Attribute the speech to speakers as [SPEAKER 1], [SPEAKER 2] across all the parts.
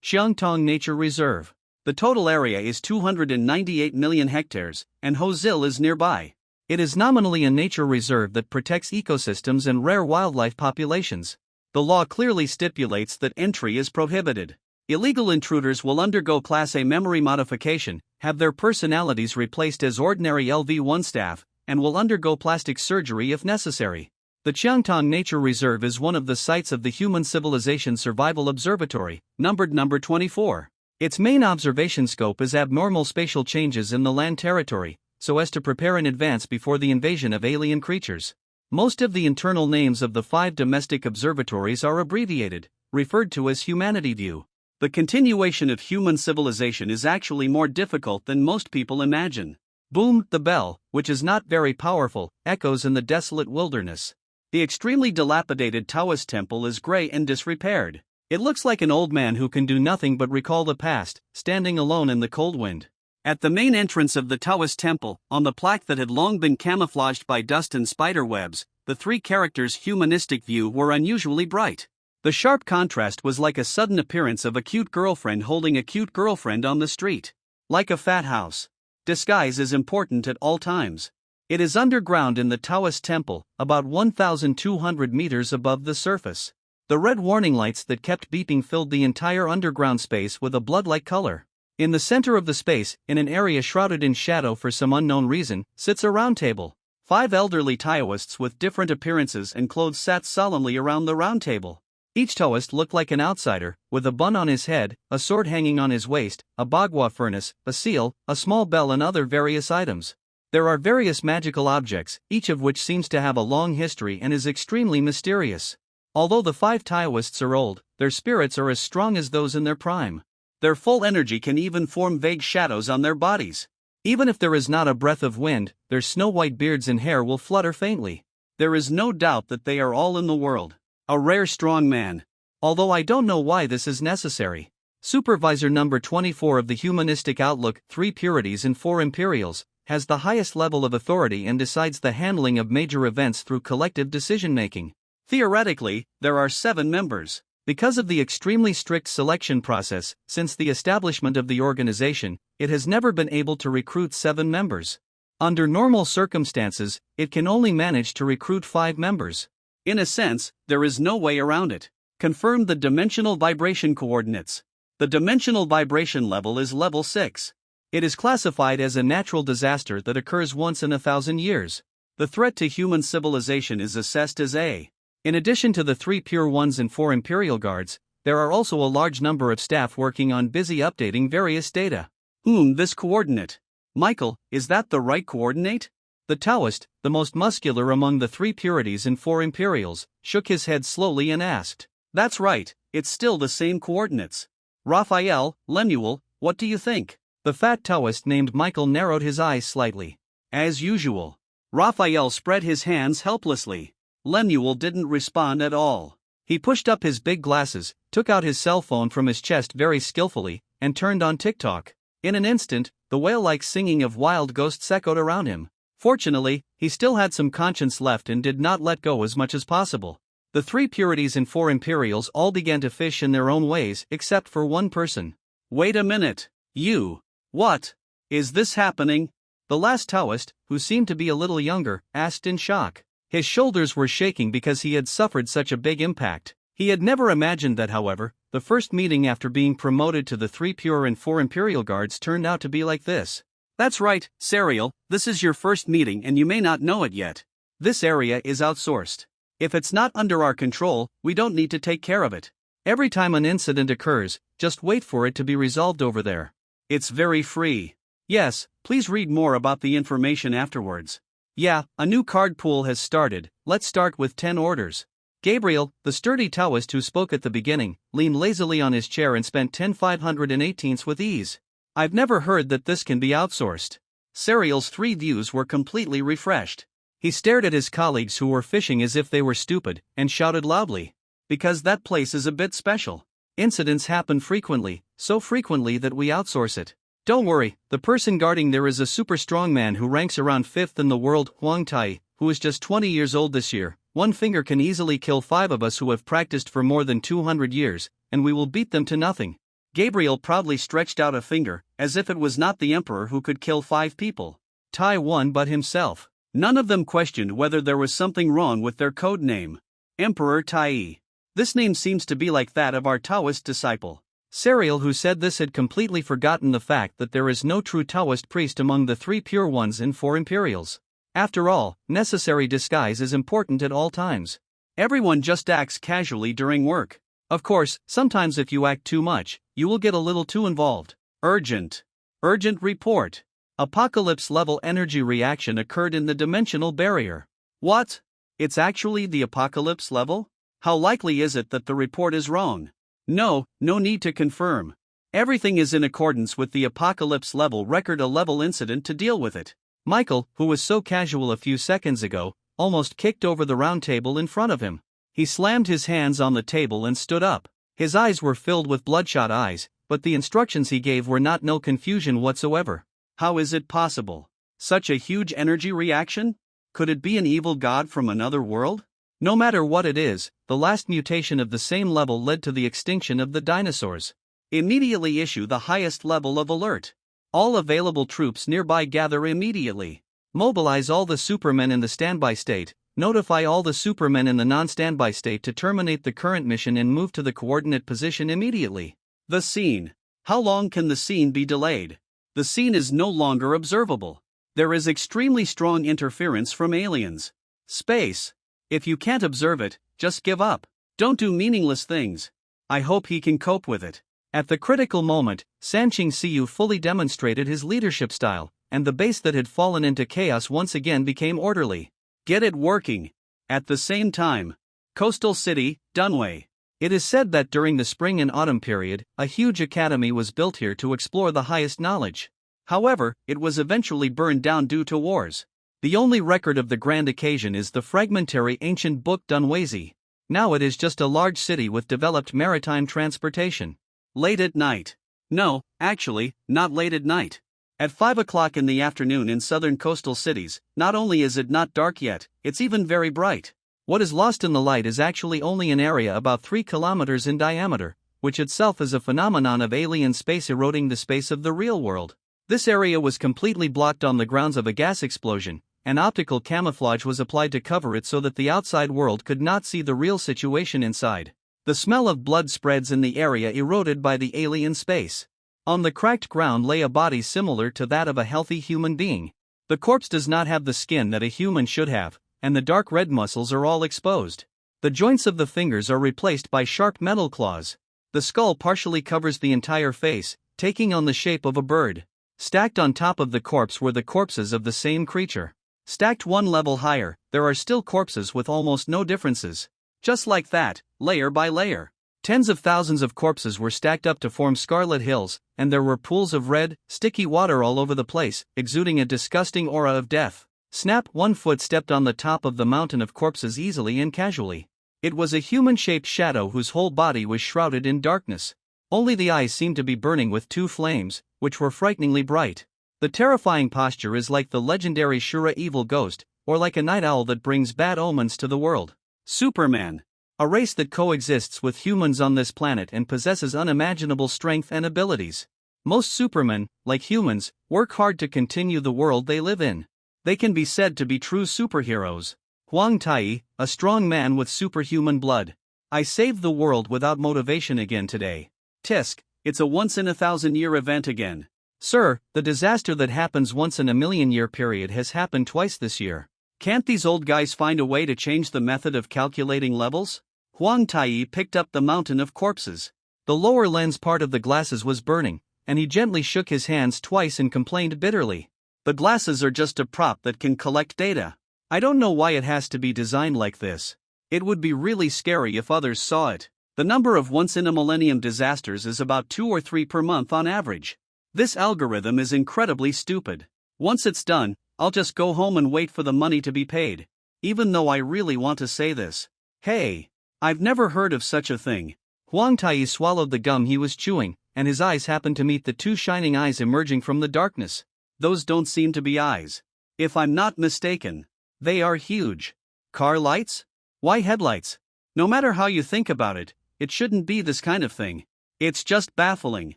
[SPEAKER 1] Xiangtong Nature Reserve. The total area is 298 million hectares, and Hozil is nearby. It is nominally a nature reserve that protects ecosystems and rare wildlife populations. The law clearly stipulates that entry is prohibited. Illegal intruders will undergo Class A memory modification, have their personalities replaced as ordinary LV1 staff, and will undergo plastic surgery if necessary. The Qiangtong Nature Reserve is one of the sites of the Human Civilization Survival Observatory, numbered number 24. Its main observation scope is abnormal spatial changes in the land territory, so as to prepare in advance before the invasion of alien creatures. Most of the internal names of the 5 domestic observatories are abbreviated, referred to as Humanity View. The continuation of human civilization is actually more difficult than most people imagine. Boom, the bell, which is not very powerful, echoes in the desolate wilderness. The extremely dilapidated Taoist temple is gray and disrepaired. It looks like an old man who can do nothing but recall the past, standing alone in the cold wind. At the main entrance of the Taoist temple, on the plaque that had long been camouflaged by dust and spider webs, the 3 characters humanistic view were unusually bright. The sharp contrast was like a sudden appearance of a cute girlfriend holding a cute girlfriend on the street. Like a fat house. Disguise is important at all times. It is underground in the Taoist temple, about 1,200 meters above the surface. The red warning lights that kept beeping filled the entire underground space with a blood-like color. In the center of the space, in an area shrouded in shadow for some unknown reason, sits a round table. 5 elderly Taoists with different appearances and clothes sat solemnly around the round table. Each Taoist looked like an outsider, with a bun on his head, a sword hanging on his waist, a bagua furnace, a seal, a small bell and other various items. There are various magical objects, each of which seems to have a long history and is extremely mysterious. Although the 5 Taoists are old, their spirits are as strong as those in their prime. Their full energy can even form vague shadows on their bodies. Even if there is not a breath of wind, their snow-white beards and hair will flutter faintly. There is no doubt that they are all in the world. A rare strong man. Although I don't know why this is necessary. Supervisor number 24 of the Humanistic Outlook, 3 Purities and 4 Imperials, has the highest level of authority and decides the handling of major events through collective decision-making. Theoretically, there are 7 members. Because of the extremely strict selection process, since the establishment of the organization, it has never been able to recruit 7 members. Under normal circumstances, it can only manage to recruit 5 members. In a sense, there is no way around it. Confirm the dimensional vibration coordinates. The dimensional vibration level is level 6. It is classified as a natural disaster that occurs once in 1,000 years. The threat to human civilization is assessed as A. In addition to the 3 Pure Ones and 4 Imperial Guards, there are also a large number of staff working on busy updating various data. This coordinate. Michael, is that the right coordinate? The Taoist, the most muscular among the 3 Purities and 4 Imperials, shook his head slowly and asked. That's right, it's still the same coordinates. Raphael, Lemuel, what do you think? The fat Taoist named Michael narrowed his eyes slightly. As usual. Raphael spread his hands helplessly. Lemuel didn't respond at all. He pushed up his big glasses, took out his cell phone from his chest very skillfully, and turned on TikTok. In an instant, the whale-like singing of wild ghosts echoed around him. Fortunately, he still had some conscience left and did not let go as much as possible. The 3 Purities and 4 Imperials all began to fish in their own ways except for one person. Wait a minute. You. What? Is this happening? The last Taoist, who seemed to be a little younger, asked in shock. His shoulders were shaking because he had suffered such a big impact. He had never imagined that, however, the first meeting after being promoted to the 3 Pure and 4 Imperial Guards turned out to be like this. That's right, Serial, this is your first meeting and you may not know it yet. This area is outsourced. If it's not under our control, we don't need to take care of it. Every time an incident occurs, just wait for it to be resolved over there. It's very free. Yes, please read more about the information afterwards. Yeah, a new card pool has started, let's start with 10 orders. Gabriel, the sturdy Taoist who spoke at the beginning, leaned lazily on his chair and spent 10/518ths with ease. I've never heard that this can be outsourced. Serial's 3 views were completely refreshed. He stared at his colleagues who were fishing as if they were stupid, and shouted loudly. Because that place is a bit special. Incidents happen frequently, so frequently that we outsource it. Don't worry, the person guarding there is a super strong man who ranks around 5th in the world, Huang Tai, who is just 20 years old this year. One finger can easily kill 5 of us who have practiced for more than 200 years, and we will beat them to nothing. Gabriel proudly stretched out a finger, as if it was not the emperor who could kill 5 people. Tai won but himself. None of them questioned whether there was something wrong with their code name. Emperor Tai. This name seems to be like that of our Taoist disciple. Serial, who said this, had completely forgotten the fact that there is no true Taoist priest among the 3 pure ones in 4 imperials. After all, necessary disguise is important at all times. Everyone just acts casually during work. Of course, sometimes if you act too much, you will get a little too involved. Urgent. Urgent report. Apocalypse-level energy reaction occurred in the dimensional barrier. What? It's actually the apocalypse level? How likely is it that the report is wrong? No need to confirm. Everything is in accordance with the apocalypse level record, a level incident to deal with it. Michael, who was so casual a few seconds ago, almost kicked over the round table in front of him. He slammed his hands on the table and stood up. His eyes were filled with bloodshot eyes, but the instructions he gave were not no confusion whatsoever. How is it possible? Such a huge energy reaction? Could it be an evil god from another world? No matter what it is, the last mutation of the same level led to the extinction of the dinosaurs. Immediately issue the highest level of alert. All available troops nearby gather immediately. Mobilize all the supermen in the standby state. Notify all the supermen in the non-standby state to terminate the current mission and move to the coordinate position immediately. The scene. How long can the scene be delayed? The scene is no longer observable. There is extremely strong interference from aliens. Space. If you can't observe it, just give up. Don't do meaningless things. I hope he can cope with it. At the critical moment, Sanching Siu fully demonstrated his leadership style, and the base that had fallen into chaos once again became orderly. Get it working. At the same time. Coastal City, Dunway. It is said that during the spring and autumn period, a huge academy was built here to explore the highest knowledge. However, it was eventually burned down due to wars. The only record of the grand occasion is the fragmentary ancient book Dunwayzi. Now it is just a large city with developed maritime transportation. Late at night. No, actually, not late at night. At 5 o'clock in the afternoon in southern coastal cities, not only is it not dark yet, it's even very bright. What is lost in the light is actually only an area about 3 kilometers in diameter, which itself is a phenomenon of alien space eroding the space of the real world. This area was completely blocked on the grounds of a gas explosion, and optical camouflage was applied to cover it so that the outside world could not see the real situation inside. The smell of blood spreads in the area eroded by the alien space. On the cracked ground lay a body similar to that of a healthy human being. The corpse does not have the skin that a human should have, and the dark red muscles are all exposed. The joints of the fingers are replaced by sharp metal claws. The skull partially covers the entire face, taking on the shape of a bird. Stacked on top of the corpse were the corpses of the same creature. Stacked one level higher, there are still corpses with almost no differences. Just like that, layer by layer. Tens of thousands of corpses were stacked up to form scarlet hills, and there were pools of red, sticky water all over the place, exuding a disgusting aura of death. Snap! One foot stepped on the top of the mountain of corpses easily and casually. It was a human-shaped shadow whose whole body was shrouded in darkness. Only the eyes seemed to be burning with 2 flames, which were frighteningly bright. The terrifying posture is like the legendary Shura evil ghost, or like a night owl that brings bad omens to the world. Superman. A race that coexists with humans on this planet and possesses unimaginable strength and abilities. Most supermen, like humans, work hard to continue the world they live in. They can be said to be true superheroes. Huang Tai, a strong man with superhuman blood. I saved the world without motivation again today. Tisk, it's a once-in-a-thousand-year event again. Sir, the disaster that happens once in a million-year period has happened twice this year. Can't these old guys find a way to change the method of calculating levels? Huang Tai picked up the mountain of corpses. The lower lens part of the glasses was burning, and he gently shook his hands twice and complained bitterly. The glasses are just a prop that can collect data. I don't know why it has to be designed like this. It would be really scary if others saw it. The number of once-in-a-millennium disasters is about 2 or 3 per month on average. This algorithm is incredibly stupid. Once it's done, I'll just go home and wait for the money to be paid. Even though I really want to say this. Hey, I've never heard of such a thing. Huang Tai swallowed the gum he was chewing, and his eyes happened to meet the 2 shining eyes emerging from the darkness. Those don't seem to be eyes. If I'm not mistaken, they are huge. Car lights? Why headlights? No matter how you think about it, it shouldn't be this kind of thing. It's just baffling.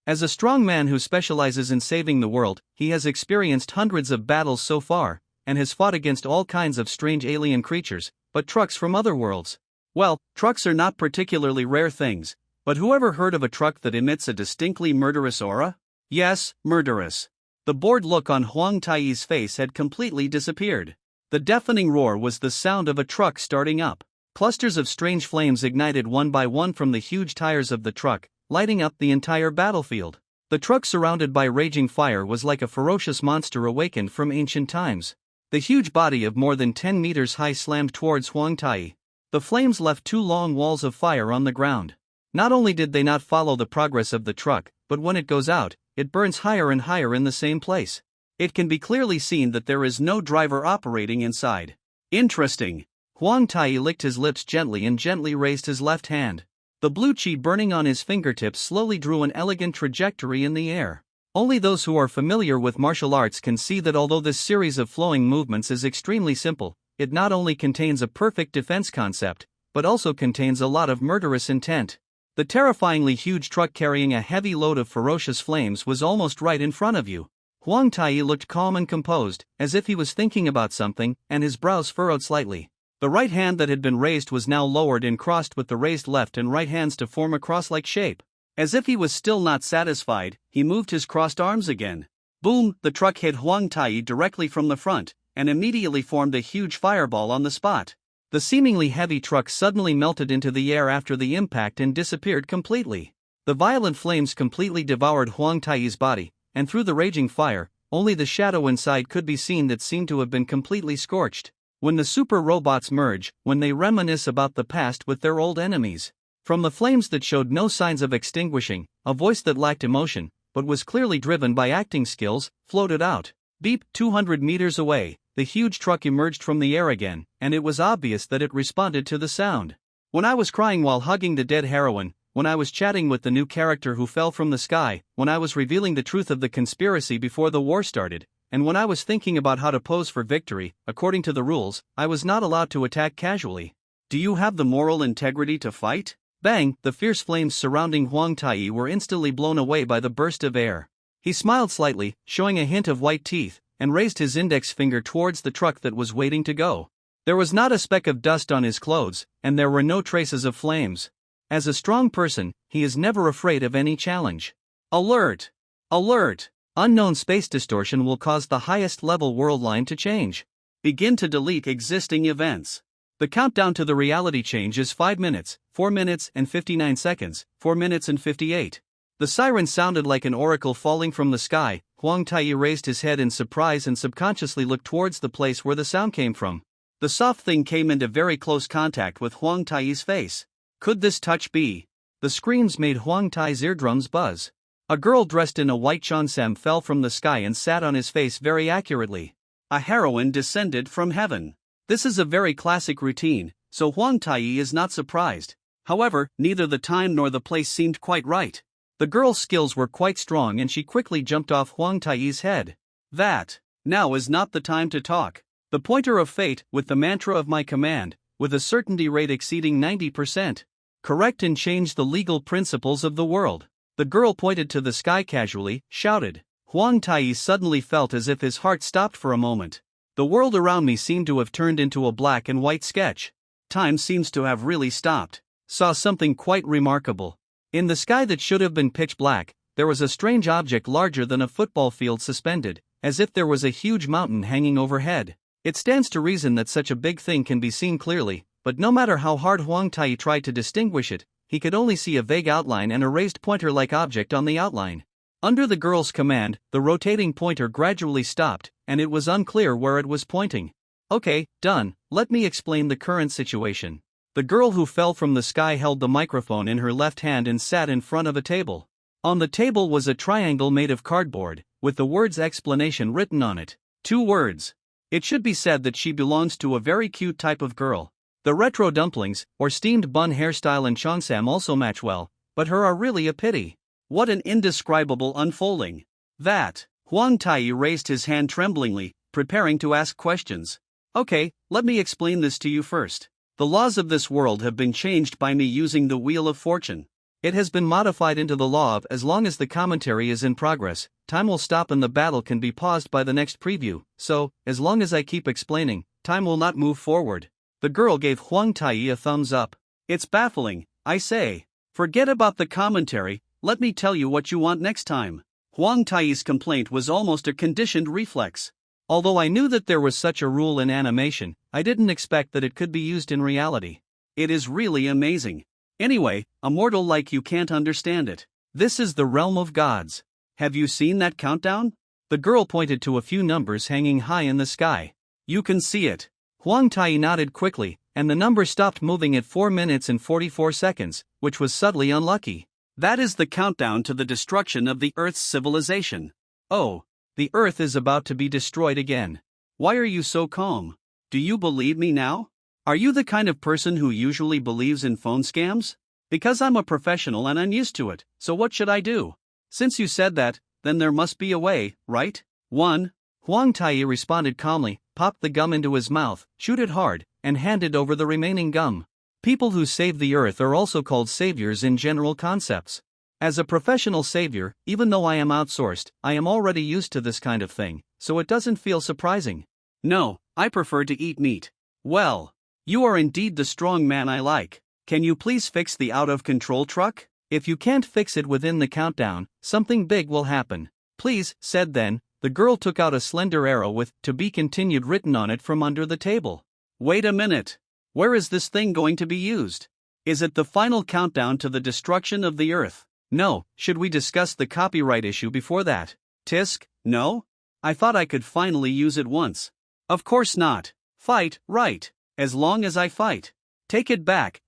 [SPEAKER 1] As a strong man who specializes in saving the world, he has experienced hundreds of battles so far, and has fought against all kinds of strange alien creatures, but trucks from other worlds. Well, trucks are not particularly rare things, but whoever heard of a truck that emits a distinctly murderous aura? Yes, murderous. The bored look on Huang Tai's face had completely disappeared. The deafening roar was the sound of a truck starting up. Clusters of strange flames ignited one by one from the huge tires of the truck, lighting up the entire battlefield. The truck surrounded by raging fire was like a ferocious monster awakened from ancient times. The huge body of more than 10 meters high slammed towards Huang Tai. The flames left 2 long walls of fire on the ground. Not only did they not follow the progress of the truck, but when it goes out, it burns higher and higher in the same place. It can be clearly seen that there is no driver operating inside. Interesting. Huang Tai licked his lips gently and gently raised his left hand. The blue chi burning on his fingertips slowly drew an elegant trajectory in the air. Only those who are familiar with martial arts can see that although this series of flowing movements is extremely simple, it not only contains a perfect defense concept, but also contains a lot of murderous intent. The terrifyingly huge truck carrying a heavy load of ferocious flames was almost right in front of you. Huang Tai looked calm and composed, as if he was thinking about something, and his brows furrowed slightly. The right hand that had been raised was now lowered and crossed with the raised left and right hands to form a cross-like shape. As if he was still not satisfied, he moved his crossed arms again. Boom! The truck hit Huang Tai directly from the front, and immediately formed a huge fireball on the spot. The seemingly heavy truck suddenly melted into the air after the impact and disappeared completely. The violent flames completely devoured Huang Tai's body, and through the raging fire, only the shadow inside could be seen that seemed to have been completely scorched. When the super robots merge, when they reminisce about the past with their old enemies. From the flames that showed no signs of extinguishing, a voice that lacked emotion, but was clearly driven by acting skills, floated out. Beep! 200 meters away, the huge truck emerged from the air again, and it was obvious that it responded to the sound. When I was crying while hugging the dead heroine, when I was chatting with the new character who fell from the sky, when I was revealing the truth of the conspiracy before the war started, and when I was thinking about how to pose for victory, according to the rules, I was not allowed to attack casually. Do you have the moral integrity to fight? Bang! The fierce flames surrounding Huang Tai were instantly blown away by the burst of air. He smiled slightly, showing a hint of white teeth, and raised his index finger towards the truck that was waiting to go. There was not a speck of dust on his clothes, and there were no traces of flames. As a strong person, he is never afraid of any challenge. Alert! Alert! Unknown space distortion will cause the highest level world line to change. Begin to delete existing events. The countdown to the reality change is 5 minutes, 4 minutes and 59 seconds, 4 minutes and 58. The siren sounded like an oracle falling from the sky. Huang Tai raised his head in surprise and subconsciously looked towards the place where the sound came from. The soft thing came into very close contact with Huang Tai's face. Could this touch be? The screams made Huang Tai's eardrums buzz. A girl dressed in a white cheongsam fell from the sky and sat on his face very accurately. A heroine descended from heaven. This is a very classic routine, so Huang Tai is not surprised. However, neither the time nor the place seemed quite right. The girl's skills were quite strong and she quickly jumped off Huang Tai's head. That, now is not the time to talk. The pointer of fate, with the mantra of my command, with a certainty rate exceeding 90%. Correct and change the legal principles of the world. The girl pointed to the sky casually, shouted. Huang Tai suddenly felt as if his heart stopped for a moment. The world around me seemed to have turned into a black and white sketch. Time seems to have really stopped. Saw something quite remarkable. In the sky that should have been pitch black, there was a strange object larger than a football field suspended, as if there was a huge mountain hanging overhead. It stands to reason that such a big thing can be seen clearly, but no matter how hard Huang Tai tried to distinguish it, he could only see a vague outline and a raised pointer-like object on the outline. Under the girl's command, the rotating pointer gradually stopped, and it was unclear where it was pointing. Okay, done, let me explain the current situation. The girl who fell from the sky held the microphone in her left hand and sat in front of a table. On the table was a triangle made of cardboard, with the words explanation written on it. 2 words. It should be said that she belongs to a very cute type of girl. The retro dumplings, or steamed bun hairstyle and cheongsam also match well, but her are really a pity. What an indescribable unfolding. That. Huang Tai raised his hand tremblingly, preparing to ask questions. Okay, let me explain this to you first. The laws of this world have been changed by me using the Wheel of Fortune. It has been modified into the law of as long as the commentary is in progress, time will stop and the battle can be paused by the next preview, so, as long as I keep explaining, time will not move forward. The girl gave Huang Tai a thumbs up. It's baffling, I say. Forget about the commentary, let me tell you what you want next time. Huang Tai's complaint was almost a conditioned reflex. Although I knew that there was such a rule in animation, I didn't expect that it could be used in reality. It is really amazing. Anyway, a mortal like you can't understand it. This is the realm of gods. Have you seen that countdown? The girl pointed to a few numbers hanging high in the sky. You can see it. Huang Tai nodded quickly, and the number stopped moving at 4 minutes and 44 seconds, which was subtly unlucky. That is the countdown to the destruction of the Earth's civilization. Oh, the Earth is about to be destroyed again. Why are you so calm? Do you believe me now? Are you the kind of person who usually believes in phone scams? Because I'm a professional and I'm used to it, so what should I do? Since you said that, then there must be a way, right? 1. Huang Tai responded calmly, popped the gum into his mouth, chewed it hard, and handed over the remaining gum. People who save the earth are also called saviors in general concepts. As a professional savior, even though I am outsourced, I am already used to this kind of thing, so it doesn't feel surprising. No, I prefer to eat meat. Well, you are indeed the strong man I like. Can you please fix the out-of-control truck? If you can't fix it within the countdown, something big will happen. Please, said then, the girl took out a slender arrow with "to be continued" written on it from under the table. Wait a minute. Where is this thing going to be used? Is it the final countdown to the destruction of the earth? No, should we discuss the copyright issue before that? Tisk, no? I thought I could finally use it once. Of course not. Fight, right. As long as I fight. Take it back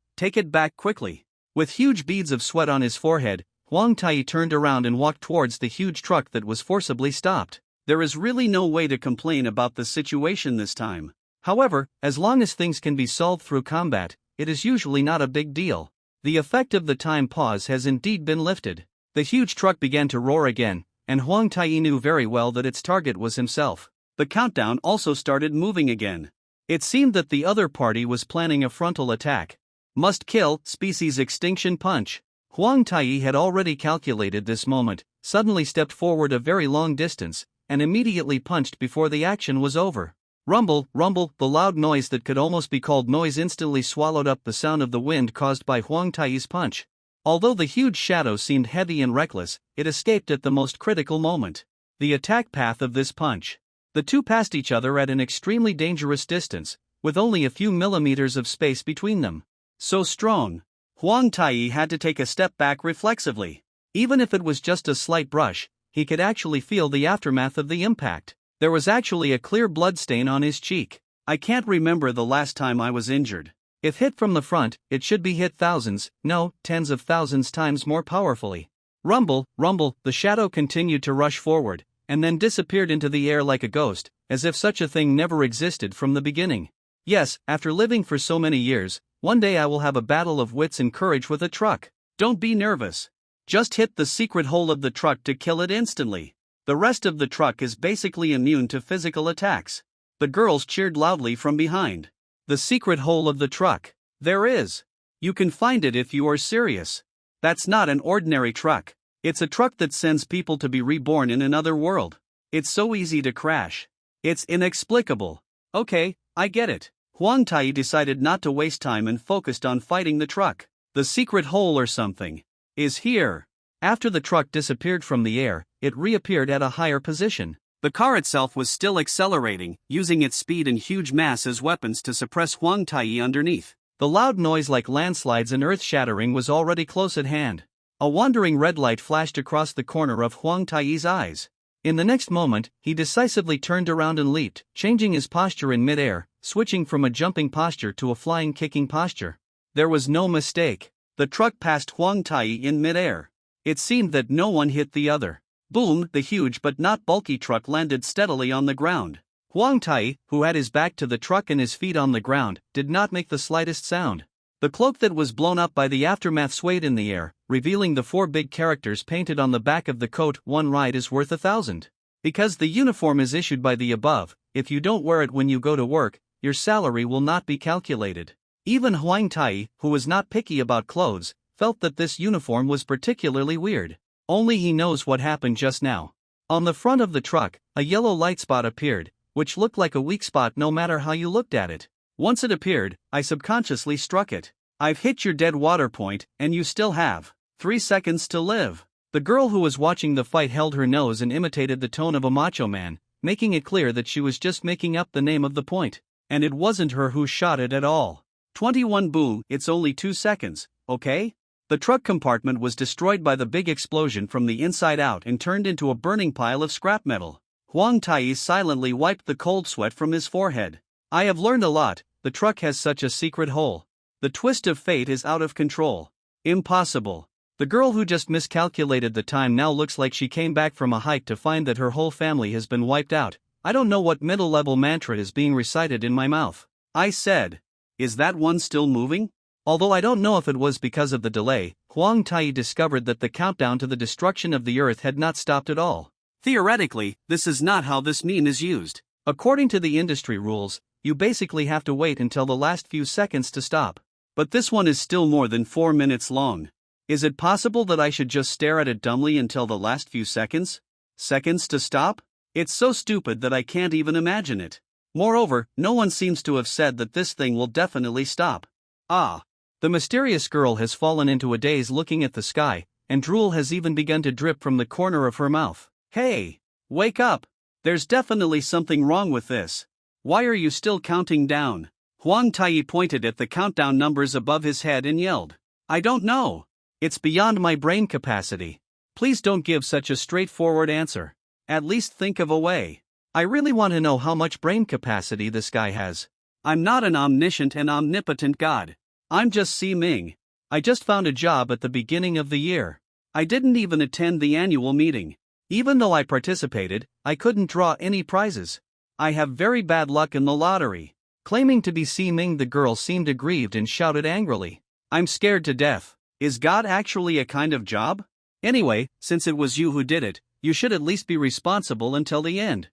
[SPEAKER 1] quickly. With huge beads of sweat on his forehead, Huang Tai turned around and walked towards the huge truck that was forcibly stopped. There is really no way to complain about the situation this time. However, as long as things can be solved through combat, it is usually not a big deal. The effect of the time pause has indeed been lifted. The huge truck began to roar again, and Huang Tai knew very well that its target was himself. The countdown also started moving again. It seemed that the other party was planning a frontal attack. Must kill, species extinction punch. Huang Tai had already calculated this moment, suddenly stepped forward a very long distance, and immediately punched before the action was over. Rumble, rumble, the loud noise that could almost be called noise instantly swallowed up the sound of the wind caused by Huang Tai's punch. Although the huge shadow seemed heavy and reckless, it escaped at the most critical moment. The attack path of this punch. The two passed each other at an extremely dangerous distance, with only a few millimeters of space between them. So strong. Huang Tai had to take a step back reflexively. Even if it was just a slight brush, he could actually feel the aftermath of the impact. There was actually a clear bloodstain on his cheek. I can't remember the last time I was injured. If hit from the front, it should be hit thousands, no, tens of thousands times more powerfully. Rumble, rumble, the shadow continued to rush forward, and then disappeared into the air like a ghost, as if such a thing never existed from the beginning. Yes, after living for so many years, one day I will have a battle of wits and courage with a truck. Don't be nervous. Just hit the secret hole of the truck to kill it instantly. The rest of the truck is basically immune to physical attacks. The girls cheered loudly from behind. The secret hole of the truck. There is. You can find it if you are serious. That's not an ordinary truck. It's a truck that sends people to be reborn in another world. It's so easy to crash. It's inexplicable. Okay, I get it. Huang Tai decided not to waste time and focused on fighting the truck. The secret hole or something is here. After the truck disappeared from the air, it reappeared at a higher position. The car itself was still accelerating, using its speed and huge mass as weapons to suppress Huang Tai underneath. The loud noise like landslides and earth-shattering was already close at hand. A wandering red light flashed across the corner of Huang Tai's eyes. In the next moment, he decisively turned around and leaped, changing his posture in mid-air, switching from a jumping posture to a flying kicking posture. There was no mistake. The truck passed Huang Tai in mid-air. It seemed that no one hit the other. Boom, the huge but not bulky truck landed steadily on the ground. Huang Tai, who had his back to the truck and his feet on the ground, did not make the slightest sound. The cloak that was blown up by the aftermath swayed in the air, revealing the 4 big characters painted on the back of the coat. One ride is worth 1,000. Because the uniform is issued by the above, if you don't wear it when you go to work, your salary will not be calculated. Even Huang Tai, who was not picky about clothes, felt that this uniform was particularly weird. Only he knows what happened just now. On the front of the truck, a yellow light spot appeared, which looked like a weak spot no matter how you looked at it. Once it appeared, I subconsciously struck it. I've hit your dead water point, and you still have 3 seconds to live. The girl who was watching the fight held her nose and imitated the tone of a macho man, making it clear that she was just making up the name of the point. And it wasn't her who shot it at all. 21 Boo, it's only 2 seconds, okay? The truck compartment was destroyed by the big explosion from the inside out and turned into a burning pile of scrap metal. Huang Tai silently wiped the cold sweat from his forehead. I have learned a lot. The truck has such a secret hole. The twist of fate is out of control. Impossible. The girl who just miscalculated the time now looks like she came back from a hike to find that her whole family has been wiped out. I don't know what middle-level mantra is being recited in my mouth. I said, is that one still moving? Although I don't know if it was because of the delay, Huang Tai discovered that the countdown to the destruction of the earth had not stopped at all. Theoretically, this is not how this meme is used. According to the industry rules, you basically have to wait until the last few seconds to stop. But this one is still more than 4 minutes long. Is it possible that I should just stare at it dumbly until the last few seconds? Seconds to stop? It's so stupid that I can't even imagine it. Moreover, no one seems to have said that this thing will definitely stop. Ah. The mysterious girl has fallen into a daze looking at the sky, and drool has even begun to drip from the corner of her mouth. Hey! Wake up! There's definitely something wrong with this. Why are you still counting down? Huang Tai pointed at the countdown numbers above his head and yelled. I don't know. It's beyond my brain capacity. Please don't give such a straightforward answer. At least think of a way. I really want to know how much brain capacity this guy has. I'm not an omniscient and omnipotent god. I'm just Si Ming. I just found a job at the beginning of the year. I didn't even attend the annual meeting. Even though I participated, I couldn't draw any prizes. I have very bad luck in the lottery. Claiming to be Si Ming, the girl seemed aggrieved and shouted angrily. I'm scared to death. Is God actually a kind of job? Anyway, since it was you who did it, you should at least be responsible until the end.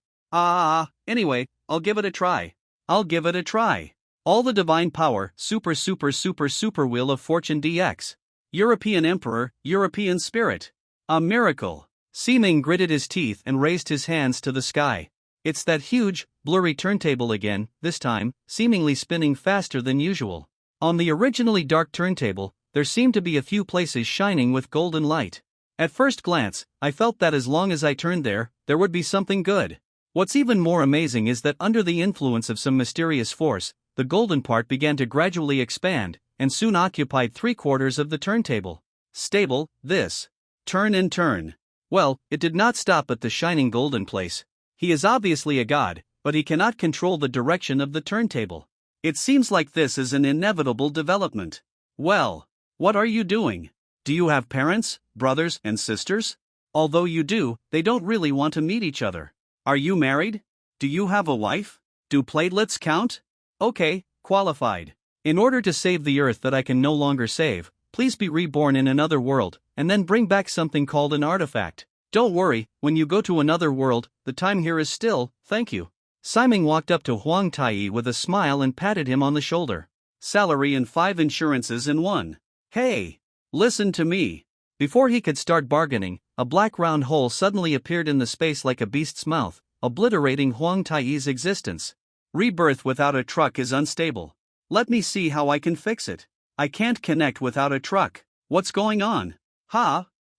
[SPEAKER 1] Anyway, I'll give it a try. All the divine power, super wheel of fortune DX. European Emperor, European Spirit. A miracle. Si Ming gritted his teeth and raised his hands to the sky. It's that huge, blurry turntable again, this time, seemingly spinning faster than usual. On the originally dark turntable, there seemed to be a few places shining with golden light. At first glance, I felt that as long as I turned there would be something good. What's even more amazing is that under the influence of some mysterious force, the golden part began to gradually expand, and soon occupied 3/4 of the turntable. Stable, this. Turn and turn. Well, it did not stop at the shining golden place. He is obviously a god, but he cannot control the direction of the turntable. It seems like this is an inevitable development. Well, what are you doing? Do you have parents, brothers, and sisters? Although you do, they don't really want to meet each other. Are you married? Do you have a wife? Do platelets count? Okay, qualified. In order to save the earth that I can no longer save, please be reborn in another world, and then bring back something called an artifact. Don't worry, when you go to another world, the time here is still, thank you. Si Ming walked up to Huang Tai with a smile and patted him on the shoulder. Salary and 5 insurances in one. Hey! Listen to me. Before he could start bargaining, a black round hole suddenly appeared in the space like a beast's mouth, obliterating Huang Tai's existence. Rebirth without a truck is unstable. Let me see how I can fix it. I can't connect without a truck. What's going on?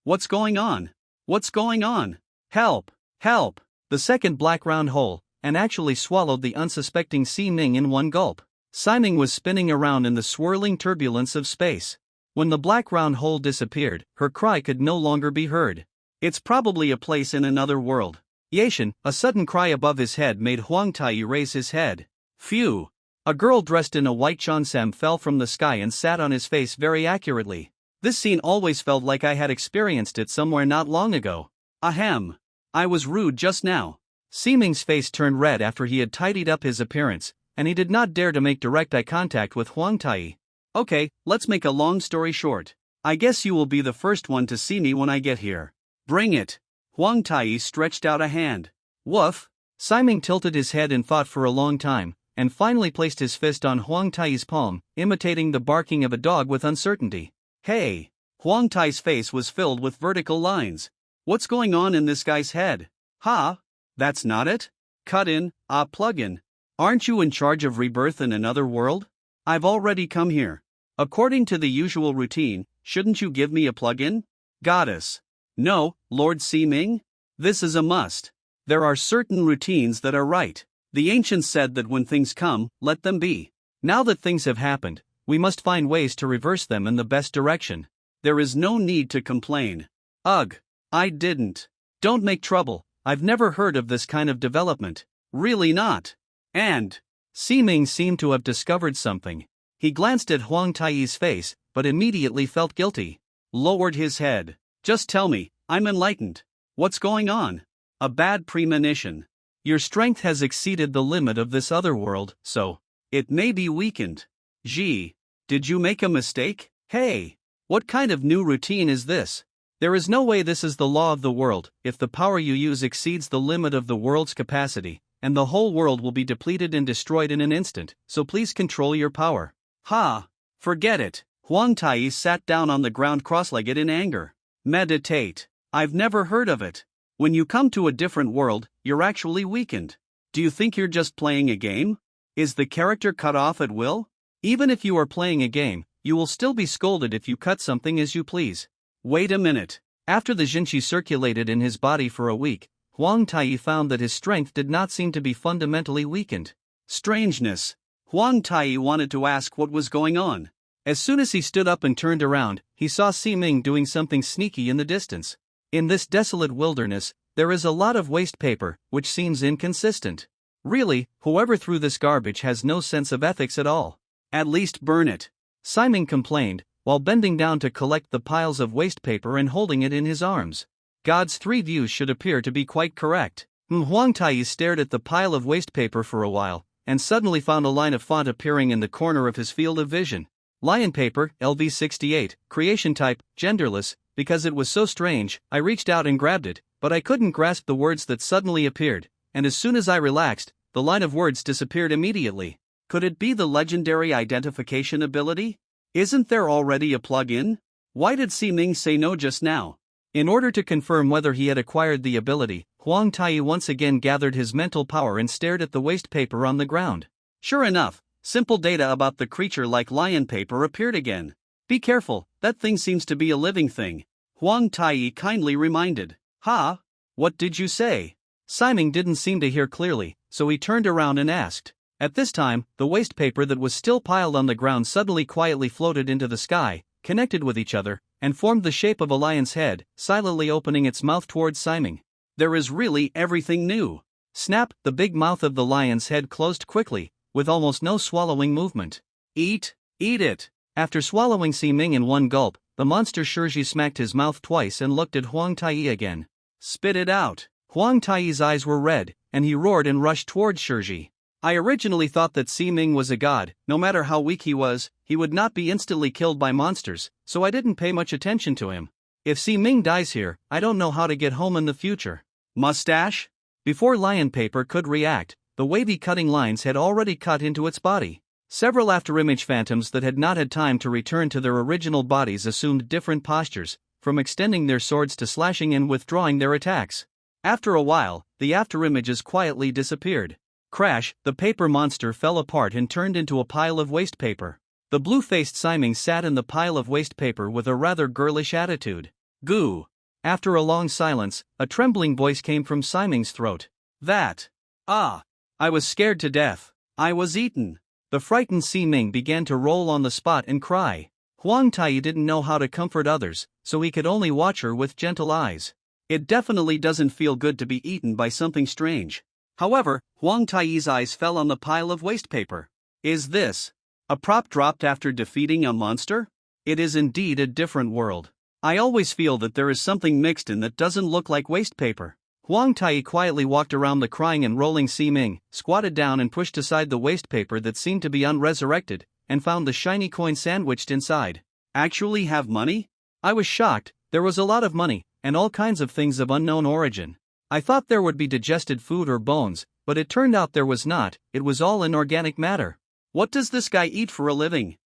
[SPEAKER 1] What's going on? What's going on? Help! Help! The second black round hole, and actually swallowed the unsuspecting Si Ming in one gulp. Si Ming was spinning around in the swirling turbulence of space. When the black round hole disappeared, her cry could no longer be heard. It's probably a place in another world. Yashin, a sudden cry above his head made Huang Tai raise his head. Phew! A girl dressed in a white cheongsam fell from the sky and sat on his face very accurately. This scene always felt like I had experienced it somewhere not long ago. Ahem. I was rude just now. Si Ming's face turned red after he had tidied up his appearance, and he did not dare to make direct eye contact with Huang Tai. Okay, let's make a long story short. I guess you will be the first one to see me when I get here. Bring it. Huang Tai stretched out a hand. Woof. Si Ming tilted his head in thought for a long time, and finally placed his fist on Huang Tai's palm, imitating the barking of a dog with uncertainty. Hey! Huang Tai's face was filled with vertical lines. What's going on in this guy's head? Ha! That's not it? Cut in, plug in. Aren't you in charge of Rebirth in another world? I've already come here. According to the usual routine, shouldn't you give me a plug-in? Goddess. No, Lord Si-Ming? This is a must. There are certain routines that are right. The ancients said that when things come, let them be. Now that things have happened, we must find ways to reverse them in the best direction. There is no need to complain. Ugh. I didn't. Don't make trouble. I've never heard of this kind of development. Really not. And Si-Ming seemed to have discovered something. He glanced at Huang Tai's face, but immediately felt guilty. Lowered his head. Just tell me, I'm enlightened. What's going on? A bad premonition. Your strength has exceeded the limit of this other world, so it may be weakened. Gee, did you make a mistake? Hey, what kind of new routine is this? There is no way this is the law of the world. If the power you use exceeds the limit of the world's capacity, and the whole world will be depleted and destroyed in an instant, so please control your power. Ha! Forget it. Huang Tai sat down on the ground cross-legged in anger. Meditate. I've never heard of it. When you come to a different world, you're actually weakened. Do you think you're just playing a game? Is the character cut off at will? Even if you are playing a game, you will still be scolded if you cut something as you please. Wait a minute. After the Jinqi circulated in his body for a week, Huang Tai found that his strength did not seem to be fundamentally weakened. Strangeness. Huang Tai wanted to ask what was going on. As soon as he stood up and turned around, he saw Si-Ming doing something sneaky in the distance. In this desolate wilderness, there is a lot of waste paper, which seems inconsistent. Really, whoever threw this garbage has no sense of ethics at all. At least burn it. Si-Ming complained, while bending down to collect the piles of waste paper and holding it in his arms. God's three views should appear to be quite correct. Huang Tai stared at the pile of waste paper for a while, and suddenly found a line of font appearing in the corner of his field of vision. Lion paper, LV68, creation type, genderless. Because it was so strange, I reached out and grabbed it, but I couldn't grasp the words that suddenly appeared, and as soon as I relaxed, the line of words disappeared immediately. Could it be the legendary identification ability? Isn't there already a plug-in? Why did Si-Ming say no just now? In order to confirm whether he had acquired the ability, Huang Tai once again gathered his mental power and stared at the waste paper on the ground. Sure enough, simple data about the creature like lion paper appeared again. Be careful, that thing seems to be a living thing. Huang Tai kindly reminded. Ha? What did you say? Si-Ming didn't seem to hear clearly, so he turned around and asked. At this time, the waste paper that was still piled on the ground suddenly quietly floated into the sky, connected with each other, and formed the shape of a lion's head, silently opening its mouth towards Si-Ming. There is really everything new. Snap, the big mouth of the lion's head closed quickly, with almost no swallowing movement. Eat it. After swallowing Si-Ming in one gulp, the monster Shirji smacked his mouth twice and looked at Huang Tai again. Spit it out. Huang Tai's eyes were red, and he roared and rushed towards Shirji. I originally thought that Si-Ming was a god. No matter how weak he was, he would not be instantly killed by monsters, so I didn't pay much attention to him. If Si-Ming dies here, I don't know how to get home in the future. Mustache? Before lion paper could react, the wavy cutting lines had already cut into its body. Several afterimage phantoms that had not had time to return to their original bodies assumed different postures, from extending their swords to slashing and withdrawing their attacks. After a while, the afterimages quietly disappeared. Crash, the paper monster fell apart and turned into a pile of waste paper. The blue-faced Si-Ming sat in the pile of waste paper with a rather girlish attitude. Goo! After a long silence, a trembling voice came from Si-Ming's throat. That! Ah! I was scared to death. I was eaten. The frightened Si-Ming began to roll on the spot and cry. Huang Tai didn't know how to comfort others, so he could only watch her with gentle eyes. It definitely doesn't feel good to be eaten by something strange. However, Huang Tai's eyes fell on the pile of waste paper. Is this a prop dropped after defeating a monster? It is indeed a different world. I always feel that there is something mixed in that doesn't look like waste paper. Huang Tai quietly walked around the crying and rolling Si-Ming, squatted down and pushed aside the waste paper that seemed to be unresurrected, and found the shiny coin sandwiched inside. Actually have money? I was shocked. There was a lot of money, and all kinds of things of unknown origin. I thought there would be digested food or bones, but it turned out there was not. It was all inorganic matter. What does this guy eat for a living?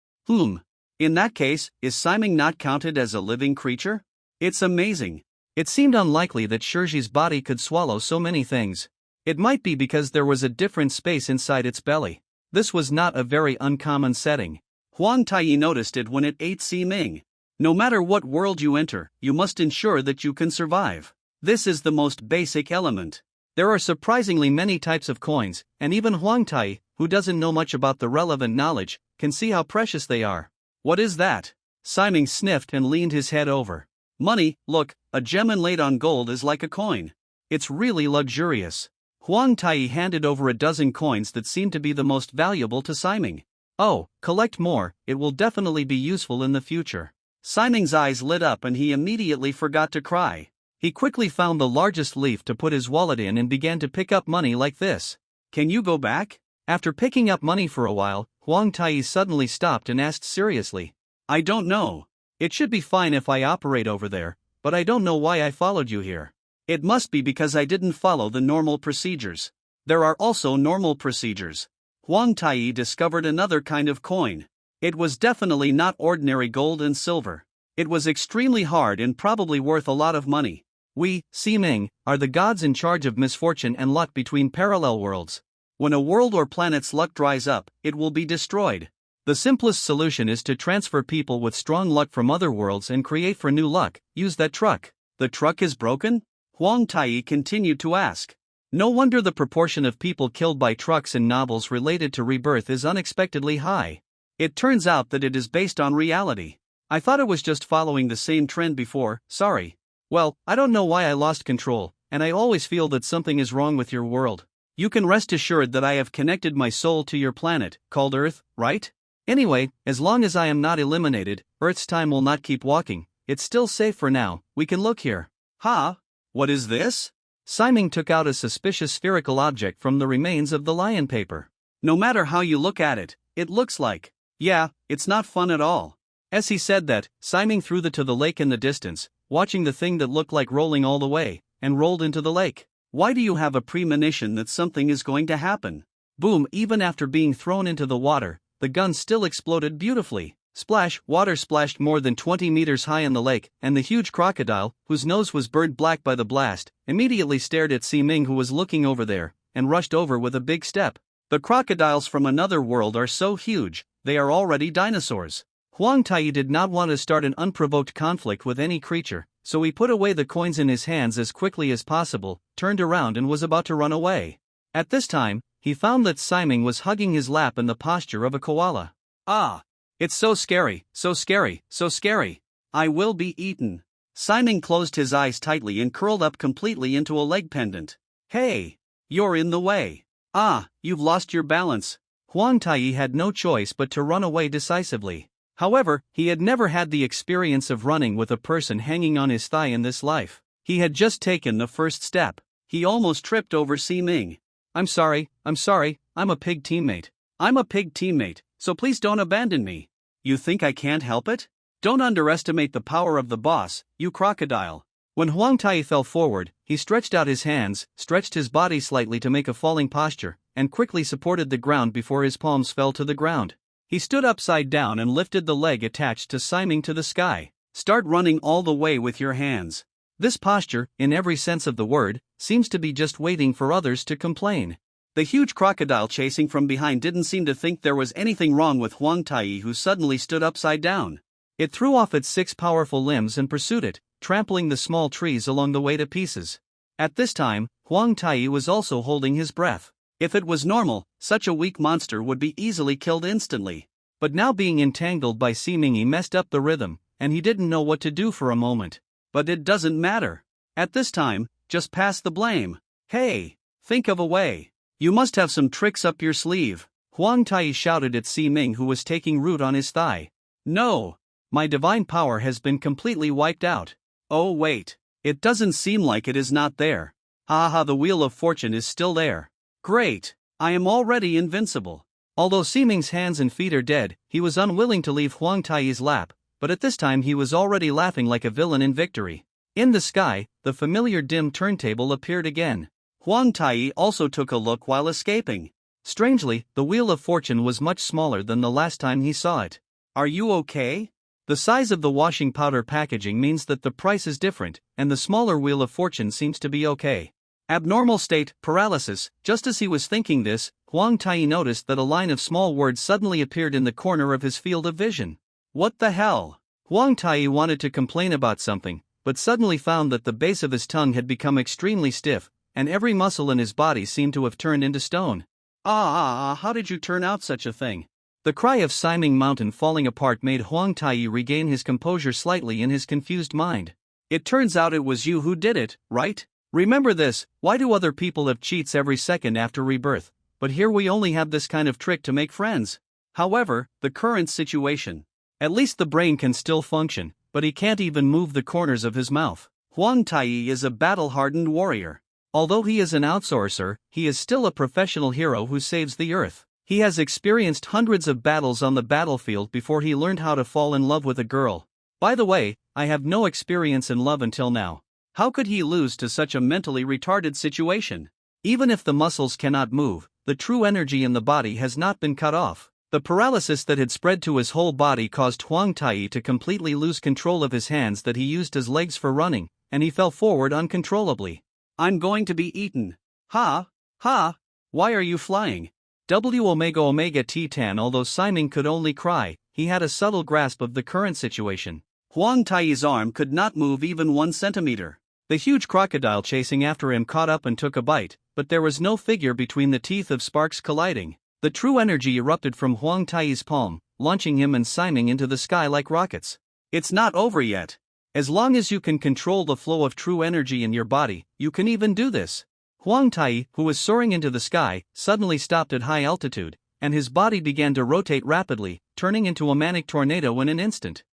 [SPEAKER 1] In that case, is Siming not counted as a living creature? It's amazing. It seemed unlikely that Shirji's body could swallow so many things. It might be because there was a different space inside its belly. This was not a very uncommon setting. Huang Taiyi noticed it when it ate Siming. No matter what world you enter, you must ensure that you can survive. This is the most basic element. There are surprisingly many types of coins, and even Huang Taiyi, who doesn't know much about the relevant knowledge, can see how precious they are. What is that? Siming sniffed and leaned his head over. Money, look, a gem inlaid on gold is like a coin. It's really luxurious. Huang Taiyi handed over a dozen coins that seemed to be the most valuable to Siming. Oh, collect more, it will definitely be useful in the future. Siming's eyes lit up and he immediately forgot to cry. He quickly found the largest leaf to put his wallet in and began to pick up money like this. Can you go back? After picking up money for a while, Huang Taiyi suddenly stopped and asked seriously. I don't know. It should be fine if I operate over there, but I don't know why I followed you here. It must be because I didn't follow the normal procedures. There are also normal procedures. Huang Taiyi discovered another kind of coin. It was definitely not ordinary gold and silver. It was extremely hard and probably worth a lot of money. We, Siming, are the gods in charge of misfortune and luck between parallel worlds. When a world or planet's luck dries up, it will be destroyed. The simplest solution is to transfer people with strong luck from other worlds and create for new luck. Use that truck. The truck is broken? Huang Taiyi continued to ask. No wonder the proportion of people killed by trucks in novels related to Rebirth is unexpectedly high. It turns out that it is based on reality. I thought it was just following the same trend before, sorry. Well, I don't know why I lost control, and I always feel that something is wrong with your world. You can rest assured that I have connected my soul to your planet, called Earth, right? Anyway, as long as I am not eliminated, Earth's time will not keep walking. It's still safe for now, we can look here. Ha? What is this? Siming took out a suspicious spherical object from the remains of the lion paper. No matter how you look at it, it looks like. Yeah, it's not fun at all. As he said that, Siming threw the to the lake in the distance, watching the thing that looked like rolling all the way, and rolled into the lake. Why do you have a premonition that something is going to happen? Boom! Even after being thrown into the water, the gun still exploded beautifully. Splash! Water splashed more than 20 meters high in the lake, and the huge crocodile, whose nose was burned black by the blast, immediately stared at Siming, who was looking over there, and rushed over with a big step. The crocodiles from another world are so huge, they are already dinosaurs. Huang Taiyi did not want to start an unprovoked conflict with any creature, so he put away the coins in his hands as quickly as possible, turned around and was about to run away. At this time, he found that Siming was hugging his lap in the posture of a koala. Ah! It's so scary, so scary, so scary. I will be eaten. Siming closed his eyes tightly and curled up completely into a leg pendant. Hey! You're in the way. Ah, you've lost your balance. Huang Taiyi had no choice but to run away decisively. However, he had never had the experience of running with a person hanging on his thigh in this life. He had just taken the first step. He almost tripped over Siming. I'm sorry, I'm a pig teammate. I'm a pig teammate, so please don't abandon me. You think I can't help it? Don't underestimate the power of the boss, you crocodile. When Huang Taiyi fell forward, he stretched out his hands, stretched his body slightly to make a falling posture, and quickly supported the ground before his palms fell to the ground. He stood upside down and lifted the leg attached to Siming to the sky. Start running all the way with your hands. This posture, in every sense of the word, seems to be just waiting for others to complain. The huge crocodile chasing from behind didn't seem to think there was anything wrong with Huang Taiyi, who suddenly stood upside down. It threw off its 6 powerful limbs and pursued it, trampling the small trees along the way to pieces. At this time, Huang Taiyi was also holding his breath. If it was normal, such a weak monster would be easily killed instantly. But now being entangled by Siming, he messed up the rhythm, and he didn't know what to do for a moment. But it doesn't matter. At this time, just pass the blame. Hey, think of a way. You must have some tricks up your sleeve. Huang Taiyi shouted at Siming, who was taking root on his thigh. No. My divine power has been completely wiped out. Oh wait. It doesn't seem like it is not there. Haha, the wheel of fortune is still there. Great. I am already invincible. Although Siming's hands and feet are dead, he was unwilling to leave Huang Taiyi's lap, but at this time he was already laughing like a villain in victory. In the sky, the familiar dim turntable appeared again. Huang Taiyi also took a look while escaping. Strangely, the wheel of fortune was much smaller than the last time he saw it. Are you okay? The size of the washing powder packaging means that the price is different, and the smaller Wheel of Fortune seems to be okay. Abnormal state, paralysis. Just as he was thinking this, Huang Tai noticed that a line of small words suddenly appeared in the corner of his field of vision. What the hell? Huang Tai wanted to complain about something, but suddenly found that the base of his tongue had become extremely stiff, and every muscle in his body seemed to have turned into stone. How did you turn out such a thing? The cry of Siming Mountain falling apart made Huang Tai regain his composure slightly in his confused mind. It turns out it was you who did it, right? Remember this, why do other people have cheats every second after rebirth, but here we only have this kind of trick to make friends? However, the current situation. At least the brain can still function, but he can't even move the corners of his mouth. Huang Tai is a battle-hardened warrior. Although he is an outsourcer, he is still a professional hero who saves the earth. He has experienced hundreds of battles on the battlefield before he learned how to fall in love with a girl. By the way, I have no experience in love until now. How could he lose to such a mentally retarded situation? Even if the muscles cannot move, the true energy in the body has not been cut off. The paralysis that had spread to his whole body caused Huang Tai to completely lose control of his hands that he used as legs for running, and he fell forward uncontrollably. I'm going to be eaten. Ha! Ha! Why are you flying? Omega T-Tan. Although Siming could only cry, he had a subtle grasp of the current situation. Huang Tai's arm could not move even 1 centimeter. The huge crocodile chasing after him caught up and took a bite, but there was no figure between the teeth of sparks colliding. The true energy erupted from Huang Tai's palm, launching him and Siming into the sky like rockets. It's not over yet. As long as you can control the flow of true energy in your body, you can even do this. Huang Tai, who was soaring into the sky, suddenly stopped at high altitude, and his body began to rotate rapidly, turning into a manic tornado in an instant.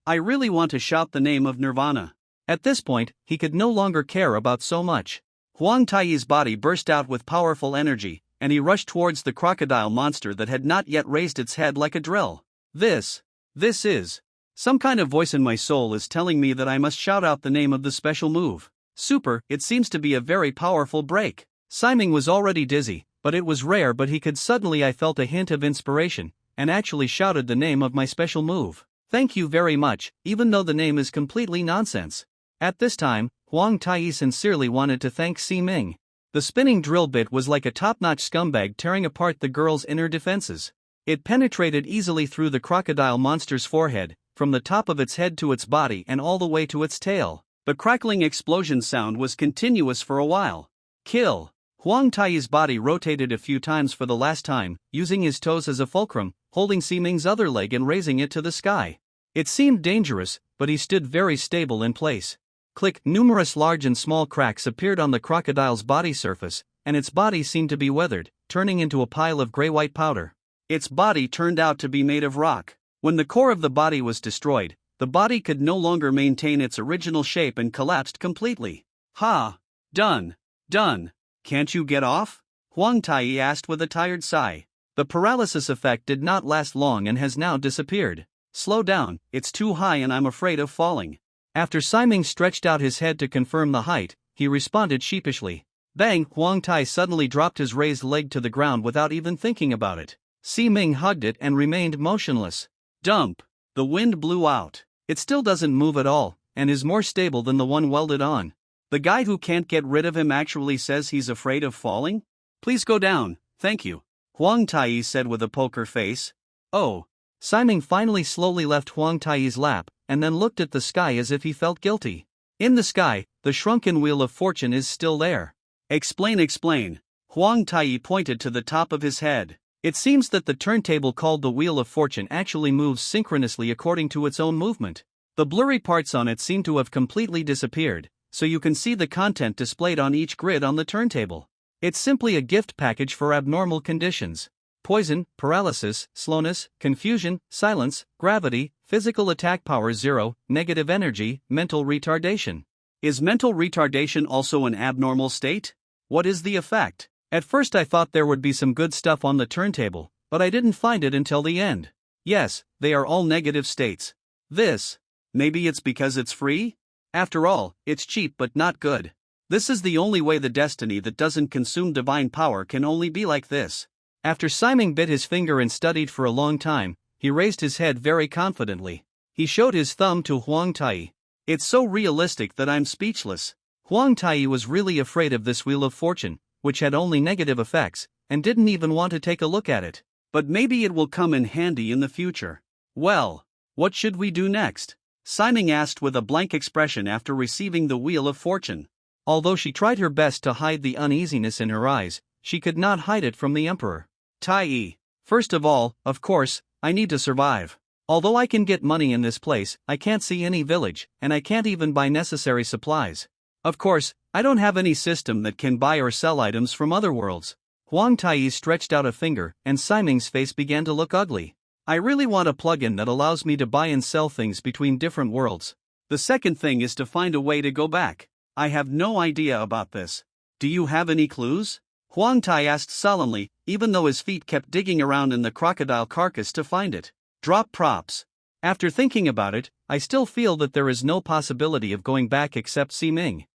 [SPEAKER 1] I really want to shout the name of Nirvana. At this point, he could no longer care about so much. Huang Tai's body burst out with powerful energy, and he rushed towards the crocodile monster that had not yet raised its head like a drill. This is. Some kind of voice in my soul is telling me that I must shout out the name of the special move. Super, it seems to be a very powerful break. Siming was already dizzy, but it was rare, but he could suddenly I felt a hint of inspiration, and actually shouted the name of my special move. Thank you very much, even though the name is completely nonsense. At this time, Huang Tai sincerely wanted to thank Siming. The spinning drill bit was like a top-notch scumbag tearing apart the girl's inner defenses. It penetrated easily through the crocodile monster's forehead, from the top of its head to its body and all the way to its tail. The crackling explosion sound was continuous for a while. Kill. Huang Tai's body rotated a few times for the last time, using his toes as a fulcrum, holding Siming's other leg and raising it to the sky. It seemed dangerous, but he stood very stable in place. Click. Numerous large and small cracks appeared on the crocodile's body surface, and its body seemed to be weathered, turning into a pile of gray-white powder. Its body turned out to be made of rock. When the core of the body was destroyed, the body could no longer maintain its original shape and collapsed completely. Ha! Done. Can't you get off? Huang Tai asked with a tired sigh. The paralysis effect did not last long and has now disappeared. Slow down, it's too high and I'm afraid of falling. After Siming stretched out his head to confirm the height, he responded sheepishly. Bang! Huang Tai suddenly dropped his raised leg to the ground without even thinking about it. Siming hugged it and remained motionless. Dump! The wind blew out. It still doesn't move at all, and is more stable than the one welded on. The guy who can't get rid of him actually says he's afraid of falling? Please go down, thank you. Huang Tai said with a poker face. Oh. Siming finally slowly left Huang Tai's lap, and then looked at the sky as if he felt guilty. In the sky, the shrunken Wheel of Fortune is still there. Explain. Huang Tai pointed to the top of his head. It seems that the turntable called the Wheel of Fortune actually moves synchronously according to its own movement. The blurry parts on it seem to have completely disappeared, so you can see the content displayed on each grid on the turntable. It's simply a gift package for abnormal conditions. Poison, paralysis, slowness, confusion, silence, gravity, physical attack power 0, negative energy, mental retardation. Is mental retardation also an abnormal state? What is the effect? At first I thought there would be some good stuff on the turntable, but I didn't find it until the end. Yes, they are all negative states. Maybe it's because it's free? After all, it's cheap but not good. This is the only way the destiny that doesn't consume divine power can only be like this. After Siming bit his finger and studied for a long time, He raised his head very confidently. He showed his thumb to Huang Tai. It's so realistic that I'm speechless. Huang Tai was really afraid of this Wheel of Fortune, which had only negative effects, and didn't even want to take a look at it. But maybe it will come in handy in the future. Well, what should we do next? Simon asked with a blank expression after receiving the Wheel of Fortune. Although she tried her best to hide the uneasiness in her eyes, she could not hide it from the emperor. Tai. First of all, of course, I need to survive. Although I can get money in this place, I can't see any village, and I can't even buy necessary supplies. Of course, I don't have any system that can buy or sell items from other worlds. Huang Tai stretched out a finger, and Simon's face began to look ugly. I really want a plugin that allows me to buy and sell things between different worlds. The second thing is to find a way to go back. I have no idea about this. Do you have any clues? Huang Tai asked sullenly, even though his feet kept digging around in the crocodile carcass to find it. Drop props. After thinking about it, I still feel that there is no possibility of going back except Siming.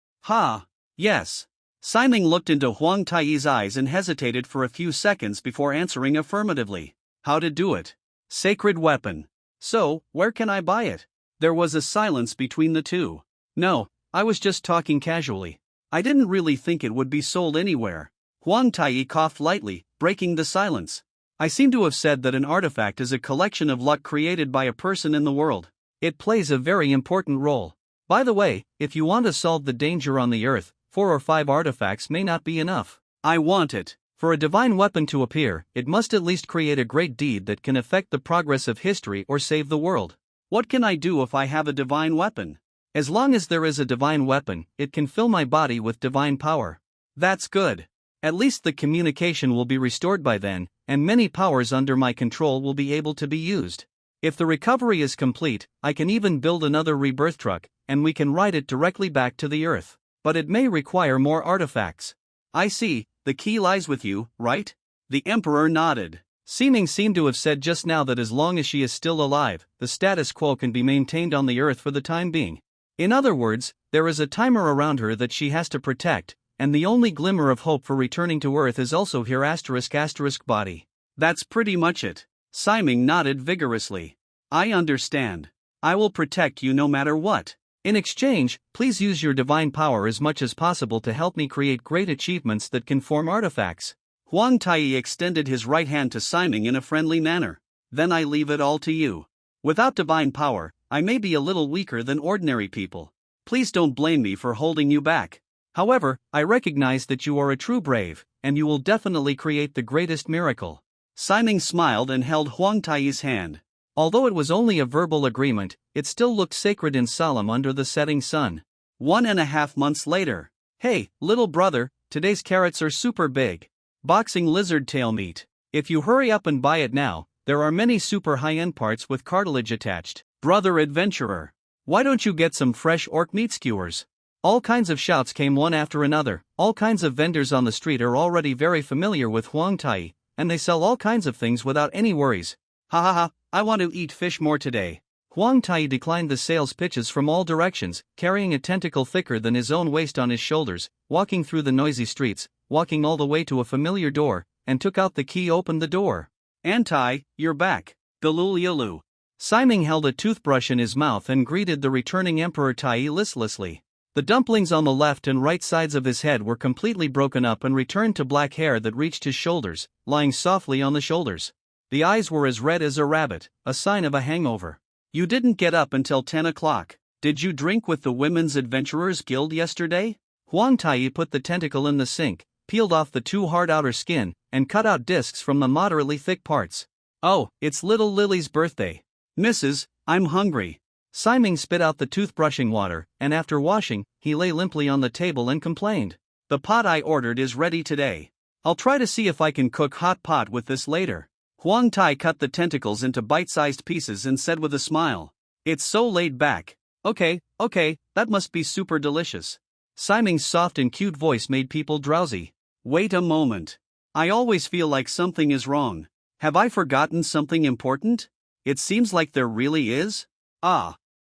[SPEAKER 1] Yes. Siming looked into Huang Tai's eyes and hesitated for a few seconds before answering affirmatively. How to do it? Sacred weapon. So, where can I buy it? There was a silence between the two. No, I was just talking casually. I didn't really think it would be sold anywhere. Huang Tai coughed lightly, breaking the silence. I seem to have said that an artifact is a collection of luck created by a person in the world. It plays a very important role. By the way, if you want to solve the danger on the earth, 4 or 5 artifacts may not be enough. I want it. For a divine weapon to appear, it must at least create a great deed that can affect the progress of history or save the world. What can I do if I have a divine weapon? As long as there is a divine weapon, it can fill my body with divine power. That's good. At least the communication will be restored by then, and many powers under my control will be able to be used. If the recovery is complete, I can even build another rebirth truck, and we can ride it directly back to the earth. But it may require more artifacts. I see, the key lies with you, right? The emperor nodded. Seeming seemed to have said just now that as long as she is still alive, the status quo can be maintained on the earth for the time being. In other words, there is a timer around her that she has to protect, and the only glimmer of hope for returning to earth is also her *** body. That's pretty much it. Simon nodded vigorously. I understand. I will protect you no matter what. In exchange, please use your divine power as much as possible to help me create great achievements that can form artifacts. Huang Tai extended his right hand to Simon in a friendly manner. Then I leave it all to you. Without divine power, I may be a little weaker than ordinary people. Please don't blame me for holding you back. However, I recognize that you are a true brave, and you will definitely create the greatest miracle. Simon smiled and held Huang Tai's hand. Although it was only a verbal agreement, it still looked sacred and solemn under the setting sun. 1.5 months later. Hey, little brother, today's carrots are super big. Boxing lizard tail meat. If you hurry up and buy it now, there are many super high-end parts with cartilage attached. Brother adventurer. Why don't you get some fresh orc meat skewers? All kinds of shouts came one after another. All kinds of vendors on the street are already very familiar with Huang Tai, and they sell all kinds of things without any worries. Ha ha ha, I want to eat fish more today. Huang Tai declined the sales pitches from all directions, carrying a tentacle thicker than his own waist on his shoulders, walking through the noisy streets, walking all the way to a familiar door, and took out the key, opened the door. Antai, you're back. Galul. Simon held a toothbrush in his mouth and greeted the returning Emperor Tai listlessly. The dumplings on the left and right sides of his head were completely broken up and returned to black hair that reached his shoulders, lying softly on the shoulders. The eyes were as red as a rabbit, a sign of a hangover. You didn't get up until 10 o'clock. Did you drink with the Women's Adventurers Guild yesterday? Huang Tai put the tentacle in the sink, peeled off the too hard outer skin, and cut out discs from the moderately thick parts. Oh, it's little Lily's birthday. Mrs., I'm hungry. Simon spit out the toothbrushing water, and after washing, he lay limply on the table and complained. The pot I ordered is ready today. I'll try to see if I can cook hot pot with this later. Huang Tai cut the tentacles into bite-sized pieces and said with a smile. It's so laid back. Okay, that must be super delicious. Simon's soft and cute voice made people drowsy. Wait a moment. I always feel like something is wrong. Have I forgotten something important? It seems like there really is.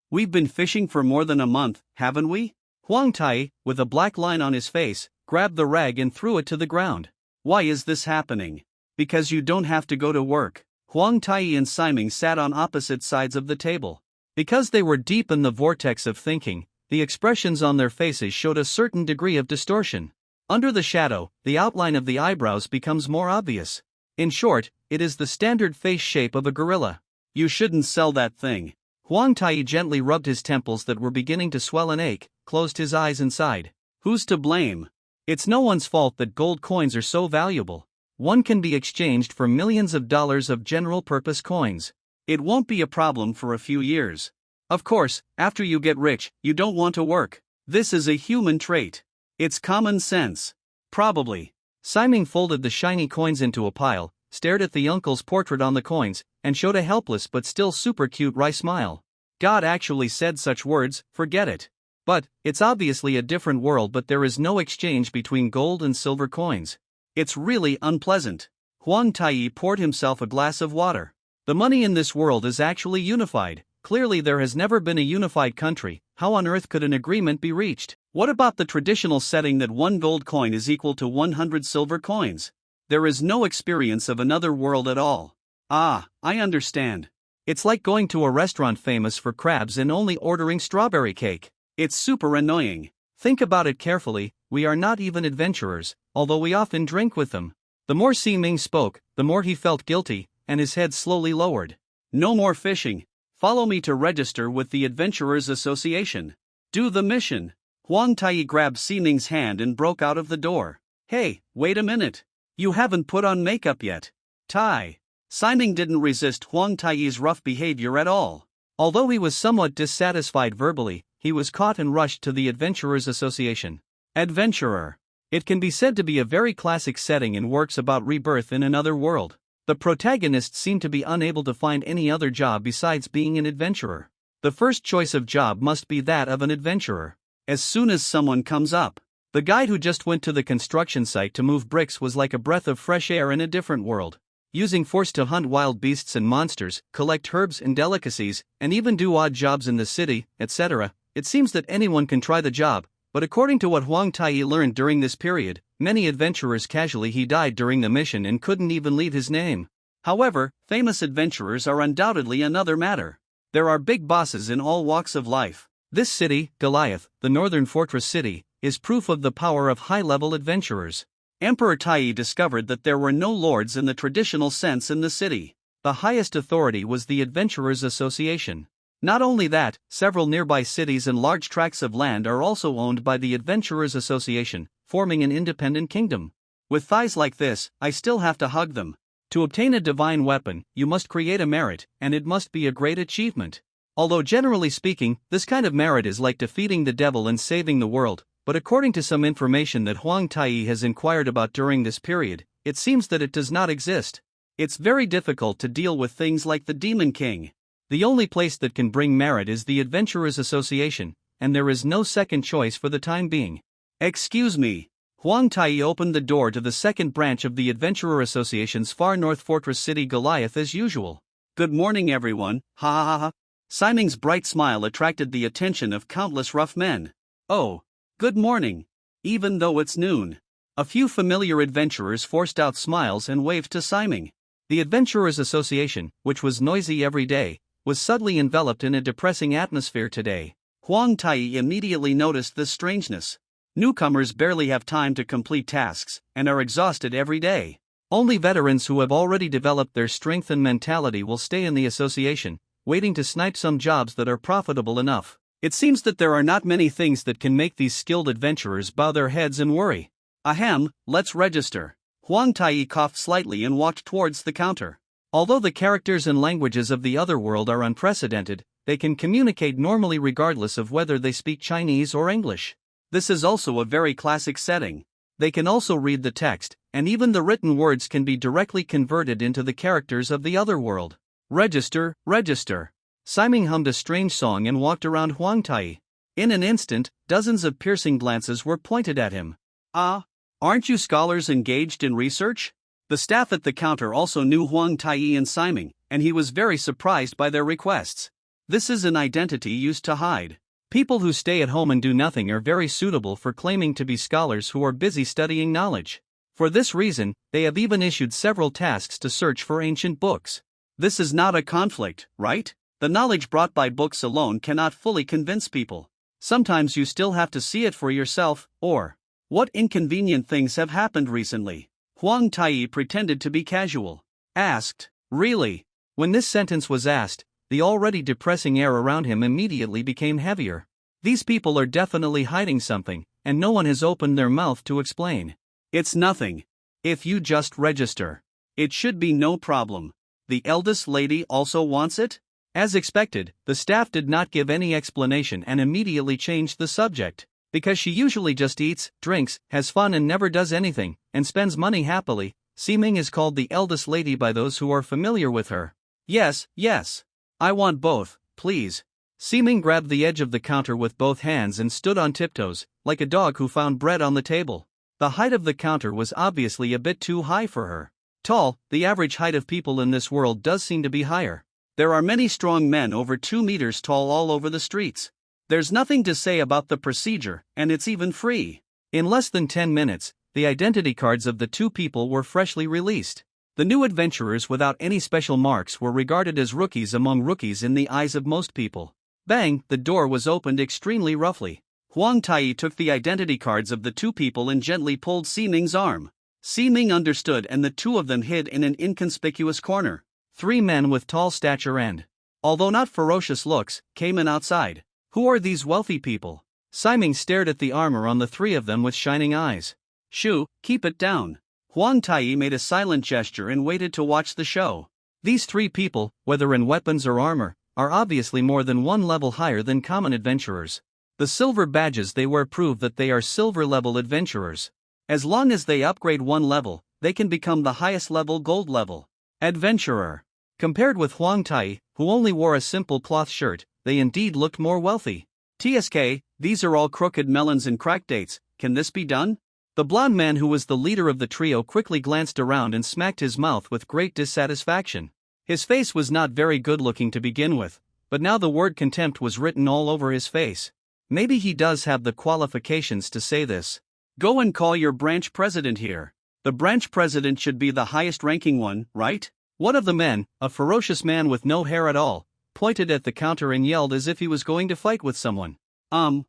[SPEAKER 1] We've been fishing for more than a month, haven't we? Huang Tai, with a black line on his face, grabbed the rag and threw it to the ground. Why is this happening? Because you don't have to go to work. Huang Taiyi and Siming sat on opposite sides of the table. Because they were deep in the vortex of thinking, the expressions on their faces showed a certain degree of distortion. Under the shadow, the outline of the eyebrows becomes more obvious. In short, it is the standard face shape of a gorilla. You shouldn't sell that thing. Huang Taiyi gently rubbed his temples that were beginning to swell and ache, closed his eyes and sighed. Who's to blame? It's no one's fault that gold coins are so valuable. One can be exchanged for millions of dollars of general-purpose coins. It won't be a problem for a few years. Of course, after you get rich, you don't want to work. This is a human trait. It's common sense. Probably. Siming folded the shiny coins into a pile, stared at the uncle's portrait on the coins, and showed a helpless but still super cute wry smile. God actually said such words, forget it. But, it's obviously a different world, but there is no exchange between gold and silver coins. It's really unpleasant. Huang Taiyi poured himself a glass of water. The money in this world is actually unified. Clearly there has never been a unified country. How on earth could an agreement be reached? What about the traditional setting that 1 gold coin is equal to 100 silver coins? There is no experience of another world at all. Ah, I understand. It's like going to a restaurant famous for crabs and only ordering strawberry cake. It's super annoying. Think about it carefully, we are not even adventurers, although we often drink with them. The more Siming spoke, the more he felt guilty, and his head slowly lowered. No more fishing. Follow me to register with the Adventurers Association. Do the mission. Huang Taiyi grabbed Siming's hand and broke out of the door. Hey, wait a minute. You haven't put on makeup yet. Tai. Siming didn't resist Huang Taiyi's rough behavior at all. Although he was somewhat dissatisfied verbally, he was caught and rushed to the Adventurers Association. Adventurer. It can be said to be a very classic setting in works about rebirth in another world. The protagonists seem to be unable to find any other job besides being an adventurer. The first choice of job must be that of an adventurer. As soon as someone comes up, the guide who just went to the construction site to move bricks was like a breath of fresh air in a different world. Using force to hunt wild beasts and monsters, collect herbs and delicacies, and even do odd jobs in the city, etc., it seems that anyone can try the job, but according to what Huang Taiyi learned during this period, many adventurers casually he died during the mission and couldn't even leave his name. However, famous adventurers are undoubtedly another matter. There are big bosses in all walks of life. This city, Goliath, the northern fortress city, is proof of the power of high-level adventurers. Emperor Taiyi discovered that there were no lords in the traditional sense in the city. The highest authority was the Adventurers Association. Not only that, several nearby cities and large tracts of land are also owned by the Adventurers Association, forming an independent kingdom. With thighs like this, I still have to hug them. To obtain a divine weapon, you must create a merit, and it must be a great achievement. Although generally speaking, this kind of merit is like defeating the devil and saving the world, but according to some information that Huang Taiyi has inquired about during this period, it seems that it does not exist. It's very difficult to deal with things like the Demon King. The only place that can bring merit is the Adventurers Association, and there is no second choice for the time being. Excuse me. Huang Taiyi opened the door to the second branch of the Adventurer Association's far north fortress city Goliath as usual. Good morning everyone, ha ha ha ha. Siming's bright smile attracted the attention of countless rough men. Oh, good morning. Even though it's noon. A few familiar adventurers forced out smiles and waved to Siming. The Adventurers Association, which was noisy every day, was suddenly enveloped in a depressing atmosphere today. Huang Taiyi immediately noticed this strangeness. Newcomers barely have time to complete tasks, and are exhausted every day. Only veterans who have already developed their strength and mentality will stay in the association, waiting to snipe some jobs that are profitable enough. It seems that there are not many things that can make these skilled adventurers bow their heads and worry. Ahem, let's register. Huang Taiyi coughed slightly and walked towards the counter. Although the characters and languages of the other world are unprecedented, they can communicate normally regardless of whether they speak Chinese or English. This is also a very classic setting. They can also read the text, and even the written words can be directly converted into the characters of the other world. Register, register. Siming hummed a strange song and walked around Huang Taiyi. In an instant, dozens of piercing glances were pointed at him. Ah, aren't you scholars engaged in research? The staff at the counter also knew Huang Taiyi and Siming, and he was very surprised by their requests. This is an identity used to hide. People who stay at home and do nothing are very suitable for claiming to be scholars who are busy studying knowledge. For this reason, they have even issued several tasks to search for ancient books. This is not a conflict, right? The knowledge brought by books alone cannot fully convince people. Sometimes you still have to see it for yourself, or what inconvenient things have happened recently? Huang Tai pretended to be casual. Asked, really? When this sentence was asked, the already depressing air around him immediately became heavier. These people are definitely hiding something, and no one has opened their mouth to explain. It's nothing. If you just register, it should be no problem. The eldest lady also wants it? As expected, the staff did not give any explanation and immediately changed the subject. Because she usually just eats, drinks, has fun and never does anything, and spends money happily, Siming is called the eldest lady by those who are familiar with her. Yes, yes. I want both, please. Siming grabbed the edge of the counter with both hands and stood on tiptoes, like a dog who found bread on the table. The height of the counter was obviously a bit too high for her. Tall, the average height of people in this world does seem to be higher. There are many strong men over 2 meters tall all over the streets. There's nothing to say about the procedure, and it's even free. In less than 10 minutes, the identity cards of the 2 people were freshly released. The new adventurers without any special marks were regarded as rookies among rookies in the eyes of most people. Bang, the door was opened extremely roughly. Huang Tai took the identity cards of the 2 people and gently pulled Siming's arm. Siming understood and the 2 of them hid in an inconspicuous corner. 3 men with tall stature and, although not ferocious looks, came in outside. Who are these wealthy people? Siming stared at the armor on the 3 of them with shining eyes. Shoo, keep it down. Huang Tai made a silent gesture and waited to watch the show. These 3 people, whether in weapons or armor, are obviously more than 1 level higher than common adventurers. The silver badges they wear prove that they are silver-level adventurers. As long as they upgrade 1 level, they can become the highest level gold level. Adventurer. Compared with Huang Tai, who only wore a simple cloth shirt, they indeed looked more wealthy. TSK, these are all crooked melons and crack dates, can this be done? The blonde man who was the leader of the trio quickly glanced around and smacked his mouth with great dissatisfaction. His face was not very good looking to begin with, but now the word contempt was written all over his face. Maybe he does have the qualifications to say this. Go and call your branch president here. The branch president should be the highest ranking one, right? One of the men, a ferocious man with no hair at all, pointed at the counter and yelled as if he was going to fight with someone. I'm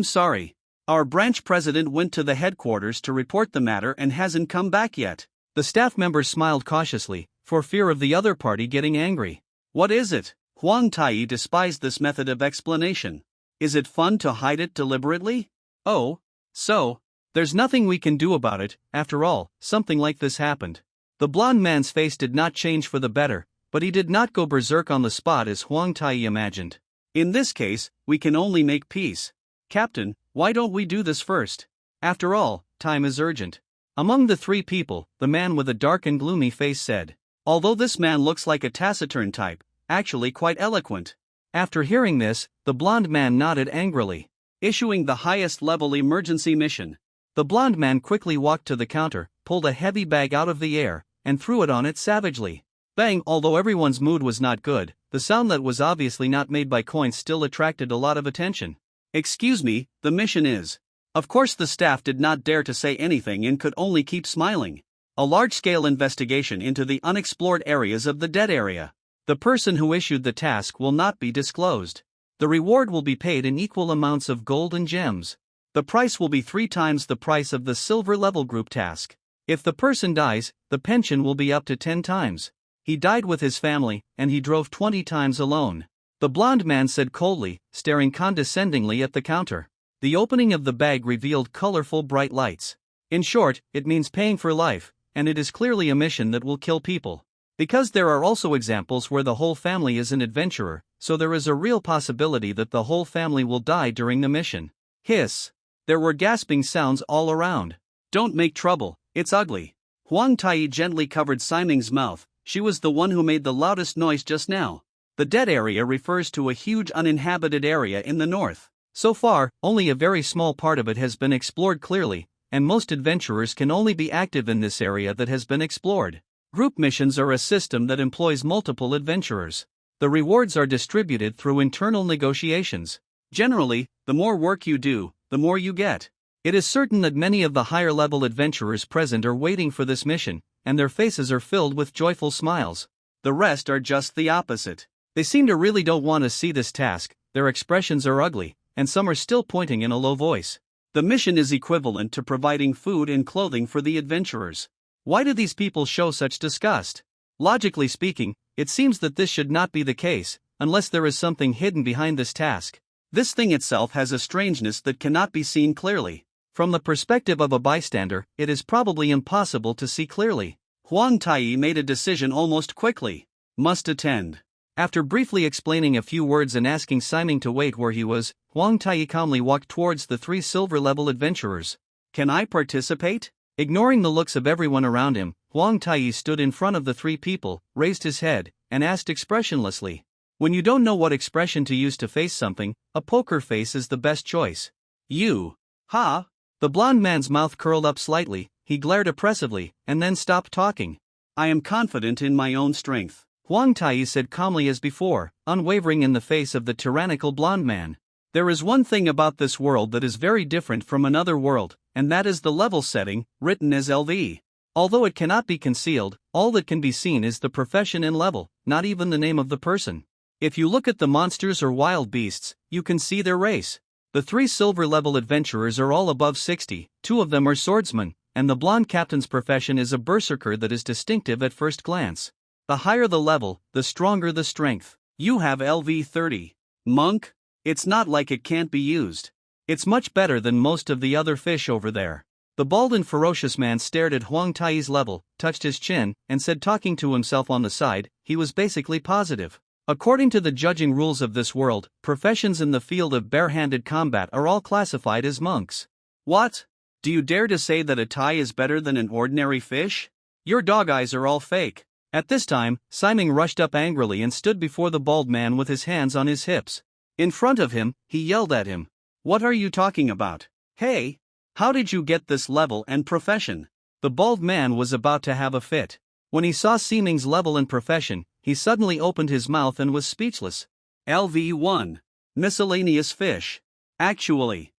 [SPEAKER 1] sorry. Our branch president went to the headquarters to report the matter and hasn't come back yet. The staff members smiled cautiously, for fear of the other party getting angry. What is it? Huang Tai despised this method of explanation. Is it fun to hide it deliberately? Oh, so, there's nothing we can do about it. After all, something like this happened. The blonde man's face did not change for the better, but he did not go berserk on the spot as Huang Tai imagined. In this case, we can only make peace. Captain, why don't we do this first? After all, time is urgent. Among the 3 people, the man with a dark and gloomy face said, although this man looks like a taciturn type, actually quite eloquent. After hearing this, the blonde man nodded angrily. Issuing the highest level emergency mission. The blonde man quickly walked to the counter, pulled a heavy bag out of the air, and threw it on it savagely. Bang! Although everyone's mood was not good, the sound that was obviously not made by coins still attracted a lot of attention. Excuse me, the mission is. Of course the staff did not dare to say anything and could only keep smiling. A large-scale investigation into the unexplored areas of the dead area. The person who issued the task will not be disclosed. The reward will be paid in equal amounts of gold and gems. The price will be 3 times the price of the silver level group task. If the person dies, the pension will be up to 10 times. He died with his family, and he drove 20 times alone. The blonde man said coldly, staring condescendingly at the counter. The opening of the bag revealed colorful bright lights. In short, it means paying for life, and it is clearly a mission that will kill people. Because there are also examples where the whole family is an adventurer, so there is a real possibility that the whole family will die during the mission. Hiss. There were gasping sounds all around. Don't make trouble, it's ugly. Huang Tai gently covered Siming's mouth. She was the one who made the loudest noise just now. The dead area refers to a huge uninhabited area in the north. So far, only a very small part of it has been explored clearly, and most adventurers can only be active in this area that has been explored. Group missions are a system that employs multiple adventurers. The rewards are distributed through internal negotiations. Generally, the more work you do, the more you get. It is certain that many of the higher-level adventurers present are waiting for this mission, and their faces are filled with joyful smiles. The rest are just the opposite. They seem to really don't want to see this task, their expressions are ugly, and some are still pointing in a low voice. The mission is equivalent to providing food and clothing for the adventurers. Why do these people show such disgust? Logically speaking, it seems that this should not be the case, unless there is something hidden behind this task. This thing itself has a strangeness that cannot be seen clearly. From the perspective of a bystander, it is probably impossible to see clearly. Huang Tai made a decision almost quickly. Must attend. After briefly explaining a few words and asking Simon to wait where he was, Huang Tai calmly walked towards the 3 silver-level adventurers. Can I participate? Ignoring the looks of everyone around him, Huang Tai stood in front of the 3 people, raised his head, and asked expressionlessly. When you don't know what expression to use to face something, a poker face is the best choice. You. Ha? The blond man's mouth curled up slightly, he glared oppressively, and then stopped talking. I am confident in my own strength, Huang Tai said calmly as before, unwavering in the face of the tyrannical blond man. There is one thing about this world that is very different from another world, and that is the level setting, written as LV. Although it cannot be concealed, all that can be seen is the profession and level, not even the name of the person. If you look at the monsters or wild beasts, you can see their race. The 3 silver-level adventurers are all above 60, 2 of them are swordsmen, and the blonde captain's profession is a berserker that is distinctive at first glance. The higher the level, the stronger the strength. You have LV 30. Monk? It's not like it can't be used. It's much better than most of the other fish over there. The bald and ferocious man stared at Huang Tai's level, touched his chin, and said, talking to himself on the side, he was basically positive. According to the judging rules of this world, professions in the field of bare-handed combat are all classified as monks. What? Do you dare to say that a Tai is better than an ordinary fish? Your dog eyes are all fake. At this time, Simon rushed up angrily and stood before the bald man with his hands on his hips. In front of him, he yelled at him. What are you talking about? Hey! How did you get this level and profession? The bald man was about to have a fit. When he saw Siming's level and profession, he suddenly opened his mouth and was speechless. LV1. Miscellaneous fish. Actually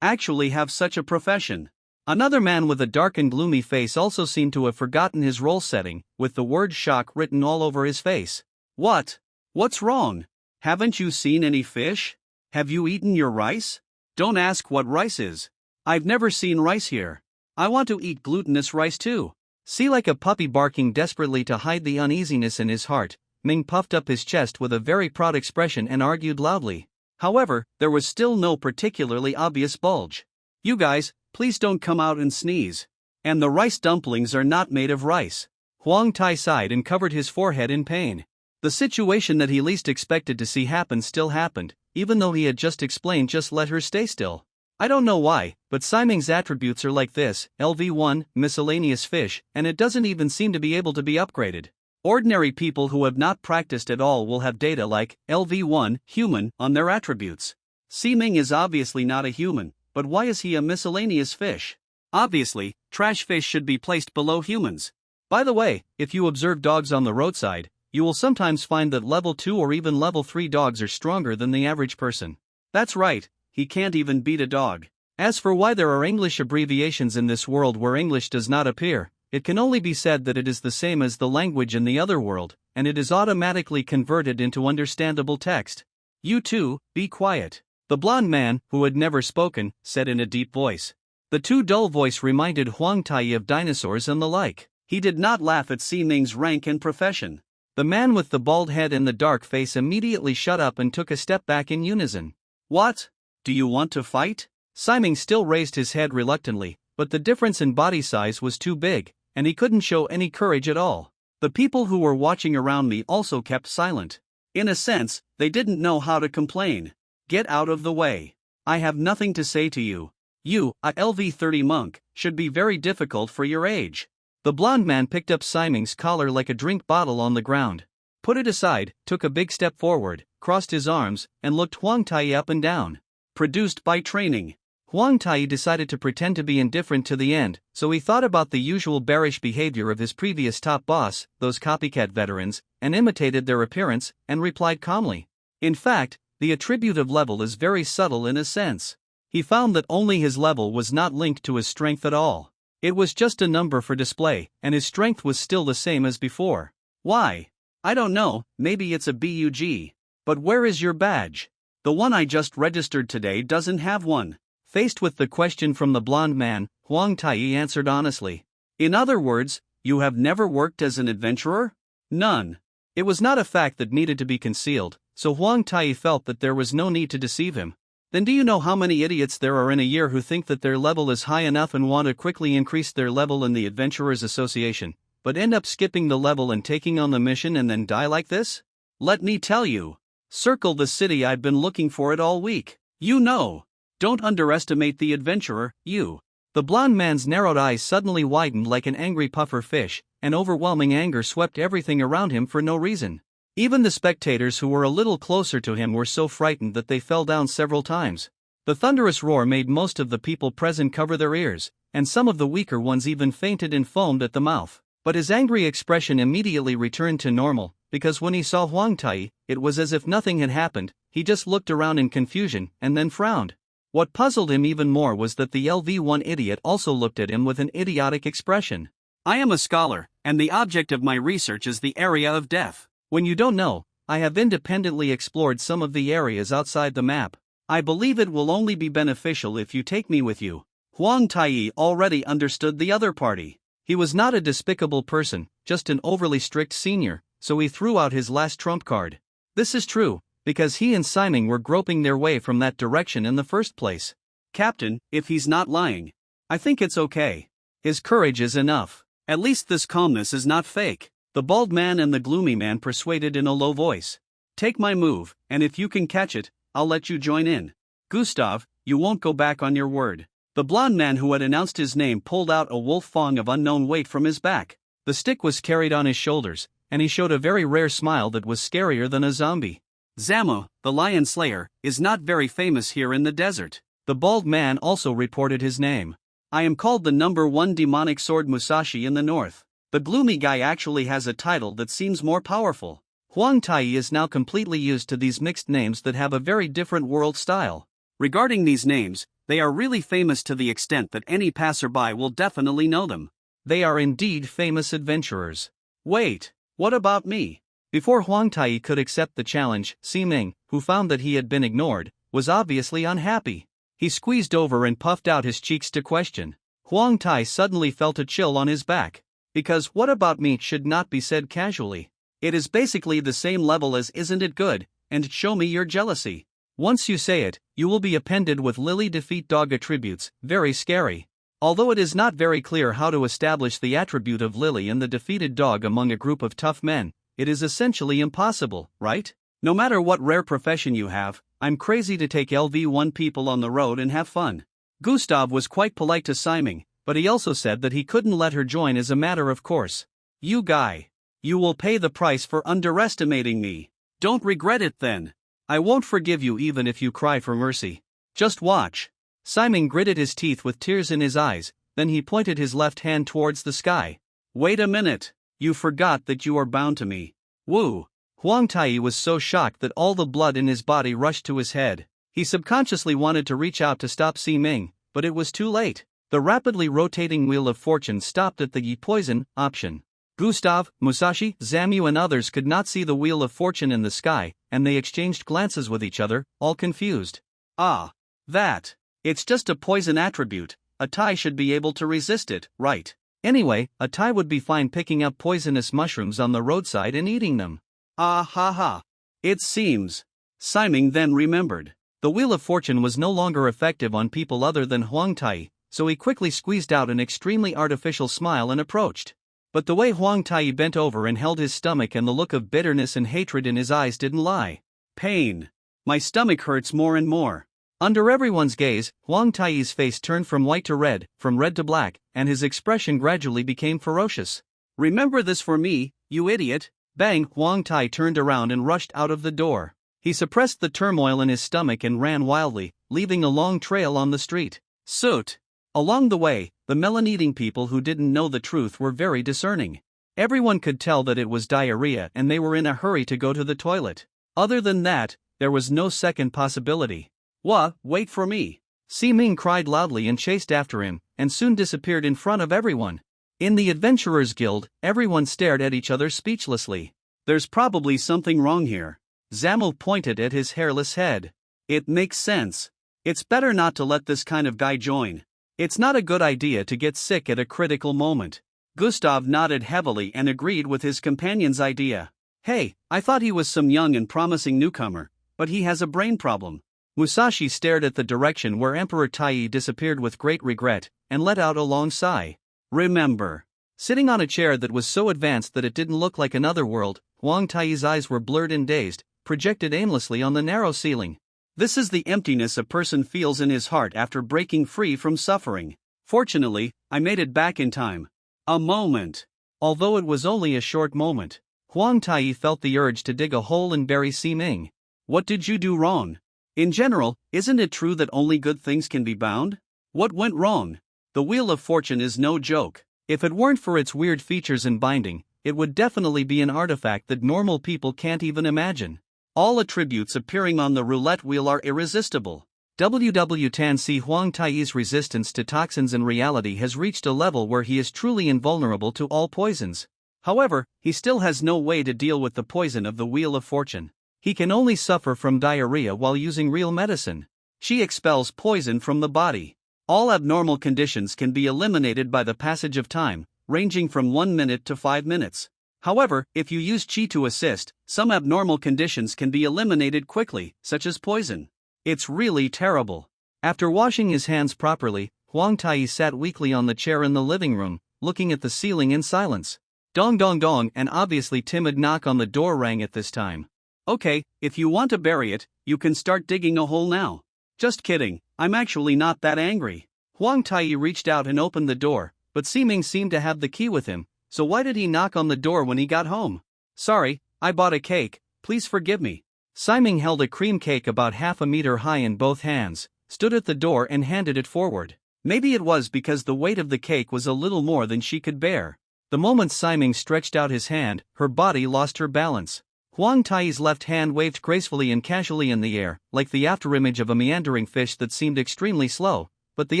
[SPEAKER 1] have such a profession. Another man with a dark and gloomy face also seemed to have forgotten his role setting, with the word shock written all over his face. What? What's wrong? Haven't you seen any fish? Have you eaten your rice? Don't ask what rice is. I've never seen rice here. I want to eat glutinous rice too. See, like a puppy barking desperately to hide the uneasiness in his heart, Ming puffed up his chest with a very proud expression and argued loudly. However, there was still no particularly obvious bulge. You guys, please don't come out and sneeze. And the rice dumplings are not made of rice. Huang Tai sighed and covered his forehead in pain. The situation that he least expected to see happen still happened, even though he had just explained just let her stay still. I don't know why, but Siming's attributes are like this, LV1, miscellaneous fish, and it doesn't even seem to be able to be upgraded. Ordinary people who have not practiced at all will have data like LV1, human, on their attributes. Siming is obviously not a human, but why is he a miscellaneous fish? Obviously, trash fish should be placed below humans. By the way, if you observe dogs on the roadside, you will sometimes find that level 2 or even level 3 dogs are stronger than the average person. That's right. He can't even beat a dog. As for why there are English abbreviations in this world where English does not appear, it can only be said that it is the same as the language in the other world, and it is automatically converted into understandable text. You two, be quiet. The blond man, who had never spoken, said in a deep voice. The too dull voice reminded Huang Tai of dinosaurs and the like. He did not laugh at Siming's rank and profession. The man with the bald head and the dark face immediately shut up and took a step back in unison. What? Do you want to fight? Siming still raised his head reluctantly, but the difference in body size was too big, and he couldn't show any courage at all. The people who were watching around me also kept silent. In a sense, they didn't know how to complain. Get out of the way. I have nothing to say to you. You, a LV30 monk, should be very difficult for your age. The blond man picked up Siming's collar like a drink bottle on the ground. Put it aside, took a big step forward, crossed his arms, and looked Huang Tai up and down. Produced by training. Huang Tai decided to pretend to be indifferent to the end, so he thought about the usual bearish behavior of his previous top boss, those copycat veterans, and imitated their appearance, and replied calmly. In fact, the attribute of level is very subtle in a sense. He found that only his level was not linked to his strength at all. It was just a number for display, and his strength was still the same as before. Why? I don't know, maybe it's a bug. But where is your badge? The one I just registered today doesn't have one. Faced with the question from the blonde man, Huang Tai answered honestly. In other words, you have never worked as an adventurer? None. It was not a fact that needed to be concealed, so Huang Tai felt that there was no need to deceive him. Then do you know how many idiots there are in a year who think that their level is high enough and want to quickly increase their level in the Adventurers Association, but end up skipping the level and taking on the mission and then die like this? Let me tell you. Circle the city, I've been looking for it all week. You know. Don't underestimate the adventurer, you. The blond man's narrowed eyes suddenly widened like an angry puffer fish, and overwhelming anger swept everything around him for no reason. Even the spectators who were a little closer to him were so frightened that they fell down several times. The thunderous roar made most of the people present cover their ears, and some of the weaker ones even fainted and foamed at the mouth. But his angry expression immediately returned to normal, because when he saw Huang Tai, it was as if nothing had happened. He just looked around in confusion and then frowned. What puzzled him even more was that the LV1 idiot also looked at him with an idiotic expression. I am a scholar, and the object of my research is the area of death. When you don't know, I have independently explored some of the areas outside the map. I believe it will only be beneficial if you take me with you. Huang Tai already understood the other party. He was not a despicable person, just an overly strict senior, so he threw out his last trump card. This is true, because he and Simon were groping their way from that direction in the first place. Captain, if he's not lying, I think it's okay. His courage is enough. At least this calmness is not fake. The bald man and the gloomy man persuaded in a low voice. Take my move, and if you can catch it, I'll let you join in. Gustav, you won't go back on your word. The blond man who had announced his name pulled out a wolf fang of unknown weight from his back. The stick was carried on his shoulders, and he showed a very rare smile that was scarier than a zombie. Zamo, the lion slayer, is not very famous here in the desert. The bald man also reported his name. I am called the #1 demonic sword Musashi in the north. The gloomy guy actually has a title that seems more powerful. Huang Tai is now completely used to these mixed names that have a very different world style. Regarding these names, they are really famous to the extent that any passerby will definitely know them. They are indeed famous adventurers. Wait, what about me? Before Huang Tai could accept the challenge, Siming, who found that he had been ignored, was obviously unhappy. He squeezed over and puffed out his cheeks to question. Huang Tai suddenly felt a chill on his back. Because what about me should not be said casually. It is basically the same level as isn't it good, and show me your jealousy. Once you say it, you will be appended with Lily defeat dog attributes, very scary. Although it is not very clear how to establish the attribute of Lily and the defeated dog among a group of tough men, it is essentially impossible, right? No matter what rare profession you have, I'm crazy to take LV1 people on the road and have fun. Gustav was quite polite to Siming, but he also said that he couldn't let her join as a matter of course. You guy. You will pay the price for underestimating me. Don't regret it then. I won't forgive you even if you cry for mercy. Just watch. Siming gritted his teeth with tears in his eyes, then he pointed his left hand towards the sky. Wait a minute. You forgot that you are bound to me. Woo. Huang Tai was so shocked that all the blood in his body rushed to his head. He subconsciously wanted to reach out to stop Siming, but it was too late. The rapidly rotating wheel of fortune stopped at the Yi poison option. Gustav, Musashi, Zamu and others could not see the wheel of fortune in the sky, and they exchanged glances with each other, all confused. Ah. That. It's just a poison attribute. A Tai should be able to resist it, right? Anyway, a Tai would be fine picking up poisonous mushrooms on the roadside and eating them. Ah ha ha. It seems. Siming then remembered. The Wheel of Fortune was no longer effective on people other than Huang Tai, so he quickly squeezed out an extremely artificial smile and approached. But the way Huang Tai bent over and held his stomach and the look of bitterness and hatred in his eyes didn't lie. Pain. My stomach hurts more and more. Under everyone's gaze, Huang Tai's face turned from white to red, from red to black, and his expression gradually became ferocious. Remember this for me, you idiot. Bang! Huang Tai turned around and rushed out of the door. He suppressed the turmoil in his stomach and ran wildly, leaving a long trail on the street. Soot. Along the way, the melon-eating people who didn't know the truth were very discerning. Everyone could tell that it was diarrhea and they were in a hurry to go to the toilet. Other than that, there was no second possibility. Wait for me. Siming cried loudly and chased after him, and soon disappeared in front of everyone. In the Adventurers Guild, everyone stared at each other speechlessly. There's probably something wrong here. Zamel pointed at his hairless head. It makes sense. It's better not to let this kind of guy join. It's not a good idea to get sick at a critical moment. Gustav nodded heavily and agreed with his companion's idea. Hey, I thought he was some young and promising newcomer, but he has a brain problem. Musashi stared at the direction where Emperor Tai disappeared with great regret, and let out a long sigh. Remember. Sitting on a chair that was so advanced that it didn't look like another world, Huang Tai's eyes were blurred and dazed, projected aimlessly on the narrow ceiling. This is the emptiness a person feels in his heart after breaking free from suffering. Fortunately, I made it back in time. A moment. Although it was only a short moment, Huang Tai felt the urge to dig a hole and bury Ximing. What did you do wrong? In general, isn't it true that only good things can be bound? What went wrong? The Wheel of Fortune is no joke. If it weren't for its weird features and binding, it would definitely be an artifact that normal people can't even imagine. All attributes appearing on the roulette wheel are irresistible. Tan Huang Tai's resistance to toxins in reality has reached a level where he is truly invulnerable to all poisons. However, he still has no way to deal with the poison of the Wheel of Fortune. He can only suffer from diarrhea while using real medicine. She expels poison from the body. All abnormal conditions can be eliminated by the passage of time, ranging from 1 minute to 5 minutes. However, if you use Qi to assist, some abnormal conditions can be eliminated quickly, such as poison. It's really terrible. After washing his hands properly, Huang Tai sat weakly on the chair in the living room, looking at the ceiling in silence. Dong dong dong, an obviously timid knock on the door rang at this time. Okay, if you want to bury it, you can start digging a hole now. Just kidding, I'm actually not that angry. Huang Tai reached out and opened the door, but Ximing seemed to have the key with him, so why did he knock on the door when he got home? Sorry, I bought a cake, please forgive me. Ximing held a cream cake about half a meter high in both hands, stood at the door and handed it forward. Maybe it was because the weight of the cake was a little more than she could bear. The moment Ximing stretched out his hand, her body lost her balance. Huang Tai's left hand waved gracefully and casually in the air, like the afterimage of a meandering fish that seemed extremely slow, but the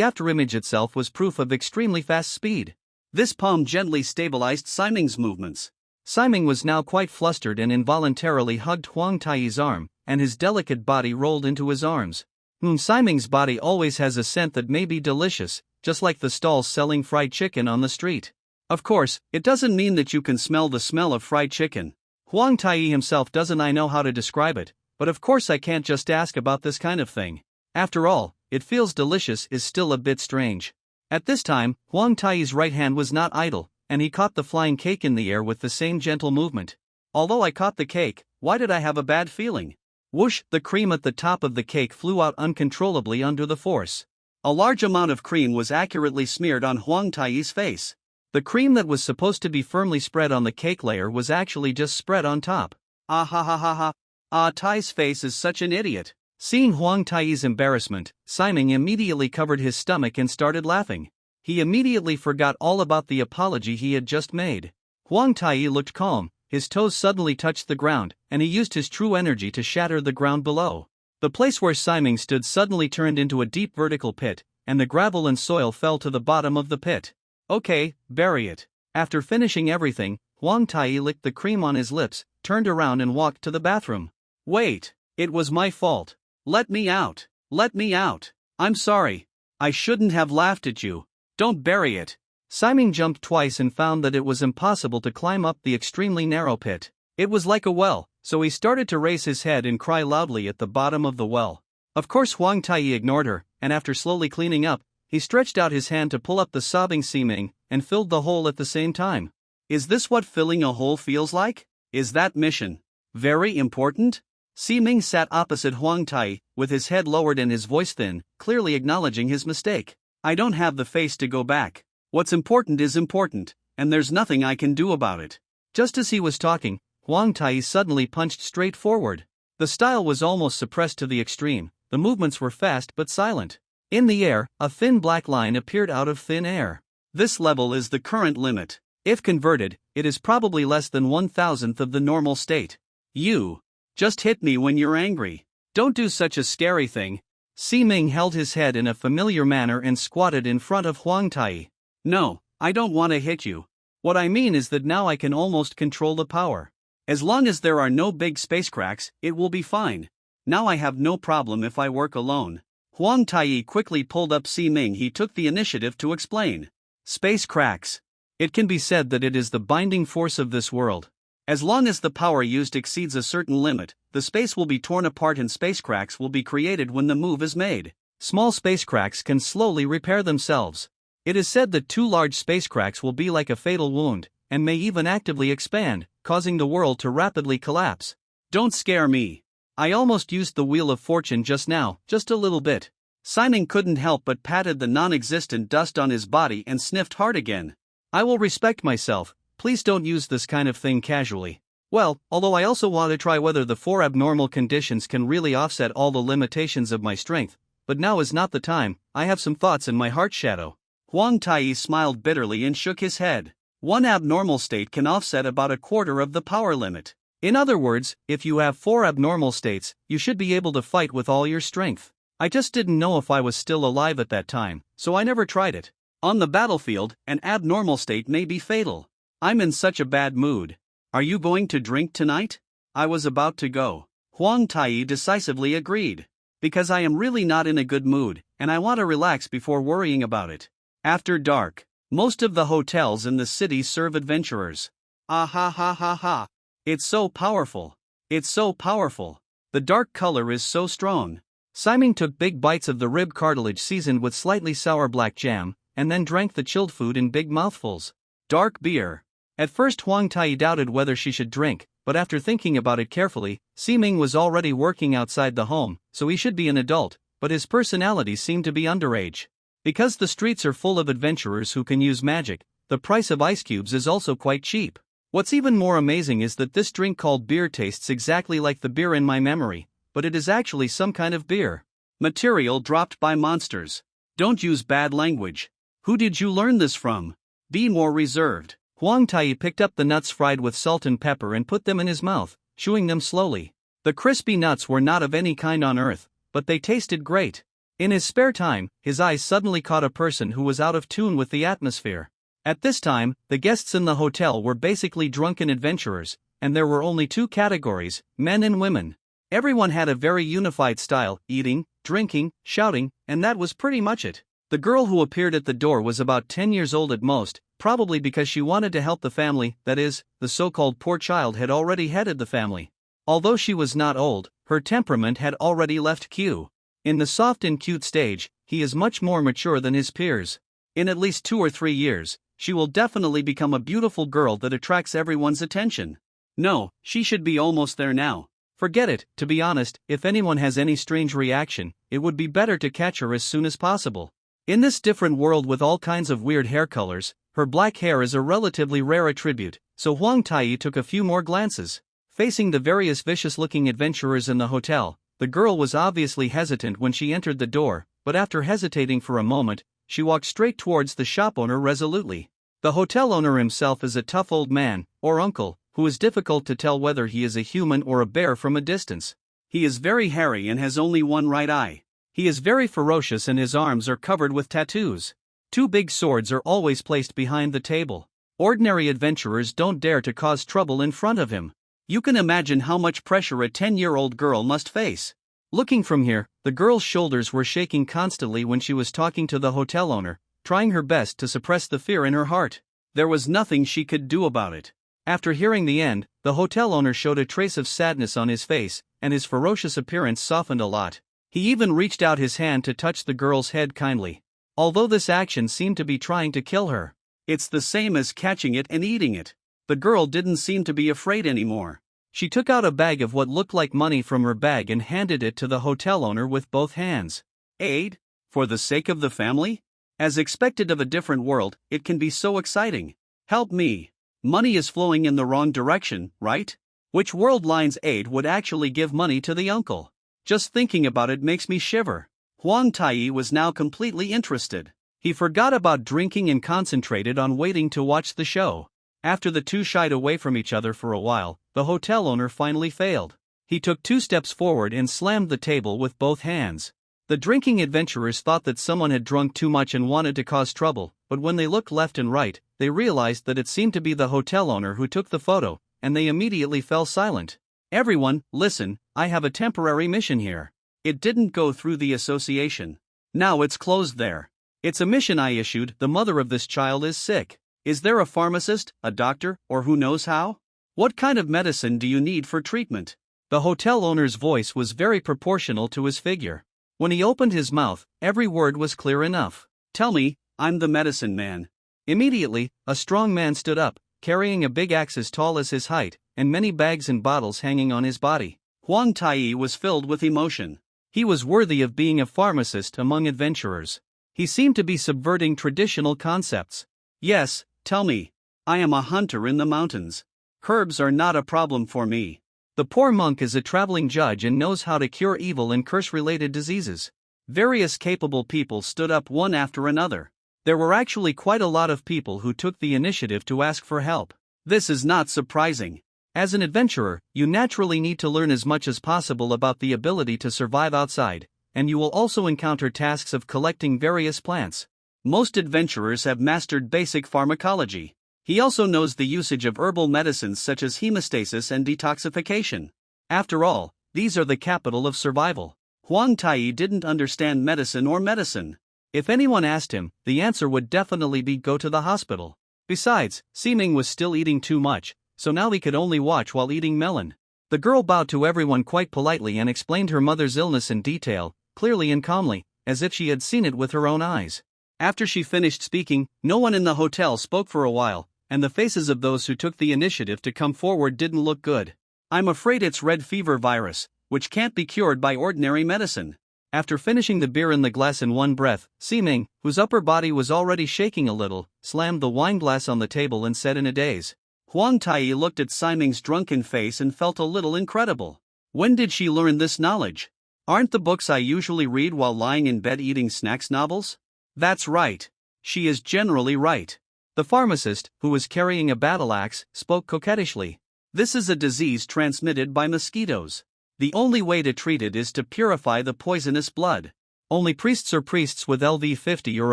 [SPEAKER 1] afterimage itself was proof of extremely fast speed. This palm gently stabilized Ximing's movements. Ximing was now quite flustered and involuntarily hugged Huang Tai's arm, and his delicate body rolled into his arms. Ximing's body always has a scent that may be delicious, just like the stalls selling fried chicken on the street. Of course, it doesn't mean that you can smell the smell of fried chicken. Huang Tai himself doesn't know how to describe it, but of course I can't just ask about this kind of thing. After all, it feels delicious is still a bit strange. At this time, Huang Tai's right hand was not idle, and he caught the flying cake in the air with the same gentle movement. Although I caught the cake, why did I have a bad feeling? Whoosh, the cream at the top of the cake flew out uncontrollably under the force. A large amount of cream was accurately smeared on Huang Tai's face. The cream that was supposed to be firmly spread on the cake layer was actually just spread on top. Ah ha ha ha ha. Ah, Tai's face is such an idiot. Seeing Huang Tai's embarrassment, Ximing immediately covered his stomach and started laughing. He immediately forgot all about the apology he had just made. Huang Tai looked calm, his toes suddenly touched the ground, and he used his true energy to shatter the ground below. The place where Ximing stood suddenly turned into a deep vertical pit, and the gravel and soil fell to the bottom of the pit. Okay, bury it. After finishing everything, Huang Tai licked the cream on his lips, turned around and walked to the bathroom. Wait, it was my fault. Let me out. Let me out. I'm sorry. I shouldn't have laughed at you. Don't bury it. Ximing jumped twice and found that it was impossible to climb up the extremely narrow pit. It was like a well, so he started to raise his head and cry loudly at the bottom of the well. Of course Huang Tai ignored her, and after slowly cleaning up, he stretched out his hand to pull up the sobbing Ximing, and filled the hole at the same time. Is this what filling a hole feels like? Is that mission very important? Ximing sat opposite Huang Tai, with his head lowered and his voice thin, clearly acknowledging his mistake. I don't have the face to go back. What's important is important, and there's nothing I can do about it. Just as he was talking, Huang Tai suddenly punched straight forward. The style was almost suppressed to the extreme, the movements were fast but silent. In the air, a thin black line appeared out of thin air. This level is the current limit. If converted, it is probably less than 1,000th of the normal state. You just hit me when you're angry. Don't do such a scary thing. Ximing held his head in a familiar manner and squatted in front of Huang Tai. No, I don't want to hit you. What I mean is that now I can almost control the power. As long as there are no big space cracks, it will be fine. Now I have no problem if I work alone. Huang Taiyi quickly pulled up Si Ming. He took the initiative to explain. Space cracks. It can be said that it is the binding force of this world. As long as the power used exceeds a certain limit, the space will be torn apart and space cracks will be created when the move is made. Small space cracks can slowly repair themselves. It is said that too large space cracks will be like a fatal wound, and may even actively expand, causing the world to rapidly collapse. Don't scare me. I almost used the Wheel of Fortune just now, just a little bit. Simon couldn't help but patted the non-existent dust on his body and sniffed hard again. I will respect myself. Please don't use this kind of thing casually. Well, although I also want to try whether the 4 abnormal conditions can really offset all the limitations of my strength, but now is not the time. I have some thoughts in my heart shadow. Huang Taiyi smiled bitterly and shook his head. 1 abnormal state can offset about a quarter of the power limit. In other words, if you have 4 abnormal states, you should be able to fight with all your strength. I just didn't know if I was still alive at that time, so I never tried it. On the battlefield, an abnormal state may be fatal. I'm in such a bad mood. Are you going to drink tonight? I was about to go. Huang Taiyi decisively agreed. Because I am really not in a good mood, and I want to relax before worrying about it. After dark, most of the hotels in the city serve adventurers. Ah ha ha ha ha. It's so powerful. It's so powerful. The dark color is so strong. Simon took big bites of the rib cartilage seasoned with slightly sour black jam, and then drank the chilled food in big mouthfuls. Dark beer. At first Huang Taiyi doubted whether she should drink, but after thinking about it carefully, Si Ming was already working outside the home, so he should be an adult, but his personality seemed to be underage. Because the streets are full of adventurers who can use magic, the price of ice cubes is also quite cheap. What's even more amazing is that this drink called beer tastes exactly like the beer in my memory, but it is actually some kind of beer. Material dropped by monsters. Don't use bad language. Who did you learn this from? Be more reserved. Huang Taiyi picked up the nuts fried with salt and pepper and put them in his mouth, chewing them slowly. The crispy nuts were not of any kind on earth, but they tasted great. In his spare time, his eyes suddenly caught a person who was out of tune with the atmosphere. At this time, the guests in the hotel were basically drunken adventurers, and there were only 2 categories, men and women. Everyone had a very unified style, eating, drinking, shouting, and that was pretty much it. The girl who appeared at the door was about 10 years old at most, probably because she wanted to help the family, that is, the so-called poor child had already headed the family. Although she was not old, her temperament had already left Q. In the soft and cute stage, he is much more mature than his peers. In at least 2 or 3 years, she will definitely become a beautiful girl that attracts everyone's attention. No, she should be almost there now. Forget it, to be honest, if anyone has any strange reaction, it would be better to catch her as soon as possible. In this different world with all kinds of weird hair colors, her black hair is a relatively rare attribute, so Huang Taiyi took a few more glances. Facing the various vicious-looking adventurers in the hotel, the girl was obviously hesitant when she entered the door, but after hesitating for a moment, she walked straight towards the shop owner resolutely. The hotel owner himself is a tough old man, or uncle, who is difficult to tell whether he is a human or a bear from a distance. He is very hairy and has only one right eye. He is very ferocious and his arms are covered with tattoos. 2 big swords are always placed behind the table. Ordinary adventurers don't dare to cause trouble in front of him. You can imagine how much pressure a 10-year-old girl must face. Looking from here, the girl's shoulders were shaking constantly when she was talking to the hotel owner, trying her best to suppress the fear in her heart. There was nothing she could do about it. After hearing the end, the hotel owner showed a trace of sadness on his face, and his ferocious appearance softened a lot. He even reached out his hand to touch the girl's head kindly. Although this action seemed to be trying to kill her. It's the same as catching it and eating it. The girl didn't seem to be afraid anymore. She took out a bag of what looked like money from her bag and handed it to the hotel owner with both hands. Aid? For the sake of the family? As expected of a different world, it can be so exciting. Help me. Money is flowing in the wrong direction, right? Which world line's aid would actually give money to the uncle? Just thinking about it makes me shiver. Huang Taiyi was now completely interested. He forgot about drinking and concentrated on waiting to watch the show. After the 2 shied away from each other for a while, the hotel owner finally failed. He took 2 steps forward and slammed the table with both hands. The drinking adventurers thought that someone had drunk too much and wanted to cause trouble, but when they looked left and right, they realized that it seemed to be the hotel owner who took the photo, and they immediately fell silent. Everyone, listen, I have a temporary mission here. It didn't go through the association. Now it's closed there. It's a mission I issued. The mother of this child is sick. Is there a pharmacist, a doctor, or who knows how? What kind of medicine do you need for treatment? The hotel owner's voice was very proportional to his figure. When he opened his mouth, every word was clear enough. Tell me, I'm the medicine man. Immediately, a strong man stood up, carrying a big axe as tall as his height, and many bags and bottles hanging on his body. Huang Tai was filled with emotion. He was worthy of being a pharmacist among adventurers. He seemed to be subverting traditional concepts. Yes, tell me. I am a hunter in the mountains. Herbs are not a problem for me. The poor monk is a traveling judge and knows how to cure evil and curse-related diseases. Various capable people stood up one after another. There were actually quite a lot of people who took the initiative to ask for help. This is not surprising. As an adventurer, you naturally need to learn as much as possible about the ability to survive outside, and you will also encounter tasks of collecting various plants. Most adventurers have mastered basic pharmacology. He also knows the usage of herbal medicines such as hemostasis and detoxification. After all, these are the capital of survival. Huang Tai didn't understand medicine or medicine. If anyone asked him, the answer would definitely be go to the hospital. Besides, Siming was still eating too much, so now he could only watch while eating melon. The girl bowed to everyone quite politely and explained her mother's illness in detail, clearly and calmly, as if she had seen it with her own eyes. After she finished speaking, no one in the hotel spoke for a while, and the faces of those who took the initiative to come forward didn't look good. I'm afraid it's red fever virus, which can't be cured by ordinary medicine. After finishing the beer in the glass in one breath, Siming, whose upper body was already shaking a little, slammed the wine glass on the table and said in a daze. Huang Tai looked at Siming's drunken face and felt a little incredible. When did she learn this knowledge? Aren't the books I usually read while lying in bed eating snacks novels? That's right. She is generally right. The pharmacist, who was carrying a battle axe, spoke coquettishly. This is a disease transmitted by mosquitoes. The only way to treat it is to purify the poisonous blood. Only priests or priests with LV 50 or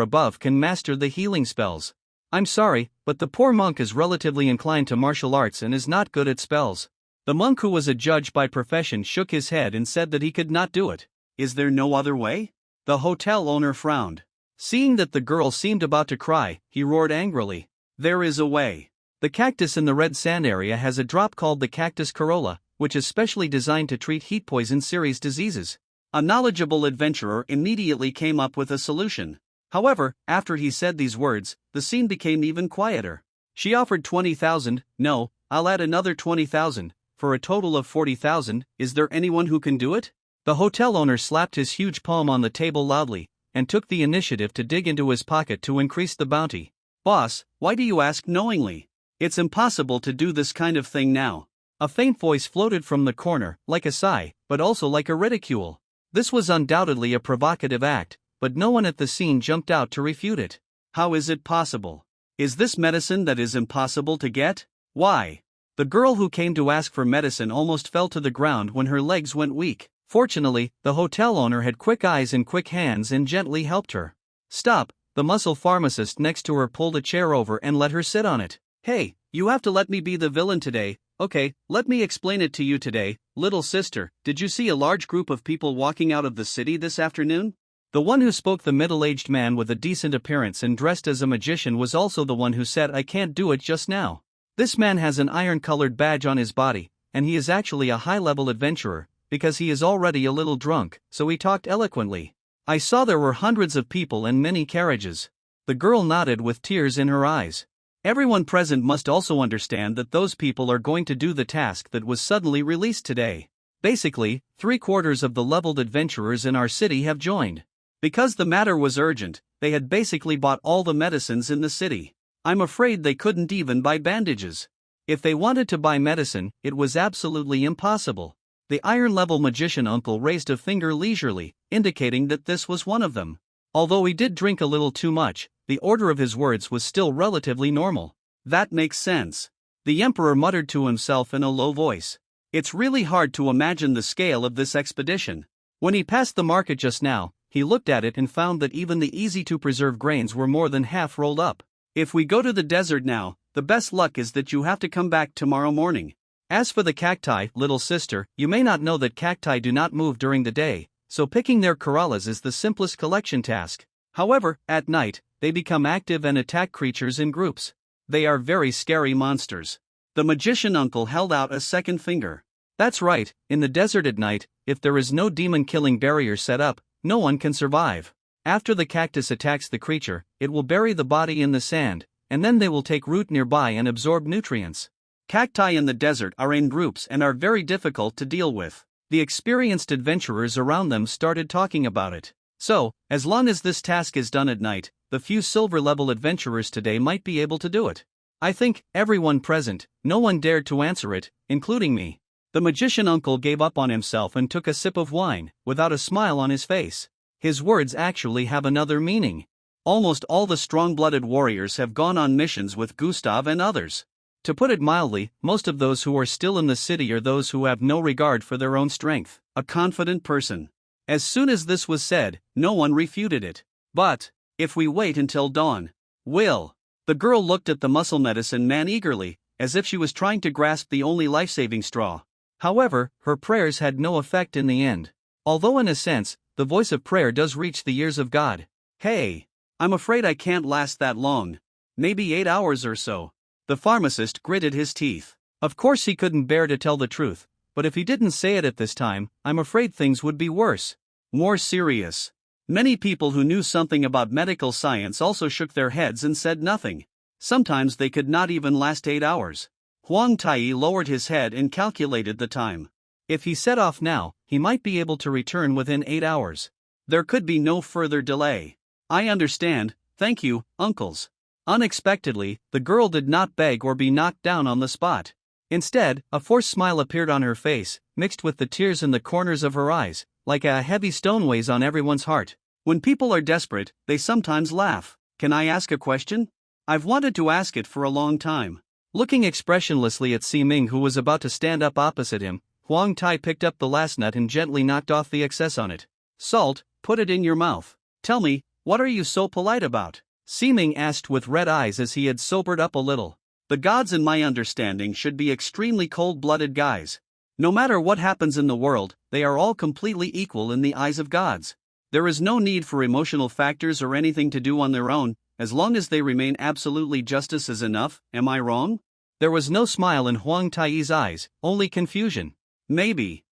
[SPEAKER 1] above can master the healing spells. I'm sorry, but the poor monk is relatively inclined to martial arts and is not good at spells. The monk, who was a judge by profession, shook his head and said that he could not do it. Is there no other way? The hotel owner frowned. Seeing that the girl seemed about to cry, he roared angrily. There is a way. The cactus in the red sand area has a drop called the cactus corolla, which is specially designed to treat heat poison series diseases. A knowledgeable adventurer immediately came up with a solution. However, after he said these words, the scene became even quieter. She offered 20,000, no, I'll add another 20,000, for a total of 40,000, is there anyone who can do it? The hotel owner slapped his huge palm on the table loudly, and took the initiative to dig into his pocket to increase the bounty. Boss, why do you ask knowingly? It's impossible to do this kind of thing now. A faint voice floated from the corner, like a sigh, but also like a ridicule. This was undoubtedly a provocative act, but no one at the scene jumped out to refute it. How is it possible? Is this medicine that is impossible to get? Why? The girl who came to ask for medicine almost fell to the ground when her legs went weak. Fortunately, the hotel owner had quick eyes and quick hands and gently helped her. Stop, the muscle pharmacist next to her pulled a chair over and let her sit on it. Hey, you have to let me be the villain today. Okay, let me explain it to you today. Little sister, did you see a large group of people walking out of the city this afternoon? The one who spoke, the middle-aged man with a decent appearance and dressed as a magician, was also the one who said I can't do it just now. This man has an iron-colored badge on his body, and he is actually a high-level adventurer, because he is already a little drunk, so he talked eloquently. I saw there were hundreds of people and many carriages. The girl nodded with tears in her eyes. Everyone present must also understand that those people are going to do the task that was suddenly released today. Basically, 3/4 of the leveled adventurers in our city have joined. Because the matter was urgent, they had basically bought all the medicines in the city. I'm afraid they couldn't even buy bandages. If they wanted to buy medicine, it was absolutely impossible. The iron-level magician uncle raised a finger leisurely, indicating that this was one of them. Although he did drink a little too much, the order of his words was still relatively normal. That makes sense. The emperor muttered to himself in a low voice. It's really hard to imagine the scale of this expedition. When he passed the market just now, he looked at it and found that even the easy-to-preserve grains were more than half rolled up. If we go to the desert now, the best luck is that you have to come back tomorrow morning. As for the cacti, little sister, you may not know that cacti do not move during the day, so picking their corollas is the simplest collection task. However, at night, they become active and attack creatures in groups. They are very scary monsters. The magician uncle held out a second finger. That's right, in the desert at night, if there is no demon-killing barrier set up, no one can survive. After the cactus attacks the creature, it will bury the body in the sand, and then they will take root nearby and absorb nutrients. Cacti in the desert are in groups and are very difficult to deal with. The experienced adventurers around them started talking about it. So, as long as this task is done at night, the few silver-level adventurers today might be able to do it. I think, everyone present, no one dared to answer it, including me. The magician uncle gave up on himself and took a sip of wine, without a smile on his face. His words actually have another meaning. Almost all the strong-blooded warriors have gone on missions with Gustav and others. To put it mildly, most of those who are still in the city are those who have no regard for their own strength. A confident person. As soon as this was said, no one refuted it. But, if we wait until dawn, will. The girl looked at the muscle medicine man eagerly, as if she was trying to grasp the only life-saving straw. However, her prayers had no effect in the end. Although in a sense, the voice of prayer does reach the ears of God. Hey, I'm afraid I can't last that long. Maybe 8 hours or so. The pharmacist gritted his teeth. Of course he couldn't bear to tell the truth, but if he didn't say it at this time, I'm afraid things would be worse. More serious. Many people who knew something about medical science also shook their heads and said nothing. Sometimes they could not even last 8 hours. Huang Tai lowered his head and calculated the time. If he set off now, he might be able to return within 8 hours. There could be no further delay. I understand, thank you, uncles. Unexpectedly, the girl did not beg or be knocked down on the spot. Instead, a forced smile appeared on her face, mixed with the tears in the corners of her eyes, like a heavy stone weighs on everyone's heart. When people are desperate, they sometimes laugh. Can I ask a question? I've wanted to ask it for a long time. Looking expressionlessly at Si Ming, who was about to stand up opposite him, Huang Tai picked up the last nut and gently knocked off the excess on it. Salt, put it in your mouth. Tell me, what are you so polite about? Si Ming asked with red eyes as he had sobered up a little. The gods in my understanding should be extremely cold-blooded guys. No matter what happens in the world, they are all completely equal in the eyes of gods. There is no need for emotional factors or anything to do on their own, as long as they remain absolutely justice is enough, am I wrong? There was no smile in Huang Tai's eyes, only confusion. Maybe,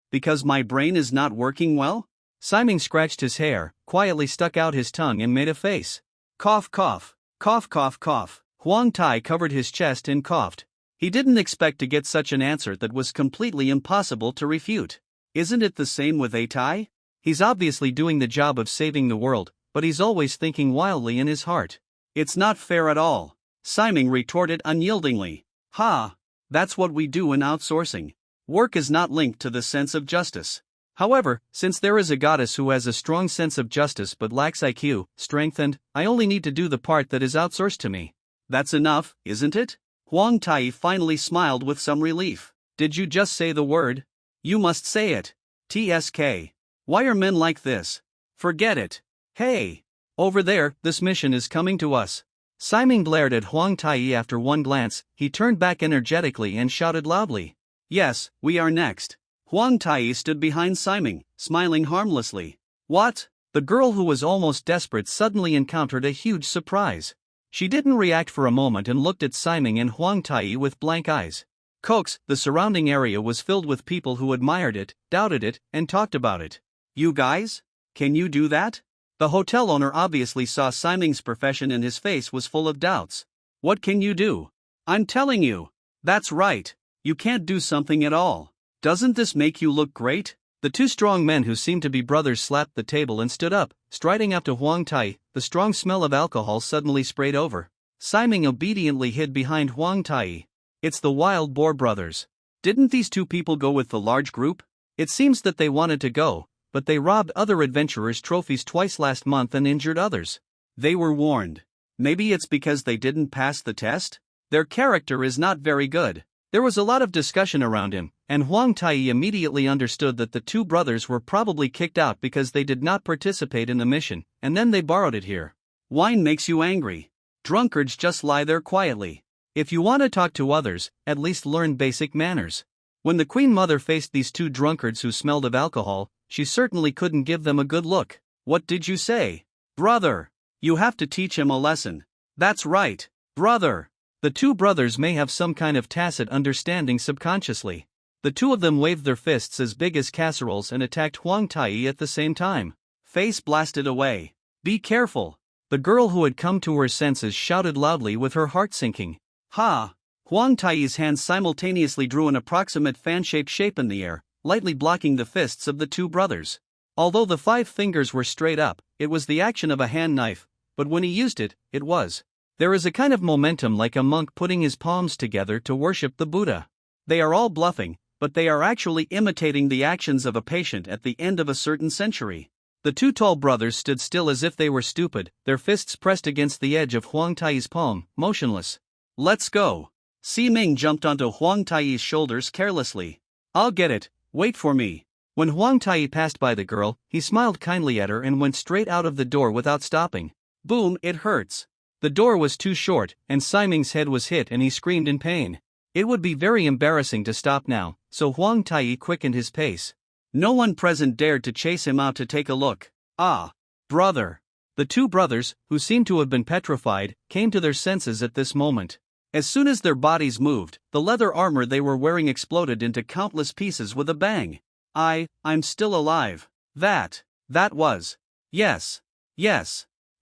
[SPEAKER 1] because my brain is not working well? Simon scratched his hair, quietly stuck out his tongue and made a face. Cough cough, cough cough cough. Huang Tai covered his chest and coughed. He didn't expect to get such an answer that was completely impossible to refute. Isn't it the same with Atai? He's obviously doing the job of saving the world, but he's always thinking wildly in his heart. It's not fair at all. Simon retorted unyieldingly. Ha! That's what we do in outsourcing. Work is not linked to the sense of justice. However, since there is a goddess who has a strong sense of justice but lacks IQ, strength and, I only need to do the part that is outsourced to me. That's enough, isn't it? Huang Tai finally smiled with some relief. Did you just say the word? You must say it. TSK. Why are men like this? Forget it. Hey! Over there, this mission is coming to us. Simon glared at Huang Tai after one glance, he turned back energetically and shouted loudly. Yes, we are next. Huang Tai stood behind Simon, smiling harmlessly. What? The girl who was almost desperate suddenly encountered a huge surprise. She didn't react for a moment and looked at Simon and Huang Tai with blank eyes. Coax, the surrounding area was filled with people who admired it, doubted it, and talked about it. You guys? Can you do that? The hotel owner obviously saw Simon's profession and his face was full of doubts. What can you do? I'm telling you. That's right. You can't do something at all. Doesn't this make you look great? The two strong men who seemed to be brothers slapped the table and stood up, striding up to Huang Tai. The strong smell of alcohol suddenly sprayed over. Simon obediently hid behind Huang Tai. It's the Wild Boar brothers. Didn't these two people go with the large group? It seems that they wanted to go, but they robbed other adventurers' trophies twice last month and injured others. They were warned. Maybe it's because they didn't pass the test? Their character is not very good. There was a lot of discussion around him, and Huang Tai immediately understood that the two brothers were probably kicked out because they did not participate in the mission, and then they borrowed it here. Wine makes you angry. Drunkards just lie there quietly. If you want to talk to others, at least learn basic manners. When the Queen Mother faced these two drunkards who smelled of alcohol, she certainly couldn't give them a good look. What did you say? Brother. You have to teach him a lesson. That's right, brother. The two brothers may have some kind of tacit understanding subconsciously. The two of them waved their fists as big as casseroles and attacked Huang Tai at the same time. Face blasted away. Be careful. The girl who had come to her senses shouted loudly with her heart sinking. Ha! Huang Tai's hands simultaneously drew an approximate fan-shaped shape in the air, lightly blocking the fists of the two brothers. Although the 5 fingers were straight up, it was the action of a hand knife, but when he used it, it was. There is a kind of momentum like a monk putting his palms together to worship the Buddha. They are all bluffing, but they are actually imitating the actions of a patient at the end of a certain century. The two tall brothers stood still as if they were stupid, their fists pressed against the edge of Huang Tai's palm, motionless. Let's go. Ming jumped onto Huang Tai's shoulders carelessly. I'll get it, wait for me. When Huang Tai passed by the girl, he smiled kindly at her and went straight out of the door without stopping. Boom, it hurts. The door was too short, and Ming's head was hit and he screamed in pain. It would be very embarrassing to stop now, so Huang Tai quickened his pace. No one present dared to chase him out to take a look. Ah, brother. The two brothers, who seemed to have been petrified, came to their senses at this moment. As soon as their bodies moved, the leather armor they were wearing exploded into countless pieces with a bang. I'm still alive. That was. Yes,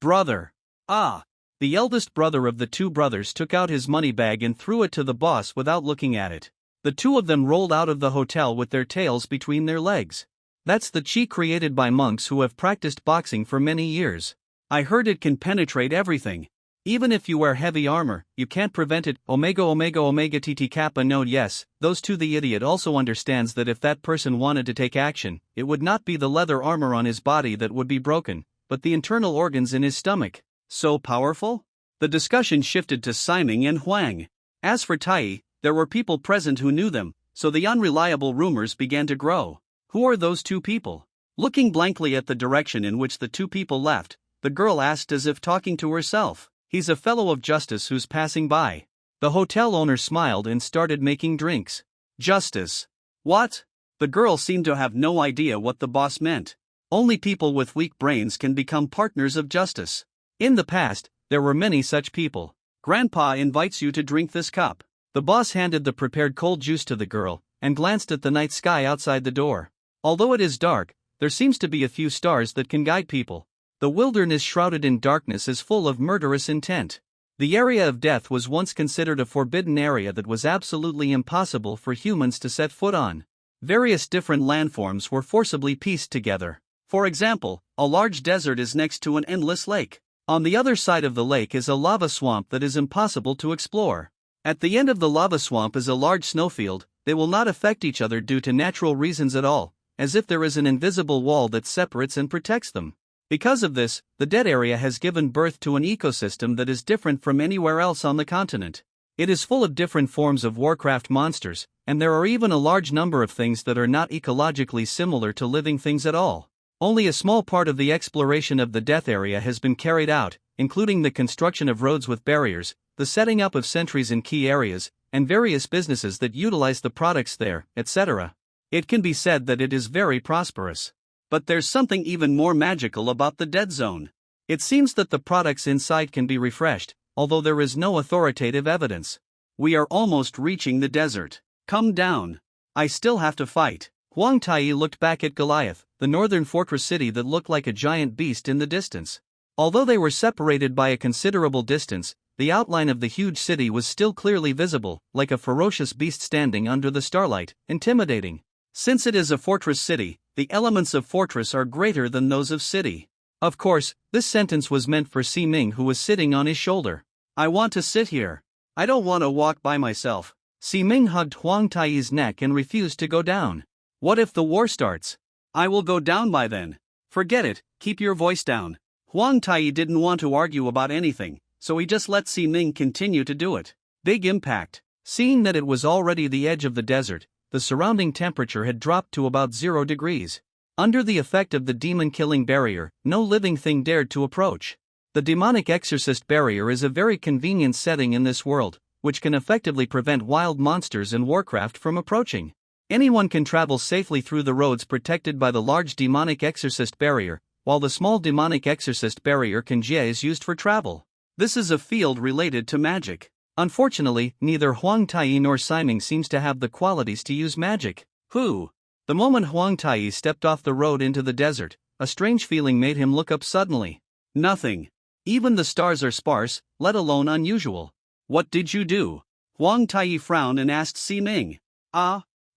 [SPEAKER 1] brother. Ah. The eldest brother of the two brothers took out his money bag and threw it to the boss without looking at it. The two of them rolled out of the hotel with their tails between their legs. That's the chi created by monks who have practiced boxing for many years. I heard it can penetrate everything. Even if you wear heavy armor, you can't prevent it. Omega TT Kappa node. Yes, those two. The idiot also understands that if that person wanted to take action, it would not be the leather armor on his body that would be broken, but the internal organs in his stomach. So powerful? The discussion shifted to Siming and Huang. As for Tai, there were people present who knew them, so the unreliable rumors began to grow. Who are those two people? Looking blankly at the direction in which the two people left, the girl asked as if talking to herself. He's a fellow of Justice who's passing by. The hotel owner smiled and started making drinks. Justice? What? The girl seemed to have no idea what the boss meant. Only people with weak brains can become partners of Justice. In the past, there were many such people. Grandpa invites you to drink this cup. The boss handed the prepared cold juice to the girl, and glanced at the night sky outside the door. Although it is dark, there seems to be a few stars that can guide people. The wilderness shrouded in darkness is full of murderous intent. The area of death was once considered a forbidden area that was absolutely impossible for humans to set foot on. Various different landforms were forcibly pieced together. For example, a large desert is next to an endless lake. On the other side of the lake is a lava swamp that is impossible to explore. At the end of the lava swamp is a large snowfield. They will not affect each other due to natural reasons at all, as if there is an invisible wall that separates and protects them. Because of this, the dead area has given birth to an ecosystem that is different from anywhere else on the continent. It is full of different forms of Warcraft monsters, and there are even a large number of things that are not ecologically similar to living things at all. Only a small part of the exploration of the death area has been carried out, including the construction of roads with barriers, the setting up of sentries in key areas, and various businesses that utilize the products there, etc. It can be said that it is very prosperous. But there's something even more magical about the dead zone. It seems that the products inside can be refreshed, although there is no authoritative evidence. We are almost reaching the desert. Come down. I still have to fight. Huang Tai looked back at Goliath, the northern fortress city that looked like a giant beast in the distance. Although they were separated by a considerable distance, the outline of the huge city was still clearly visible, like a ferocious beast standing under the starlight, intimidating. Since it is a fortress city, the elements of fortress are greater than those of city. Of course, this sentence was meant for Ming, who was sitting on his shoulder. I want to sit here. I don't want to walk by myself. Ming hugged Huang Tai's neck and refused to go down. What if the war starts? I will go down by then. Forget it, keep your voice down. Huang Tai didn't want to argue about anything, so he just let Ming continue to do it. Big impact. Seeing that it was already the edge of the desert, the surrounding temperature had dropped to about 0 degrees. Under the effect of the demon-killing barrier, no living thing dared to approach. The demonic exorcist barrier is a very convenient setting in this world, which can effectively prevent wild monsters and warcraft from approaching. Anyone can travel safely through the roads protected by the large demonic exorcist barrier, while the small demonic exorcist barrier Kanjie is used for travel. This is a field related to magic. Unfortunately, neither Huang Taiyi nor Siming seems to have the qualities to use magic. The moment Huang Taiyi stepped off the road into the desert, a strange feeling made him look up suddenly. Nothing. Even the stars are sparse, let alone unusual. What did you do? Huang Taiyi frowned and asked Siming.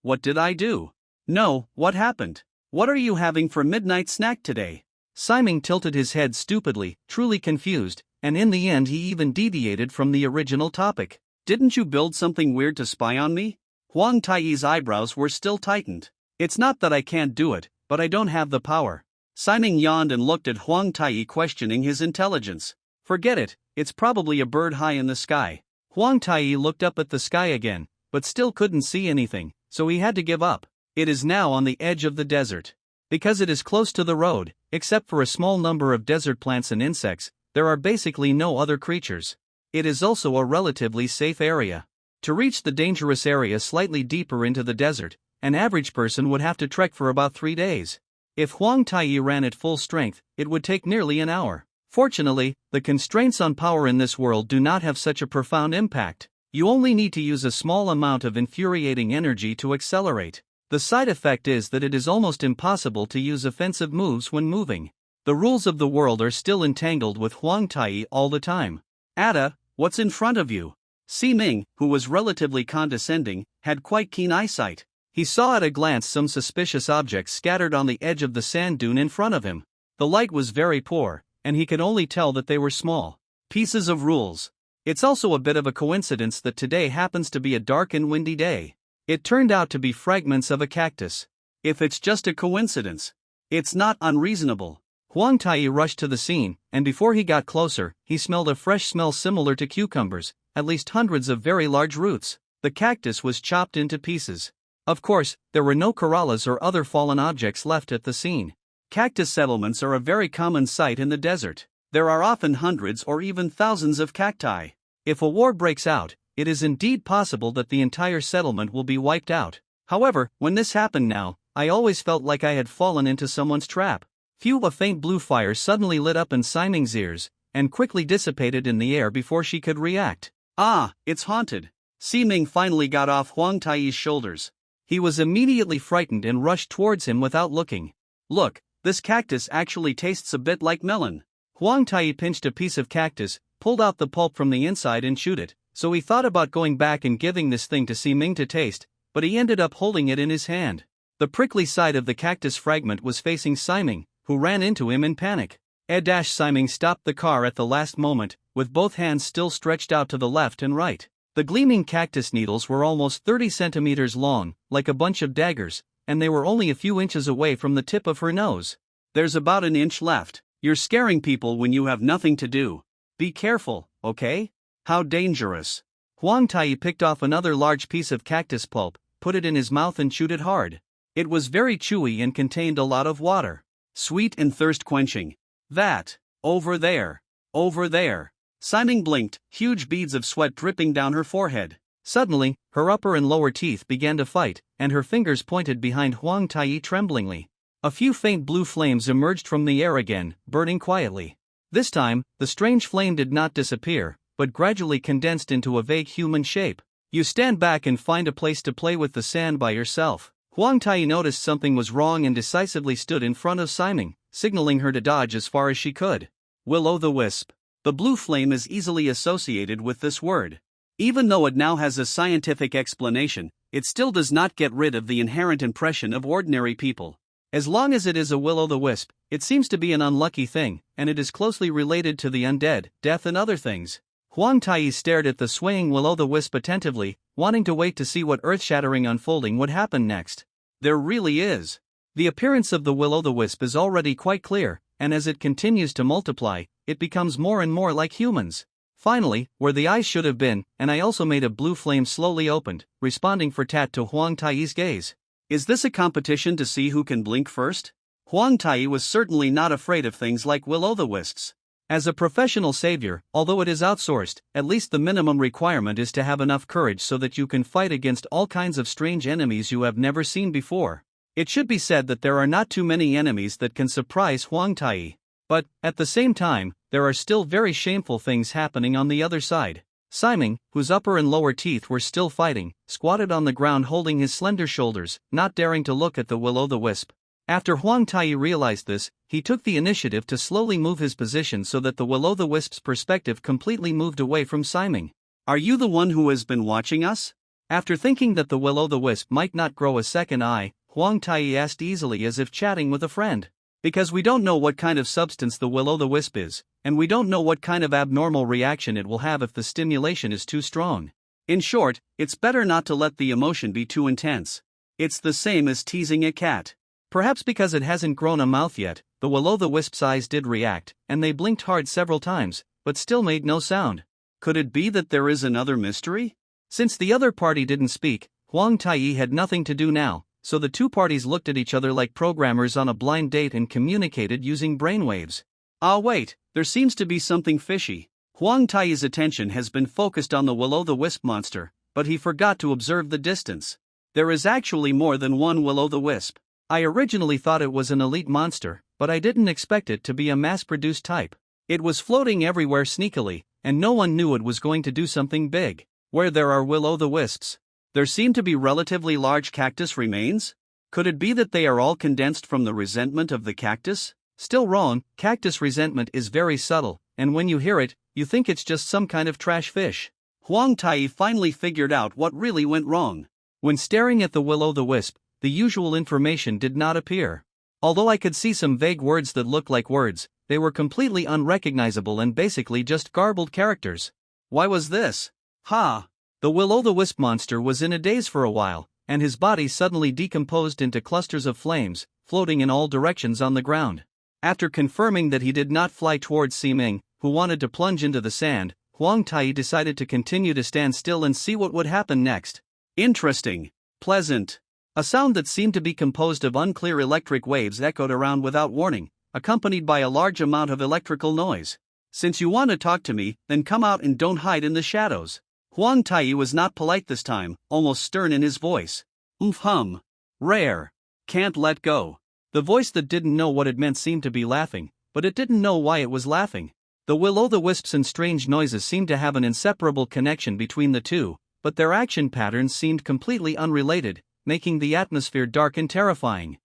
[SPEAKER 1] What did I do? No, what happened? What are you having for midnight snack today? Siming tilted his head stupidly, truly confused, and in the end he even deviated from the original topic. Didn't you build something weird to spy on me? Huang Taiyi's eyebrows were still tightened. It's not that I can't do it, but I don't have the power. Siming yawned and looked at Huang Taiyi, questioning his intelligence. Forget it, it's probably a bird high in the sky. Huang Taiyi looked up at the sky again, but still couldn't see anything, so he had to give up. It is now on the edge of the desert. Because it is close to the road, except for a small number of desert plants and insects, there are basically no other creatures. It is also a relatively safe area. To reach the dangerous area slightly deeper into the desert, an average person would have to trek for about 3 days. If Huang Taiyi ran at full strength, it would take nearly an hour. Fortunately, the constraints on power in this world do not have such a profound impact. You only need to use a small amount of infuriating energy to accelerate. The side effect is that it is almost impossible to use offensive moves when moving. The rules of the world are still entangled with Huang Taiyi all the time. Ada, what's in front of you? Siming, who was relatively condescending, had quite keen eyesight. He saw at a glance some suspicious objects scattered on the edge of the sand dune in front of him. The light was very poor, and he could only tell that they were small pieces of rules. It's also a bit of a coincidence that today happens to be a dark and windy day. It turned out to be fragments of a cactus. If it's just a coincidence, it's not unreasonable. Huang Taiyi rushed to the scene, and before he got closer, he smelled a fresh smell similar to cucumbers, at least hundreds of very large roots. The cactus was chopped into pieces. Of course, there were no corallas or other fallen objects left at the scene. Cactus settlements are a very common sight in the desert. There are often hundreds or even thousands of cacti. If a war breaks out, it is indeed possible that the entire settlement will be wiped out. However, when this happened now, I always felt like I had fallen into someone's trap. A faint blue fire suddenly lit up in Siming's ears, and quickly dissipated in the air before she could react. It's haunted. Siming finally got off Huang Taiyi's shoulders. He was immediately frightened and rushed towards him without looking. Look, this cactus actually tastes a bit like melon. Huang Taiyi pinched a piece of cactus, pulled out the pulp from the inside and chewed it, so he thought about going back and giving this thing to Siming to taste, but he ended up holding it in his hand. The prickly side of the cactus fragment was facing Siming, who ran into him in panic. Siming stopped the car at the last moment, with both hands still stretched out to the left and right. The gleaming cactus needles were almost 30 centimeters long, like a bunch of daggers, and they were only a few inches away from the tip of her nose. There's about an inch left. You're scaring people when you have nothing to do. Be careful, okay? How dangerous. Huang Taiyi picked off another large piece of cactus pulp, put it in his mouth and chewed it hard. It was very chewy and contained a lot of water. Sweet and thirst-quenching. That. Over there. Over there. Siming blinked, huge beads of sweat dripping down her forehead. Suddenly, her upper and lower teeth began to fight, and her fingers pointed behind Huang Taiyi tremblingly. A few faint blue flames emerged from the air again, burning quietly. This time, the strange flame did not disappear, but gradually condensed into a vague human shape. You stand back and find a place to play with the sand by yourself. Huang Taiyi noticed something was wrong and decisively stood in front of Siming, signaling her to dodge as far as she could. Will-o'-the-wisp. The blue flame is easily associated with this word. Even though it now has a scientific explanation, it still does not get rid of the inherent impression of ordinary people. As long as it is a will-o'-the-wisp, it seems to be an unlucky thing, and it is closely related to the undead, death and other things. Huang Taiyi stared at the swaying will-o'-the-wisp attentively, wanting to wait to see what earth-shattering unfolding would happen next. There really is. The appearance of the will-o'-the-wisp is already quite clear, and as it continues to multiply, it becomes more and more like humans. Finally, where the eyes should have been, an eye also made of blue flame slowly opened, responding for tat to Huang Taiyi's gaze. Is this a competition to see who can blink first? Huang Taiyi was certainly not afraid of things like will-o'-the-wisps. As a professional savior, although it is outsourced, at least the minimum requirement is to have enough courage so that you can fight against all kinds of strange enemies you have never seen before. It should be said that there are not too many enemies that can surprise Huang Tai. But, at the same time, there are still very shameful things happening on the other side. Simon, whose upper and lower teeth were still fighting, squatted on the ground holding his slender shoulders, not daring to look at the will-o'-the-wisp. After Huang Tai realized this, he took the initiative to slowly move his position so that the will-o'-the-wisp's perspective completely moved away from Simon. "Are you the one who has been watching us?" After thinking that the will-o'-the-wisp might not grow a second eye, Huang Tai asked easily as if chatting with a friend. "Because we don't know what kind of substance the will-o'-the-wisp is, and we don't know what kind of abnormal reaction it will have if the stimulation is too strong. In short, it's better not to let the emotion be too intense. It's the same as teasing a cat." Perhaps because it hasn't grown a mouth yet, the will-o'-the-wisp's eyes did react, and they blinked hard several times, but still made no sound. Could it be that there is another mystery? Since the other party didn't speak, Huang Tai had nothing to do now, so the two parties looked at each other like programmers on a blind date and communicated using brainwaves. "Ah wait, there seems to be something fishy." Huang Tai's attention has been focused on the will-o'-the-wisp monster, but he forgot to observe the distance. There is actually more than one will-o'-the-wisp. I originally thought it was an elite monster, but I didn't expect it to be a mass-produced type. It was floating everywhere sneakily, and no one knew it was going to do something big. Where there are will-o'-the-wisps, there seem to be relatively large cactus remains? Could it be that they are all condensed from the resentment of the cactus? Still wrong, cactus resentment is very subtle, and when you hear it, you think it's just some kind of trash fish. Huang Tai finally figured out what really went wrong. When staring at the will-o'-the-wisp, the usual information did not appear. Although I could see some vague words that looked like words, they were completely unrecognizable and basically just garbled characters. Why was this? The will-o'-the-wisp monster was in a daze for a while, and his body suddenly decomposed into clusters of flames, floating in all directions on the ground. After confirming that he did not fly towards Siming, who wanted to plunge into the sand, Huang Tai decided to continue to stand still and see what would happen next. Interesting. Pleasant. A sound that seemed to be composed of unclear electric waves echoed around without warning, accompanied by a large amount of electrical noise. "Since you want to talk to me, then come out and don't hide in the shadows." Huang Tai was not polite this time, almost stern in his voice. Rare. Can't let go." The voice that didn't know what it meant seemed to be laughing, but it didn't know why it was laughing. The will-o'-the-wisps and strange noises seemed to have an inseparable connection between the two, but their action patterns seemed completely unrelated, making the atmosphere dark and terrifying.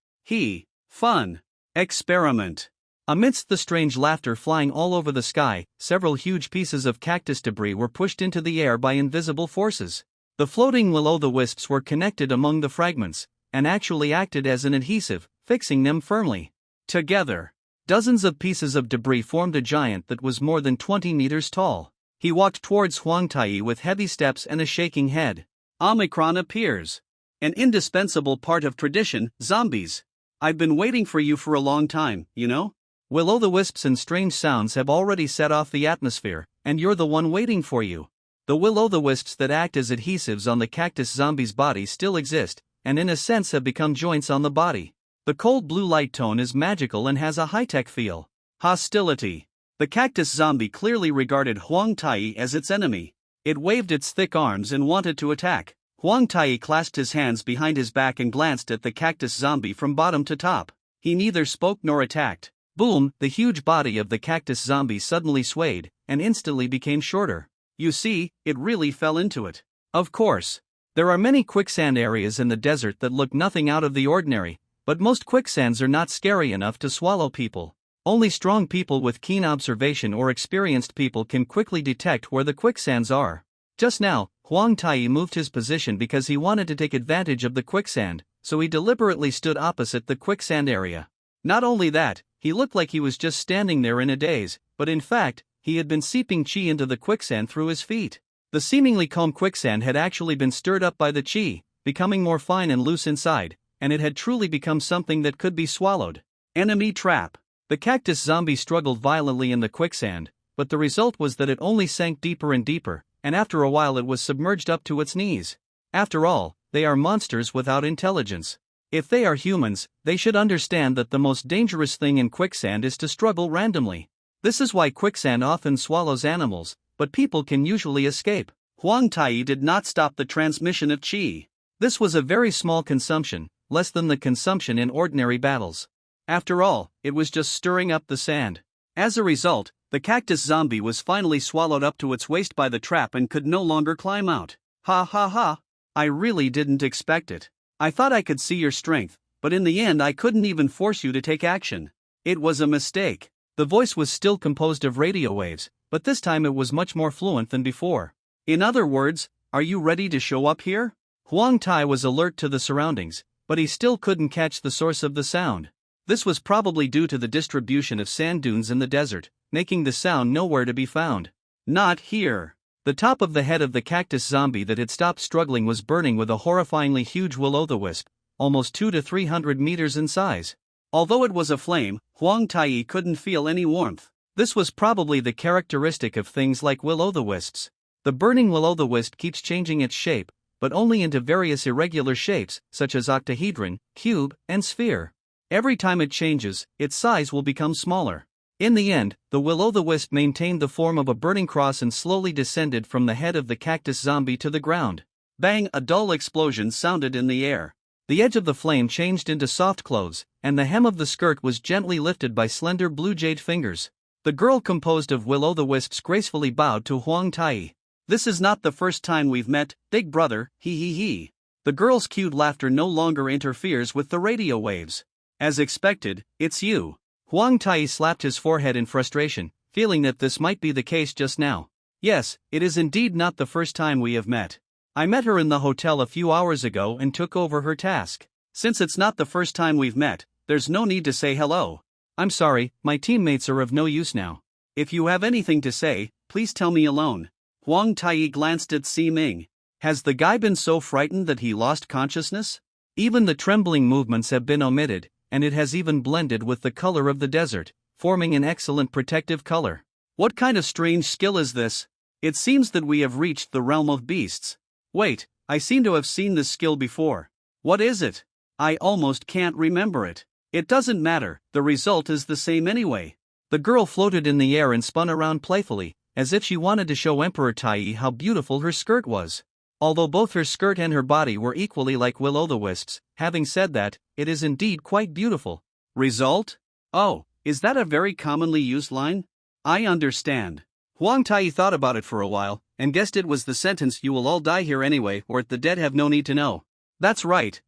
[SPEAKER 1] Fun. Experiment. Amidst the strange laughter flying all over the sky, several huge pieces of cactus debris were pushed into the air by invisible forces. The floating will-o'-the-wisps were connected among the fragments, and actually acted as an adhesive, fixing them firmly. Together, dozens of pieces of debris formed a giant that was more than 20 meters tall. He walked towards Huang Tai with heavy steps and a shaking head. Omicron appears. An indispensable part of tradition, zombies. I've been waiting for you for a long time, you know? Will-o'-the-wisps and strange sounds have already set off the atmosphere, and you're the one waiting for you. The will-o'-the-wisps that act as adhesives on the cactus zombie's body still exist, and in a sense have become joints on the body. The cold blue light tone is magical and has a high-tech feel. Hostility. The cactus zombie clearly regarded Huang Tai as its enemy. It waved its thick arms and wanted to attack. Huang Tai clasped his hands behind his back and glanced at the cactus zombie from bottom to top. He neither spoke nor attacked. Boom, the huge body of the cactus zombie suddenly swayed, and instantly became shorter. You see, it really fell into it. Of course. There are many quicksand areas in the desert that look nothing out of the ordinary, but most quicksands are not scary enough to swallow people. Only strong people with keen observation or experienced people can quickly detect where the quicksands are. Just now, Huang Tai moved his position because he wanted to take advantage of the quicksand, so he deliberately stood opposite the quicksand area. Not only that, he looked like he was just standing there in a daze, but in fact, he had been seeping qi into the quicksand through his feet. The seemingly calm quicksand had actually been stirred up by the qi, becoming more fine and loose inside, and it had truly become something that could be swallowed. Enemy trap. The cactus zombie struggled violently in the quicksand, but the result was that it only sank deeper and deeper, and after a while it was submerged up to its knees. After all, they are monsters without intelligence. If they are humans, they should understand that the most dangerous thing in quicksand is to struggle randomly. This is why quicksand often swallows animals, but people can usually escape. Huang Tai did not stop the transmission of qi. This was a very small consumption, less than the consumption in ordinary battles. After all, it was just stirring up the sand. As a result, the cactus zombie was finally swallowed up to its waist by the trap and could no longer climb out. Ha ha ha. I really didn't expect it. I thought I could see your strength, but in the end I couldn't even force you to take action. It was a mistake. The voice was still composed of radio waves, but this time it was much more fluent than before. In other words, are you ready to show up here? Huang Tai was alert to the surroundings, but he still couldn't catch the source of the sound. This was probably due to the distribution of sand dunes in the desert, making the sound nowhere to be found. Not here. The top of the head of the cactus zombie that had stopped struggling was burning with a horrifyingly huge will-o'-the-wisp, almost 200 to 300 meters in size. Although it was a flame, Huang Tai couldn't feel any warmth. This was probably the characteristic of things like will-o'-the-wisps. The burning will-o'-the-wisp keeps changing its shape, but only into various irregular shapes, such as octahedron, cube, and sphere. Every time it changes, its size will become smaller. In the end, the will-o'-the-wisp maintained the form of a burning cross and slowly descended from the head of the cactus zombie to the ground. Bang! A dull explosion sounded in the air. The edge of the flame changed into soft clothes, and the hem of the skirt was gently lifted by slender blue jade fingers. The girl composed of will-o'-the-wisps gracefully bowed to Huang Tai. This is not the first time we've met, big brother, he. The girl's cute laughter no longer interferes with the radio waves. As expected, it's you. Huang Tai slapped his forehead in frustration, feeling that this might be the case just now. Yes, it is indeed not the first time we have met. I met her in the hotel a few hours ago and took over her task. Since it's not the first time we've met, there's no need to say hello. I'm sorry, my teammates are of no use now. If you have anything to say, please tell me alone. Huang Tai glanced at Si Ming. Has the guy been so frightened that he lost consciousness? Even the trembling movements have been omitted, and it has even blended with the color of the desert, forming an excellent protective color. What kind of strange skill is this? It seems that we have reached the realm of beasts. Wait, I seem to have seen this skill before. What is it? I almost can't remember it. It doesn't matter, the result is the same anyway. The girl floated in the air and spun around playfully, as if she wanted to show Emperor Tai how beautiful her skirt was. Although both her skirt and her body were equally like will-o'-the-wisps, having said that, it is indeed quite beautiful. Result? Oh, is that a very commonly used line? I understand. Huang Tai thought about it for a while, and guessed it was the sentence "you will all die here anyway" or "the dead have no need to know." That's right.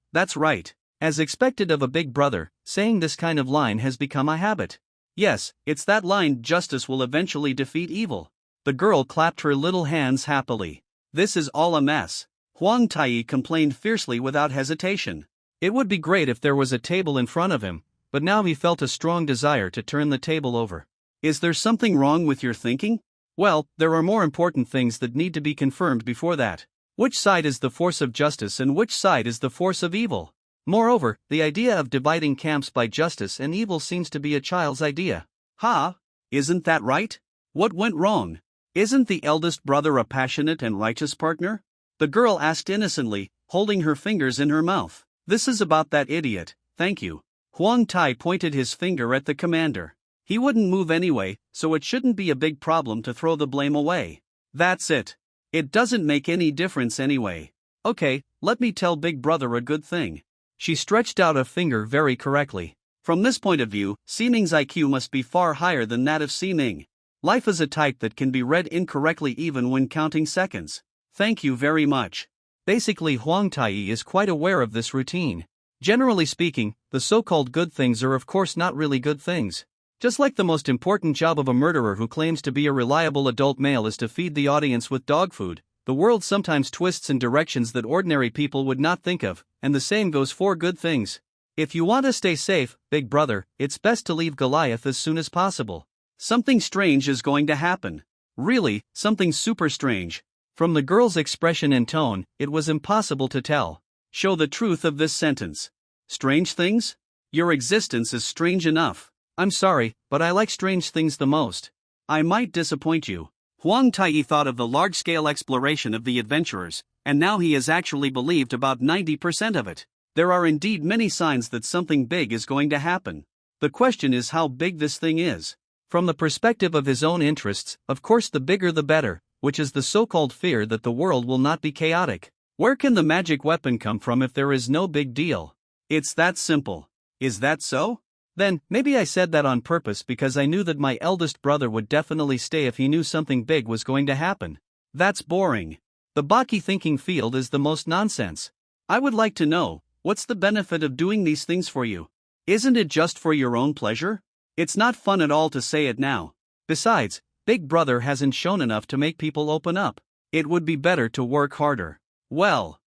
[SPEAKER 1] As expected of a big brother, saying this kind of line has become a habit. Yes, it's that line "justice will eventually defeat evil." The girl clapped her little hands happily. This is all a mess. Huang Tai complained fiercely without hesitation. It would be great if there was a table in front of him, but now he felt a strong desire to turn the table over. Is there something wrong with your thinking? Well, there are more important things that need to be confirmed before that. Which side is the force of justice and which side is the force of evil? Moreover, the idea of dividing camps by justice and evil seems to be a child's idea. Ha! Isn't that right? What went wrong? Isn't the eldest brother a passionate and righteous partner? The girl asked innocently, holding her fingers in her mouth. This is about that idiot, thank you. Huang Tai pointed his finger at the commander. He wouldn't move anyway, so it shouldn't be a big problem to throw the blame away. That's it. It doesn't make any difference anyway. Okay, let me tell Big Brother a good thing. She stretched out a finger very correctly. From this point of view, Si Ming's IQ must be far higher than that of Si Ming. Life is a type that can be read incorrectly even when counting seconds. Thank you very much. Basically, Huang Tai is quite aware of this routine. Generally speaking, the so-called good things are of course not really good things. Just like the most important job of a murderer who claims to be a reliable adult male is to feed the audience with dog food, the world sometimes twists in directions that ordinary people would not think of, and the same goes for good things. If you want to stay safe, Big Brother, it's best to leave Goliath as soon as possible. Something strange is going to happen. Really, something super strange. From the girl's expression and tone, it was impossible to tell. Show the truth of this sentence. Strange things? Your existence is strange enough. I'm sorry, but I like strange things the most. I might disappoint you. Huang Tai thought of the large-scale exploration of the adventurers, and now he has actually believed about 90% of it. There are indeed many signs that something big is going to happen. The question is how big this thing is. From the perspective of his own interests, of course the bigger the better, which is the so-called fear that the world will not be chaotic. Where can the magic weapon come from if there is no big deal? It's that simple. Is that so? Then, maybe I said that on purpose because I knew that my eldest brother would definitely stay if he knew something big was going to happen. That's boring. The Baki thinking field is the most nonsense. I would like to know, what's the benefit of doing these things for you? Isn't it just for your own pleasure? It's not fun at all to say it now. Besides, Big Brother hasn't shown enough to make people open up. It would be better to work harder. Well,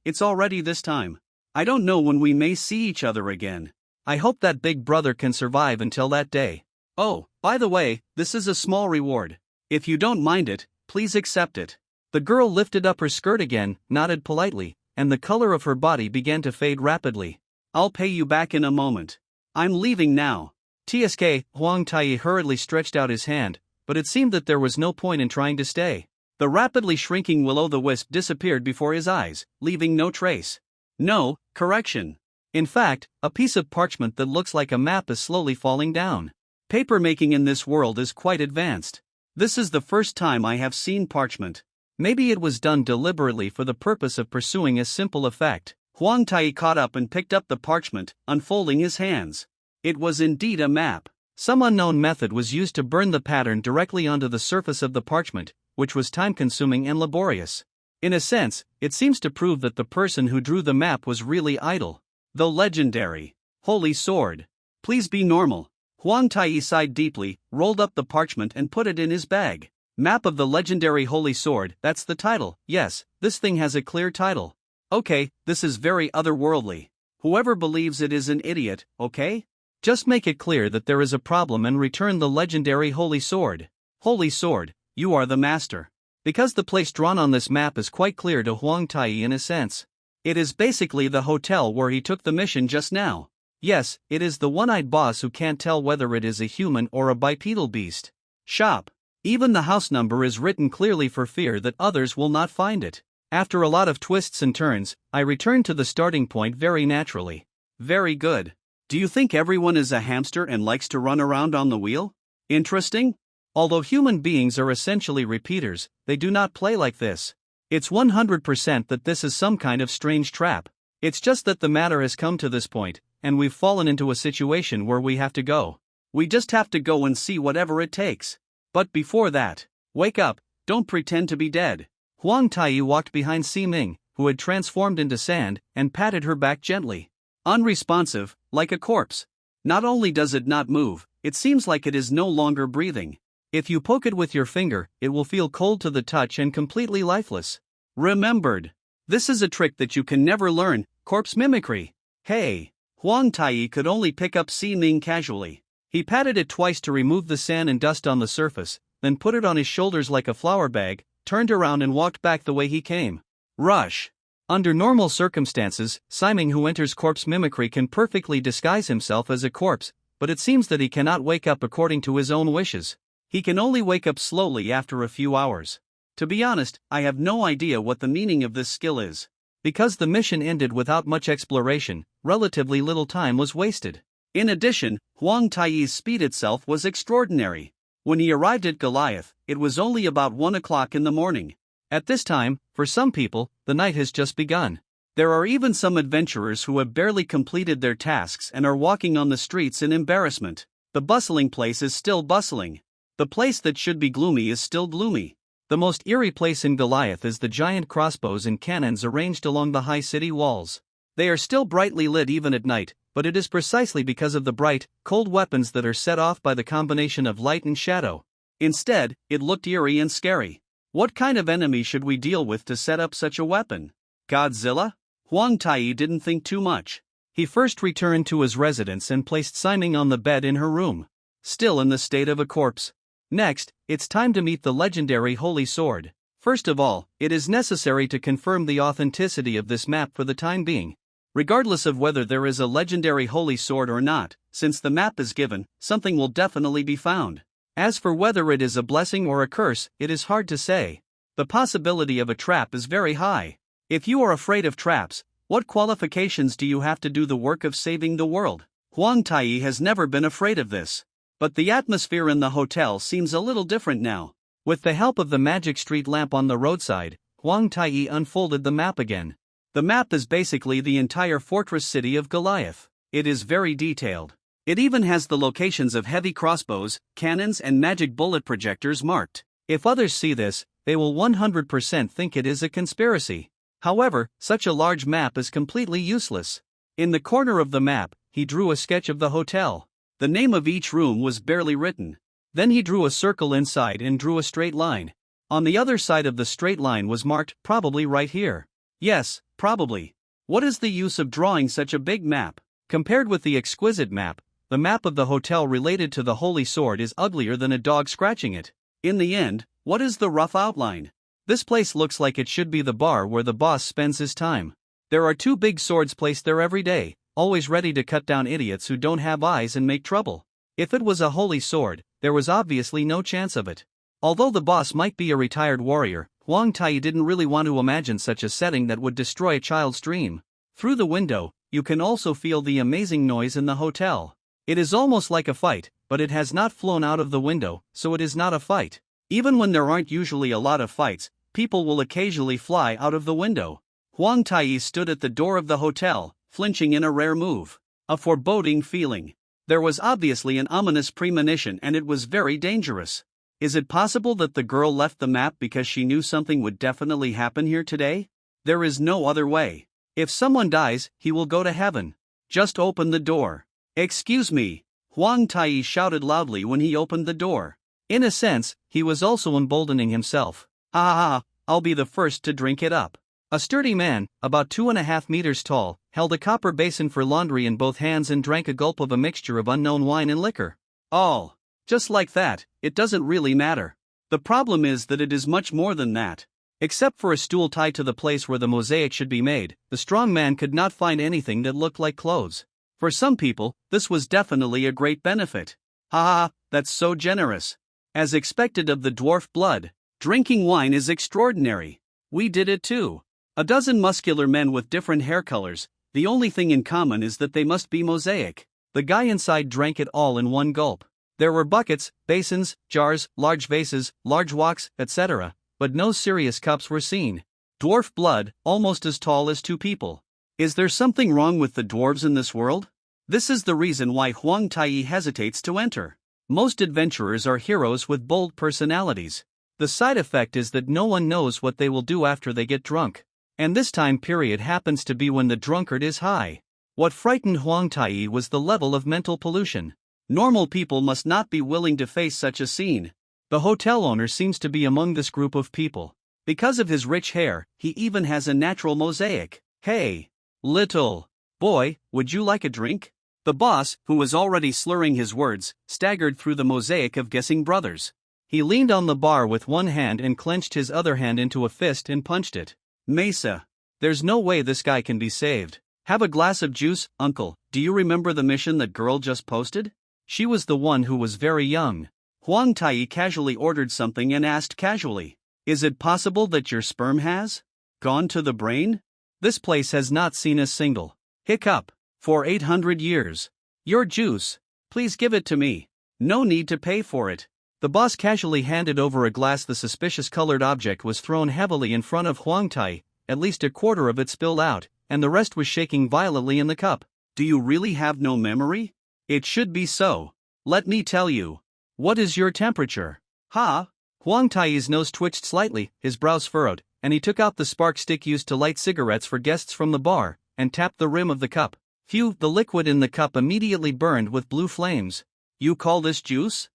[SPEAKER 1] it's already this time. I don't know when we may see each other again. I hope that Big Brother can survive until that day. Oh, by the way, this is a small reward. If you don't mind it, please accept it. The girl lifted up her skirt again, nodded politely, and the color of her body began to fade rapidly. I'll pay you back in a moment. I'm leaving now. TSK, Huang Tai hurriedly stretched out his hand, but it seemed that there was no point in trying to stay. The rapidly shrinking will-o'-the-wisp disappeared before his eyes, leaving no trace. No, correction. In fact, a piece of parchment that looks like a map is slowly falling down. Paper making in this world is quite advanced. This is the first time I have seen parchment. Maybe it was done deliberately for the purpose of pursuing a simple effect. Huang Tai caught up and picked up the parchment, unfolding his hands. It was indeed a map. Some unknown method was used to burn the pattern directly onto the surface of the parchment, which was time-consuming and laborious. In a sense, it seems to prove that the person who drew the map was really idle. Though legendary. Holy sword. Please be normal. Huang Tai sighed deeply, rolled up the parchment and put it in his bag. Map of the legendary holy sword, that's the title. Yes, this thing has a clear title. Okay, this is very otherworldly. Whoever believes it is an idiot, okay? Just make it clear that there is a problem and return the legendary holy sword. Holy sword, you are the master. Because the place drawn on this map is quite clear to Huang Tai in a sense. It is basically the hotel where he took the mission just now. Yes, it is the one-eyed boss who can't tell whether it is a human or a bipedal beast. Shop. Even the house number is written clearly for fear that others will not find it. After a lot of twists and turns, I returned to the starting point very naturally. Very good. Do you think everyone is a hamster and likes to run around on the wheel? Interesting. Although human beings are essentially repeaters, they do not play like this. It's 100% that this is some kind of strange trap. It's just that the matter has come to this point, and we've fallen into a situation where we have to go. We just have to go and see whatever it takes. But before that, wake up, don't pretend to be dead. Huang Tai walked behind Si Ming, who had transformed into sand, and patted her back gently. Unresponsive, like a corpse. Not only does it not move, it seems like it is no longer breathing. If you poke it with your finger, it will feel cold to the touch and completely lifeless. Remembered. This is a trick that you can never learn, corpse mimicry. Hey. Huang Tai could only pick up Si Ming casually. He patted it twice to remove the sand and dust on the surface, then put it on his shoulders like a flour bag, turned around and walked back the way he came. Rush. Under normal circumstances, Si Ming who enters corpse mimicry can perfectly disguise himself as a corpse, but it seems that he cannot wake up according to his own wishes. He can only wake up slowly after a few hours. To be honest, I have no idea what the meaning of this skill is. Because the mission ended without much exploration, relatively little time was wasted. In addition, Huang Tai's speed itself was extraordinary. When he arrived at Goliath, it was only about 1 o'clock in the morning. At this time, for some people, the night has just begun. There are even some adventurers who have barely completed their tasks and are walking on the streets in embarrassment. The bustling place is still bustling. The place that should be gloomy is still gloomy. The most eerie place in Goliath is the giant crossbows and cannons arranged along the high city walls. They are still brightly lit even at night, but it is precisely because of the bright, cold weapons that are set off by the combination of light and shadow. Instead, it looked eerie and scary. What kind of enemy should we deal with to set up such a weapon? Godzilla? Huang Tai didn't think too much. He first returned to his residence and placed Si Ming on the bed in her room. Still in the state of a corpse. Next, it's time to meet the legendary Holy Sword. First of all, it is necessary to confirm the authenticity of this map for the time being. Regardless of whether there is a legendary Holy Sword or not, since the map is given, something will definitely be found. As for whether it is a blessing or a curse, it is hard to say. The possibility of a trap is very high. If you are afraid of traps, what qualifications do you have to do the work of saving the world? Huang Tai has never been afraid of this. But the atmosphere in the hotel seems a little different now. With the help of the magic street lamp on the roadside, Huang Tai unfolded the map again. The map is basically the entire fortress city of Goliath. It is very detailed. It even has the locations of heavy crossbows, cannons and magic bullet projectors marked. If others see this, they will 100% think it is a conspiracy. However, such a large map is completely useless. In the corner of the map, he drew a sketch of the hotel. The name of each room was barely written. Then he drew a circle inside and drew a straight line. On the other side of the straight line was marked, probably right here. Yes, probably. What is the use of drawing such a big map? Compared with the exquisite map, the map of the hotel related to the Holy Sword is uglier than a dog scratching it. In the end, what is the rough outline? This place looks like it should be the bar where the boss spends his time. There are 2 big swords placed there every day, always ready to cut down idiots who don't have eyes and make trouble. If it was a holy sword, there was obviously no chance of it. Although the boss might be a retired warrior, Huang Tai didn't really want to imagine such a setting that would destroy a child's dream. Through the window, you can also feel the amazing noise in the hotel. It is almost like a fight, but it has not flown out of the window, so it is not a fight. Even when there aren't usually a lot of fights, people will occasionally fly out of the window. Huang Tai stood at the door of the hotel, flinching in a rare move. A foreboding feeling. There was obviously an ominous premonition and it was very dangerous. Is it possible that the girl left the map because she knew something would definitely happen here today? There is no other way. If someone dies, he will go to heaven. Just open the door. Excuse me, Huang Tai shouted loudly when he opened the door. In a sense, he was also emboldening himself. I'll be the first to drink it up. A sturdy man, about 2.5 meters tall, held a copper basin for laundry in both hands and drank a gulp of a mixture of unknown wine and liquor. All. Just like that, it doesn't really matter. The problem is that it is much more than that. Except for a stool tied to the place where the mosaic should be made, the strong man could not find anything that looked like clothes. For some people, this was definitely a great benefit. That's so generous. As expected of the dwarf blood, drinking wine is extraordinary. We did it too. A dozen muscular men with different hair colors, the only thing in common is that they must be mosaic. The guy inside drank it all in one gulp. There were buckets, basins, jars, large vases, large woks, etc., but no serious cups were seen. Dwarf blood, almost as tall as 2 people. Is there something wrong with the dwarves in this world? This is the reason why Huang Tai hesitates to enter. Most adventurers are heroes with bold personalities. The side effect is that no one knows what they will do after they get drunk. And this time period happens to be when the drunkard is high. What frightened Huang Tai was the level of mental pollution. Normal people must not be willing to face such a scene. The hotel owner seems to be among this group of people. Because of his rich hair, he even has a natural mosaic. Hey, little boy, would you like a drink? The boss, who was already slurring his words, staggered through the mosaic of guessing brothers. He leaned on the bar with one hand and clenched his other hand into a fist and punched it. Mesa. There's no way this guy can be saved. Have a glass of juice, uncle. Do you remember the mission that girl just posted? She was the one who was very young. Huang Tai casually ordered something and asked casually, is it possible that your sperm has gone to the brain? This place has not seen a single hiccup for 800 years. Your juice. Please give it to me. No need to pay for it. The boss casually handed over a glass. The suspicious colored object was thrown heavily in front of Huang Tai, at least a quarter of it spilled out, and the rest was shaking violently in the cup. Do you really have no memory? It should be so. Let me tell you. What is your temperature? Huang Tai's nose twitched slightly, his brows furrowed, and he took out the spark stick used to light cigarettes for guests from the bar, and tapped the rim of the cup. Phew, the liquid in the cup immediately burned with blue flames. You call this juice?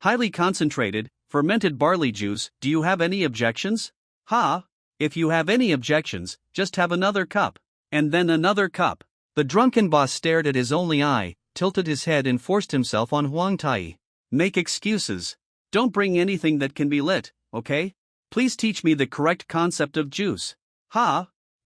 [SPEAKER 1] Highly concentrated, fermented barley juice. Do you have any objections? If you have any objections, just have another cup. And then another cup. The drunken boss stared at his only eye, tilted his head and forced himself on Huang Tai. Make excuses. Don't bring anything that can be lit, okay? Please teach me the correct concept of juice.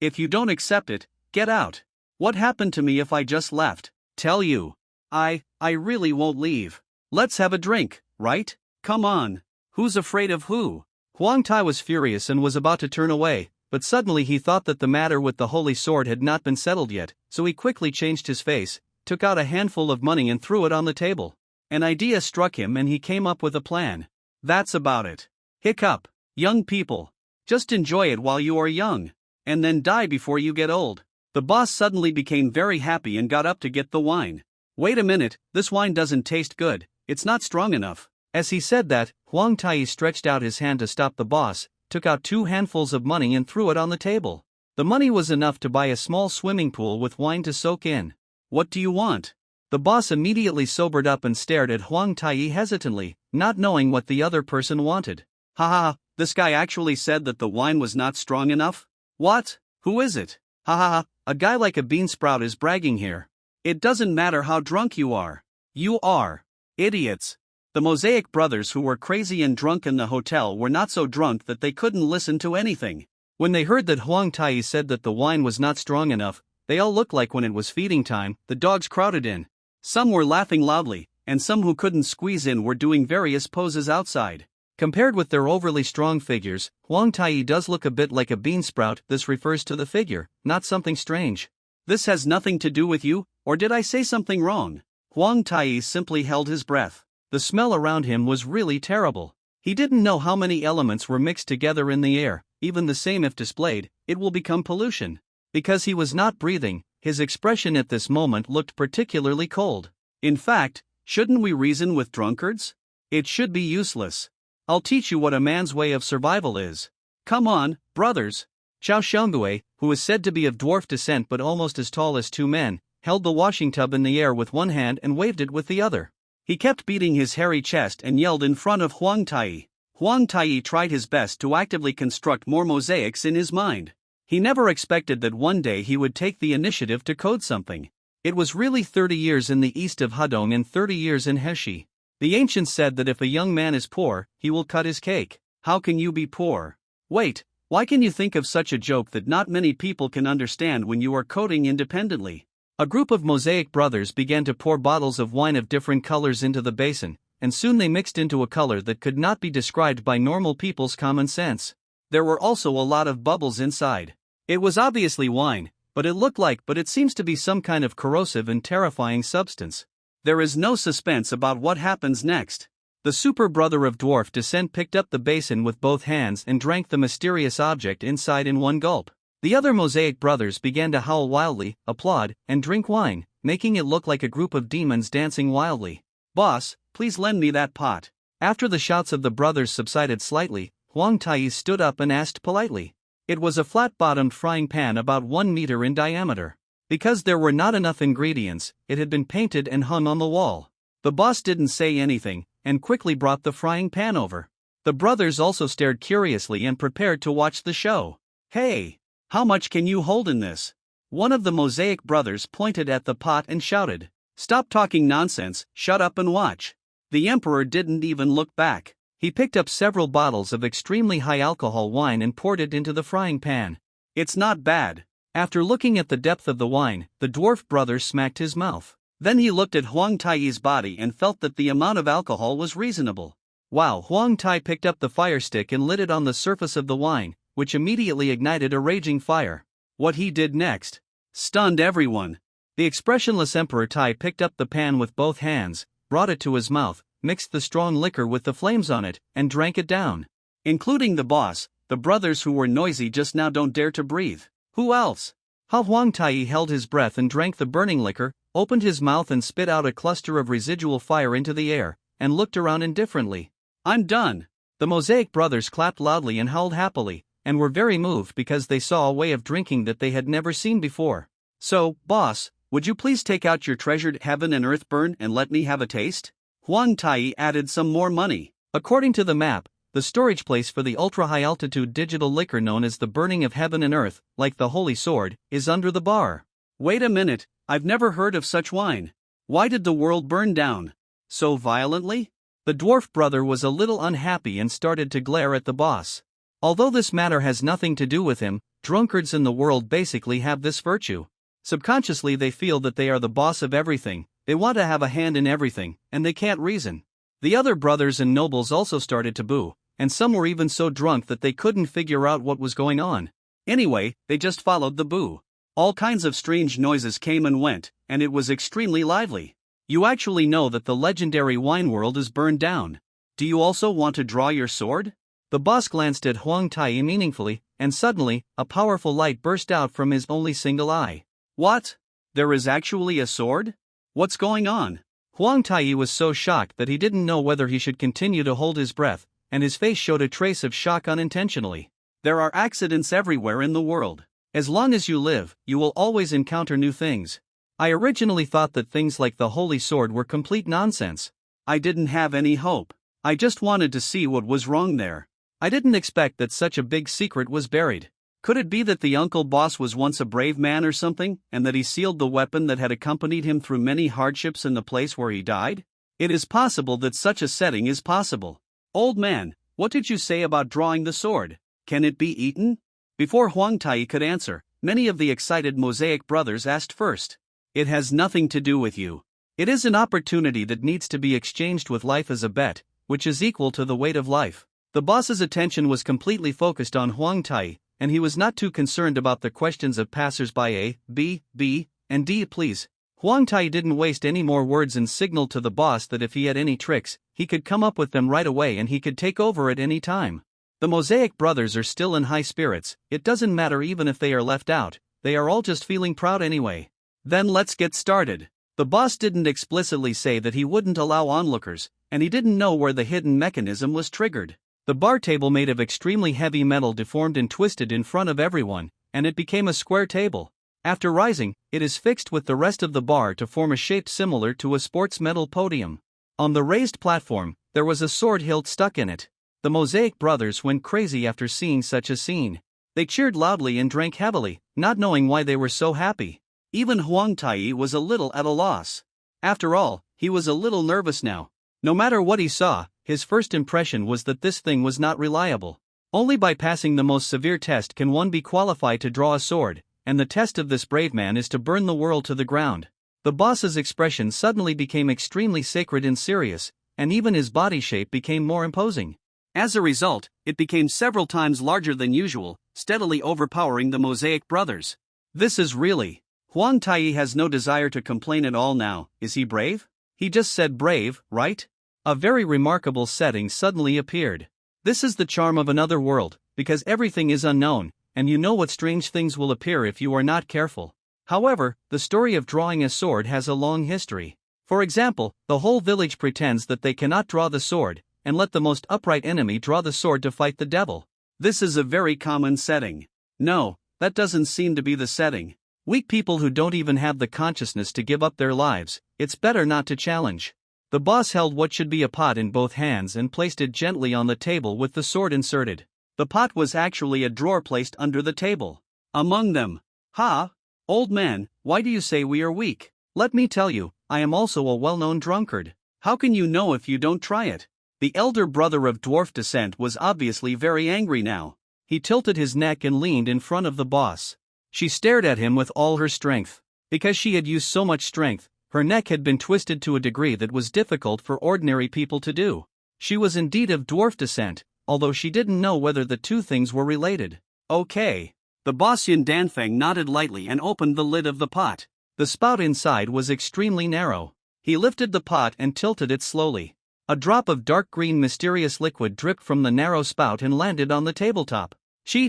[SPEAKER 1] If you don't accept it, get out. What happened to me if I just left? Tell you. I really won't leave. Let's have a drink, right? Come on. Who's afraid of who? Huang Tai was furious and was about to turn away, but suddenly he thought that the matter with the holy sword had not been settled yet, so he quickly changed his face, took out a handful of money and threw it on the table. An idea struck him and he came up with a plan. That's about it. Hiccup. Young people. Just enjoy it while you are young. And then die before you get old. The boss suddenly became very happy and got up to get the wine. Wait a minute, this wine doesn't taste good, it's not strong enough. As he said that, Huang Tai stretched out his hand to stop the boss, took out 2 handfuls of money and threw it on the table. The money was enough to buy a small swimming pool with wine to soak in. What do you want? The boss immediately sobered up and stared at Huang Tai hesitantly, not knowing what the other person wanted. Haha, this guy actually said that the wine was not strong enough? What? Who is it? Haha, a guy like a beansprout is bragging here. It doesn't matter how drunk you are. You are. Idiots. The Mosaic brothers, who were crazy and drunk in the hotel, were not so drunk that they couldn't listen to anything. When they heard that Huang Tai said that the wine was not strong enough, they all looked like when it was feeding time, the dogs crowded in. Some were laughing loudly, and some who couldn't squeeze in were doing various poses outside. Compared with their overly strong figures, Huang Tai does look a bit like a beansprout. This refers to the figure, not something strange. This has nothing to do with you, or did I say something wrong? Huang Tai simply held his breath. The smell around him was really terrible. He didn't know how many elements were mixed together in the air. Even the same if displayed, it will become pollution. Because he was not breathing, his expression at this moment looked particularly cold. In fact, shouldn't we reason with drunkards? It should be useless. I'll teach you what a man's way of survival is. Come on, brothers. Chao Xianggui, who is said to be of dwarf descent but almost as tall as 2 men, held the washing tub in the air with one hand and waved it with the other. He kept beating his hairy chest and yelled in front of Huang Tai. Huang Tai tried his best to actively construct more mosaics in his mind. He never expected that one day he would take the initiative to code something. It was really 30 years in the east of Hudong and 30 years in Heshi. The ancients said that if a young man is poor, he will cut his cake. How can you be poor? Wait, why can you think of such a joke that not many people can understand when you are coding independently? A group of Mosaic brothers began to pour bottles of wine of different colors into the basin, and soon they mixed into a color that could not be described by normal people's common sense. There were also a lot of bubbles inside. It was obviously wine, but it seems to be some kind of corrosive and terrifying substance. There is no suspense about what happens next. The super brother of dwarf descent picked up the basin with both hands and drank the mysterious object inside in one gulp. The other Mosaic brothers began to howl wildly, applaud, and drink wine, making it look like a group of demons dancing wildly. Boss, please lend me that pot. After the shouts of the brothers subsided slightly, Huang Tai stood up and asked politely. It was a flat-bottomed frying pan about 1 meter in diameter. Because there were not enough ingredients, it had been painted and hung on the wall. The boss didn't say anything, and quickly brought the frying pan over. The brothers also stared curiously and prepared to watch the show. Hey! How much can you hold in this? One of the Mosaic brothers pointed at the pot and shouted. Stop talking nonsense, shut up and watch. The emperor didn't even look back. He picked up several bottles of extremely high alcohol wine and poured it into the frying pan. It's not bad. After looking at the depth of the wine, the dwarf brother smacked his mouth. Then he looked at Huang Tai's body and felt that the amount of alcohol was reasonable. Wow! Huang Tai picked up the fire stick and lit it on the surface of the wine, which immediately ignited a raging fire. What he did next stunned everyone. The expressionless Emperor Tai picked up the pan with both hands, brought it to his mouth, mixed the strong liquor with the flames on it, and drank it down. Including the boss, the brothers who were noisy just now don't dare to breathe. Who else? How Huang Tai held his breath and drank the burning liquor, opened his mouth and spit out a cluster of residual fire into the air, and looked around indifferently. I'm done. The Mosaic brothers clapped loudly and howled happily, and were very moved because they saw a way of drinking that they had never seen before. So, boss, would you please take out your treasured heaven and earth burn and let me have a taste? Huang Tai added some more money. According to the map, the storage place for the ultra-high-altitude digital liquor known as the burning of heaven and earth, like the holy sword, is under the bar. Wait a minute, I've never heard of such wine. Why did the world burn down so violently? The dwarf brother was a little unhappy and started to glare at the boss. Although this matter has nothing to do with him, drunkards in the world basically have this virtue. Subconsciously they feel that they are the boss of everything, they want to have a hand in everything, and they can't reason. The other brothers and nobles also started to boo, and some were even so drunk that they couldn't figure out what was going on. Anyway, they just followed the boo. All kinds of strange noises came and went, and it was extremely lively. You actually know that the legendary wine world is burned down. Do you also want to draw your sword? The boss glanced at Huang Tai meaningfully, and suddenly, a powerful light burst out from his only single eye. What? There is actually a sword? What's going on? Huang Tai was so shocked that he didn't know whether he should continue to hold his breath, and his face showed a trace of shock unintentionally. There are accidents everywhere in the world. As long as you live, you will always encounter new things. I originally thought that things like the Holy Sword were complete nonsense. I didn't have any hope. I just wanted to see what was wrong there. I didn't expect that such a big secret was buried. Could it be that the uncle boss was once a brave man or something, and that he sealed the weapon that had accompanied him through many hardships in the place where he died? It is possible that such a setting is possible. Old man, what did you say about drawing the sword? Can it be eaten? Before Huang Tai could answer, many of the excited Mosaic brothers asked first. It has nothing to do with you. It is an opportunity that needs to be exchanged with life as a bet, which is equal to the weight of life. The boss's attention was completely focused on Huang Tai, and he was not too concerned about the questions of passers-by A, B, and D. Please. Huang Tai didn't waste any more words and signaled to the boss that if he had any tricks, he could come up with them right away and he could take over at any time. The Mosaic brothers are still in high spirits. It doesn't matter even if they are left out, they are all just feeling proud anyway. Then let's get started. The boss didn't explicitly say that he wouldn't allow onlookers, and he didn't know where the hidden mechanism was triggered. The bar table made of extremely heavy metal deformed and twisted in front of everyone, and it became a square table. After rising, it is fixed with the rest of the bar to form a shape similar to a sports medal podium. On the raised platform, there was a sword hilt stuck in it. The Mosaic brothers went crazy after seeing such a scene. They cheered loudly and drank heavily, not knowing why they were so happy. Even Huang Tai was a little at a loss. After all, he was a little nervous now. No matter what he saw, his first impression was that this thing was not reliable. Only by passing the most severe test can one be qualified to draw a sword, and the test of this brave man is to burn the world to the ground. The boss's expression suddenly became extremely sacred and serious, and even his body shape became more imposing. As a result, it became several times larger than usual, steadily overpowering the Mosaic brothers. This is really... Huang Tai has no desire to complain at all now. Is he brave? He just said brave, right? A very remarkable setting suddenly appeared. This is the charm of another world, because everything is unknown, and you know what strange things will appear if you are not careful. However, the story of drawing a sword has a long history. For example, the whole village pretends that they cannot draw the sword, and let the most upright enemy draw the sword to fight the devil. This is a very common setting. No, that doesn't seem to be the setting. Weak people who don't even have the consciousness to give up their lives, it's better not to challenge. The boss held what should be a pot in both hands and placed it gently on the table with the sword inserted. The pot was actually a drawer placed under the table. Among them. Ha! Old man, why do you say we are weak? Let me tell you, I am also a well-known drunkard. How can you know if you don't try it? The elder brother of dwarf descent was obviously very angry now. He tilted his neck and leaned in front of the boss. She stared at him with all her strength. Because she had used so much strength, her neck had been twisted to a degree that was difficult for ordinary people to do. She was indeed of dwarf descent, although she didn't know whether the two things were related. Okay. The boss Yin Danfeng nodded lightly and opened the lid of the pot. The spout inside was extremely narrow. He lifted the pot and tilted it slowly. A drop of dark green mysterious liquid dripped from the narrow spout and landed on the tabletop.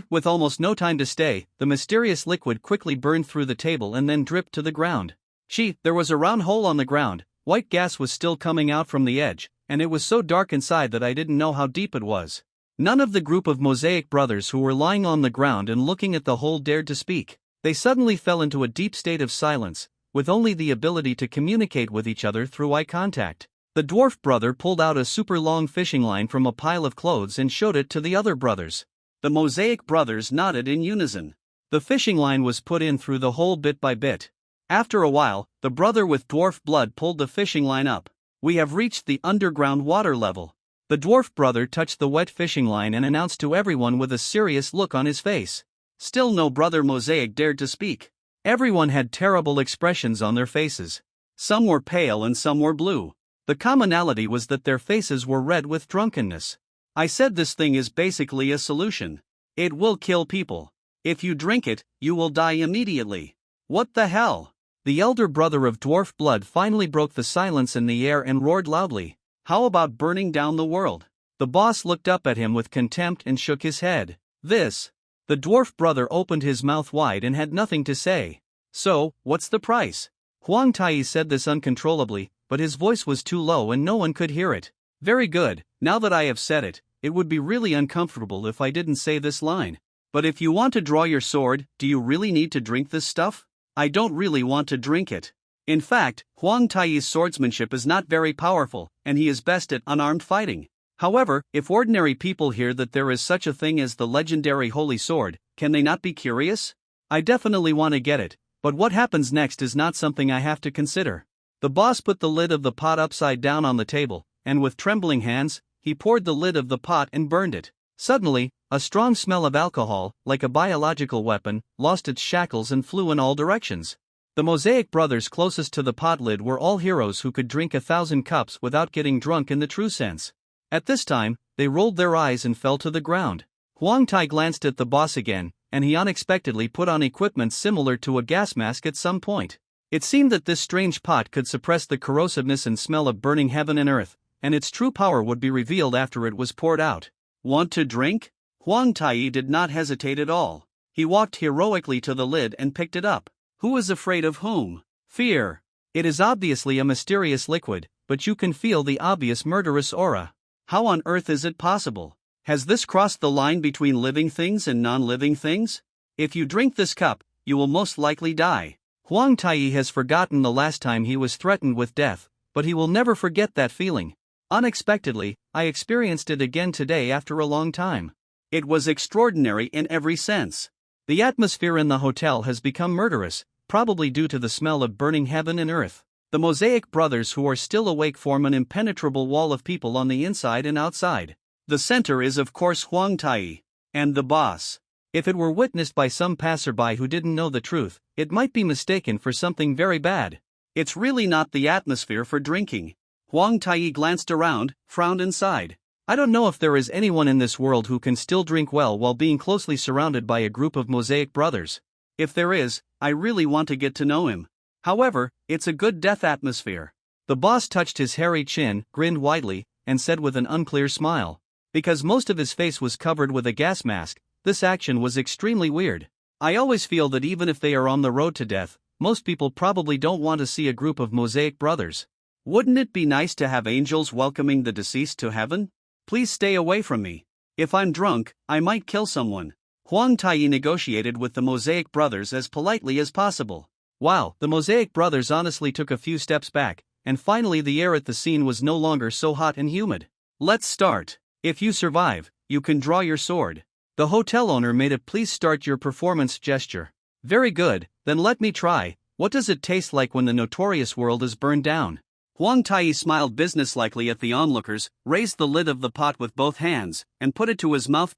[SPEAKER 1] With almost no time to stay, the mysterious liquid quickly burned through the table and then dripped to the ground. There was a round hole on the ground, white gas was still coming out from the edge, and it was so dark inside that I didn't know how deep it was. None of the group of Mosaic brothers who were lying on the ground and looking at the hole dared to speak. They suddenly fell into a deep state of silence, with only the ability to communicate with each other through eye contact. The dwarf brother pulled out a super long fishing line from a pile of clothes and showed it to the other brothers. The Mosaic brothers nodded in unison. The fishing line was put in through the hole bit by bit. After a while, the brother with dwarf blood pulled the fishing line up. We have reached the underground water level. The dwarf brother touched the wet fishing line and announced to everyone with a serious look on his face. Still no brother Mosaic dared to speak. Everyone had terrible expressions on their faces. Some were pale and some were blue. The commonality was that their faces were red with drunkenness. I said this thing is basically a solution. It will kill people. If you drink it, you will die immediately. What the hell? The elder brother of dwarf blood finally broke the silence in the air and roared loudly. How about burning down the world? The boss looked up at him with contempt and shook his head. This. The dwarf brother opened his mouth wide and had nothing to say. So, what's the price? Huang Tai said this uncontrollably, but his voice was too low and no one could hear it. Very good, now that I have said it, it would be really uncomfortable if I didn't say this line. But if you want to draw your sword, do you really need to drink this stuff? I don't really want to drink it. In fact, Huang Tai's swordsmanship is not very powerful, and he is best at unarmed fighting. However, if ordinary people hear that there is such a thing as the legendary holy sword, can they not be curious? I definitely want to get it, but what happens next is not something I have to consider. The boss put the lid of the pot upside down on the table, and with trembling hands, he poured the lid of the pot and burned it. Suddenly, a strong smell of alcohol, like a biological weapon, lost its shackles and flew in all directions. The Mosaic brothers closest to the pot lid were all heroes who could drink 1,000 cups without getting drunk in the true sense. At this time, they rolled their eyes and fell to the ground. Huang Tai glanced at the boss again, and he unexpectedly put on equipment similar to a gas mask at some point. It seemed that this strange pot could suppress the corrosiveness and smell of burning heaven and earth, and its true power would be revealed after it was poured out. Want to drink? Huang Tai did not hesitate at all. He walked heroically to the lid and picked it up. Who is afraid of whom? Fear. It is obviously a mysterious liquid, but you can feel the obvious murderous aura. How on earth is it possible? Has this crossed the line between living things and non-living things? If you drink this cup, you will most likely die. Huang Tai has forgotten the last time he was threatened with death, but he will never forget that feeling. Unexpectedly, I experienced it again today after a long time. It was extraordinary in every sense. The atmosphere in the hotel has become murderous, probably due to the smell of burning heaven and earth. The Mosaic brothers who are still awake form an impenetrable wall of people on the inside and outside. The center is of course Huang Tai, and the boss. If it were witnessed by some passerby who didn't know the truth, it might be mistaken for something very bad. It's really not the atmosphere for drinking. Huang Tai glanced around, frowned and sighed. I don't know if there is anyone in this world who can still drink well while being closely surrounded by a group of Mosaic brothers. If there is, I really want to get to know him. However, it's a good death atmosphere. The boss touched his hairy chin, grinned widely, and said with an unclear smile. Because most of his face was covered with a gas mask, this action was extremely weird. I always feel that even if they are on the road to death, most people probably don't want to see a group of Mosaic brothers. Wouldn't it be nice to have angels welcoming the deceased to heaven? Please stay away from me. If I'm drunk, I might kill someone. Huang Tai negotiated with the Mosaic brothers as politely as possible. Wow, the Mosaic brothers honestly took a few steps back, and finally the air at the scene was no longer so hot and humid. Let's start. If you survive, you can draw your sword. The hotel owner made a please start your performance gesture. Very good, then let me try. What does it taste like when the notorious world is burned down? Huang Tai smiled businesslike at the onlookers, raised the lid of the pot with both hands, and put it to his mouth.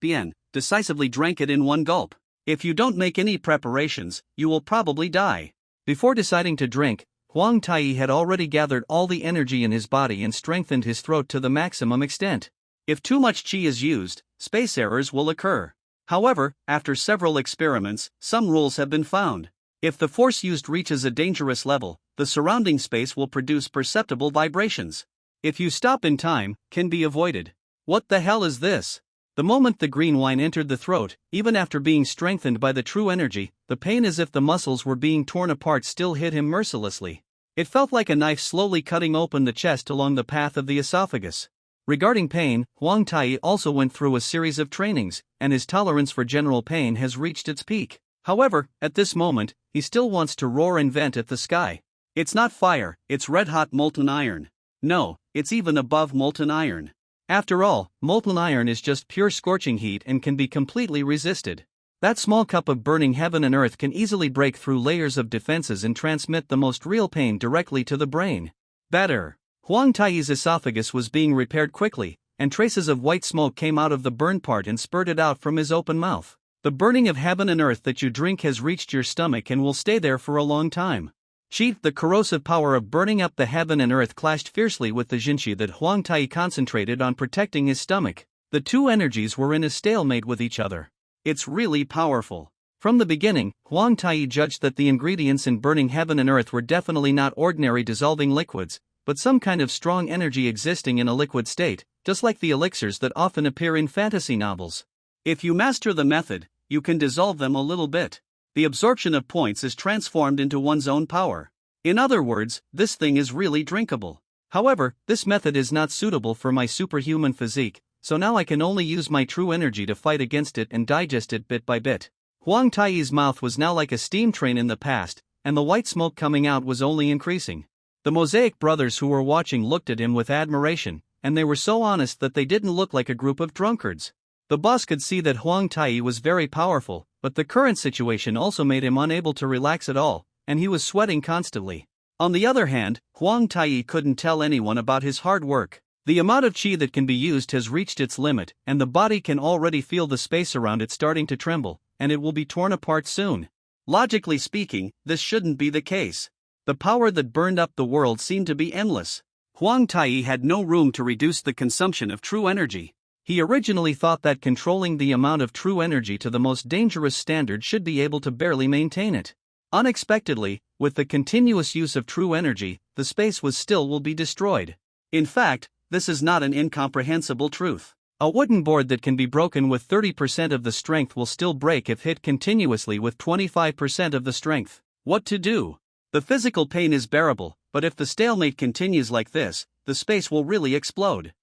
[SPEAKER 1] Decisively drank it in one gulp. If you don't make any preparations, you will probably die. Before deciding to drink, Huang Tai had already gathered all the energy in his body and strengthened his throat to the maximum extent. If too much qi is used, space errors will occur. However, after several experiments, some rules have been found. If the force used reaches a dangerous level, the surrounding space will produce perceptible vibrations. If you stop in time, can be avoided. What the hell is this? The moment the green wine entered the throat, even after being strengthened by the true energy, the pain as if the muscles were being torn apart still hit him mercilessly. It felt like a knife slowly cutting open the chest along the path of the esophagus. Regarding pain, Huang Tai also went through a series of trainings, and his tolerance for general pain has reached its peak. However, at this moment, he still wants to roar and vent at the sky. It's not fire, it's red-hot molten iron. No, it's even above molten iron. After all, molten iron is just pure scorching heat and can be completely resisted. That small cup of burning heaven and earth can easily break through layers of defenses and transmit the most real pain directly to the brain. Better. Huang Tai's esophagus was being repaired quickly, and traces of white smoke came out of the burned part and spurted out from his open mouth. The burning of heaven and earth that you drink has reached your stomach and will stay there for a long time. Chief, the corrosive power of burning up the heaven and earth clashed fiercely with the jinshi that Huang Tai concentrated on protecting his stomach. The two energies were in a stalemate with each other. It's really powerful. From the beginning, Huang Tai judged that the ingredients in burning heaven and earth were definitely not ordinary dissolving liquids, but some kind of strong energy existing in a liquid state, just like the elixirs that often appear in fantasy novels. If you master the method, you can dissolve them a little bit. The absorption of points is transformed into one's own power. In other words, this thing is really drinkable. However, this method is not suitable for my superhuman physique, so now I can only use my true energy to fight against it and digest it bit by bit. Huang Tai's mouth was now like a steam train in the past, and the white smoke coming out was only increasing. The Mosaic brothers who were watching looked at him with admiration, and they were so honest that they didn't look like a group of drunkards. The boss could see that Huang Tai was very powerful, but the current situation also made him unable to relax at all, and he was sweating constantly. On the other hand, Huang Tai couldn't tell anyone about his hard work. The amount of qi that can be used has reached its limit, and the body can already feel the space around it starting to tremble, and it will be torn apart soon. Logically speaking, this shouldn't be the case. The power that burned up the world seemed to be endless. Huang Tai had no room to reduce the consumption of true energy. He originally thought that controlling the amount of true energy to the most dangerous standard should be able to barely maintain it. Unexpectedly, with the continuous use of true energy, the space will be destroyed. In fact, this is not an incomprehensible truth. A wooden board that can be broken with 30% of the strength will still break if hit continuously with 25% of the strength. What to do? The physical pain is bearable, but if the stalemate continues like this, the space will really explode.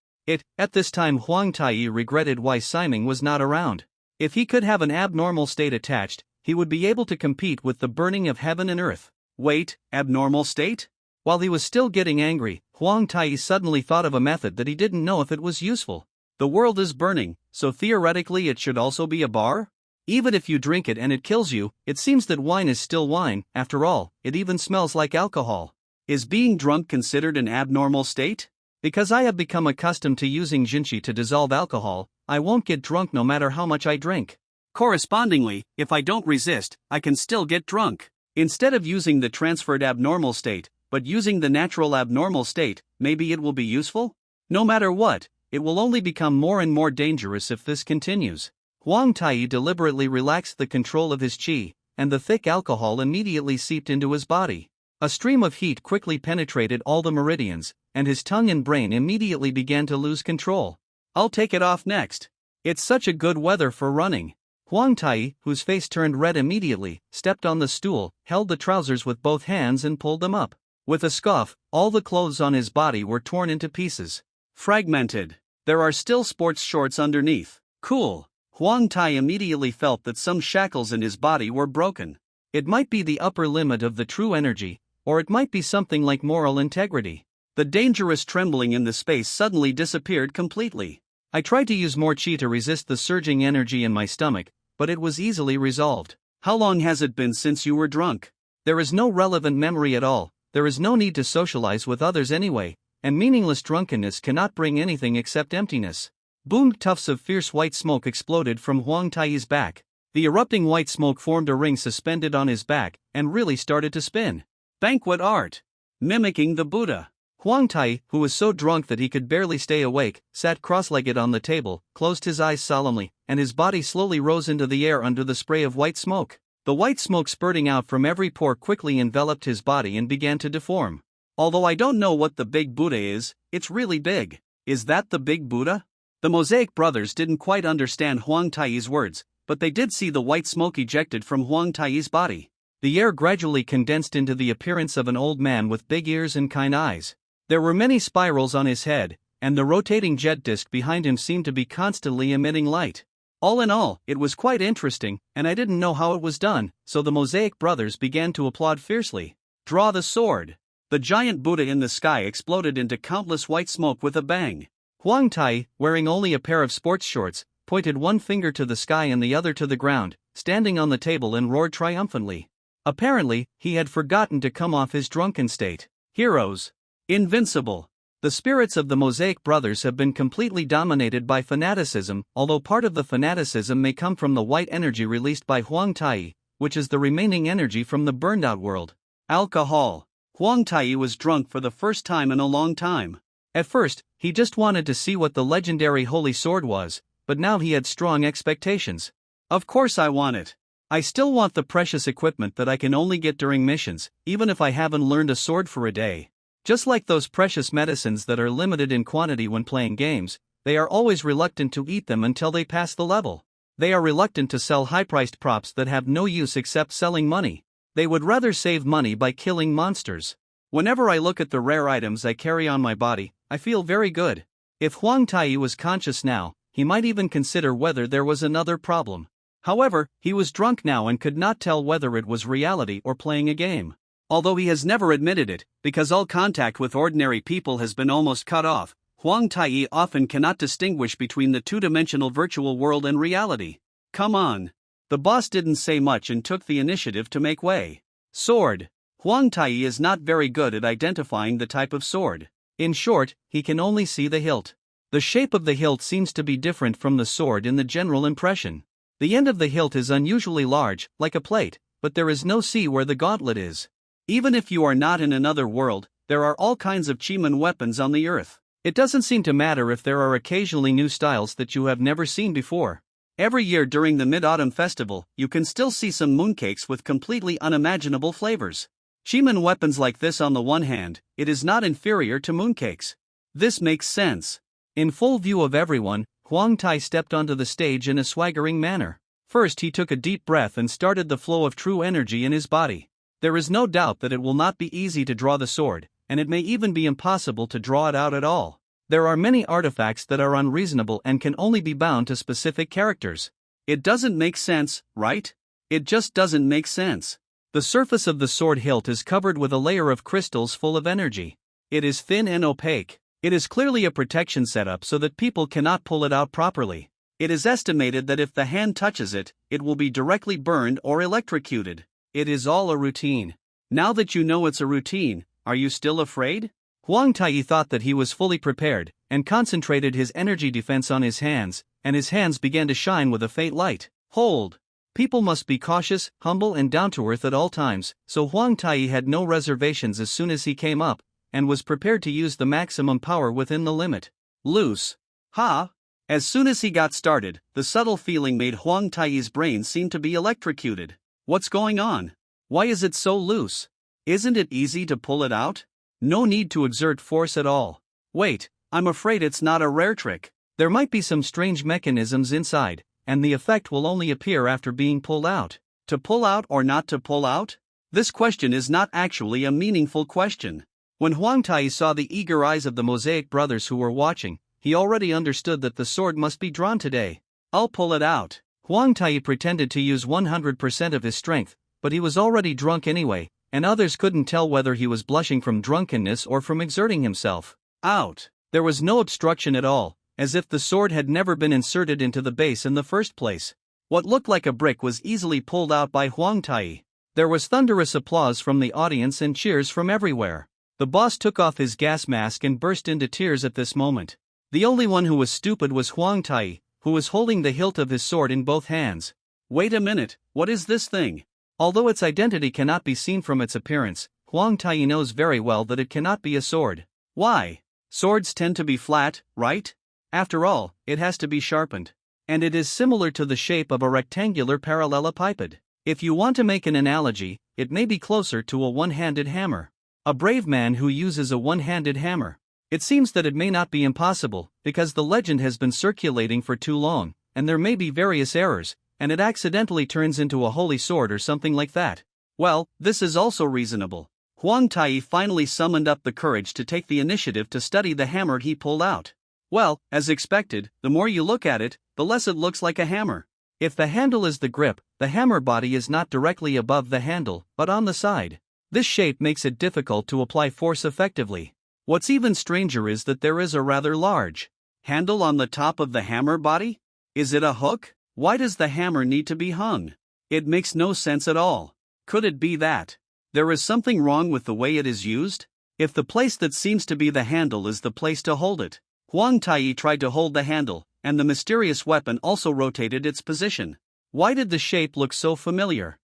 [SPEAKER 1] At this time Huang Tai regretted why Siming was not around. If he could have an abnormal state attached, he would be able to compete with the burning of heaven and earth. Wait, abnormal state? While he was still getting angry, Huang Tai suddenly thought of a method that he didn't know if it was useful. The world is burning, so theoretically it should also be a bar? Even if you drink it and it kills you, it seems that wine is still wine, after all, it even smells like alcohol. Is being drunk considered an abnormal state? Because I have become accustomed to using jinshi to dissolve alcohol, I won't get drunk no matter how much I drink. Correspondingly, if I don't resist, I can still get drunk. Instead of using the transferred abnormal state, but using the natural abnormal state, maybe it will be useful? No matter what, it will only become more and more dangerous if this continues. Huang Tai deliberately relaxed the control of his qi, and the thick alcohol immediately seeped into his body. A stream of heat quickly penetrated all the meridians, and his tongue and brain immediately began to lose control. I'll take it off next. It's such a good weather for running. Huang Tai, whose face turned red immediately, stepped on the stool, held the trousers with both hands and pulled them up. With a scoff, all the clothes on his body were torn into pieces. Fragmented. There are still sports shorts underneath. Cool. Huang Tai immediately felt that some shackles in his body were broken. It might be the upper limit of the true energy, or it might be something like moral integrity. The dangerous trembling in the space suddenly disappeared completely. I tried to use more qi to resist the surging energy in my stomach, but it was easily resolved. How long has it been since you were drunk? There is no relevant memory at all, there is no need to socialize with others anyway, and meaningless drunkenness cannot bring anything except emptiness. Boom! Tufts of fierce white smoke exploded from Huang Tai's back. The erupting white smoke formed a ring suspended on his back, and really started to spin. Banquet art. Mimicking the Buddha. Huang Tai, who was so drunk that he could barely stay awake, sat cross-legged on the table, closed his eyes solemnly, and his body slowly rose into the air under the spray of white smoke. The white smoke spurting out from every pore quickly enveloped his body and began to deform. Although I don't know what the big Buddha is, it's really big. Is that the big Buddha? The Mosaic brothers didn't quite understand Huang Tai's words, but they did see the white smoke ejected from Huang Tai's body. The air gradually condensed into the appearance of an old man with big ears and kind eyes. There were many spirals on his head, and the rotating jet disc behind him seemed to be constantly emitting light. All in all, it was quite interesting, and I didn't know how it was done, so the Mosaic brothers began to applaud fiercely. Draw the sword. The giant Buddha in the sky exploded into countless white smoke with a bang. Huang Tai, wearing only a pair of sports shorts, pointed one finger to the sky and the other to the ground, standing on the table and roared triumphantly. Apparently, he had forgotten to come off his drunken state. Heroes. Invincible. The spirits of the Mosaic brothers have been completely dominated by fanaticism, although part of the fanaticism may come from the white energy released by Huang Tai, which is the remaining energy from the burned-out world. Alcohol. Huang Tai was drunk for the first time in a long time. At first, he just wanted to see what the legendary holy sword was, but now he had strong expectations. Of course I want it. I still want the precious equipment that I can only get during missions, even if I haven't learned a sword for a day. Just like those precious medicines that are limited in quantity when playing games, they are always reluctant to eat them until they pass the level. They are reluctant to sell high-priced props that have no use except selling money. They would rather save money by killing monsters. Whenever I look at the rare items I carry on my body, I feel very good. If Huang Tai was conscious now, he might even consider whether there was another problem. However, he was drunk now and could not tell whether it was reality or playing a game. Although he has never admitted it, because all contact with ordinary people has been almost cut off, Huang Tai often cannot distinguish between the two-dimensional virtual world and reality. Come on. The boss didn't say much and took the initiative to make way. Sword. Huang Tai is not very good at identifying the type of sword. In short, he can only see the hilt. The shape of the hilt seems to be different from the sword in the general impression. The end of the hilt is unusually large, like a plate, but there is no sea where the gauntlet is. Even if you are not in another world, there are all kinds of Chiman weapons on the earth. It doesn't seem to matter if there are occasionally new styles that you have never seen before. Every year during the Mid-Autumn Festival, you can still see some mooncakes with completely unimaginable flavors. Chiman weapons like this, on the one hand, it is not inferior to mooncakes. This makes sense. In full view of everyone, Huang Tai stepped onto the stage in a swaggering manner. First he took a deep breath and started the flow of true energy in his body. There is no doubt that it will not be easy to draw the sword, and it may even be impossible to draw it out at all. There are many artifacts that are unreasonable and can only be bound to specific characters. It doesn't make sense, right? It just doesn't make sense. The surface of the sword hilt is covered with a layer of crystals full of energy. It is thin and opaque. It is clearly a protection setup so that people cannot pull it out properly. It is estimated that if the hand touches it, it will be directly burned or electrocuted. It is all a routine. Now that you know it's a routine, are you still afraid? Huang Tai thought that he was fully prepared, and concentrated his energy defense on his hands, and his hands began to shine with a faint light. Hold! People must be cautious, humble and down-to-earth at all times, so Huang Tai had no reservations as soon as he came up, and was prepared to use the maximum power within the limit. Loose. Ha! As soon as he got started, the subtle feeling made Huang Tai's brain seem to be electrocuted. What's going on? Why is it so loose? Isn't it easy to pull it out? No need to exert force at all. Wait, I'm afraid it's not a rare trick. There might be some strange mechanisms inside, and the effect will only appear after being pulled out. To pull out or not to pull out? This question is not actually a meaningful question. When Huang Tai saw the eager eyes of the Mosaic brothers who were watching, he already understood that the sword must be drawn today. I'll pull it out. Huang Tai pretended to use 100% of his strength, but he was already drunk anyway, and others couldn't tell whether he was blushing from drunkenness or from exerting himself. Out! There was no obstruction at all, as if the sword had never been inserted into the base in the first place. What looked like a brick was easily pulled out by Huang Tai. There was thunderous applause from the audience and cheers from everywhere. The boss took off his gas mask and burst into tears at this moment. The only one who was stupid was Huang Tai, who was holding the hilt of his sword in both hands. Wait a minute, what is this thing? Although its identity cannot be seen from its appearance, Huang Tai knows very well that it cannot be a sword. Why? Swords tend to be flat, right? After all, it has to be sharpened. And it is similar to the shape of a rectangular parallelepiped. If you want to make an analogy, it may be closer to a one-handed hammer. A brave man who uses a one-handed hammer. It seems that it may not be impossible, because the legend has been circulating for too long, and there may be various errors, and it accidentally turns into a holy sword or something like that. Well, this is also reasonable. Huang Tai finally summoned up the courage to take the initiative to study the hammer he pulled out. Well, as expected, the more you look at it, the less it looks like a hammer. If the handle is the grip, the hammer body is not directly above the handle, but on the side. This shape makes it difficult to apply force effectively. What's even stranger is that there is a rather large handle on the top of the hammer body? Is it a hook? Why does the hammer need to be hung? It makes no sense at all. Could it be that there is something wrong with the way it is used? If the place that seems to be the handle is the place to hold it. Huang Tai tried to hold the handle, and the mysterious weapon also rotated its position. Why did the shape look so familiar?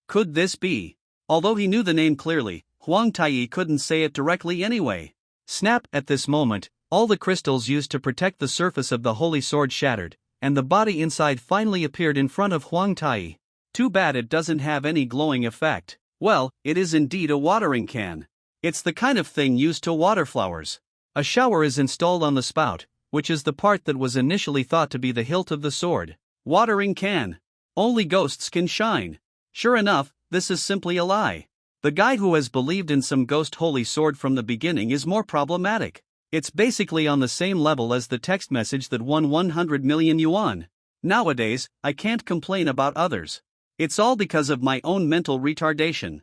[SPEAKER 1] Could this be? Although he knew the name clearly, Huang Tai couldn't say it directly anyway. Snap! At this moment, all the crystals used to protect the surface of the holy sword shattered, and the body inside finally appeared in front of Huang Tai. Too bad it doesn't have any glowing effect. Well, it is indeed a watering can. It's the kind of thing used to water flowers. A shower is installed on the spout, which is the part that was initially thought to be the hilt of the sword. Watering can. Only ghosts can shine. Sure enough, this is simply a lie. The guy who has believed in some ghost holy sword from the beginning is more problematic. It's basically on the same level as the text message that won 100 million yuan. Nowadays, I can't complain about others. It's all because of my own mental retardation.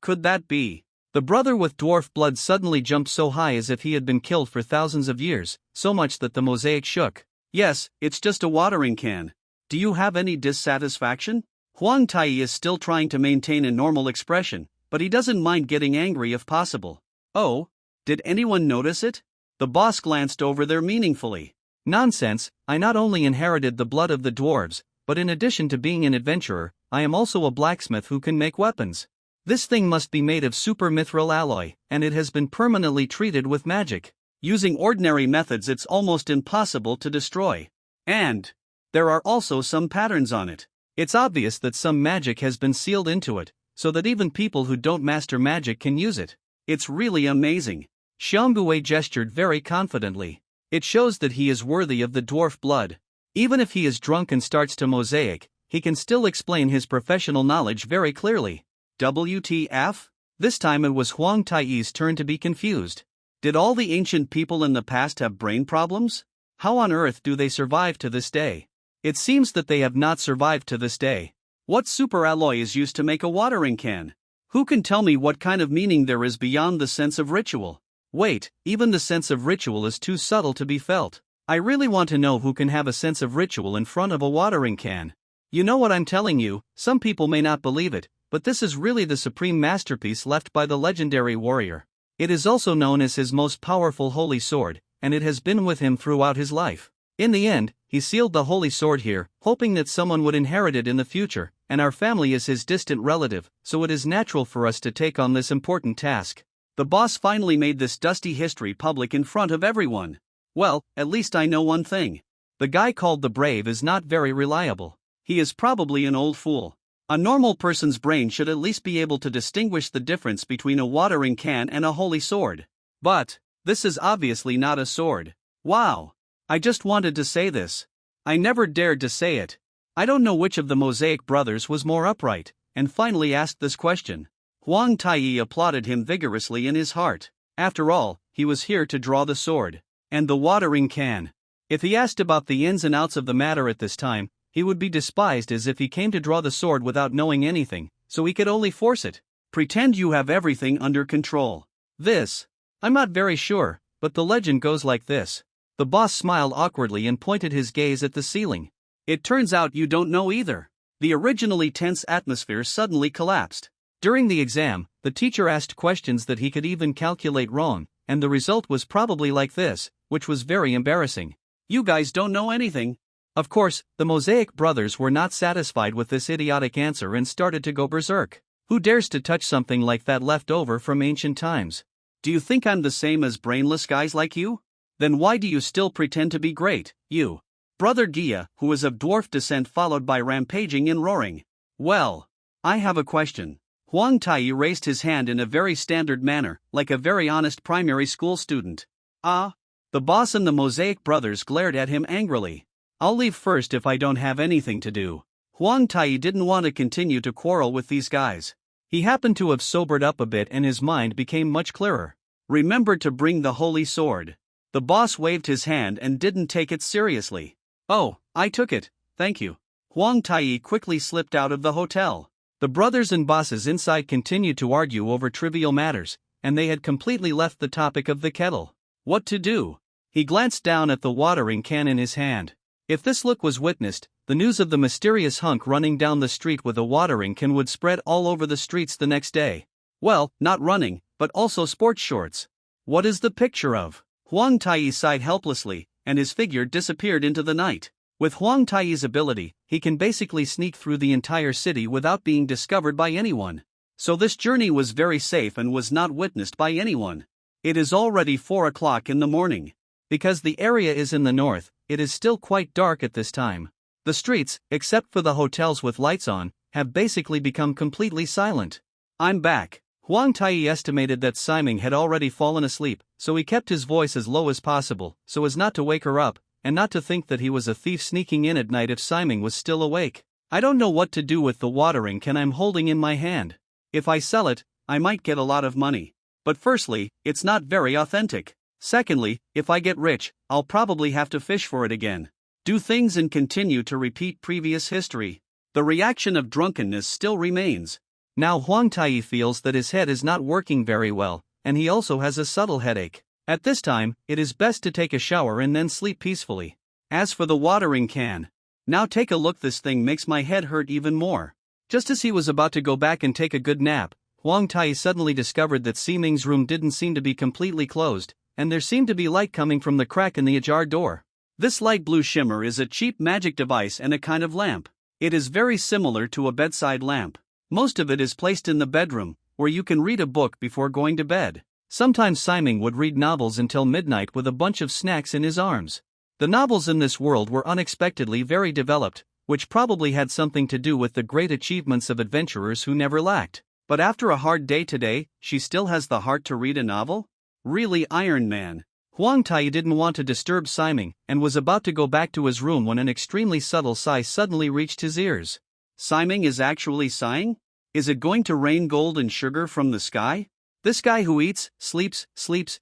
[SPEAKER 1] Could that be? The brother with dwarf blood suddenly jumped so high as if he had been killed for thousands of years, so much that the mosaic shook. Yes, it's just a watering can. Do you have any dissatisfaction? Huang Tai is still trying to maintain a normal expression, but he doesn't mind getting angry if possible. Oh? Did anyone notice it? The boss glanced over there meaningfully. Nonsense, I not only inherited the blood of the dwarves, but in addition to being an adventurer, I am also a blacksmith who can make weapons. This thing must be made of super mithril alloy, and it has been permanently treated with magic. Using ordinary methods it's almost impossible to destroy. And there are also some patterns on it. It's obvious that some magic has been sealed into it, so that even people who don't master magic can use it. It's really amazing. Xiangbue gestured very confidently. It shows that he is worthy of the dwarf blood. Even if he is drunk and starts to mosaic, he can still explain his professional knowledge very clearly. WTF? This time it was Huang Tai's turn to be confused. Did all the ancient people in the past have brain problems? How on earth do they survive to this day? It seems that they have not survived to this day. What super alloy is used to make a watering can? Who can tell me what kind of meaning there is beyond the sense of ritual? Wait, even the sense of ritual is too subtle to be felt. I really want to know who can have a sense of ritual in front of a watering can. You know what I'm telling you, some people may not believe it, but this is really the supreme masterpiece left by the legendary warrior. It is also known as his most powerful holy sword, and it has been with him throughout his life. In the end, he sealed the holy sword here, hoping that someone would inherit it in the future, and our family is his distant relative, so it is natural for us to take on this important task. The boss finally made this dusty history public in front of everyone. Well, at least I know one thing. The guy called the Brave is not very reliable. He is probably an old fool. A normal person's brain should at least be able to distinguish the difference between a watering can and a holy sword. But this is obviously not a sword. Wow. I just wanted to say this. I never dared to say it. I don't know which of the Mosaic brothers was more upright, and finally asked this question. Huang Tai applauded him vigorously in his heart. After all, he was here to draw the sword. And the watering can. If he asked about the ins and outs of the matter at this time, he would be despised as if he came to draw the sword without knowing anything, so he could only force it. Pretend you have everything under control. I'm not very sure, but the legend goes like this. The boss smiled awkwardly and pointed his gaze at the ceiling. It turns out you don't know either. The originally tense atmosphere suddenly collapsed. During the exam, the teacher asked questions that he could even calculate wrong, and the result was probably like this, which was very embarrassing. You guys don't know anything. Of course, the Mosaic brothers were not satisfied with this idiotic answer and started to go berserk. Who dares to touch something like that left over from ancient times? Do you think I'm the same as brainless guys like you? Then why do you still pretend to be great, you? Brother Gia, who is of dwarf descent, followed by rampaging and roaring. Well, I have a question. Huang Tai raised his hand in a very standard manner, like a very honest primary school student. The boss and the Mosaic brothers glared at him angrily. I'll leave first if I don't have anything to do. Huang Tai didn't want to continue to quarrel with these guys. He happened to have sobered up a bit and his mind became much clearer. Remember to bring the holy sword. The boss waved his hand and didn't take it seriously. Oh, I took it, thank you. Huang Tai quickly slipped out of the hotel. The brothers and bosses inside continued to argue over trivial matters, and they had completely left the topic of the kettle. What to do? He glanced down at the watering can in his hand. If this look was witnessed, the news of the mysterious hunk running down the street with a watering can would spread all over the streets the next day. Well, not running, but also sports shorts. What is the picture of? Huang Tai sighed helplessly, and his figure disappeared into the night. With Huang Tai's ability, he can basically sneak through the entire city without being discovered by anyone. So this journey was very safe and was not witnessed by anyone. It is already 4 o'clock in the morning. Because the area is in the north, it is still quite dark at this time. The streets, except for the hotels with lights on, have basically become completely silent. I'm back. Huang Tai estimated that Siming had already fallen asleep, so he kept his voice as low as possible, so as not to wake her up, and not to think that he was a thief sneaking in at night if Siming was still awake. I don't know what to do with the watering can I'm holding in my hand. If I sell it, I might get a lot of money. But firstly, it's not very authentic. Secondly, if I get rich, I'll probably have to fish for it again. Do things and continue to repeat previous history. The reaction of drunkenness still remains. Now Huang Tai feels that his head is not working very well, and he also has a subtle headache. At this time, it is best to take a shower and then sleep peacefully. As for the watering can, now take a look, this thing makes my head hurt even more. Just as he was about to go back and take a good nap, Huang Tai suddenly discovered that Siming's room didn't seem to be completely closed, and there seemed to be light coming from the crack in the ajar door. This light blue shimmer is a cheap magic device and a kind of lamp. It is very similar to a bedside lamp. Most of it is placed in the bedroom, where you can read a book before going to bed. Sometimes Siming would read novels until midnight with a bunch of snacks in his arms. The novels in this world were unexpectedly very developed, which probably had something to do with the great achievements of adventurers who never lacked. But after a hard day today, she still has the heart to read a novel? Really, Iron Man. Huang Tai didn't want to disturb Siming, and was about to go back to his room when an extremely subtle sigh suddenly reached his ears. Siming is actually sighing? Is it going to rain gold and sugar from the sky? This guy who eats, sleeps,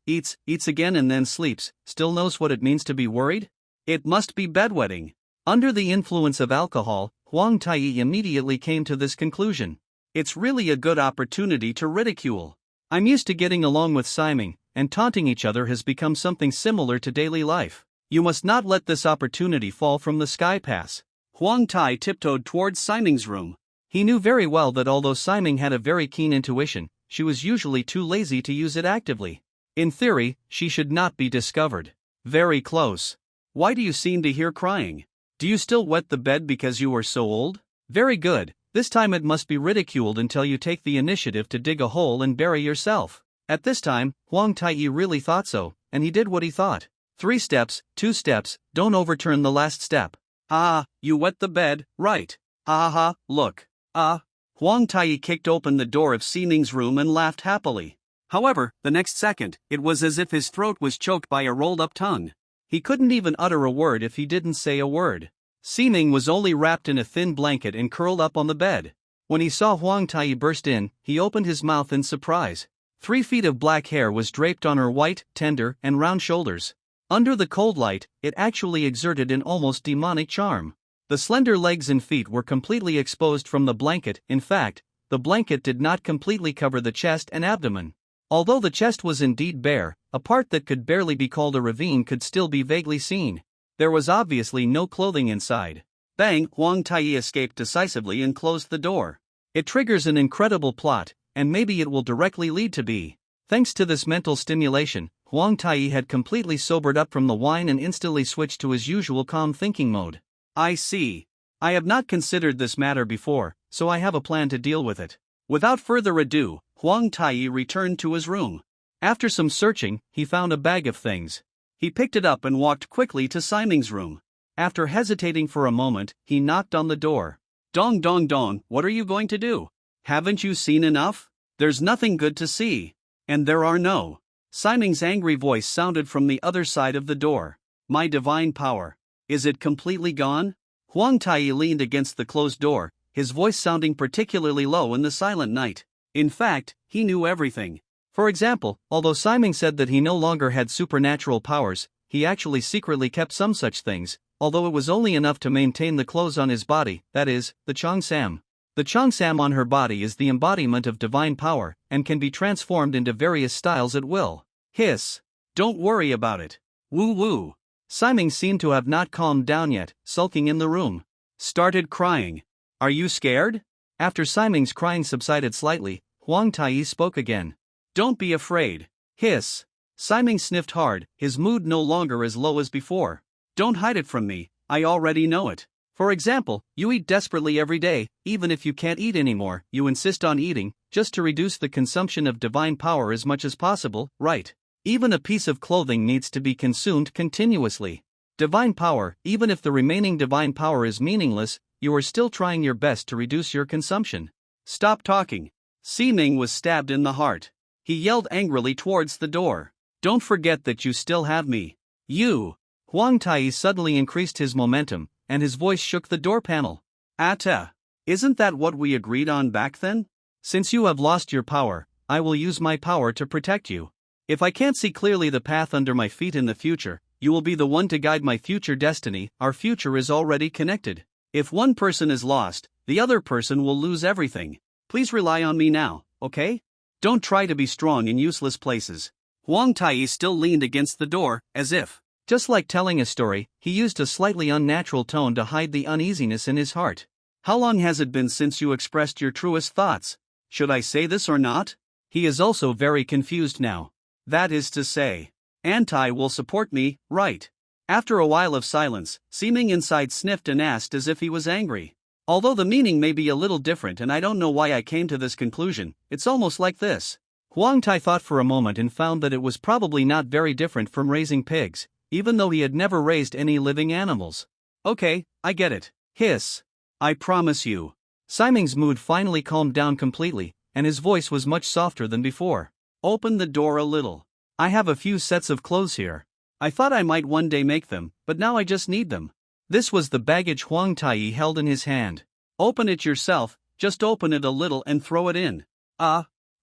[SPEAKER 1] eats again and then sleeps, still knows what it means to be worried? It must be bedwetting. Under the influence of alcohol, Huang Tai immediately came to this conclusion. It's really a good opportunity to ridicule. I'm used to getting along with Siming, and taunting each other has become something similar to daily life. You must not let this opportunity fall from the sky pass. Huang Tai tiptoed towards Siming's room. He knew very well that although Siming had a very keen intuition, she was usually too lazy to use it actively. In theory, she should not be discovered. Very close. Why do you seem to hear crying? Do you still wet the bed because you are so old? Very good, this time it must be ridiculed until you take the initiative to dig a hole and bury yourself. At this time, Huang Tai really thought so, and he did what he thought. 3 steps, 2 steps, don't overturn the last step. Ah, you wet the bed, right. Ah, look. Huang Tai kicked open the door of Siming's room and laughed happily. However, the next second, it was as if his throat was choked by a rolled-up tongue. He couldn't even utter a word if he didn't say a word. Siming was only wrapped in a thin blanket and curled up on the bed. When he saw Huang Tai burst in, he opened his mouth in surprise. 3 feet of black hair was draped on her white, tender, and round shoulders. Under the cold light, it actually exerted an almost demonic charm. The slender legs and feet were completely exposed from the blanket. In fact, the blanket did not completely cover the chest and abdomen. Although the chest was indeed bare, a part that could barely be called a ravine could still be vaguely seen. There was obviously no clothing inside. Bang! Huang Tai escaped decisively and closed the door. It triggers an incredible plot, and maybe it will directly lead to B. Thanks to this mental stimulation, Huang Tai had completely sobered up from the wine and instantly switched to his usual calm thinking mode. I see. I have not considered this matter before, so I have a plan to deal with it. Without further ado, Huang Tai returned to his room. After some searching, he found a bag of things. He picked it up and walked quickly to Siming's room. After hesitating for a moment, he knocked on the door. Dong dong dong, what are you going to do? Haven't you seen enough? There's nothing good to see. And there are no. Siming's angry voice sounded from the other side of the door. My divine power. Is it completely gone? Huang Tai leaned against the closed door, his voice sounding particularly low in the silent night. In fact, he knew everything. For example, although Siming said that he no longer had supernatural powers, he actually secretly kept some such things, although it was only enough to maintain the clothes on his body, that is, the Cheongsam. The Cheongsam on her body is the embodiment of divine power, and can be transformed into various styles at will. Hiss. Don't worry about it. Woo woo. Siming seemed to have not calmed down yet, sulking in the room. Started crying. Are you scared? After Siming's crying subsided slightly, Huang Tai spoke again. Don't be afraid. Hiss. Siming sniffed hard, his mood no longer as low as before. Don't hide it from me, I already know it. For example, you eat desperately every day, even if you can't eat anymore, you insist on eating, just to reduce the consumption of divine power as much as possible, right? Even a piece of clothing needs to be consumed continuously. Divine power, even if the remaining divine power is meaningless, you are still trying your best to reduce your consumption. Stop talking. Siming was stabbed in the heart. He yelled angrily towards the door. Don't forget that you still have me. You. Huang Tai suddenly increased his momentum, and his voice shook the door panel. Atta. Isn't that what we agreed on back then? Since you have lost your power, I will use my power to protect you. If I can't see clearly the path under my feet in the future, you will be the one to guide my future destiny. Our future is already connected. If one person is lost, the other person will lose everything. Please rely on me now, okay? Don't try to be strong in useless places. Huang Tai still leaned against the door, as if, just like telling a story, he used a slightly unnatural tone to hide the uneasiness in his heart. How long has it been since you expressed your truest thoughts? Should I say this or not? He is also very confused now. That is to say, Antai will support me, right? After a while of silence, Siming inside sniffed and asked as if he was angry. Although the meaning may be a little different and I don't know why I came to this conclusion, it's almost like this. Huang Tai thought for a moment and found that it was probably not very different from raising pigs, even though he had never raised any living animals. Okay, I get it. Hiss. I promise you. Siming's mood finally calmed down completely, and his voice was much softer than before. Open the door a little. I have a few sets of clothes here. I thought I might one day make them, but now I just need them. This was the baggage Huang Tai held in his hand. Open it yourself, just open it a little and throw it in.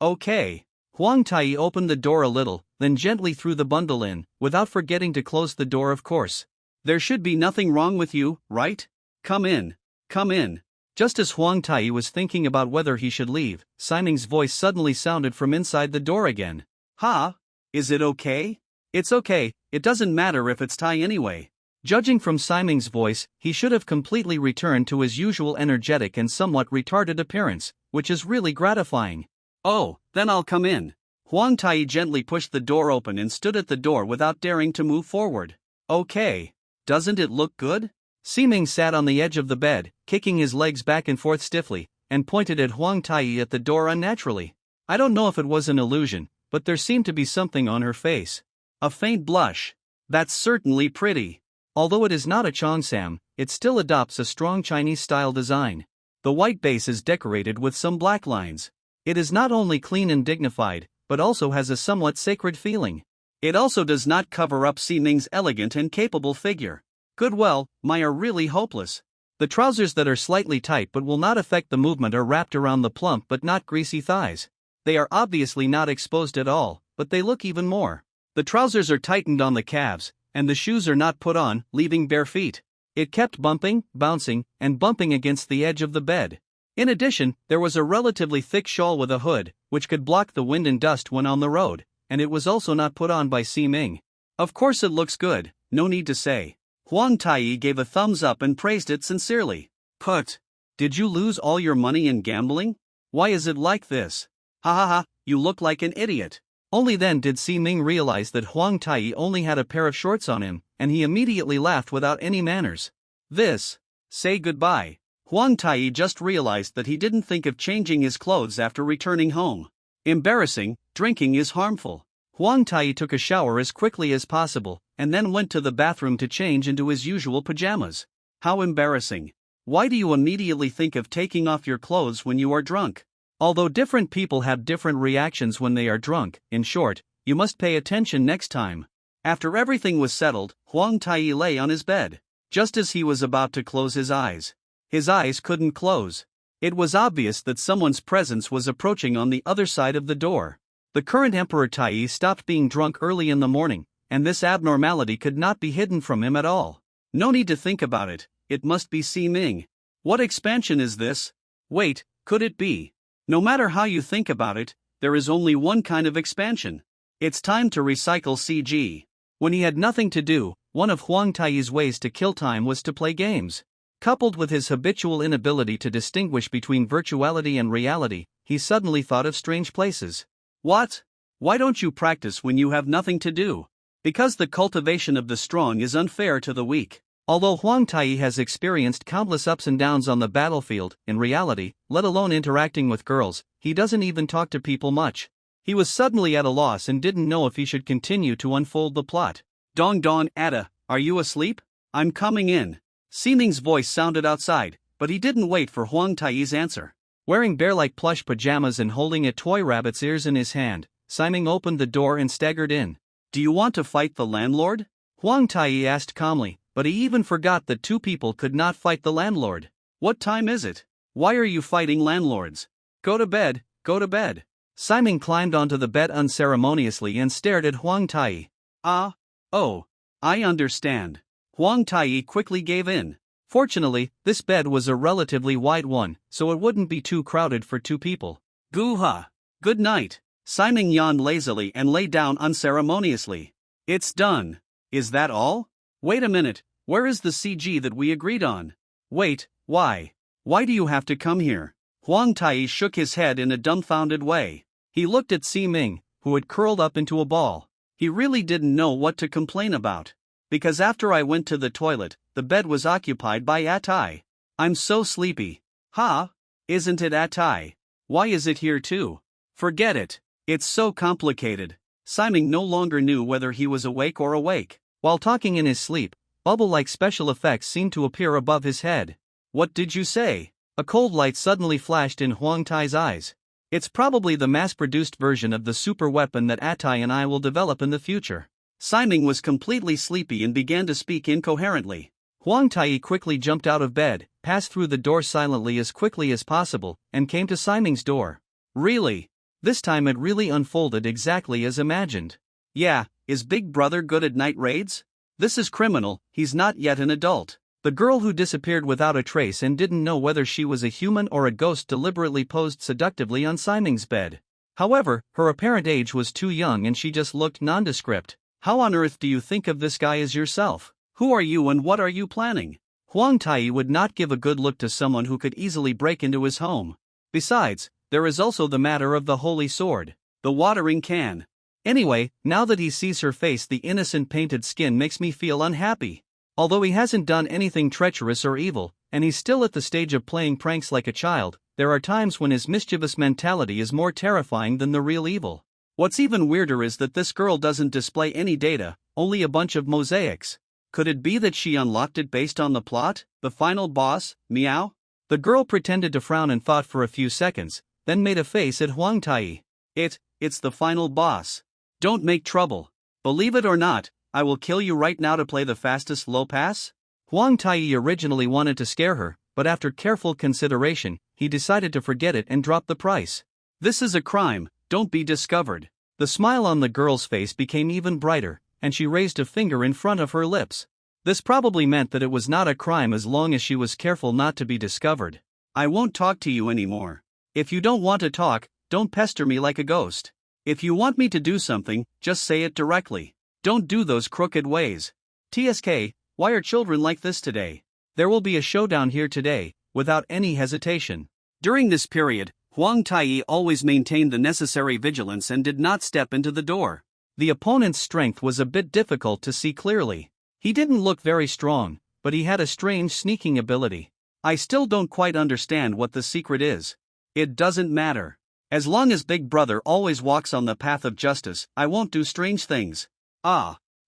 [SPEAKER 1] Okay. Huang Tai opened the door a little, then gently threw the bundle in, without forgetting to close the door of course. There should be nothing wrong with you, right? Come in. Come in. Just as Huang Tai was thinking about whether he should leave, Siming's voice suddenly sounded from inside the door again. Ha? Is it okay? It's okay, it doesn't matter if it's Tai anyway. Judging from Siming's voice, he should have completely returned to his usual energetic and somewhat retarded appearance, which is really gratifying. Oh, then I'll come in. Huang Tai gently pushed the door open and stood at the door without daring to move forward. Okay. Doesn't it look good? Siming sat on the edge of the bed, kicking his legs back and forth stiffly, and pointed at Huang Tai at the door unnaturally. I don't know if it was an illusion, but there seemed to be something on her face. A faint blush. That's certainly pretty. Although it is not a cheongsam, it still adopts a strong Chinese-style design. The white base is decorated with some black lines. It is not only clean and dignified, but also has a somewhat sacred feeling. It also does not cover up Siming's elegant and capable figure. Good well, my are really hopeless. The trousers that are slightly tight but will not affect the movement are wrapped around the plump but not greasy thighs. They are obviously not exposed at all, but they look even more. The trousers are tightened on the calves, and the shoes are not put on, leaving bare feet. It kept bumping, bouncing, and bumping against the edge of the bed. In addition, there was a relatively thick shawl with a hood, which could block the wind and dust when on the road, and it was also not put on by Siming. Of course it looks good, no need to say. Huang Tai gave a thumbs up and praised it sincerely. Put. Did you lose all your money in gambling? Why is it like this? Ha ha ha, you look like an idiot. Only then did Siming realize that Huang Tai only had a pair of shorts on him, and he immediately laughed without any manners. Say goodbye. Huang Tai just realized that he didn't think of changing his clothes after returning home. Embarrassing, drinking is harmful. Huang Tai took a shower as quickly as possible, and then went to the bathroom to change into his usual pajamas. How embarrassing. Why do you immediately think of taking off your clothes when you are drunk? Although different people have different reactions when they are drunk, in short, you must pay attention next time. After everything was settled, Huang Tai lay on his bed. Just as he was about to close his eyes couldn't close. It was obvious that someone's presence was approaching on the other side of the door. The current Emperor Tai stopped being drunk early in the morning, and this abnormality could not be hidden from him at all. No need to think about it, it must be Siming. What expansion is this? Wait, could it be? No matter how you think about it, there is only one kind of expansion. It's time to recycle CG. When he had nothing to do, one of Huang Tai's ways to kill time was to play games. Coupled with his habitual inability to distinguish between virtuality and reality, he suddenly thought of strange places. What? Why don't you practice when you have nothing to do? Because the cultivation of the strong is unfair to the weak. Although Huang Tai has experienced countless ups and downs on the battlefield, in reality, let alone interacting with girls, he doesn't even talk to people much. He was suddenly at a loss and didn't know if he should continue to unfold the plot. Dong Dong Ada, Are you asleep? I'm coming in. Siming's voice sounded outside, but he didn't wait for Huang Tai's answer. Wearing bear-like plush pajamas and holding a toy rabbit's ears in his hand, Siming opened the door and staggered in. Do you want to fight the landlord? Huang Tai asked calmly, but he even forgot that two people could not fight the landlord. What time is it? Why are you fighting landlords? Go to bed, go to bed. Siming climbed onto the bed unceremoniously and stared at Huang Tai. Oh, I understand. Huang Tai quickly gave in. Fortunately, this bed was a relatively wide one, so it wouldn't be too crowded for two people. Goo-ha. Good night. Siming yawned lazily and lay down unceremoniously. It's done. Is that all? Wait a minute, where is the CG that we agreed on? Wait, why? Why do you have to come here? Huang Tai shook his head in a dumbfounded way. He looked at Siming, who had curled up into a ball. He really didn't know what to complain about. Because after I went to the toilet, the bed was occupied by Atai. I'm so sleepy. Isn't it Atai? Why is it here too? Forget it. It's so complicated. Siming no longer knew whether he was awake or awake. While talking in his sleep, bubble-like special effects seemed to appear above his head. What did you say? A cold light suddenly flashed in Huang Tai's eyes. It's probably the mass-produced version of the super weapon that Atai and I will develop in the future. Siming was completely sleepy and began to speak incoherently. Huang Tai quickly jumped out of bed, passed through the door silently as quickly as possible, and came to Siming's door. Really? This time it really unfolded exactly as imagined. Yeah, is Big Brother good at night raids? This is criminal, he's not yet an adult. The girl who disappeared without a trace and didn't know whether she was a human or a ghost deliberately posed seductively on Siming's bed. However, her apparent age was too young and she just looked nondescript. How on earth do you think of this guy as yourself? Who are you and what are you planning? Huang Tai would not give a good look to someone who could easily break into his home. Besides, there is also the matter of the holy sword, the watering can. Anyway, now that he sees her face, the innocent painted skin makes me feel unhappy. Although he hasn't done anything treacherous or evil, and he's still at the stage of playing pranks like a child, there are times when his mischievous mentality is more terrifying than the real evil. What's even weirder is that this girl doesn't display any data, only a bunch of mosaics. Could it be that she unlocked it based on the plot, the final boss, Meow? The girl pretended to frown and thought for a few seconds, then made a face at Huang Tai. It's the final boss. Don't make trouble. Believe it or not, I will kill you right now to play the fastest low pass? Huang Tai originally wanted to scare her, but after careful consideration, he decided to forget it and drop the price. This is a crime, don't be discovered. The smile on the girl's face became even brighter, and she raised a finger in front of her lips. This probably meant that it was not a crime as long as she was careful not to be discovered. I won't talk to you anymore. If you don't want to talk, don't pester me like a ghost. If you want me to do something, just say it directly. Don't do those crooked ways. TSK, why are children like this today? There will be a showdown here today, without any hesitation. During this period, Huang Tai always maintained the necessary vigilance and did not step into the door. The opponent's strength was a bit difficult to see clearly. He didn't look very strong, but he had a strange sneaking ability. I still don't quite understand what the secret is. It doesn't matter. As long as Big Brother always walks on the path of justice, I won't do strange things.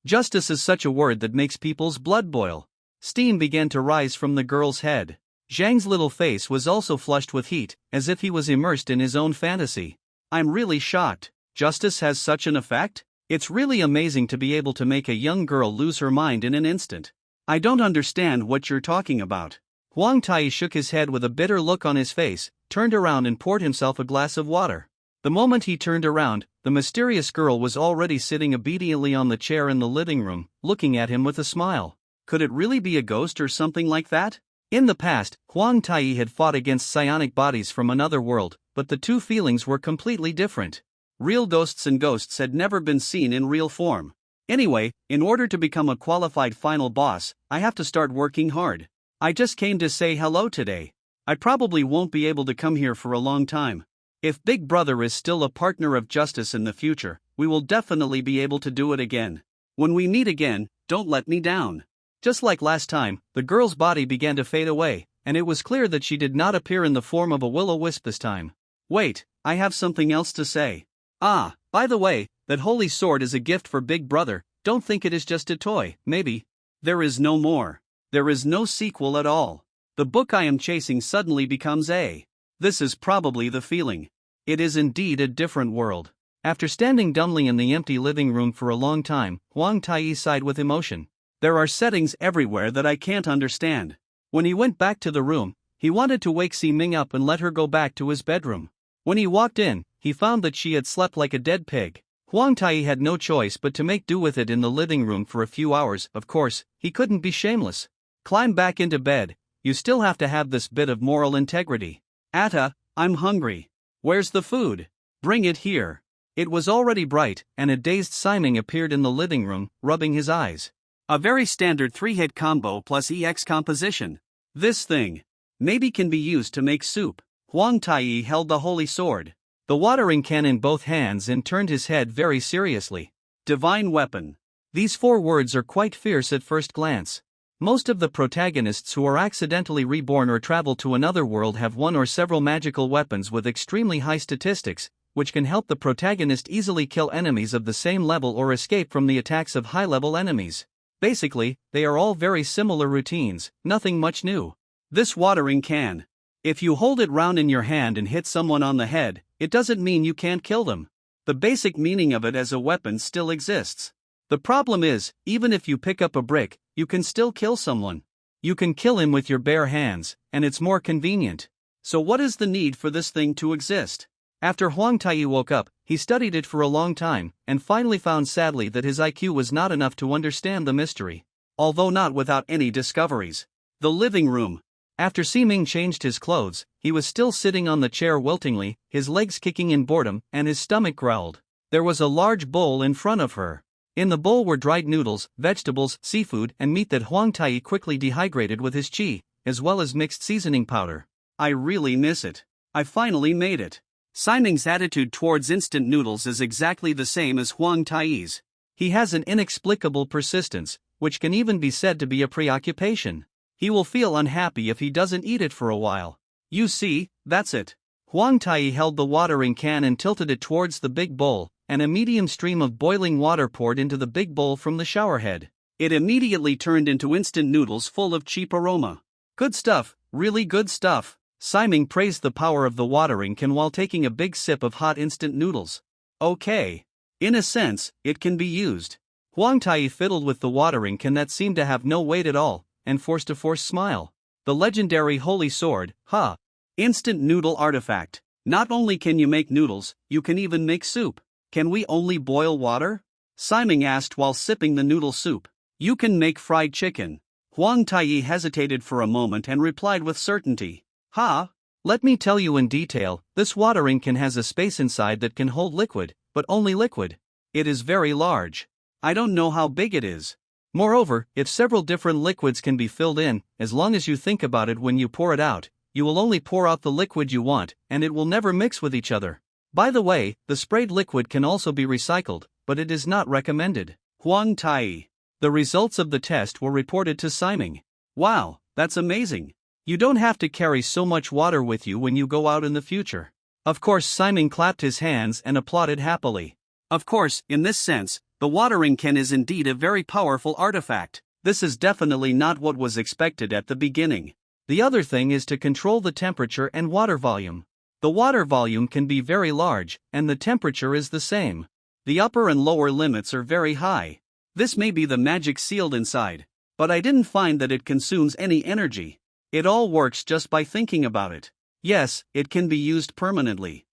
[SPEAKER 1] Justice is such a word that makes people's blood boil. Steam began to rise from the girl's head. Zhang's little face was also flushed with heat, as if he was immersed in his own fantasy. I'm really shocked. Justice has such an effect? It's really amazing to be able to make a young girl lose her mind in an instant. I don't understand what you're talking about. Huang Tai shook his head with a bitter look on his face, turned around and poured himself a glass of water. The moment he turned around, the mysterious girl was already sitting obediently on the chair in the living room, looking at him with a smile. Could it really be a ghost or something like that? In the past, Huang Tai had fought against psionic bodies from another world, but the two feelings were completely different. Real ghosts and ghosts had never been seen in real form. Anyway, in order to become a qualified final boss, I have to start working hard. I just came to say hello today. I probably won't be able to come here for a long time. If Big Brother is still a partner of justice in the future, we will definitely be able to do it again. When we meet again, don't let me down. Just like last time, the girl's body began to fade away, and it was clear that she did not appear in the form of a will-o-wisp this time. Wait, I have something else to say. By the way, that holy sword is a gift for Big Brother, don't think it is just a toy, maybe. There is no more. There is no sequel at all. The book I am chasing suddenly becomes a. This is probably the feeling. It is indeed a different world. After standing dumbly in the empty living room for a long time, Huang Tai sighed with emotion. There are settings everywhere that I can't understand. When he went back to the room, he wanted to wake Ximing up and let her go back to his bedroom. When he walked in, he found that she had slept like a dead pig. Huang Tai had no choice but to make do with it in the living room for a few hours. Of course, he couldn't be shameless. Climb back into bed. You still have to have this bit of moral integrity. Atta, I'm hungry. Where's the food? Bring it here. It was already bright, and a dazed Ximing appeared in the living room, rubbing his eyes. A very standard 3-hit combo plus EX composition. This thing maybe can be used to make soup. Huang Tai held the holy sword, the watering can in both hands, and turned his head very seriously. Divine weapon. These 4 words are quite fierce at first glance. Most of the protagonists who are accidentally reborn or travel to another world have one or several magical weapons with extremely high statistics, which can help the protagonist easily kill enemies of the same level or escape from the attacks of high-level enemies. Basically, they are all very similar routines, nothing much new. This watering can. If you hold it round in your hand and hit someone on the head, it doesn't mean you can't kill them. The basic meaning of it as a weapon still exists. The problem is, even if you pick up a brick, you can still kill someone. You can kill him with your bare hands, and it's more convenient. So what is the need for this thing to exist? After Huang Tai woke up, he studied it for a long time, and finally found sadly that his IQ was not enough to understand the mystery. Although not without any discoveries. The living room. After Ximing changed his clothes, he was still sitting on the chair wiltingly, his legs kicking in boredom, and his stomach growled. There was a large bowl in front of her. In the bowl were dried noodles, vegetables, seafood, and meat that Huang Tai quickly dehydrated with his qi, as well as mixed seasoning powder. I really miss it. I finally made it. Ximing's attitude towards instant noodles is exactly the same as Huang Tai's. He has an inexplicable persistence, which can even be said to be a preoccupation. He will feel unhappy if he doesn't eat it for a while. You see, that's it. Huang Tai held the watering can and tilted it towards the big bowl, and a medium stream of boiling water poured into the big bowl from the showerhead. It immediately turned into instant noodles full of cheap aroma. Good stuff, really good stuff. Ximing praised the power of the watering can while taking a big sip of hot instant noodles. Okay. In a sense, it can be used. Huang Tai fiddled with the watering can that seemed to have no weight at all, and forced a forced smile. The legendary holy sword, ha! Instant noodle artifact. Not only can you make noodles, you can even make soup. Can we only boil water? Ximing asked while sipping the noodle soup. You can make fried chicken. Huang Tai hesitated for a moment and replied with certainty. Ha! Let me tell you in detail, this watering can has a space inside that can hold liquid, but only liquid. It is very large. I don't know how big it is. Moreover, if several different liquids can be filled in, as long as you think about it when you pour it out, you will only pour out the liquid you want, and it will never mix with each other. By the way, the sprayed liquid can also be recycled, but it is not recommended. Huang Tai. The results of the test were reported to Ximing. Wow, that's amazing. You don't have to carry so much water with you when you go out in the future. Of course, Ximing clapped his hands and applauded happily. Of course, in this sense, the watering can is indeed a very powerful artifact. This is definitely not what was expected at the beginning. The other thing is to control the temperature and water volume. The water volume can be very large, and the temperature is the same. The upper and lower limits are very high. This may be the magic sealed inside, but I didn't find that it consumes any energy. It all works just by thinking about it. Yes, it can be used permanently.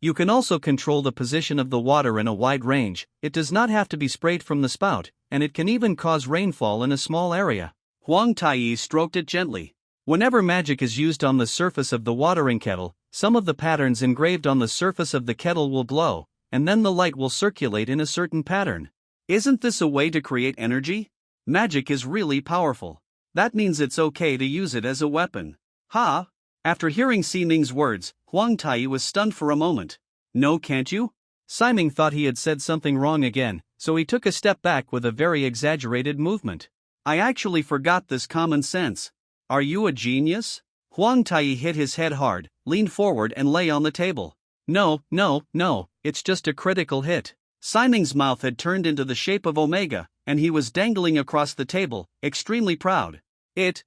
[SPEAKER 1] You can also control the position of the water in a wide range. It does not have to be sprayed from the spout, and it can even cause rainfall in a small area. Huang Tai stroked it gently. Whenever magic is used on the surface of the watering kettle, some of the patterns engraved on the surface of the kettle will glow, and then the light will circulate in a certain pattern. Isn't this a way to create energy? Magic is really powerful. That means it's okay to use it as a weapon. Ha! After hearing Ximing's words, Huang Tai was stunned for a moment. No, can't you? Ximing thought he had said something wrong again, so he took a step back with a very exaggerated movement. I actually forgot this common sense. Are you a genius? Huang Tai hit his head hard, leaned forward and lay on the table. No, it's just a critical hit. Siming's mouth had turned into the shape of Omega, and he was dangling across the table, extremely proud. It.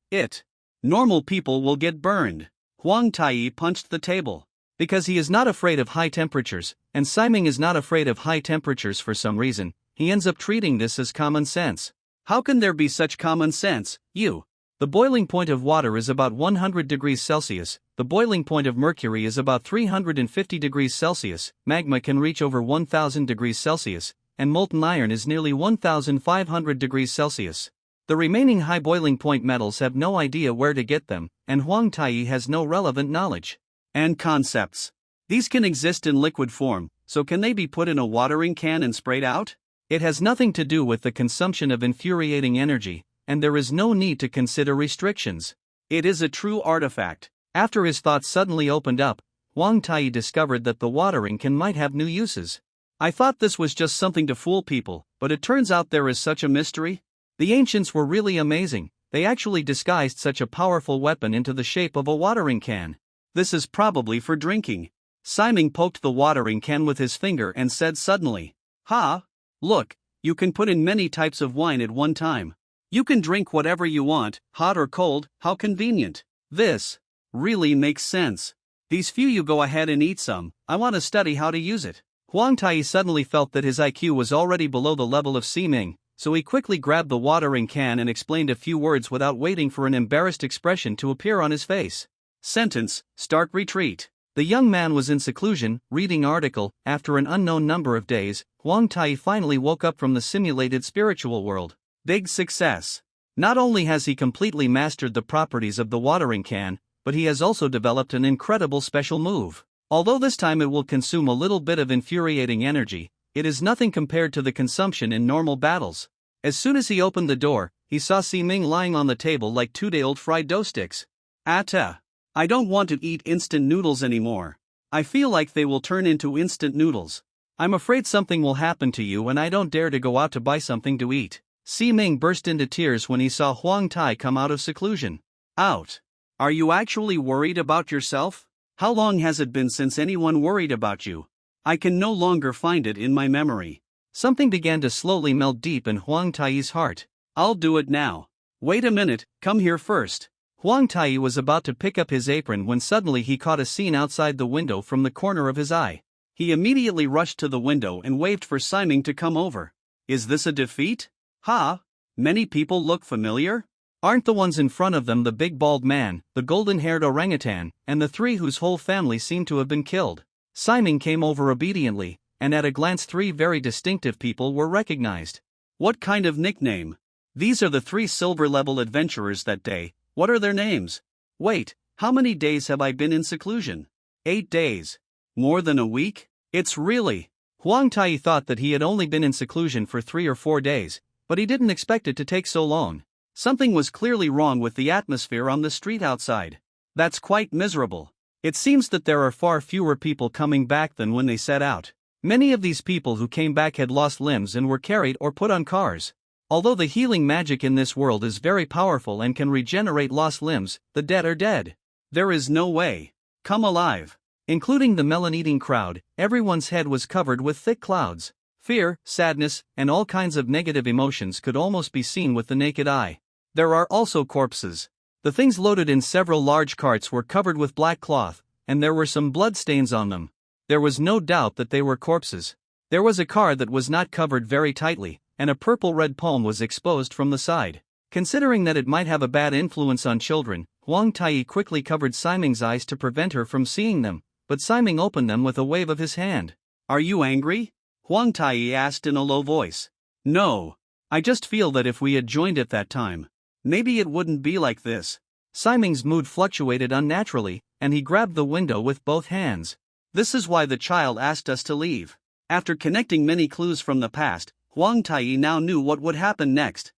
[SPEAKER 1] Normal people will get burned. Huang Tai punched the table. Because he is not afraid of high temperatures, and Siming is not afraid of high temperatures for some reason, he ends up treating this as common sense. How can there be such common sense, you? The boiling point of water is about 100 degrees Celsius, the boiling point of mercury is about 350 degrees Celsius, magma can reach over 1000 degrees Celsius, and molten iron is nearly 1500 degrees Celsius. The remaining high boiling point metals have no idea where to get them, and Huang Tai has no relevant knowledge and concepts. These can exist in liquid form, so can they be put in a watering can and sprayed out? It has nothing to do with the consumption of infuriating energy, and there is no need to consider restrictions. It is a true artifact. After his thoughts suddenly opened up, Huang Tai discovered that the watering can might have new uses. I thought this was just something to fool people, but it turns out there is such a mystery. The ancients were really amazing, they actually disguised such a powerful weapon into the shape of a watering can. This is probably for drinking. Siming poked the watering can with his finger and said suddenly, "Ha! Look, you can put in many types of wine at one time. You can drink whatever you want, hot or cold, how convenient. This really makes sense. These few you go ahead and eat some, I want to study how to use it." Huang Tai suddenly felt that his IQ was already below the level of Siming, so he quickly grabbed the watering can and explained a few words without waiting for an embarrassed expression to appear on his face. Sentence, start retreat. The young man was in seclusion, reading article. After an unknown number of days, Huang Tai finally woke up from the simulated spiritual world. Big success. Not only has he completely mastered the properties of the watering can, but he has also developed an incredible special move. Although this time it will consume a little bit of infuriating energy, it is nothing compared to the consumption in normal battles. As soon as he opened the door, he saw Siming lying on the table like 2-day-old fried dough sticks. Atta. I don't want to eat instant noodles anymore. I feel like they will turn into instant noodles. I'm afraid something will happen to you and I don't dare to go out to buy something to eat. Siming burst into tears when he saw Huang Tai come out of seclusion. Out. Are you actually worried about yourself? How long has it been since anyone worried about you? I can no longer find it in my memory. Something began to slowly melt deep in Huang Tai's heart. I'll do it now. Wait a minute, come here first. Huang Tai was about to pick up his apron when suddenly he caught a scene outside the window from the corner of his eye. He immediately rushed to the window and waved for Siming to come over. Is this a defeat? Ha! Many people look familiar? Aren't the ones in front of them the big bald man, the golden-haired orangutan, and the three whose whole family seem to have been killed? Siming came over obediently, and at a glance 3 very distinctive people were recognized. What kind of nickname? These are the 3 silver-level adventurers that day. What are their names? Wait, how many days have I been in seclusion? 8 days. More than a week? It's really... Huang Tai thought that he had only been in seclusion for 3 or 4 days, but he didn't expect it to take so long. Something was clearly wrong with the atmosphere on the street outside. That's quite miserable. It seems that there are far fewer people coming back than when they set out. Many of these people who came back had lost limbs and were carried or put on cars. Although the healing magic in this world is very powerful and can regenerate lost limbs, the dead are dead. There is no way. Come alive. Including the melon-eating crowd, everyone's head was covered with thick clouds. Fear, sadness, and all kinds of negative emotions could almost be seen with the naked eye. There are also corpses. The things loaded in several large carts were covered with black cloth, and there were some blood stains on them. There was no doubt that they were corpses. There was a car that was not covered very tightly, and a purple-red palm was exposed from the side. Considering that it might have a bad influence on children, Huang Tai quickly covered Siming's eyes to prevent her from seeing them, but Siming opened them with a wave of his hand. Are you angry? Huang Tai asked in a low voice. No. I just feel that if we had joined at that time, maybe it wouldn't be like this. Siming's mood fluctuated unnaturally, and he grabbed the window with both hands. This is why the child asked us to leave. After connecting many clues from the past, Huang Tai now knew what would happen next.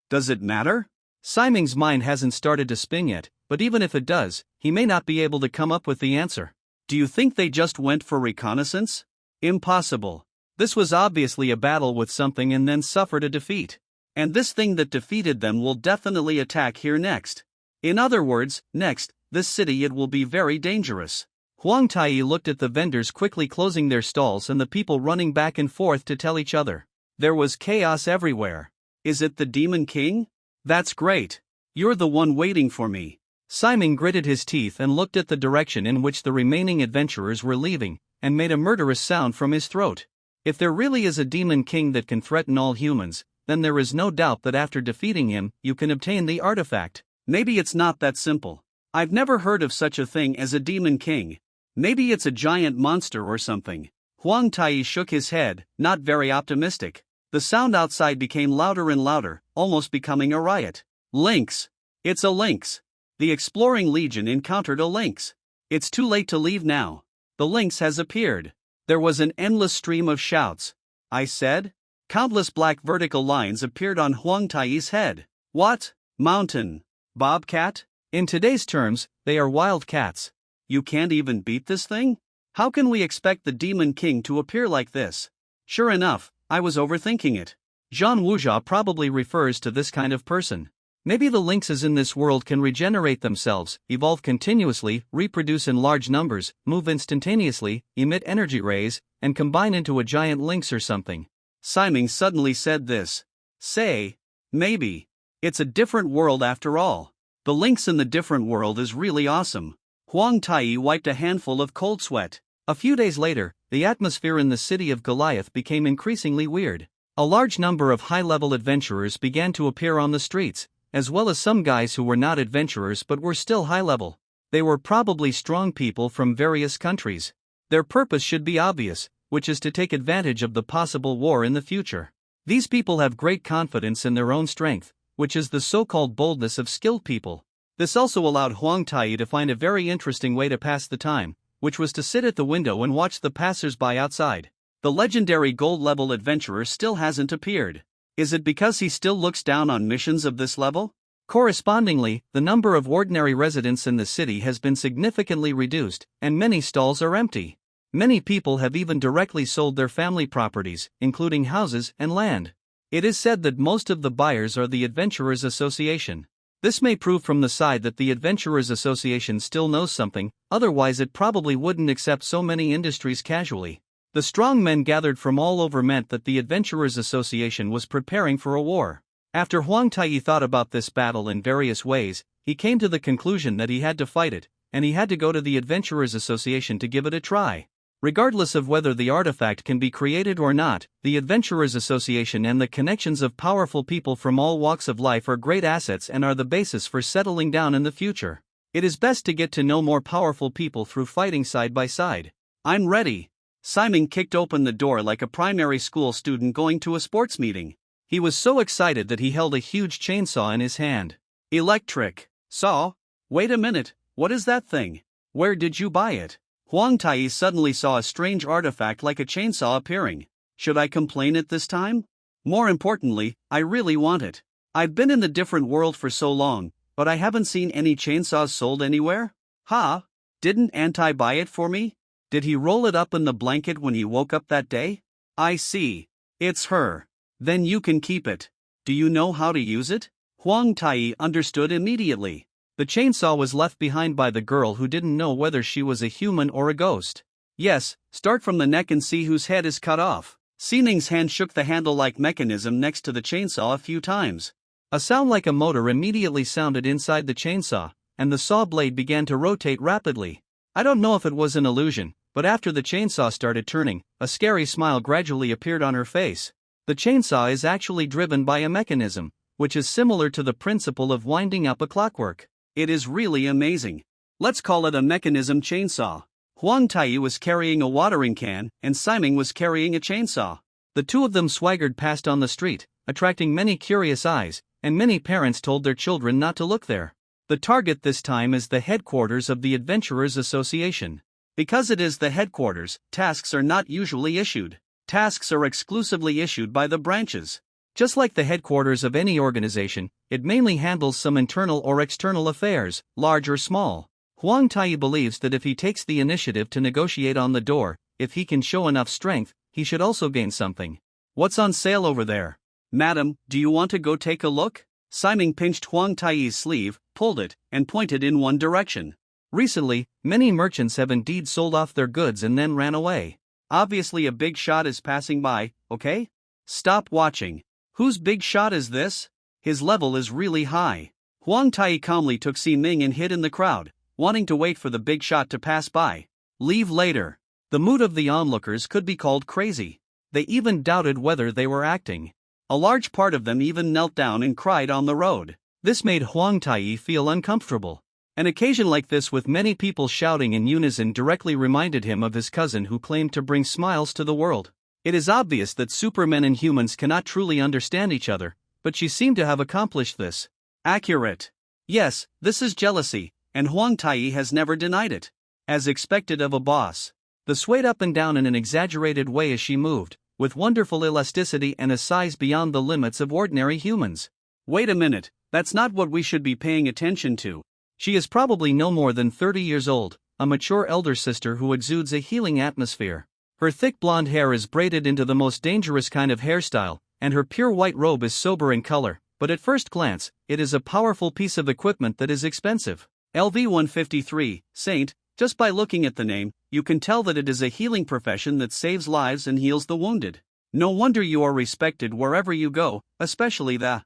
[SPEAKER 1] Does it matter? Siming's mind hasn't started to spin yet, but even if it does, he may not be able to come up with the answer. Do you think they just went for reconnaissance? Impossible. This was obviously a battle with something and then suffered a defeat. And this thing that defeated them will definitely attack here next. In other words, next, this city it will be very dangerous. Huang Tai looked at the vendors quickly closing their stalls and the people running back and forth to tell each other. There was chaos everywhere. Is it the Demon King? That's great. You're the one waiting for me. Simon gritted his teeth and looked at the direction in which the remaining adventurers were leaving, and made a murderous sound from his throat. If there really is a Demon King that can threaten all humans, then there is no doubt that after defeating him, you can obtain the artifact. Maybe it's not that simple. I've never heard of such a thing as a Demon King. Maybe it's a giant monster or something. Huang Tai shook his head, not very optimistic. The sound outside became louder and louder, almost becoming a riot. Lynx! It's a lynx! The exploring legion encountered a lynx. It's too late to leave now. The lynx has appeared. There was an endless stream of shouts. I said? Countless black vertical lines appeared on Huang Tai's head. What? Mountain? Bobcat? In today's terms, they are wild cats. You can't even beat this thing? How can we expect the Demon King to appear like this? Sure enough, I was overthinking it. Zhang Wuzhou probably refers to this kind of person. Maybe the lynxes in this world can regenerate themselves, evolve continuously, reproduce in large numbers, move instantaneously, emit energy rays, and combine into a giant lynx or something. Simon suddenly said this. Say, maybe. It's a different world after all. The lynx in the different world is really awesome. Huang Tai wiped a handful of cold sweat. A few days later, the atmosphere in the city of Goliath became increasingly weird. A large number of high-level adventurers began to appear on the streets, as well as some guys who were not adventurers but were still high-level. They were probably strong people from various countries. Their purpose should be obvious, which is to take advantage of the possible war in the future. These people have great confidence in their own strength, which is the so-called boldness of skilled people. This also allowed Huang Tai to find a very interesting way to pass the time, which was to sit at the window and watch the passers-by outside. The legendary gold-level adventurer still hasn't appeared. Is it because he still looks down on missions of this level? Correspondingly, the number of ordinary residents in the city has been significantly reduced, and many stalls are empty. Many people have even directly sold their family properties, including houses and land. It is said that most of the buyers are the Adventurers Association. This may prove from the side that the Adventurers Association still knows something, otherwise it probably wouldn't accept so many industries casually. The strong men gathered from all over meant that the Adventurers Association was preparing for a war. After Huang Tai thought about this battle in various ways, he came to the conclusion that he had to fight it, and he had to go to the Adventurers Association to give it a try. Regardless of whether the artifact can be created or not, the Adventurers Association and the connections of powerful people from all walks of life are great assets and are the basis for settling down in the future. It is best to get to know more powerful people through fighting side by side. I'm ready. Simon kicked open the door like a primary school student going to a sports meeting. He was so excited that he held a huge chainsaw in his hand. Electric saw? Wait a minute, what is that thing? Where did you buy it? Huang Tai suddenly saw a strange artifact like a chainsaw appearing. Should I complain it this time? More importantly, I really want it. I've been in the different world for so long, but I haven't seen any chainsaws sold anywhere. Ha! Didn't Anti buy it for me? Did he roll it up in the blanket when he woke up that day? I see. It's her. Then you can keep it. Do you know how to use it? Huang Tai understood immediately. The chainsaw was left behind by the girl who didn't know whether she was a human or a ghost. Yes, start from the neck and see whose head is cut off. Xining's hand shook the handle-like mechanism next to the chainsaw a few times. A sound like a motor immediately sounded inside the chainsaw, and the saw blade began to rotate rapidly. I don't know if it was an illusion, but after the chainsaw started turning, a scary smile gradually appeared on her face. The chainsaw is actually driven by a mechanism, which is similar to the principle of winding up a clockwork. It is really amazing. Let's call it a mechanism chainsaw. Huang Tai was carrying a watering can, and Simon was carrying a chainsaw. The two of them swaggered past on the street, attracting many curious eyes, and many parents told their children not to look there. The target this time is the headquarters of the Adventurers Association. Because it is the headquarters, tasks are not usually issued. Tasks are exclusively issued by the branches. Just like the headquarters of any organization, it mainly handles some internal or external affairs, large or small. Huang Tai believes that if he takes the initiative to negotiate on the door, if he can show enough strength, he should also gain something. What's on sale over there? Madam, do you want to go take a look? Simon pinched Huang Tai's sleeve, pulled it, and pointed in one direction. Recently, many merchants have indeed sold off their goods and then ran away. Obviously, a big shot is passing by, okay? Stop watching. Whose big shot is this? His level is really high. Huang Tai calmly took Si Ming and hid in the crowd, wanting to wait for the big shot to pass by. Leave later. The mood of the onlookers could be called crazy. They even doubted whether they were acting. A large part of them even knelt down and cried on the road. This made Huang Tai feel uncomfortable. An occasion like this with many people shouting in unison directly reminded him of his cousin who claimed to bring smiles to the world. It is obvious that supermen and humans cannot truly understand each other, but she seemed to have accomplished this. Accurate. Yes, this is jealousy, and Huang Tai has never denied it. As expected of a boss. The swayed up and down in an exaggerated way as she moved, with wonderful elasticity and a size beyond the limits of ordinary humans. Wait a minute, that's not what we should be paying attention to. She is probably no more than 30 years old, a mature elder sister who exudes a healing atmosphere. Her thick blonde hair is braided into the most dangerous kind of hairstyle, and her pure white robe is sober in color, but at first glance, it is a powerful piece of equipment that is expensive. LV-153, Saint, just by looking at the name, you can tell that it is a healing profession that saves lives and heals the wounded. No wonder you are respected wherever you go, especially the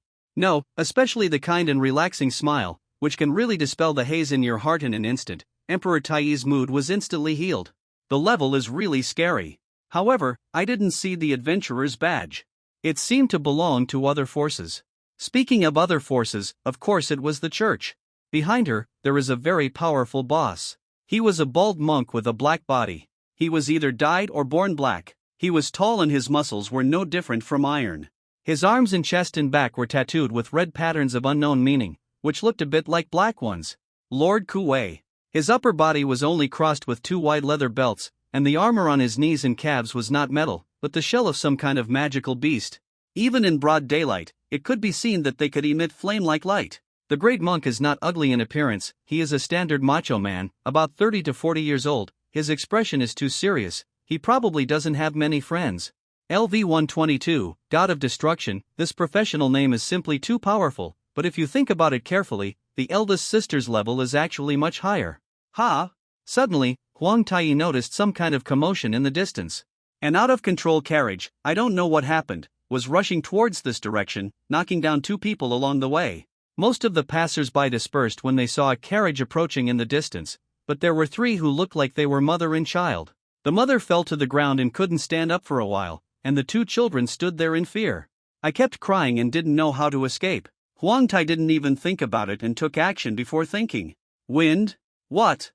[SPEAKER 1] kind and relaxing smile, which can really dispel the haze in your heart in an instant. Emperor Tai's mood was instantly healed. The level is really scary. However, I didn't see the adventurer's badge. It seemed to belong to other forces. Speaking of other forces, of course it was the church. Behind her, there is a very powerful boss. He was a bald monk with a black body. He was either dyed or born black. He was tall and his muscles were no different from iron. His arms and chest and back were tattooed with red patterns of unknown meaning, which looked a bit like black ones. Lord Kuei. His upper body was only crossed with 2 wide leather belts, and the armor on his knees and calves was not metal, but the shell of some kind of magical beast. Even in broad daylight, it could be seen that they could emit flame-like light. The great monk is not ugly in appearance, he is a standard macho man, about 30 to 40 years old. His expression is too serious, he probably doesn't have many friends. LV-122, God of Destruction, this professional name is simply too powerful, but if you think about it carefully, the eldest sister's level is actually much higher. Ha! Suddenly, Huang Tai noticed some kind of commotion in the distance. An out-of-control carriage, I don't know what happened, was rushing towards this direction, knocking down 2 people along the way. Most of the passers-by dispersed when they saw a carriage approaching in the distance, but there were 3 who looked like they were mother and child. The mother fell to the ground and couldn't stand up for a while, and the 2 children stood there in fear. I kept crying and didn't know how to escape. Huang Tai didn't even think about it and took action before thinking. Wind? What?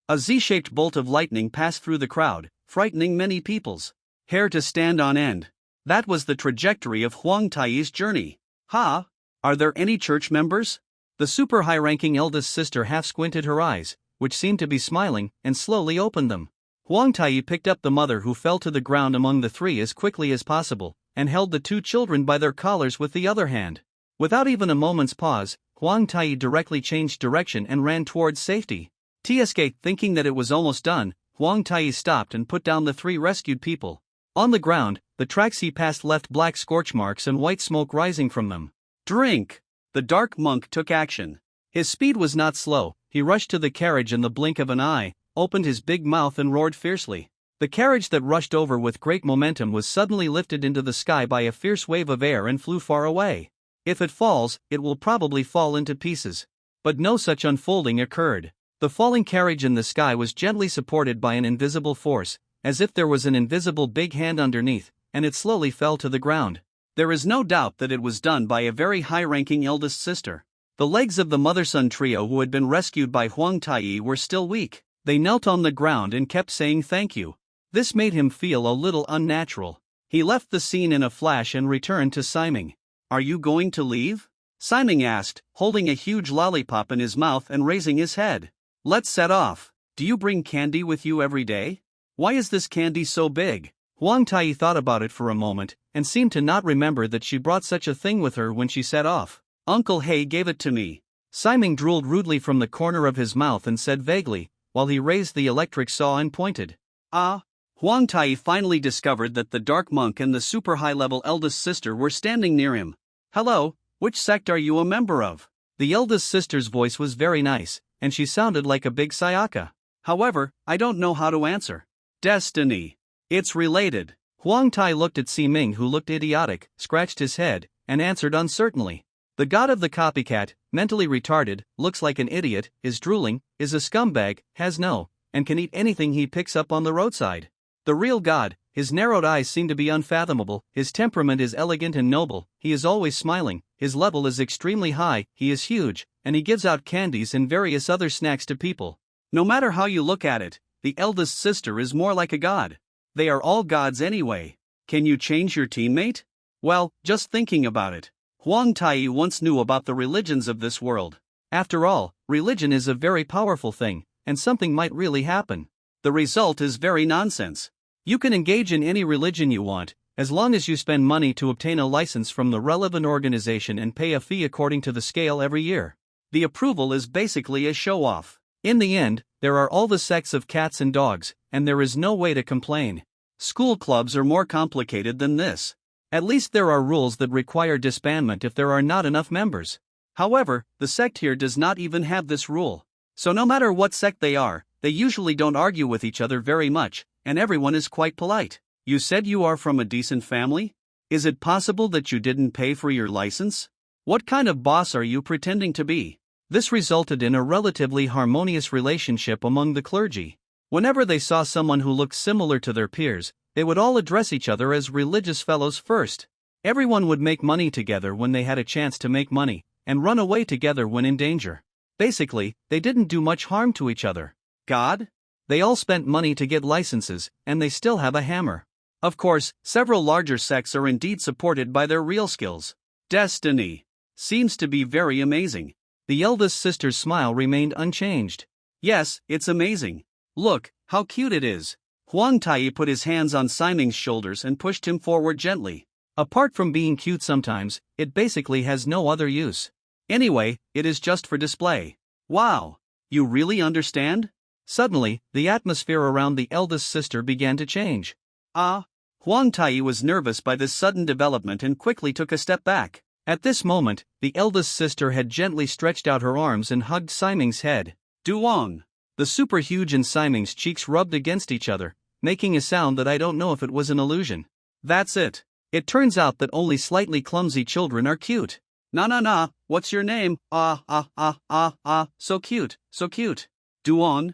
[SPEAKER 1] A Z-shaped bolt of lightning passed through the crowd, frightening many people's hair to stand on end. That was the trajectory of Huang Tai's journey. Ha! Are there any church members? The super high-ranking eldest sister half squinted her eyes, which seemed to be smiling, and slowly opened them. Huang Tai picked up the mother who fell to the ground among the 3 as quickly as possible, and held the 2 children by their collars with the other hand. Without even a moment's pause, Huang Tai directly changed direction and ran towards safety. TSK, thinking that it was almost done, Huang Tai stopped and put down the 3 rescued people. On the ground, the tracks he passed left black scorch marks and white smoke rising from them. Drink! The dark monk took action. His speed was not slow, he rushed to the carriage in the blink of an eye, opened his big mouth and roared fiercely. The carriage that rushed over with great momentum was suddenly lifted into the sky by a fierce wave of air and flew far away. If it falls, it will probably fall into pieces. But no such unfolding occurred. The falling carriage in the sky was gently supported by an invisible force, as if there was an invisible big hand underneath, and it slowly fell to the ground. There is no doubt that it was done by a very high-ranking eldest sister. The legs of the mother-son trio who had been rescued by Huang Tai were still weak. They knelt on the ground and kept saying thank you. This made him feel a little unnatural. He left the scene in a flash and returned to Siming. Are you going to leave? Siming asked, holding a huge lollipop in his mouth and raising his head. Let's set off. Do you bring candy with you every day? Why is this candy so big? Huang Tai thought about it for a moment, and seemed to not remember that she brought such a thing with her when she set off. Uncle Hay gave it to me. Siming drooled rudely from the corner of his mouth and said vaguely, while he raised the electric saw and pointed. Ah! Huang Tai finally discovered that the dark monk and the super high-level eldest sister were standing near him. Hello, which sect are you a member of? The eldest sister's voice was very nice, and she sounded like a big sayaka. However, I don't know how to answer. Destiny. It's related. Huang Tai looked at Si-Ming, who looked idiotic, scratched his head, and answered uncertainly. The god of the copycat, mentally retarded, looks like an idiot, is drooling, is a scumbag, has no, and can eat anything he picks up on the roadside. The real god, his narrowed eyes seem to be unfathomable, his temperament is elegant and noble, he is always smiling, his level is extremely high, he is huge, and he gives out candies and various other snacks to people. No matter how you look at it, the eldest sister is more like a god. They are all gods anyway. Can you change your teammate? Well, just thinking about it. Huang Tai once knew about the religions of this world. After all, religion is a very powerful thing, and something might really happen. The result is very nonsense. You can engage in any religion you want, as long as you spend money to obtain a license from the relevant organization and pay a fee according to the scale every year. The approval is basically a show-off. In the end, there are all the sects of cats and dogs, and there is no way to complain. School clubs are more complicated than this. At least there are rules that require disbandment if there are not enough members. However, the sect here does not even have this rule. So no matter what sect they are, they usually don't argue with each other very much, and everyone is quite polite. You said you are from a decent family? Is it possible that you didn't pay for your license? What kind of boss are you pretending to be? This resulted in a relatively harmonious relationship among the clergy. Whenever they saw someone who looked similar to their peers, they would all address each other as religious fellows first. Everyone would make money together when they had a chance to make money, and run away together when in danger. Basically, they didn't do much harm to each other. God? They all spent money to get licenses, and they still have a hammer. Of course, several larger sects are indeed supported by their real skills. Destiny. Seems to be very amazing. The eldest sister's smile remained unchanged. Yes, it's amazing. Look, how cute it is. Huang Tai put his hands on Si-Ming's shoulders and pushed him forward gently. Apart from being cute sometimes, it basically has no other use. Anyway, it is just for display. Wow. You really understand? Suddenly, the atmosphere around the eldest sister began to change. Huang Tai was nervous by this sudden development and quickly took a step back. At this moment, the eldest sister had gently stretched out her arms and hugged Si-Ming's head. Duong. The superhuge and Si-Ming's cheeks rubbed against each other, making a sound that I don't know if it was an illusion. That's it. It turns out that only slightly clumsy children are cute. Nah, what's your name? So cute, so cute. Duong.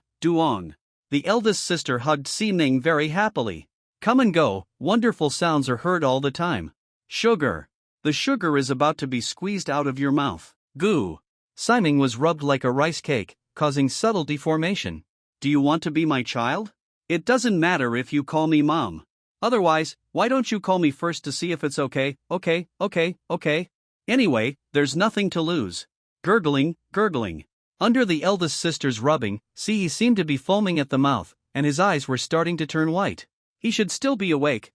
[SPEAKER 1] The eldest sister hugged Si-Ming very happily. Come and go, wonderful sounds are heard all the time. Sugar. The sugar is about to be squeezed out of your mouth. Goo. Si-Ming was rubbed like a rice cake, causing subtle deformation. Do you want to be my child? It doesn't matter if you call me mom. Otherwise, why don't you call me first to see if it's okay? Okay. Anyway, there's nothing to lose. Gurgling. Under the eldest sister's rubbing, he seemed to be foaming at the mouth, and his eyes were starting to turn white. He should still be awake,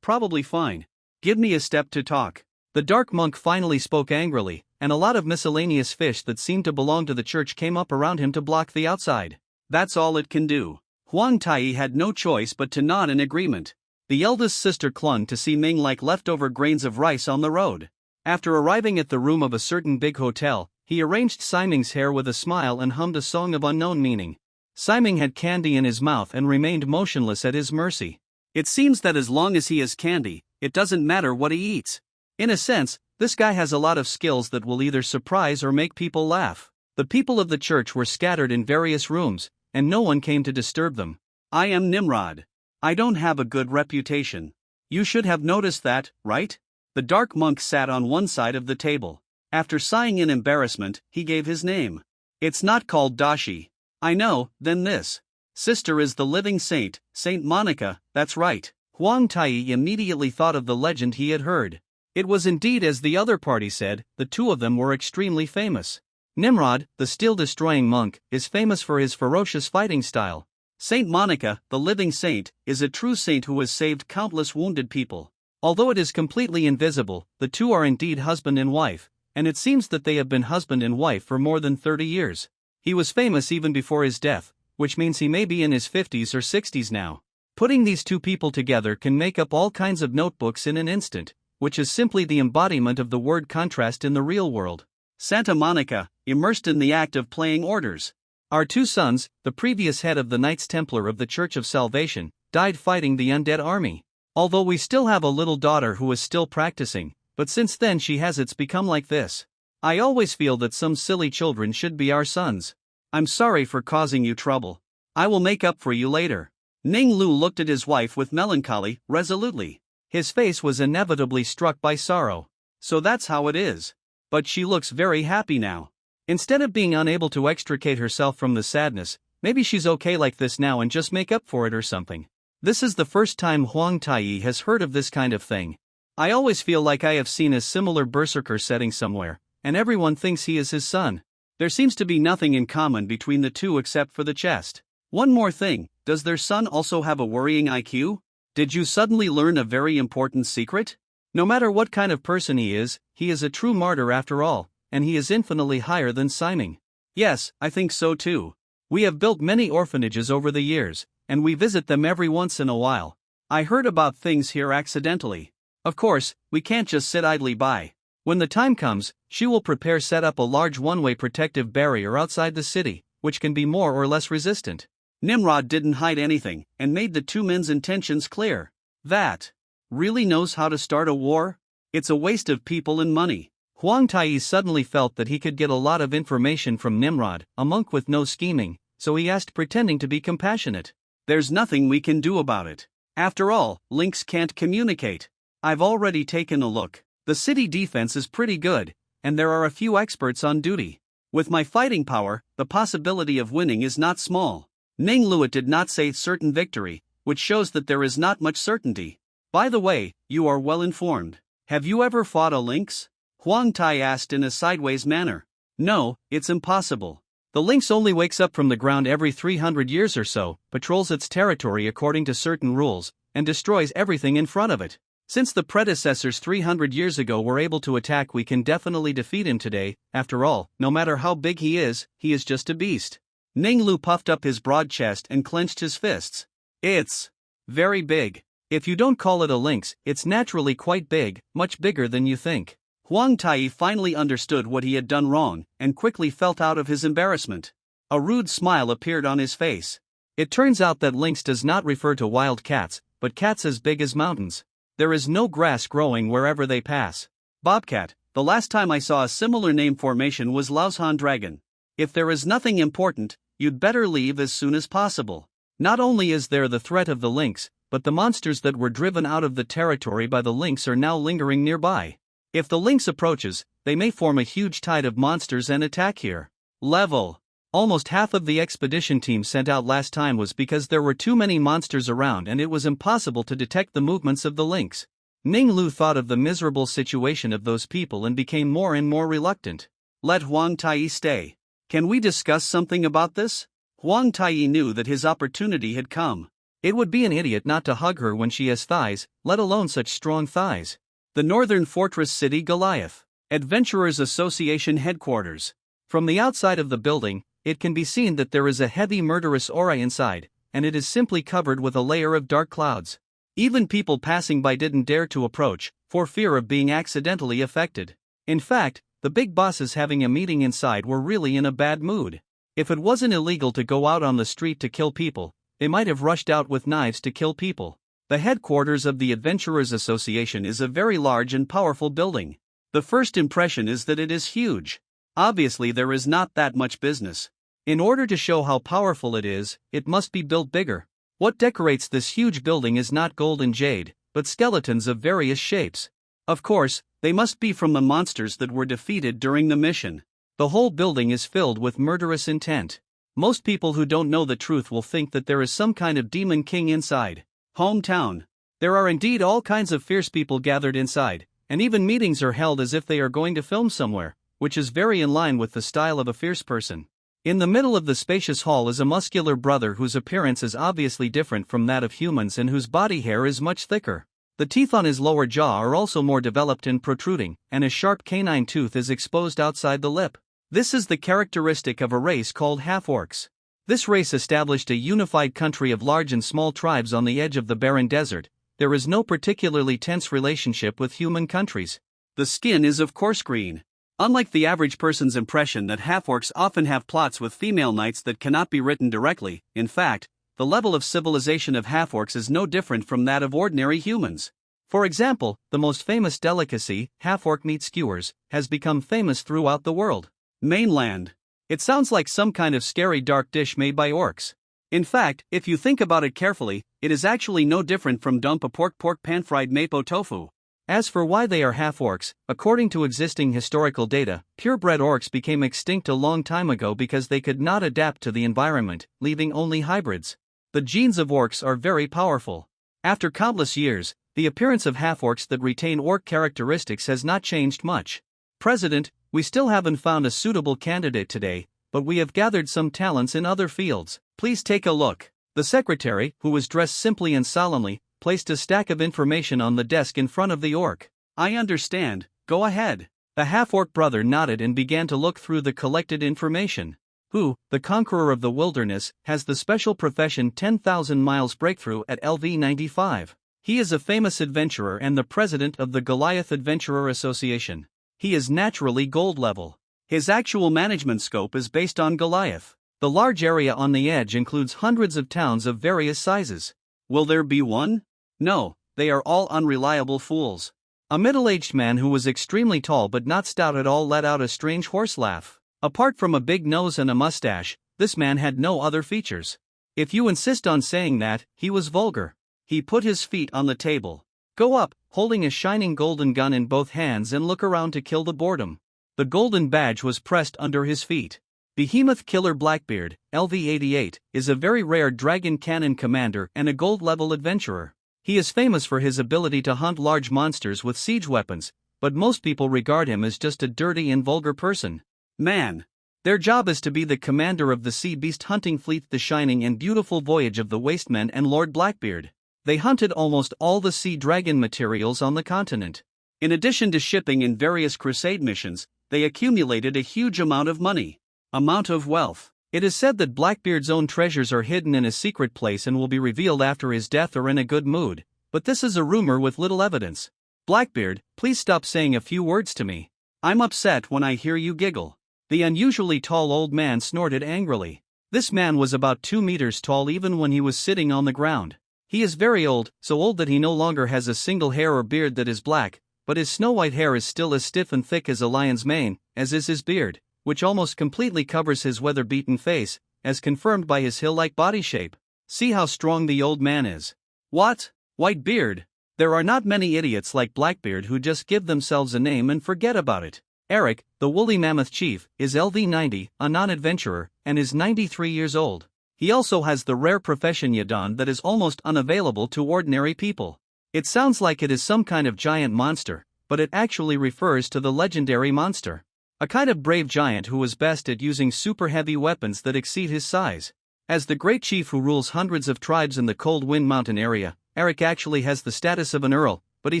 [SPEAKER 1] probably fine. Give me a step to talk. The dark monk finally spoke angrily, and a lot of miscellaneous fish that seemed to belong to the church came up around him to block the outside. That's all it can do. Huang Tai had no choice but to nod in agreement. The eldest sister clung to Si-Ming like leftover grains of rice on the road. After arriving at the room of a certain big hotel, he arranged Si-Ming's hair with a smile and hummed a song of unknown meaning. Si-Ming had candy in his mouth and remained motionless at his mercy. It seems that as long as he has candy, it doesn't matter what he eats. In a sense, this guy has a lot of skills that will either surprise or make people laugh. The people of the church were scattered in various rooms, and no one came to disturb them. I am Nimrod. I don't have a good reputation. You should have noticed that, right? The dark monk sat on one side of the table. After sighing in embarrassment, he gave his name. It's not called Dashi. I know, then this. Sister is the living saint, Saint Monica, that's right. Huang Tai immediately thought of the legend he had heard. It was indeed as the other party said, the two of them were extremely famous. Nimrod, the steel-destroying monk, is famous for his ferocious fighting style. Saint Monica, the living saint, is a true saint who has saved countless wounded people. Although it is completely invisible, the two are indeed husband and wife, and it seems that they have been husband and wife for more than 30 years. He was famous even before his death, which means he may be in his 50s or 60s now. Putting these two people together can make up all kinds of notebooks in an instant, which is simply the embodiment of the word contrast in the real world. Santa Monica, immersed in the act of playing orders. Our two sons, the previous head of the Knights Templar of the Church of Salvation, died fighting the undead army. Although we still have a little daughter who is still practicing, but since then it's become like this. I always feel that some silly children should be our sons. I'm sorry for causing you trouble. I will make up for you later. Ning Lu looked at his wife with melancholy, resolutely. His face was inevitably struck by sorrow. So that's how it is. But she looks very happy now. Instead of being unable to extricate herself from the sadness, maybe she's okay like this now and just make up for it or something. This is the first time Huang Taiyi has heard of this kind of thing. I always feel like I have seen a similar berserker setting somewhere, and everyone thinks he is his son. There seems to be nothing in common between the two except for the chest. One more thing, does their son also have a worrying IQ? Did you suddenly learn a very important secret? No matter what kind of person he is a true martyr after all, and he is infinitely higher than Siming. Yes, I think so too. We have built many orphanages over the years, and we visit them every once in a while. I heard about things here accidentally. Of course, we can't just sit idly by. When the time comes, she will set up a large one-way protective barrier outside the city, which can be more or less resistant. Nimrod didn't hide anything, and made the two men's intentions clear. That really knows how to start a war? It's a waste of people and money. Huang Taiyi suddenly felt that he could get a lot of information from Nimrod, a monk with no scheming, so he asked, pretending to be compassionate. There's nothing we can do about it. After all, lynx can't communicate. I've already taken a look. The city defense is pretty good, and there are a few experts on duty. With my fighting power, the possibility of winning is not small. Ning Luo did not say certain victory, which shows that there is not much certainty. By the way, you are well informed. Have you ever fought a lynx? Huang Tai asked in a sideways manner. No, it's impossible. The lynx only wakes up from the ground every 300 years or so, patrols its territory according to certain rules, and destroys everything in front of it. Since the predecessors 300 years ago were able to attack, we can definitely defeat him today. After all, no matter how big he is just a beast. Ning Lu puffed up his broad chest and clenched his fists. It's very big. If you don't call it a lynx, it's naturally quite big, much bigger than you think. Huang Taiyi finally understood what he had done wrong, and quickly felt out of his embarrassment. A rude smile appeared on his face. It turns out that lynx does not refer to wild cats, but cats as big as mountains. There is no grass growing wherever they pass. Bobcat, the last time I saw a similar name formation was Laoshan dragon. If there is nothing important, you'd better leave as soon as possible. Not only is there the threat of the lynx, but the monsters that were driven out of the territory by the lynx are now lingering nearby. If the lynx approaches, they may form a huge tide of monsters and attack here. Level. Almost half of the expedition team sent out last time was because there were too many monsters around and it was impossible to detect the movements of the lynx. Ning Lu thought of the miserable situation of those people and became more and more reluctant. Let Huang Taiyi stay. Can we discuss something about this? Huang Taiyi knew that his opportunity had come. It would be an idiot not to hug her when she has thighs, let alone such strong thighs. The Northern Fortress City Goliath. Adventurers Association Headquarters. From the outside of the building, it can be seen that there is a heavy murderous aura inside, and it is simply covered with a layer of dark clouds. Even people passing by didn't dare to approach, for fear of being accidentally affected. In fact, the big bosses having a meeting inside were really in a bad mood. If it wasn't illegal to go out on the street to kill people, they might have rushed out with knives to kill people. The headquarters of the Adventurers Association is a very large and powerful building. The first impression is that it is huge. Obviously there is not that much business. In order to show how powerful it is, it must be built bigger. What decorates this huge building is not gold and jade, but skeletons of various shapes. Of course, they must be from the monsters that were defeated during the mission. The whole building is filled with murderous intent. Most people who don't know the truth will think that there is some kind of demon king inside. Hometown. There are indeed all kinds of fierce people gathered inside, and even meetings are held as if they are going to film somewhere, which is very in line with the style of a fierce person. In the middle of the spacious hall is a muscular brother whose appearance is obviously different from that of humans and whose body hair is much thicker. The teeth on his lower jaw are also more developed and protruding, and a sharp canine tooth is exposed outside the lip. This is the characteristic of a race called half-orcs. This race established a unified country of large and small tribes on the edge of the barren desert. There is no particularly tense relationship with human countries. The skin is of coarse green. Unlike the average person's impression that half-orcs often have plots with female knights that cannot be written directly, in fact, the level of civilization of half-orcs is no different from that of ordinary humans. For example, the most famous delicacy, half-orc meat skewers, has become famous throughout the world. Mainland. It sounds like some kind of scary dark dish made by orcs. In fact, if you think about it carefully, it is actually no different from dumpa pork pan-fried mapo tofu. As for why they are half-orcs, according to existing historical data, purebred orcs became extinct a long time ago because they could not adapt to the environment, leaving only hybrids. The genes of orcs are very powerful. After countless years, the appearance of half-orcs that retain orc characteristics has not changed much. President, we still haven't found a suitable candidate today, but we have gathered some talents in other fields. Please take a look. The secretary, who was dressed simply and solemnly, placed a stack of information on the desk in front of the orc. I understand, go ahead. The half-orc brother nodded and began to look through the collected information. Who, the conqueror of the wilderness, has the special profession 10,000 miles breakthrough at LV95. He is a famous adventurer and the president of the Goliath Adventurer Association. He is naturally gold level. His actual management scope is based on Goliath. The large area on the edge includes hundreds of towns of various sizes. Will there be one? No, they are all unreliable fools. A middle-aged man who was extremely tall but not stout at all let out a strange horse laugh. Apart from a big nose and a mustache, this man had no other features. If you insist on saying that, he was vulgar. He put his feet on the table. Go up, holding a shining golden gun in both hands and look around to kill the boredom. The golden badge was pressed under his feet. Behemoth Killer Blackbeard, LV88, is a very rare dragon cannon commander and a gold-level adventurer. He is famous for his ability to hunt large monsters with siege weapons, but most people regard him as just a dirty and vulgar person. Man. Their job is to be the commander of the sea beast hunting fleet, the shining and beautiful voyage of the Wastemen and Lord Blackbeard. They hunted almost all the sea dragon materials on the continent. In addition to shipping in various crusade missions, they accumulated a huge amount of money. Amount of wealth. It is said that Blackbeard's own treasures are hidden in a secret place and will be revealed after his death or in a good mood, but this is a rumor with little evidence. Blackbeard, please stop saying a few words to me. I'm upset when I hear you giggle. The unusually tall old man snorted angrily. This man was about 2 meters tall even when he was sitting on the ground. He is very old, so old that he no longer has a single hair or beard that is black, but his snow-white hair is still as stiff and thick as a lion's mane, as is his beard, which almost completely covers his weather-beaten face, as confirmed by his hill-like body shape. See how strong the old man is. What? White beard? There are not many idiots like Blackbeard who just give themselves a name and forget about it. Eric, the woolly mammoth chief, is LV90, a non-adventurer, and is 93 years old. He also has the rare profession Yadon that is almost unavailable to ordinary people. It sounds like it is some kind of giant monster, but it actually refers to the legendary monster. A kind of brave giant who is best at using super heavy weapons that exceed his size. As the great chief who rules hundreds of tribes in the Cold Wind Mountain area, Eric actually has the status of an earl, but he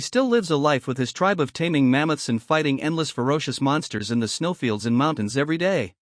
[SPEAKER 1] still lives a life with his tribe of taming mammoths and fighting endless ferocious monsters in the snowfields and mountains every day.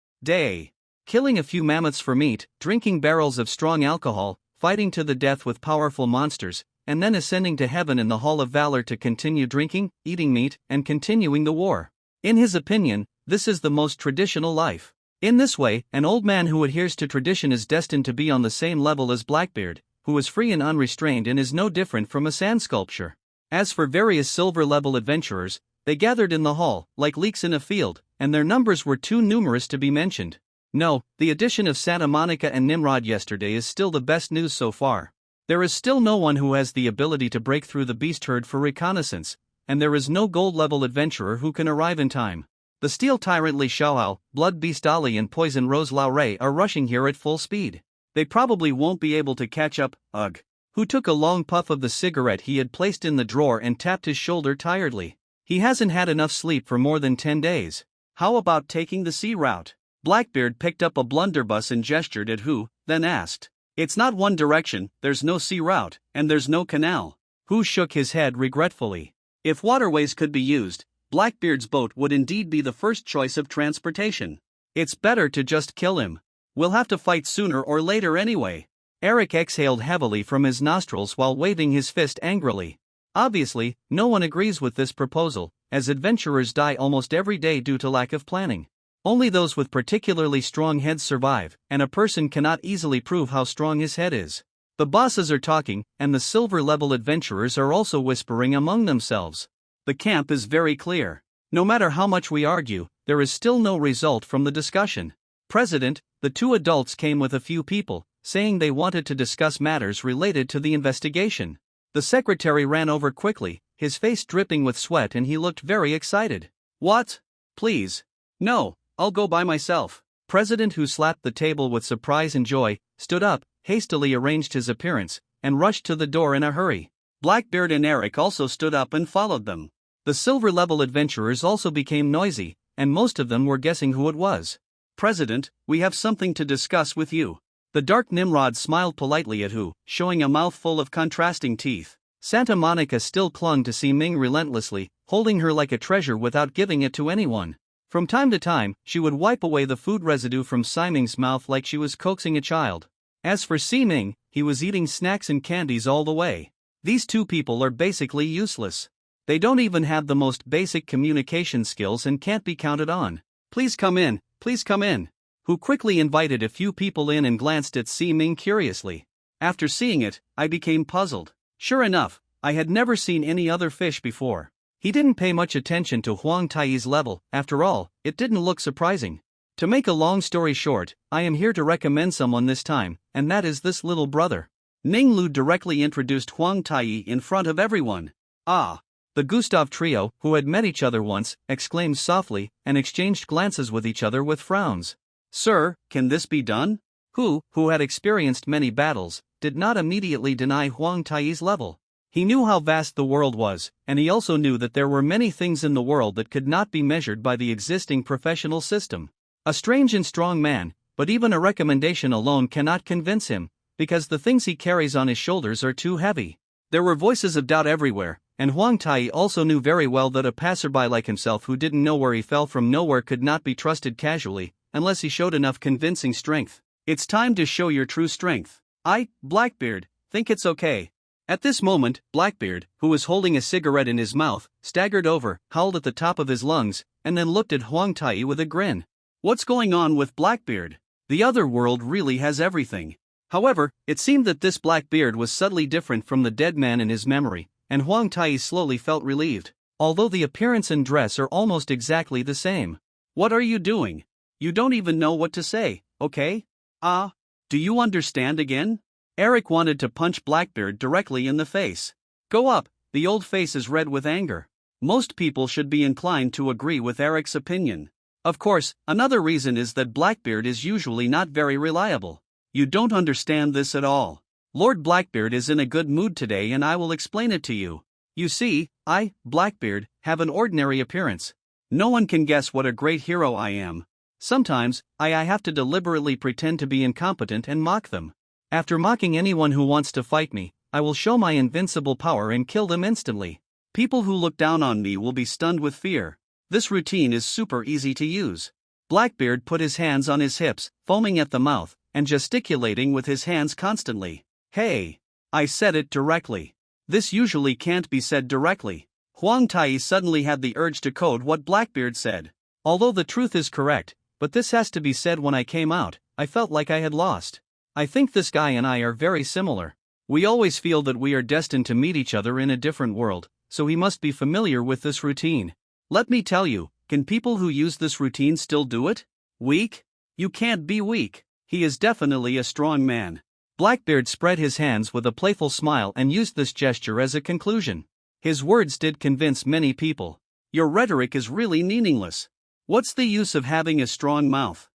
[SPEAKER 1] Killing a few mammoths for meat, drinking barrels of strong alcohol, fighting to the death with powerful monsters, and then ascending to heaven in the Hall of Valor to continue drinking, eating meat, and continuing the war. In his opinion, this is the most traditional life. In this way, an old man who adheres to tradition is destined to be on the same level as Blackbeard, who is free and unrestrained and is no different from a sand sculpture. As for various silver-level adventurers, they gathered in the hall, like leeks in a field, and their numbers were too numerous to be mentioned. No, the addition of Santa Monica and Nimrod yesterday is still the best news so far. There is still no one who has the ability to break through the beast herd for reconnaissance, and there is no gold-level adventurer who can arrive in time. The Steel Tyrant Li Xiaohao, Blood Beast Ali and Poison Rose Lao Rei are rushing here at full speed. They probably won't be able to catch up, ugh. Who took a long puff of the cigarette he had placed in the drawer and tapped his shoulder tiredly. He hasn't had enough sleep for more than 10 days. How about taking the sea route? Blackbeard picked up a blunderbuss and gestured at Hu, then asked. It's not one direction, there's no sea route, and there's no canal. Hu shook his head regretfully. If waterways could be used, Blackbeard's boat would indeed be the first choice of transportation. It's better to just kill him. We'll have to fight sooner or later anyway. Eric exhaled heavily from his nostrils while waving his fist angrily. Obviously, no one agrees with this proposal, as adventurers die almost every day due to lack of planning. Only those with particularly strong heads survive, and a person cannot easily prove how strong his head is. The bosses are talking, and the silver-level adventurers are also whispering among themselves. The camp is very clear. No matter how much we argue, there is still no result from the discussion. President, the two adults came with a few people, saying they wanted to discuss matters related to the investigation. The secretary ran over quickly, his face dripping with sweat, and he looked very excited. What? Please. No, I'll go by myself. President, who slapped the table with surprise and joy, stood up, hastily arranged his appearance, and rushed to the door in a hurry. Blackbeard and Eric also stood up and followed them. The silver-level adventurers also became noisy, and most of them were guessing who it was. President, we have something to discuss with you. The dark Nimrod smiled politely at Hu, showing a mouth full of contrasting teeth. Santa Monica still clung to Si Ming relentlessly, holding her like a treasure without giving it to anyone. From time to time, she would wipe away the food residue from Si Ming's mouth like she was coaxing a child. As for Si Ming, he was eating snacks and candies all the way. These two people are basically useless. They don't even have the most basic communication skills and can't be counted on. Please come in, please come in. Hu quickly invited a few people in and glanced at Si Ming curiously. After seeing it, I became puzzled. Sure enough, I had never seen any other fish before. He didn't pay much attention to Huang Tai's level. After all, it didn't look surprising. To make a long story short, I am here to recommend someone this time, and that is this little brother. Ning Lu directly introduced Huang Tai in front of everyone. Ah! The Gustav trio, who had met each other once, exclaimed softly, and exchanged glances with each other with frowns. Sir, can this be done? Hu, who had experienced many battles, did not immediately deny Huang Tai's level. He knew how vast the world was, and he also knew that there were many things in the world that could not be measured by the existing professional system. A strange and strong man, but even a recommendation alone cannot convince him, because the things he carries on his shoulders are too heavy. There were voices of doubt everywhere, and Huang Tai also knew very well that a passerby like himself who didn't know where he fell from nowhere could not be trusted casually, unless he showed enough convincing strength. It's time to show your true strength. I, Blackbeard, think it's okay. At this moment, Blackbeard, who was holding a cigarette in his mouth, staggered over, howled at the top of his lungs, and then looked at Huang Tai with a grin. What's going on with Blackbeard? The other world really has everything. However, it seemed that this Blackbeard was subtly different from the dead man in his memory, and Huang Tai slowly felt relieved, although the appearance and dress are almost exactly the same. What are you doing? You don't even know what to say, okay? Do you understand again? Eric wanted to punch Blackbeard directly in the face. Go up, the old face is red with anger. Most people should be inclined to agree with Eric's opinion. Of course, another reason is that Blackbeard is usually not very reliable. You don't understand this at all. Lord Blackbeard is in a good mood today and I will explain it to you. You see, I, Blackbeard, have an ordinary appearance. No one can guess what a great hero I am. Sometimes, I have to deliberately pretend to be incompetent and mock them. After mocking anyone who wants to fight me, I will show my invincible power and kill them instantly. People who look down on me will be stunned with fear. This routine is super easy to use. Blackbeard put his hands on his hips, foaming at the mouth, and gesticulating with his hands constantly. Hey! I said it directly. This usually can't be said directly. Huang Tai suddenly had the urge to code what Blackbeard said. Although the truth is correct, but this has to be said, when I came out, I felt like I had lost. I think this guy and I are very similar. We always feel that we are destined to meet each other in a different world, so he must be familiar with this routine. Let me tell you, can people who use this routine still do it? Weak? You can't be weak. He is definitely a strong man. Blackbeard spread his hands with a playful smile and used this gesture as a conclusion. His words did convince many people. Your rhetoric is really meaningless. What's the use of having a strong mouth?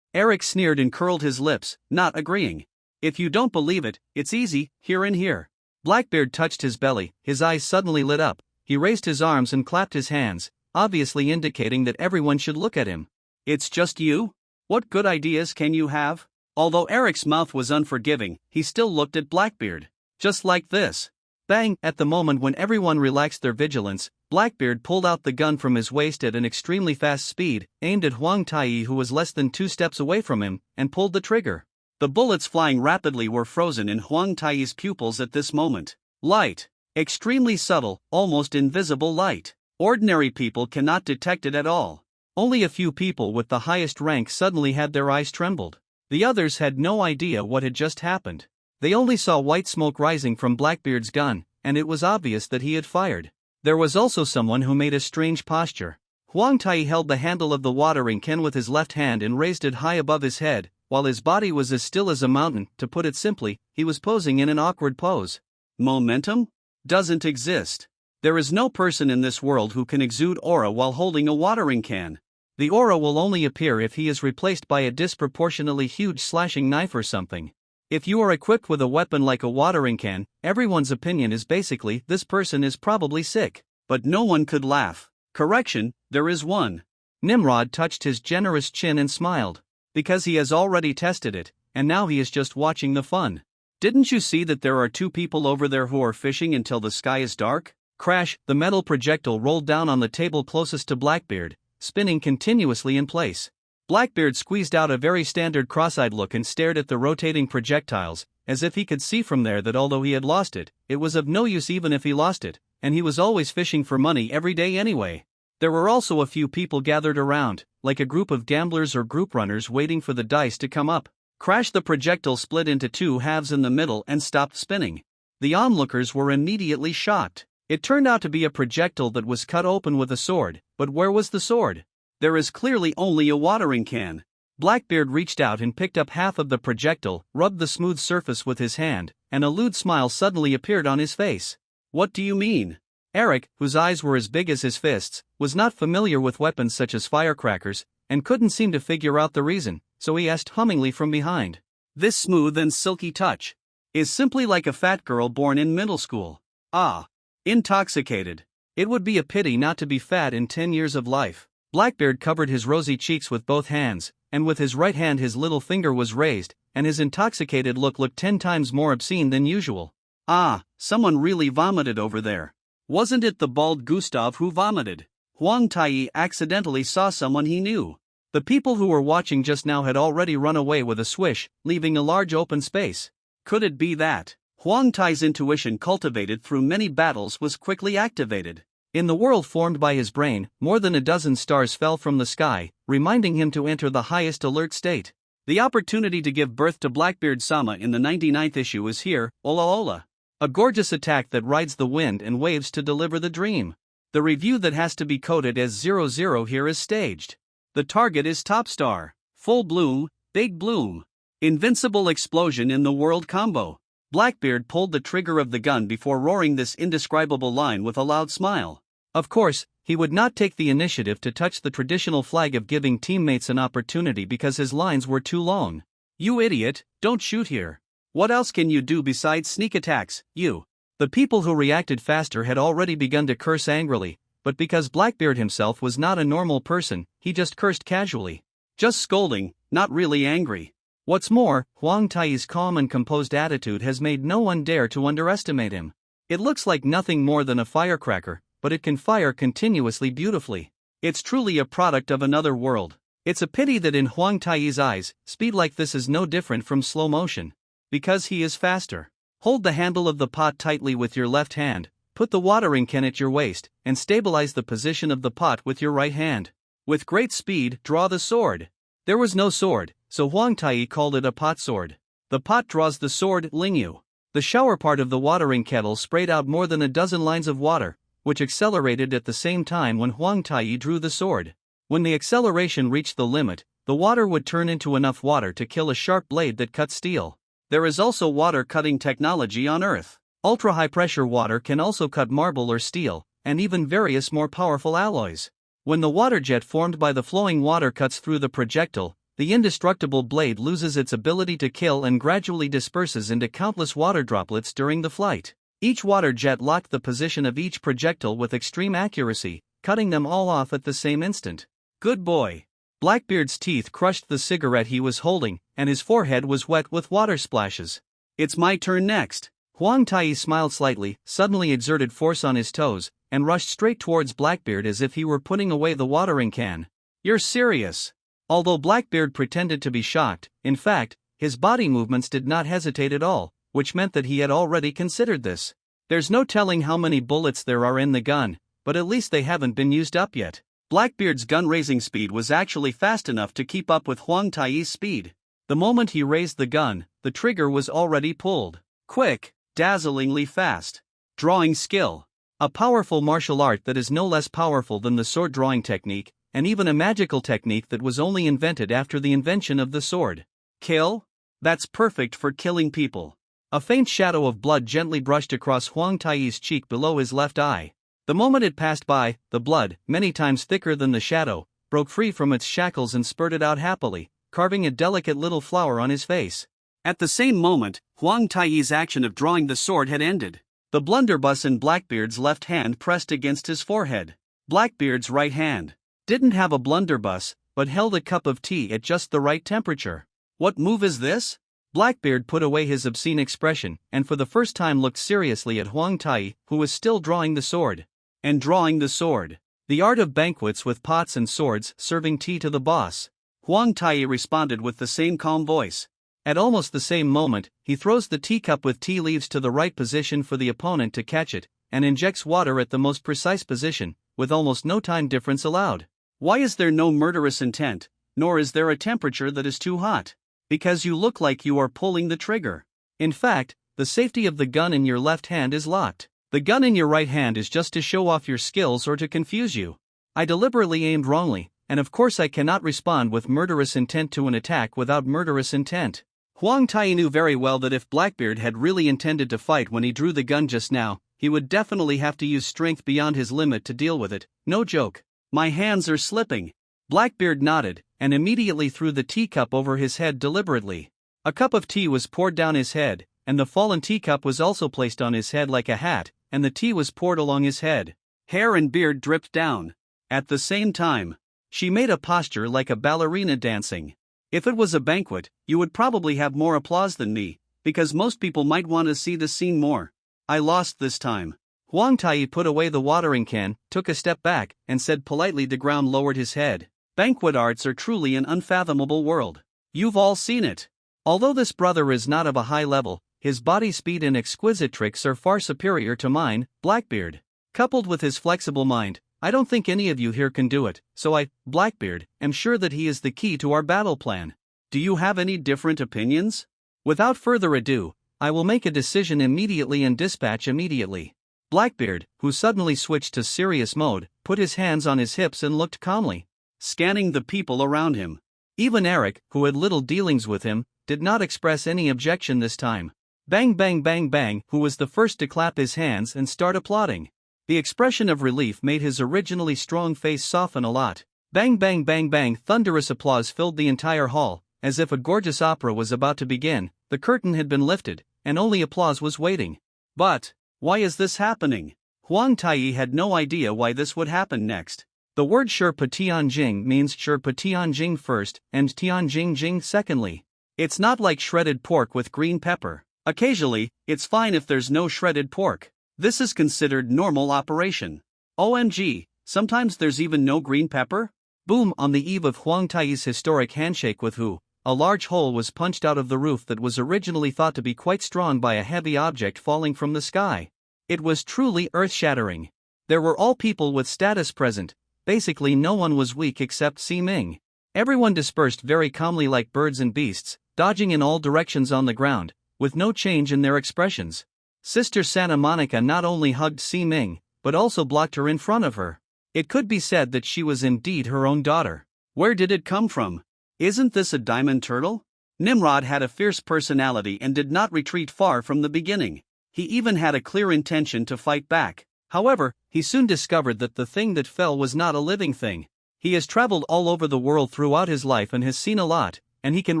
[SPEAKER 1] Eric sneered and curled his lips, not agreeing. If you don't believe it, it's easy, here and here. Blackbeard touched his belly, his eyes suddenly lit up. He raised his arms and clapped his hands, obviously indicating that everyone should look at him. It's just you? What good ideas can you have? Although Eric's mouth was unforgiving, he still looked at Blackbeard. Just like this. Bang! At the moment when everyone relaxed their vigilance, Blackbeard pulled out the gun from his waist at an extremely fast speed, aimed at Huang Tai, who was less than 2 steps away from him, and pulled the trigger. The bullets flying rapidly were frozen in Huang Tai's pupils at this moment. Light. Extremely subtle, almost invisible light. Ordinary people cannot detect it at all. Only a few people with the highest rank suddenly had their eyes trembled. The others had no idea what had just happened. They only saw white smoke rising from Blackbeard's gun, and it was obvious that he had fired. There was also someone who made a strange posture. Huang Tai held the handle of the watering can with his left hand and raised it high above his head, while his body was as still as a mountain. To put it simply, he was posing in an awkward pose. Momentum? Doesn't exist. There is no person in this world who can exude aura while holding a watering can. The aura will only appear if he is replaced by a disproportionately huge slashing knife or something. If you are equipped with a weapon like a watering can, everyone's opinion is basically this person is probably sick. But no one could laugh. Correction, there is one. Nimrod touched his generous chin and smiled. Because he has already tested it, and now he is just watching the fun. Didn't you see that there are two people over there who are fishing until the sky is dark? Crash, the metal projectile rolled down on the table closest to Blackbeard, spinning continuously in place. Blackbeard squeezed out a very standard cross-eyed look and stared at the rotating projectiles, as if he could see from there that although he had lost it, it was of no use even if he lost it, and he was always fishing for money every day anyway. There were also a few people gathered around, like a group of gamblers or group runners waiting for the dice to come up. Crash, the projectile split into two halves in the middle and stopped spinning. The onlookers were immediately shocked. It turned out to be a projectile that was cut open with a sword, but where was the sword? There is clearly only a watering can. Blackbeard reached out and picked up half of the projectile, rubbed the smooth surface with his hand, and a lewd smile suddenly appeared on his face. What do you mean? Eric, whose eyes were as big as his fists, was not familiar with weapons such as firecrackers, and couldn't seem to figure out the reason, so he asked hummingly from behind. This smooth and silky touch is simply like a fat girl born in middle school. Ah. Intoxicated. It would be a pity not to be fat in 10 years of life. Blackbeard covered his rosy cheeks with both hands, and with his right hand his little finger was raised, and his intoxicated look looked 10 times more obscene than usual. Ah, someone really vomited over there. Wasn't it the bald Gustav who vomited? Huang Tai accidentally saw someone he knew. The people who were watching just now had already run away with a swish, leaving a large open space. Could it be that? Huang Tai's intuition cultivated through many battles was quickly activated. In the world formed by his brain, more than a dozen stars fell from the sky, reminding him to enter the highest alert state. The opportunity to give birth to Blackbeard-sama in the 99th issue is here, Ola Ola. A gorgeous attack that rides the wind and waves to deliver the dream. The review that has to be coded as 00 here is staged. The target is top star. Full bloom, big bloom. Invincible explosion in the world combo. Blackbeard pulled the trigger of the gun before roaring this indescribable line with a loud smile. Of course, he would not take the initiative to touch the traditional flag of giving teammates an opportunity because his lines were too long. You idiot, don't shoot here. What else can you do besides sneak attacks, you? The people who reacted faster had already begun to curse angrily, but because Blackbeard himself was not a normal person, he just cursed casually. Just scolding, not really angry. What's more, Huang Tai's calm and composed attitude has made no one dare to underestimate him. It looks like nothing more than a firecracker, but it can fire continuously beautifully. It's truly a product of another world. It's a pity that in Huang Tai's eyes, speed like this is no different from slow motion. Because he is faster. Hold the handle of the pot tightly with your left hand, put the watering can at your waist, and stabilize the position of the pot with your right hand. With great speed, draw the sword. There was no sword, so Huang Tai called it a pot sword. The pot draws the sword, Lingyu. The shower part of the watering kettle sprayed out more than a dozen lines of water, which accelerated at the same time when Huang Tai drew the sword. When the acceleration reached the limit, the water would turn into enough water to kill a sharp blade that cut steel. There is also water-cutting technology on Earth. Ultra-high-pressure water can also cut marble or steel, and even various more powerful alloys. When the water jet formed by the flowing water cuts through the projectile, the indestructible blade loses its ability to kill and gradually disperses into countless water droplets during the flight. Each water jet locked the position of each projectile with extreme accuracy, cutting them all off at the same instant. Good boy. Blackbeard's teeth crushed the cigarette he was holding, and his forehead was wet with water splashes. It's my turn next. Huang Tai smiled slightly, suddenly exerted force on his toes, and rushed straight towards Blackbeard as if he were putting away the watering can. You're serious? Although Blackbeard pretended to be shocked, in fact, his body movements did not hesitate at all, which meant that he had already considered this. There's no telling how many bullets there are in the gun, but at least they haven't been used up yet. Blackbeard's gun-raising speed was actually fast enough to keep up with Huang Tai's speed. The moment he raised the gun, the trigger was already pulled. Quick, dazzlingly fast. Drawing skill. A powerful martial art that is no less powerful than the sword drawing technique, and even a magical technique that was only invented after the invention of the sword. Kill? That's perfect for killing people. A faint shadow of blood gently brushed across Huang Tai's cheek below his left eye. The moment it passed by, the blood, many times thicker than the shadow, broke free from its shackles and spurted out happily, carving a delicate little flower on his face. At the same moment, Huang Tai's action of drawing the sword had ended. The blunderbuss in Blackbeard's left hand pressed against his forehead. Blackbeard's right hand didn't have a blunderbuss, but held a cup of tea at just the right temperature. What move is this? Blackbeard put away his obscene expression and for the first time looked seriously at Huang Tai, who was still drawing the sword. And drawing the sword. The art of banquets with pots and swords serving tea to the boss. Huang Tai responded with the same calm voice. At almost the same moment, he throws the teacup with tea leaves to the right position for the opponent to catch it, and injects water at the most precise position, with almost no time difference allowed. Why is there no murderous intent, nor is there a temperature that is too hot? Because you look like you are pulling the trigger. In fact, the safety of the gun in your left hand is locked. The gun in your right hand is just to show off your skills or to confuse you. I deliberately aimed wrongly, and of course I cannot respond with murderous intent to an attack without murderous intent. Huang Tai knew very well that if Blackbeard had really intended to fight when he drew the gun just now, he would definitely have to use strength beyond his limit to deal with it. No joke. My hands are slipping. Blackbeard nodded, and immediately threw the teacup over his head deliberately. A cup of tea was poured down his head, and the fallen teacup was also placed on his head like a hat, and the tea was poured along his head. Hair and beard dripped down. At the same time, she made a posture like a ballerina dancing. If it was a banquet, you would probably have more applause than me, because most people might want to see the scene more. I lost this time. Huang Tai put away the watering can, took a step back, and said politely. The ground lowered his head. Banquet arts are truly an unfathomable world. You've all seen it. Although this brother is not of a high level, his body speed and exquisite tricks are far superior to mine, Blackbeard. Coupled with his flexible mind, I don't think any of you here can do it, so I, Blackbeard, am sure that he is the key to our battle plan. Do you have any different opinions? Without further ado, I will make a decision immediately and dispatch immediately. Blackbeard, who suddenly switched to serious mode, put his hands on his hips and looked calmly, scanning the people around him. Even Eric, who had little dealings with him, did not express any objection this time. Bang bang bang bang, who was the first to clap his hands and start applauding. The expression of relief made his originally strong face soften a lot. Bang bang bang bang, thunderous applause filled the entire hall, as if a gorgeous opera was about to begin. The curtain had been lifted, and only applause was waiting. But, why is this happening? Huang Tai had no idea why this would happen next. The word Sherpa Tianjing means Sherpa Tianjing first, and Tianjing Jing secondly. It's not like shredded pork with green pepper. Occasionally, it's fine if there's no shredded pork. This is considered normal operation. OMG, sometimes there's even no green pepper? Boom! On the eve of Huang Tai's historic handshake with Hu, a large hole was punched out of the roof that was originally thought to be quite strong by a heavy object falling from the sky. It was truly earth-shattering. There were all people with status present. Basically no one was weak except Si Ming. Everyone dispersed very calmly like birds and beasts, dodging in all directions on the ground, with no change in their expressions. Sister Santa Monica not only hugged Si Ming, but also blocked her in front of her. It could be said that she was indeed her own daughter. Where did it come from? Isn't this a diamond turtle? Nimrod had a fierce personality and did not retreat far from the beginning. He even had a clear intention to fight back. However, he soon discovered that the thing that fell was not a living thing. He has traveled all over the world throughout his life and has seen a lot, and he can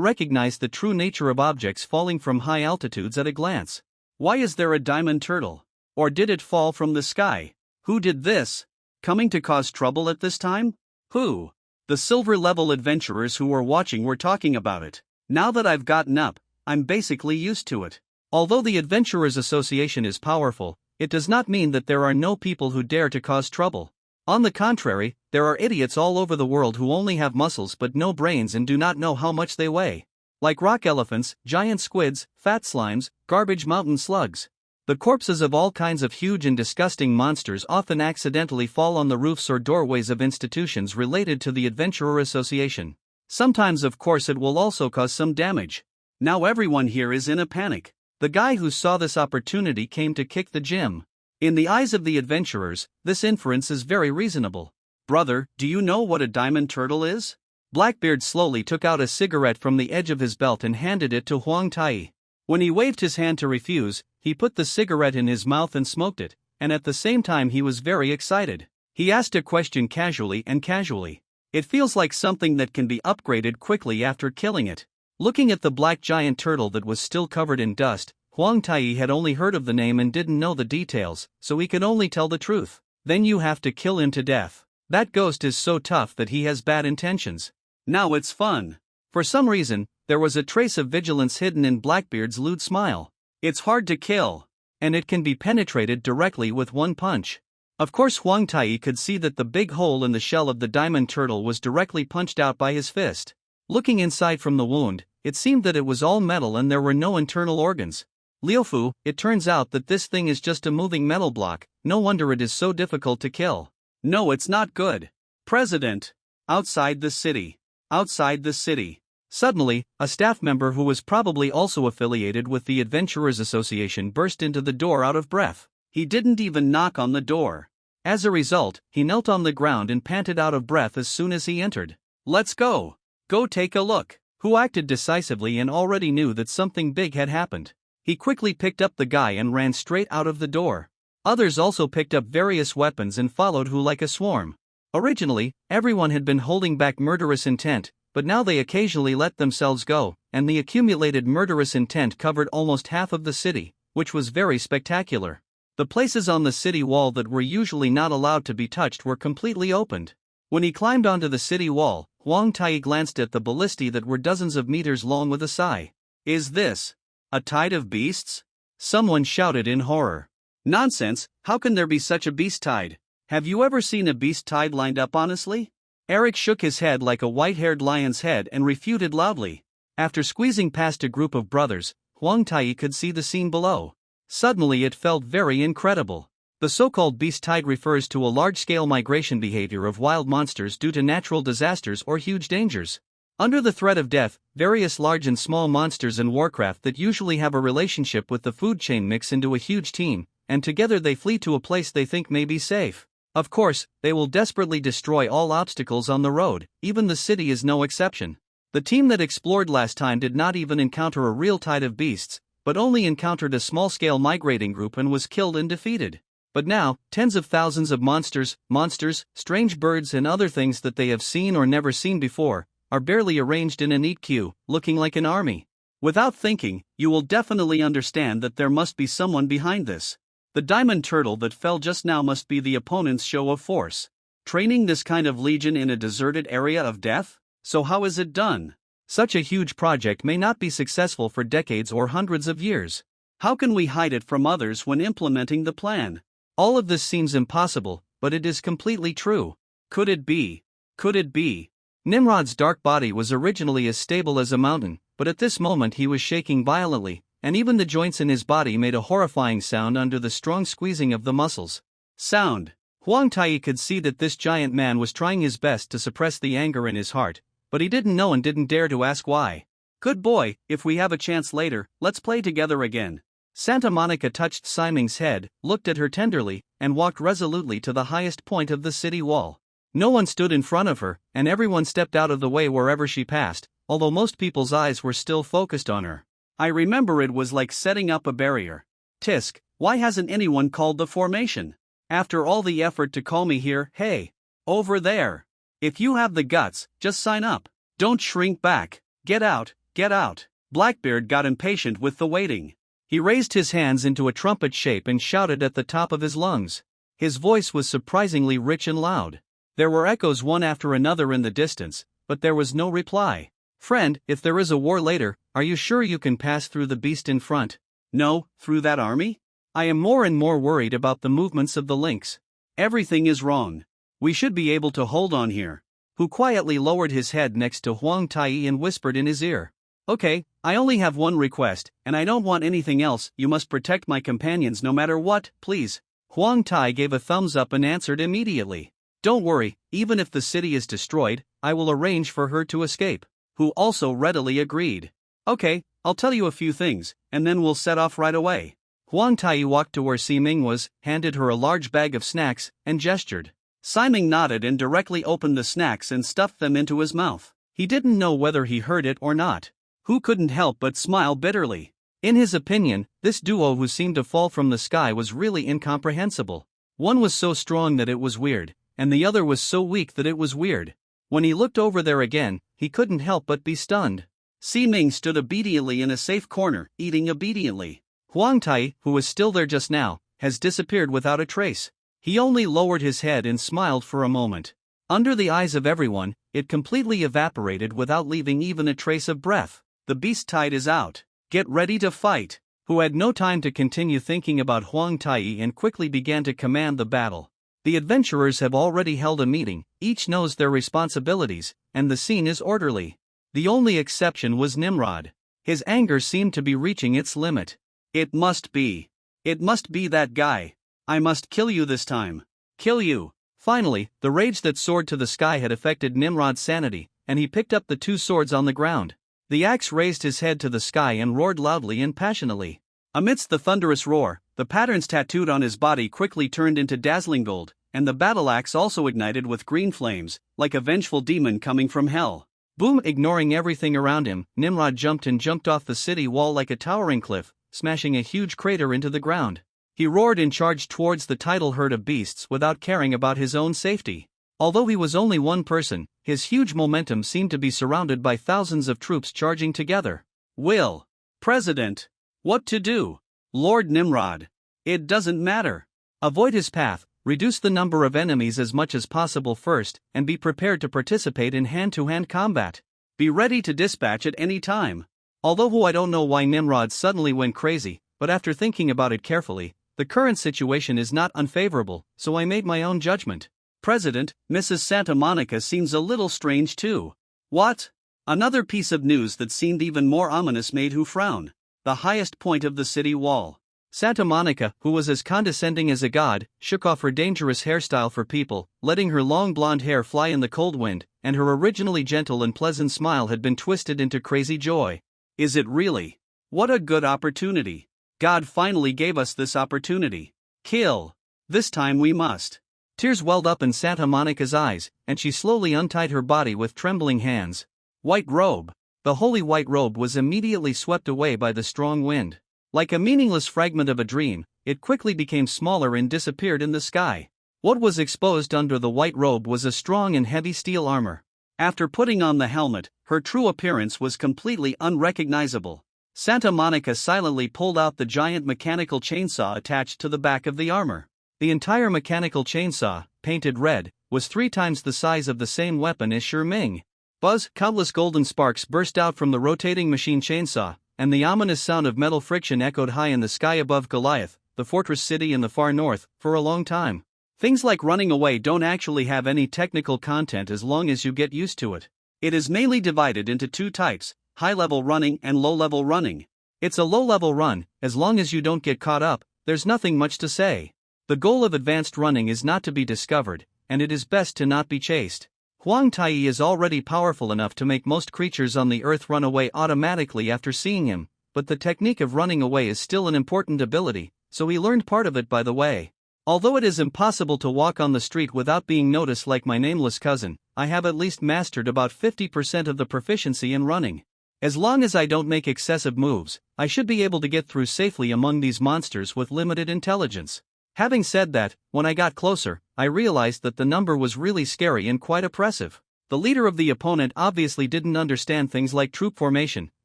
[SPEAKER 1] recognize the true nature of objects falling from high altitudes at a glance. Why is there a diamond turtle? Or did it fall from the sky? Who did this? Coming to cause trouble at this time? Who? The silver-level adventurers who were watching were talking about it. Now that I've gotten up, I'm basically used to it. Although the Adventurers Association is powerful, it does not mean that there are no people who dare to cause trouble. On the contrary, there are idiots all over the world who only have muscles but no brains and do not know how much they weigh. Like rock elephants, giant squids, fat slimes, garbage mountain slugs. The corpses of all kinds of huge and disgusting monsters often accidentally fall on the roofs or doorways of institutions related to the Adventurer Association. Sometimes, of course, it will also cause some damage. Now everyone here is in a panic. The guy who saw this opportunity came to kick the gym. In the eyes of the adventurers, this inference is very reasonable. Brother, do you know what a diamond turtle is? Blackbeard slowly took out a cigarette from the edge of his belt and handed it to Huang Tai. When he waved his hand to refuse, he put the cigarette in his mouth and smoked it, and at the same time he was very excited. He asked a question casually and casually. It feels like something that can be upgraded quickly after killing it. Looking at the black giant turtle that was still covered in dust, Huang Tai had only heard of the name and didn't know the details, so he could only tell the truth. Then you have to kill him to death. That ghost is so tough that he has bad intentions. Now it's fun. For some reason, there was a trace of vigilance hidden in Blackbeard's lewd smile. It's hard to kill, and it can be penetrated directly with one punch. Of course, Huang Tai could see that the big hole in the shell of the diamond turtle was directly punched out by his fist. Looking inside from the wound, it seemed that it was all metal and there were no internal organs. Liufu, it turns out that this thing is just a moving metal block, no wonder it is so difficult to kill. No, it's not good. President. Outside the city. Outside the city. Suddenly, a staff member who was probably also affiliated with the Adventurers Association burst into the door out of breath. He didn't even knock on the door. As a result, he knelt on the ground and panted out of breath as soon as he entered. Let's go. Go take a look. Who acted decisively and already knew that something big had happened. He quickly picked up the guy and ran straight out of the door. Others also picked up various weapons and followed Hu like a swarm. Originally, everyone had been holding back murderous intent, but now they occasionally let themselves go, and the accumulated murderous intent covered almost half of the city, which was very spectacular. The places on the city wall that were usually not allowed to be touched were completely opened. When he climbed onto the city wall, Huang Tai glanced at the ballistae that were dozens of meters long with a sigh. Is this a tide of beasts? Someone shouted in horror. Nonsense, how can there be such a beast tide? Have you ever seen a beast tide lined up honestly? Eric shook his head like a white-haired lion's head and refuted loudly. After squeezing past a group of brothers, Huang Tai could see the scene below. Suddenly it felt very incredible. The so-called beast tide refers to a large-scale migration behavior of wild monsters due to natural disasters or huge dangers. Under the threat of death, various large and small monsters in Warcraft that usually have a relationship with the food chain mix into a huge team, and together they flee to a place they think may be safe. Of course, they will desperately destroy all obstacles on the road, even the city is no exception. The team that explored last time did not even encounter a real tide of beasts, but only encountered a small-scale migrating group and was killed and defeated. But now, tens of thousands of monsters, strange birds and other things that they have seen or never seen before, are barely arranged in a neat queue, looking like an army. Without thinking, you will definitely understand that there must be someone behind this. The diamond turtle that fell just now must be the opponent's show of force. Training this kind of legion in a deserted area of death? So how is it done? Such a huge project may not be successful for decades or hundreds of years. How can we hide it from others when implementing the plan? All of this seems impossible, but it is completely true. Could it be? Could it be? Nimrod's dark body was originally as stable as a mountain, but at this moment he was shaking violently, and even the joints in his body made a horrifying sound under the strong squeezing of the muscles. Sound. Huang Tai could see that this giant man was trying his best to suppress the anger in his heart, but he didn't know and didn't dare to ask why. Good boy, if we have a chance later, let's play together again. Santa Monica touched Siming's head, looked at her tenderly, and walked resolutely to the highest point of the city wall. No one stood in front of her, and everyone stepped out of the way wherever she passed, although most people's eyes were still focused on her. I remember it was like setting up a barrier. Tisk, why hasn't anyone called the formation? After all the effort to call me here, hey, over there. If you have the guts, just sign up. Don't shrink back. Get out, get out. Blackbeard got impatient with the waiting. He raised his hands into a trumpet shape and shouted at the top of his lungs. His voice was surprisingly rich and loud. There were echoes one after another in the distance, but there was no reply. Friend, if there is a war later, are you sure you can pass through the beast in front? No, through that army? I am more and more worried about the movements of the lynx. Everything is wrong. We should be able to hold on here. Hu quietly lowered his head next to Huang Tai and whispered in his ear. Okay, I only have one request, and I don't want anything else. You must protect my companions no matter what, please. Huang Tai gave a thumbs up and answered immediately. Don't worry, even if the city is destroyed, I will arrange for her to escape. Who also readily agreed. Okay, I'll tell you a few things, and then we'll set off right away. Huang Tai walked to where Ximing was, handed her a large bag of snacks, and gestured. Ximing nodded and directly opened the snacks and stuffed them into his mouth. He didn't know whether he heard it or not. Hu couldn't help but smile bitterly. In his opinion, this duo who seemed to fall from the sky was really incomprehensible. One was so strong that it was weird, and the other was so weak that it was weird. When he looked over there again, he couldn't help but be stunned. Ximing stood obediently in a safe corner, eating obediently. Huang Tai, who was still there just now, has disappeared without a trace. He only lowered his head and smiled for a moment. Under the eyes of everyone, it completely evaporated without leaving even a trace of breath. The beast tide is out. Get ready to fight. Hu had no time to continue thinking about Huang Tai and quickly began to command the battle. The adventurers have already held a meeting, each knows their responsibilities, and the scene is orderly. The only exception was Nimrod. His anger seemed to be reaching its limit. It must be that guy. I must kill you this time. Kill you. Finally, the rage that soared to the sky had affected Nimrod's sanity, and he picked up the two swords on the ground. The axe raised his head to the sky and roared loudly and passionately. Amidst the thunderous roar, the patterns tattooed on his body quickly turned into dazzling gold, and the battle axe also ignited with green flames, like a vengeful demon coming from hell. Boom! Ignoring everything around him, Nimrod jumped off the city wall like a towering cliff, smashing a huge crater into the ground. He roared and charged towards the tidal herd of beasts without caring about his own safety. Although he was only one person, his huge momentum seemed to be surrounded by thousands of troops charging together. Will. President. What to do? Lord Nimrod. It doesn't matter. Avoid his path, reduce the number of enemies as much as possible first, and be prepared to participate in hand-to-hand combat. Be ready to dispatch at any time. Although I don't know why Nimrod suddenly went crazy, but after thinking about it carefully, the current situation is not unfavorable, so I made my own judgment. President, Mrs. Santa Monica seems a little strange too. What? Another piece of news that seemed even more ominous made Hu frown. The highest point of the city wall. Santa Monica, who was as condescending as a god, shook off her dangerous hairstyle for people, letting her long blonde hair fly in the cold wind, and her originally gentle and pleasant smile had been twisted into crazy joy. Is it really? What a good opportunity. God finally gave us this opportunity. Kill. This time we must. Tears welled up in Santa Monica's eyes, and she slowly untied her body with trembling hands. White robe. The holy white robe was immediately swept away by the strong wind. Like a meaningless fragment of a dream, it quickly became smaller and disappeared in the sky. What was exposed under the white robe was a strong and heavy steel armor. After putting on the helmet, her true appearance was completely unrecognizable. Santa Monica silently pulled out the giant mechanical chainsaw attached to the back of the armor. The entire mechanical chainsaw, painted red, was 3 times the size of the same weapon as Ming. Buzz! Countless golden sparks burst out from the rotating machine chainsaw, and the ominous sound of metal friction echoed high in the sky above Goliath, the fortress city in the far north, for a long time. Things like running away don't actually have any technical content as long as you get used to it. It is mainly divided into 2 types, high-level running and low-level running. It's a low-level run, as long as you don't get caught up, there's nothing much to say. The goal of advanced running is not to be discovered, and it is best to not be chased. Huang Tai is already powerful enough to make most creatures on the earth run away automatically after seeing him, but the technique of running away is still an important ability, so he learned part of it by the way. Although it is impossible to walk on the street without being noticed like my nameless cousin, I have at least mastered about 50% of the proficiency in running. As long as I don't make excessive moves, I should be able to get through safely among these monsters with limited intelligence. Having said that, when I got closer, I realized that the number was really scary and quite oppressive. The leader of the opponent obviously didn't understand things like troop formation,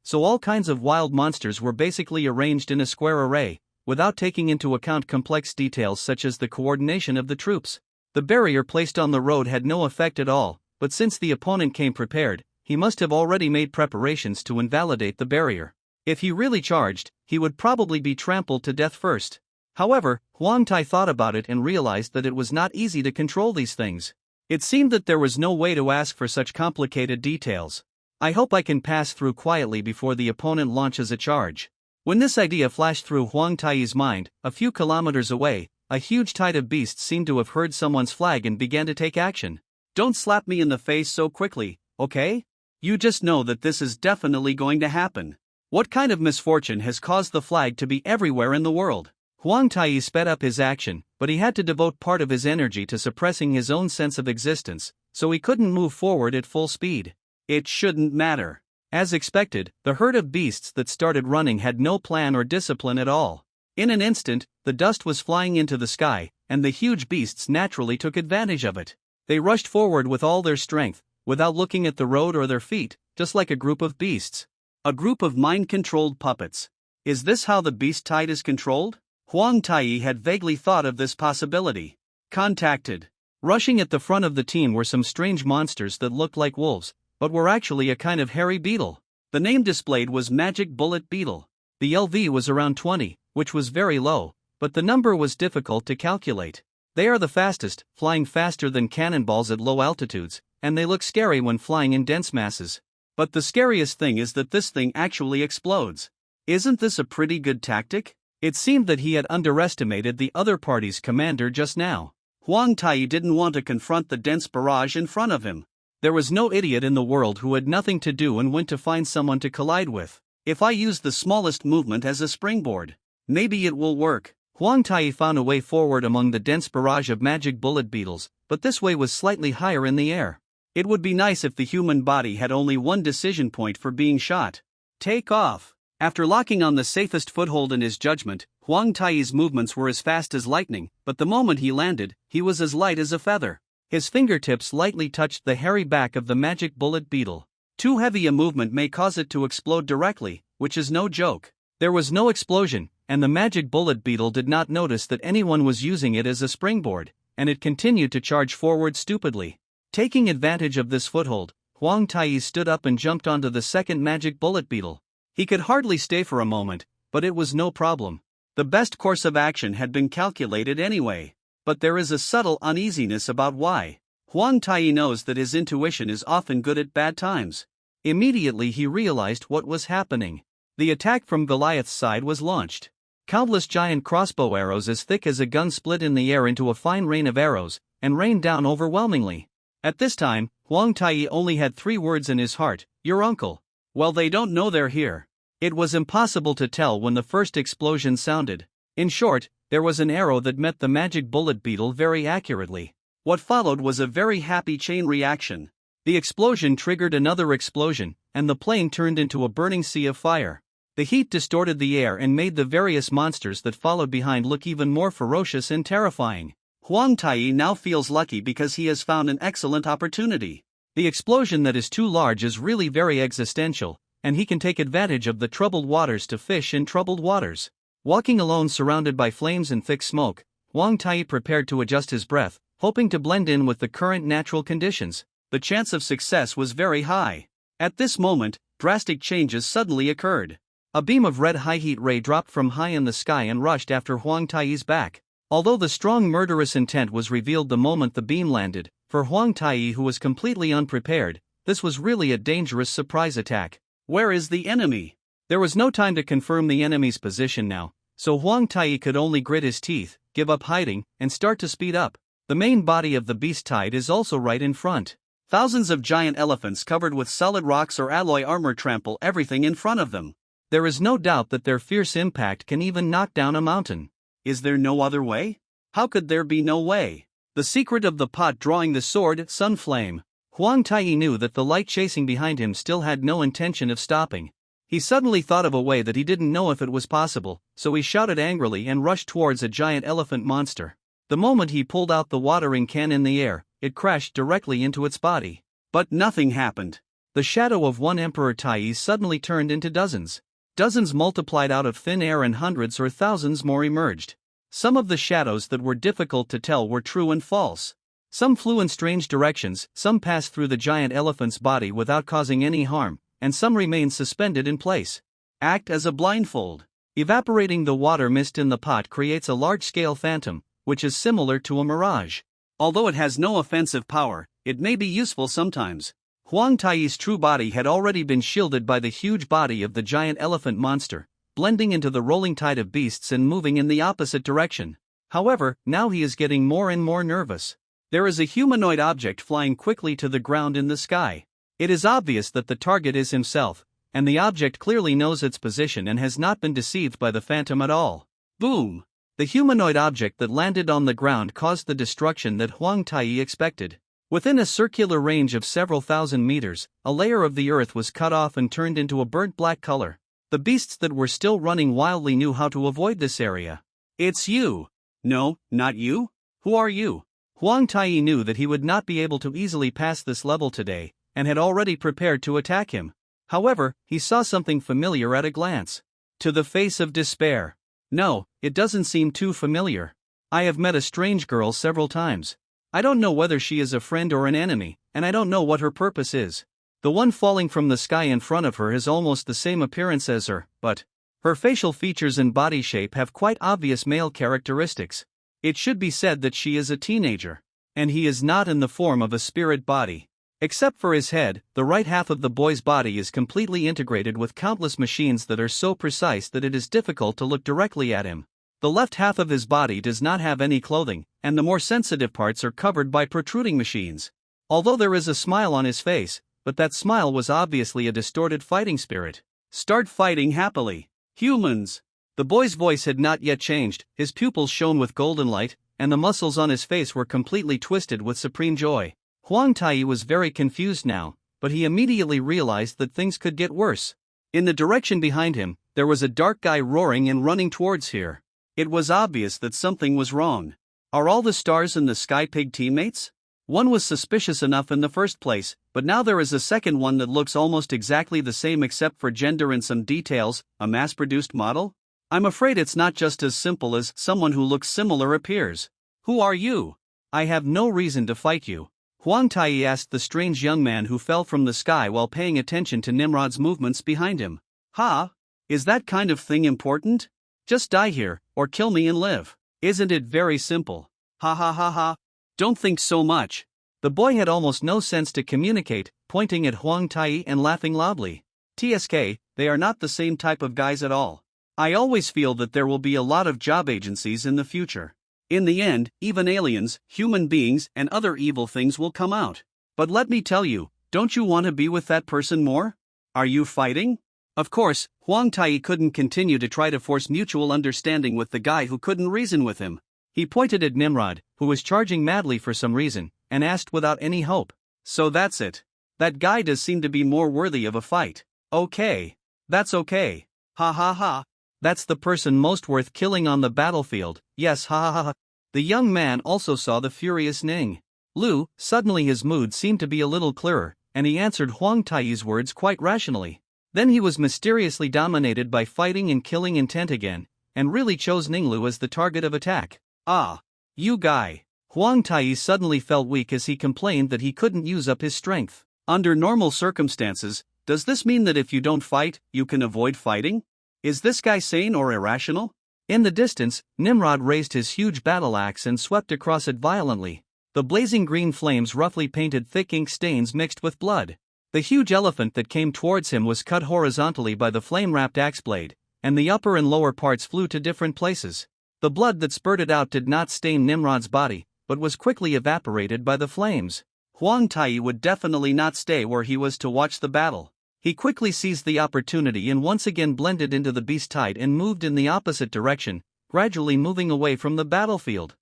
[SPEAKER 1] so all kinds of wild monsters were basically arranged in a square array, without taking into account complex details such as the coordination of the troops. The barrier placed on the road had no effect at all, but since the opponent came prepared, he must have already made preparations to invalidate the barrier. If he really charged, he would probably be trampled to death first. However, Huang Tai thought about it and realized that it was not easy to control these things. It seemed that there was no way to ask for such complicated details. I hope I can pass through quietly before the opponent launches a charge. When this idea flashed through Huang Tai's mind, a few kilometers away, a huge tide of beasts seemed to have heard someone's flag and began to take action. Don't slap me in the face so quickly, okay? You just know that this is definitely going to happen. What kind of misfortune has caused the flag to be everywhere in the world? Huang Tai sped up his action, but he had to devote part of his energy to suppressing his own sense of existence, so he couldn't move forward at full speed. It shouldn't matter. As expected, the herd of beasts that started running had no plan or discipline at all. In an instant, the dust was flying into the sky, and the huge beasts naturally took advantage of it. They rushed forward with all their strength, without looking at the road or their feet, just like a group of beasts. A group of mind-controlled puppets. Is this how the beast tide is controlled? Huang Tai had vaguely thought of this possibility. Contacted. Rushing at the front of the team were some strange monsters that looked like wolves, but were actually a kind of hairy beetle. The name displayed was Magic Bullet Beetle. The LV was around 20, which was very low, but the number was difficult to calculate. They are the fastest, flying faster than cannonballs at low altitudes, and they look scary when flying in dense masses. But the scariest thing is that this thing actually explodes. Isn't this a pretty good tactic? It seemed that he had underestimated the other party's commander just now. Huang Tai didn't want to confront the dense barrage in front of him. There was no idiot in the world who had nothing to do and went to find someone to collide with. If I use the smallest movement as a springboard, maybe it will work. Huang Tai found a way forward among the dense barrage of magic bullet beetles, but this way was slightly higher in the air. It would be nice if the human body had only one decision point for being shot. Take off. After locking on the safest foothold in his judgment, Huang Tai's movements were as fast as lightning, but the moment he landed, he was as light as a feather. His fingertips lightly touched the hairy back of the magic bullet beetle. Too heavy a movement may cause it to explode directly, which is no joke. There was no explosion, and the magic bullet beetle did not notice that anyone was using it as a springboard, and it continued to charge forward stupidly. Taking advantage of this foothold, Huang Tai stood up and jumped onto the second magic bullet beetle. He could hardly stay for a moment, but it was no problem. The best course of action had been calculated anyway. But there is a subtle uneasiness about why. Huang Tai knows that his intuition is often good at bad times. Immediately he realized what was happening. The attack from Goliath's side was launched. Countless giant crossbow arrows as thick as a gun split in the air into a fine rain of arrows, and rained down overwhelmingly. At this time, Huang Tai only had 3 words in his heart: your uncle. Well, they don't know they're here. It was impossible to tell when the first explosion sounded. In short, there was an arrow that met the magic bullet beetle very accurately. What followed was a very happy chain reaction. The explosion triggered another explosion, and the plane turned into a burning sea of fire. The heat distorted the air and made the various monsters that followed behind look even more ferocious and terrifying. Huang Tai now feels lucky because he has found an excellent opportunity. The explosion that is too large is really very existential, and he can take advantage of the troubled waters to fish in troubled waters. Walking alone surrounded by flames and thick smoke, Huang Tai prepared to adjust his breath, hoping to blend in with the current natural conditions. The chance of success was very high. At this moment, drastic changes suddenly occurred. A beam of red high-heat ray dropped from high in the sky and rushed after Huang Tai's back. Although the strong murderous intent was revealed the moment the beam landed, for Huang Tai, who was completely unprepared, this was really a dangerous surprise attack. Where is the enemy? There was no time to confirm the enemy's position now, so Huang Tai could only grit his teeth, give up hiding, and start to speed up. The main body of the beast tide is also right in front. Thousands of giant elephants covered with solid rocks or alloy armor trample everything in front of them. There is no doubt that their fierce impact can even knock down a mountain. Is there no other way? How could there be no way? The secret of the pot drawing the sword, Sunflame. Huang Tai knew that the light chasing behind him still had no intention of stopping. He suddenly thought of a way that he didn't know if it was possible, so he shouted angrily and rushed towards a giant elephant monster. The moment he pulled out the watering can in the air, it crashed directly into its body. But nothing happened. The shadow of one Emperor Tai suddenly turned into dozens. Dozens multiplied out of thin air and hundreds or thousands more emerged. Some of the shadows that were difficult to tell were true and false. Some flew in strange directions, some passed through the giant elephant's body without causing any harm, and some remained suspended in place. Act as a blindfold. Evaporating the water mist in the pot creates a large-scale phantom, which is similar to a mirage. Although it has no offensive power, it may be useful sometimes. Huang Tai's true body had already been shielded by the huge body of the giant elephant monster, blending into the rolling tide of beasts and moving in the opposite direction. However, now he is getting more and more nervous. There is a humanoid object flying quickly to the ground in the sky. It is obvious that the target is himself, and the object clearly knows its position and has not been deceived by the phantom at all. Boom! The humanoid object that landed on the ground caused the destruction that Huang Tai expected. Within a circular range of several thousand meters, a layer of the earth was cut off and turned into a burnt black color. The beasts that were still running wildly knew how to avoid this area. It's you! No, not you? Who are you? Huang Tai knew that he would not be able to easily pass this level today, and had already prepared to attack him. However, he saw something familiar at a glance. To the face of despair. No, it doesn't seem too familiar. I have met a strange girl several times. I don't know whether she is a friend or an enemy, and I don't know what her purpose is. The one falling from the sky in front of her has almost the same appearance as her, but her facial features and body shape have quite obvious male characteristics. It should be said that she is a teenager, and he is not in the form of a spirit body. Except for his head, the right half of the boy's body is completely integrated with countless machines that are so precise that it is difficult to look directly at him. The left half of his body does not have any clothing, and the more sensitive parts are covered by protruding machines. Although there is a smile on his face, but that smile was obviously a distorted fighting spirit. Start fighting happily. Humans! The boy's voice had not yet changed, his pupils shone with golden light, and the muscles on his face were completely twisted with supreme joy. Huang Tai was very confused now, but he immediately realized that things could get worse. In the direction behind him, there was a dark guy roaring and running towards here. It was obvious that something was wrong. Are all the stars in the sky pig teammates? One was suspicious enough in the first place, but now there is a second one that looks almost exactly the same except for gender and some details, a mass-produced model? I'm afraid it's not just as simple as someone who looks similar appears. Who are you? I have no reason to fight you. Huang Tai asked the strange young man who fell from the sky while paying attention to Nimrod's movements behind him. Ha? Is that kind of thing important? Just die here, or kill me and live. Isn't it very simple? Ha ha ha ha. Don't think so much. The boy had almost no sense to communicate, pointing at Huang Tai and laughing loudly. TSK, they are not the same type of guys at all. I always feel that there will be a lot of job agencies in the future. In the end, even aliens, human beings, and other evil things will come out. But let me tell you, don't you want to be with that person more? Are you fighting? Of course, Huang Tai couldn't continue to try to force mutual understanding with the guy who couldn't reason with him. He pointed at Nimrod, who was charging madly for some reason, and asked without any hope. So that's it. That guy does seem to be more worthy of a fight. Okay. That's okay. Ha ha ha. That's the person most worth killing on the battlefield, yes ha ha ha. The young man also saw the furious Ning Lu. Suddenly his mood seemed to be a little clearer, and he answered Huang Tai's words quite rationally. Then he was mysteriously dominated by fighting and killing intent again, and really chose Ninglu as the target of attack. Ah, you guy. Huang Tai suddenly felt weak as he complained that he couldn't use up his strength. Under normal circumstances, does this mean that if you don't fight, you can avoid fighting? Is this guy sane or irrational? In the distance, Nimrod raised his huge battle axe and swept across it violently. The blazing green flames roughly painted thick ink stains mixed with blood. The huge elephant that came towards him was cut horizontally by the flame-wrapped axe blade, and the upper and lower parts flew to different places. The blood that spurted out did not stain Nimrod's body, but was quickly evaporated by the flames. Huang Tai would definitely not stay where he was to watch the battle. He quickly seized the opportunity and once again blended into the beast tide and moved in the opposite direction, gradually moving away from the battlefield.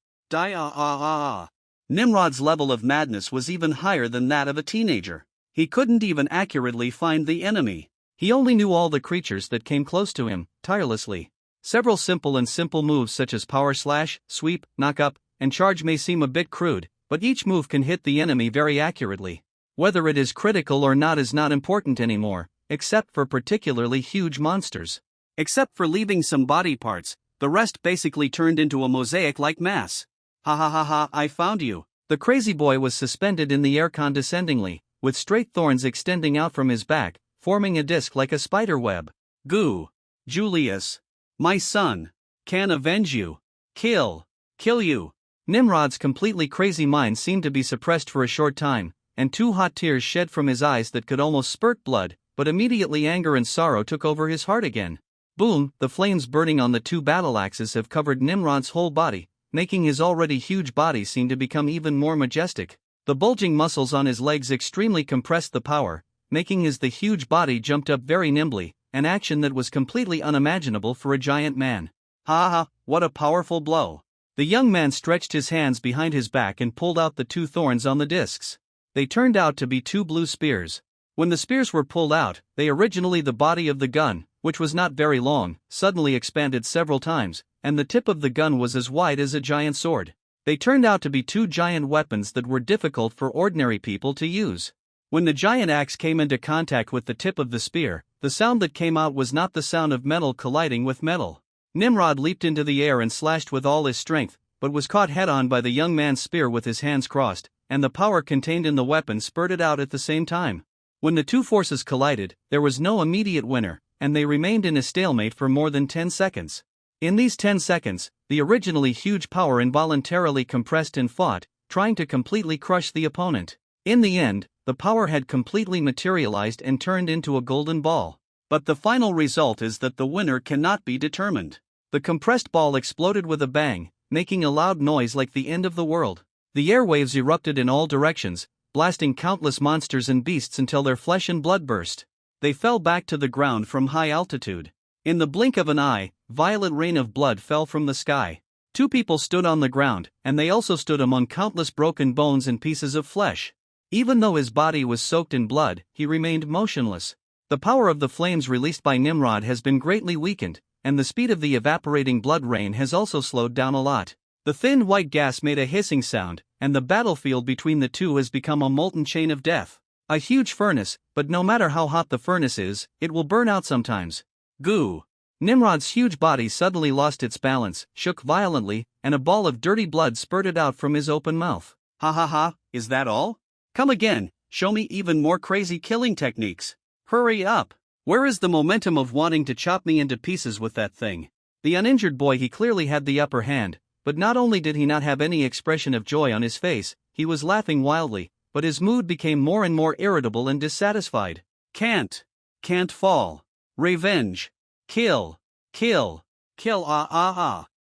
[SPEAKER 1] Nimrod's level of madness was even higher than that of a teenager. He couldn't even accurately find the enemy. He only knew all the creatures that came close to him, tirelessly. Several simple moves such as power slash, sweep, knock up, and charge may seem a bit crude, but each move can hit the enemy very accurately. Whether it is critical or not is not important anymore, except for particularly huge monsters. Except for leaving some body parts, the rest basically turned into a mosaic-like mass. Ha ha ha ha, I found you. The crazy boy was suspended in the air condescendingly, with straight thorns extending out from his back, forming a disc like a spider web. Goo. Julius. My son. Can avenge you. Kill you. Nimrod's completely crazy mind seemed to be suppressed for a short time, and 2 hot tears shed from his eyes that could almost spurt blood, but immediately anger and sorrow took over his heart again. Boom, the flames burning on the 2 battle axes have covered Nimrod's whole body, making his already huge body seem to become even more majestic. The bulging muscles on his legs extremely compressed the power, making the huge body jumped up very nimbly, an action that was completely unimaginable for a giant man. Ha ha, what a powerful blow. The young man stretched his hands behind his back and pulled out the 2 thorns on the discs. They turned out to be 2 blue spears. When the spears were pulled out, the body of the gun, which was not very long, suddenly expanded several times, and the tip of the gun was as wide as a giant sword. They turned out to be 2 giant weapons that were difficult for ordinary people to use. When the giant axe came into contact with the tip of the spear, the sound that came out was not the sound of metal colliding with metal. Nimrod leaped into the air and slashed with all his strength, but was caught head-on by the young man's spear with his hands crossed, and the power contained in the weapon spurted out at the same time. When the 2 forces collided, there was no immediate winner, and they remained in a stalemate for more than 10 seconds. In these 10 seconds, the originally huge power involuntarily compressed and fought, trying to completely crush the opponent. In the end, the power had completely materialized and turned into a golden ball. But the final result is that the winner cannot be determined. The compressed ball exploded with a bang, making a loud noise like the end of the world. The airwaves erupted in all directions, blasting countless monsters and beasts until their flesh and blood burst. They fell back to the ground from high altitude. In the blink of an eye, violent rain of blood fell from the sky. 2 people stood on the ground, and they also stood among countless broken bones and pieces of flesh. Even though his body was soaked in blood, he remained motionless. The power of the flames released by Nimrod has been greatly weakened, and the speed of the evaporating blood rain has also slowed down a lot. The thin white gas made a hissing sound, and the battlefield between the 2 has become a molten chain of death. A huge furnace, but no matter how hot the furnace is, it will burn out sometimes. Goo! Nimrod's huge body suddenly lost its balance, shook violently, and a ball of dirty blood spurted out from his open mouth. Ha ha ha, is that all? Come again, show me even more crazy killing techniques. Hurry up! Where is the momentum of wanting to chop me into pieces with that thing? The uninjured boy, he clearly had the upper hand, but not only did he not have any expression of joy on his face, he was laughing wildly, but his mood became more and more irritable and dissatisfied. Can't fall. Revenge. Kill.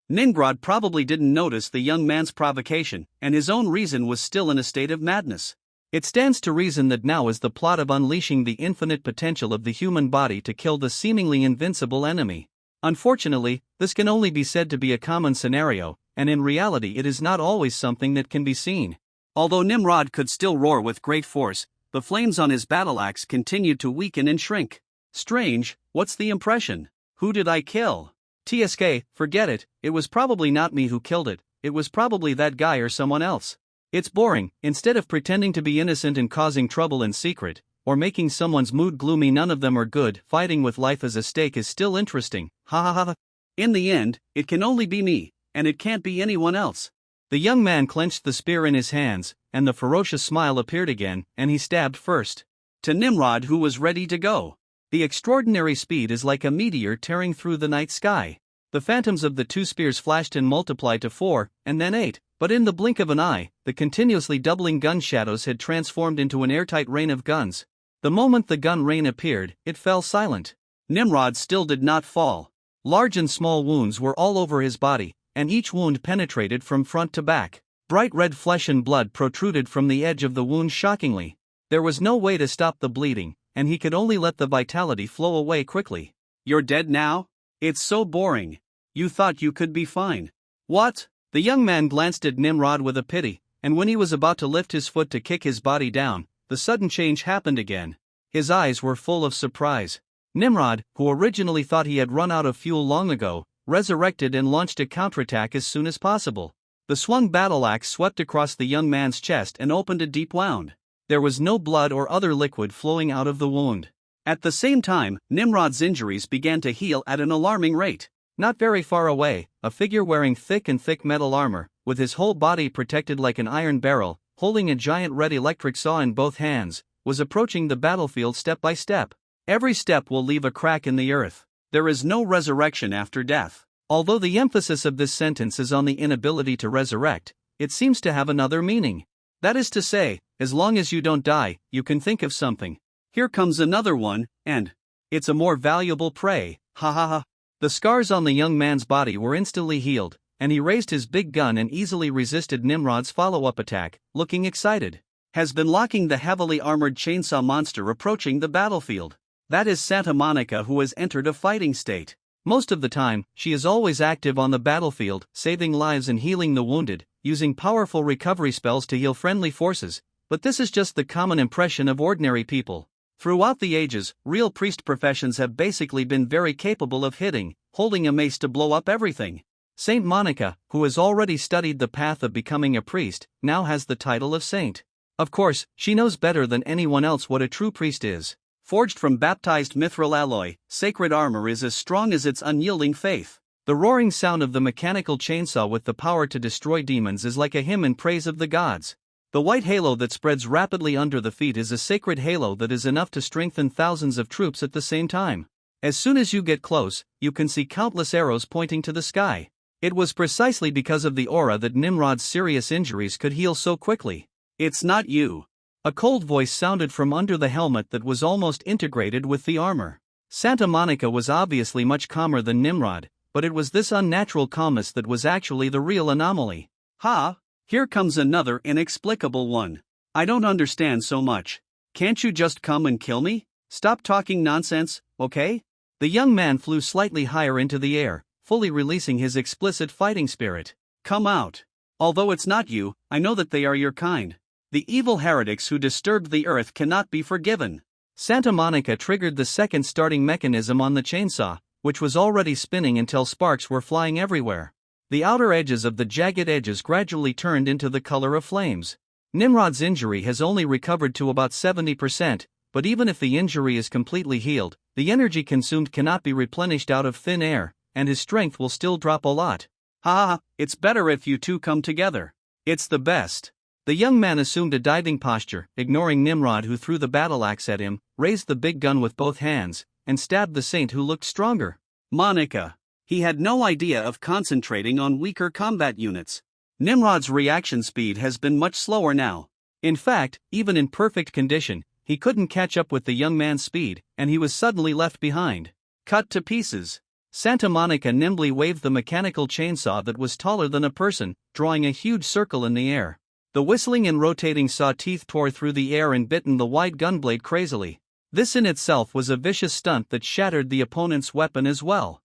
[SPEAKER 1] Nimrod probably didn't notice the young man's provocation, and his own reason was still in a state of madness. It stands to reason that now is the plot of unleashing the infinite potential of the human body to kill the seemingly invincible enemy. Unfortunately, this can only be said to be a common scenario, and in reality it is not always something that can be seen. Although Nimrod could still roar with great force, the flames on his battle axe continued to weaken and shrink. Strange, what's the impression? Who did I kill? TSK, forget it, it was probably not me who killed it, it was probably that guy or someone else. It's boring. Instead of pretending to be innocent and causing trouble in secret, or making someone's mood gloomy, none of them are good. Fighting with life as a stake is still interesting. Ha ha ha. In the end, it can only be me, and it can't be anyone else. The young man clenched the spear in his hands, and the ferocious smile appeared again, and he stabbed first. To Nimrod, who was ready to go. The extraordinary speed is like a meteor tearing through the night sky. The phantoms of the 2 spears flashed and multiplied to 4, and then 8. But in the blink of an eye, the continuously doubling gun shadows had transformed into an airtight rain of guns. The moment the gun rain appeared, it fell silent. Nimrod still did not fall. Large and small wounds were all over his body, and each wound penetrated from front to back. Bright red flesh and blood protruded from the edge of the wound shockingly. There was no way to stop the bleeding, and he could only let the vitality flow away quickly. You're dead now? It's so boring. You thought you could be fine. What? The young man glanced at Nimrod with a pity, and when he was about to lift his foot to kick his body down, the sudden change happened again. His eyes were full of surprise. Nimrod, who originally thought he had run out of fuel long ago, resurrected and launched a counterattack as soon as possible. The swung battle axe swept across the young man's chest and opened a deep wound. There was no blood or other liquid flowing out of the wound. At the same time, Nimrod's injuries began to heal at an alarming rate. Not very far away, a figure wearing thick metal armor, with his whole body protected like an iron barrel, holding a giant red electric saw in both hands, was approaching the battlefield step by step. Every step will leave a crack in the earth. There is no resurrection after death. Although the emphasis of this sentence is on the inability to resurrect, it seems to have another meaning. That is to say, As long as you don't die, you can think of something. Here comes another one, and it's a more valuable prey, ha ha ha. The scars on the young man's body were instantly healed, and he raised his big gun and easily resisted Nimrod's follow-up attack, looking excited. Has been locking the heavily armored chainsaw monster approaching the battlefield. That is Santa Monica, who has entered a fighting state. Most of the time, she is always active on the battlefield, saving lives and healing the wounded, using powerful recovery spells to heal friendly forces, but this is just the common impression of ordinary people. Throughout the ages, real priest professions have basically been very capable of hitting, holding a mace to blow up everything. Saint Monica, who has already studied the path of becoming a priest, now has the title of saint. Of course, she knows better than anyone else what a true priest is. Forged from baptized mithril alloy, sacred armor is as strong as its unyielding faith. The roaring sound of the mechanical chainsaw with the power to destroy demons is like a hymn in praise of the gods. The white halo that spreads rapidly under the feet is a sacred halo that is enough to strengthen thousands of troops at the same time. As soon as you get close, you can see countless arrows pointing to the sky. It was precisely because of the aura that Nimrod's serious injuries could heal so quickly. It's not you. A cold voice sounded from under the helmet that was almost integrated with the armor. Santa Monica was obviously much calmer than Nimrod, but it was this unnatural calmness that was actually the real anomaly. Ha! Here comes another inexplicable one. I don't understand so much. Can't you just come and kill me? Stop talking nonsense, okay? The young man flew slightly higher into the air, fully releasing his explicit fighting spirit. Come out. Although it's not you, I know that they are your kind. The evil heretics who disturbed the earth cannot be forgiven. Santa Monica triggered the second starting mechanism on the chainsaw, which was already spinning until sparks were flying everywhere. The outer edges of the jagged edges gradually turned into the color of flames. Nimrod's injury has only recovered to about 70%, but even if the injury is completely healed, the energy consumed cannot be replenished out of thin air, and his strength will still drop a lot. Ha! It's better if you two come together. It's the best. The young man assumed a diving posture, ignoring Nimrod, who threw the battle axe at him, raised the big gun with both hands, and stabbed the saint, who looked stronger. Monica. He had no idea of concentrating on weaker combat units. Nimrod's reaction speed has been much slower now. In fact, even in perfect condition, he couldn't catch up with the young man's speed, and he was suddenly left behind. Cut to pieces. Santa Monica nimbly waved the mechanical chainsaw that was taller than a person, drawing a huge circle in the air. The whistling and rotating saw teeth tore through the air and bitten the wide gunblade crazily. This in itself was a vicious stunt that shattered the opponent's weapon as well.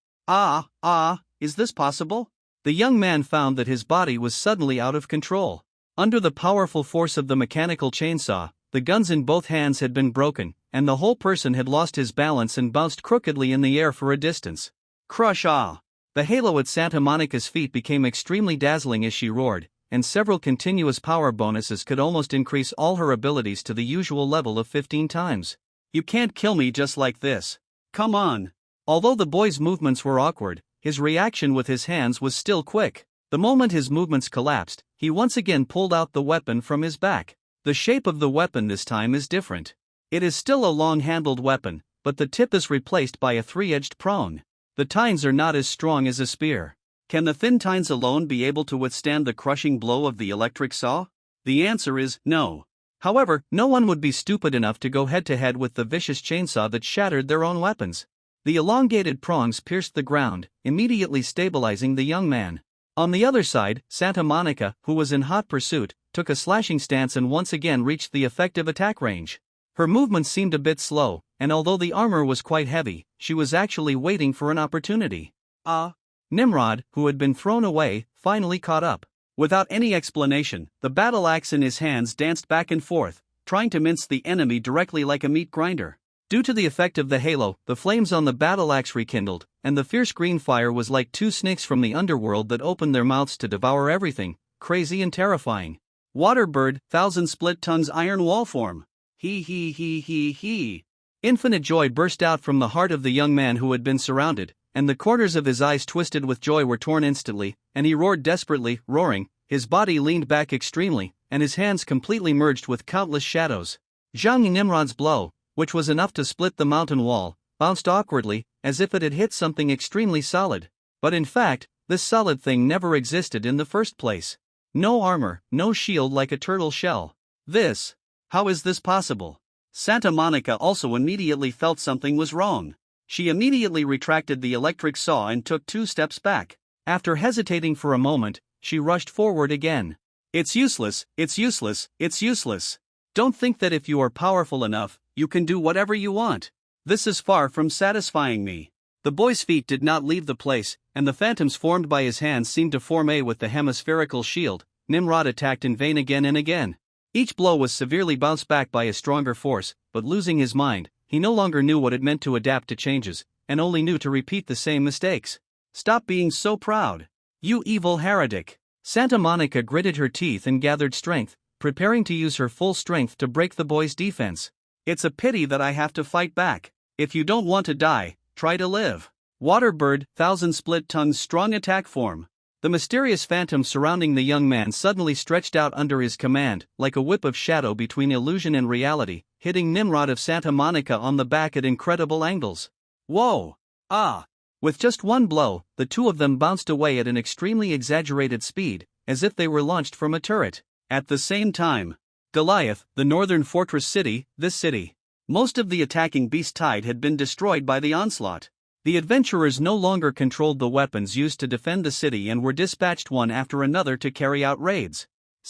[SPEAKER 1] Is this possible? The young man found that his body was suddenly out of control. Under the powerful force of the mechanical chainsaw, the guns in both hands had been broken, and the whole person had lost his balance and bounced crookedly in the air for a distance. Crush! The halo at Santa Monica's feet became extremely dazzling as she roared, and several continuous power bonuses could almost increase all her abilities to the usual level of 15 times. You can't kill me just like this. Come on. Although the boy's movements were awkward, his reaction with his hands was still quick. The moment his movements collapsed, he once again pulled out the weapon from his back. The shape of the weapon this time is different. It is still a long-handled weapon, but the tip is replaced by a three-edged prong. The tines are not as strong as a spear. Can the thin tines alone be able to withstand the crushing blow of the electric saw? The answer is no. However, no one would be stupid enough to go head-to-head with the vicious chainsaw that shattered their own weapons. The elongated prongs pierced the ground, immediately stabilizing the young man. On the other side, Santa Monica, who was in hot pursuit, took a slashing stance and once again reached the effective attack range. Her movements seemed a bit slow, and although the armor was quite heavy, she was actually waiting for an opportunity. Nimrod, who had been thrown away, finally caught up. Without any explanation, the battle axe in his hands danced back and forth, trying to mince the enemy directly like a meat grinder. Due to the effect of the halo, the flames on the battle axe rekindled, and the fierce green fire was like two snakes from the underworld that opened their mouths to devour everything, crazy and terrifying. Waterbird, 1,000 split tongues iron wall form. He. Infinite joy burst out from the heart of the young man who had been surrounded, and the corners of his eyes twisted with joy were torn instantly, and he roared desperately, roaring, his body leaned back extremely, and his hands completely merged with countless shadows. Zhang Nimrod's blow, which was enough to split the mountain wall, bounced awkwardly, as if it had hit something extremely solid. But in fact, this solid thing never existed in the first place. No armor, no shield like a turtle shell. This How is this possible? Santa Monica also immediately felt something was wrong. She immediately retracted the electric saw and took 2 steps back. After hesitating for a moment, she rushed forward again. It's useless, it's useless, it's useless. Don't think that if you are powerful enough, you can do whatever you want. This is far from satisfying me. The boy's feet did not leave the place, and the phantoms formed by his hands seemed to form a with the hemispherical shield. Nimrod attacked in vain again and again. Each blow was severely bounced back by a stronger force, but losing his mind, he no longer knew what it meant to adapt to changes, and only knew to repeat the same mistakes. Stop being so proud. You evil heretic. Santa Monica gritted her teeth and gathered strength, preparing to use her full strength to break the boy's defense. It's a pity that I have to fight back. If you don't want to die, try to live. Water bird, 1,000 split tongues strong attack form. The mysterious phantom surrounding the young man suddenly stretched out under his command, like a whip of shadow between illusion and reality, hitting Nimrod of Santa Monica on the back at incredible angles. Whoa! Ah! With just one blow, the two of them bounced away at an extremely exaggerated speed, as if they were launched from a turret. At the same time, Goliath, the northern fortress city, this city. Most of the attacking beast tide had been destroyed by the onslaught. The adventurers no longer controlled the weapons used to defend the city and were dispatched one after another to carry out raids.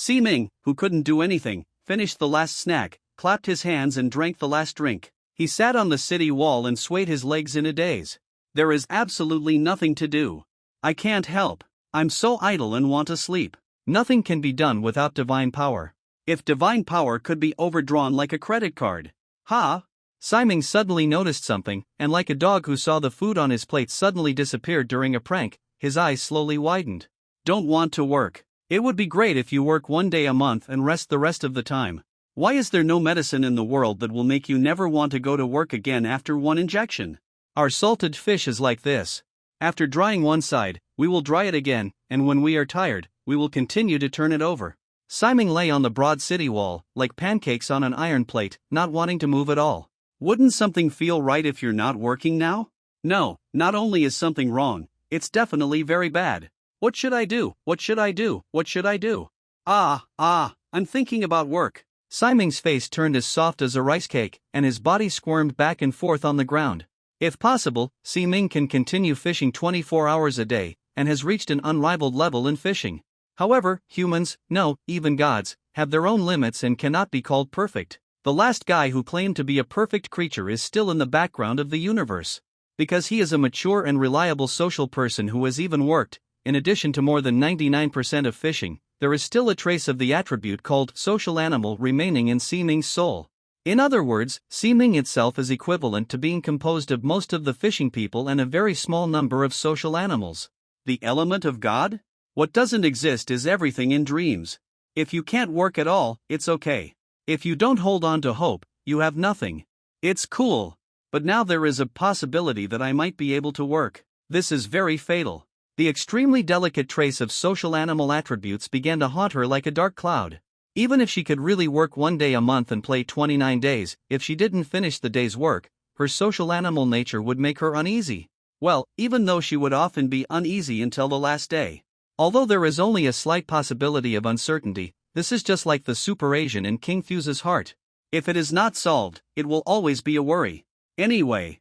[SPEAKER 1] Ming, who couldn't do anything, finished the last snack, clapped his hands and drank the last drink. He sat on the city wall and swayed his legs in a daze. There is absolutely nothing to do. I can't help. I'm so idle and want to sleep. Nothing can be done without divine power. If divine power could be overdrawn like a credit card. Ha! Simon suddenly noticed something, and like a dog who saw the food on his plate suddenly disappeared during a prank, his eyes slowly widened. Don't want to work. It would be great if you work 1 day a month and rest the rest of the time. Why is there no medicine in the world that will make you never want to go to work again after one injection? Our salted fish is like this. After drying one side, we will dry it again, and when we are tired, we will continue to turn it over. Simon lay on the broad city wall, like pancakes on an iron plate, not wanting to move at all. Wouldn't something feel right if you're not working now? No, not only is something wrong, it's definitely very bad. What should I do? What should I do? What should I do? I'm thinking about work. Simon's face turned as soft as a rice cake, and his body squirmed back and forth on the ground. If possible, Ming can continue fishing 24 hours a day, and has reached an unrivaled level in fishing. However, humans, no, even gods, have their own limits and cannot be called perfect. The last guy who claimed to be a perfect creature is still in the background of the universe. Because he is a mature and reliable social person who has even worked, in addition to more than 99% of fishing, there is still a trace of the attribute called social animal remaining in Ming's soul. In other words, Ming itself is equivalent to being composed of most of the fishing people and a very small number of social animals. The element of God? What doesn't exist is everything in dreams. If you can't work at all, it's okay. If you don't hold on to hope, you have nothing. It's cool. But now there is a possibility that I might be able to work. This is very fatal. The extremely delicate trace of social animal attributes began to haunt her like a dark cloud. Even if she could really work 1 day a month and play 29 days, if she didn't finish the day's work, her social animal nature would make her uneasy. Well, even though she would often be uneasy until the last day. Although there is only a slight possibility of uncertainty, this is just like the Super Asian in King Fuse's heart. If it is not solved, it will always be a worry. Anyway,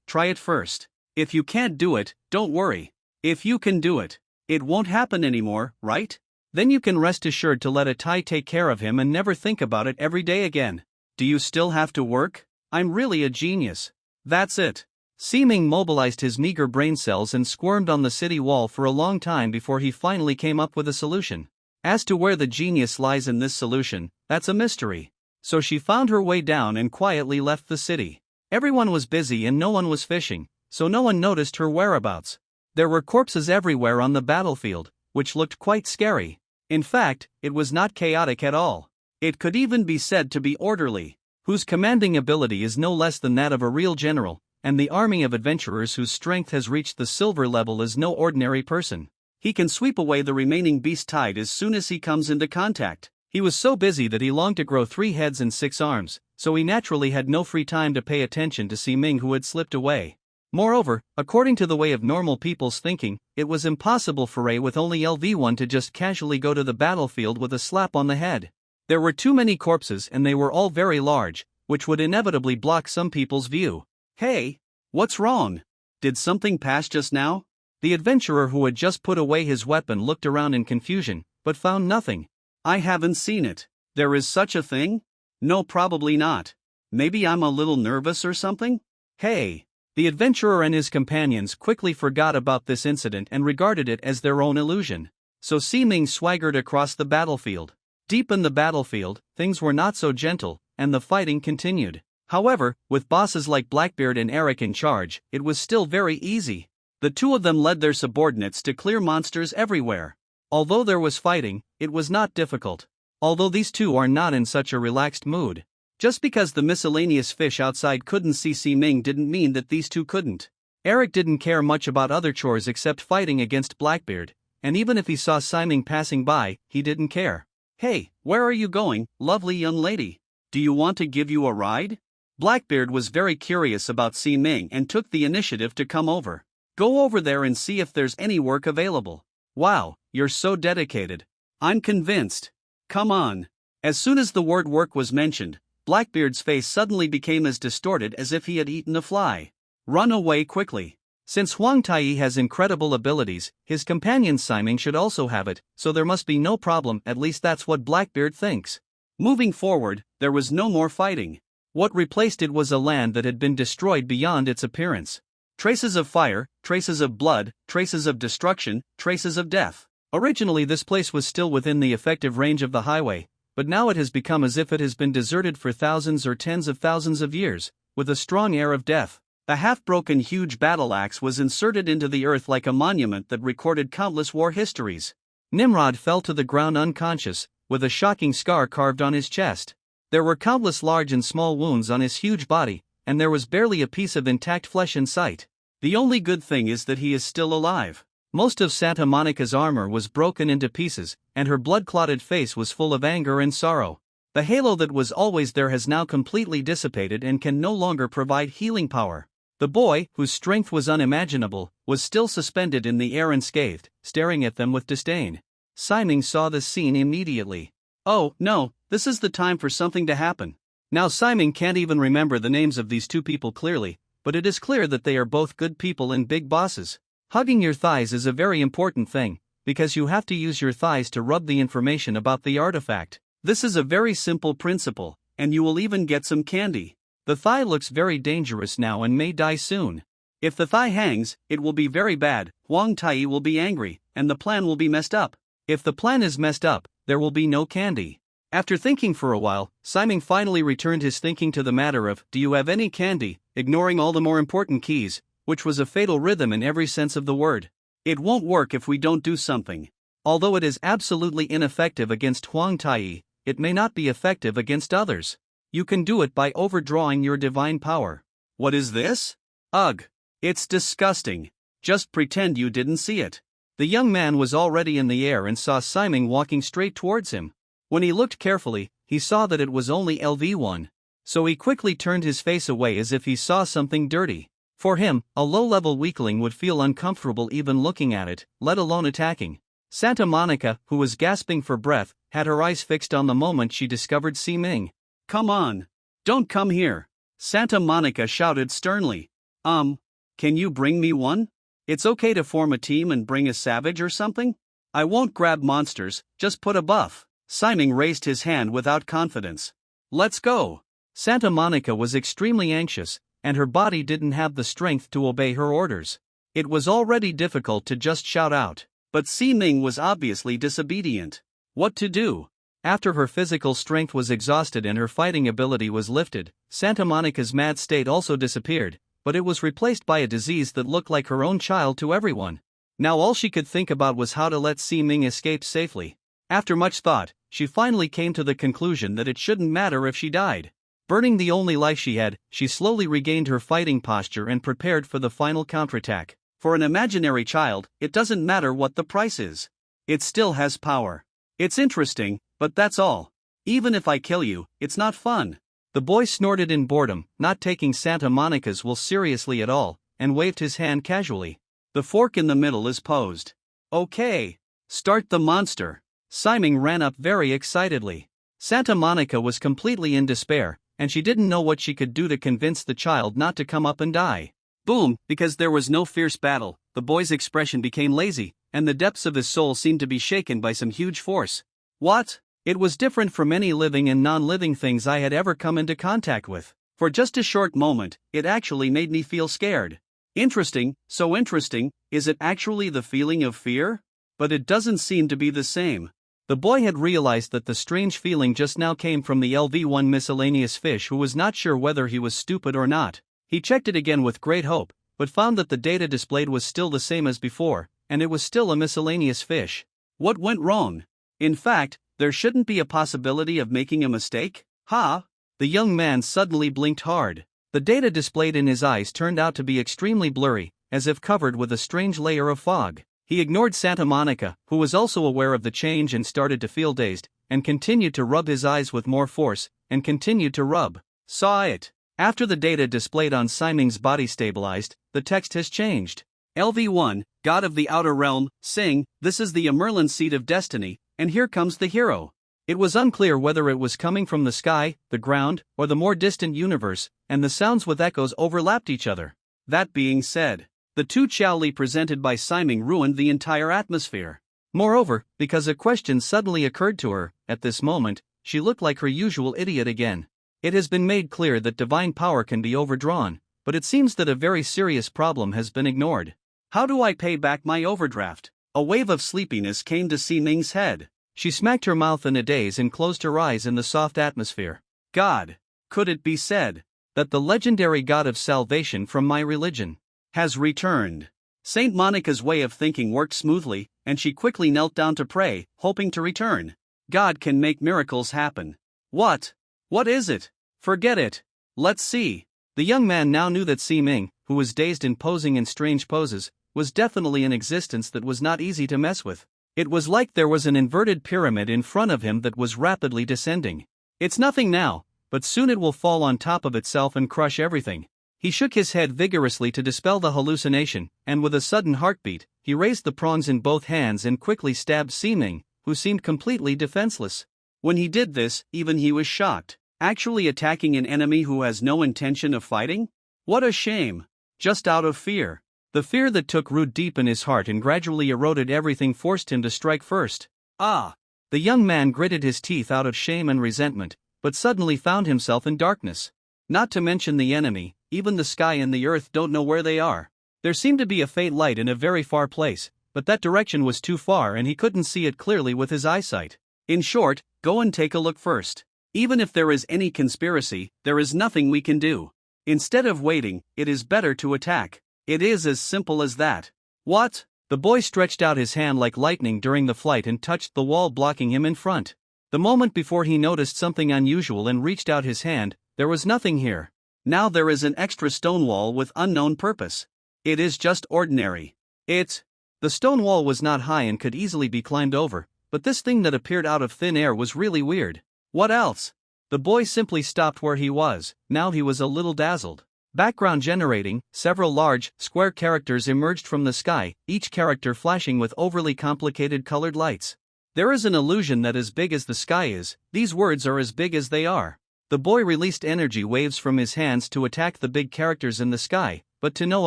[SPEAKER 1] try it first. If you can't do it, don't worry. If you can do it, it won't happen anymore, right? Then you can rest assured to let a Thai take care of him and never think about it every day again. Do you still have to work? I'm really a genius. That's it. Ming mobilized his meager brain cells and squirmed on the city wall for a long time before he finally came up with a solution. As to where the genius lies in this solution, that's a mystery. So she found her way down and quietly left the city. Everyone was busy and no one was fishing, so no one noticed her whereabouts. There were corpses everywhere on the battlefield, which looked quite scary. In fact, it was not chaotic at all. It could even be said to be orderly, whose commanding ability is no less than that of a real general, and the army of adventurers whose strength has reached the silver level is no ordinary person. He can sweep away the remaining beast tide as soon as he comes into contact. He was so busy that he longed to grow 3 heads and 6 arms, so he naturally had no free time to pay attention to Ming who had slipped away. Moreover, according to the way of normal people's thinking, it was impossible for Ray with only LV1 to just casually go to the battlefield with a slap on the head. There were too many corpses and they were all very large, which would inevitably block some people's view. Hey, what's wrong? Did something pass just now? The adventurer who had just put away his weapon looked around in confusion, but found nothing. I haven't seen it. There is such a thing? No, probably not. Maybe I'm a little nervous or something? Hey! The adventurer and his companions quickly forgot about this incident and regarded it as their own illusion. So Ximing swaggered across the battlefield. Deep in the battlefield, things were not so gentle, and the fighting continued. However, with bosses like Blackbeard and Eric in charge, it was still very easy. The two of them led their subordinates to clear monsters everywhere. Although there was fighting, it was not difficult. Although these two are not in such a relaxed mood. Just because the miscellaneous fish outside couldn't see Ximing didn't mean that these two couldn't. Eric didn't care much about other chores except fighting against Blackbeard, and even if he saw Ximing passing by, he didn't care. Hey, where are you going, lovely young lady? Do you want to give you a ride? Blackbeard was very curious about Ximing and took the initiative to come over. Go over there and see if there's any work available. Wow, you're so dedicated. I'm convinced. Come on. As soon as the word work was mentioned, Blackbeard's face suddenly became as distorted as if he had eaten a fly. Run away quickly. Since Huang Tai has incredible abilities, his companion Ximing should also have it, so there must be no problem, at least that's what Blackbeard thinks. Moving forward, there was no more fighting. What replaced it was a land that had been destroyed beyond its appearance. Traces of fire, traces of blood, traces of destruction, traces of death. Originally this place was still within the effective range of the highway, but now it has become as if it has been deserted for thousands or tens of thousands of years, with a strong air of death. A half-broken huge battle axe was inserted into the earth like a monument that recorded countless war histories. Nimrod fell to the ground unconscious, with a shocking scar carved on his chest. There were countless large and small wounds on his huge body, and there was barely a piece of intact flesh in sight. The only good thing is that he is still alive. Most of Santa Monica's armor was broken into pieces, and her blood-clotted face was full of anger and sorrow. The halo that was always there has now completely dissipated and can no longer provide healing power. The boy, whose strength was unimaginable, was still suspended in the air unscathed, staring at them with disdain. Ximing saw this scene immediately. Oh, no, this is the time for something to happen. Now Ximing can't even remember the names of these two people clearly, but it is clear that they are both good people and big bosses. Hugging your thighs is a very important thing, because you have to use your thighs to rub the information about the artifact. This is a very simple principle, and you will even get some candy. The thigh looks very dangerous now and may die soon. If the thigh hangs, it will be very bad, Huang Tai will be angry, and the plan will be messed up. If the plan is messed up, there will be no candy. After thinking for a while, Ximing finally returned his thinking to the matter of, do you have any candy, ignoring all the more important keys, which was a fatal rhythm in every sense of the word. It won't work if we don't do something. Although it is absolutely ineffective against Huang Tai, it may not be effective against others. You can do it by overdrawing your divine power. What is this? Ugh. It's disgusting. Just pretend you didn't see it. The young man was already in the air and saw Ximing walking straight towards him. When he looked carefully, he saw that it was only LV1. So he quickly turned his face away as if he saw something dirty. For him, a low-level weakling would feel uncomfortable even looking at it, let alone attacking. Santa Monica, who was gasping for breath, had her eyes fixed on the moment she discovered Ximing. Come on. Don't come here. Santa Monica shouted sternly. Can you bring me one? It's okay to form a team and bring a savage or something? I won't grab monsters, just put a buff. Ximing raised his hand without confidence. Let's go. Santa Monica was extremely anxious, and her body didn't have the strength to obey her orders. It was already difficult to just shout out, but Ximing was obviously disobedient. What to do? After her physical strength was exhausted and her fighting ability was lifted, Santa Monica's mad state also disappeared, but it was replaced by a disease that looked like her own child to everyone. Now all she could think about was how to let Ximing escape safely. After much thought, she finally came to the conclusion that it shouldn't matter if she died. Burning the only life she had, she slowly regained her fighting posture and prepared for the final counterattack. For an imaginary child, it doesn't matter what the price is. It still has power. It's interesting, but that's all. Even if I kill you, it's not fun. The boy snorted in boredom, not taking Santa Monica's will seriously at all, and waved his hand casually. The fork in the middle is posed. Okay. Start the monster. Ximing ran up very excitedly. Santa Monica was completely in despair, and she didn't know what she could do to convince the child not to come up and die. Boom, because there was no fierce battle, the boy's expression became lazy, and the depths of his soul seemed to be shaken by some huge force. What? It was different from any living and non-living things I had ever come into contact with. For just a short moment, it actually made me feel scared. Interesting, so interesting, is it actually the feeling of fear? But it doesn't seem to be the same. The boy had realized that the strange feeling just now came from the LV1 miscellaneous fish who was not sure whether he was stupid or not. He checked it again with great hope, but found that the data displayed was still the same as before, and it was still a miscellaneous fish. What went wrong? In fact, there shouldn't be a possibility of making a mistake? Ha! The young man suddenly blinked hard. The data displayed in his eyes turned out to be extremely blurry, as if covered with a strange layer of fog. He ignored Santa Monica, who was also aware of the change and started to feel dazed, and continued to rub his eyes with more force, and continued to rub. Saw it. After the data displayed on Siming's body stabilized, the text has changed. LV1, God of the Outer Realm, sing, this is the Amerlin seat of destiny, and here comes the hero. It was unclear whether it was coming from the sky, the ground, or the more distant universe, and the sounds with echoes overlapped each other. That being said, the two Xiaoli presented by Siming ruined the entire atmosphere. Moreover, because a question suddenly occurred to her, at this moment, she looked like her usual idiot again. It has been made clear that divine power can be overdrawn, but it seems that a very serious problem has been ignored. How do I pay back my overdraft? A wave of sleepiness came to Siming's head. She smacked her mouth in a daze and closed her eyes in the soft atmosphere. God, could it be said that the legendary God of salvation from my religion has returned? Saint Monica's way of thinking worked smoothly, and she quickly knelt down to pray, hoping to return. God can make miracles happen. What? What is it? Forget it. Let's see. The young man now knew that Siming, who was dazed and posing in strange poses, was definitely an existence that was not easy to mess with. It was like there was an inverted pyramid in front of him that was rapidly descending. It's nothing now, but soon it will fall on top of itself and crush everything. He shook his head vigorously to dispel the hallucination, and with a sudden heartbeat, he raised the prongs in both hands and quickly stabbed Siming, who seemed completely defenseless. When he did this, even he was shocked. Actually attacking an enemy who has no intention of fighting? What a shame. Just out of fear. The fear that took root deep in his heart and gradually eroded everything forced him to strike first. Ah! The young man gritted his teeth out of shame and resentment, but suddenly found himself in darkness. Not to mention the enemy, even the sky and the earth don't know where they are. There seemed to be a faint light in a very far place, but that direction was too far and he couldn't see it clearly with his eyesight. In short, go and take a look first. Even if there is any conspiracy, there is nothing we can do. Instead of waiting, it is better to attack. It is as simple as that. What? The boy stretched out his hand like lightning during the flight and touched the wall blocking him in front. The moment before he noticed something unusual and reached out his hand, there was nothing here. Now there is an extra stone wall with unknown purpose. It is just ordinary. The stone wall was not high and could easily be climbed over, but this thing that appeared out of thin air was really weird. What else? The boy simply stopped where he was. Now he was a little dazzled. Background generating, several large, square characters emerged from the sky, each character flashing with overly complicated colored lights. There is an illusion that as big as the sky is, these words are as big as they are. The boy released energy waves from his hands to attack the big characters in the sky, but to no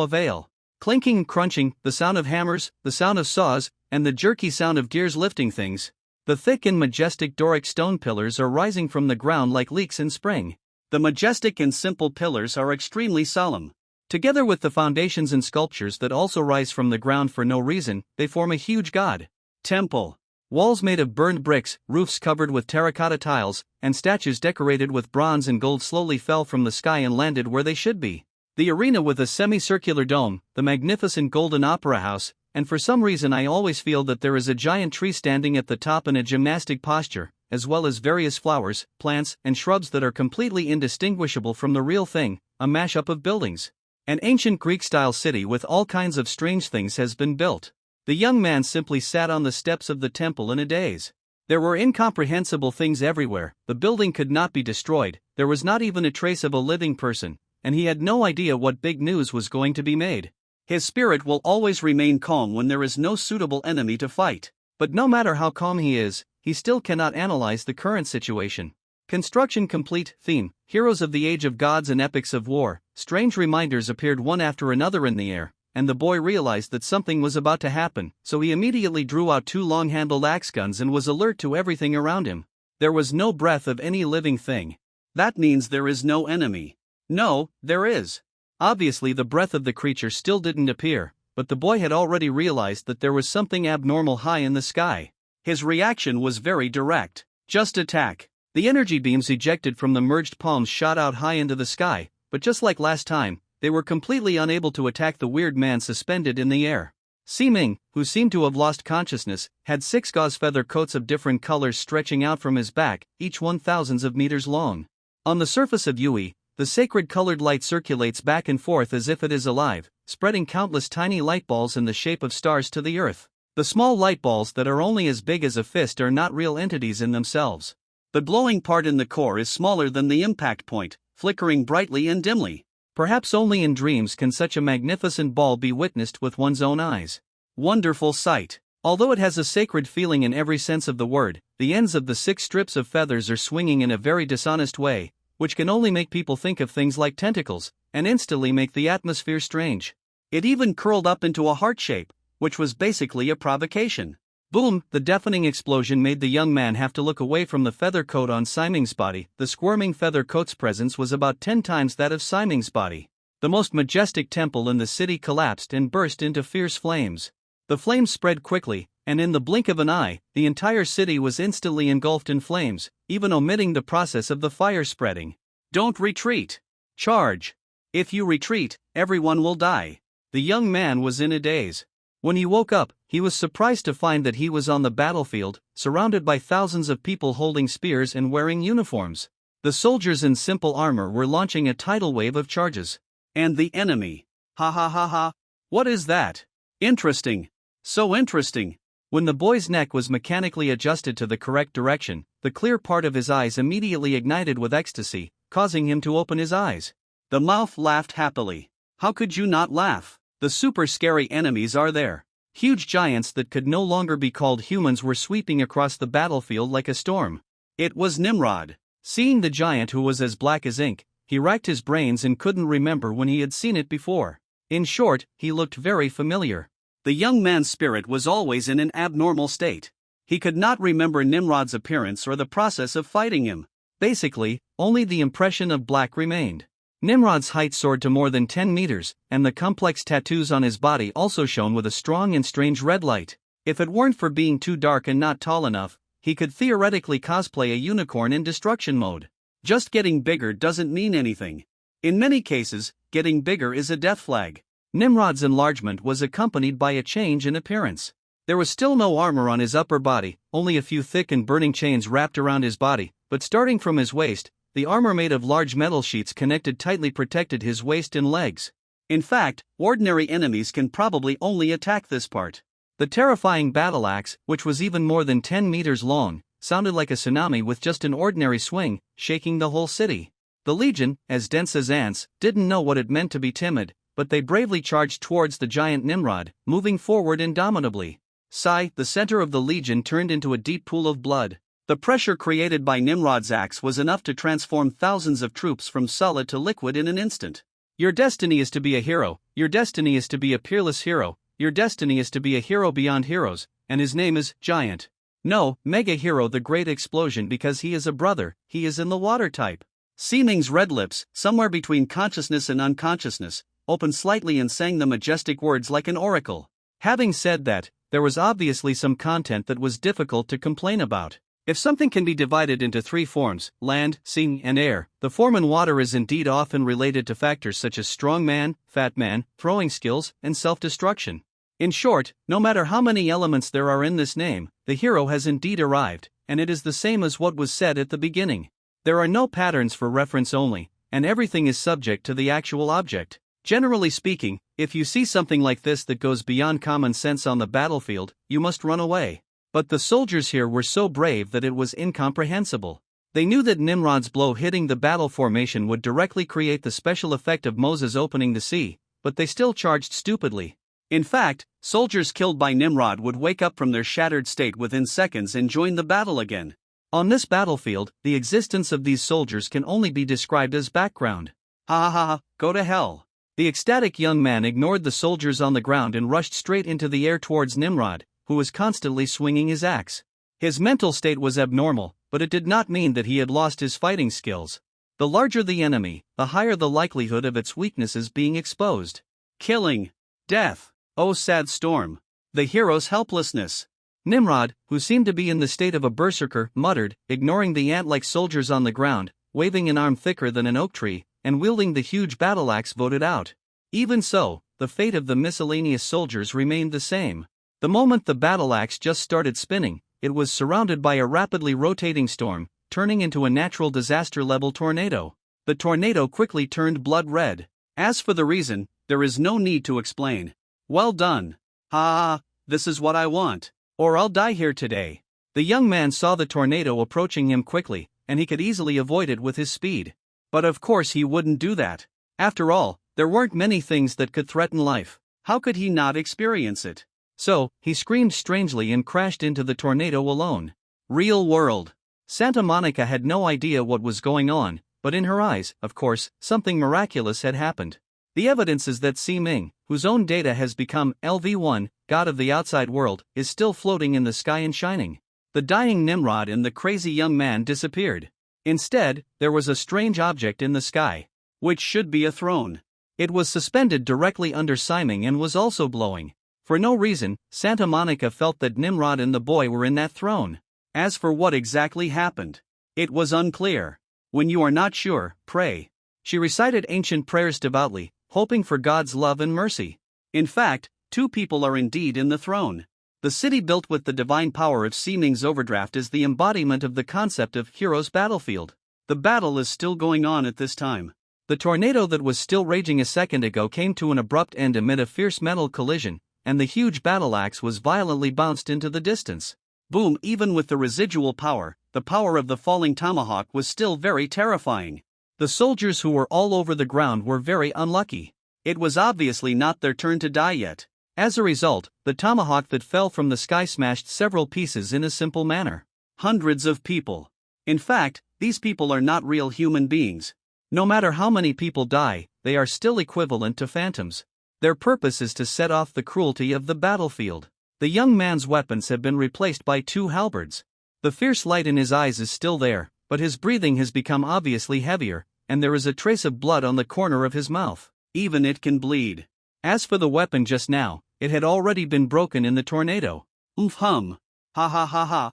[SPEAKER 1] avail. Clinking and crunching, the sound of hammers, the sound of saws, and the jerky sound of gears lifting things. The thick and majestic Doric stone pillars are rising from the ground like leeks in spring. The majestic and simple pillars are extremely solemn. Together with the foundations and sculptures that also rise from the ground for no reason, they form a huge god temple. Walls made of burned bricks, roofs covered with terracotta tiles, and statues decorated with bronze and gold slowly fell from the sky and landed where they should be. The arena with a semicircular dome, the magnificent golden opera house, and for some reason I always feel that there is a giant tree standing at the top in a gymnastic posture, as well as various flowers, plants, and shrubs that are completely indistinguishable from the real thing, a mashup of buildings. An ancient Greek-style city with all kinds of strange things has been built. The young man simply sat on the steps of the temple in a daze. There were incomprehensible things everywhere, the building could not be destroyed, there was not even a trace of a living person, and he had no idea what big news was going to be made. His spirit will always remain calm when there is no suitable enemy to fight. But no matter how calm he is, he still cannot analyze the current situation. Construction complete. Theme: Heroes of the Age of Gods and Epics of War. Strange reminders appeared one after another in the air, and the boy realized that something was about to happen, so he immediately drew out 2 long-handled axe guns and was alert to everything around him. There was no breath of any living thing. That means there is no enemy. No, there is. Obviously, the breath of the creature still didn't appear, but the boy had already realized that there was something abnormal high in the sky. His reaction was very direct. Just attack. The energy beams ejected from the merged palms shot out high into the sky, but just like last time, they were completely unable to attack the weird man suspended in the air. Ming, who seemed to have lost consciousness, had 6 gauze feather coats of different colors stretching out from his back, each one thousands of meters long. On the surface of Yui, the sacred colored light circulates back and forth as if it is alive, spreading countless tiny light balls in the shape of stars to the earth. The small light balls that are only as big as a fist are not real entities in themselves. The glowing part in the core is smaller than the impact point, flickering brightly and dimly. Perhaps only in dreams can such a magnificent ball be witnessed with one's own eyes. Wonderful sight. Although it has a sacred feeling in every sense of the word, the ends of the 6 strips of feathers are swinging in a very dishonest way, which can only make people think of things like tentacles, and instantly make the atmosphere strange. It even curled up into a heart shape, which was basically a provocation. Boom! The deafening explosion made the young man have to look away from the feather coat on Ming's body. The squirming feather coat's presence was about 10 times that of Ming's body. The most majestic temple in the city collapsed and burst into fierce flames. The flames spread quickly, and in the blink of an eye, the entire city was instantly engulfed in flames, even omitting the process of the fire spreading. Don't retreat. Charge. If you retreat, everyone will die. The young man was in a daze. When he woke up, he was surprised to find that he was on the battlefield, surrounded by thousands of people holding spears and wearing uniforms. The soldiers in simple armor were launching a tidal wave of charges. And the enemy. Ha ha ha ha. What is that? Interesting. So interesting. When the boy's neck was mechanically adjusted to the correct direction, the clear part of his eyes immediately ignited with ecstasy, causing him to open his eyes. The mouth laughed happily. How could you not laugh? The super scary enemies are there. Huge giants that could no longer be called humans were sweeping across the battlefield like a storm. It was Nimrod. Seeing the giant who was as black as ink, he racked his brains and couldn't remember when he had seen it before. In short, he looked very familiar. The young man's spirit was always in an abnormal state. He could not remember Nimrod's appearance or the process of fighting him. Basically, only the impression of black remained. Nimrod's height soared to more than 10 meters, and the complex tattoos on his body also shone with a strong and strange red light. If it weren't for being too dark and not tall enough, he could theoretically cosplay a unicorn in destruction mode. Just getting bigger doesn't mean anything. In many cases, getting bigger is a death flag. Nimrod's enlargement was accompanied by a change in appearance. There was still no armor on his upper body, only a few thick and burning chains wrapped around his body, but starting from his waist, the armor made of large metal sheets connected tightly protected his waist and legs. In fact, ordinary enemies can probably only attack this part. The terrifying battle axe, which was even more than 10 meters long, sounded like a tsunami with just an ordinary swing, shaking the whole city. The legion, as dense as ants, didn't know what it meant to be timid, but they bravely charged towards the giant Nimrod, moving forward indomitably. Sigh, the center of the legion turned into a deep pool of blood. The pressure created by Nimrod's axe was enough to transform thousands of troops from solid to liquid in an instant. Your destiny is to be a hero, your destiny is to be a peerless hero, your destiny is to be a hero beyond heroes, and his name is Giant. No, Mega Hero the Great Explosion because he is a brother, he is in the water type. Ming's red lips, somewhere between consciousness and unconsciousness, opened slightly and sang the majestic words like an oracle. Having said that, there was obviously some content that was difficult to complain about. If something can be divided into 3 forms, land, sea, and air, the form in water is indeed often related to factors such as strong man, fat man, throwing skills, and self-destruction. In short, no matter how many elements there are in this name, the hero has indeed arrived, and it is the same as what was said at the beginning. There are no patterns for reference only, and everything is subject to the actual object. Generally speaking, if you see something like this that goes beyond common sense on the battlefield, you must run away. But the soldiers here were so brave that it was incomprehensible. They knew that Nimrod's blow hitting the battle formation would directly create the special effect of Moses opening the sea, but they still charged stupidly. In fact, soldiers killed by Nimrod would wake up from their shattered state within seconds and join the battle again. On this battlefield, the existence of these soldiers can only be described as background. Ha ha ha, go to hell. The ecstatic young man ignored the soldiers on the ground and rushed straight into the air towards Nimrod, who was constantly swinging his axe. His mental state was abnormal, but it did not mean that he had lost his fighting skills. The larger the enemy, the higher the likelihood of its weaknesses being exposed. Killing. Death. Oh sad storm. The hero's helplessness. Nimrod, who seemed to be in the state of a berserker, muttered, ignoring the ant-like soldiers on the ground, waving an arm thicker than an oak tree, and wielding the huge battle axe voted out. Even so, the fate of the miscellaneous soldiers remained the same. The moment the battle axe just started spinning, it was surrounded by a rapidly rotating storm, turning into a natural disaster-level tornado. The tornado quickly turned blood red. As for the reason, there is no need to explain. Well done. Ha ha, this is what I want. Or I'll die here today. The young man saw the tornado approaching him quickly, and he could easily avoid it with his speed. But of course he wouldn't do that. After all, there weren't many things that could threaten life. How could he not experience it? So, he screamed strangely and crashed into the tornado alone. Real world. Santa Monica had no idea what was going on, but in her eyes, of course, something miraculous had happened. The evidence is that Si-Ming, whose own data has become LV1, god of the outside world, is still floating in the sky and shining. The dying Nimrod and the crazy young man disappeared. Instead, there was a strange object in the sky, which should be a throne. It was suspended directly under Si-Ming and was also glowing. For no reason, Santa Monica felt that Nimrod and the boy were in that throne. As for what exactly happened, it was unclear. When you are not sure, pray. She recited ancient prayers devoutly, hoping for God's love and mercy. In fact, two people are indeed in the throne. The city built with the divine power of Si-Ming's overdraft is the embodiment of the concept of hero's battlefield. The battle is still going on at this time. The tornado that was still raging a second ago came to an abrupt end amid a fierce metal collision, and the huge battle axe was violently bounced into the distance. Boom! Even with the residual power, the power of the falling tomahawk was still very terrifying. The soldiers who were all over the ground were very unlucky. It was obviously not their turn to die yet. As a result, the tomahawk that fell from the sky smashed several pieces in a simple manner. Hundreds of people. In fact, these people are not real human beings. No matter how many people die, they are still equivalent to phantoms. Their purpose is to set off the cruelty of the battlefield. The young man's weapons have been replaced by two halberds. The fierce light in his eyes is still there, but his breathing has become obviously heavier, and there is a trace of blood on the corner of his mouth. Even it can bleed. As for the weapon just now, it had already been broken in the tornado. Oof hum. Ha ha ha ha.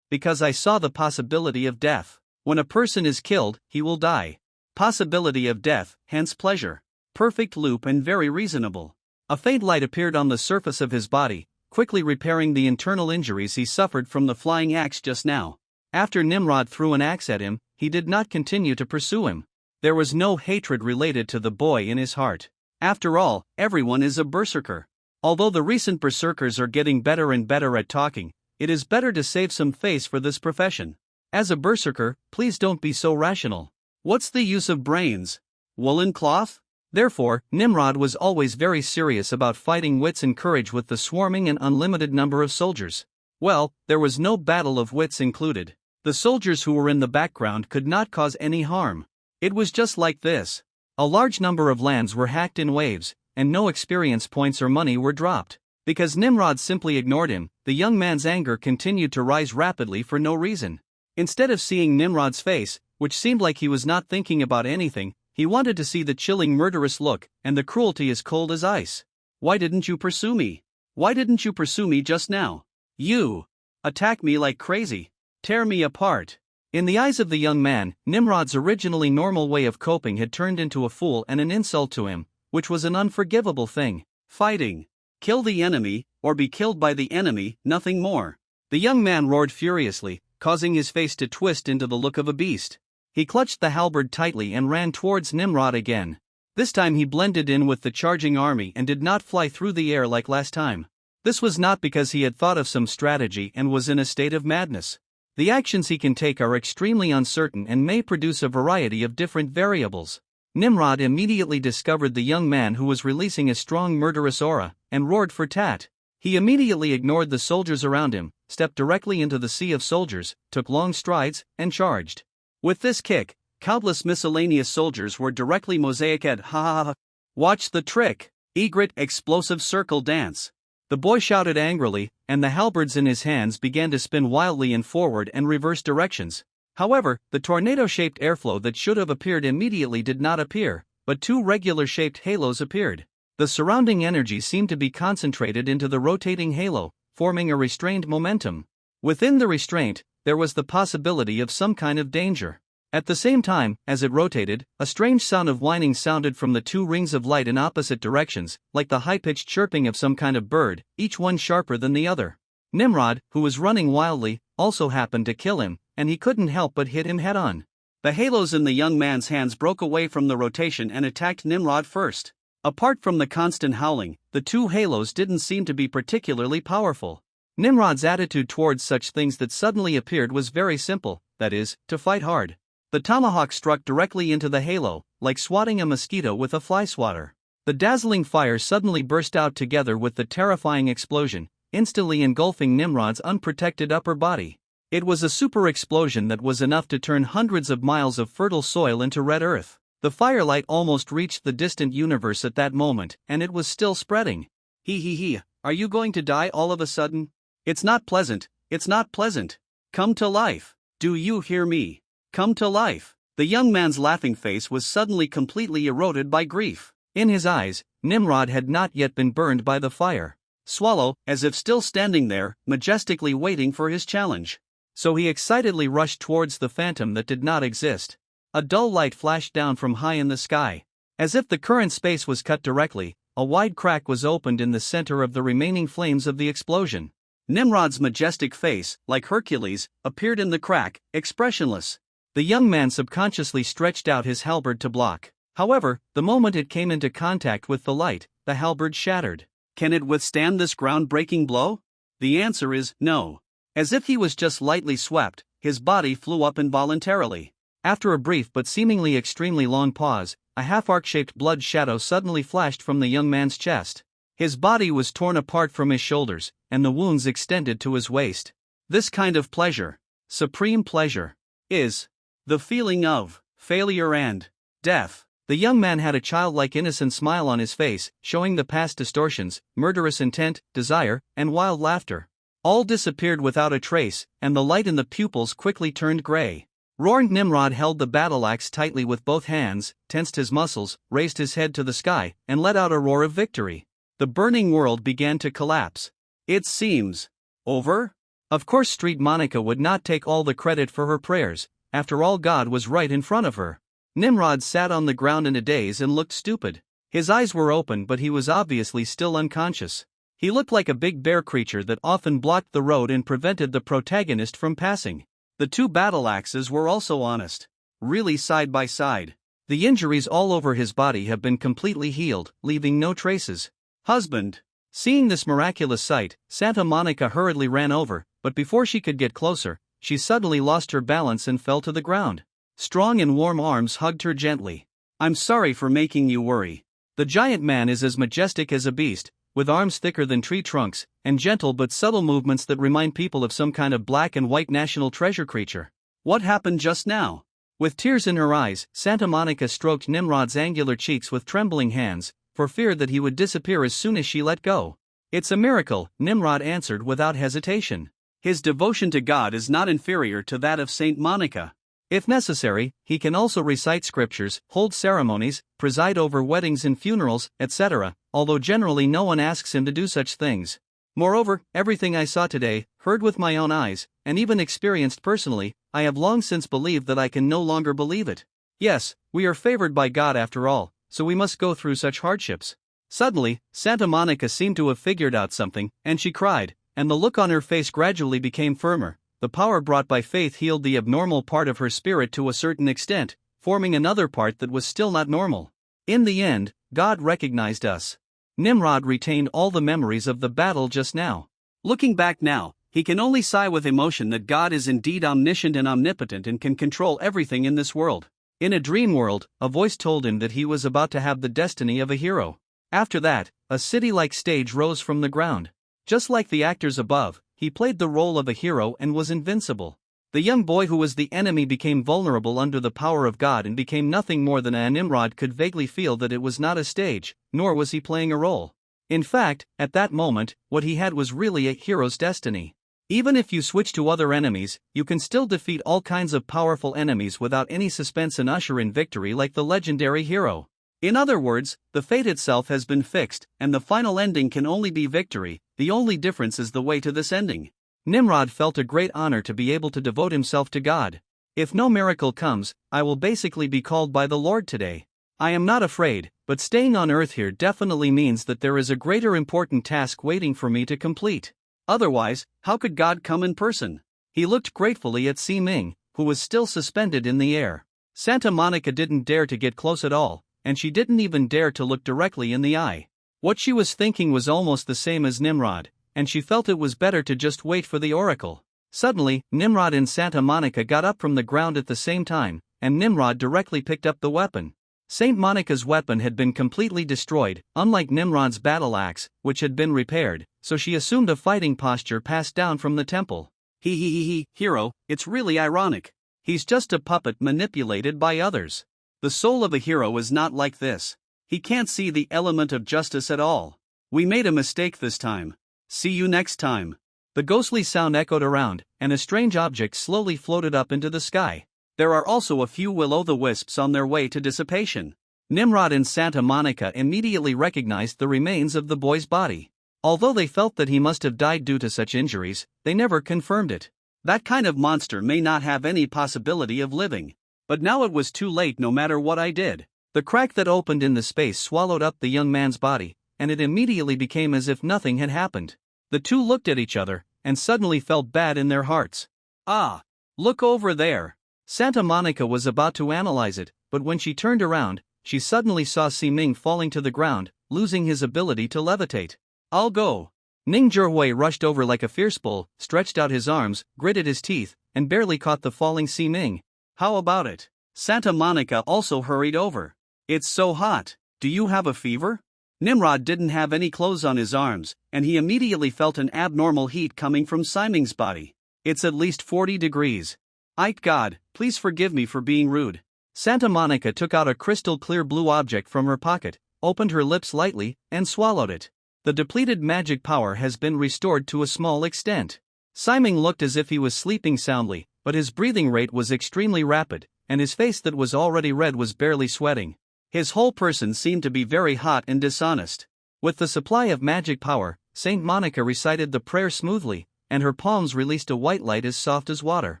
[SPEAKER 1] Because I saw the possibility of death. When a person is killed, he will die. Possibility of death, hence pleasure. Perfect loop and very reasonable. A faint light appeared on the surface of his body, quickly repairing the internal injuries he suffered from the flying axe just now. After Nimrod threw an axe at him, he did not continue to pursue him. There was no hatred related to the boy in his heart. After all, everyone is a berserker. Although the recent berserkers are getting better and better at talking, it is better to save some face for this profession. As a berserker, please don't be so rational. What's the use of brains? Woolen cloth? Therefore, Nimrod was always very serious about fighting wits and courage with the swarming and unlimited number of soldiers. Well, there was no battle of wits included. The soldiers who were in the background could not cause any harm. It was just like this. A large number of lands were hacked in waves, and no experience points or money were dropped. Because Nimrod simply ignored him, the young man's anger continued to rise rapidly for no reason. Instead of seeing Nimrod's face, which seemed like he was not thinking about anything, he wanted to see the chilling murderous look, and the cruelty as cold as ice. Why didn't you pursue me? Why didn't you pursue me just now? You attack me like crazy. Tear me apart. In the eyes of the young man, Nimrod's originally normal way of coping had turned into a fool and an insult to him, which was an unforgivable thing. Fighting. Kill the enemy, or be killed by the enemy, nothing more. The young man roared furiously, causing his face to twist into the look of a beast. He clutched the halberd tightly and ran towards Nimrod again. This time he blended in with the charging army and did not fly through the air like last time. This was not because he had thought of some strategy and was in a state of madness. The actions he can take are extremely uncertain and may produce a variety of different variables. Nimrod immediately discovered the young man who was releasing a strong murderous aura, and roared for tat. He immediately ignored the soldiers around him, stepped directly into the sea of soldiers, took long strides, and charged. With this kick, countless miscellaneous soldiers were directly mosaiced. Ha ha ha. Watch the trick! Egret explosive circle dance. The boy shouted angrily, and the halberds in his hands began to spin wildly in forward and reverse directions. However, the tornado-shaped airflow that should have appeared immediately did not appear, but two regular-shaped halos appeared. The surrounding energy seemed to be concentrated into the rotating halo, forming a restrained momentum. Within the restraint, there was the possibility of some kind of danger. At the same time, as it rotated, a strange sound of whining sounded from the two rings of light in opposite directions, like the high-pitched chirping of some kind of bird, each one sharper than the other. Nimrod, who was running wildly, also happened to kill him, and he couldn't help but hit him head-on. The halos in the young man's hands broke away from the rotation and attacked Nimrod first. Apart from the constant howling, the two halos didn't seem to be particularly powerful. Nimrod's attitude towards such things that suddenly appeared was very simple, that is, to fight hard. The tomahawk struck directly into the halo, like swatting a mosquito with a fly swatter. The dazzling fire suddenly burst out together with the terrifying explosion, instantly engulfing Nimrod's unprotected upper body. It was a super explosion that was enough to turn hundreds of miles of fertile soil into red earth. The firelight almost reached the distant universe at that moment, and it was still spreading. He, are you going to die all of a sudden? It's not pleasant, it's not pleasant. Come to life. Do you hear me? Come to life. The young man's laughing face was suddenly completely eroded by grief. In his eyes, Nimrod had not yet been burned by the fire. Swallow, as if still standing there, majestically waiting for his challenge. So he excitedly rushed towards the phantom that did not exist. A dull light flashed down from high in the sky. As if the current space was cut directly, a wide crack was opened in the center of the remaining flames of the explosion. Nimrod's majestic face, like Hercules, appeared in the crack, expressionless. The young man subconsciously stretched out his halberd to block. However, the moment it came into contact with the light, the halberd shattered. Can it withstand this groundbreaking blow? The answer is no. As if he was just lightly swept, his body flew up involuntarily. After a brief but seemingly extremely long pause, a half-arc-shaped blood shadow suddenly flashed from the young man's chest. His body was torn apart from his shoulders, and the wounds extended to his waist. This kind of pleasure, supreme pleasure, is the feeling of failure and death. The young man had a childlike innocent smile on his face, showing the past distortions, murderous intent, desire, and wild laughter. All disappeared without a trace, and the light in the pupils quickly turned gray. Roaring Nimrod held the battle axe tightly with both hands, tensed his muscles, raised his head to the sky, and let out a roar of victory. The burning world began to collapse. It seems over? Of course Street Monica would not take all the credit for her prayers. After all, God was right in front of her. Nimrod sat on the ground in a daze and looked stupid. His eyes were open, but he was obviously still unconscious. He looked like a big bear creature that often blocked the road and prevented the protagonist from passing. The two battle axes were also honest. Really side by side. The injuries all over his body have been completely healed, leaving no traces. Husband. Seeing this miraculous sight, Santa Monica hurriedly ran over, but before she could get closer, she suddenly lost her balance and fell to the ground. Strong and warm arms hugged her gently. I'm sorry for making you worry. The giant man is as majestic as a beast, with arms thicker than tree trunks, and gentle but subtle movements that remind people of some kind of black and white national treasure creature. What happened just now? With tears in her eyes, Santa Monica stroked Nimrod's angular cheeks with trembling hands, for fear that he would disappear as soon as she let go. It's a miracle, Nimrod answered without hesitation. His devotion to God is not inferior to that of Saint Monica. If necessary, he can also recite scriptures, hold ceremonies, preside over weddings and funerals, etc., although generally no one asks him to do such things. Moreover, everything I saw today, heard with my own eyes, and even experienced personally, I have long since believed that I can no longer believe it. Yes, we are favored by God after all, so we must go through such hardships. Suddenly, Santa Monica seemed to have figured out something, and she cried, and the look on her face gradually became firmer. The power brought by faith healed the abnormal part of her spirit to a certain extent, forming another part that was still not normal. In the end, God recognized us. Nimrod retained all the memories of the battle just now. Looking back now, He can only sigh with emotion that God is indeed omniscient and omnipotent and can control everything in this world. In a dream world, a voice told him that he was about to have the destiny of a hero. After that, a city-like stage rose from the ground. Just like the actors above, he played the role of a hero and was invincible. The young boy who was the enemy became vulnerable under the power of God and became nothing more than a Nimrod could vaguely feel that it was not a stage, nor was he playing a role. In fact, at that moment, what he had was really a hero's destiny. Even if you switch to other enemies, you can still defeat all kinds of powerful enemies without any suspense and usher in victory like the legendary hero. In other words, the fate itself has been fixed, and the final ending can only be victory. The only difference is the way to this ending. Nimrod felt a great honor to be able to devote himself to God. If no miracle comes, I will basically be called by the Lord today. I am not afraid, but staying on earth here definitely means that there is a greater important task waiting for me to complete. Otherwise, how could God come in person? He looked gratefully at Si-Ming, who was still suspended in the air. Santa Monica didn't dare to get close at all, and she didn't even dare to look directly in the eye. What she was thinking was almost the same as Nimrod, and she felt it was better to just wait for the oracle. Suddenly, Nimrod and Santa Monica got up from the ground at the same time, and Nimrod directly picked up the weapon. Saint Monica's weapon had been completely destroyed, unlike Nimrod's battle axe, which had been repaired, so she assumed a fighting posture passed down from the temple. Hero, it's really ironic. He's just a puppet manipulated by others. The soul of a hero is not like this. He can't see the element of justice at all. We made a mistake this time. See you next time. The ghostly sound echoed around, and a strange object slowly floated up into the sky. There are also a few will-o'-the-wisps on their way to dissipation. Nimrod and Santa Monica immediately recognized the remains of the boy's body. Although they felt that he must have died due to such injuries, they never confirmed it. That kind of monster may not have any possibility of living. But now it was too late no matter what I did. The crack that opened in the space swallowed up the young man's body, and it immediately became as if nothing had happened. The two looked at each other, and suddenly felt bad in their hearts. Ah! Look over there! Santa Monica was about to analyze it, but when she turned around, she suddenly saw Si-Ming falling to the ground, losing his ability to levitate. I'll go. Ning Zhihui rushed over like a fierce bull, stretched out his arms, gritted his teeth, and barely caught the falling Si-Ming. How about it? Santa Monica also hurried over. It's so hot. Do you have a fever? Nimrod didn't have any clothes on his arms, and he immediately felt an abnormal heat coming from Si-Ming's body. It's at least 40 degrees. Ike God, please forgive me for being rude. Santa Monica took out a crystal-clear blue object from her pocket, opened her lips lightly, and swallowed it. The depleted magic power has been restored to a small extent. Si-Ming looked as if he was sleeping soundly, but his breathing rate was extremely rapid, and his face that was already red was barely sweating. His whole person seemed to be very hot and dishonest. With the supply of magic power, Saint Monica recited the prayer smoothly, and her palms released a white light as soft as water.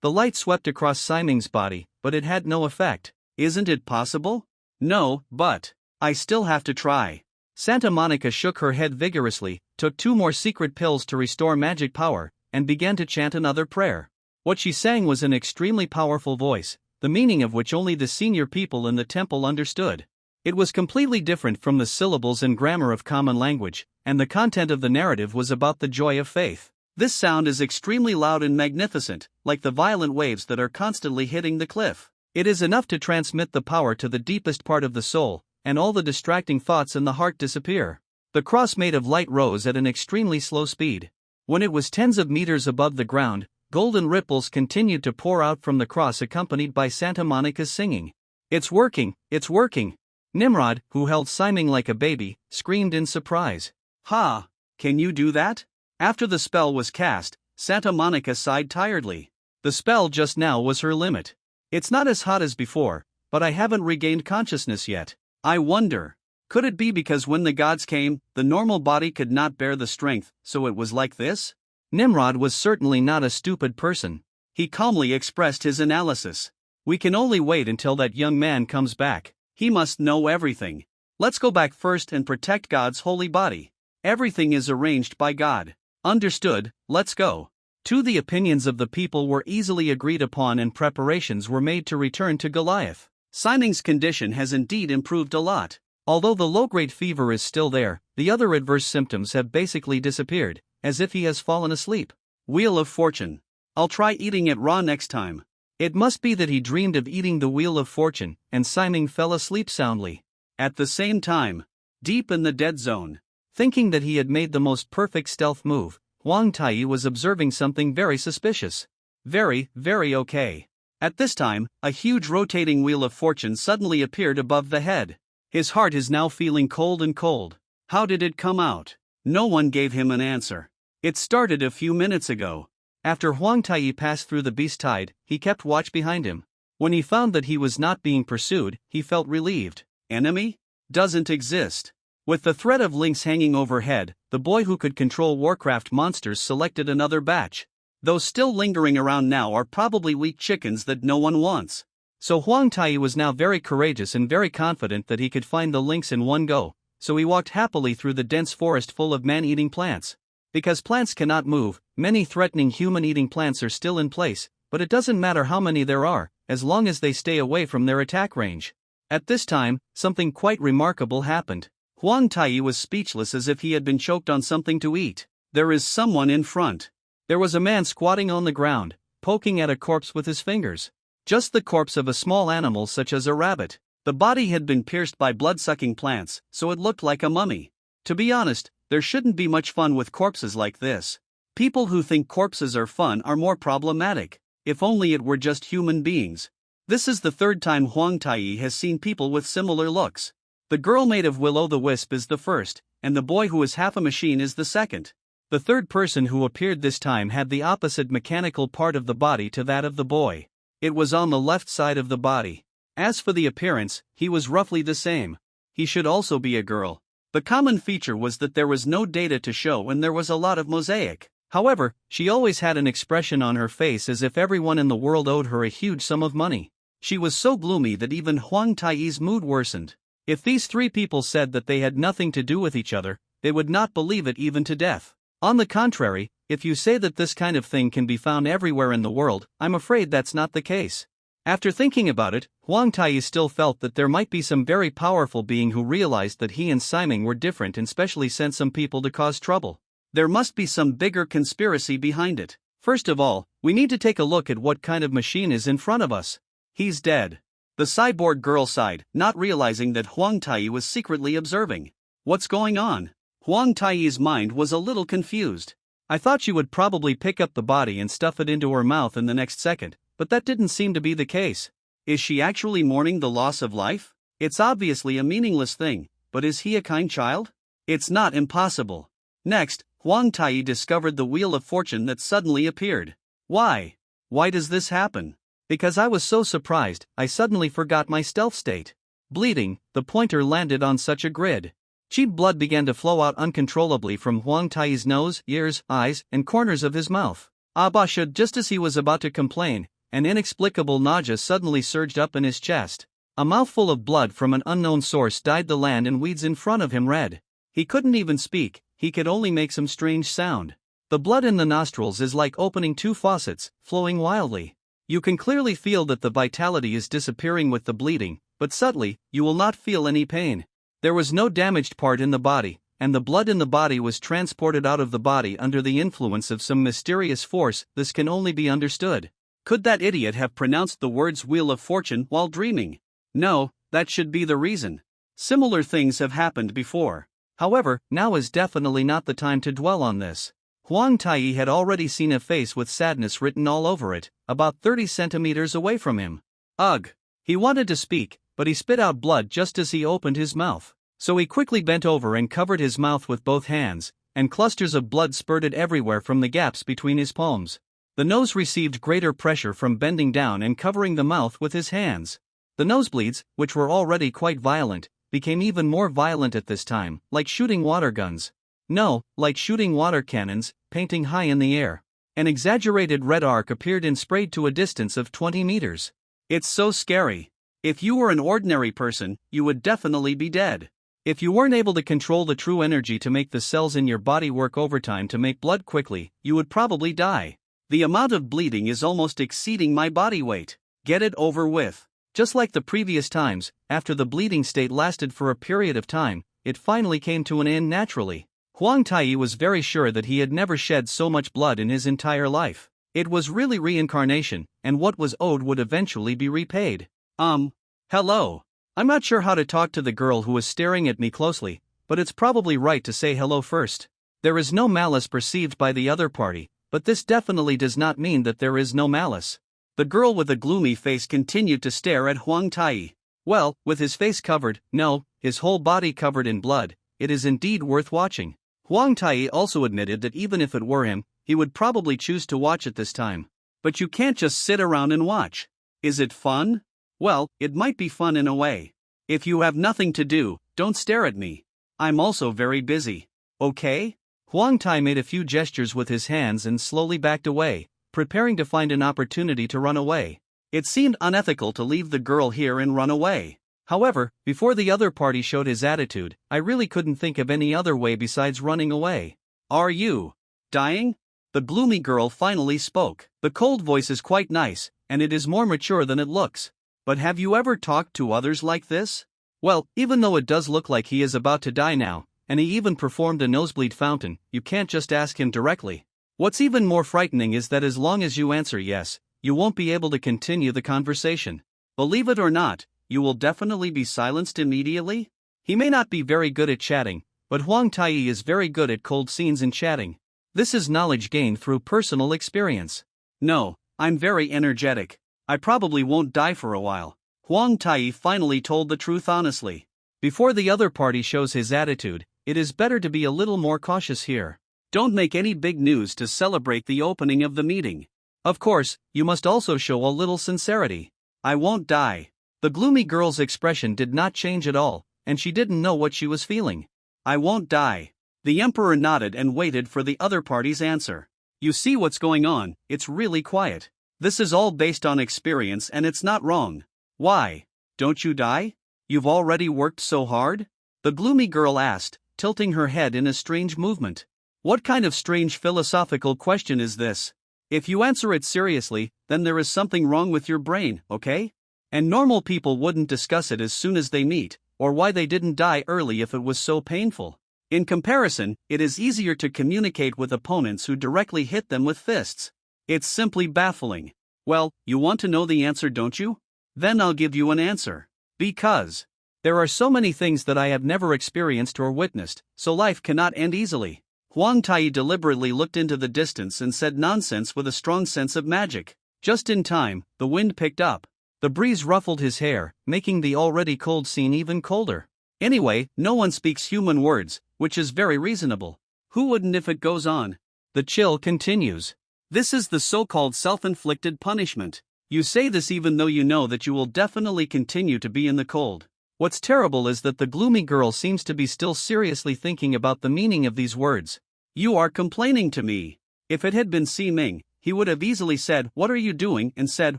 [SPEAKER 1] The light swept across Si-Ming's body, but it had no effect. Isn't it possible? No, but I still have to try. Santa Monica shook her head vigorously, took 2 more secret pills to restore magic power, and began to chant another prayer. What she sang was an extremely powerful voice, the meaning of which only the senior people in the temple understood. It was completely different from the syllables and grammar of common language, and the content of the narrative was about the joy of faith. This sound is extremely loud and magnificent, like the violent waves that are constantly hitting the cliff. It is enough to transmit the power to the deepest part of the soul, and all the distracting thoughts in the heart disappear. The cross made of light rose at an extremely slow speed. When it was tens of meters above the ground, golden ripples continued to pour out from the cross accompanied by Santa Monica's singing. It's working, it's working! Nimrod, who held Si-Ming like a baby, screamed in surprise. Ha! Can you do that? After the spell was cast, Santa Monica sighed tiredly. The spell just now was her limit. It's not as hot as before, but I haven't regained consciousness yet. I wonder, could it be because when the gods came, the normal body could not bear the strength, so it was like this? Nimrod was certainly not a stupid person. He calmly expressed his analysis. We can only wait until that young man comes back. He must know everything. Let's go back first and protect God's holy body. Everything is arranged by God. Understood, let's go. The opinions of the people were easily agreed upon and preparations were made to return to Goliath. Si-Ming's condition has indeed improved a lot. Although the low-grade fever is still there, the other adverse symptoms have basically disappeared, as if he has fallen asleep. Wheel of Fortune. I'll try eating it raw next time. It must be that he dreamed of eating the Wheel of Fortune, and Simon fell asleep soundly. At the same time, deep in the dead zone, thinking that he had made the most perfect stealth move, Huang Tai was observing something very suspicious. Very okay. At this time, a huge rotating Wheel of Fortune suddenly appeared above the head. His heart is now feeling cold and cold. How did it come out? No one gave him an answer. It started a few minutes ago. After Huang Tai passed through the beast tide, he kept watch behind him. When he found that he was not being pursued, he felt relieved. Enemy? Doesn't exist. With the threat of lynx hanging overhead, the boy who could control Warcraft monsters selected another batch. Those still lingering around now are probably weak chickens that no one wants. So Huang Tai was now very courageous and very confident that he could find the lynx in one go, so he walked happily through the dense forest full of man-eating plants. Because plants cannot move, many threatening human-eating plants are still in place, but it doesn't matter how many there are, as long as they stay away from their attack range. At this time, something quite remarkable happened. Huang Tai was speechless as if he had been choked on something to eat. There is someone in front. There was a man squatting on the ground, poking at a corpse with his fingers. Just the corpse of a small animal such as a rabbit. The body had been pierced by blood-sucking plants, so it looked like a mummy. To be honest, there shouldn't be much fun with corpses like this. People who think corpses are fun are more problematic. If only it were just human beings. This is the third time Huang Tai has seen people with similar looks. The girl made of will-o'-the-wisp is the first, and the boy who is half a machine is the second. The third person who appeared this time had the opposite mechanical part of the body to that of the boy. It was on the left side of the body. As for the appearance, he was roughly the same. He should also be a girl. The common feature was that there was no data to show and there was a lot of mosaic. However, she always had an expression on her face as if everyone in the world owed her a huge sum of money. She was so gloomy that even Huang Tai's mood worsened. If these three people said that they had nothing to do with each other, they would not believe it even to death. On the contrary, if you say that this kind of thing can be found everywhere in the world, I'm afraid that's not the case. After thinking about it, Huang Tai still felt that there might be some very powerful being who realized that he and Simon were different and specially sent some people to cause trouble. There must be some bigger conspiracy behind it. First of all, we need to take a look at what kind of machine is in front of us. He's dead. The cyborg girl sighed, not realizing that Huang Tai was secretly observing. What's going on? Huang Tai's mind was a little confused. I thought she would probably pick up the body and stuff it into her mouth in the next second, but that didn't seem to be the case. Is she actually mourning the loss of life? It's obviously a meaningless thing, but is he a kind child? It's not impossible. Next, Huang Tai discovered the Wheel of Fortune that suddenly appeared. Why? Why does this happen? Because I was so surprised, I suddenly forgot my stealth state. Bleeding, the pointer landed on such a grid. Cheap blood began to flow out uncontrollably from Huang Tai's nose, ears, eyes, and corners of his mouth. Abasha, just as he was about to complain, an inexplicable nausea suddenly surged up in his chest. A mouthful of blood from an unknown source dyed the land and weeds in front of him red. He couldn't even speak, he could only make some strange sound. The blood in the nostrils is like opening two faucets, flowing wildly. You can clearly feel that the vitality is disappearing with the bleeding, but subtly, you will not feel any pain. There was no damaged part in the body, and the blood in the body was transported out of the body under the influence of some mysterious force. This can only be understood. Could that idiot have pronounced the words Wheel of Fortune while dreaming? No, that should be the reason. Similar things have happened before. However, now is definitely not the time to dwell on this. Huang Tai had already seen a face with sadness written all over it, about 30 centimeters away from him. Ugh! He wanted to speak, but he spit out blood just as he opened his mouth. So he quickly bent over and covered his mouth with both hands, and clusters of blood spurted everywhere from the gaps between his palms. The nose received greater pressure from bending down and covering the mouth with his hands. The nosebleeds, which were already quite violent, became even more violent at this time, like shooting water guns. No, like shooting water cannons, painting high in the air. An exaggerated red arc appeared and sprayed to a distance of 20 meters. It's so scary. If you were an ordinary person, you would definitely be dead. If you weren't able to control the true energy to make the cells in your body work overtime to make blood quickly, you would probably die. The amount of bleeding is almost exceeding my body weight. Get it over with. Just like the previous times, after the bleeding state lasted for a period of time, it finally came to an end naturally. Huang Tai was very sure that he had never shed so much blood in his entire life. It was really reincarnation, and what was owed would eventually be repaid. Hello. I'm not sure how to talk to the girl who was staring at me closely, but it's probably right to say hello first. There is no malice perceived by the other party, but this definitely does not mean that there is no malice. The girl with a gloomy face continued to stare at Huang Tai. Well, with his face covered, no, his whole body covered in blood, it is indeed worth watching. Huang Tai also admitted that even if it were him, he would probably choose to watch it this time. But you can't just sit around and watch. Is it fun? Well, it might be fun in a way. If you have nothing to do, don't stare at me. I'm also very busy. Okay? Huang Tai made a few gestures with his hands and slowly backed away, preparing to find an opportunity to run away. It seemed unethical to leave the girl here and run away. However, before the other party showed his attitude, I really couldn't think of any other way besides running away. Are you dying? The gloomy girl finally spoke. The cold voice is quite nice, and it is more mature than it looks. But have you ever talked to others like this? Well, even though it does look like he is about to die now, and he even performed a nosebleed fountain, you can't just ask him directly. What's even more frightening is that as long as you answer yes, you won't be able to continue the conversation. Believe it or not, you will definitely be silenced immediately. He may not be very good at chatting, but Huang Tai is very good at cold scenes and chatting. This is knowledge gained through personal experience. No, I'm very energetic. I probably won't die for a while. Huang Tai finally told the truth honestly. Before the other party shows his attitude, it is better to be a little more cautious here. Don't make any big news to celebrate the opening of the meeting. Of course, you must also show a little sincerity. I won't die. The gloomy girl's expression did not change at all, and she didn't know what she was feeling. I won't die. The emperor nodded and waited for the other party's answer. You see what's going on, it's really quiet. This is all based on experience and it's not wrong. Why? Don't you die? You've already worked so hard? The gloomy girl asked, tilting her head in a strange movement. What kind of strange philosophical question is this? If you answer it seriously, then there is something wrong with your brain, okay? And normal people wouldn't discuss it as soon as they meet, or why they didn't die early if it was so painful. In comparison, it is easier to communicate with opponents who directly hit them with fists. It's simply baffling. Well, you want to know the answer, don't you? Then I'll give you an answer. Because there are so many things that I have never experienced or witnessed, so life cannot end easily. Huang Tai deliberately looked into the distance and said nonsense with a strong sense of magic. Just in time, the wind picked up. The breeze ruffled his hair, making the already cold scene even colder. Anyway, no one speaks human words, which is very reasonable. Who wouldn't if it goes on? The chill continues. This is the so-called self-inflicted punishment. You say this even though you know that you will definitely continue to be in the cold. What's terrible is that the gloomy girl seems to be still seriously thinking about the meaning of these words. You are complaining to me. If it had been Si Ming, he would have easily said, "What are you doing?" and said,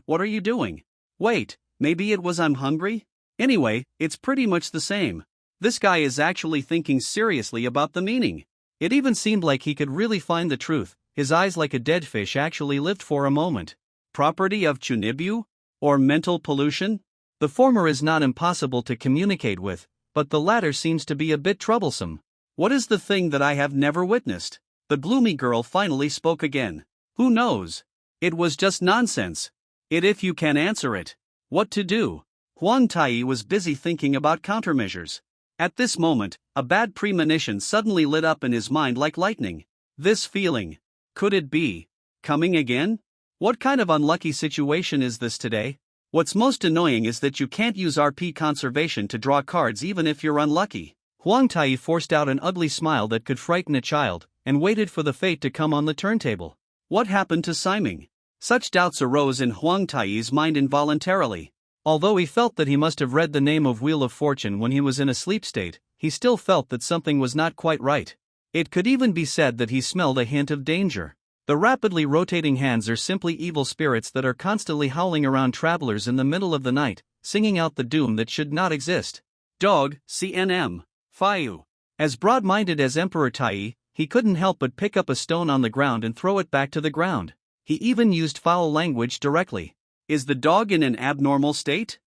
[SPEAKER 1] "What are you doing?" Wait, maybe it was "I'm hungry"? Anyway, it's pretty much the same. This guy is actually thinking seriously about the meaning. It even seemed like he could really find the truth. His eyes like a dead fish actually lived for a moment. Property of Chunibyu? Or mental pollution? The former is not impossible to communicate with, but the latter seems to be a bit troublesome. What is the thing that I have never witnessed? The gloomy girl finally spoke again. Who knows? It was just nonsense. If you can answer it. What to do? Huang Tai was busy thinking about countermeasures. At this moment, a bad premonition suddenly lit up in his mind like lightning. This feeling. Could it be coming again? What kind of unlucky situation is this today? What's most annoying is that you can't use RP conservation to draw cards even if you're unlucky. Huang Tai forced out an ugly smile that could frighten a child, and waited for the fate to come on the turntable. What happened to Siming? Such doubts arose in Huang Tai's mind involuntarily. Although he felt that he must have read the name of Wheel of Fortune when he was in a sleep state, he still felt that something was not quite right. It could even be said that he smelled a hint of danger. The rapidly rotating hands are simply evil spirits that are constantly howling around travelers in the middle of the night, singing out the doom that should not exist. Dog, CNM. Fiu. As broad-minded as Emperor Tai, he couldn't help but pick up a stone on the ground and throw it back to the ground. He even used foul language directly. Is the dog in an abnormal state?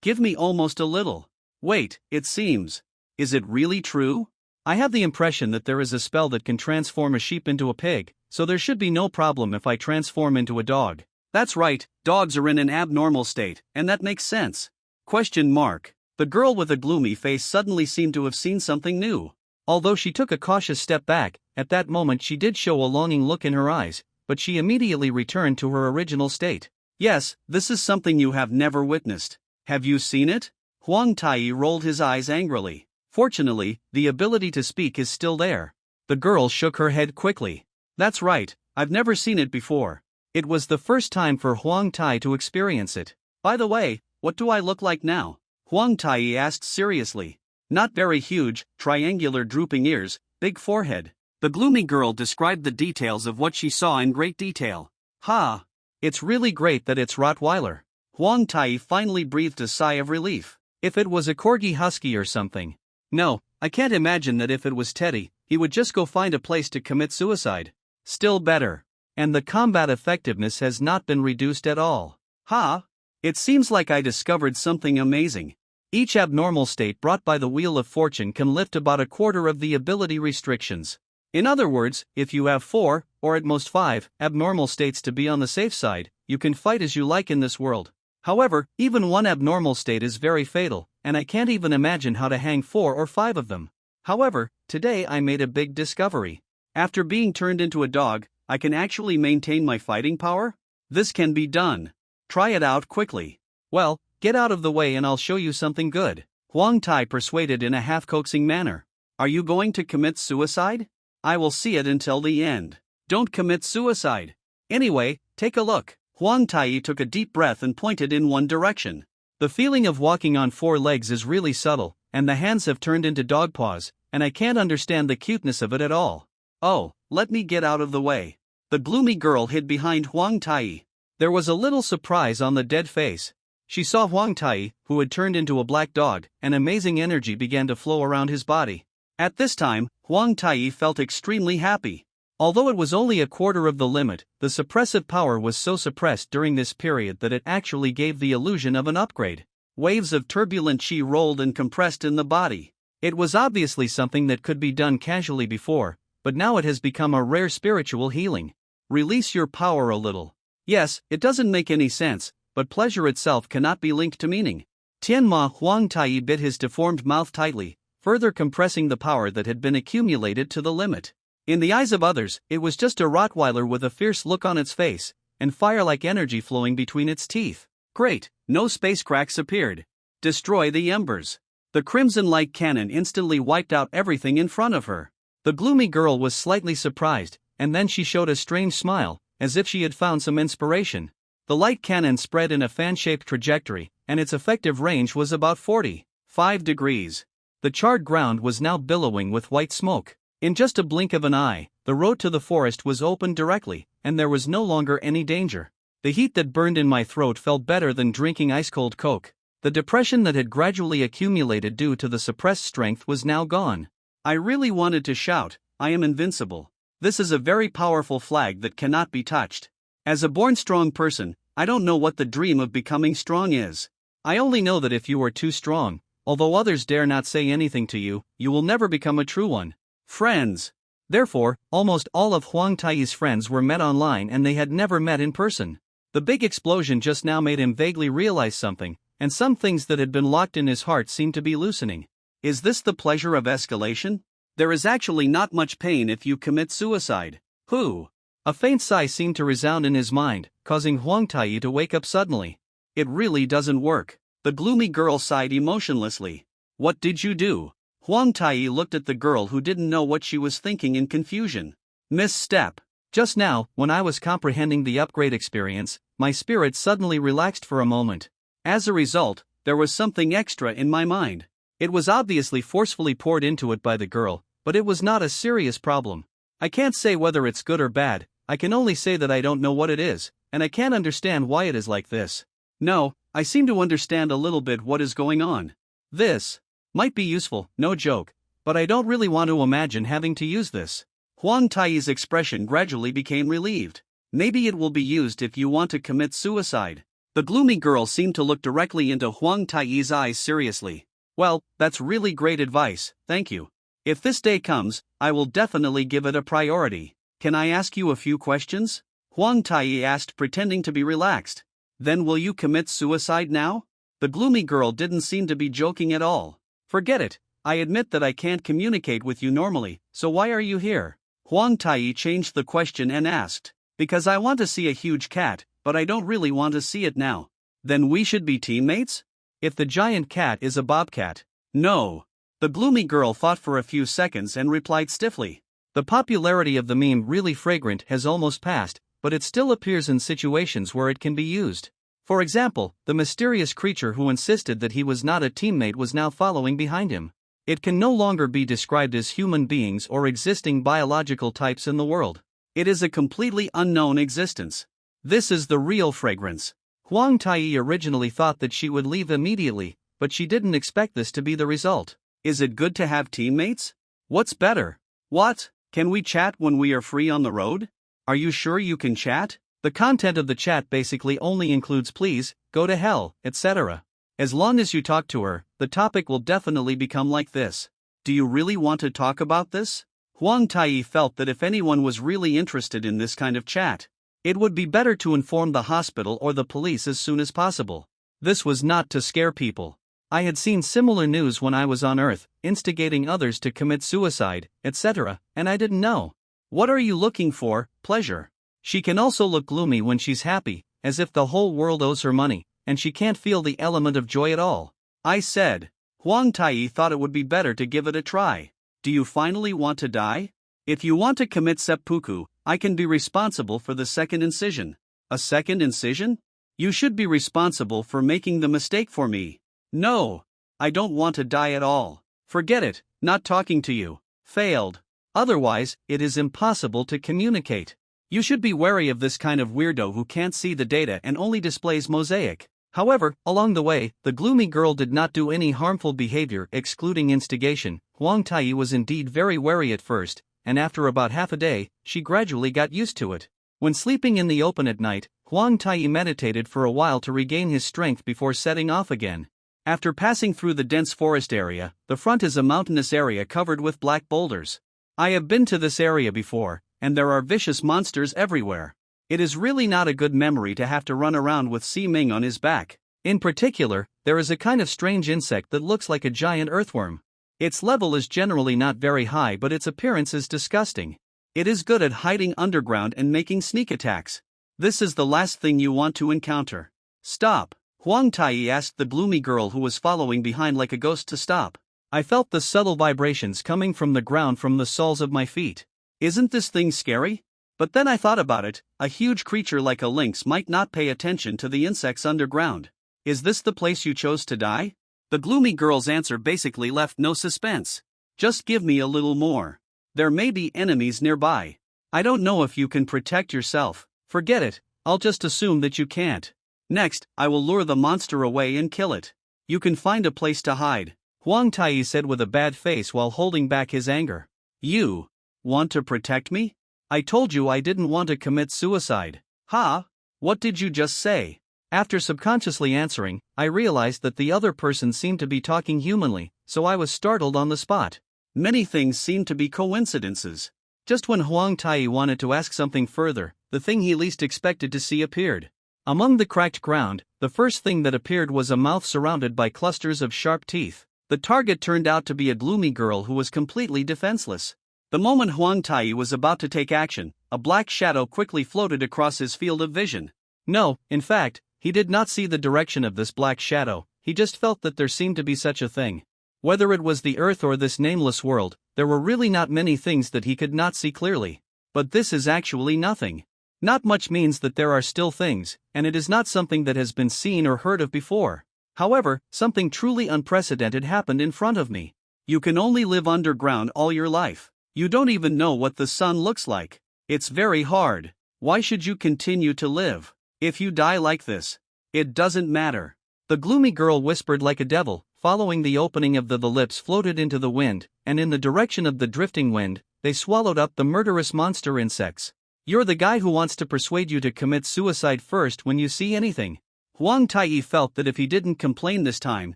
[SPEAKER 1] Give me almost a little. Wait, it seems. Is it really true? I have the impression that there is a spell that can transform a sheep into a pig, so there should be no problem if I transform into a dog. That's right, dogs are in an abnormal state, and that makes sense. Question mark. The girl with a gloomy face suddenly seemed to have seen something new. Although she took a cautious step back, at that moment she did show a longing look in her eyes, but she immediately returned to her original state. Yes, this is something you have never witnessed. Have you seen it? Huang Tai rolled his eyes angrily. Fortunately, the ability to speak is still there. The girl shook her head quickly. That's right, I've never seen it before. It was the first time for Huang Tai to experience it. By the way, what do I look like now? Huang Tai asked seriously. Not very huge, triangular drooping ears, big forehead. The gloomy girl described the details of what she saw in great detail. Ha! It's really great that it's Rottweiler. Huang Tai finally breathed a sigh of relief. If it was a corgi husky or something. No, I can't imagine that if it was Teddy, he would just go find a place to commit suicide. Still better. And the combat effectiveness has not been reduced at all. Ha! It seems like I discovered something amazing. Each abnormal state brought by the Wheel of Fortune can lift about a quarter of the ability restrictions. In other words, if you have 4, or at most 5, abnormal states to be on the safe side, you can fight as you like in this world. However, even one abnormal state is very fatal, and I can't even imagine how to hang 4 or 5 of them. However, today I made a big discovery. After being turned into a dog, I can actually maintain my fighting power? This can be done. Try it out quickly. Well, get out of the way and I'll show you something good. Huang Tai persuaded in a half-coaxing manner. Are you going to commit suicide? I will see it until the end. Don't commit suicide. Anyway, take a look. Huang Tai took a deep breath and pointed in one direction. The feeling of walking on 4 legs is really subtle, and the hands have turned into dog paws, and I can't understand the cuteness of it at all. Oh, let me get out of the way. The gloomy girl hid behind Huang Tai. There was a little surprise on the dead face. She saw Huang Tai, who had turned into a black dog, and amazing energy began to flow around his body. At this time, Huang Tai felt extremely happy. Although it was only a quarter of the limit, the suppressive power was so suppressed during this period that it actually gave the illusion of an upgrade. Waves of turbulent chi rolled and compressed in the body. It was obviously something that could be done casually before, but now it has become a rare spiritual healing. Release your power a little. Yes, it doesn't make any sense, but pleasure itself cannot be linked to meaning. Tianma Huang Tai bit his deformed mouth tightly, further compressing the power that had been accumulated to the limit. In the eyes of others, it was just a Rottweiler with a fierce look on its face, and fire-like energy flowing between its teeth. Great, no space cracks appeared. Destroy the embers. The crimson light cannon instantly wiped out everything in front of her. The gloomy girl was slightly surprised, and then she showed a strange smile, as if she had found some inspiration. The light cannon spread in a fan-shaped trajectory, and its effective range was about 45 degrees. The charred ground was now billowing with white smoke. In just a blink of an eye, the road to the forest was opened directly, and there was no longer any danger. The heat that burned in my throat felt better than drinking ice-cold Coke. The depression that had gradually accumulated due to the suppressed strength was now gone. I really wanted to shout, I am invincible. This is a very powerful flag that cannot be touched. As a born strong person, I don't know what the dream of becoming strong is. I only know that if you are too strong, although others dare not say anything to you, you will never become a true one. Friends. Therefore, almost all of Huang Tai's friends were met online and they had never met in person. The big explosion just now made him vaguely realize something, and some things that had been locked in his heart seemed to be loosening. Is this the pleasure of escalation? There is actually not much pain if you commit suicide. Who? A faint sigh seemed to resound in his mind, causing Huang Tai to wake up suddenly. It really doesn't work. The gloomy girl sighed emotionlessly. What did you do? Huang Tai looked at the girl who didn't know what she was thinking in confusion. Misstep. Just now, when I was comprehending the upgrade experience, my spirit suddenly relaxed for a moment. As a result, there was something extra in my mind. It was obviously forcefully poured into it by the girl, but it was not a serious problem. I can't say whether it's good or bad, I can only say that I don't know what it is, and I can't understand why it is like this. No, I seem to understand a little bit what is going on. This might be useful, no joke, but I don't really want to imagine having to use this. Huang Tai's expression gradually became relieved. Maybe it will be used if you want to commit suicide. The gloomy girl seemed to look directly into Huang Tai's eyes seriously. Well, that's really great advice, thank you. If this day comes, I will definitely give it a priority. Can I ask you a few questions? Huang Tai asked, pretending to be relaxed. Then will you commit suicide now? The gloomy girl didn't seem to be joking at all. Forget it, I admit that I can't communicate with you normally, so why are you here? Huang Tai changed the question and asked. Because I want to see a huge cat, but I don't really want to see it now. Then we should be teammates? If the giant cat is a bobcat. No. The gloomy girl thought for a few seconds and replied stiffly. The popularity of the meme really fragrant has almost passed, but it still appears in situations where it can be used. For example, the mysterious creature who insisted that he was not a teammate was now following behind him. It can no longer be described as human beings or existing biological types in the world. It is a completely unknown existence. This is the real fragrance. Huang Tai originally thought that she would leave immediately, but she didn't expect this to be the result. Is it good to have teammates? What's better? What? Can we chat when we are free on the road? Are you sure you can chat? The content of the chat basically only includes please, go to hell, etc. As long as you talk to her, the topic will definitely become like this. Do you really want to talk about this? Huang Tai felt that if anyone was really interested in this kind of chat, it would be better to inform the hospital or the police as soon as possible. This was not to scare people. I had seen similar news when I was on Earth, instigating others to commit suicide, etc., and I didn't know. What are you looking for? Pleasure. She can also look gloomy when she's happy, as if the whole world owes her money, and she can't feel the element of joy at all. I said. Huang Tai thought it would be better to give it a try. Do you finally want to die? If you want to commit seppuku, I can be responsible for the second incision. A second incision? You should be responsible for making the mistake for me. No. I don't want to die at all. Forget it, not talking to you. Failed. Otherwise, it is impossible to communicate. You should be wary of this kind of weirdo who can't see the data and only displays mosaic. However, along the way, the gloomy girl did not do any harmful behavior excluding instigation. Huang Tai was indeed very wary at first, and after about half a day, she gradually got used to it. When sleeping in the open at night, Huang Tai meditated for a while to regain his strength before setting off again. After passing through the dense forest area, the front is a mountainous area covered with black boulders. I have been to this area before, and there are vicious monsters everywhere. It is really not a good memory to have to run around with Si Ming on his back. In particular, there is a kind of strange insect that looks like a giant earthworm. Its level is generally not very high, but its appearance is disgusting. It is good at hiding underground and making sneak attacks. This is the last thing you want to encounter. Stop. Huang Tai asked the gloomy girl who was following behind like a ghost to stop. I felt the subtle vibrations coming from the ground from the soles of my feet. Isn't this thing scary? But then I thought about it, a huge creature like a lynx might not pay attention to the insects underground. Is this the place you chose to die? The gloomy girl's answer basically left no suspense. Just give me a little more. There may be enemies nearby. I don't know if you can protect yourself. Forget it, I'll just assume that you can't. Next, I will lure the monster away and kill it. You can find a place to hide, Huang Tai said with a bad face while holding back his anger. You want to protect me? I told you I didn't want to commit suicide. Ha? What did you just say? After subconsciously answering, I realized that the other person seemed to be talking humanly, so I was startled on the spot. Many things seemed to be coincidences. Just when Huang Tai wanted to ask something further, the thing he least expected to see appeared. Among the cracked ground, the first thing that appeared was a mouth surrounded by clusters of sharp teeth. The target turned out to be a gloomy girl who was completely defenseless. The moment Huang Tai was about to take action, a black shadow quickly floated across his field of vision. No, in fact, he did not see the direction of this black shadow, he just felt that there seemed to be such a thing. Whether it was the earth or this nameless world, there were really not many things that he could not see clearly. But this is actually nothing. Not much means that there are still things, and it is not something that has been seen or heard of before. However, something truly unprecedented happened in front of me. You can only live underground all your life. You don't even know what the sun looks like. It's very hard. Why should you continue to live? If you die like this, it doesn't matter. The gloomy girl whispered like a devil, following the opening of the lips floated into the wind, and in the direction of the drifting wind, they swallowed up the murderous monster insects. You're the guy who wants to persuade you to commit suicide first when you see anything. Huang Tai felt that if he didn't complain this time,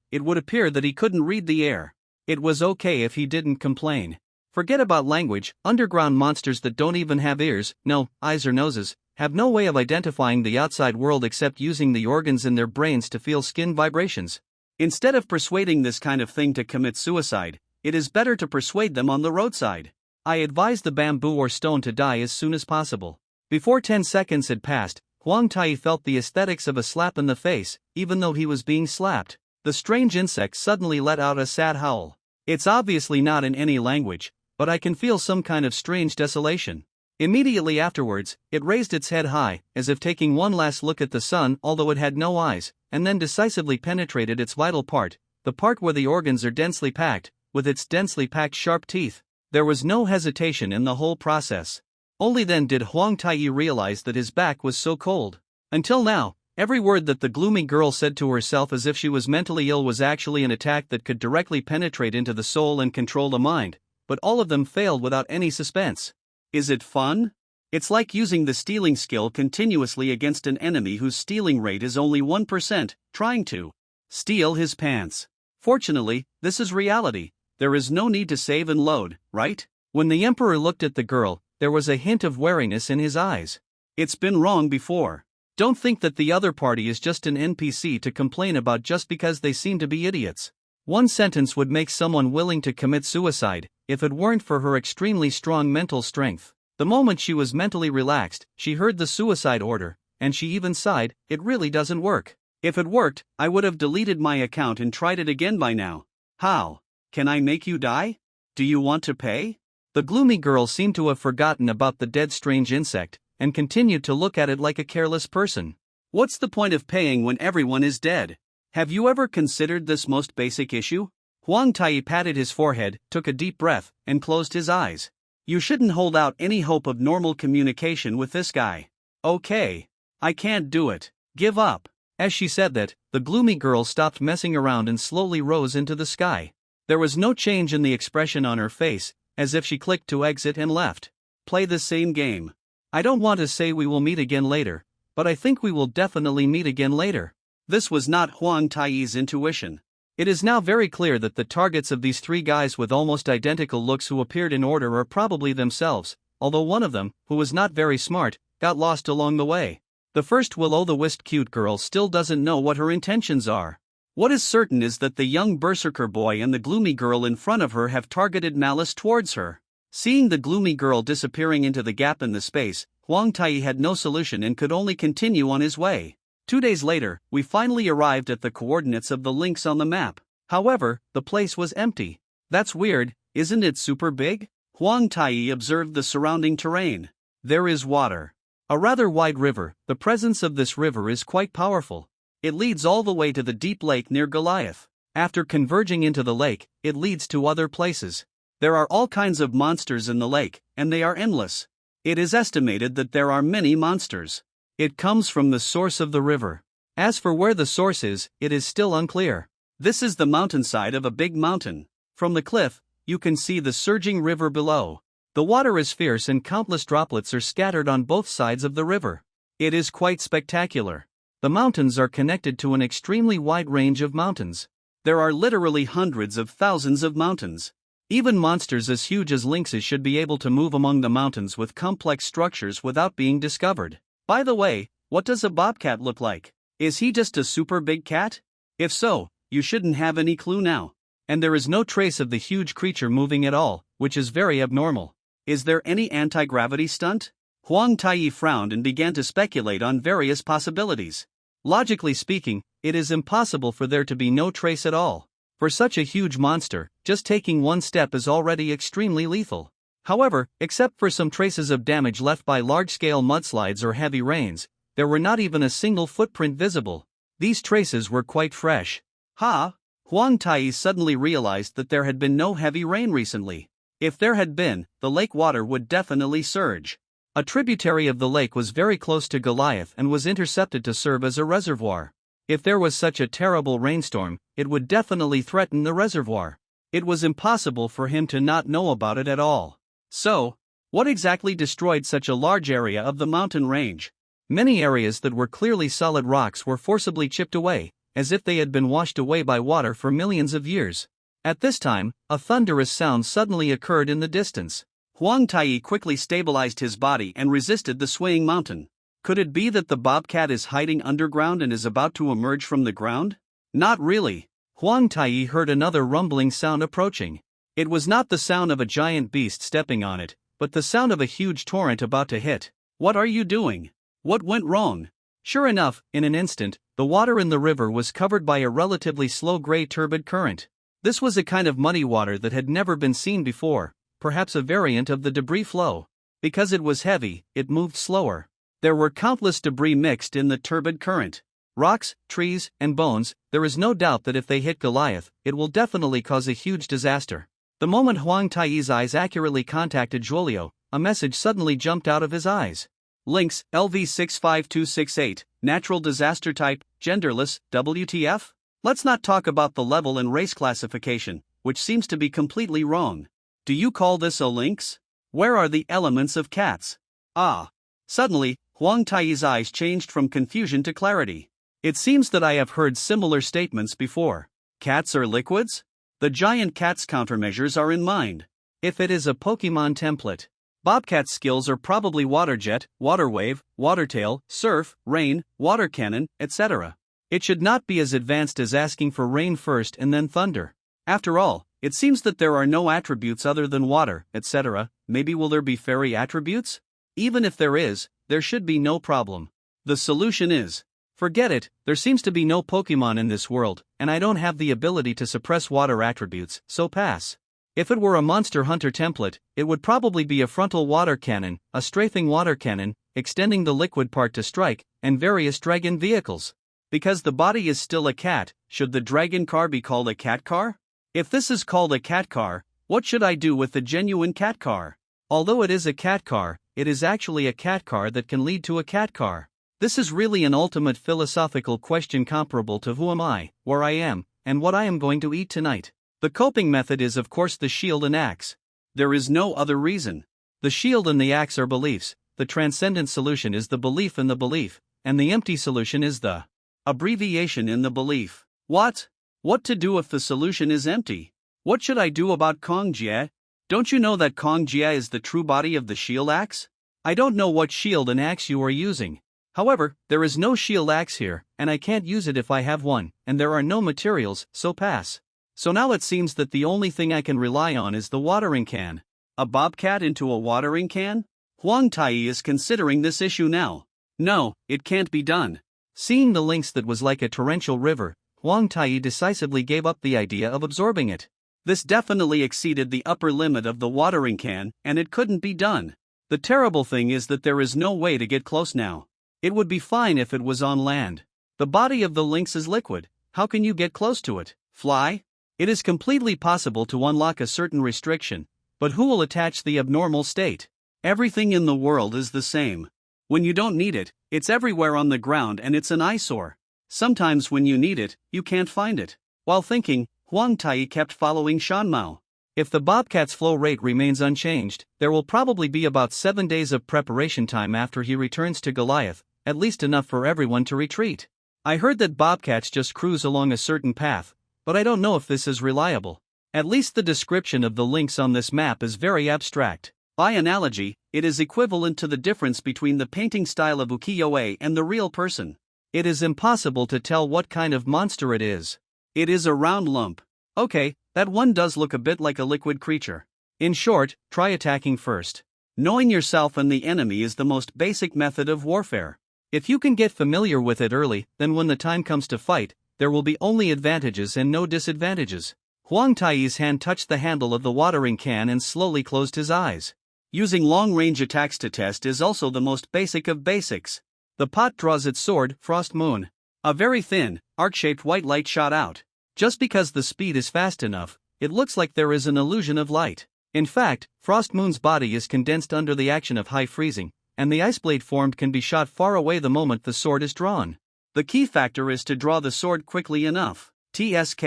[SPEAKER 1] it would appear that he couldn't read the air. It was okay if he didn't complain. Forget about language, underground monsters that don't even have ears, no eyes or noses, have no way of identifying the outside world except using the organs in their brains to feel skin vibrations. Instead of persuading this kind of thing to commit suicide, it is better to persuade them on the roadside. I advise the bamboo or stone to die as soon as possible. Before 10 seconds had passed, Huang Tai felt the aesthetics of a slap in the face, even though he was being slapped. The strange insect suddenly let out a sad howl. It's obviously not in any language, but I can feel some kind of strange desolation. Immediately afterwards, it raised its head high, as if taking one last look at the sun, although it had no eyes, and then decisively penetrated its vital part, the part where the organs are densely packed, with its densely packed sharp teeth. There was no hesitation in the whole process. Only then did Huang Tai realize that his back was so cold. Until now, every word that the gloomy girl said to herself as if she was mentally ill was actually an attack that could directly penetrate into the soul and control the mind, but all of them failed without any suspense. Is it fun? It's like using the stealing skill continuously against an enemy whose stealing rate is only 1%, trying to steal his pants. Fortunately, this is reality. There is no need to save and load, right? When the emperor looked at the girl, there was a hint of wariness in his eyes. It's been wrong before. Don't think that the other party is just an NPC to complain about just because they seem to be idiots. One sentence would make someone willing to commit suicide, if it weren't for her extremely strong mental strength. The moment she was mentally relaxed, she heard the suicide order, and she even sighed, "It really doesn't work. If it worked, I would have deleted my account and tried it again by now." "How? Can I make you die? Do you want to pay?" The gloomy girl seemed to have forgotten about the dead strange insect, and continued to look at it like a careless person. "What's the point of paying when everyone is dead? Have you ever considered this most basic issue?" Huang Tai patted his forehead, took a deep breath, and closed his eyes. "You shouldn't hold out any hope of normal communication with this guy. Okay. I can't do it. Give up." As she said that, the gloomy girl stopped messing around and slowly rose into the sky. There was no change in the expression on her face, as if she clicked to exit and left. "Play the same game. I don't want to say we will meet again later, but I think we will definitely meet again later." This was not Huang Tai's intuition. It is now very clear that the targets of these three guys with almost identical looks who appeared in order are probably themselves, although one of them, who was not very smart, got lost along the way. The first will-o'-the-wisp cute girl still doesn't know what her intentions are. What is certain is that the young berserker boy and the gloomy girl in front of her have targeted malice towards her. Seeing the gloomy girl disappearing into the gap in the space, Huang Tai had no solution and could only continue on his way. 2 days later, we finally arrived at the coordinates of the links on the map. However, the place was empty. "That's weird, isn't it super big?" Huang Tai observed the surrounding terrain. There is water. A rather wide river. The presence of this river is quite powerful. It leads all the way to the deep lake near Goliath. After converging into the lake, it leads to other places. There are all kinds of monsters in the lake, and they are endless. It is estimated that there are many monsters. It comes from the source of the river. As for where the source is, it is still unclear. This is the mountainside of a big mountain. From the cliff, you can see the surging river below. The water is fierce and countless droplets are scattered on both sides of the river. It is quite spectacular. The mountains are connected to an extremely wide range of mountains. There are literally hundreds of thousands of mountains. Even monsters as huge as lynxes should be able to move among the mountains with complex structures without being discovered. By the way, what does a bobcat look like? Is he just a super big cat? If so, you shouldn't have any clue now. And there is no trace of the huge creature moving at all, which is very abnormal. Is there any anti-gravity stunt? Huang Tai frowned and began to speculate on various possibilities. Logically speaking, it is impossible for there to be no trace at all. For such a huge monster, just taking one step is already extremely lethal. However, except for some traces of damage left by large-scale mudslides or heavy rains, there were not even a single footprint visible. These traces were quite fresh. Huang Tai suddenly realized that there had been no heavy rain recently. If there had been, the lake water would definitely surge. A tributary of the lake was very close to Goliath and was intercepted to serve as a reservoir. If there was such a terrible rainstorm, it would definitely threaten the reservoir. It was impossible for him to not know about it at all. So, what exactly destroyed such a large area of the mountain range? Many areas that were clearly solid rocks were forcibly chipped away, as if they had been washed away by water for millions of years. At this time, a thunderous sound suddenly occurred in the distance. Huang Tai quickly stabilized his body and resisted the swaying mountain. Could it be that the bobcat is hiding underground and is about to emerge from the ground? Not really. Huang Tai heard another rumbling sound approaching. It was not the sound of a giant beast stepping on it, but the sound of a huge torrent about to hit. What are you doing? What went wrong? Sure enough, in an instant, the water in the river was covered by a relatively slow gray turbid current. This was a kind of muddy water that had never been seen before, perhaps a variant of the debris flow. Because it was heavy, it moved slower. There were countless debris mixed in the turbid current. Rocks, trees, and bones. There is no doubt that if they hit Goliath, it will definitely cause a huge disaster. The moment Huang Tai's eyes accurately contacted Zhuolio, a message suddenly jumped out of his eyes. Links, LV65268, Natural Disaster Type, Genderless, WTF? Let's not talk about the level and race classification, which seems to be completely wrong. Do you call this a lynx? Where are the elements of cats? Ah. Suddenly, Huang Tai's eyes changed from confusion to clarity. It seems that I have heard similar statements before. Cats are liquids? The giant cat's countermeasures are in mind. If it is a Pokemon template, Bobcat's skills are probably water jet, water wave, water tail, surf, rain, water cannon, etc. It should not be as advanced as asking for rain first and then thunder. After all, it seems that there are no attributes other than water, etc. Maybe will there be fairy attributes? Even if there is, there should be no problem. The solution is, forget it, there seems to be no Pokemon in this world, and I don't have the ability to suppress water attributes, so pass. If it were a Monster Hunter template, it would probably be a frontal water cannon, a strafing water cannon, extending the liquid part to strike, and various dragon vehicles. Because the body is still a cat, should the dragon car be called a cat car? If this is called a cat car, what should I do with the genuine cat car? Although it is a cat car, it is actually a cat car that can lead to a cat car. This is really an ultimate philosophical question comparable to who am I, where I am, and what I am going to eat tonight. The coping method is of course the shield and axe. There is no other reason. The shield and the axe are beliefs, the transcendent solution is the belief in the belief, and the empty solution is the abbreviation in the belief. What? What to do if the solution is empty? What should I do about Kong Jie? Don't you know that Kong Jie is the true body of the shield axe? I don't know what shield and axe you are using. However, there is no shield axe here, and I can't use it if I have one, and there are no materials, so pass. So now it seems that the only thing I can rely on is the watering can. A bobcat into a watering can? Huang Tai is considering this issue now. No, it can't be done. Seeing the lynx that was like a torrential river, Huang Tai decisively gave up the idea of absorbing it. This definitely exceeded the upper limit of the watering can, and it couldn't be done. The terrible thing is that there is no way to get close now. It would be fine if it was on land. The body of the lynx is liquid, how can you get close to it? Fly? It is completely possible to unlock a certain restriction, but who will attach the abnormal state? Everything in the world is the same. When you don't need it, it's everywhere on the ground and it's an eyesore. Sometimes when you need it, you can't find it. While thinking, Huang Tai kept following Shanmao. If the bobcat's flow rate remains unchanged, there will probably be about 7 days of preparation time after he returns to Goliath, at least enough for everyone to retreat. I heard that bobcats just cruise along a certain path, but I don't know if this is reliable. At least the description of the lynx on this map is very abstract. By analogy, it is equivalent to the difference between the painting style of ukiyo-e and the real person. It is impossible to tell what kind of monster it is. It is a round lump. Okay, that one does look a bit like a liquid creature. In short, try attacking first. Knowing yourself and the enemy is the most basic method of warfare. If you can get familiar with it early, then when the time comes to fight, there will be only advantages and no disadvantages. Huang Tai's hand touched the handle of the watering can and slowly closed his eyes. Using long-range attacks to test is also the most basic of basics. The pot draws its sword, Frost Moon. A very thin, arc-shaped white light shot out. Just because the speed is fast enough, it looks like there is an illusion of light. In fact, Frost Moon's body is condensed under the action of high freezing, and the ice blade formed can be shot far away the moment the sword is drawn. The key factor is to draw the sword quickly enough. TSK.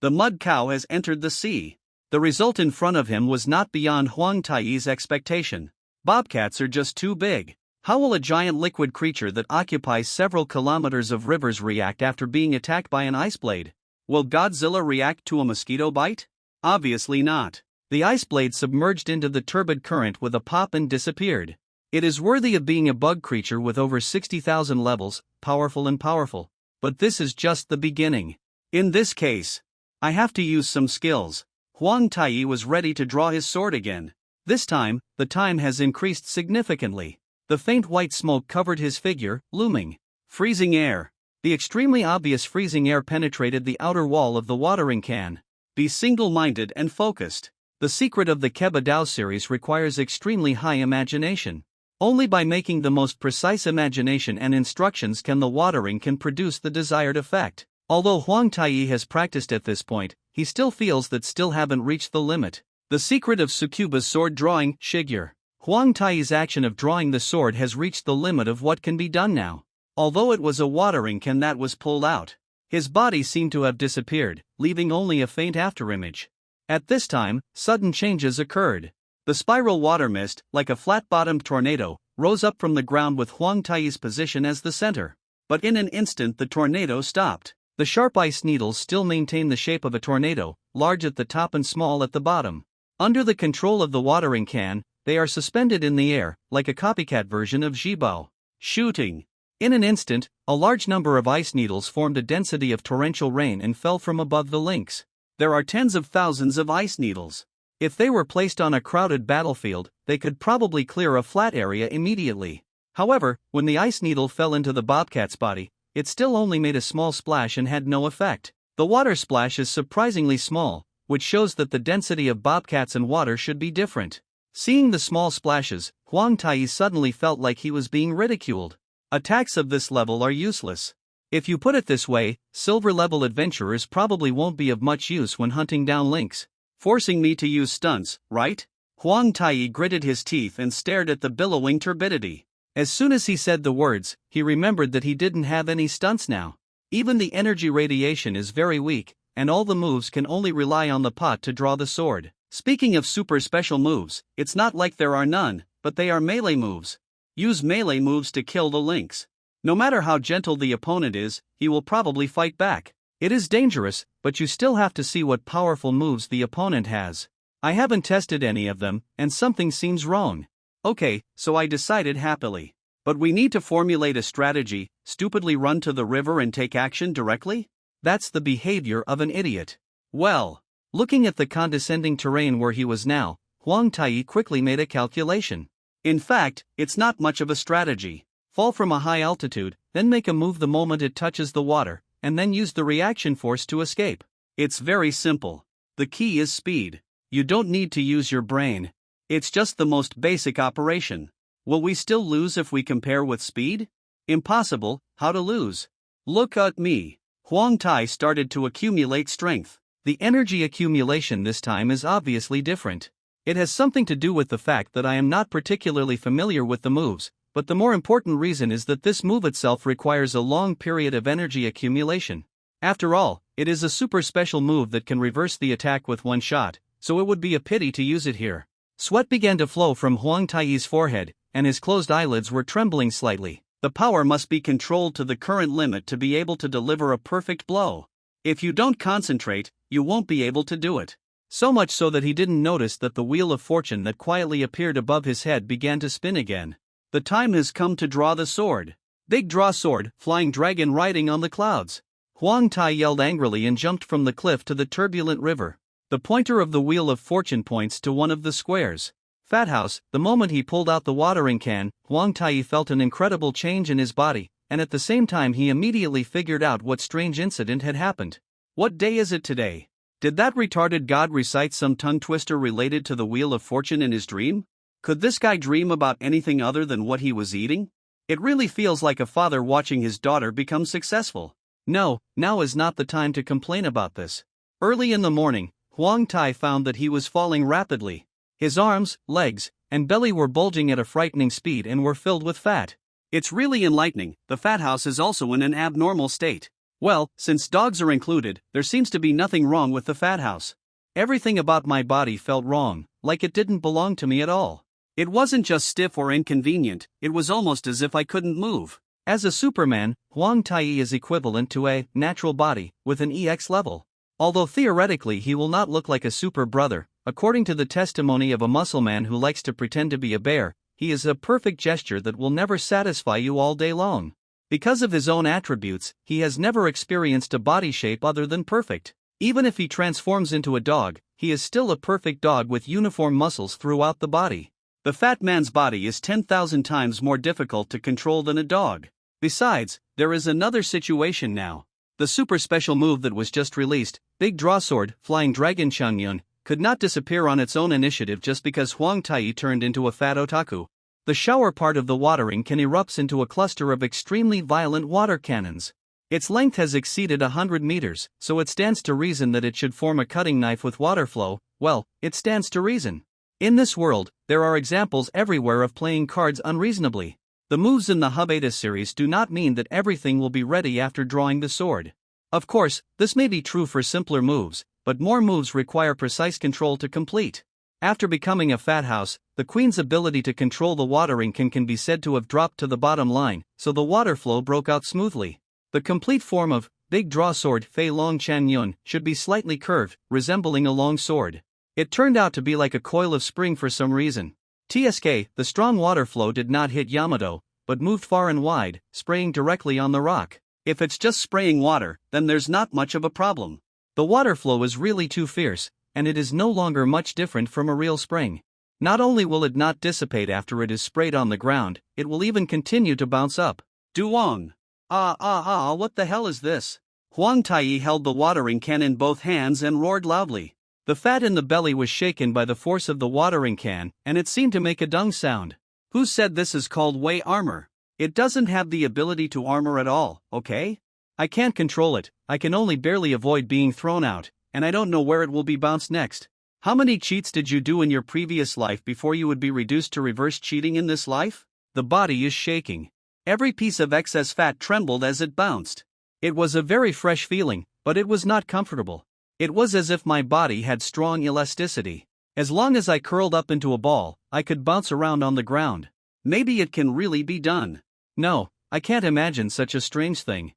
[SPEAKER 1] The mud cow has entered the sea. The result in front of him was not beyond Huang Tai's expectation. Bobcats are just too big. How will a giant liquid creature that occupies several kilometers of rivers react after being attacked by an ice blade? Will Godzilla react to a mosquito bite? Obviously not. The ice blade submerged into the turbid current with a pop and disappeared. It is worthy of being a bug creature with over 60,000 levels, powerful. But this is just the beginning. In this case, I have to use some skills. Huang Taiyi was ready to draw his sword again. This time, the time has increased significantly. The faint white smoke covered his figure, looming. Freezing air. The extremely obvious freezing air penetrated the outer wall of the watering can. Be single-minded and focused. The secret of the Keba Dao series requires extremely high imagination. Only by making the most precise imagination and instructions can the watering can produce the desired effect. Although Huang Taiyi has practiced at this point, he still feels that still haven't reached the limit. The secret of Tsukuba's sword drawing, Shigure. Huang Taiyi's action of drawing the sword has reached the limit of what can be done now. Although it was a watering can that was pulled out, his body seemed to have disappeared, leaving only a faint afterimage. At this time, sudden changes occurred. The spiral water mist, like a flat-bottomed tornado, rose up from the ground with Huang Taiyi's position as the center. But in an instant the tornado stopped. The sharp ice needles still maintain the shape of a tornado, large at the top and small at the bottom. Under the control of the watering can, they are suspended in the air, like a copycat version of Jibao. Shooting. In an instant, a large number of ice needles formed a density of torrential rain and fell from above the links. There are tens of thousands of ice needles. If they were placed on a crowded battlefield, they could probably clear a flat area immediately. However, when the ice needle fell into the bobcat's body, it still only made a small splash and had no effect. The water splash is surprisingly small, which shows that the density of bobcats and water should be different. Seeing the small splashes, Huang Taiyi suddenly felt like he was being ridiculed. Attacks of this level are useless. If you put it this way, silver-level adventurers probably won't be of much use when hunting down lynx. Forcing me to use stunts, right? Huang Taiyi gritted his teeth and stared at the billowing turbidity. As soon as he said the words, he remembered that he didn't have any stunts now. Even the energy radiation is very weak, and all the moves can only rely on the pot to draw the sword. Speaking of super special moves, it's not like there are none, but they are melee moves. Use melee moves to kill the lynx. No matter how gentle the opponent is, he will probably fight back. It is dangerous, but you still have to see what powerful moves the opponent has. I haven't tested any of them, and something seems wrong. Okay, so I decided happily. But we need to formulate a strategy, stupidly run to the river and take action directly? That's the behavior of an idiot. Well, looking at the condescending terrain where he was now, Huang Taiyi quickly made a calculation. In fact, it's not much of a strategy. Fall from a high altitude, then make a move the moment it touches the water, and then use the reaction force to escape. It's very simple. The key is speed. You don't need to use your brain. It's just the most basic operation. Will we still lose if we compare with speed? Impossible. How to lose? Look at me. Huang Tai started to accumulate strength. The energy accumulation this time is obviously different. It has something to do with the fact that I am not particularly familiar with the moves, but the more important reason is that this move itself requires a long period of energy accumulation. After all, it is a super special move that can reverse the attack with one shot, so it would be a pity to use it here. Sweat began to flow from Huang Taiyi's forehead, and his closed eyelids were trembling slightly. The power must be controlled to the current limit to be able to deliver a perfect blow. If you don't concentrate, you won't be able to do it. So much so that he didn't notice that the wheel of fortune that quietly appeared above his head began to spin again. The time has come to draw the sword. Big draw sword, flying dragon riding on the clouds. Huang Tai yelled angrily and jumped from the cliff to the turbulent river. The pointer of the wheel of fortune points to one of the squares. Fat House. The moment he pulled out the watering can, Huang Tai felt an incredible change in his body, and at the same time he immediately figured out what strange incident had happened. What day is it today? Did that retarded god recite some tongue twister related to the Wheel of Fortune in his dream? Could this guy dream about anything other than what he was eating? It really feels like a father watching his daughter become successful. No, now is not the time to complain about this. Early in the morning, Huang Tai found that he was falling rapidly. His arms, legs, and belly were bulging at a frightening speed and were filled with fat. It's really enlightening. The Fat House is also in an abnormal state. Well, since dogs are included, there seems to be nothing wrong with the Fat House. Everything about my body felt wrong, like it didn't belong to me at all. It wasn't just stiff or inconvenient, it was almost as if I couldn't move. As a Superman, Huang Taiyi is equivalent to a natural body with an EX level. Although theoretically he will not look like a super brother, according to the testimony of a muscle man who likes to pretend to be a bear, he is a perfect gesture that will never satisfy you all day long. Because of his own attributes, he has never experienced a body shape other than perfect. Even if he transforms into a dog, he is still a perfect dog with uniform muscles throughout the body. The fat man's body is 10,000 times more difficult to control than a dog. Besides, there is another situation now. The super special move that was just released, Big Draw Sword, Flying Dragon Changyun, could not disappear on its own initiative just because Huang Taiyi turned into a fat otaku. The shower part of the watering can erupts into a cluster of extremely violent water cannons. Its length has exceeded 100 meters, so it stands to reason that it should form a cutting knife with water flow. Well, it stands to reason. In this world, there are examples everywhere of playing cards unreasonably. The moves in the Hubeta series do not mean that everything will be ready after drawing the sword. Of course, this may be true for simpler moves, but more moves require precise control to complete. After becoming a fat house, the queen's ability to control the watering can be said to have dropped to the bottom line, so the water flow broke out smoothly. The complete form of Big Draw Sword Fei Long Chan Yun should be slightly curved, resembling a long sword. It turned out to be like a coil of spring for some reason. TSK, the strong water flow did not hit Yamato, but moved far and wide, spraying directly on the rock. If it's just spraying water, then there's not much of a problem. The water flow is really too fierce, and it is no longer much different from a real spring. Not only will it not dissipate after it is sprayed on the ground, it will even continue to bounce up. Duong! What the hell is this? Huang Taiyi held the watering can in both hands and roared loudly. The fat in the belly was shaken by the force of the watering can, and it seemed to make a dung sound. Who said this is called Wei armor? It doesn't have the ability to armor at all, okay? I can't control it, I can only barely avoid being thrown out, and I don't know where it will be bounced next. How many cheats did you do in your previous life before you would be reduced to reverse cheating in this life? The body is shaking. Every piece of excess fat trembled as it bounced. It was a very fresh feeling, but it was not comfortable. It was as if my body had strong elasticity. As long as I curled up into a ball, I could bounce around on the ground. Maybe it can really be done. No, I can't imagine such a strange thing.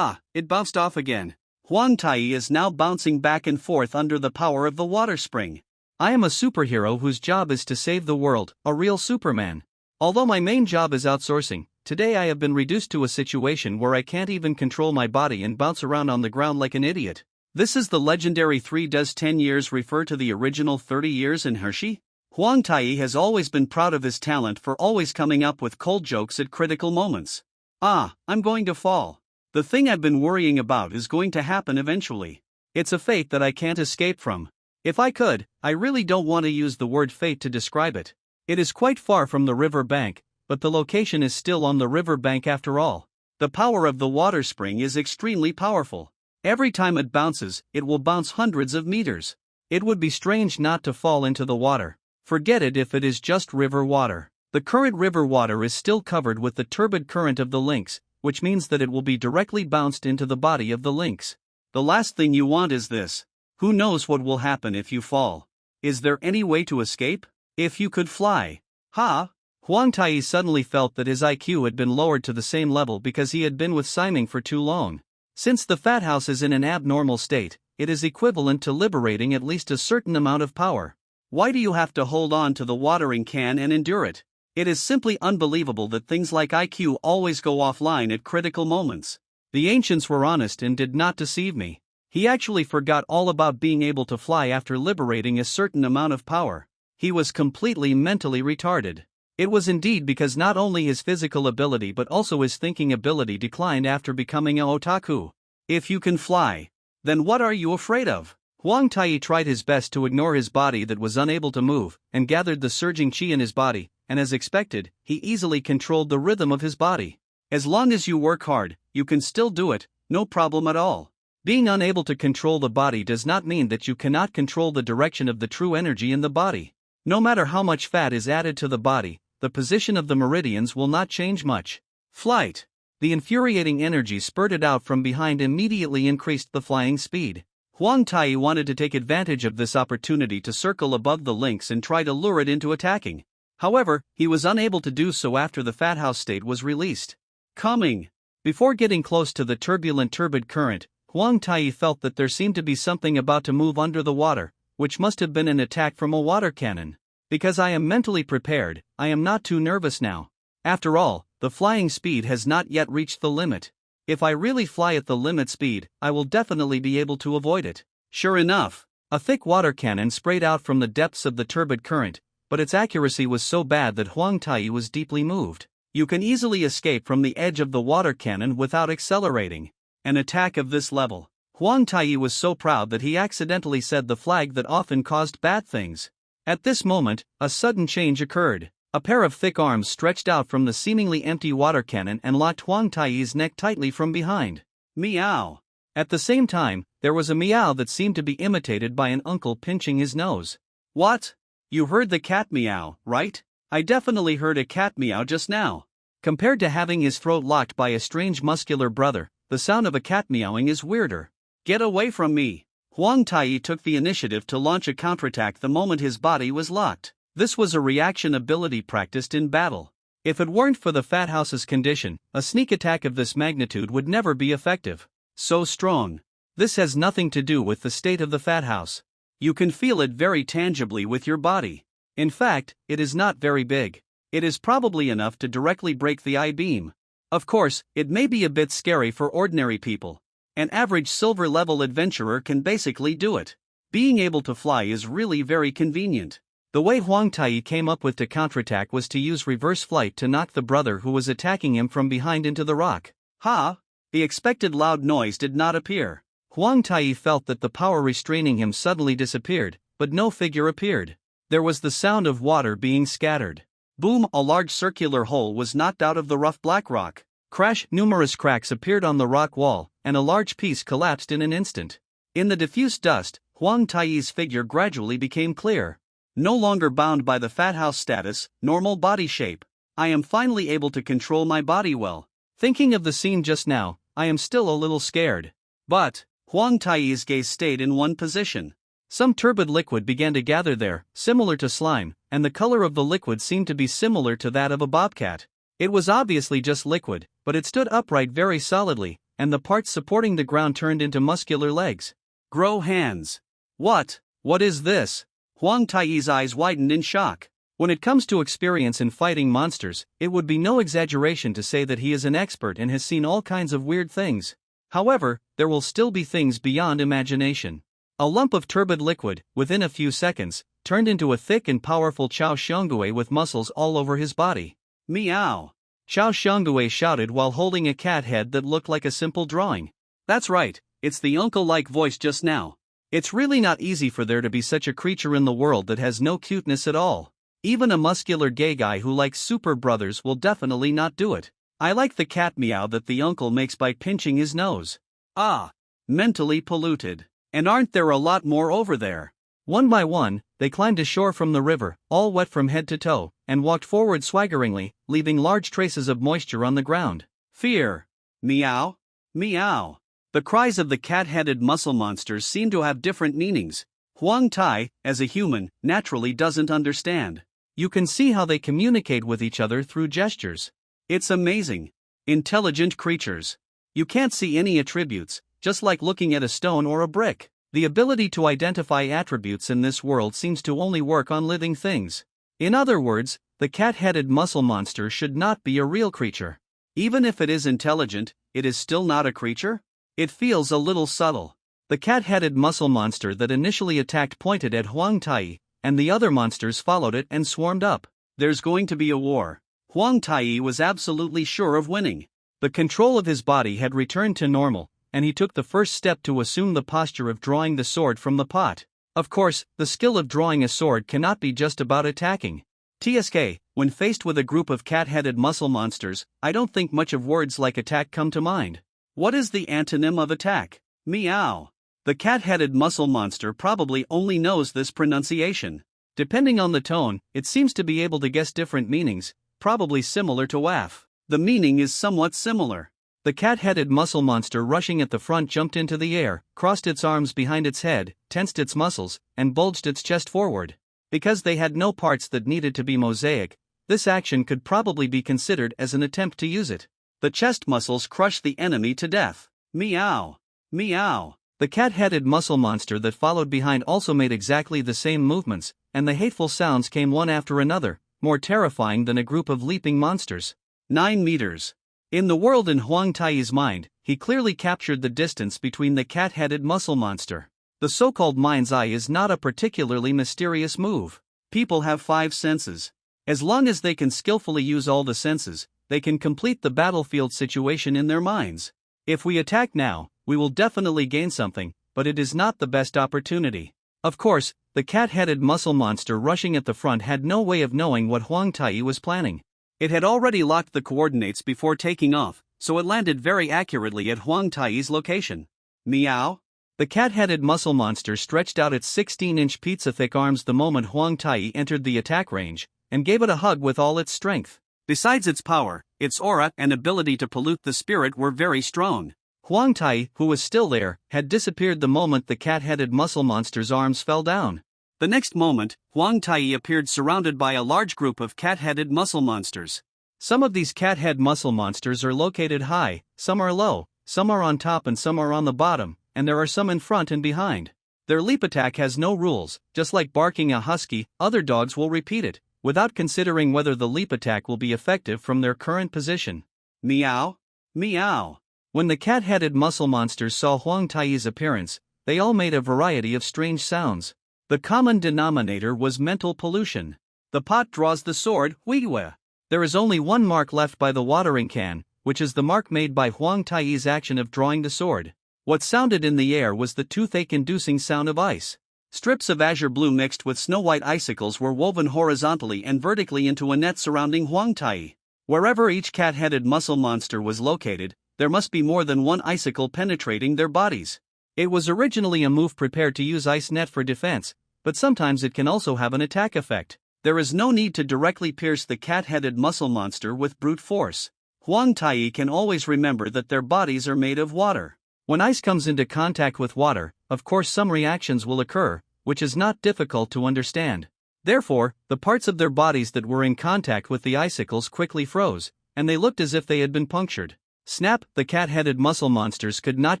[SPEAKER 1] It bounced off again. Huang Taiyi is now bouncing back and forth under the power of the water spring. I am a superhero whose job is to save the world, a real Superman. Although my main job is outsourcing, today I have been reduced to a situation where I can't even control my body and bounce around on the ground like an idiot. This is the legendary 3 does 10 years refer to the original 30 years in Hershey? Huang Taiyi has always been proud of his talent for always coming up with cold jokes at critical moments. I'm going to fall. The thing I've been worrying about is going to happen eventually. It's a fate that I can't escape from. If I could, I really don't want to use the word fate to describe it. It is quite far from the river bank, but the location is still on the river bank after all. The power of the water spring is extremely powerful. Every time it bounces, it will bounce hundreds of meters. It would be strange not to fall into the water. Forget it if it is just river water. The current river water is still covered with the turbid current of the lynx, which means that it will be directly bounced into the body of the lynx. The last thing you want is this. Who knows what will happen if you fall? Is there any way to escape? If you could fly. Huang Taiyi suddenly felt that his IQ had been lowered to the same level because he had been with Siming for too long. Since the fat house is in an abnormal state, it is equivalent to liberating at least a certain amount of power. Why do you have to hold on to the watering can and endure it? It is simply unbelievable that things like IQ always go offline at critical moments. The ancients were honest and did not deceive me. He actually forgot all about being able to fly after liberating a certain amount of power. He was completely mentally retarded. It was indeed because not only his physical ability but also his thinking ability declined after becoming a otaku. If you can fly, then what are you afraid of? Huang Taiyi tried his best to ignore his body that was unable to move, and gathered the surging chi in his body, and as expected, he easily controlled the rhythm of his body. As long as you work hard, you can still do it, no problem at all. Being unable to control the body does not mean that you cannot control the direction of the true energy in the body. No matter how much fat is added to the body, the position of the meridians will not change much. Flight. The infuriating energy spurted out from behind immediately increased the flying speed. Huang Taiyi wanted to take advantage of this opportunity to circle above the lynx and try to lure it into attacking. However, he was unable to do so after the fat house state was released. coming. Before getting close to the turbid current, Huang Tai felt that there seemed to be something about to move under the water, which must have been an attack from a water cannon. Because I am mentally prepared, I am not too nervous now. After all, the flying speed has not yet reached the limit. If I really fly at the limit speed, I will definitely be able to avoid it. Sure enough, a thick water cannon sprayed out from the depths of the turbid current, but its accuracy was so bad that Huang Tai was deeply moved. You can easily escape from the edge of the water cannon without accelerating. An attack of this level. Huang Tai was so proud that he accidentally said the flag that often caused bad things. At this moment, a sudden change occurred. A pair of thick arms stretched out from the seemingly empty water cannon and locked Huang Tai's neck tightly from behind. Meow. At the same time, there was a meow that seemed to be imitated by an uncle pinching his nose. What? You heard the cat meow, right? I definitely heard a cat meow just now. Compared to having his throat locked by a strange muscular brother, the sound of a cat meowing is weirder. Get away from me. Huang Tai took the initiative to launch a counterattack the moment his body was locked. This was a reaction ability practiced in battle. If it weren't for the Fat House's condition, a sneak attack of this magnitude would never be effective. So strong. This has nothing to do with the state of the Fat House. You can feel it very tangibly with your body. In fact, it is not very big. It is probably enough to directly break the I-beam. Of course, it may be a bit scary for ordinary people. An average silver-level adventurer can basically do it. Being able to fly is really very convenient. The way Huang Tai came up with to counterattack was to use reverse flight to knock the brother who was attacking him from behind into the rock. Ha! The expected loud noise did not appear. Huang Tai felt that the power restraining him suddenly disappeared, but no figure appeared. There was the sound of water being scattered. Boom! A large circular hole was knocked out of the rough black rock. Crash! Numerous cracks appeared on the rock wall, and a large piece collapsed in an instant. In the diffused dust, Huang Tai's figure gradually became clear. No longer bound by the Fat House status, normal body shape. I am finally able to control my body well. Thinking of the scene just now, I am still a little scared. But Huang Tai's gaze stayed in one position. Some turbid liquid began to gather there, similar to slime, and the color of the liquid seemed to be similar to that of a bobcat. It was obviously just liquid, but it stood upright very solidly, and the parts supporting the ground turned into muscular legs. Grow hands. What is this? Huang Tai's eyes widened in shock. When it comes to experience in fighting monsters, it would be no exaggeration to say that he is an expert and has seen all kinds of weird things. However, there will still be things beyond imagination. A lump of turbid liquid, within a few seconds, turned into a thick and powerful Chao Xianggui with muscles all over his body. Meow! Chao Xianggui shouted while holding a cat head that looked like a simple drawing. That's right, it's the uncle-like voice just now. It's really not easy for there to be such a creature in the world that has no cuteness at all. Even a muscular gay guy who likes Super Brothers will definitely not do it. I like the cat meow that the uncle makes by pinching his nose. Ah! Mentally polluted. And aren't there a lot more over there? One by one, they climbed ashore from the river, all wet from head to toe, and walked forward swaggeringly, leaving large traces of moisture on the ground. Fear. Meow. Meow. The cries of the cat-headed muscle monsters seem to have different meanings. Huang Tai, as a human, naturally doesn't understand. You can see how they communicate with each other through gestures. It's amazing. Intelligent creatures. You can't see any attributes, just like looking at a stone or a brick. The ability to identify attributes in this world seems to only work on living things. In other words, the cat-headed muscle monster should not be a real creature. Even if it is intelligent, it is still not a creature? It feels a little subtle. The cat-headed muscle monster that initially attacked pointed at Huang Tai, and the other monsters followed it and swarmed up. There's going to be a war. Huang Tai was absolutely sure of winning. The control of his body had returned to normal, and he took the first step to assume the posture of drawing the sword from the pot. Of course, the skill of drawing a sword cannot be just about attacking. TSK, when faced with a group of cat-headed muscle monsters, I don't think much of words like attack come to mind. What is the antonym of attack? Meow. The cat-headed muscle monster probably only knows this pronunciation. Depending on the tone, it seems to be able to guess different meanings, probably similar to waff. The meaning is somewhat similar. The cat-headed muscle monster rushing at the front jumped into the air, crossed its arms behind its head, tensed its muscles, and bulged its chest forward. Because they had no parts that needed to be mosaic, this action could probably be considered as an attempt to use it. The chest muscles crush the enemy to death. Meow. Meow. The cat-headed muscle monster that followed behind also made exactly the same movements, and the hateful sounds came one after another, more terrifying than a group of leaping monsters. 9 meters. In the world in Huang Tai's mind, he clearly captured the distance between the cat-headed muscle monster. The so-called mind's eye is not a particularly mysterious move. People have 5 senses. As long as they can skillfully use all the senses, they can complete the battlefield situation in their minds. If we attack now, we will definitely gain something, but it is not the best opportunity. Of course, the cat-headed muscle monster rushing at the front had no way of knowing what Huang Tai was planning. It had already locked the coordinates before taking off, so it landed very accurately at Huang Tai's location. Meow. The cat-headed muscle monster stretched out its 16-inch pizza-thick arms the moment Huang Tai entered the attack range, and gave it a hug with all its strength. Besides its power, its aura and ability to pollute the spirit were very strong. Huang Tai, who was still there, had disappeared the moment the cat-headed muscle monster's arms fell down. The next moment, Huang Tai appeared surrounded by a large group of cat-headed muscle monsters. Some of these cat-head muscle monsters are located high, some are low, some are on top and some are on the bottom, and there are some in front and behind. Their leap attack has no rules, just like barking a husky, other dogs will repeat it, without considering whether the leap attack will be effective from their current position. Meow. Meow. When the cat-headed muscle monsters saw Huang Tai's appearance, they all made a variety of strange sounds. The common denominator was mental pollution. The pot draws the sword, Weewa. There is only one mark left by the watering can, which is the mark made by Huang Tai's action of drawing the sword. What sounded in the air was the toothache-inducing sound of ice. Strips of azure blue mixed with snow-white icicles were woven horizontally and vertically into a net surrounding Huang Tai. Wherever each cat-headed muscle monster was located, there must be more than one icicle penetrating their bodies. It was originally a move prepared to use ice net for defense, but sometimes it can also have an attack effect. There is no need to directly pierce the cat-headed muscle monster with brute force. Huang Tai can always remember that their bodies are made of water. When ice comes into contact with water, of course some reactions will occur, which is not difficult to understand. Therefore, the parts of their bodies that were in contact with the icicles quickly froze, and they looked as if they had been punctured. Snap! The cat-headed muscle monsters could not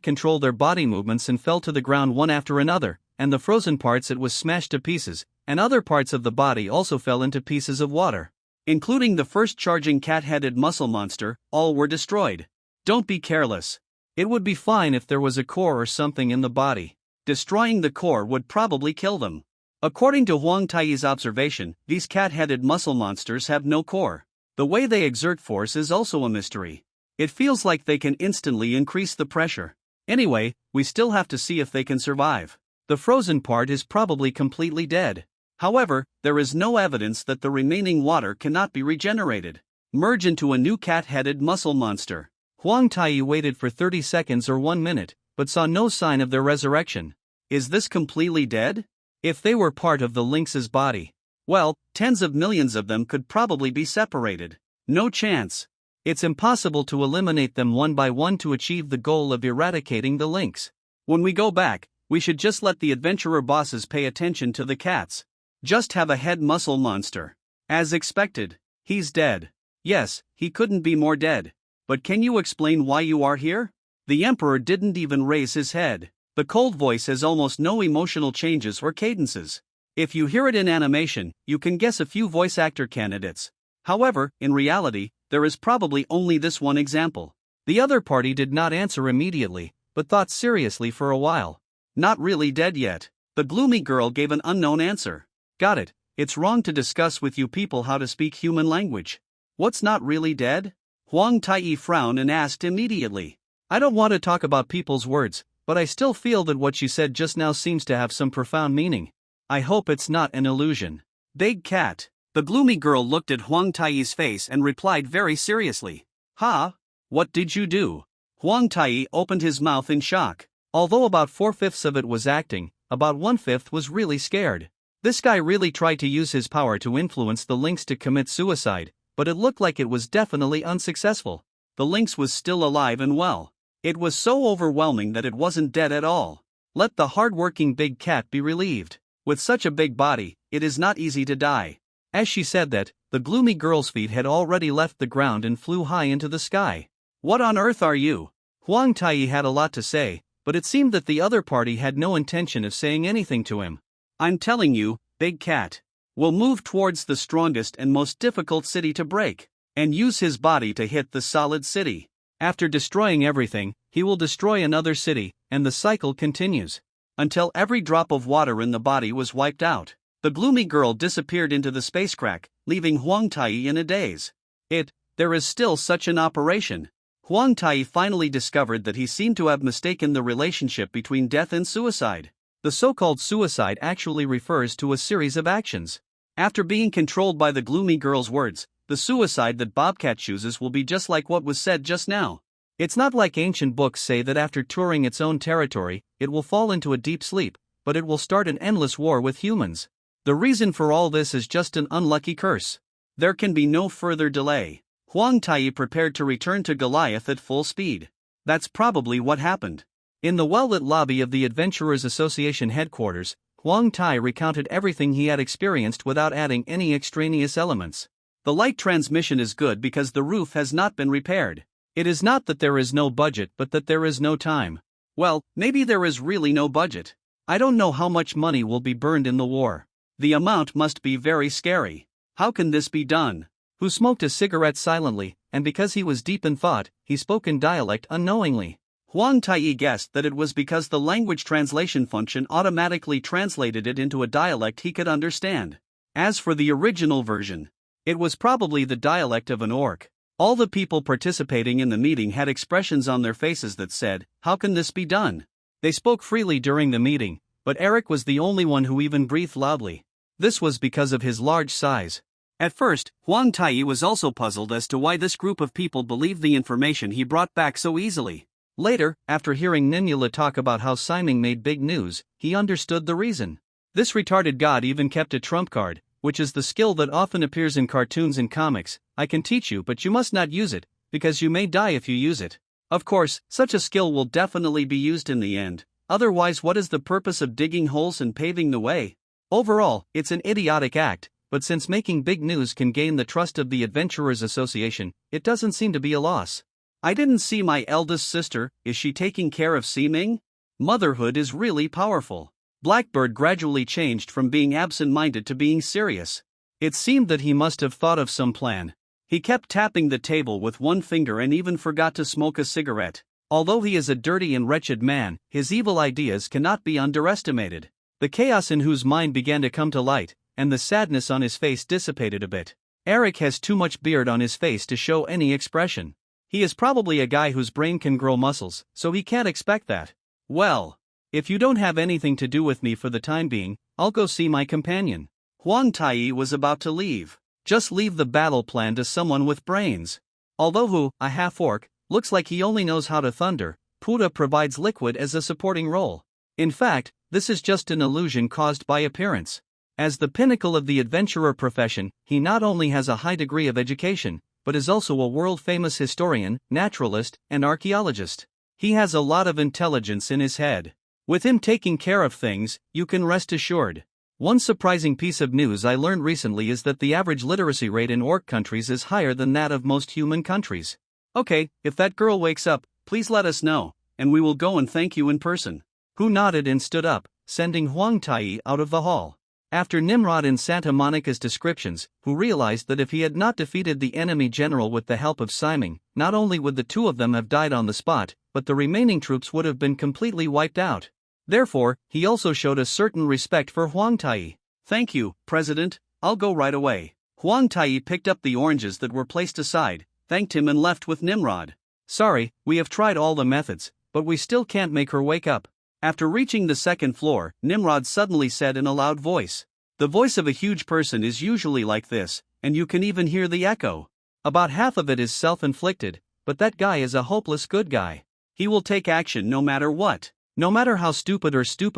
[SPEAKER 1] control their body movements and fell to the ground one after another, and the frozen parts it was smashed to pieces, and other parts of the body also fell into pieces of water. Including the first charging cat-headed muscle monster, all were destroyed. Don't be careless. It would be fine if there was a core or something in the body. Destroying the core would probably kill them. According to Huang Tai's observation, these cat-headed muscle monsters have no core. The way they exert force is also a mystery. It feels like they can instantly increase the pressure. Anyway, we still have to see if they can survive. The frozen part is probably completely dead. However, there is no evidence that the remaining water cannot be regenerated. Merge into a new cat-headed muscle monster. Huang Tai waited for 30 seconds or 1 minute, but saw no sign of their resurrection. Is this completely dead? If they were part of the lynx's body, well, tens of millions of them could probably be separated. No chance. It's impossible to eliminate them one by one to achieve the goal of eradicating the lynx. When we go back, we should just let the adventurer bosses pay attention to the cats. Just have a head muscle monster. As expected, he's dead. Yes, he couldn't be more dead. But can you explain why you are here? The emperor didn't even raise his head. The cold voice has almost no emotional changes or cadences. If you hear it in animation, you can guess a few voice actor candidates. However, in reality, there is probably only this one example. The other party did not answer immediately, but thought seriously for a while. Not really dead yet. The gloomy girl gave an unknown answer. Got it. It's wrong to discuss with you people how to speak human language. What's not really dead? Huang Tai frowned and asked immediately. I don't want to talk about people's words, but I still feel that what you said just now seems to have some profound meaning. I hope it's not an illusion. Big cat. The gloomy girl looked at Huang Tai's face and replied very seriously. Ha? What did you do? Huang Tai opened his mouth in shock. Although about 4/5 of it was acting, about 1/5 was really scared. This guy really tried to use his power to influence the lynx to commit suicide, but it looked like it was definitely unsuccessful. The lynx was still alive and well. It was so overwhelming that it wasn't dead at all. Let the hard-working big cat be relieved. With such a big body, it is not easy to die. As she said that, the gloomy girl's feet had already left the ground and flew high into the sky. What on earth are you? Huang Tai had a lot to say, but it seemed that the other party had no intention of saying anything to him. I'm telling you, Big Cat will move towards the strongest and most difficult city to break, and use his body to hit the solid city. After destroying everything, he will destroy another city, and the cycle continues until every drop of water in the body was wiped out. The gloomy girl disappeared into the space crack, leaving Huang Tai in a daze. There is still such an operation. Huang Tai finally discovered that he seemed to have mistaken the relationship between death and suicide. The so-called suicide actually refers to a series of actions. After being controlled by the gloomy girl's words, the suicide that Bobcat chooses will be just like what was said just now. It's not like ancient books say that after touring its own territory, it will fall into a deep sleep, but it will start an endless war with humans. The reason for all this is just an unlucky curse. There can be no further delay. Huang Tai prepared to return to Goliath at full speed. That's probably what happened. In the well-lit lobby of the Adventurers Association headquarters, Huang Tai recounted everything he had experienced without adding any extraneous elements. The light transmission is good because the roof has not been repaired. It is not that there is no budget but that there is no time. Well, maybe there is really no budget. I don't know how much money will be burned in the war. The amount must be very scary. How can this be done? Who smoked a cigarette silently, and because he was deep in thought, he spoke in dialect unknowingly. Huang Tai guessed that it was because the language translation function automatically translated it into a dialect he could understand. As for the original version, it was probably the dialect of an orc. All the people participating in the meeting had expressions on their faces that said, "How can this be done?" They spoke freely during the meeting, but Eric was the only one who even breathed loudly. This was because of his large size. At first, Huang Tai was also puzzled as to why this group of people believed the information he brought back so easily. Later, after hearing Ninula talk about how Siming made big news, he understood the reason. This retarded god even kept a trump card, which is the skill that often appears in cartoons and comics. I can teach you, but you must not use it, because you may die if you use it. Of course, such a skill will definitely be used in the end, otherwise what is the purpose of digging holes and paving the way? Overall, it's an idiotic act, but since making big news can gain the trust of the Adventurers Association, it doesn't seem to be a loss. I didn't see my eldest sister, is she taking care of Siming? Motherhood is really powerful. Blackbird gradually changed from being absent-minded to being serious. It seemed that he must have thought of some plan. He kept tapping the table with one finger and even forgot to smoke a cigarette. Although he is a dirty and wretched man, his evil ideas cannot be underestimated. The chaos in whose mind began to come to light, and the sadness on his face dissipated a bit. Eric has too much beard on his face to show any expression. He is probably a guy whose brain can grow muscles, so he can't expect that. Well, if you don't have anything to do with me for the time being, I'll go see my companion. Huang Tai was about to leave. Just leave the battle plan to someone with brains. Although a half-orc, looks like he only knows how to thunder, Puda provides liquid as a supporting role. In fact, this is just an illusion caused by appearance. As the pinnacle of the adventurer profession, he not only has a high degree of education, but is also a world-famous historian, naturalist, and archaeologist. He has a lot of intelligence in his head. With him taking care of things, you can rest assured. One surprising piece of news I learned recently is that the average literacy rate in orc countries is higher than that of most human countries. Okay, if that girl wakes up, please let us know, and we will go and thank you in person. Hu nodded and stood up, sending Huang Tai out of the hall. After Nimrod and Santa Monica's descriptions, Hu realized that if he had not defeated the enemy general with the help of Siming, not only would the two of them have died on the spot, but the remaining troops would have been completely wiped out. Therefore, he also showed a certain respect for Huang Tai. Thank you, President, I'll go right away. Huang Tai picked up the oranges that were placed aside, thanked him and left with Nimrod. Sorry, we have tried all the methods, but we still can't make her wake up. After reaching the second floor, Nimrod suddenly said in a loud voice. The voice of a huge person is usually like this, and you can even hear the echo. About half of it is self-inflicted, but that guy is a hopeless good guy. He will take action no matter what. No matter how stupid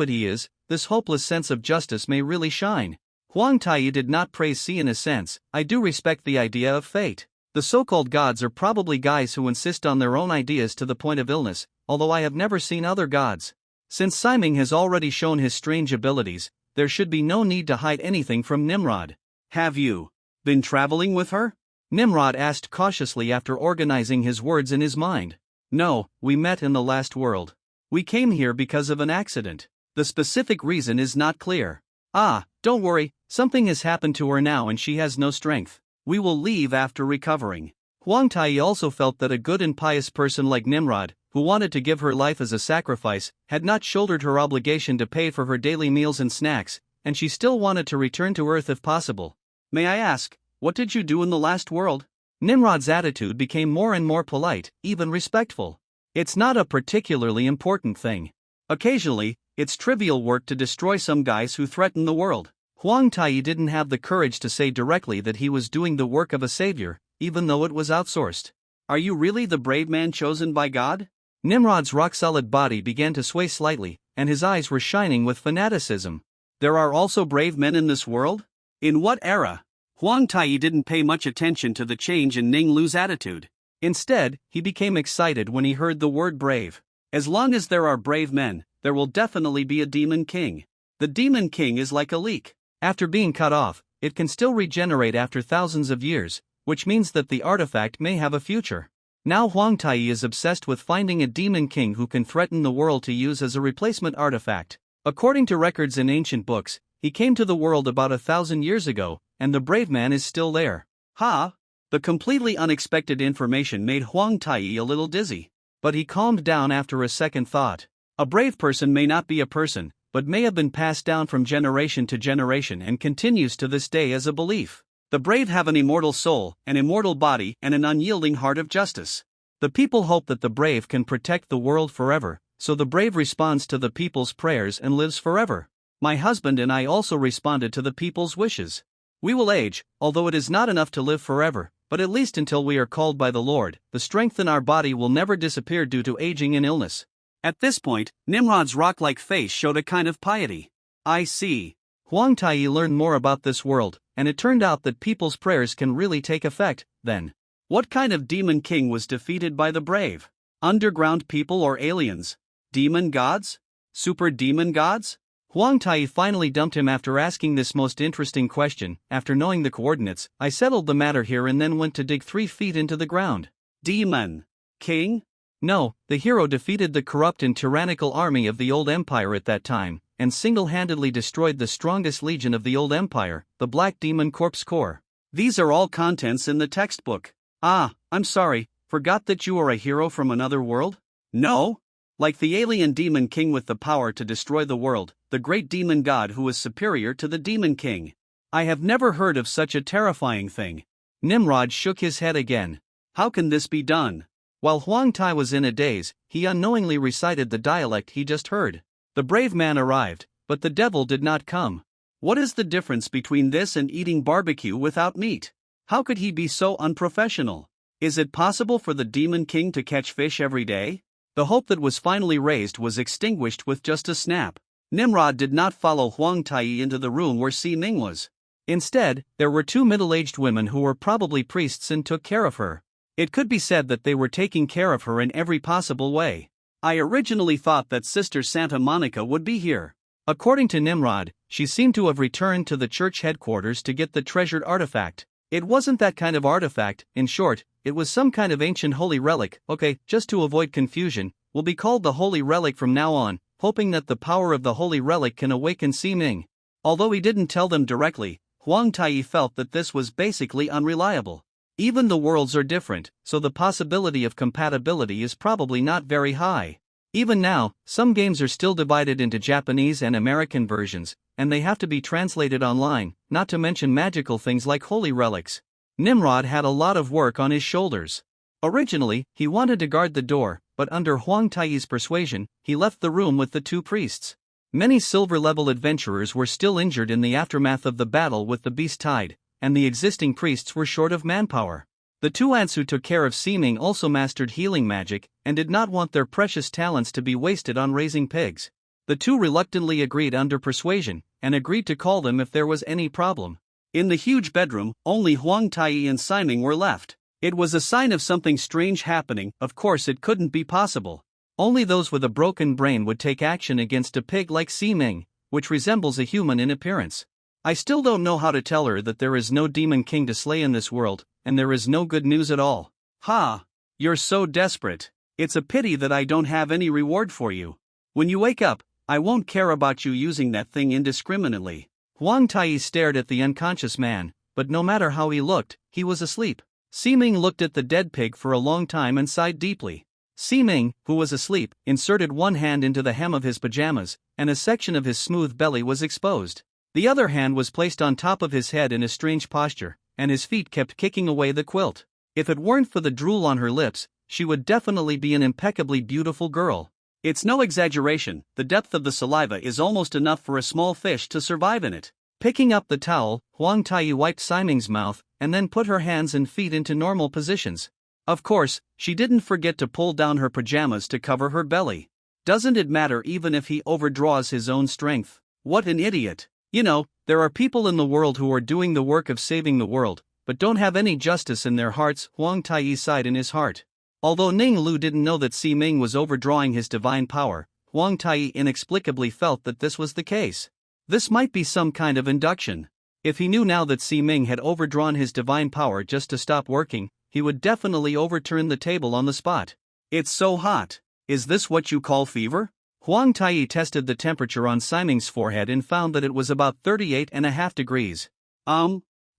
[SPEAKER 1] he is, this hopeless sense of justice may really shine. Huang Tai did not praise C in a sense. I do respect the idea of fate. The so-called gods are probably guys who insist on their own ideas to the point of illness, although I have never seen other gods. Since Siming has already shown his strange abilities, there should be no need to hide anything from Nimrod. Have you been traveling with her? Nimrod asked cautiously after organizing his words in his mind. No, we met in the last world. We came here because of an accident. The specific reason is not clear. Ah, don't worry, something has happened to her now and she has no strength. We will leave after recovering. Huang Tai also felt that a good and pious person like Nimrod, who wanted to give her life as a sacrifice, had not shouldered her obligation to pay for her daily meals and snacks, and she still wanted to return to Earth if possible. May I ask, what did you do in the last world? Nimrod's attitude became more and more polite, even respectful. It's not a particularly important thing. Occasionally, it's trivial work to destroy some guys who threaten the world. Huang Tai didn't have the courage to say directly that he was doing the work of a savior, even though it was outsourced. Are you really the brave man chosen by God? Nimrod's rock-solid body began to sway slightly, and his eyes were shining with fanaticism. There are also brave men in this world? In what era? Huang Tai didn't pay much attention to the change in Ning Lu's attitude. Instead, he became excited when he heard the word brave. As long as there are brave men, there will definitely be a demon king. The demon king is like a leek. After being cut off, it can still regenerate after thousands of years, which means that the artifact may have a future. Now Huang Tai is obsessed with finding a demon king who can threaten the world to use as a replacement artifact. According to records in ancient books, he came to the world about 1,000 years ago, and the brave man is still there. Ha! The completely unexpected information made Huang Tai a little dizzy. But he calmed down after a second thought. A brave person may not be a person, but may have been passed down from generation to generation and continues to this day as a belief. The brave have an immortal soul, an immortal body, and an unyielding heart of justice. The people hope that the brave can protect the world forever, so the brave responds to the people's prayers and lives forever. My husband and I also responded to the people's wishes. We will age, although it is not enough to live forever, but at least until we are called by the Lord, the strength in our body will never disappear due to aging and illness. At this point, Nimrod's rock-like face showed a kind of piety. I see. Huang Tai learned more about this world, and it turned out that people's prayers can really take effect, then. What kind of demon king was defeated by the brave? Underground people or aliens? Demon gods? Super demon gods? Huang Tai finally dumped him after asking this most interesting question. After knowing the coordinates, I settled the matter here and then went to dig 3 feet into the ground. Demon king? No, the hero defeated the corrupt and tyrannical army of the old empire at that time, and single-handedly destroyed the strongest legion of the old empire, the Black Demon Corps Corps. These are all contents in the textbook. Ah, I'm sorry, forgot that you are a hero from another world? No? Like the alien demon king with the power to destroy the world, the great demon god who is superior to the demon king. I have never heard of such a terrifying thing. Nimrod shook his head again. How can this be done? While Huang Tai was in a daze, he unknowingly recited the dialect he just heard. The brave man arrived, but the devil did not come. What is the difference between this and eating barbecue without meat? How could he be so unprofessional? Is it possible for the demon king to catch fish every day? The hope that was finally raised was extinguished with just a snap. Nimrod did not follow Huang Tai into the room where Si Ming was. Instead, there were 2 middle-aged women who were probably priests and took care of her. It could be said that they were taking care of her in every possible way. I originally thought that Sister Santa Monica would be here. According to Nimrod, she seemed to have returned to the church headquarters to get the treasured artifact. It wasn't that kind of artifact, in short, it was some kind of ancient holy relic. Okay, just to avoid confusion, will be called the Holy Relic from now on, hoping that the power of the Holy Relic can awaken Si Ming. Although he didn't tell them directly, Huang Tai felt that this was basically unreliable. Even the worlds are different, so the possibility of compatibility is probably not very high. Even now, some games are still divided into Japanese and American versions, and they have to be translated online, not to mention magical things like holy relics. Nimrod had a lot of work on his shoulders. Originally, he wanted to guard the door, but under Huang Tai's persuasion, he left the room with the 2 priests. Many silver-level adventurers were still injured in the aftermath of the battle with the Beast Tide, and the existing priests were short of manpower. The 2 ants who took care of Si Ming also mastered healing magic, and did not want their precious talents to be wasted on raising pigs. The 2 reluctantly agreed under persuasion, and agreed to call them if there was any problem. In the huge bedroom, only Huang Tai and Si Ming were left. It was a sign of something strange happening. Of course it couldn't be possible. Only those with a broken brain would take action against a pig like Si Ming, which resembles a human in appearance. I still don't know how to tell her that there is no demon king to slay in this world, and there is no good news at all. Ha! You're so desperate. It's a pity that I don't have any reward for you. When you wake up, I won't care about you using that thing indiscriminately. Huang Tai stared at the unconscious man, but no matter how he looked, he was asleep. Siming looked at the dead pig for a long time and sighed deeply. Siming, who was asleep, inserted one hand into the hem of his pajamas, and a section of his smooth belly was exposed. The other hand was placed on top of his head in a strange posture, and his feet kept kicking away the quilt. If it weren't for the drool on her lips, she would definitely be an impeccably beautiful girl. It's no exaggeration, the depth of the saliva is almost enough for a small fish to survive in it. Picking up the towel, Huang Tai wiped Siming's mouth, and then put her hands and feet into normal positions. Of course, she didn't forget to pull down her pajamas to cover her belly. Doesn't it matter even if he overdraws his own strength? What an idiot. You know, there are people in the world who are doing the work of saving the world, but don't have any justice in their hearts. Huang Tai sighed in his heart. Although Ning Lu didn't know that Siming was overdrawing his divine power, Huang Tai inexplicably felt that this was the case. This might be some kind of induction. If he knew now that Siming had overdrawn his divine power just to stop working, he would definitely overturn the table on the spot. It's so hot. Is this what you call fever? Huang Tai tested the temperature on Siming's forehead and found that it was about 38.5 degrees.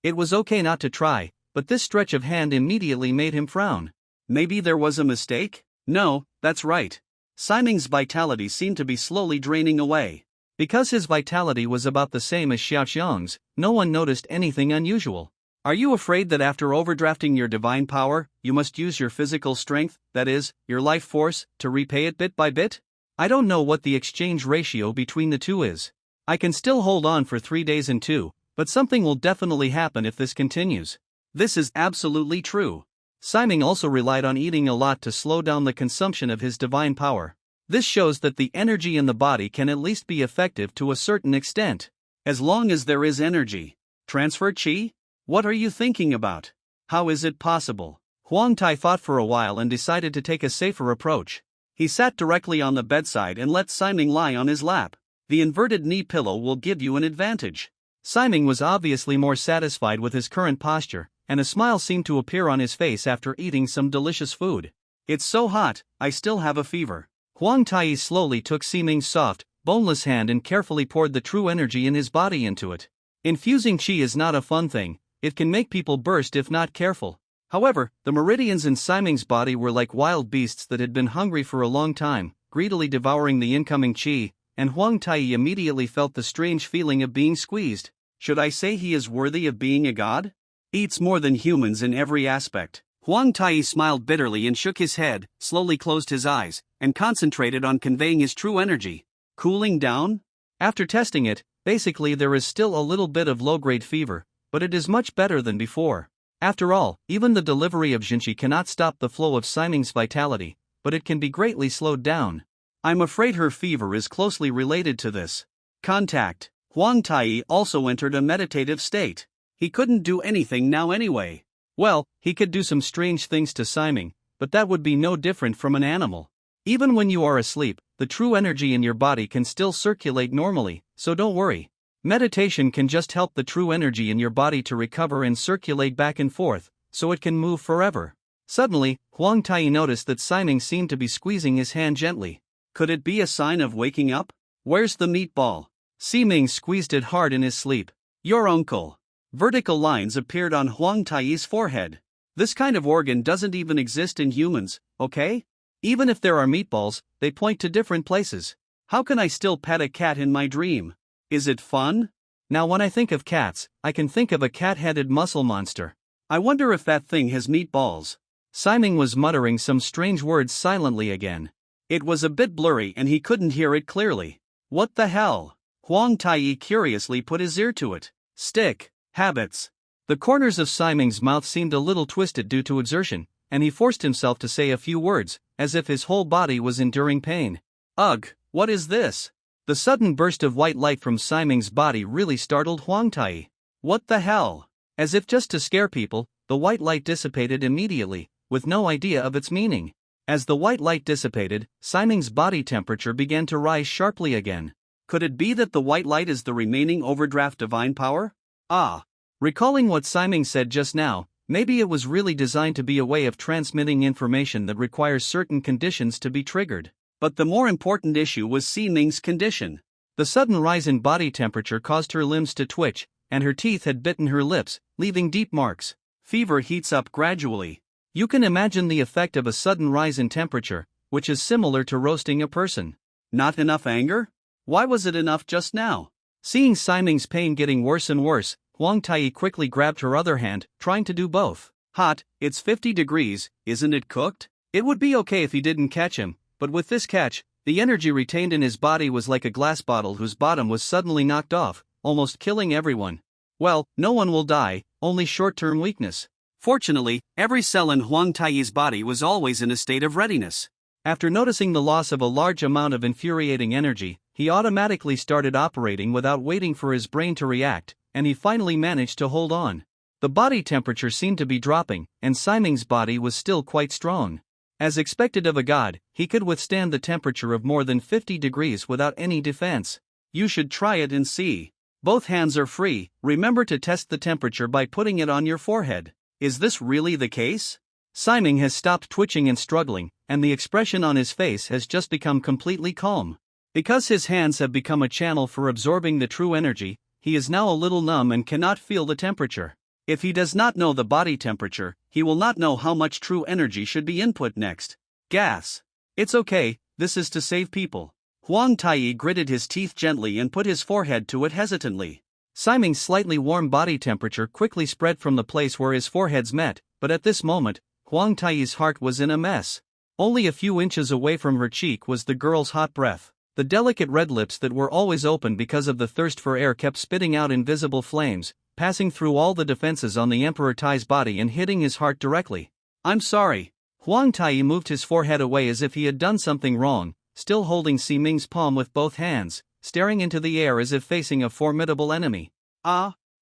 [SPEAKER 1] It was okay not to try, but this stretch of hand immediately made him frown. Maybe there was a mistake? No, that's right. Siming's vitality seemed to be slowly draining away. Because his vitality was about the same as Xiaoxiang's, no one noticed anything unusual. Are you afraid that after overdrafting your divine power, you must use your physical strength, that is, your life force, to repay it bit by bit? I don't know what the exchange ratio between the two is. I can still hold on for 3 days and 2, but something will definitely happen if this continues. This is absolutely true. Siming also relied on eating a lot to slow down the consumption of his divine power. This shows that the energy in the body can at least be effective to a certain extent. As long as there is energy. Transfer chi? What are you thinking about? How is it possible? Huang Tai thought for a while and decided to take a safer approach. He sat directly on the bedside and let Siming lie on his lap. The inverted knee pillow will give you an advantage. Siming was obviously more satisfied with his current posture, and a smile seemed to appear on his face after eating some delicious food. It's so hot, I still have a fever. Huang Tai slowly took Siming's soft, boneless hand and carefully poured the true energy in his body into it. Infusing qi is not a fun thing, it can make people burst if not careful. However, the meridians in Siming's body were like wild beasts that had been hungry for a long time, greedily devouring the incoming qi, and Huang Tai immediately felt the strange feeling of being squeezed. Should I say he is worthy of being a god? Eats more than humans in every aspect. Huang Tai smiled bitterly and shook his head, slowly closed his eyes, and concentrated on conveying his true energy. Cooling down? After testing it, basically there is still a little bit of low-grade fever, but it is much better than before. After all, even the delivery of Jinchi cannot stop the flow of Siming's vitality, but it can be greatly slowed down. I'm afraid her fever is closely related to this. Contact. Huang Tai also entered a meditative state. He couldn't do anything now anyway. Well, he could do some strange things to Siming, but that would be no different from an animal. Even when you are asleep, the true energy in your body can still circulate normally, so don't worry. Meditation can just help the true energy in your body to recover and circulate back and forth, so it can move forever. Suddenly, Huang Tai noticed that Siming seemed to be squeezing his hand gently. Could it be a sign of waking up? Where's the meatball? Siming squeezed it hard in his sleep. Your uncle. Vertical lines appeared on Huang Tai's forehead. This kind of organ doesn't even exist in humans, okay? Even if there are meatballs, they point to different places. How can I still pet a cat in my dream? Is it fun? Now when I think of cats, I can think of a cat-headed muscle monster. I wonder if that thing has meatballs. Siming was muttering some strange words silently again. It was a bit blurry and he couldn't hear it clearly. What the hell? Huang Tai curiously put his ear to it. Stick. Habits. The corners of Siming's mouth seemed a little twisted due to exertion, and he forced himself to say a few words, as if his whole body was enduring pain. Ugh, what is this? The sudden burst of white light from Siming's body really startled Huang Tai. What the hell? As if just to scare people, the white light dissipated immediately, with no idea of its meaning. As the white light dissipated, Siming's body temperature began to rise sharply again. Could it be that the white light is the remaining overdraft divine power? Ah. Recalling what Simon said just now, maybe it was really designed to be a way of transmitting information that requires certain conditions to be triggered. But the more important issue was Siming's condition. The sudden rise in body temperature caused her limbs to twitch, and her teeth had bitten her lips, leaving deep marks. Fever heats up gradually. You can imagine the effect of a sudden rise in temperature, which is similar to roasting a person. Not enough anger? Why was it enough just now? Seeing Siming's pain getting worse and worse, Huang Tai quickly grabbed her other hand, trying to do both. Hot, it's 50 degrees, isn't it cooked? It would be okay if he didn't catch him, but with this catch, the energy retained in his body was like a glass bottle whose bottom was suddenly knocked off, almost killing everyone. Well, no one will die, only short-term weakness. Fortunately, every cell in Huang Tai's body was always in a state of readiness. After noticing the loss of a large amount of infuriating energy, he automatically started operating without waiting for his brain to react, and he finally managed to hold on. The body temperature seemed to be dropping, and Siming's body was still quite strong. As expected of a god, he could withstand the temperature of more than 50 degrees without any defense. You should try it and see. Both hands are free, remember to test the temperature by putting it on your forehead. Is this really the case? Siming has stopped twitching and struggling, and the expression on his face has just become completely calm. Because his hands have become a channel for absorbing the true energy, he is now a little numb and cannot feel the temperature. If he does not know the body temperature, he will not know how much true energy should be input next. Gas. It's okay, this is to save people. Huang Tai gritted his teeth gently and put his forehead to it hesitantly. Siming's slightly warm body temperature quickly spread from the place where his foreheads met, but at this moment, Huang Tai's heart was in a mess. Only a few inches away from her cheek was the girl's hot breath. The delicate red lips that were always open because of the thirst for air kept spitting out invisible flames, passing through all the defenses on the Emperor Tai's body and hitting his heart directly. I'm sorry. Huang Tai moved his forehead away as if he had done something wrong, still holding Siming's palm with both hands, staring into the air as if facing a formidable enemy.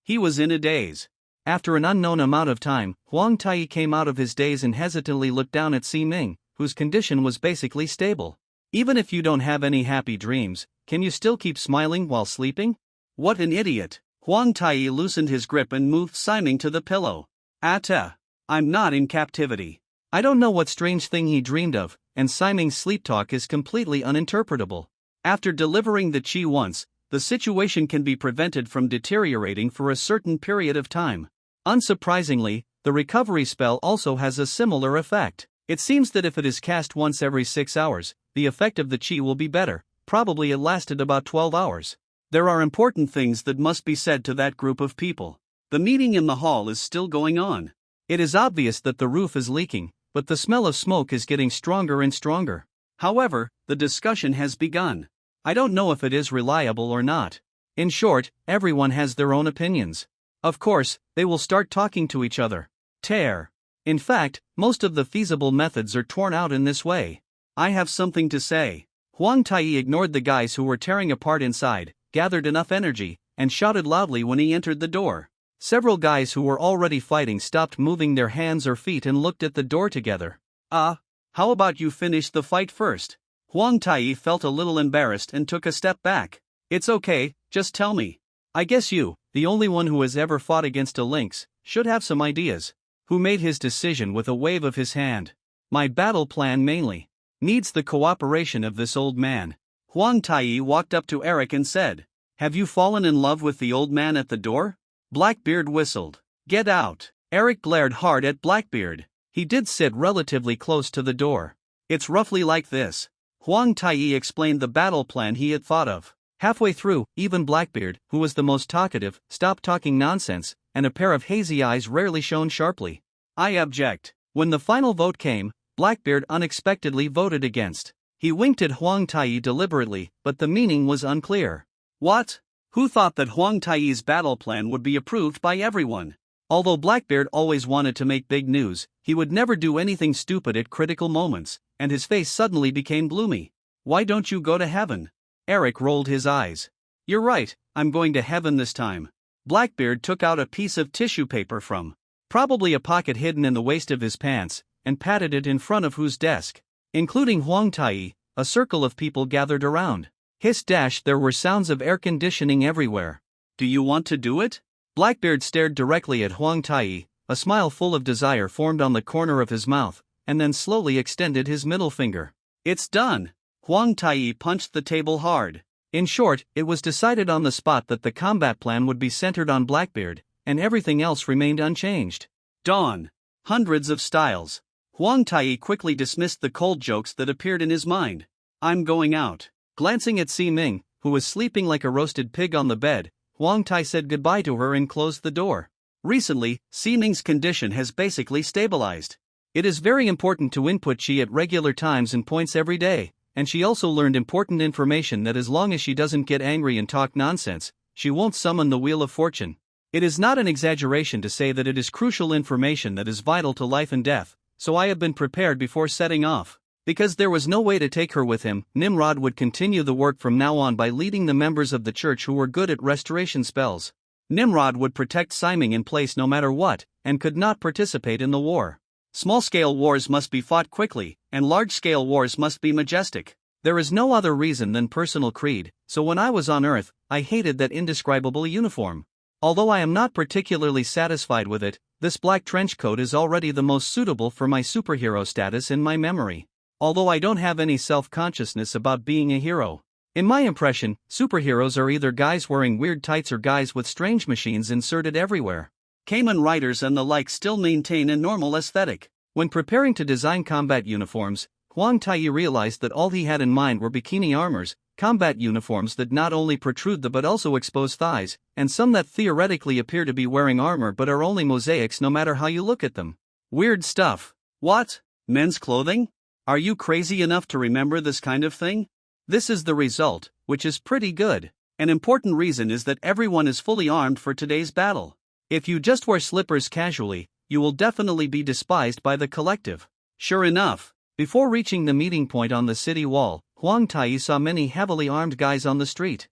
[SPEAKER 1] He was in a daze. After an unknown amount of time, Huang Tai came out of his daze and hesitantly looked down at Siming, whose condition was basically stable. Even if you don't have any happy dreams, can you still keep smiling while sleeping? What an idiot. Huang Tai loosened his grip and moved Siming to the pillow. I'm not in captivity. I don't know what strange thing he dreamed of, and Siming's sleep talk is completely uninterpretable. After delivering the chi once, the situation can be prevented from deteriorating for a certain period of time. Unsurprisingly, the recovery spell also has a similar effect. It seems that if it is cast once every 6 hours, the effect of the chi will be better. Probably it lasted about 12 hours. There are important things that must be said to that group of people. The meeting in the hall is still going on. It is obvious that the roof is leaking, but the smell of smoke is getting stronger and stronger. However, the discussion has begun. I don't know if it is reliable or not. In short, everyone has their own opinions. Of course, they will start talking to each other. Tear. In fact, most of the feasible methods are torn out in this way. I have something to say. Huang Tai ignored the guys who were tearing apart inside, gathered enough energy, and shouted loudly when he entered the door. Several guys who were already fighting stopped moving their hands or feet and looked at the door together. How about you finish the fight first? Huang Tai felt a little embarrassed and took a step back. It's okay, just tell me. I guess you, the only one who has ever fought against a lynx, should have some ideas. Who made his decision with a wave of his hand. My battle plan mainly needs the cooperation of this old man. Huang Tai walked up to Eric and said, Have you fallen in love with the old man at the door? Blackbeard whistled. Get out. Eric glared hard at Blackbeard. He did sit relatively close to the door. It's roughly like this. Huang Tai explained the battle plan he had thought of. Halfway through, even Blackbeard, who was the most talkative, stopped talking nonsense, and a pair of hazy eyes rarely shone sharply. I object. When the final vote came, Blackbeard unexpectedly voted against. He winked at Huang Tai deliberately, but the meaning was unclear. What? Who thought that Huang Tai's battle plan would be approved by everyone? Although Blackbeard always wanted to make big news, he would never do anything stupid at critical moments, and his face suddenly became gloomy. Why don't you go to heaven? Eric rolled his eyes. You're right, I'm going to heaven this time. Blackbeard took out a piece of tissue paper from probably a pocket hidden in the waist of his pants, and patted it in front of whose desk. Including Huang Tai, a circle of people gathered around. Hiss dash, there were sounds of air conditioning everywhere. Do you want to do it? Blackbeard stared directly at Huang Tai. A smile full of desire formed on the corner of his mouth, and then slowly extended his middle finger. It's done. Huang Tai punched the table hard. In short, it was decided on the spot that the combat plan would be centered on Blackbeard, and everything else remained unchanged. Dawn. Hundreds of styles. Huang Tai quickly dismissed the cold jokes that appeared in his mind. I'm going out. Glancing at Si Ming, who was sleeping like a roasted pig on the bed, Huang Tai said goodbye to her and closed the door. Recently, Si Ming's condition has basically stabilized. It is very important to input qi at regular times and points every day, and she also learned important information that as long as she doesn't get angry and talk nonsense, she won't summon the Wheel of Fortune. It is not an exaggeration to say that it is crucial information that is vital to life and death, so I have been prepared before setting off. Because there was no way to take her with him, Nimrod would continue the work from now on by leading the members of the church who were good at restoration spells. Nimrod would protect Siming in place no matter what, and could not participate in the war. Small-scale wars must be fought quickly, and large-scale wars must be majestic. There is no other reason than personal creed, so when I was on Earth, I hated that indescribable uniform. Although I am not particularly satisfied with it, this black trench coat is already the most suitable for my superhero status in my memory. Although I don't have any self-consciousness about being a hero. In my impression, superheroes are either guys wearing weird tights or guys with strange machines inserted everywhere. Kamen Riders and the like still maintain a normal aesthetic. When preparing to design combat uniforms, Huang Tai realized that all he had in mind were bikini armors, combat uniforms that not only protrude the but also expose thighs, and some that theoretically appear to be wearing armor but are only mosaics no matter how you look at them. Weird stuff. What? Men's clothing? Are you crazy enough to remember this kind of thing? This is the result, which is pretty good. An important reason is that everyone is fully armed for today's battle. If you just wear slippers casually, you will definitely be despised by the collective. Sure enough, before reaching the meeting point on the city wall, Huang Tai saw many heavily armed guys on the street.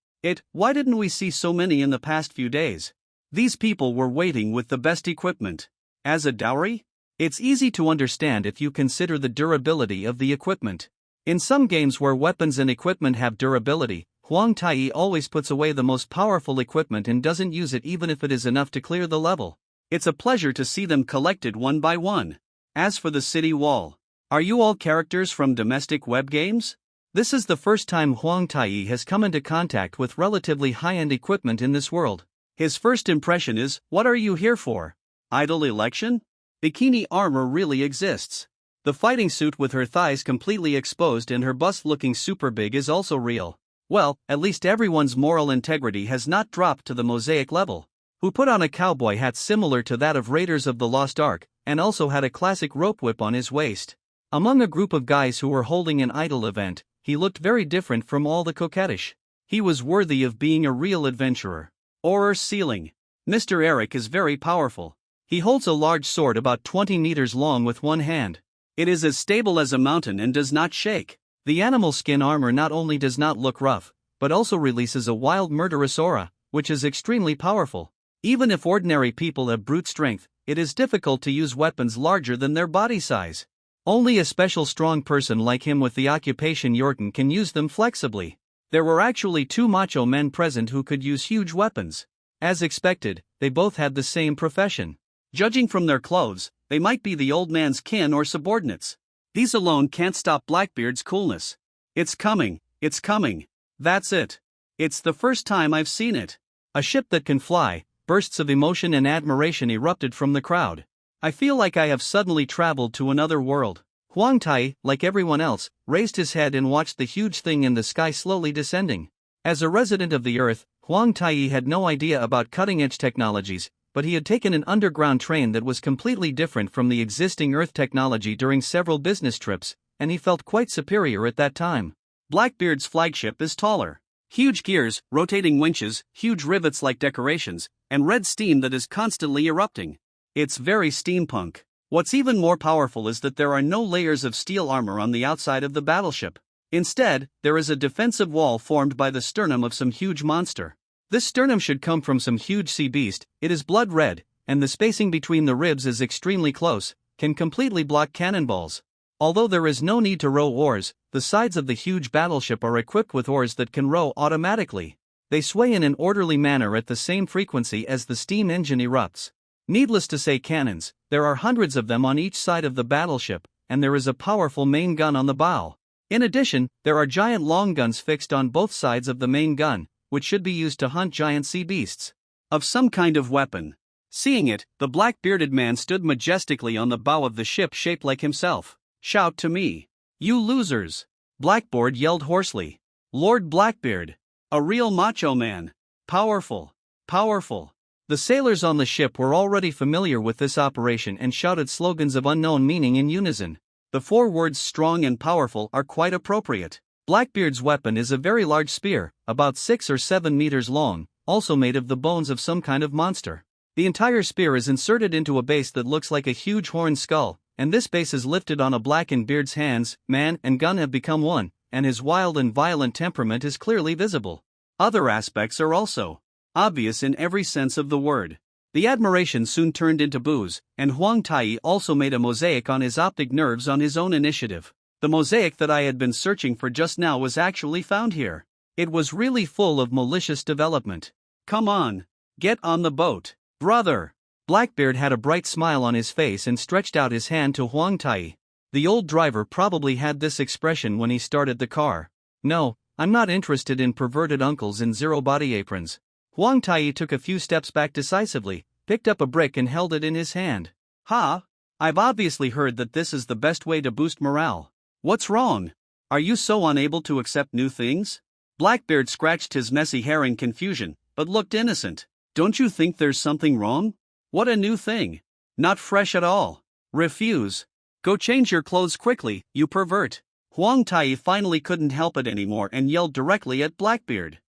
[SPEAKER 1] Why didn't we see so many in the past few days? These people were waiting with the best equipment. As a dowry? It's easy to understand if you consider the durability of the equipment. In some games where weapons and equipment have durability, Huang Tai always puts away the most powerful equipment and doesn't use it even if it is enough to clear the level. It's a pleasure to see them collected one by one. As for the city wall, are you all characters from domestic web games? This is the first time Huang Tai has come into contact with relatively high-end equipment in this world. His first impression is, what are you here for? Idle election? Bikini armor really exists. The fighting suit with her thighs completely exposed and her bust looking super big is also real. Well, at least everyone's moral integrity has not dropped to the mosaic level. Who put on a cowboy hat similar to that of Raiders of the Lost Ark, and also had a classic rope whip on his waist. Among a group of guys who were holding an idol event, he looked very different from all the coquettish. He was worthy of being a real adventurer. Horror ceiling. Mr. Eric is very powerful. He holds a large sword about 20 meters long with one hand. It is as stable as a mountain and does not shake. The animal skin armor not only does not look rough, but also releases a wild murderous aura, which is extremely powerful. Even if ordinary people have brute strength, it is difficult to use weapons larger than their body size. Only a special strong person like him with the occupation Yorton can use them flexibly. There were actually two macho men present who could use huge weapons. As expected, they both had the same profession. Judging from their clothes, they might be the old man's kin or subordinates. These alone can't stop Blackbeard's coolness. It's coming, it's coming. That's it. It's the first time I've seen it. A ship that can fly. Bursts of emotion and admiration erupted from the crowd. I feel like I have suddenly traveled to another world. Huang Tai, like everyone else, raised his head and watched the huge thing in the sky slowly descending. As a resident of the Earth, Huang Tai had no idea about cutting-edge technologies, but he had taken an underground train that was completely different from the existing Earth technology during several business trips, and he felt quite superior at that time. Blackbeard's flagship is taller. Huge gears, rotating winches, huge rivets like decorations, and red steam that is constantly erupting. It's very steampunk. What's even more powerful is that there are no layers of steel armor on the outside of the battleship. Instead, there is a defensive wall formed by the sternum of some huge monster. This sternum should come from some huge sea beast. It is blood red, and the spacing between the ribs is extremely close, can completely block cannonballs. Although there is no need to row oars, the sides of the huge battleship are equipped with oars that can row automatically. They sway in an orderly manner at the same frequency as the steam engine erupts. Needless to say, cannons, there are hundreds of them on each side of the battleship, and there is a powerful main gun on the bow. In addition, there are giant long guns fixed on both sides of the main gun, which should be used to hunt giant sea beasts of some kind of weapon. Seeing it, the black-bearded man stood majestically on the bow of the ship shaped like himself. "Shout to me, you losers!" Blackboard yelled hoarsely. "Lord Blackbeard, a real macho man. Powerful, powerful." The sailors on the ship were already familiar with this operation and shouted slogans of unknown meaning in unison. The 4 words "strong" and "powerful" are quite appropriate. Blackbeard's weapon is a very large spear, about 6 or 7 meters long, also made of the bones of some kind of monster. The entire spear is inserted into a base that looks like a huge horned skull, and this base is lifted on a blackened beard's hands. Man and gun have become one, and his wild and violent temperament is clearly visible. Other aspects are also obvious in every sense of the word. The admiration soon turned into boos, and Huang Tai also made a mosaic on his optic nerves on his own initiative. The mosaic that I had been searching for just now was actually found here. It was really full of malicious development. "Come on, get on the boat, brother." Blackbeard had a bright smile on his face and stretched out his hand to Huang Tai. The old driver probably had this expression when he started the car. "No, I'm not interested in perverted uncles in zero-body aprons." Huang Tai took a few steps back decisively, picked up a brick and held it in his hand. I've obviously heard that this is the best way to boost morale. What's wrong? Are you so unable to accept new things?" Blackbeard scratched his messy hair in confusion, but looked innocent. "Don't you think there's something wrong? What a new thing. Not fresh at all. Refuse. Go change your clothes quickly, you pervert." Huang Tai finally couldn't help it anymore and yelled directly at Blackbeard.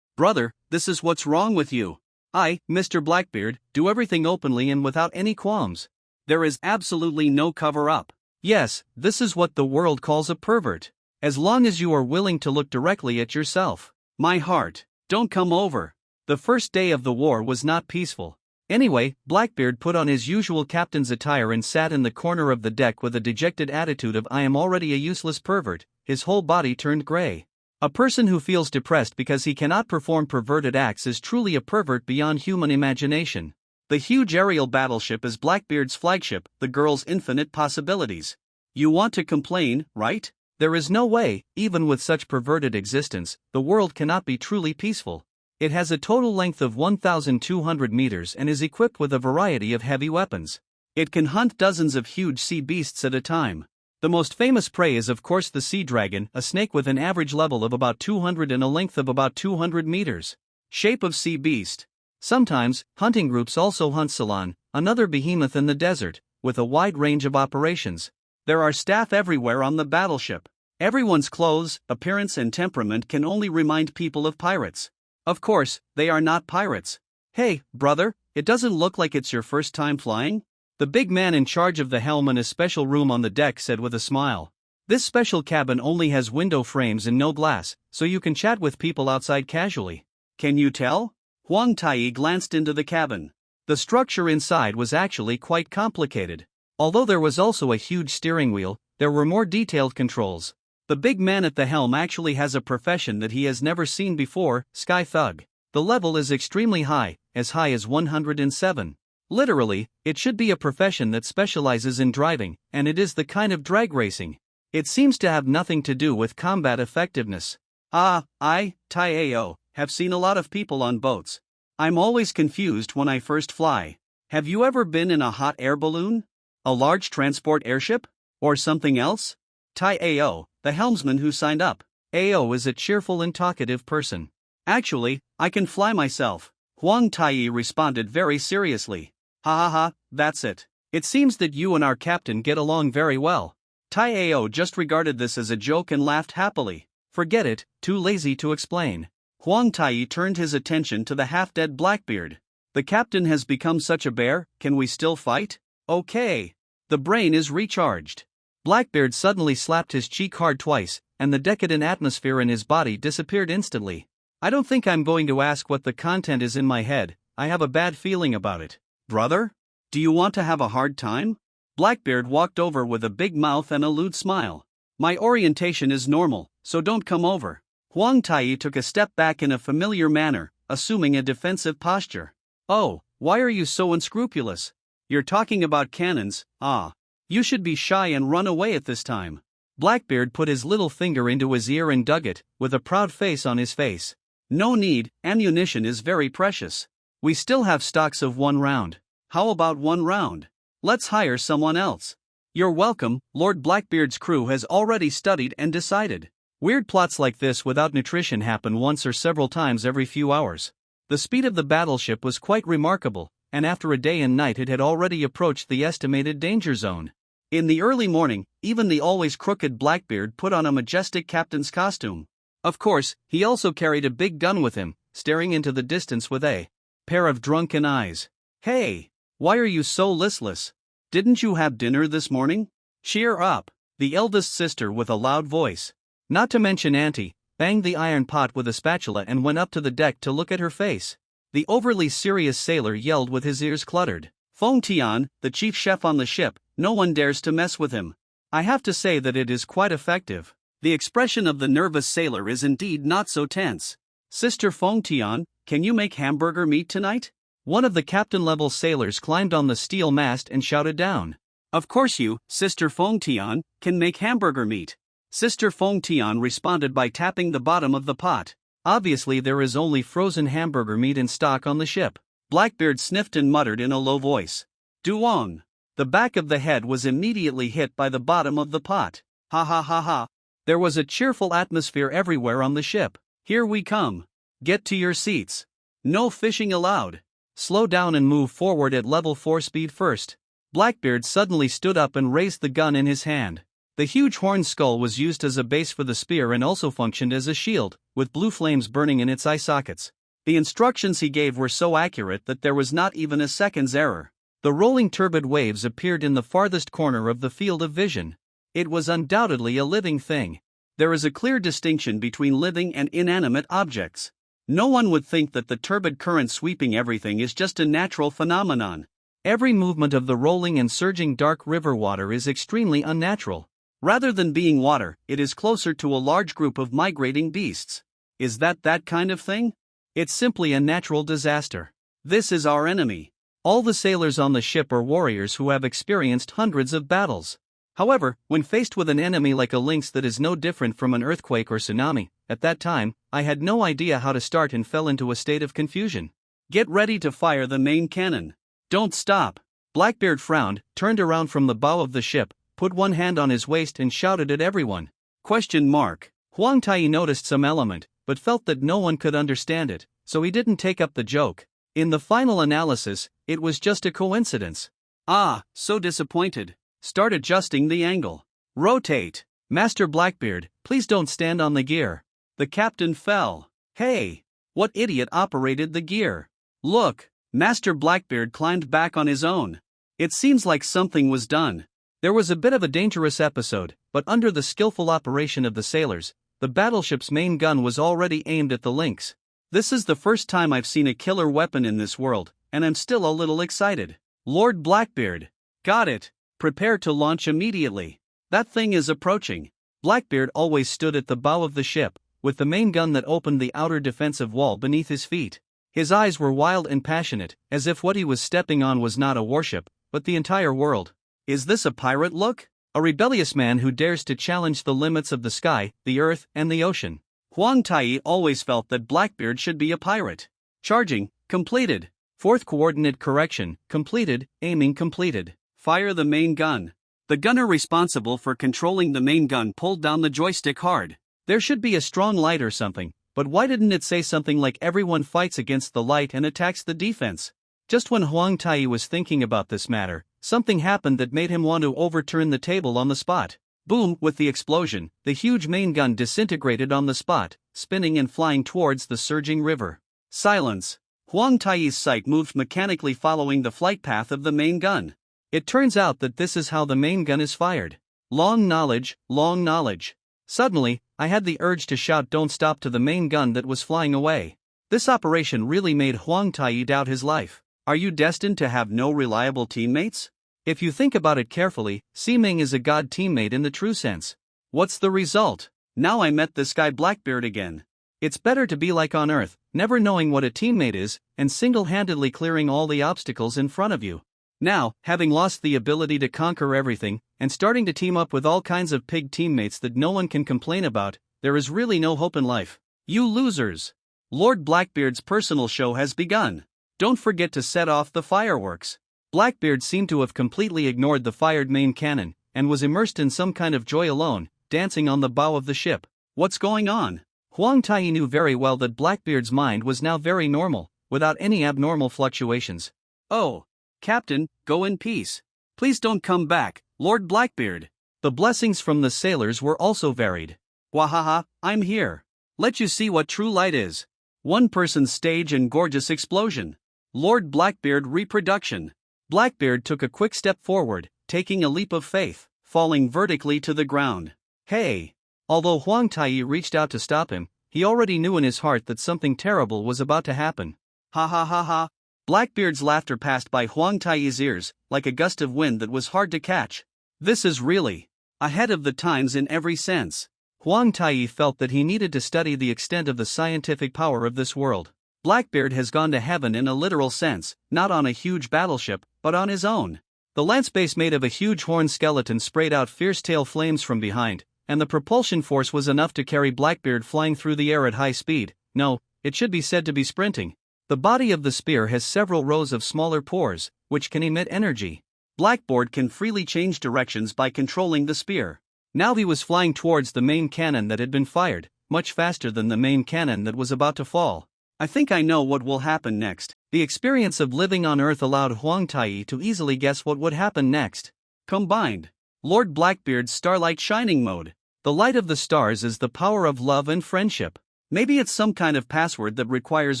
[SPEAKER 1] Brother, this is what's wrong with you. I, Mr. Blackbeard, do everything openly and without any qualms. There is absolutely no cover-up. Yes, this is what the world calls a pervert. As long as you are willing to look directly at yourself. My heart, don't come over. The first day of the war was not peaceful. Anyway, Blackbeard put on his usual captain's attire and sat in the corner of the deck with a dejected attitude of "I am already a useless pervert." His whole body turned gray. A person who feels depressed because he cannot perform perverted acts is truly a pervert beyond human imagination. The huge aerial battleship is Blackbeard's flagship, the girl's infinite possibilities. You want to complain, right? There is no way, even with such perverted existence, the world cannot be truly peaceful. It has a total length of 1,200 meters and is equipped with a variety of heavy weapons. It can hunt dozens of huge sea beasts at a time. The most famous prey is of course the sea dragon, a snake with an average level of about 200 and a length of about 200 meters. Shape of sea beast. Sometimes, hunting groups also hunt Salon, another behemoth in the desert, with a wide range of operations. There are staff everywhere on the battleship. Everyone's clothes, appearance and temperament can only remind people of pirates. Of course, they are not pirates. "Hey, brother, it doesn't look like it's your first time flying?" The big man in charge of the helm and a special room on the deck said with a smile. "This special cabin only has window frames and no glass, so you can chat with people outside casually." "Can you tell?" Huang Tai glanced into the cabin. The structure inside was actually quite complicated. Although there was also a huge steering wheel, there were more detailed controls. The big man at the helm actually has a profession that he has never seen before: sky thug. The level is extremely high as 107. Literally, it should be a profession that specializes in driving, and it is the kind of drag racing. It seems to have nothing to do with combat effectiveness. I, Taiao, have seen a lot of people on boats. I'm always confused when I first fly. Have you ever been in a hot air balloon? A large transport airship? Or something else? Taiao, the helmsman who signed up. Ao is a cheerful and talkative person. Actually, I can fly myself. Huang Tai responded very seriously. That's it. It seems that you and our captain get along very well. Taiao just regarded this as a joke and laughed happily. Forget it, too lazy to explain. Huang Tai turned his attention to the half-dead Blackbeard. The captain has become such a bear, can we still fight? Okay. The brain is recharged. Blackbeard suddenly slapped his cheek hard twice, and the decadent atmosphere in his body disappeared instantly. I don't think I'm going to ask what the content is in my head, I have a bad feeling about it. Brother? Do you want to have a hard time? Blackbeard walked over with a big mouth and a lewd smile. My orientation is normal, so don't come over. Huang Tai took a step back in a familiar manner, assuming a defensive posture. Oh, why are you so unscrupulous? You're talking about cannons, ah. You should be shy and run away at this time. Blackbeard put his little finger into his ear and dug it, with a proud face on his face. No need, ammunition is very precious. We still have stocks of 1 round. How about 1 round? Let's hire someone else. You're welcome, Lord Blackbeard's crew has already studied and decided. Weird plots like this without nutrition happen once or several times every few hours. The speed of the battleship was quite remarkable, and after a day and night it had already approached the estimated danger zone. In the early morning, even the always crooked Blackbeard put on a majestic captain's costume. Of course, he also carried a big gun with him, staring into the distance with a pair of drunken eyes. Hey! Why are you so listless? Didn't you have dinner this morning? Cheer up! The eldest sister with a loud voice. Not to mention Auntie, banged the iron pot with a spatula and went up to the deck to look at her face. The overly serious sailor yelled with his ears cluttered. Feng Tian, the chief chef on the ship, no one dares to mess with him. I have to say that it is quite effective. The expression of the nervous sailor is indeed not so tense. Sister Feng Tian, can you make hamburger meat tonight? One of the captain-level sailors climbed on the steel mast and shouted down. Of course you, Sister Feng Tian, can make hamburger meat. Sister Feng Tian responded by tapping the bottom of the pot. Obviously there is only frozen hamburger meat in stock on the ship. Blackbeard sniffed and muttered in a low voice. Duong. The back of the head was immediately hit by the bottom of the pot. Ha ha ha ha. There was a cheerful atmosphere everywhere on the ship. Here we come. Get to your seats. No fishing allowed. Slow down and move forward at level 4 speed first. Blackbeard suddenly stood up and raised the gun in his hand. The huge horn skull was used as a base for the spear and also functioned as a shield, with blue flames burning in its eye sockets. The instructions he gave were so accurate that there was not even a second's error. The rolling turbid waves appeared in the farthest corner of the field of vision. It was undoubtedly a living thing. There is a clear distinction between living and inanimate objects. No one would think that the turbid current sweeping everything is just a natural phenomenon. Every movement of the rolling and surging dark river water is extremely unnatural. Rather than being water, it is closer to a large group of migrating beasts. Is that kind of thing? It's simply a natural disaster. This is our enemy. All the sailors on the ship are warriors who have experienced hundreds of battles. However, when faced with an enemy like a lynx that is no different from an earthquake or tsunami, at that time, I had no idea how to start and fell into a state of confusion. Get ready to fire the main cannon. Don't stop. Blackbeard frowned, turned around from the bow of the ship, put one hand on his waist and shouted at everyone. ? Huang Tai noticed some element, but felt that no one could understand it, so he didn't take up the joke. In the final analysis, it was just a coincidence. Ah, so disappointed. Start adjusting the angle. Rotate. Master Blackbeard, please don't stand on the gear. The captain fell. Hey! What idiot operated the gear? Look! Master Blackbeard climbed back on his own. It seems like something was done. There was a bit of a dangerous episode, but under the skillful operation of the sailors, the battleship's main gun was already aimed at the lynx. This is the first time I've seen a killer weapon in this world, and I'm still a little excited. Lord Blackbeard. Got it. Prepare to launch immediately. That thing is approaching. Blackbeard always stood at the bow of the ship, with the main gun that opened the outer defensive wall beneath his feet. His eyes were wild and passionate, as if what he was stepping on was not a warship, but the entire world. Is this a pirate look? A rebellious man who dares to challenge the limits of the sky, the earth, and the ocean. Huang Tai always felt that Blackbeard should be a pirate. Charging, completed. Fourth coordinate correction, completed, aiming completed. Fire the main gun. The gunner responsible for controlling the main gun pulled down the joystick hard. There should be a strong light or something, but why didn't it say something like everyone fights against the light and attacks the defense? Just when Huang Tai was thinking about this matter, something happened that made him want to overturn the table on the spot. Boom! With the explosion, the huge main gun disintegrated on the spot, spinning and flying towards the surging river. Silence. Huang Tai's sight moved mechanically following the flight path of the main gun. It turns out that this is how the main gun is fired. Long knowledge, long knowledge. Suddenly, I had the urge to shout "Don't stop" to the main gun that was flying away. This operation really made Huang Tai doubt his life. Are you destined to have no reliable teammates? If you think about it carefully, Ximing is a god teammate in the true sense. What's the result? Now I met this guy Blackbeard again. It's better to be like on Earth, never knowing what a teammate is, and single-handedly clearing all the obstacles in front of you. Now, having lost the ability to conquer everything, and starting to team up with all kinds of pig teammates that no one can complain about, there is really no hope in life. You losers! Lord Blackbeard's personal show has begun. Don't forget to set off the fireworks. Blackbeard seemed to have completely ignored the fired main cannon, and was immersed in some kind of joy alone, dancing on the bow of the ship. What's going on? Huang Tai knew very well that Blackbeard's mind was now very normal, without any abnormal fluctuations. Oh, Captain, go in peace. Please don't come back, Lord Blackbeard. The blessings from the sailors were also varied. Wahaha, I'm here. Let you see what true light is. One person's stage and gorgeous explosion. Lord Blackbeard reproduction. Blackbeard took a quick step forward, taking a leap of faith, falling vertically to the ground. Hey! Although Huang Tai reached out to stop him, he already knew in his heart that something terrible was about to happen. Ha ha ha ha! Blackbeard's laughter passed by Huang Tai's ears, like a gust of wind that was hard to catch. This is really ahead of the times in every sense. Huang Tai felt that he needed to study the extent of the scientific power of this world. Blackbeard has gone to heaven in a literal sense, not on a huge battleship, but on his own. The lance base made of a huge horn skeleton sprayed out fierce tail flames from behind, and the propulsion force was enough to carry Blackbeard flying through the air at high speed. No, it should be said to be sprinting. The body of the spear has several rows of smaller pores, which can emit energy. Blackbeard can freely change directions by controlling the spear. Now he was flying towards the main cannon that had been fired, much faster than the main cannon that was about to fall. I think I know what will happen next. The experience of living on Earth allowed Huang Tai to easily guess what would happen next. Combined. Lord Blackbeard's Starlight Shining Mode. The light of the stars is the power of love and friendship. Maybe it's some kind of password that requires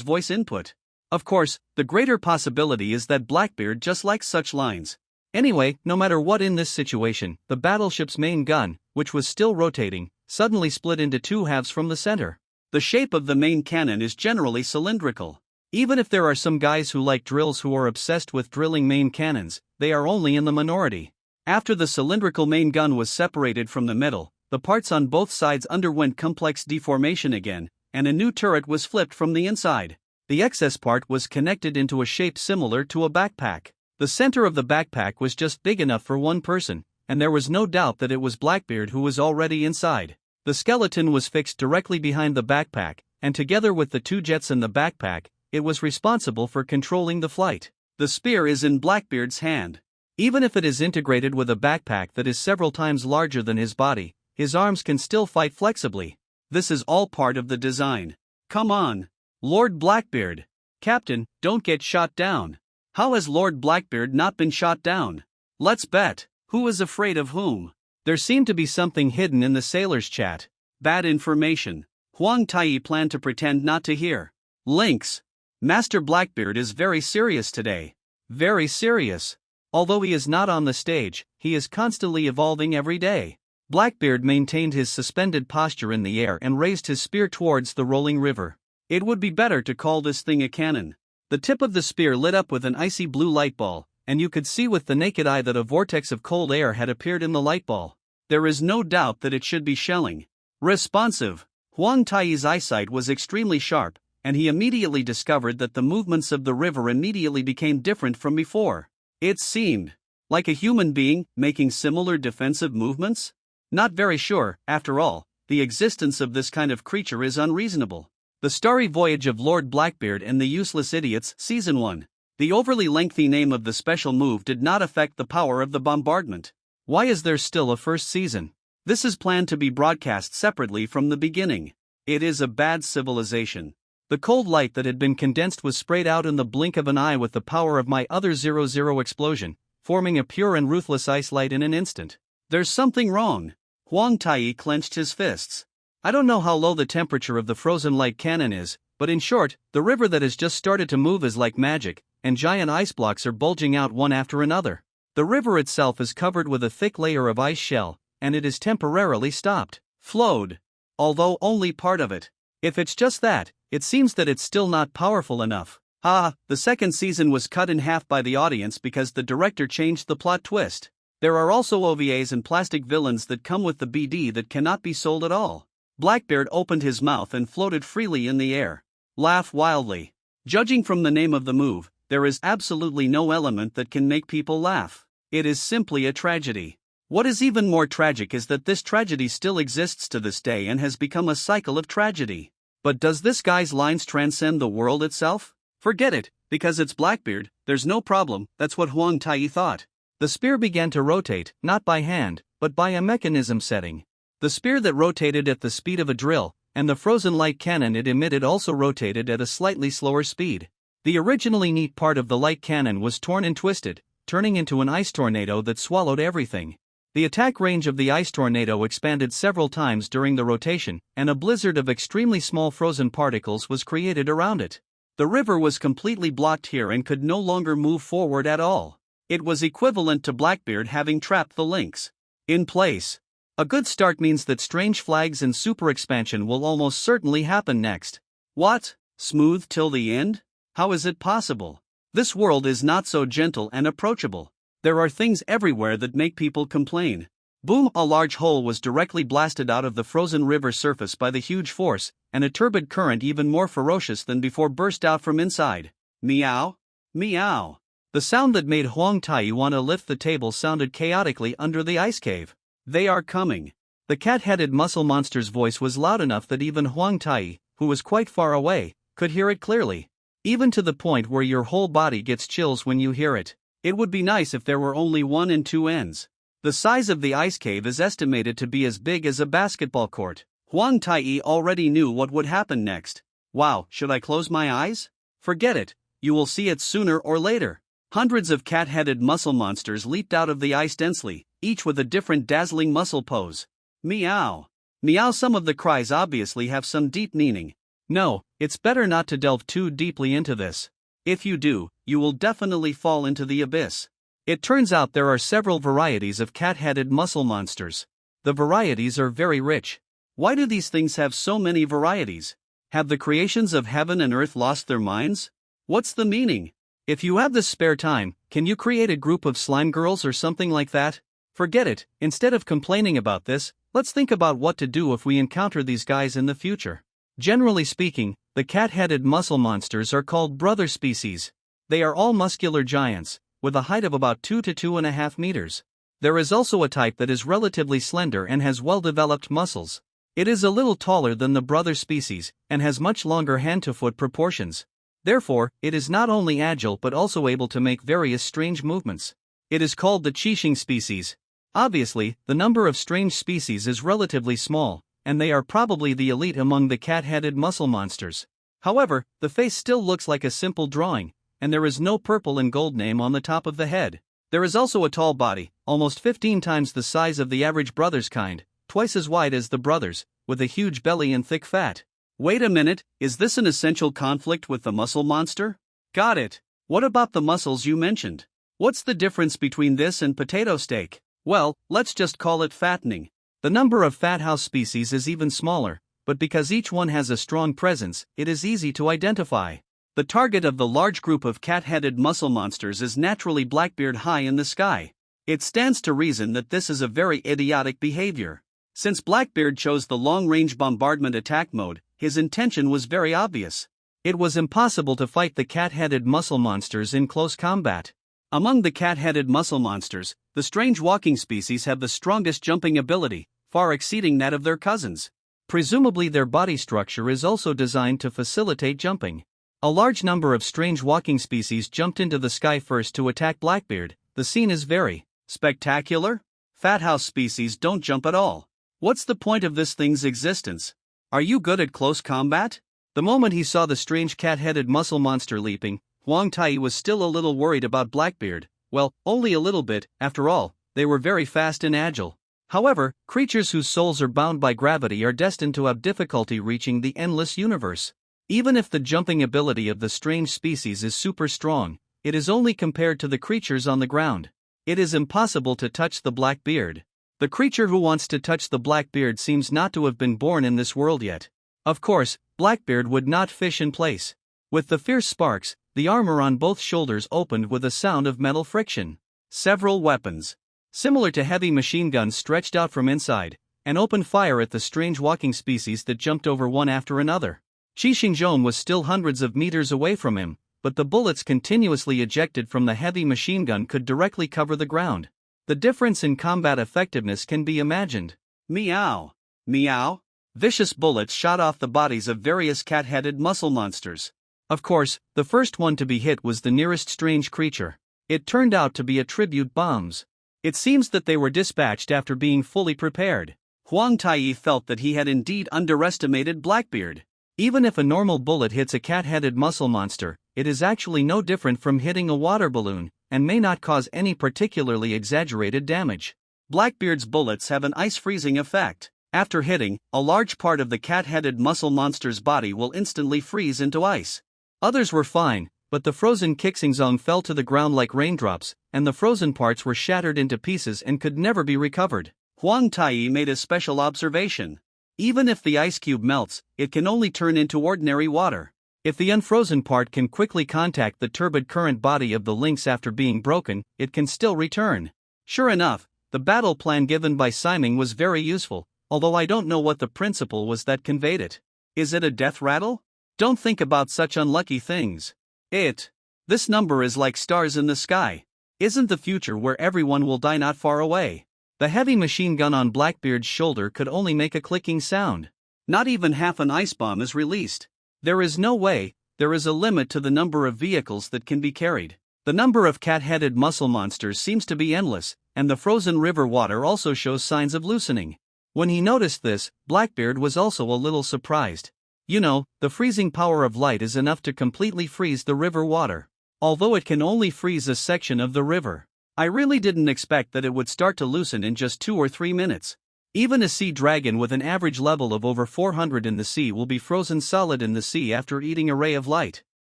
[SPEAKER 1] voice input. Of course, the greater possibility is that Blackbeard just likes such lines. Anyway, no matter what in this situation, the battleship's main gun, which was still rotating, suddenly split into two halves from the center. The shape of the main cannon is generally cylindrical. Even if there are some guys who like drills who are obsessed with drilling main cannons, they are only in the minority. After the cylindrical main gun was separated from the middle, the parts on both sides underwent complex deformation again, and a new turret was flipped from the inside. The excess part was connected into a shape similar to a backpack. The center of the backpack was just big enough for one person, and there was no doubt that it was Blackbeard who was already inside. The skeleton was fixed directly behind the backpack, and together with the two jets in the backpack, it was responsible for controlling the flight. The spear is in Blackbeard's hand. Even if it is integrated with a backpack that is several times larger than his body, his arms can still fight flexibly. This is all part of the design. Come on, Lord Blackbeard. Captain, don't get shot down. How has Lord Blackbeard not been shot down? Let's bet. Who is afraid of whom? There seemed to be something hidden in the sailors' chat. Bad information. Huang Tai planned to pretend not to hear. Links. Master Blackbeard is very serious today. Very serious. Although he is not on the stage, he is constantly evolving every day. Blackbeard maintained his suspended posture in the air and raised his spear towards the rolling river. It would be better to call this thing a cannon. The tip of the spear lit up with an icy blue light ball, and you could see with the naked eye that a vortex of cold air had appeared in the light ball. There is no doubt that it should be shelling. Responsive. Huang Tai's eyesight was extremely sharp, and he immediately discovered that the movements of the river immediately became different from before. It seemed like a human being making similar defensive movements? Not very sure, after all, the existence of this kind of creature is unreasonable. The Starry Voyage of Lord Blackbeard and the Useless Idiots, Season 1. The overly lengthy name of the special move did not affect the power of the bombardment. Why is there still a first season? This is planned to be broadcast separately from the beginning. It is a bad civilization. The cold light that had been condensed was sprayed out in the blink of an eye with the power of my other 00 explosion, forming a pure and ruthless ice light in an instant. There's something wrong. Huang Tai clenched his fists. I don't know how low the temperature of the frozen light cannon is, but in short, the river that has just started to move is like magic, and giant ice blocks are bulging out one after another. The river itself is covered with a thick layer of ice shell, and it is temporarily stopped. Flowed. Although only part of it. If it's just that, it seems that it's still not powerful enough. The second season was cut in half by the audience because the director changed the plot twist. There are also OVAs and plastic villains that come with the BD that cannot be sold at all. Blackbeard opened his mouth and floated freely in the air. Laugh wildly. Judging from the name of the move, there is absolutely no element that can make people laugh. It is simply a tragedy. What is even more tragic is that this tragedy still exists to this day and has become a cycle of tragedy. But does this guy's lines transcend the world itself? Forget it, because it's Blackbeard, there's no problem, that's what Huang Tai thought. The spear began to rotate, not by hand, but by a mechanism setting. The spear that rotated at the speed of a drill, and the frozen light cannon it emitted also rotated at a slightly slower speed. The originally neat part of the light cannon was torn and twisted, turning into an ice tornado that swallowed everything. The attack range of the ice tornado expanded several times during the rotation, and a blizzard of extremely small frozen particles was created around it. The river was completely blocked here and could no longer move forward at all. It was equivalent to Blackbeard having trapped the lynx in place. A good start means that strange flags and super expansion will almost certainly happen next. What? Smooth till the end? How is it possible? This world is not so gentle and approachable. There are things everywhere that make people complain. Boom! A large hole was directly blasted out of the frozen river surface by the huge force, and a turbid current even more ferocious than before burst out from inside. Meow? Meow. The sound that made Huang Tai want to lift the table sounded chaotically under the ice cave. They are coming. The cat-headed muscle monster's voice was loud enough that even Huang Tai, who was quite far away, could hear it clearly. Even to the point where your whole body gets chills when you hear it. It would be nice if there were only one and two ends. The size of the ice cave is estimated to be as big as a basketball court. Huang Tai already knew what would happen next. Wow, should I close my eyes? Forget it, you will see it sooner or later. Hundreds of cat-headed muscle monsters leaped out of the ice densely, each with a different dazzling muscle pose. Meow. Meow. Some of the cries obviously have some deep meaning. No, it's better not to delve too deeply into this. If you do, you will definitely fall into the abyss. It turns out there are several varieties of cat-headed muscle monsters. The varieties are very rich. Why do these things have so many varieties? Have the creations of heaven and earth lost their minds? What's the meaning? If you have the spare time, can you create a group of slime girls or something like that? Forget it, instead of complaining about this, let's think about what to do if we encounter these guys in the future. Generally speaking, the cat-headed muscle monsters are called brother species. They are all muscular giants, with a height of about 2 to 2.5 meters. There is also a type that is relatively slender and has well-developed muscles. It is a little taller than the brother species, and has much longer hand-to-foot proportions. Therefore, it is not only agile but also able to make various strange movements. It is called the Qixing species. Obviously, the number of strange species is relatively small, and they are probably the elite among the cat-headed muscle monsters. However, the face still looks like a simple drawing, and there is no purple and gold name on the top of the head. There is also a tall body, almost 15 times the size of the average brother's kind, twice as wide as the brothers, with a huge belly and thick fat. Wait a minute, is this an essential conflict with the muscle monster? Got it. What about the muscles you mentioned? What's the difference between this and potato steak? Well, let's just call it fattening. The number of fat house species is even smaller, but because each one has a strong presence, it is easy to identify. The target of the large group of cat-headed muscle monsters is naturally Blackbeard high in the sky. It stands to reason that this is a very idiotic behavior. Since Blackbeard chose the long-range bombardment attack mode, his intention was very obvious. It was impossible to fight the cat-headed muscle monsters in close combat. Among the cat-headed muscle monsters, the strange walking species have the strongest jumping ability, far exceeding that of their cousins. Presumably their body structure is also designed to facilitate jumping. A large number of strange walking species jumped into the sky first to attack Blackbeard. The scene is very spectacular. Fat house species don't jump at all. What's the point of this thing's existence? Are you good at close combat? The moment he saw the strange cat-headed muscle monster leaping, Huang Tai was still a little worried about Blackbeard. Well, only a little bit, after all, they were very fast and agile. However, creatures whose souls are bound by gravity are destined to have difficulty reaching the endless universe. Even if the jumping ability of the strange species is super strong, it is only compared to the creatures on the ground. It is impossible to touch the Blackbeard. The creature who wants to touch the Blackbeard seems not to have been born in this world yet. Of course, Blackbeard would not fish in place. With the fierce sparks, the armor on both shoulders opened with a sound of metal friction. Several weapons. similar to heavy machine guns stretched out from inside, and opened fire at the strange walking species that jumped over one after another. Qi Xingzhong was still hundreds of meters away from him, but the bullets continuously ejected from the heavy machine gun could directly cover the ground. The difference in combat effectiveness can be imagined. Meow! Meow! Vicious bullets shot off the bodies of various cat-headed muscle monsters. Of course, the first one to be hit was the nearest strange creature. It turned out to be a tribute bombs. It seems that they were dispatched after being fully prepared. Huang Taiyi felt that he had indeed underestimated Blackbeard. Even if a normal bullet hits a cat-headed muscle monster, it is actually no different from hitting a water balloon, and may not cause any particularly exaggerated damage. Blackbeard's bullets have an ice-freezing effect. After hitting, a large part of the cat-headed muscle monster's body will instantly freeze into ice. Others were fine, but the frozen Qixingzong fell to the ground like raindrops, and the frozen parts were shattered into pieces and could never be recovered. Huang Taiyi made a special observation. Even if the ice cube melts, it can only turn into ordinary water. If the unfrozen part can quickly contact the turbid current body of the lynx after being broken, it can still return. Sure enough, the battle plan given by Siming was very useful, although I don't know what the principle was that conveyed it. Is it a death rattle? Don't think about such unlucky things. This number is like stars in the sky. Isn't the future where everyone will die not far away? The heavy machine gun on Blackbeard's shoulder could only make a clicking sound. Not even half an ice bomb is released. There is no way. There is a limit to the number of vehicles that can be carried. The number of cat-headed muscle monsters seems to be endless, and the frozen river water also shows signs of loosening. When he noticed this, Blackbeard was also a little surprised. You know, the freezing power of light is enough to completely freeze the river water. Although it can only freeze a section of the river. I really didn't expect that it would start to loosen in just 2 or 3 minutes. Even a sea dragon with an average level of over 400 in the sea will be frozen solid in the sea after eating a ray of light.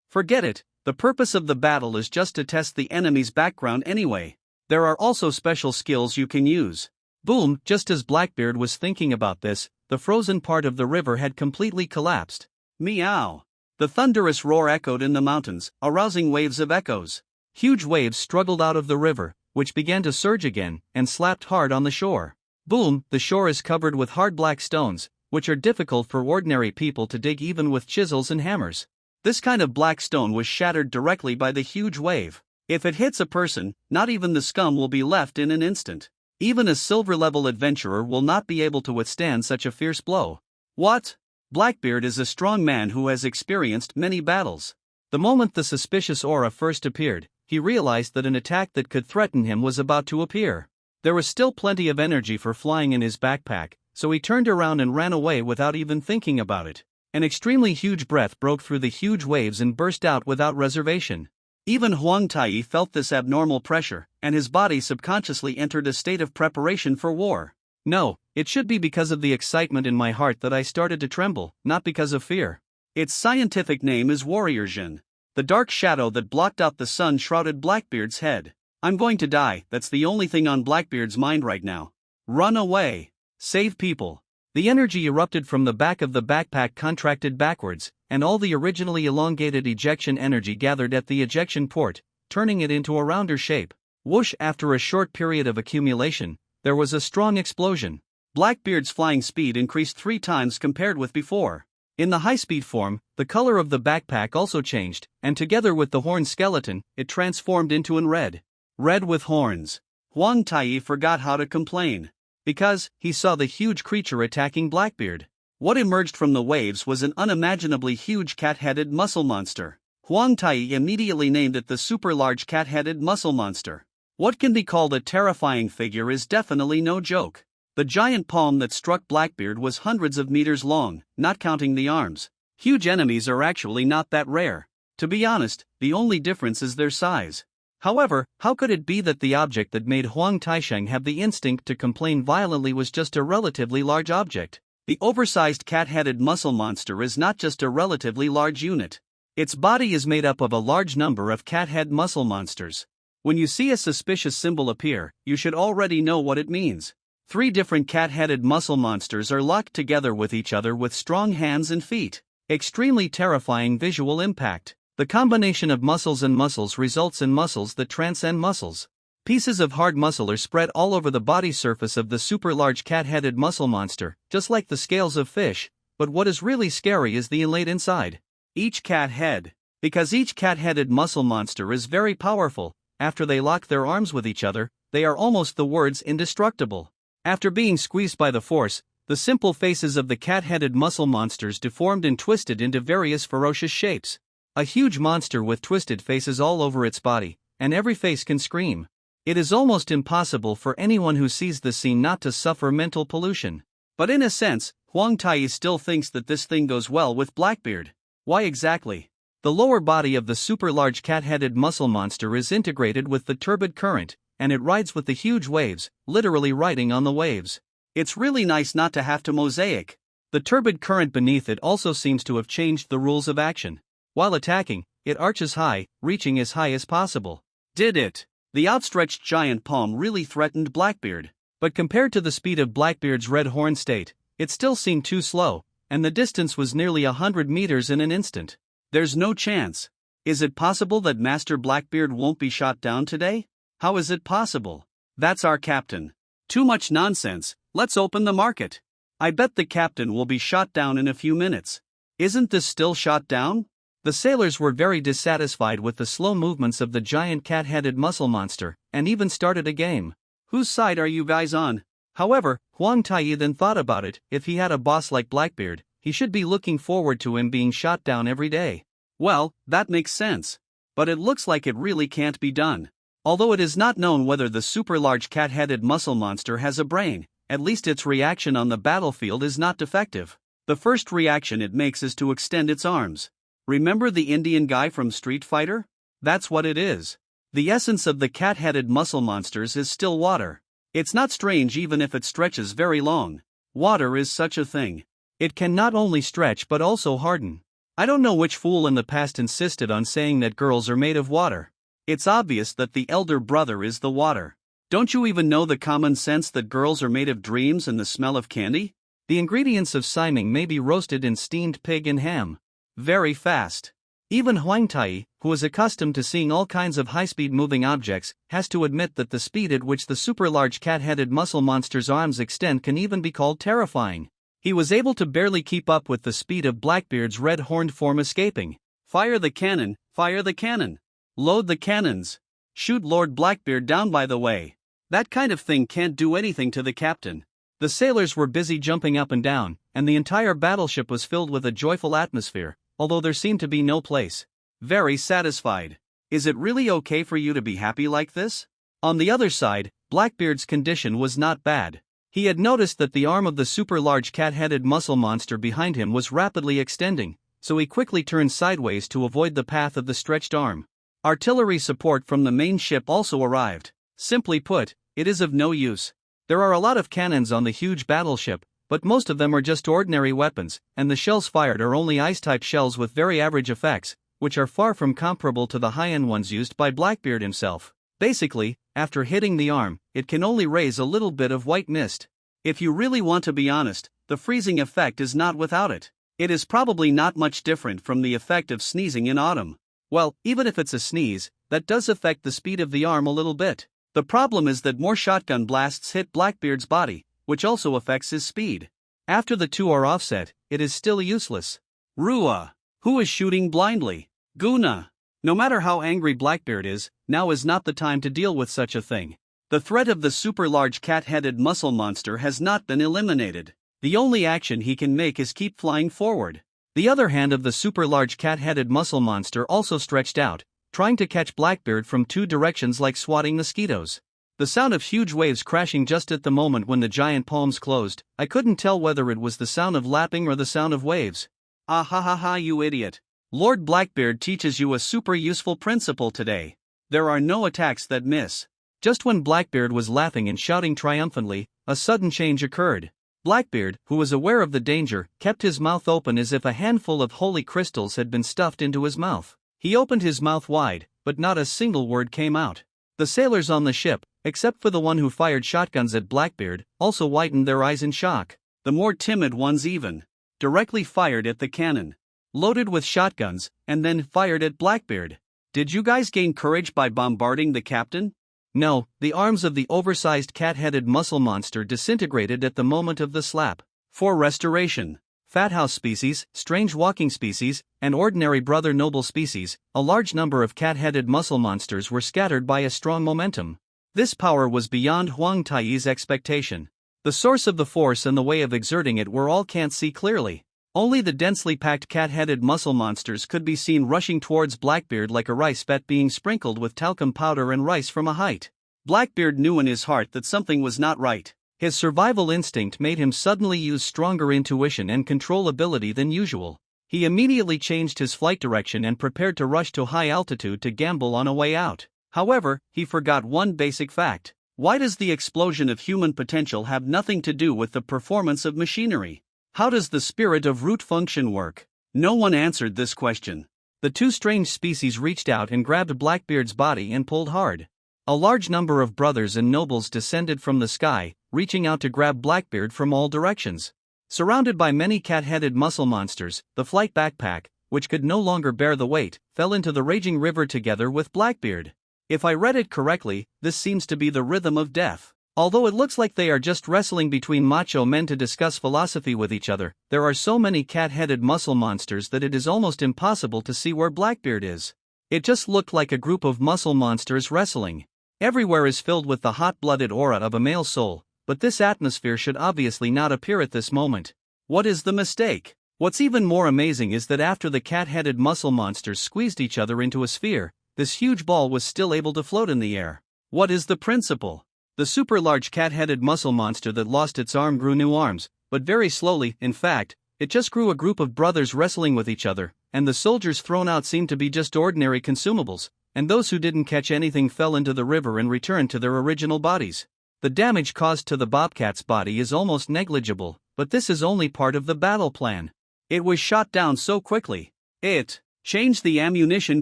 [SPEAKER 1] Forget it, the purpose of the battle is just to test the enemy's background anyway. There are also special skills you can use. Boom! Just as Blackbeard was thinking about this, the frozen part of the river had completely collapsed. Meow! The thunderous roar echoed in the mountains, arousing waves of echoes. Huge waves struggled out of the river, which began to surge again, and slapped hard on the shore. Boom! The shore is covered with hard black stones, which are difficult for ordinary people to dig even with chisels and hammers. This kind of black stone was shattered directly by the huge wave. If it hits a person, not even the scum will be left in an instant. Even a silver-level adventurer will not be able to withstand such a fierce blow. What? Blackbeard is a strong man who has experienced many battles. The moment the suspicious aura first appeared, he realized that an attack that could threaten him was about to appear. There was still plenty of energy for flying in his backpack, so he turned around and ran away without even thinking about it. An extremely huge breath broke through the huge waves and burst out without reservation. Even Huang Taiyi felt this abnormal pressure, and his body subconsciously entered a state of preparation for war. No, it should be because of the excitement in my heart that I started to tremble, not because of fear. Its scientific name is Warrior Jin. The dark shadow that blocked out the sun shrouded Blackbeard's head. I'm going to die, that's the only thing on Blackbeard's mind right now. Run away. Save people. The energy erupted from the back of the backpack contracted backwards, and all the originally elongated ejection energy gathered at the ejection port, turning it into a rounder shape. Whoosh! After a short period of accumulation, there was a strong explosion. Blackbeard's flying speed increased 3 times compared with before. In the high-speed form, the color of the backpack also changed, and together with the horn skeleton, it transformed into an red. Red with horns. Huang Taiyi forgot how to complain. Because, he saw the huge creature attacking Blackbeard. What emerged from the waves was an unimaginably huge cat-headed muscle monster. Huang Taiyi immediately named it the super-large cat-headed muscle monster. What can be called a terrifying figure is definitely no joke. The giant palm that struck Blackbeard was hundreds of meters long, not counting the arms. Huge enemies are actually not that rare. To be honest, the only difference is their size. However, how could it be that the object that made Huang Taisheng have the instinct to complain violently was just a relatively large object? The oversized cat-headed muscle monster is not just a relatively large unit. Its body is made up of a large number of cat-head muscle monsters. When you see a suspicious symbol appear, you should already know what it means. 3 different cat-headed muscle monsters are locked together with each other with strong hands and feet. Extremely terrifying visual impact. The combination of muscles and muscles results in muscles that transcend muscles. Pieces of hard muscle are spread all over the body surface of the super large cat-headed muscle monster, just like the scales of fish, but what is really scary is the inlaid inside. Each cat head. Because each cat-headed muscle monster is very powerful, after they lock their arms with each other, they are almost the words indestructible. After being squeezed by the force, the simple faces of the cat-headed muscle monsters deformed and twisted into various ferocious shapes. A huge monster with twisted faces all over its body, and every face can scream. It is almost impossible for anyone who sees the scene not to suffer mental pollution. But in a sense, Huang Tai still thinks that this thing goes well with Blackbeard. Why exactly? The lower body of the super-large cat-headed muscle monster is integrated with the turbid current, and it rides with the huge waves, literally riding on the waves. It's really nice not to have to mosaic. The turbid current beneath it also seems to have changed the rules of action. While attacking, it arches high, reaching as high as possible. Did it? The outstretched giant palm really threatened Blackbeard. But compared to the speed of Blackbeard's red horn state, it still seemed too slow, and the distance was nearly 100 meters in an instant. There's no chance. Is it possible that Master Blackbeard won't be shot down today? How is it possible? That's our captain. Too much nonsense, let's open the market. I bet the captain will be shot down in a few minutes. Isn't this still shot down? The sailors were very dissatisfied with the slow movements of the giant cat-headed muscle monster, and even started a game. Whose side are you guys on? However, Huang Tai then thought about it. If he had a boss like Blackbeard, he should be looking forward to him being shot down every day. Well, that makes sense. But it looks like it really can't be done. Although it is not known whether the super-large cat-headed muscle monster has a brain, at least its reaction on the battlefield is not defective. The first reaction it makes is to extend its arms. Remember the Indian guy from Street Fighter? That's what it is. The essence of the cat-headed muscle monsters is still water. It's not strange even if it stretches very long. Water is such a thing. It can not only stretch but also harden. I don't know which fool in the past insisted on saying that girls are made of water. It's obvious that the elder brother is the water. Don't you even know the common sense that girls are made of dreams and the smell of candy? The ingredients of siming may be roasted in steamed pig and ham. Very fast. Even Huang Tai, who is accustomed to seeing all kinds of high-speed moving objects, has to admit that the speed at which the super-large cat-headed muscle monster's arms extend can even be called terrifying. He was able to barely keep up with the speed of Blackbeard's red-horned form escaping. Fire the cannon, fire the cannon. Load the cannons. Shoot Lord Blackbeard down by the way. That kind of thing can't do anything to the captain. The sailors were busy jumping up and down, and the entire battleship was filled with a joyful atmosphere, although there seemed to be no place. Very satisfied. Is it really okay for you to be happy like this? On the other side, Blackbeard's condition was not bad. He had noticed that the arm of the super-large cat-headed muscle monster behind him was rapidly extending, so he quickly turned sideways to avoid the path of the stretched arm. Artillery support from the main ship also arrived. Simply put, it is of no use. There are a lot of cannons on the huge battleship, but most of them are just ordinary weapons, and the shells fired are only ice-type shells with very average effects, which are far from comparable to the high-end ones used by Blackbeard himself. Basically, after hitting the arm, it can only raise a little bit of white mist. If you really want to be honest, the freezing effect is not without it. It is probably not much different from the effect of sneezing in autumn. Well, even if it's a sneeze, that does affect the speed of the arm a little bit. The problem is that more shotgun blasts hit Blackbeard's body, which also affects his speed. After the two are offset, it is still useless. Rua. Who is shooting blindly? Guna. No matter how angry Blackbeard is, now is not the time to deal with such a thing. The threat of the super-large cat-headed muscle monster has not been eliminated. The only action he can make is keep flying forward. The other hand of the super-large cat-headed muscle monster also stretched out, trying to catch Blackbeard from two directions like swatting mosquitoes. The sound of huge waves crashing just at the moment when the giant palms closed, I couldn't tell whether it was the sound of lapping or the sound of waves. Ah ha ha ha, you idiot. Lord Blackbeard teaches you a super useful principle today. There are no attacks that miss. Just when Blackbeard was laughing and shouting triumphantly, a sudden change occurred. Blackbeard, who was aware of the danger, kept his mouth open as if a handful of holy crystals had been stuffed into his mouth. He opened his mouth wide, but not a single word came out. The sailors on the ship, except for the one who fired shotguns at Blackbeard, also widened their eyes in shock. The more timid ones even directly fired at the cannon, loaded with shotguns, and then fired at Blackbeard. Did you guys gain courage by bombarding the captain? No, the arms of the oversized cat-headed muscle monster disintegrated at the moment of the slap. For restoration, fat house species, strange walking species, and ordinary brother noble species, a large number of cat-headed muscle monsters were scattered by a strong momentum. This power was beyond Huang Taiyi's expectation. The source of the force and the way of exerting it were all can't see clearly. Only the densely packed cat-headed muscle monsters could be seen rushing towards Blackbeard like a rice vat being sprinkled with talcum powder and rice from a height. Blackbeard knew in his heart that something was not right. His survival instinct made him suddenly use stronger intuition and control ability than usual. He immediately changed his flight direction and prepared to rush to high altitude to gamble on a way out. However, he forgot one basic fact. Why does the explosion of human potential have nothing to do with the performance of machinery? How does the spirit of root function work? No one answered this question. The two strange species reached out and grabbed Blackbeard's body and pulled hard. A large number of brothers and nobles descended from the sky, reaching out to grab Blackbeard from all directions. Surrounded by many cat-headed muscle monsters, the flight backpack, which could no longer bear the weight, fell into the raging river together with Blackbeard. If I read it correctly, this seems to be the rhythm of death. Although it looks like they are just wrestling between macho men to discuss philosophy with each other, there are so many cat-headed muscle monsters that it is almost impossible to see where Blackbeard is. It just looked like a group of muscle monsters wrestling. Everywhere is filled with the hot-blooded aura of a male soul, but this atmosphere should obviously not appear at this moment. What is the mistake? What's even more amazing is that after the cat-headed muscle monsters squeezed each other into a sphere, this huge ball was still able to float in the air. What is the principle? The super-large cat-headed muscle monster that lost its arm grew new arms, but very slowly. In fact, it just grew a group of brothers wrestling with each other, and the soldiers thrown out seemed to be just ordinary consumables, and those who didn't catch anything fell into the river and returned to their original bodies. The damage caused to the bobcat's body is almost negligible, but this is only part of the battle plan. It was shot down so quickly. It changed the ammunition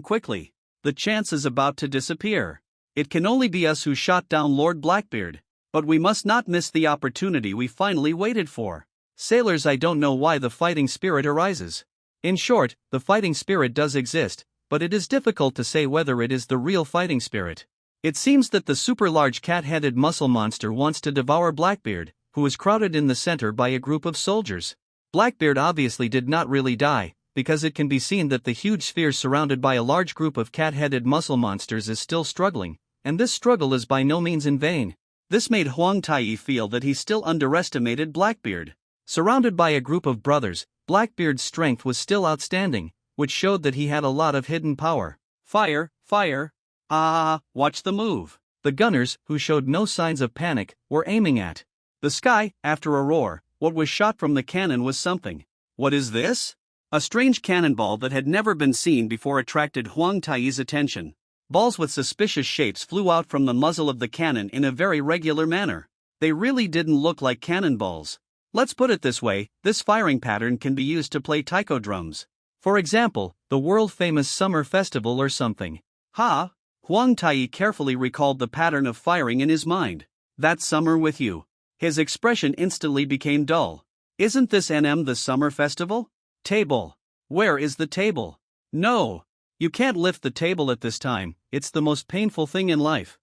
[SPEAKER 1] quickly. The chance is about to disappear. It can only be us who shot down Lord Blackbeard. But we must not miss the opportunity we finally waited for. Sailors, I don't know why the fighting spirit arises. In short, the fighting spirit does exist, but it is difficult to say whether it is the real fighting spirit. It seems that the super-large cat-headed muscle monster wants to devour Blackbeard, who is crowded in the center by a group of soldiers. Blackbeard obviously did not really die, because it can be seen that the huge sphere surrounded by a large group of cat-headed muscle monsters is still struggling, and this struggle is by no means in vain. This made Huang Taiyi feel that he still underestimated Blackbeard. Surrounded by a group of brothers, Blackbeard's strength was still outstanding, which showed that he had a lot of hidden power. Fire, fire. Watch the move. The gunners, who showed no signs of panic, were aiming at the sky. After a roar, what was shot from the cannon was something. What is this? A strange cannonball that had never been seen before attracted Huang Taiyi's attention. Balls with suspicious shapes flew out from the muzzle of the cannon in a very regular manner. They really didn't look like cannonballs. Let's put it this way, this firing pattern can be used to play taiko drums. For example, the world-famous summer festival or something. Huang Taiyi carefully recalled the pattern of firing in his mind. That summer with you. His expression instantly became dull. Isn't this the summer festival? Table. Where is the table? No. You can't lift the table at this time, it's the most painful thing in life.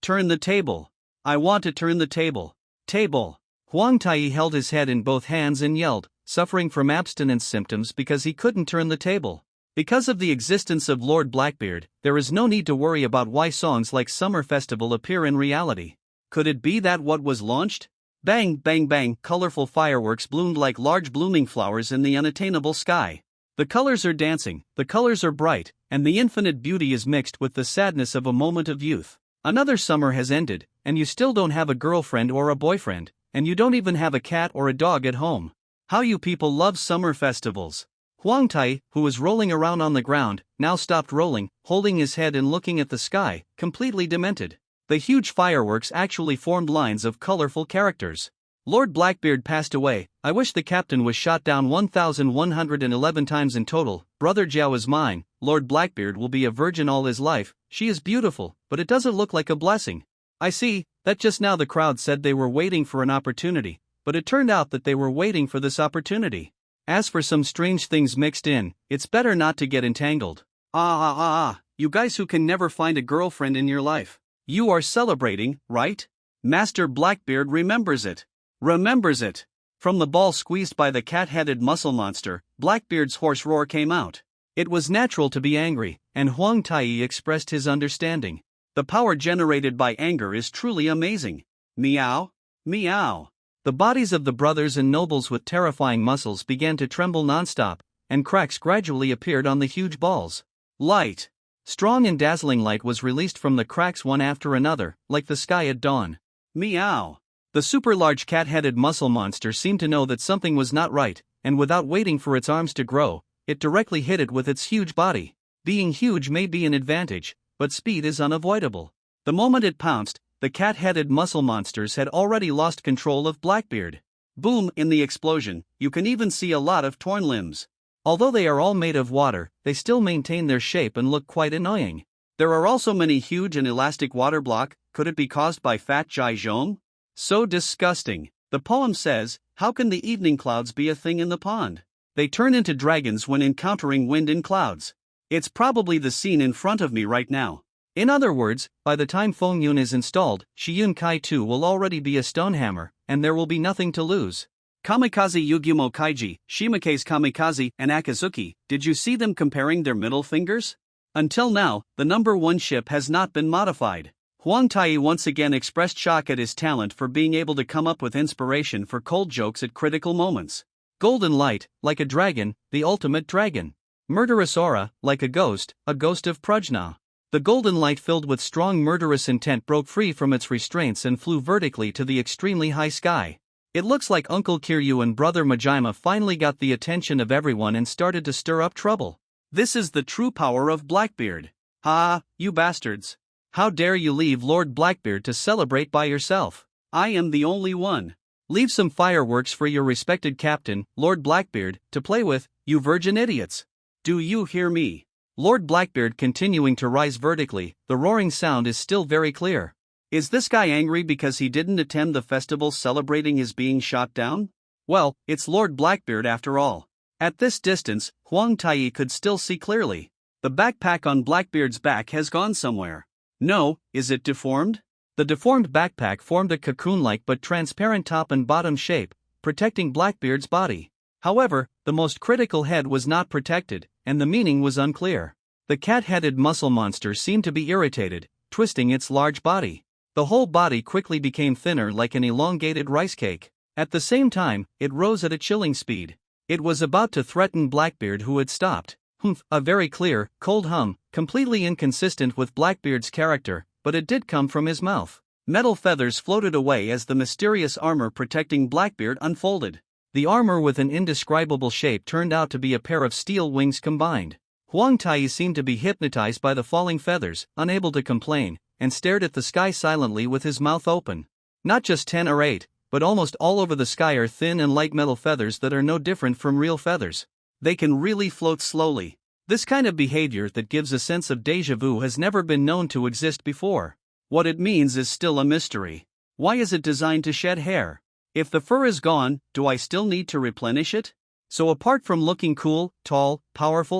[SPEAKER 1] Turn the table. I want to turn the table. Table. Huang Taiyi held his head in both hands and yelled, suffering from abstinence symptoms because he couldn't turn the table. Because of the existence of Lord Blackbeard, there is no need to worry about why songs like Summer Festival appear in reality. Could it be that what was launched? Bang, bang, bang, colorful fireworks bloomed like large blooming flowers in the unattainable sky. The colors are dancing, the colors are bright, and the infinite beauty is mixed with the sadness of a moment of youth. Another summer has ended, and you still don't have a girlfriend or a boyfriend, and you don't even have a cat or a dog at home. How you people love summer festivals. Huang Taiyi, who was rolling around on the ground, now stopped rolling, holding his head and looking at the sky, completely demented. The huge fireworks actually formed lines of colorful characters. Lord Blackbeard passed away. I wish the captain was shot down 1,111 times in total. Brother Jiao is mine. Lord Blackbeard will be a virgin all his life. She is beautiful, but it doesn't look like a blessing. I see, that just now the crowd said they were waiting for an opportunity, but it turned out that they were waiting for this opportunity. As for some strange things mixed in, it's better not to get entangled. You guys who can never find a girlfriend in your life. You are celebrating, right? Master Blackbeard remembers it. Remembers it. From the ball squeezed by the cat-headed muscle monster, Blackbeard's hoarse roar came out. It was natural to be angry, and Huang Tai expressed his understanding. The power generated by anger is truly amazing. Meow, meow. The bodies of the brothers and nobles with terrifying muscles began to tremble nonstop, and cracks gradually appeared on the huge balls. Light. Strong and dazzling light was released from the cracks one after another, like the sky at dawn. Meow. The super-large cat-headed muscle monster seemed to know that something was not right, and without waiting for its arms to grow, it directly hit it with its huge body. Being huge may be an advantage, but speed is unavoidable. The moment it pounced, the cat-headed muscle monsters had already lost control of Blackbeard. Boom! In the explosion, you can even see a lot of torn limbs. Although they are all made of water, they still maintain their shape and look quite annoying. There are also many huge and elastic water block. Could it be caused by Fat Jai Zhong? So disgusting. The poem says, how can the evening clouds be a thing in the pond? They turn into dragons when encountering wind in clouds. It's probably the scene in front of me right now. In other words, by the time Feng Yun is installed, Shiyun Kai 2 will already be a stonehammer, and there will be nothing to lose. Kamikaze Yugumo Kaiji, Shimake's Kamikaze, and Akazuki, did you see them comparing their middle fingers? Until now, the number 1 ship has not been modified. Huang Tai once again expressed shock at his talent for being able to come up with inspiration for cold jokes at critical moments. Golden light, like a dragon, the ultimate dragon. Murderous aura, like a ghost of Prajna. The golden light filled with strong murderous intent broke free from its restraints and flew vertically to the extremely high sky. It looks like Uncle Kiryu and Brother Majima finally got the attention of everyone and started to stir up trouble. This is the true power of Blackbeard. Ha, you bastards. How dare you leave Lord Blackbeard to celebrate by yourself? I am the only one. Leave some fireworks for your respected captain, Lord Blackbeard, to play with, you virgin idiots. Do you hear me? Lord Blackbeard continuing to rise vertically, the roaring sound is still very clear. Is this guy angry because he didn't attend the festival celebrating his being shot down? Well, it's Lord Blackbeard after all. At this distance, Huang Tai could still see clearly. The backpack on Blackbeard's back has gone somewhere. No, is it deformed? The deformed backpack formed a cocoon-like but transparent top and bottom shape, protecting Blackbeard's body. However, the most critical head was not protected, and the meaning was unclear. The cat-headed muscle monster seemed to be irritated, twisting its large body. The whole body quickly became thinner like an elongated rice cake. At the same time, it rose at a chilling speed. It was about to threaten Blackbeard, who had stopped. Humph, a very clear, cold hum, completely inconsistent with Blackbeard's character, but it did come from his mouth. Metal feathers floated away as the mysterious armor protecting Blackbeard unfolded. The armor with an indescribable shape turned out to be a pair of steel wings combined. Huang Tai seemed to be hypnotized by the falling feathers, unable to complain, and stared at the sky silently with his mouth open. Not just 10 or 8, but almost all over the sky are thin and light metal feathers that are no different from real feathers. They can really float slowly. This kind of behavior that gives a sense of déjà vu has never been known to exist before. What it means is still a mystery. Why is it designed to shed hair? If the fur is gone, do I still need to replenish it? So apart from looking cool, tall,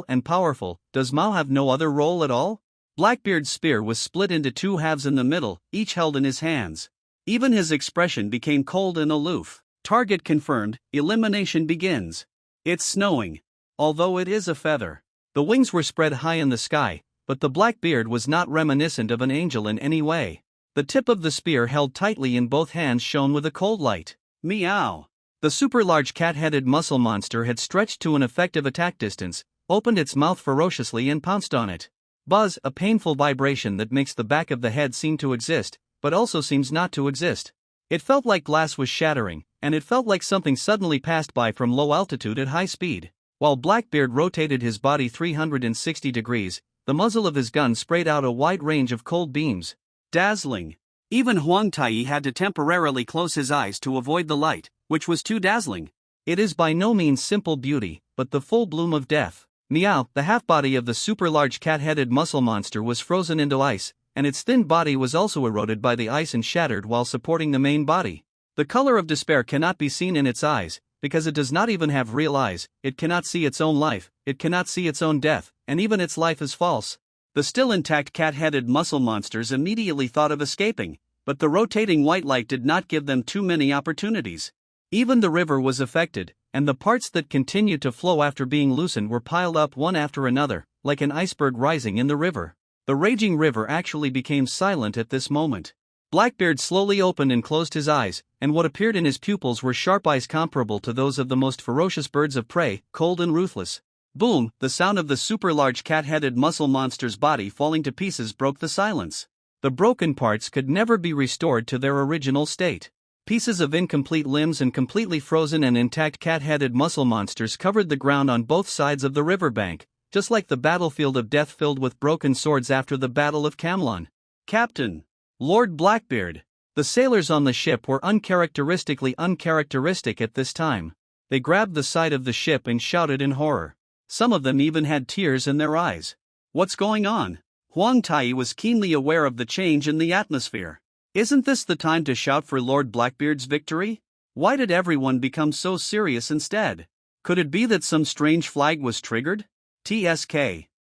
[SPEAKER 1] and powerful, does Mao have no other role at all? Blackbeard's spear was split into 2 halves in the middle, each held in his hands. Even his expression became cold and aloof. Target confirmed, elimination begins. It's snowing. Although it is a feather. The wings were spread high in the sky, but the Blackbeard was not reminiscent of an angel in any way. The tip of the spear held tightly in both hands shone with a cold light. Meow. The super-large cat-headed muscle monster had stretched to an effective attack distance, opened its mouth ferociously and pounced on it. Buzz, a painful vibration that makes the back of the head seem to exist, but also seems not to exist. It felt like glass was shattering, and it felt like something suddenly passed by from low altitude at high speed. While Blackbeard rotated his body 360 degrees, the muzzle of his gun sprayed out a wide range of cold beams. Dazzling. Even Huang Tai had to temporarily close his eyes to avoid the light, which was too dazzling. It is by no means simple beauty, but the full bloom of death. Meow, the half-body of the super-large cat-headed muscle monster was frozen into ice, and its thin body was also eroded by the ice and shattered while supporting the main body. The color of despair cannot be seen in its eyes, because it does not even have real eyes, it cannot see its own life, it cannot see its own death, and even its life is false. The still intact cat-headed muscle monsters immediately thought of escaping, but the rotating white light did not give them too many opportunities. Even the river was affected, and the parts that continued to flow after being loosened were piled up one after another, like an iceberg rising in the river. The raging river actually became silent at this moment. Blackbeard slowly opened and closed his eyes, and what appeared in his pupils were sharp eyes comparable to those of the most ferocious birds of prey, cold and ruthless. Boom! The sound of the super-large cat-headed muscle monster's body falling to pieces broke the silence. The broken parts could never be restored to their original state. Pieces of incomplete limbs and completely frozen and intact cat-headed muscle monsters covered the ground on both sides of the riverbank, just like the battlefield of death filled with broken swords after the Battle of Camlon. Captain! Lord Blackbeard! The sailors on the ship were uncharacteristically uncharacteristic at this time. They grabbed the side of the ship and shouted in horror. Some of them even had tears in their eyes. What's going on? Huang Tai was keenly aware of the change in the atmosphere. Isn't this the time to shout for Lord Blackbeard's victory? Why did everyone become so serious instead? Could it be that some strange flag was triggered? TSK.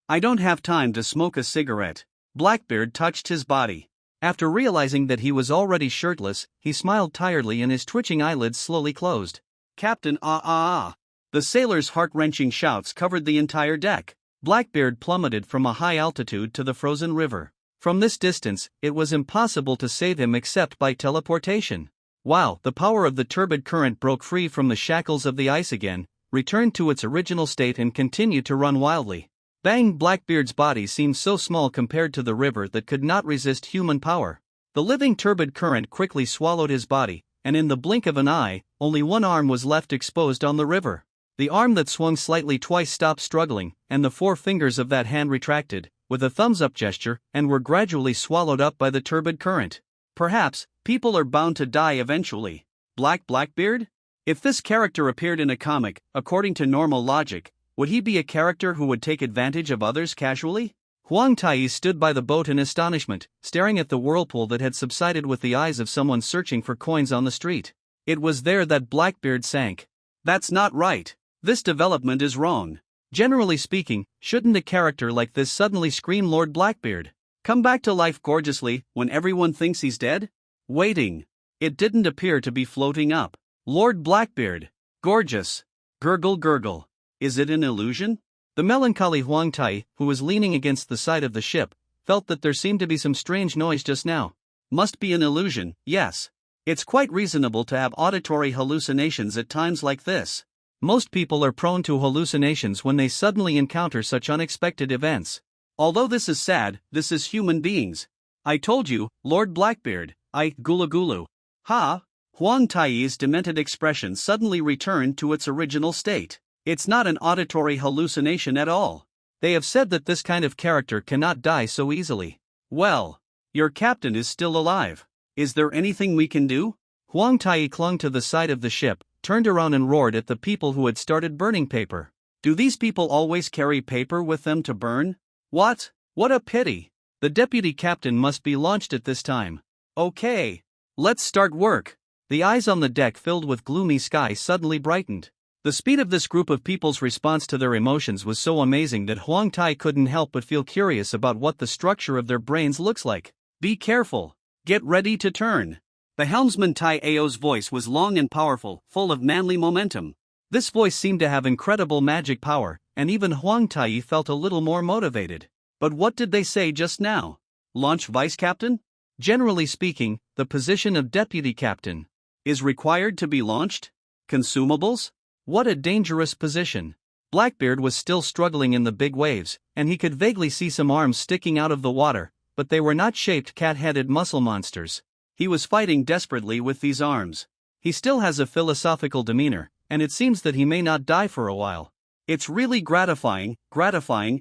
[SPEAKER 1] I don't have time to smoke a cigarette. Blackbeard touched his body. After realizing that he was already shirtless, he smiled tiredly and his twitching eyelids slowly closed. Captain The sailors' heart-wrenching shouts covered the entire deck. Blackbeard plummeted from a high altitude to the frozen river. From this distance, it was impossible to save him except by teleportation. Wow! The power of the turbid current broke free from the shackles of the ice again, returned to its original state and continued to run wildly. Bang! Blackbeard's body seemed so small compared to the river that could not resist human power. The living turbid current quickly swallowed his body, and in the blink of an eye, only one arm was left exposed on the river. The arm that swung slightly twice stopped struggling, and the 4 fingers of that hand retracted, with a thumbs-up gesture, and were gradually swallowed up by the turbid current. Perhaps, people are bound to die eventually. Blackbeard? If this character appeared in a comic, according to normal logic, would he be a character who would take advantage of others casually? Huang Tai stood by the boat in astonishment, staring at the whirlpool that had subsided with the eyes of someone searching for coins on the street. It was there that Blackbeard sank. That's not right. This development is wrong. Generally speaking, shouldn't a character like this suddenly scream Lord Blackbeard? Come back to life gorgeously when everyone thinks he's dead? Waiting. It didn't appear to be floating up. Lord Blackbeard. Gorgeous. Gurgle gurgle. Is it an illusion? The melancholy Huang Tai, who was leaning against the side of the ship, felt that there seemed to be some strange noise just now. Must be an illusion, yes. It's quite reasonable to have auditory hallucinations at times like this. Most people are prone to hallucinations when they suddenly encounter such unexpected events. Although this is sad, this is human beings. I told you, Lord Blackbeard, gulu gulu. Ha! Huang Tai's demented expression suddenly returned to its original state. It's not an auditory hallucination at all. They have said that this kind of character cannot die so easily. Well, your captain is still alive. Is there anything we can do? Huang Tai clung to the side of the ship, turned around and roared at the people who had started burning paper. Do these people always carry paper with them to burn? What? What a pity. The deputy captain must be launched at this time. Okay. Let's start work. The eyes on the deck filled with gloomy sky suddenly brightened. The speed of this group of people's response to their emotions was so amazing that Huang Tai couldn't help but feel curious about what the structure of their brains looks like. Be careful. Get ready to turn. The helmsman Tai Ao's voice was long and powerful, full of manly momentum. This voice seemed to have incredible magic power, and even Huang Tai felt a little more motivated. But what did they say just now? Launch vice captain? Generally speaking, the position of deputy captain is required to be launched? Consumables? What a dangerous position. Blackbeard was still struggling in the big waves, and he could vaguely see some arms sticking out of the water, but they were not shaped cat-headed muscle monsters. He was fighting desperately with these arms. He still has a philosophical demeanor, and it seems that he may not die for a while. It's really gratifying,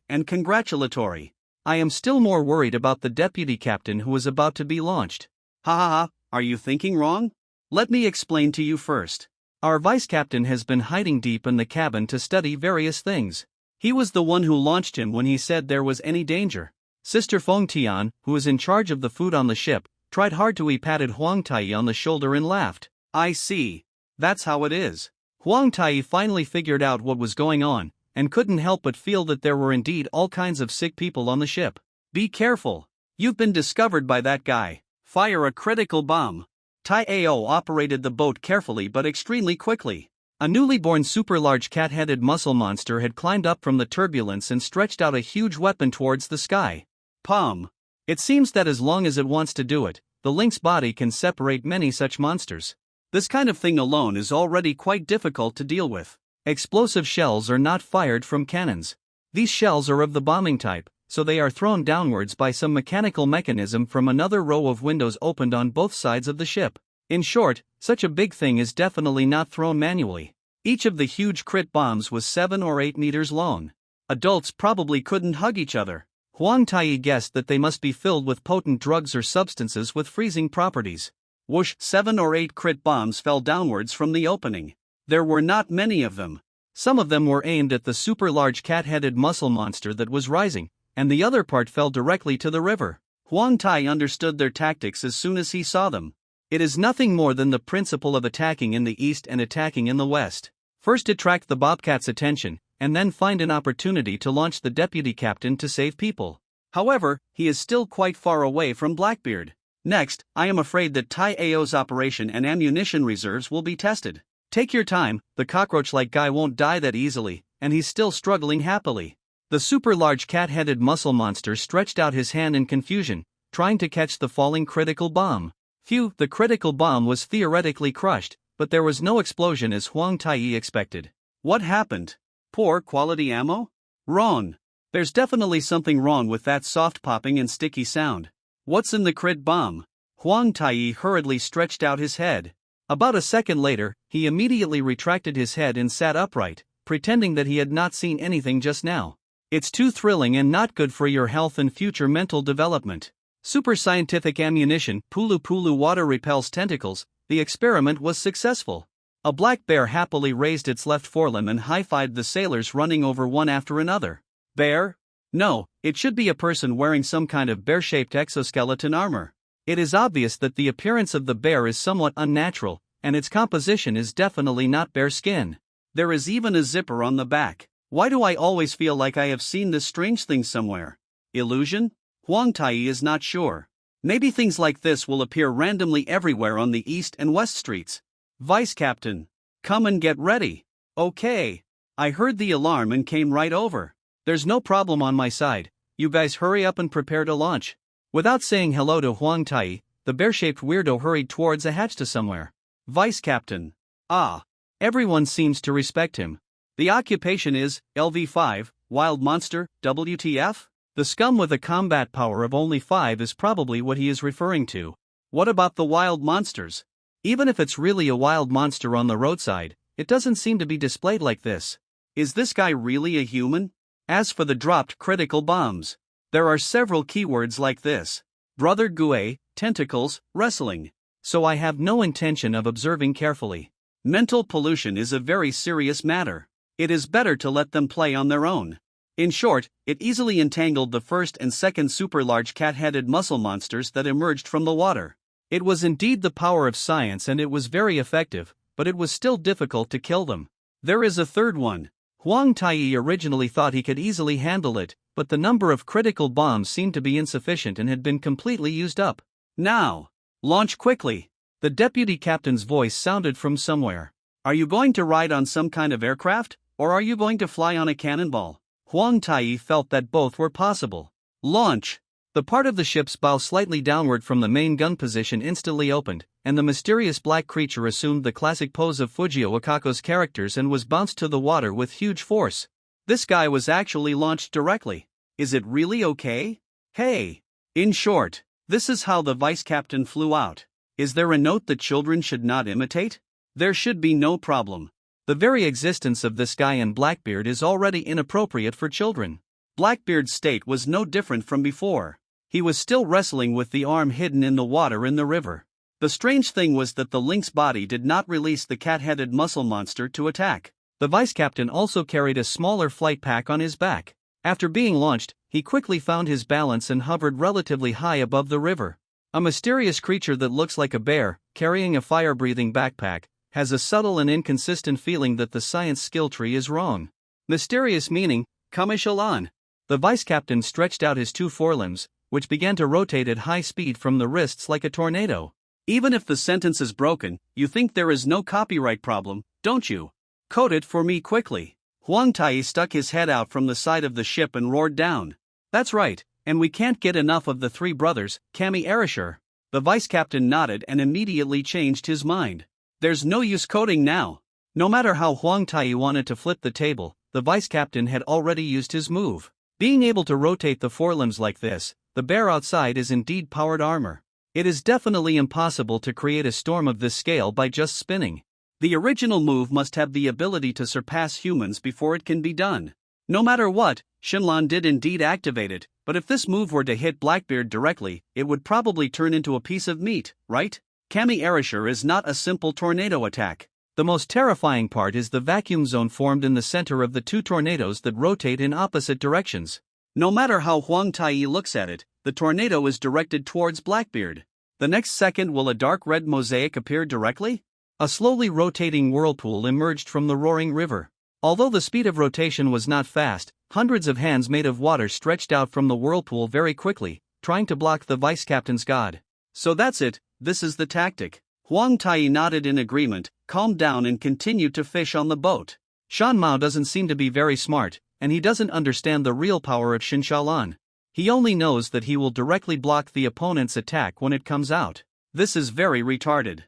[SPEAKER 1] and congratulatory. I am still more worried about the deputy captain who is about to be launched. Are you thinking wrong? Let me explain to you first. Our vice captain has been hiding deep in the cabin to study various things. He was the one who launched him when he said there was any danger. Sister Feng Tian, who is in charge of the food on the ship, tried hard to patted Huang Tai on the shoulder and laughed. I see. That's how it is. Huang Tai finally figured out what was going on, and couldn't help but feel that there were indeed all kinds of sick people on the ship. Be careful. You've been discovered by that guy. Fire a critical bomb. Tai-Ao operated the boat carefully but extremely quickly. A newly born super-large cat-headed mussel monster had climbed up from the turbulence and stretched out a huge weapon towards the sky. Palm. It seems that as long as it wants to do it, the lynx body can separate many such monsters. This kind of thing alone is already quite difficult to deal with. Explosive shells are not fired from cannons. These shells are of the bombing type, so they are thrown downwards by some mechanical mechanism from another row of windows opened on both sides of the ship. In short, such a big thing is definitely not thrown manually. Each of the huge crit bombs was 7 or 8 meters long. Adults probably couldn't hug each other. Huang Tai guessed that they must be filled with potent drugs or substances with freezing properties. Whoosh! 7 or 8 crit bombs fell downwards from the opening. There were not many of them. Some of them were aimed at the super-large cat-headed mussel monster that was rising, and the other part fell directly to the river. Huang Tai understood their tactics as soon as he saw them. It is nothing more than the principle of attacking in the east and attacking in the west. First attract the bobcat's attention, and then find an opportunity to launch the deputy captain to save people. However, he is still quite far away from Blackbeard. Next, I am afraid that Tai-Ao's operation and ammunition reserves will be tested. Take your time, the cockroach-like guy won't die that easily, and he's still struggling happily. The super-large cat-headed mussel monster stretched out his hand in confusion, trying to catch the falling critical bomb. Phew, the critical bomb was theoretically crushed, but there was no explosion as Huang Tai expected. What happened? Poor quality ammo? Wrong. There's definitely something wrong with that soft popping and sticky sound. What's in the crit bomb? Huang Tai hurriedly stretched out his head. About a second later, he immediately retracted his head and sat upright, pretending that he had not seen anything just now. It's too thrilling and not good for your health and future mental development. Super scientific ammunition, Pulu Pulu water repels tentacles. The experiment was successful. A black bear happily raised its left forelimb and high-fived the sailors running over one after another. Bear? No, it should be a person wearing some kind of bear-shaped exoskeleton armor. It is obvious that the appearance of the bear is somewhat unnatural, and its composition is definitely not bear skin. There is even a zipper on the back. Why do I always feel like I have seen this strange thing somewhere? Illusion? Huang Tai is not sure. Maybe things like this will appear randomly everywhere on the east and west streets. Vice Captain, come and get ready. Okay. I heard the alarm and came right over. There's no problem on my side. You guys hurry up and prepare to launch. Without saying hello to Huang Tai, the bear-shaped weirdo hurried towards a hatch to somewhere. Vice Captain. Ah. Everyone seems to respect him. The occupation is LV5, Wild Monster, WTF? The scum with a combat power of only 5 is probably what he is referring to. What about the wild monsters? Even if it's really a wild monster on the roadside, it doesn't seem to be displayed like this. Is this guy really a human? As for the dropped critical bombs, there are several keywords like this. Brother Gue, tentacles, wrestling. So I have no intention of observing carefully. Mental pollution is a very serious matter. It is better to let them play on their own. In short, it easily entangled the first and second super-large cat-headed mussel monsters that emerged from the water. It was indeed the power of science and it was very effective, but it was still difficult to kill them. There is a third one. Huang Tai originally thought he could easily handle it, but the number of critical bombs seemed to be insufficient and had been completely used up. Now, launch quickly. The deputy captain's voice sounded from somewhere. Are you going to ride on some kind of aircraft, or are you going to fly on a cannonball? Huang Tai felt that both were possible. Launch! The part of the ship's bow slightly downward from the main gun position instantly opened, and the mysterious black creature assumed the classic pose of Fujio Wakako's characters and was bounced to the water with huge force. This guy was actually launched directly. Is it really okay? Hey! In short, this is how the vice captain flew out. Is there a note that children should not imitate? There should be no problem. The very existence of this guy and Blackbeard is already inappropriate for children. Blackbeard's state was no different from before. He was still wrestling with the arm hidden in the water in the river. The strange thing was that the lynx body did not release the cat-headed mussel monster to attack. The vice captain also carried a smaller flight pack on his back. After being launched, he quickly found his balance and hovered relatively high above the river. A mysterious creature that looks like a bear, carrying a fire-breathing backpack, has a subtle and inconsistent feeling that the science skill tree is wrong. Mysterious meaning, Kamishalan. The vice captain stretched out his two forelimbs, which began to rotate at high speed from the wrists like a tornado. Even if the sentence is broken, you think there is no copyright problem, don't you? Code it for me quickly. Huang Tai stuck his head out from the side of the ship and roared down. That's right, and we can't get enough of the three brothers, Kami Erasure. The vice captain nodded and immediately changed his mind. There's no use coding now. No matter how Huang Tai wanted to flip the table, the vice captain had already used his move. Being able to rotate the forelimbs like this, the bear outside is indeed powered armor. It is definitely impossible to create a storm of this scale by just spinning. The original move must have the ability to surpass humans before it can be done. No matter what, Shenlong did indeed activate it, but if this move were to hit Blackbeard directly, it would probably turn into a piece of meat, right? Kami Erasure is not a simple tornado attack. The most terrifying part is the vacuum zone formed in the center of the two tornadoes that rotate in opposite directions. No matter how Huang Tai looks at it, the tornado is directed towards Blackbeard. The next second, will a dark red mosaic appear directly? A slowly rotating whirlpool emerged from the roaring river. Although the speed of rotation was not fast, hundreds of hands made of water stretched out from the whirlpool very quickly, trying to block the vice captain's god. So that's it, this is the tactic. Huang Tai nodded in agreement, calmed down and continued to fish on the boat. Shan Mao doesn't seem to be very smart, and he doesn't understand the real power of Xinshalan. He only knows that he will directly block the opponent's attack when it comes out. This is very retarded.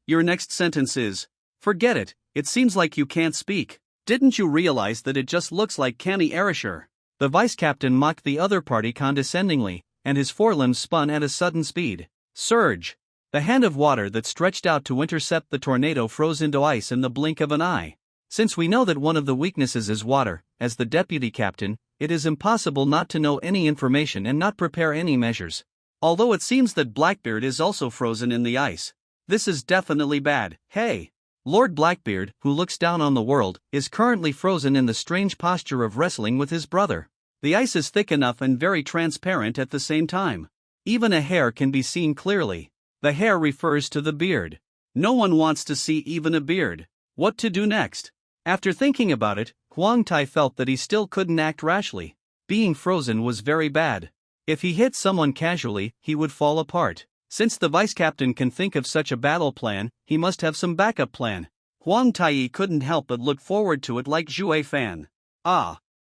[SPEAKER 1] Your next sentence is, forget it, it seems like you can't speak. Didn't you realize that it just looks like Kami Erasure? The vice captain mocked the other party condescendingly, and his forelimbs spun at a sudden speed. Surge! The hand of water that stretched out to intercept the tornado froze into ice in the blink of an eye. Since we know that one of the weaknesses is water, as the deputy captain, it is impossible not to know any information and not prepare any measures. Although it seems that Blackbeard is also frozen in the ice. This is definitely bad. Hey! Lord Blackbeard, who looks down on the world, is currently frozen in the strange posture of wrestling with his brother. The ice is thick enough and very transparent at the same time. Even a hair can be seen clearly. The hair refers to the beard. No one wants to see even a beard. What to do next? After thinking about it, Huang Tai felt that he still couldn't act rashly. Being frozen was very bad. If he hit someone casually, he would fall apart. Since the vice captain can think of such a battle plan, he must have some backup plan. Huang Tai couldn't help but look forward to it like Zhui Fan.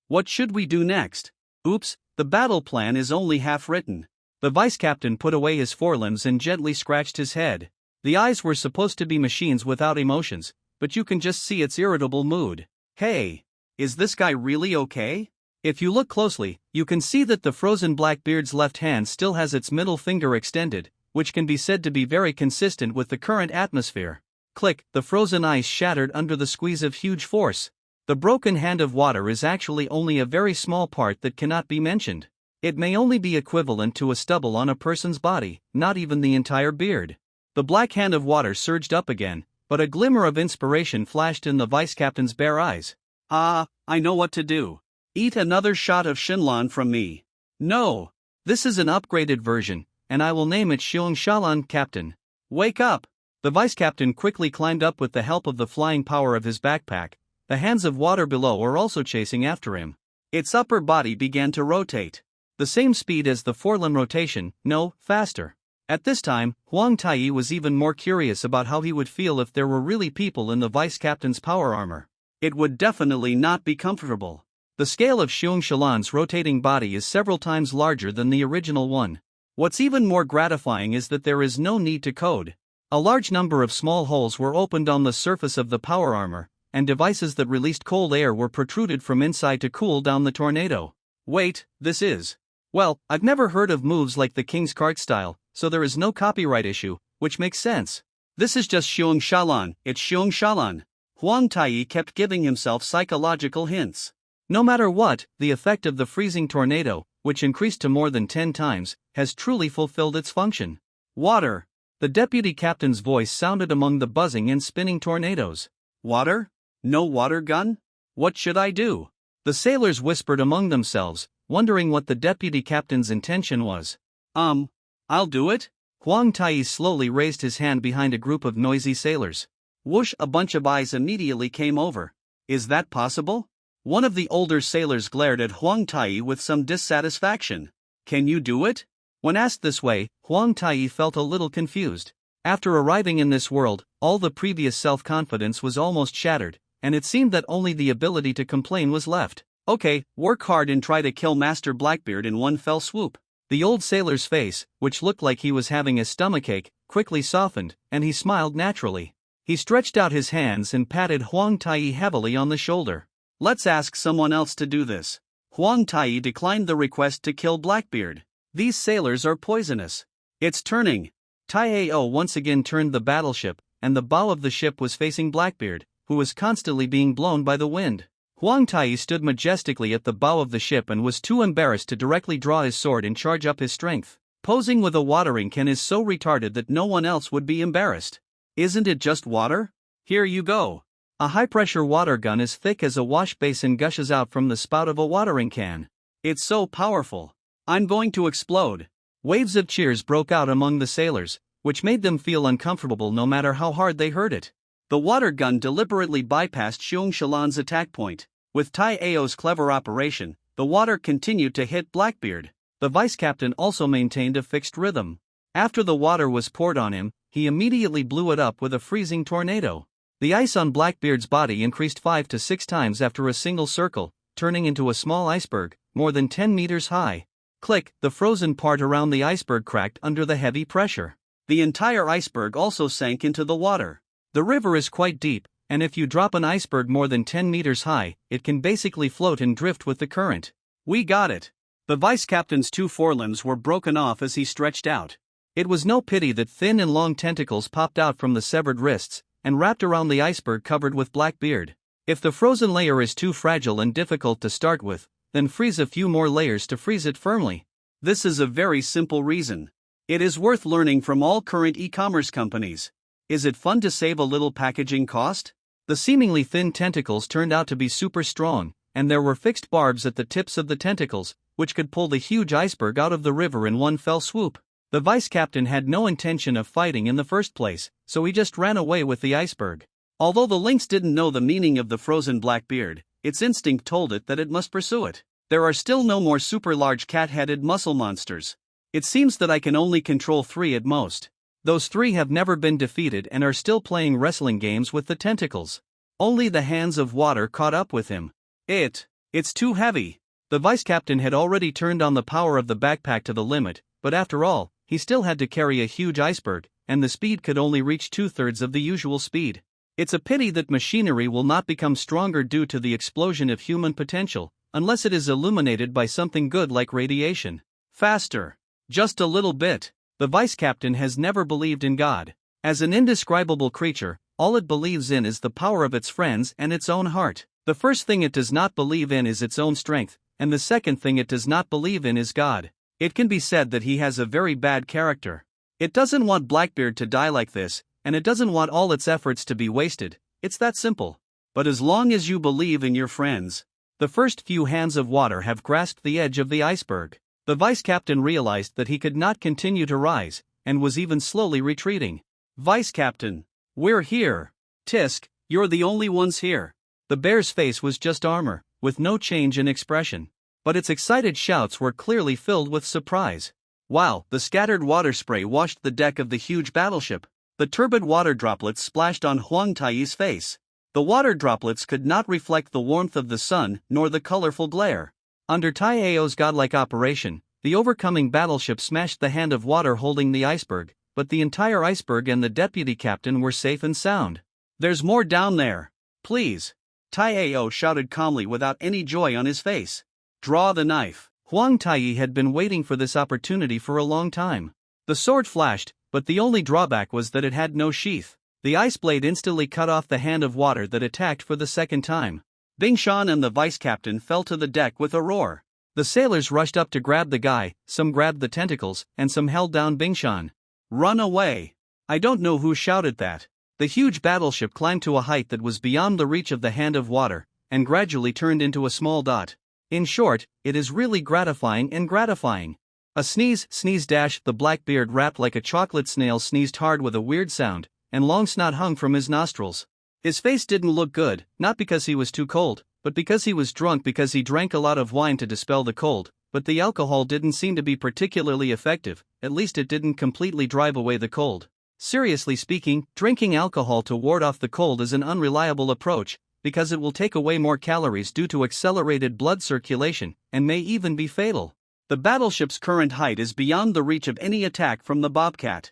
[SPEAKER 1] What should we do next? Oops, the battle plan is only half written. The vice captain put away his forelimbs and gently scratched his head. The eyes were supposed to be machines without emotions, but you can just see its irritable mood. Hey, is this guy really okay? If you look closely, you can see that the frozen Blackbeard's left hand still has its middle finger extended, which can be said to be very consistent with the current atmosphere. Click, the frozen ice shattered under the squeeze of huge force. The broken hand of water is actually only a very small part that cannot be mentioned. It may only be equivalent to a stubble on a person's body, not even the entire beard. The black hand of water surged up again, but a glimmer of inspiration flashed in the vice captain's bare eyes. I know what to do. Eat another shot of Shenlong from me. No, this is an upgraded version, and I will name it Xingshalan Captain. Wake up! The vice captain quickly climbed up with the help of the flying power of his backpack. The hands of water below were also chasing after him. Its upper body began to rotate. The same speed as the forelimb rotation, no, faster. At this time, Huang Tai was even more curious about how he would feel if there were really people in the vice captain's power armor. It would definitely not be comfortable. The scale of Xingshalan's rotating body is several times larger than the original one. What's even more gratifying is that there is no need to code. A large number of small holes were opened on the surface of the power armor, and devices that released cold air were protruded from inside to cool down the tornado. Wait, this is... Well, I've never heard of moves like the King's Cart style, so there is no copyright issue, which makes sense. This is just Xingshalan, it's Xingshalan. Huang Tai kept giving himself psychological hints. No matter what, the effect of the freezing tornado, which increased to more than 10 times, has truly fulfilled its function. Water! The deputy captain's voice sounded among the buzzing and spinning tornadoes. Water? No water gun? What should I do? The sailors whispered among themselves, wondering what the deputy captain's intention was. I'll do it? Huang Tai slowly raised his hand behind a group of noisy sailors. Whoosh! A bunch of eyes immediately came over. Is that possible? One of the older sailors glared at Huang Tai with some dissatisfaction. Can you do it? When asked this way, Huang Tai felt a little confused. After arriving in this world, all the previous self-confidence was almost shattered, and it seemed that only the ability to complain was left. Okay, work hard and try to kill Master Blackbeard in one fell swoop. The old sailor's face, which looked like he was having a stomachache, quickly softened, and he smiled naturally. He stretched out his hands and patted Huang Tai heavily on the shoulder. Let's ask someone else to do this. Huang Tai declined the request to kill Blackbeard. These sailors are poisonous. It's turning. Taio once again turned the battleship, and the bow of the ship was facing Blackbeard, who was constantly being blown by the wind. Huang Tai stood majestically at the bow of the ship and was too embarrassed to directly draw his sword and charge up his strength. Posing with a watering can is so retarded that no one else would be embarrassed. Isn't it just water? Here you go. A high-pressure water gun as thick as a wash basin gushes out from the spout of a watering can. It's so powerful. I'm going to explode. Waves of cheers broke out among the sailors, which made them feel uncomfortable no matter how hard they heard it. The water gun deliberately bypassed Xiong Shalan's attack point. With Tai Ao's clever operation, the water continued to hit Blackbeard. The vice-captain also maintained a fixed rhythm. After the water was poured on him, he immediately blew it up with a freezing tornado. The ice on Blackbeard's body increased 5 to 6 times after a single circle, turning into a small iceberg, more than 10 meters high. Click, the frozen part around the iceberg cracked under the heavy pressure. The entire iceberg also sank into the water. The river is quite deep, and if you drop an iceberg more than 10 meters high, it can basically float and drift with the current. We got it. The vice-captain's 2 forelimbs were broken off as he stretched out. It was no pity that thin and long tentacles popped out from the severed wrists, and wrapped around the iceberg covered with Blackbeard. If the frozen layer is too fragile and difficult to start with, then freeze a few more layers to freeze it firmly. This is a very simple reason. It is worth learning from all current e-commerce companies. Is it fun to save a little packaging cost? The seemingly thin tentacles turned out to be super strong, and there were fixed barbs at the tips of the tentacles, which could pull the huge iceberg out of the river in one fell swoop. The vice-captain had no intention of fighting in the first place, so he just ran away with the iceberg. Although the lynx didn't know the meaning of the frozen Blackbeard, its instinct told it that it must pursue it. There are still no more super large cat-headed muscle monsters. It seems that I can only control 3 at most. Those 3 have never been defeated and are still playing wrestling games with the tentacles. Only the hands of water caught up with him. It's too heavy. The vice-captain had already turned on the power of the backpack to the limit, but after all, he still had to carry a huge iceberg, and the speed could only reach 2/3 of the usual speed. It's a pity that machinery will not become stronger due to the explosion of human potential, unless it is illuminated by something good like radiation. Faster. Just a little bit. The vice-captain has never believed in God. As an indescribable creature, all it believes in is the power of its friends and its own heart. The first thing it does not believe in is its own strength, and the second thing it does not believe in is God. It can be said that he has a very bad character. It doesn't want Blackbeard to die like this, and it doesn't want all its efforts to be wasted. It's that simple. But as long as you believe in your friends. The first few hands of water have grasped the edge of the iceberg. The vice-captain realized that he could not continue to rise, and was even slowly retreating. Vice-captain, we're here. Tisk, you're the only ones here. The bear's face was just armor, with no change in expression. But its excited shouts were clearly filled with surprise. Wow, the scattered water spray washed the deck of the huge battleship. The turbid water droplets splashed on Huang Tai's face. The water droplets could not reflect the warmth of the sun nor the colorful glare. Under Taiao's godlike operation, the overcoming battleship smashed the hand of water holding the iceberg, but the entire iceberg and the deputy captain were safe and sound. There's more down there. Please. Taiao shouted calmly without any joy on his face. Draw the knife. Huang Tai had been waiting for this opportunity for a long time. The sword flashed, but the only drawback was that it had no sheath. The ice blade instantly cut off the hand of water that attacked for the second time. Bingshan and the vice-captain fell to the deck with a roar. The sailors rushed up to grab the guy, some grabbed the tentacles, and some held down Bingshan. Run away! I don't know who shouted that. The huge battleship climbed to a height that was beyond the reach of the hand of water, and gradually turned into a small dot. In short, it is really gratifying and gratifying. A sneeze, the Blackbeard rapped like a chocolate snail sneezed hard with a weird sound, and long snot hung from his nostrils. His face didn't look good, not because he was too cold, but because he was drunk because he drank a lot of wine to dispel the cold, but the alcohol didn't seem to be particularly effective, at least it didn't completely drive away the cold. Seriously speaking, drinking alcohol to ward off the cold is an unreliable approach, because it will take away more calories due to accelerated blood circulation, and may even be fatal. The battleship's current height is beyond the reach of any attack from the bobcat.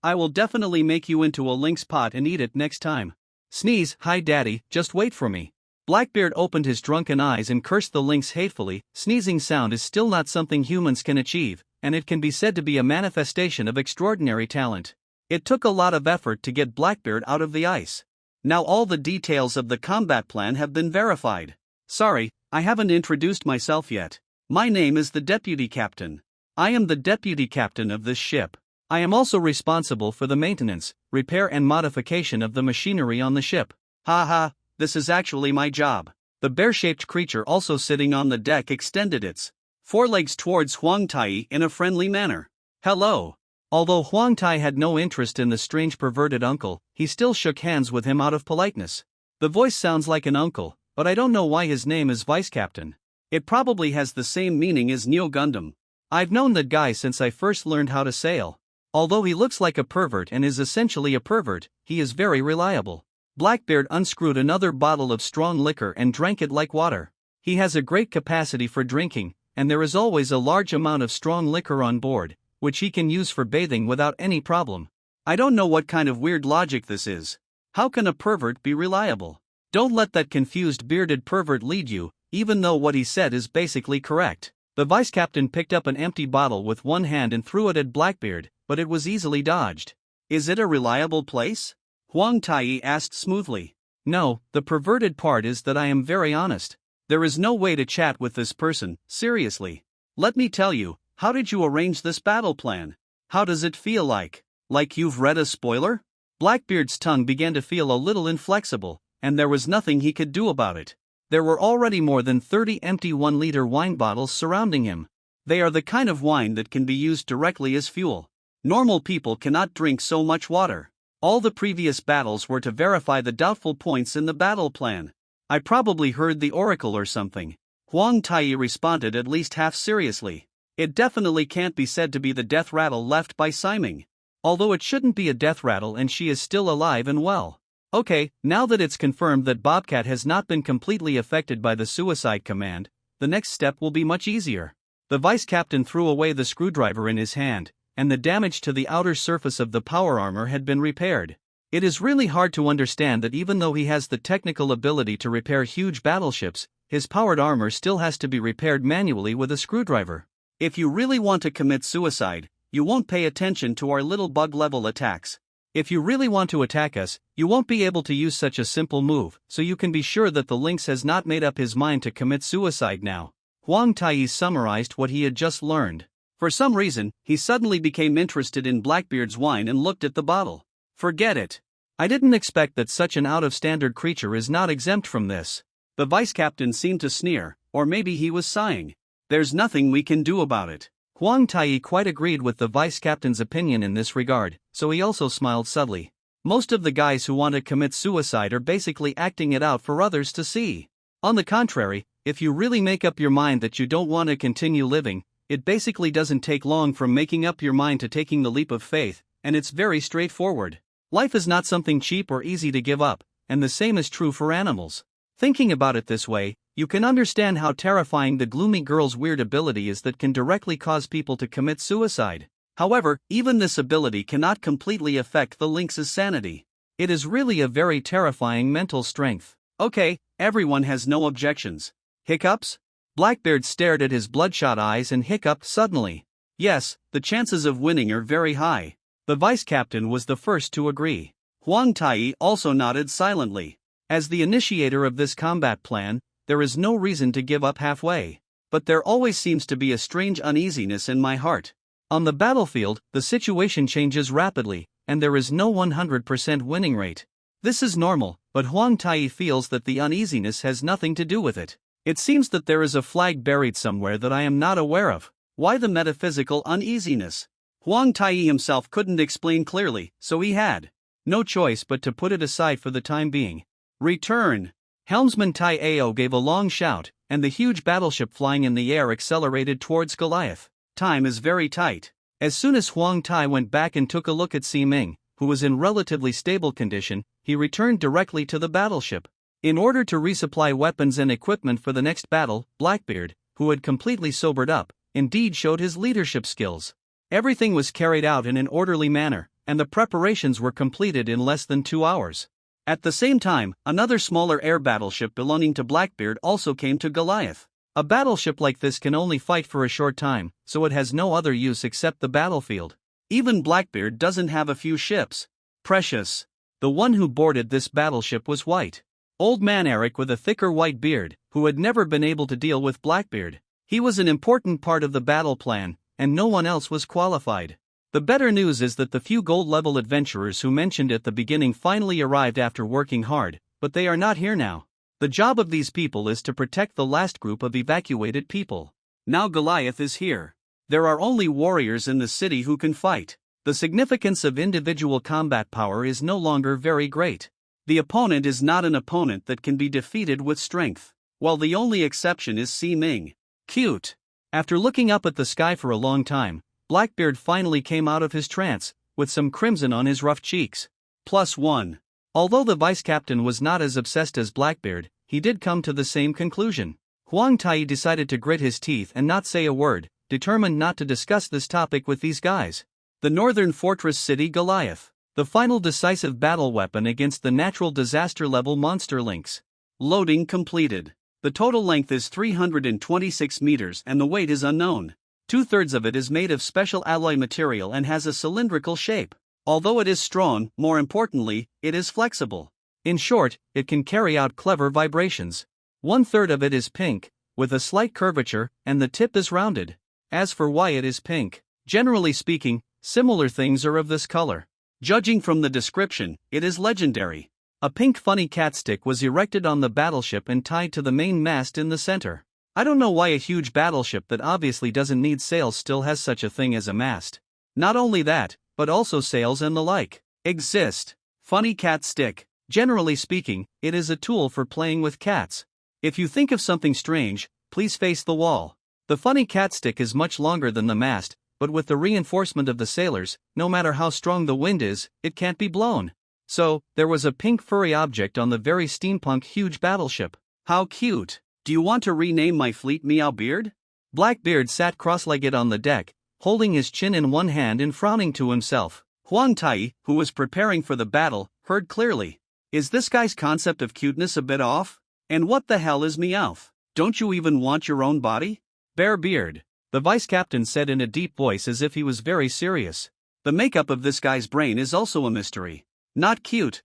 [SPEAKER 1] I will definitely make you into a lynx pot and eat it next time. Sneeze, hi daddy, just wait for me. Blackbeard opened his drunken eyes and cursed the lynx hatefully. Sneezing sound is still not something humans can achieve, and it can be said to be a manifestation of extraordinary talent. It took a lot of effort to get Blackbeard out of the ice. Now all the details of the combat plan have been verified. Sorry, I haven't introduced myself yet. My name is the Deputy Captain. I am the Deputy Captain of this ship. I am also responsible for the maintenance, repair and modification of the machinery on the ship. Haha. This is actually my job. The bear-shaped creature also sitting on the deck extended its forelegs towards Huang Tai in a friendly manner. Hello. Although Huang Tai had no interest in the strange perverted uncle, he still shook hands with him out of politeness. The voice sounds like an uncle, but I don't know why his name is Vice Captain. It probably has the same meaning as Neo Gundam. I've known that guy since I first learned how to sail. Although he looks like a pervert and is essentially a pervert, he is very reliable. Blackbeard unscrewed another bottle of strong liquor and drank it like water. He has a great capacity for drinking, and there is always a large amount of strong liquor on board, which he can use for bathing without any problem. I don't know what kind of weird logic this is. How can a pervert be reliable? Don't let that confused bearded pervert lead you, even though what he said is basically correct. The vice captain picked up an empty bottle with one hand and threw it at Blackbeard, but it was easily dodged. Is it a reliable place? Huang Tai asked smoothly. No, the perverted part is that I am very honest. There is no way to chat with this person, seriously. Let me tell you, how did you arrange this battle plan? How does it feel like? Like you've read a spoiler? Blackbeard's tongue began to feel a little inflexible, and there was nothing he could do about it. There were already more than 30 empty 1-liter wine bottles surrounding him. They are the kind of wine that can be used directly as fuel. Normal people cannot drink so much water. All the previous battles were to verify the doubtful points in the battle plan. I probably heard the oracle or something. Huang Tai responded at least half seriously. It definitely can't be said to be the death rattle left by Siming. Although it shouldn't be a death rattle and she is still alive and well. Okay, now that it's confirmed that Bobcat has not been completely affected by the suicide command, the next step will be much easier. The vice captain threw away the screwdriver in his hand, and the damage to the outer surface of the power armor had been repaired. It is really hard to understand that even though he has the technical ability to repair huge battleships, his powered armor still has to be repaired manually with a screwdriver. If you really want to commit suicide, you won't pay attention to our little bug-level attacks. If you really want to attack us, you won't be able to use such a simple move, so you can be sure that the lynx has not made up his mind to commit suicide now. Huang Tai summarized what he had just learned. For some reason, he suddenly became interested in Blackbeard's wine and looked at the bottle. Forget it. I didn't expect that such an out-of-standard creature is not exempt from this. The vice captain seemed to sneer, or maybe he was sighing. There's nothing we can do about it. Huang Tai quite agreed with the vice captain's opinion in this regard, so he also smiled subtly. Most of the guys who want to commit suicide are basically acting it out for others to see. On the contrary, if you really make up your mind that you don't want to continue living, it basically doesn't take long from making up your mind to taking the leap of faith, and it's very straightforward. Life is not something cheap or easy to give up, and the same is true for animals. Thinking about it this way, you can understand how terrifying the gloomy girl's weird ability is that can directly cause people to commit suicide. However, even this ability cannot completely affect the lynx's sanity. It is really a very terrifying mental strength. Okay, everyone has no objections. Hiccups? Blackbeard stared at his bloodshot eyes and hiccuped suddenly. Yes, the chances of winning are very high. The vice captain was the first to agree. Huang Tai also nodded silently. As the initiator of this combat plan, there is no reason to give up halfway. But there always seems to be a strange uneasiness in my heart. On the battlefield, the situation changes rapidly, and there is no 100% winning rate. This is normal, but Huang Tai feels that the uneasiness has nothing to do with it. It seems that there is a flag buried somewhere that I am not aware of. Why the metaphysical uneasiness? Huang Tai himself couldn't explain clearly, so he had no choice but to put it aside for the time being. Return. Helmsman Tai Ao gave a long shout, and the huge battleship flying in the air accelerated towards Goliath. Time is very tight. As soon as Huang Tai went back and took a look at Si Ming, who was in relatively stable condition, he returned directly to the battleship. In order to resupply weapons and equipment for the next battle, Blackbeard, who had completely sobered up, indeed showed his leadership skills. Everything was carried out in an orderly manner, and the preparations were completed in less than 2 hours. At the same time, another smaller air battleship belonging to Blackbeard also came to Goliath. A battleship like this can only fight for a short time, so it has no other use except the battlefield. Even Blackbeard doesn't have a few ships. Precious. The one who boarded this battleship was white. Old man Eric with a thicker white beard, who had never been able to deal with Blackbeard. He was an important part of the battle plan, and no one else was qualified. The better news is that the few gold-level adventurers who mentioned at the beginning finally arrived after working hard, but they are not here now. The job of these people is to protect the last group of evacuated people. Now Goliath is here. There are only warriors in the city who can fight. The significance of individual combat power is no longer very great. The opponent is not an opponent that can be defeated with strength, while the only exception is Si Ming. Cute. After looking up at the sky for a long time, Blackbeard finally came out of his trance, with some crimson on his rough cheeks. +1. Although the vice-captain was not as obsessed as Blackbeard, he did come to the same conclusion. Huang Tai decided to grit his teeth and not say a word, determined not to discuss this topic with these guys. The northern fortress city Goliath. The final decisive battle weapon against the natural disaster level monster lynx. Loading completed. The total length is 326 meters and the weight is unknown. 2/3 of it is made of special alloy material and has a cylindrical shape. Although it is strong, more importantly, it is flexible. In short, it can carry out clever vibrations. 1/3 of it is pink, with a slight curvature, and the tip is rounded. As for why it is pink, generally speaking, similar things are of this color. Judging from the description, it is legendary. A pink funny cat stick was erected on the battleship and tied to the main mast in the center. I don't know why a huge battleship that obviously doesn't need sails still has such a thing as a mast. Not only that, but also sails and the like exist. Funny cat stick. Generally speaking, it is a tool for playing with cats. If you think of something strange, please face the wall. The funny cat stick is much longer than the mast, but with the reinforcement of the sailors, no matter how strong the wind is, it can't be blown. So, there was a pink furry object on the very steampunk huge battleship. How cute. Do you want to rename my fleet Meow Beard? Blackbeard sat cross-legged on the deck, holding his chin in one hand and frowning to himself. Huang Tai, who was preparing for the battle, heard clearly. Is this guy's concept of cuteness a bit off? And what the hell is Meowth? Don't you even want your own body? Bare beard. The vice-captain said in a deep voice as if he was very serious. The makeup of this guy's brain is also a mystery. Not cute,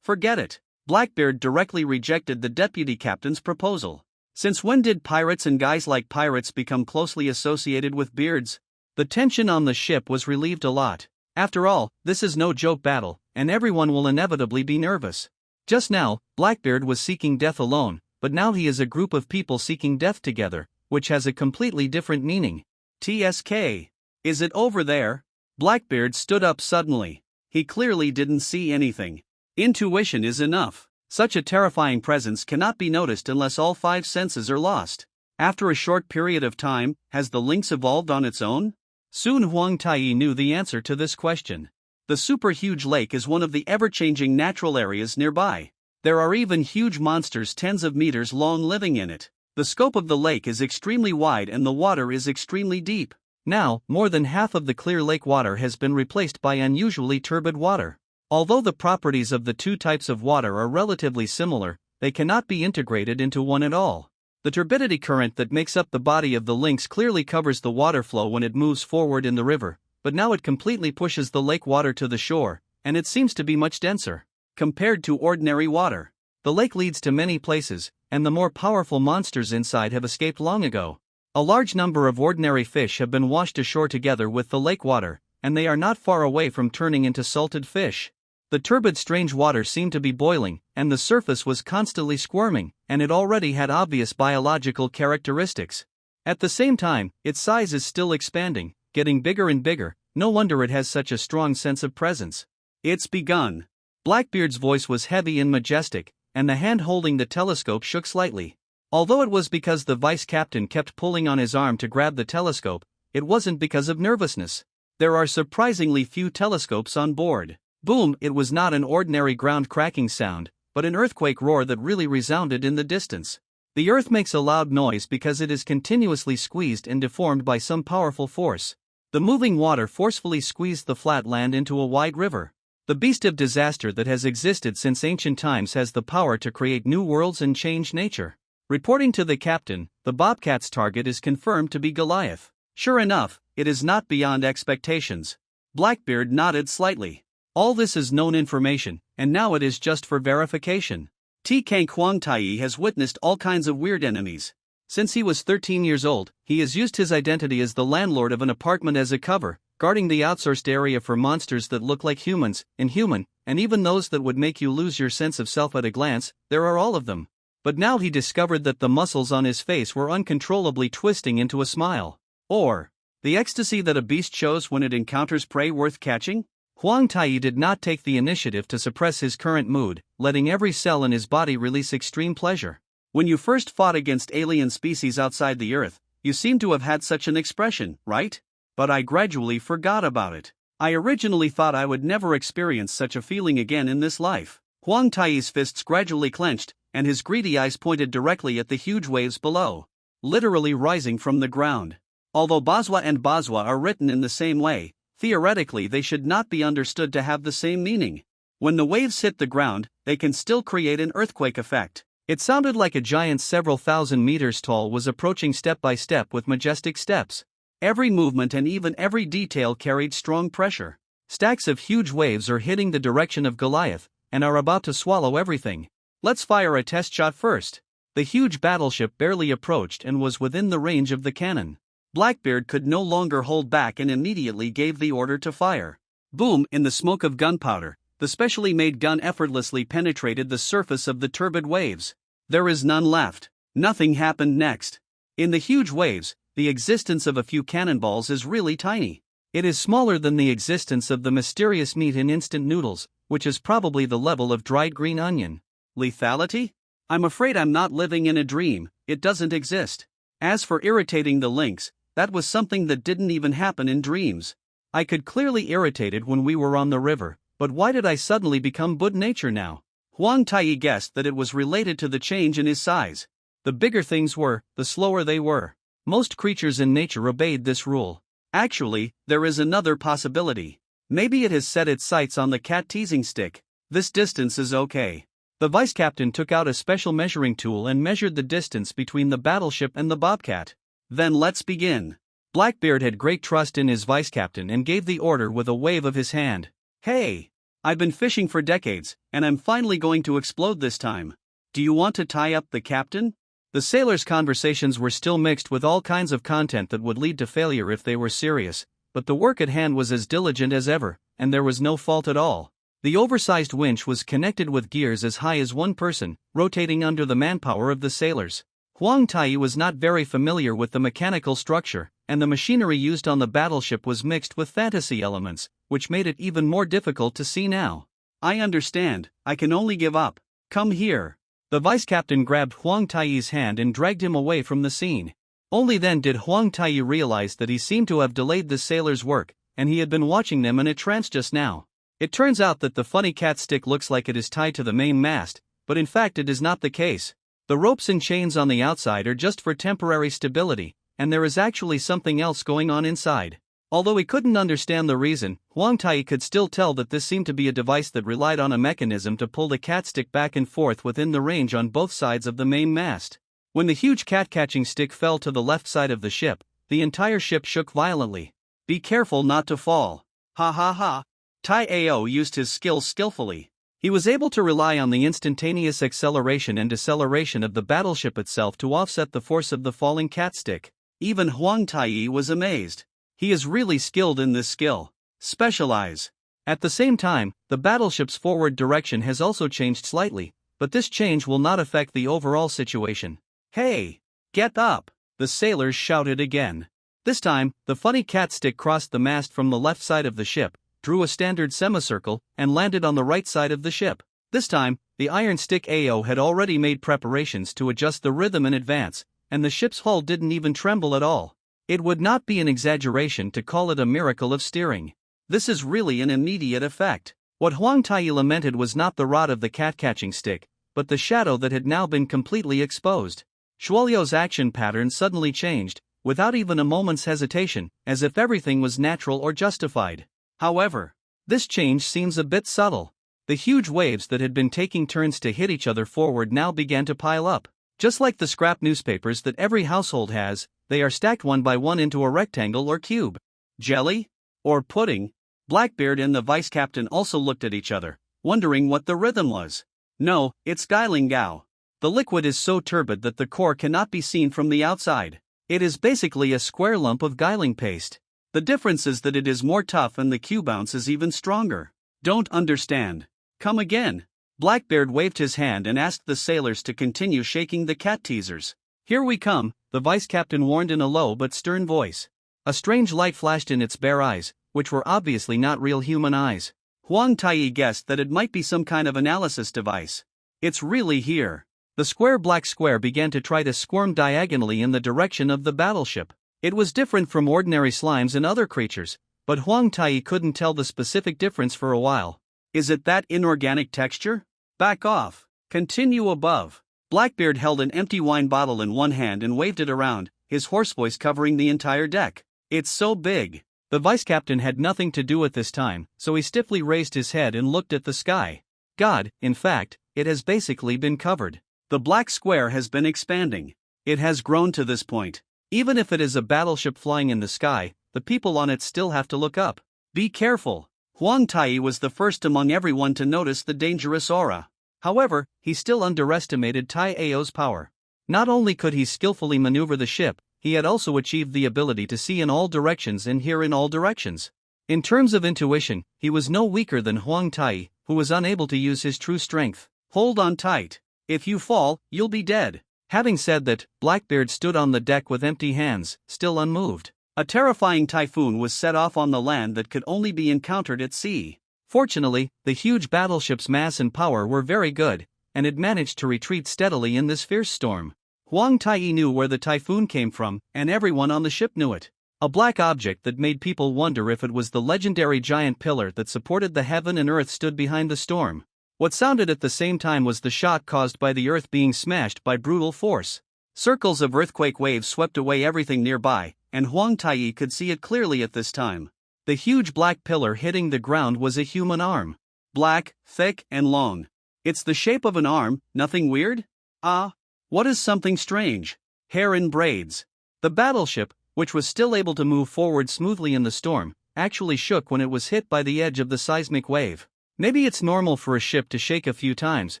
[SPEAKER 1] forget it. Blackbeard directly rejected the deputy captain's proposal. Since when did pirates and guys like pirates become closely associated with beards? The tension on the ship was relieved a lot. After all, this is no joke battle, and everyone will inevitably be nervous. Just now, Blackbeard was seeking death alone, but now he is a group of people seeking death together, which has a completely different meaning. TSK. Is it over there? Blackbeard stood up suddenly. He clearly didn't see anything. Intuition is enough. Such a terrifying presence cannot be noticed unless all 5 senses are lost. After a short period of time, has the lynx evolved on its own? Soon Huang Tai knew the answer to this question. The super-huge lake is one of the ever-changing natural areas nearby. There are even huge monsters tens of meters long living in it. The scope of the lake is extremely wide and the water is extremely deep. Now, more than half of the clear lake water has been replaced by unusually turbid water. Although the properties of the two types of water are relatively similar, they cannot be integrated into one at all. The turbidity current that makes up the body of the lynx clearly covers the water flow when it moves forward in the river, but now it completely pushes the lake water to the shore, and it seems to be much denser compared to ordinary water. The lake leads to many places, and the more powerful monsters inside have escaped long ago. A large number of ordinary fish have been washed ashore together with the lake water, and they are not far away from turning into salted fish. The turbid strange water seemed to be boiling, and the surface was constantly squirming, and it already had obvious biological characteristics. At the same time, its size is still expanding, getting bigger and bigger. No wonder it has such a strong sense of presence. It's begun. Blackbeard's voice was heavy and majestic, and the hand holding the telescope shook slightly. Although it was because the vice captain kept pulling on his arm to grab the telescope, it wasn't because of nervousness. There are surprisingly few telescopes on board. Boom! It was not an ordinary ground cracking sound, but an earthquake roar that really resounded in the distance. The earth makes a loud noise because it is continuously squeezed and deformed by some powerful force. The moving water forcefully squeezed the flat land into a wide river. The beast of disaster that has existed since ancient times has the power to create new worlds and change nature. Reporting to the captain, the bobcat's target is confirmed to be Goliath. Sure enough, it is not beyond expectations. Blackbeard nodded slightly. All this is known information, and now it is just for verification. Kank Huangtai has witnessed all kinds of weird enemies. Since he was 13 years old, he has used his identity as the landlord of an apartment as a cover, guarding the outsourced area for monsters that look like humans, inhuman, and even those that would make you lose your sense of self at a glance. There are all of them. But now he discovered that the muscles on his face were uncontrollably twisting into a smile. Or, the ecstasy that a beast shows when it encounters prey worth catching? Huang Tai did not take the initiative to suppress his current mood, letting every cell in his body release extreme pleasure. When you first fought against alien species outside the Earth, you seem to have had such an expression, right? But I gradually forgot about it. I originally thought I would never experience such a feeling again in this life. Huang Tai's fists gradually clenched, and his greedy eyes pointed directly at the huge waves below, literally rising from the ground. Although Bazwa and Bazwa are written in the same way, theoretically they should not be understood to have the same meaning. When the waves hit the ground, they can still create an earthquake effect. It sounded like a giant several thousand meters tall was approaching step by step with majestic steps. Every movement and even every detail carried strong pressure. Stacks of huge waves are hitting the direction of Goliath, and are about to swallow everything. Let's fire a test shot first. The huge battleship barely approached and was within the range of the cannon. Blackbeard could no longer hold back and immediately gave the order to fire. Boom! In the smoke of gunpowder, the specially made gun effortlessly penetrated the surface of the turbid waves. There is none left. Nothing happened next. In the huge waves, the existence of a few cannonballs is really tiny. It is smaller than the existence of the mysterious meat in instant noodles, which is probably the level of dried green onion. Lethality? I'm afraid I'm not living in a dream, it doesn't exist. As for irritating the lynx, that was something that didn't even happen in dreams. I could clearly irritate it when we were on the river, but why did I suddenly become good nature now? Huang Tai guessed that it was related to the change in his size. The bigger things were, the slower they were. Most creatures in nature obeyed this rule. Actually, there is another possibility. Maybe it has set its sights on the cat teasing stick. This distance is okay. The vice captain took out a special measuring tool and measured the distance between the battleship and the bobcat. Then let's begin. Blackbeard had great trust in his vice captain and gave the order with a wave of his hand. Hey! I've been fishing for decades, and I'm finally going to explode this time. Do you want to tie up the captain? The sailors' conversations were still mixed with all kinds of content that would lead to failure if they were serious, but the work at hand was as diligent as ever, and there was no fault at all. The oversized winch was connected with gears as high as one person, rotating under the manpower of the sailors. Huang Tai was not very familiar with the mechanical structure, and the machinery used on the battleship was mixed with fantasy elements, which made it even more difficult to see now. I understand, I can only give up. Come here. The vice captain grabbed Huang Tai's hand and dragged him away from the scene. Only then did Huang Tai realize that he seemed to have delayed the sailors' work, and he had been watching them in a trance just now. It turns out that the funny cat stick looks like it is tied to the main mast, but in fact it is not the case. The ropes and chains on the outside are just for temporary stability, and there is actually something else going on inside. Although he couldn't understand the reason, Huang Tai could still tell that this seemed to be a device that relied on a mechanism to pull the cat stick back and forth within the range on both sides of the main mast. When the huge cat-catching stick fell to the left side of the ship, the entire ship shook violently. Be careful not to fall. Ha ha ha. Tai Ao used his skills skillfully. He was able to rely on the instantaneous acceleration and deceleration of the battleship itself to offset the force of the falling cat stick. Even Huang Tai was amazed. He is really skilled in this skill. Specialize. At the same time, the battleship's forward direction has also changed slightly, but this change will not affect the overall situation. Hey! Get up! The sailors shouted again. This time, the funny cat stick crossed the mast from the left side of the ship, drew a standard semicircle, and landed on the right side of the ship. This time, the Iron Stick AO had already made preparations to adjust the rhythm in advance, and the ship's hull didn't even tremble at all. It would not be an exaggeration to call it a miracle of steering. This is really an immediate effect. What Huang Tai lamented was not the rod of the cat-catching stick, but the shadow that had now been completely exposed. Shuoliu's action pattern suddenly changed, without even a moment's hesitation, as if everything was natural or justified. However, this change seems a bit subtle. The huge waves that had been taking turns to hit each other forward now began to pile up. Just like the scrap newspapers that every household has, they are stacked one by one into a rectangle or cube. Jelly? Or pudding? Blackbeard and the vice captain also looked at each other, wondering what the rhythm was. No, it's Guiling Gao. The liquid is so turbid that the core cannot be seen from the outside. It is basically a square lump of Guiling paste. The difference is that it is more tough and the Q bounce is even stronger. Don't understand. Come again. Blackbeard waved his hand and asked the sailors to continue shaking the cat teasers. Here we come, the vice captain warned in a low but stern voice. A strange light flashed in its bare eyes, which were obviously not real human eyes. Huang Tai guessed that it might be some kind of analysis device. It's really here. The square black square began to try to squirm diagonally in the direction of the battleship. It was different from ordinary slimes and other creatures, but Huang Tai couldn't tell the specific difference for a while. Is it that inorganic texture? Back off. Continue above. Blackbeard held an empty wine bottle in one hand and waved it around, his hoarse voice covering the entire deck. It's so big. The vice captain had nothing to do at this time, so he stiffly raised his head and looked at the sky. God, in fact, it has basically been covered. The black square has been expanding. It has grown to this point. Even if it is a battleship flying in the sky, the people on it still have to look up. Be careful. Huang Tai was the first among everyone to notice the dangerous aura. However, he still underestimated Tai Ao's power. Not only could he skillfully maneuver the ship, he had also achieved the ability to see in all directions and hear in all directions. In terms of intuition, he was no weaker than Huang Tai, who was unable to use his true strength. Hold on tight. If you fall, you'll be dead. Having said that, Blackbeard stood on the deck with empty hands, still unmoved. A terrifying typhoon was set off on the land that could only be encountered at sea. Fortunately, the huge battleship's mass and power were very good, and it managed to retreat steadily in this fierce storm. Huang Tai knew where the typhoon came from, and everyone on the ship knew it. A black object that made people wonder if it was the legendary giant pillar that supported the heaven and earth stood behind the storm. What sounded at the same time was the shock caused by the earth being smashed by brutal force. Circles of earthquake waves swept away everything nearby, and Huang Tai could see it clearly at this time. The huge black pillar hitting the ground was a human arm. Black, thick, and long. It's the shape of an arm, nothing weird? What is something strange? Hair in braids. The battleship, which was still able to move forward smoothly in the storm, actually shook when it was hit by the edge of the seismic wave. Maybe it's normal for a ship to shake a few times,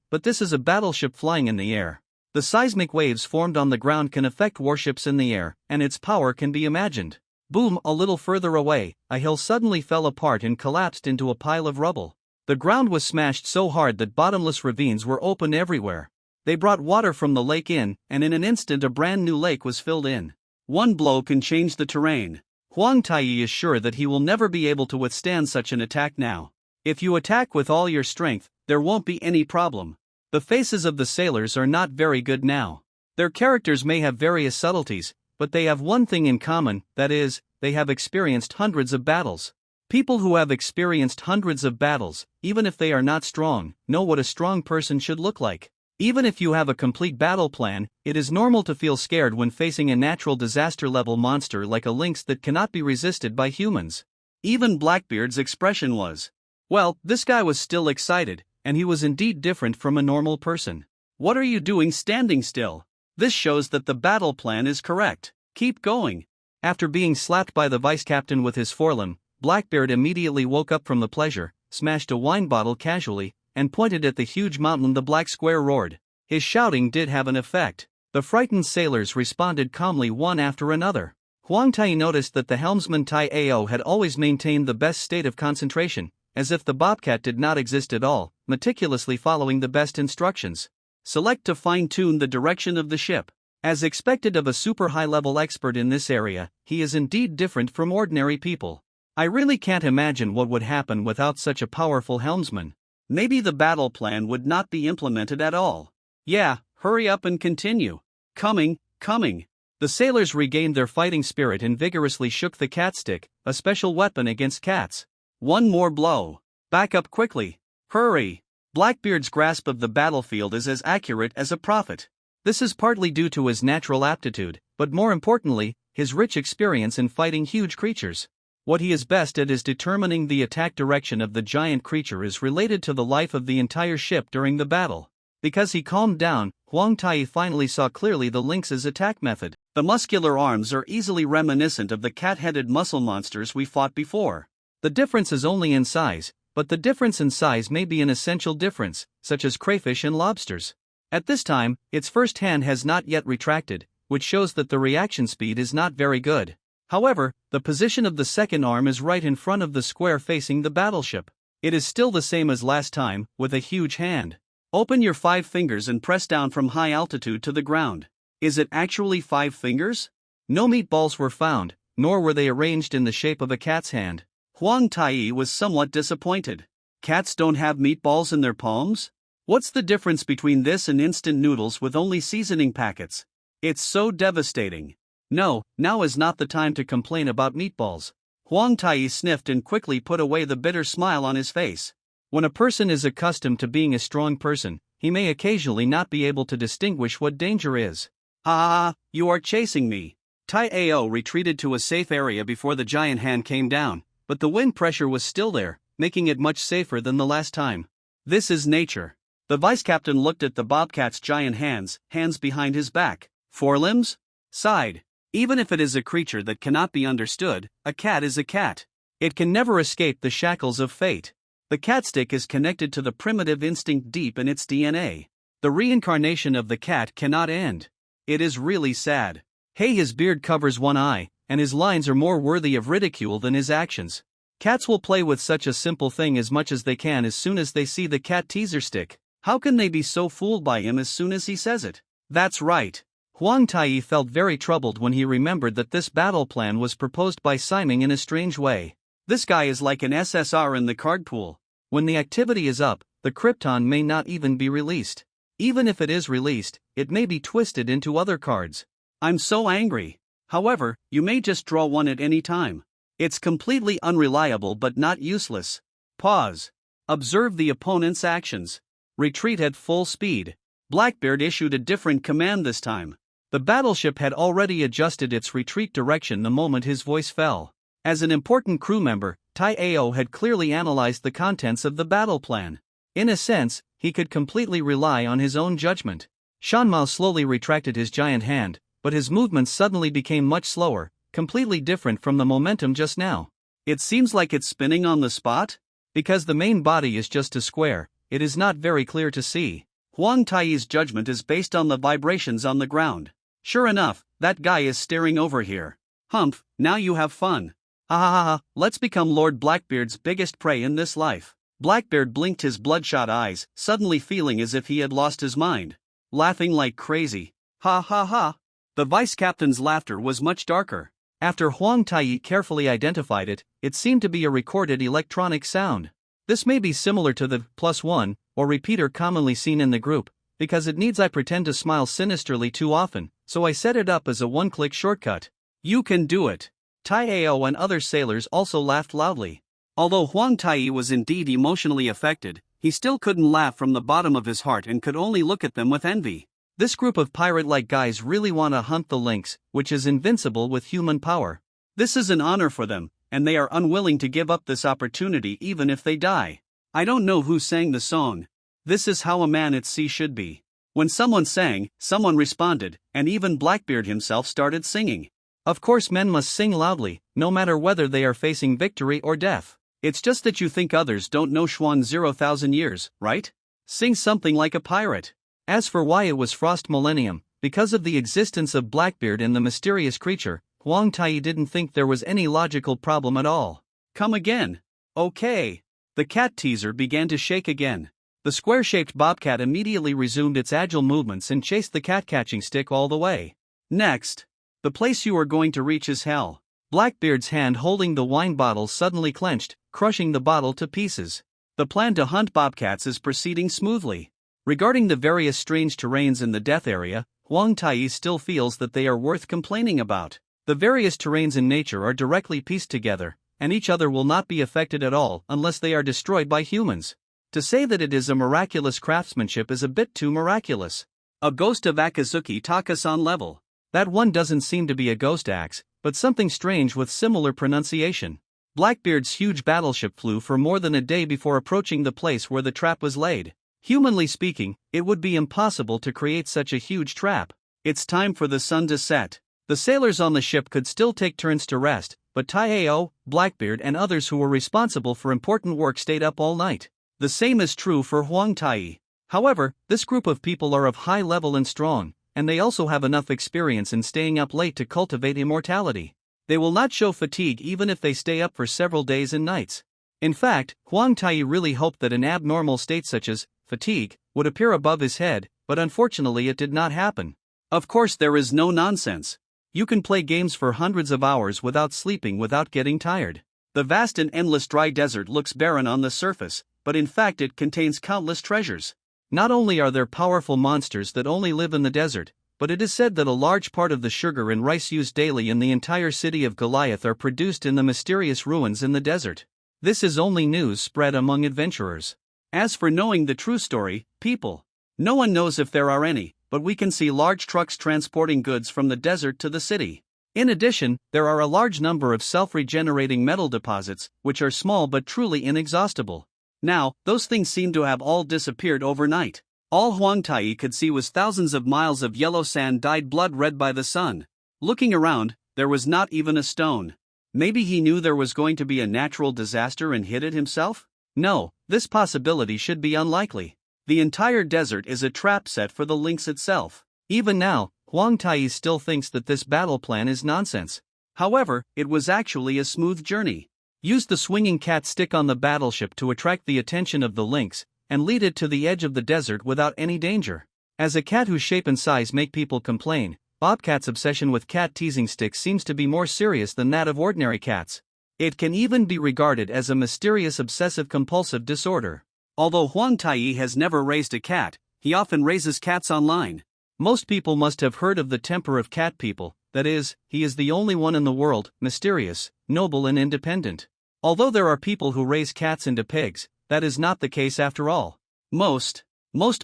[SPEAKER 1] but this is a battleship flying in the air. The seismic waves formed on the ground can affect warships in the air, and its power can be imagined. Boom! A little further away, a hill suddenly fell apart and collapsed into a pile of rubble. The ground was smashed so hard that bottomless ravines were open everywhere. They brought water from the lake in, and in an instant a brand new lake was filled in. One blow can change the terrain. Huang Tai is sure that he will never be able to withstand such an attack now. If you attack with all your strength, there won't be any problem. The faces of the sailors are not very good now. Their characters may have various subtleties, but they have one thing in common, that is, they have experienced hundreds of battles. People who have experienced hundreds of battles, even if they are not strong, know what a strong person should look like. Even if you have a complete battle plan, it is normal to feel scared when facing a natural disaster-level monster like a lynx that cannot be resisted by humans. Even Blackbeard's expression was, well, this guy was still excited, and he was indeed different from a normal person. What are you doing standing still? This shows that the battle plan is correct. Keep going. After being slapped by the vice captain with his forelimb, Blackbeard immediately woke up from the pleasure, smashed a wine bottle casually, and pointed at the huge mountain. The black square roared. His shouting did have an effect. The frightened sailors responded calmly one after another. Huang Tai noticed that the helmsman Tai Ao had always maintained the best state of concentration, as if the bobcat did not exist at all, meticulously following the best instructions. Select to fine-tune the direction of the ship. As expected of a super high-level expert in this area, he is indeed different from ordinary people. I really can't imagine what would happen without such a powerful helmsman. Maybe the battle plan would not be implemented at all. Yeah, hurry up and continue. Coming, coming. The sailors regained their fighting spirit and vigorously shook the cat stick, a special weapon against cats. One more blow. Back up quickly. Hurry. Blackbeard's grasp of the battlefield is as accurate as a prophet. This is partly due to his natural aptitude, but more importantly, his rich experience in fighting huge creatures. What he is best at is determining the attack direction of the giant creature is related to the life of the entire ship during the battle. Because he calmed down, Huang Tai finally saw clearly the lynx's attack method. The muscular arms are easily reminiscent of the cat-headed muscle monsters we fought before. The difference is only in size, but the difference in size may be an essential difference, such as crayfish and lobsters. At this time, its first hand has not yet retracted, which shows that the reaction speed is not very good. However, the position of the second arm is right in front of the square facing the battleship. It is still the same as last time, with a huge hand. Open your 5 fingers and press down from high altitude to the ground. Is it actually 5 fingers? No meatballs were found, nor were they arranged in the shape of a cat's hand. Huang Tai was somewhat disappointed. Cats don't have meatballs in their palms? What's the difference between this and instant noodles with only seasoning packets? It's so devastating. No, now is not the time to complain about meatballs. Huang Tai sniffed and quickly put away the bitter smile on his face. When a person is accustomed to being a strong person, he may occasionally not be able to distinguish what danger is. Ah, you are chasing me. Tai Ao retreated to a safe area before the giant hand came down, but the wind pressure was still there, making it much safer than the last time. This is nature. The vice captain looked at the bobcat's giant hands behind his back. Forelimbs? Side. Even if it is a creature that cannot be understood, a cat is a cat. It can never escape the shackles of fate. The cat stick is connected to the primitive instinct deep in its DNA. The reincarnation of the cat cannot end. It is really sad. Hey, his beard covers one eye, and his lines are more worthy of ridicule than his actions. Cats will play with such a simple thing as much as they can as soon as they see the cat teaser stick. How can they be so fooled by him as soon as he says it? That's right. Huang Tai felt very troubled when he remembered that this battle plan was proposed by Simon in a strange way. This guy is like an SSR in the card pool. When the activity is up, the Krypton may not even be released. Even if it is released, it may be twisted into other cards. I'm so angry. However, you may just draw one at any time. It's completely unreliable but not useless. Pause. Observe the opponent's actions. Retreat at full speed. Blackbeard issued a different command this time. The battleship had already adjusted its retreat direction the moment his voice fell. As an important crew member, Tai Ao had clearly analyzed the contents of the battle plan. In a sense, he could completely rely on his own judgment. Shanmao slowly retracted his giant hand, but his movements suddenly became much slower, completely different from the momentum just now. It seems like it's spinning on the spot? Because the main body is just a square, it is not very clear to see. Huang Tai's judgment is based on the vibrations on the ground. Sure enough, that guy is staring over here. Humph, now you have fun. Ha ha ha, let's become Lord Blackbeard's biggest prey in this life. Blackbeard blinked his bloodshot eyes, suddenly feeling as if he had lost his mind. Laughing like crazy. Ha ha ha. The vice captain's laughter was much darker. After Huang Tai carefully identified it, it seemed to be a recorded electronic sound. This may be similar to the +1 or repeater commonly seen in the group, because it needs I pretend to smile sinisterly too often, so I set it up as a one-click shortcut. You can do it. Tai Ao and other sailors also laughed loudly. Although Huang Tai was indeed emotionally affected, he still couldn't laugh from the bottom of his heart and could only look at them with envy. This group of pirate-like guys really want to hunt the lynx, which is invincible with human power. This is an honor for them, and they are unwilling to give up this opportunity even if they die. I don't know who sang the song. This is how a man at sea should be. When someone sang, someone responded, and even Blackbeard himself started singing. Of course, men must sing loudly, no matter whether they are facing victory or death. It's just that you think others don't know Xuan 0,000 years, right? Sing something like a pirate. As for why it was Frost Millennium, because of the existence of Blackbeard and the mysterious creature, Huang Tai didn't think there was any logical problem at all. Come again. Okay. The cat teaser began to shake again. The square-shaped bobcat immediately resumed its agile movements and chased the cat-catching stick all the way. Next. The place you are going to reach is hell. Blackbeard's hand holding the wine bottle suddenly clenched, crushing the bottle to pieces. The plan to hunt bobcats is proceeding smoothly. Regarding the various strange terrains in the death area, Huang Tai still feels that they are worth complaining about. The various terrains in nature are directly pieced together, and each other will not be affected at all unless they are destroyed by humans. To say that it is a miraculous craftsmanship is a bit too miraculous. A ghost of Akazuki Takasan level. That one doesn't seem to be a ghost axe, but something strange with similar pronunciation. Blackbeard's huge battleship flew for more than a day before approaching the place where the trap was laid. Humanly speaking, it would be impossible to create such a huge trap. It's time for the sun to set. The sailors on the ship could still take turns to rest, but Taiao, Blackbeard and others who were responsible for important work stayed up all night. The same is true for Huang Tai. However, this group of people are of high level and strong, and they also have enough experience in staying up late to cultivate immortality. They will not show fatigue even if they stay up for several days and nights. In fact, Huang Tai really hoped that an abnormal state such as fatigue would appear above his head, but unfortunately it did not happen. Of course, there is no nonsense. You can play games for hundreds of hours without sleeping without getting tired. The vast and endless dry desert looks barren on the surface, but in fact it contains countless treasures. Not only are there powerful monsters that only live in the desert, but it is said that a large part of the sugar and rice used daily in the entire city of Goliath are produced in the mysterious ruins in the desert. This is only news spread among adventurers. As for knowing the true story, people, no one knows if there are any, but we can see large trucks transporting goods from the desert to the city. In addition, there are a large number of self-regenerating metal deposits, which are small but truly inexhaustible. Now, those things seem to have all disappeared overnight. All Huang Tai could see was thousands of miles of yellow sand dyed blood red by the sun. Looking around, there was not even a stone. Maybe he knew there was going to be a natural disaster and hid it himself? No, this possibility should be unlikely. The entire desert is a trap set for the lynx itself. Even now, Huang Tai still thinks that this battle plan is nonsense. However, it was actually a smooth journey. Use the swinging cat stick on the battleship to attract the attention of the lynx, and lead it to the edge of the desert without any danger. As a cat whose shape and size make people complain, Bobcat's obsession with cat teasing sticks seems to be more serious than that of ordinary cats. It can even be regarded as a mysterious obsessive-compulsive disorder. Although Huang Tai has never raised a cat, he often raises cats online. Most people must have heard of the temper of cat people, that is, he is the only one in the world, mysterious, noble and independent. Although there are people who raise cats into pigs, that is not the case after all. Most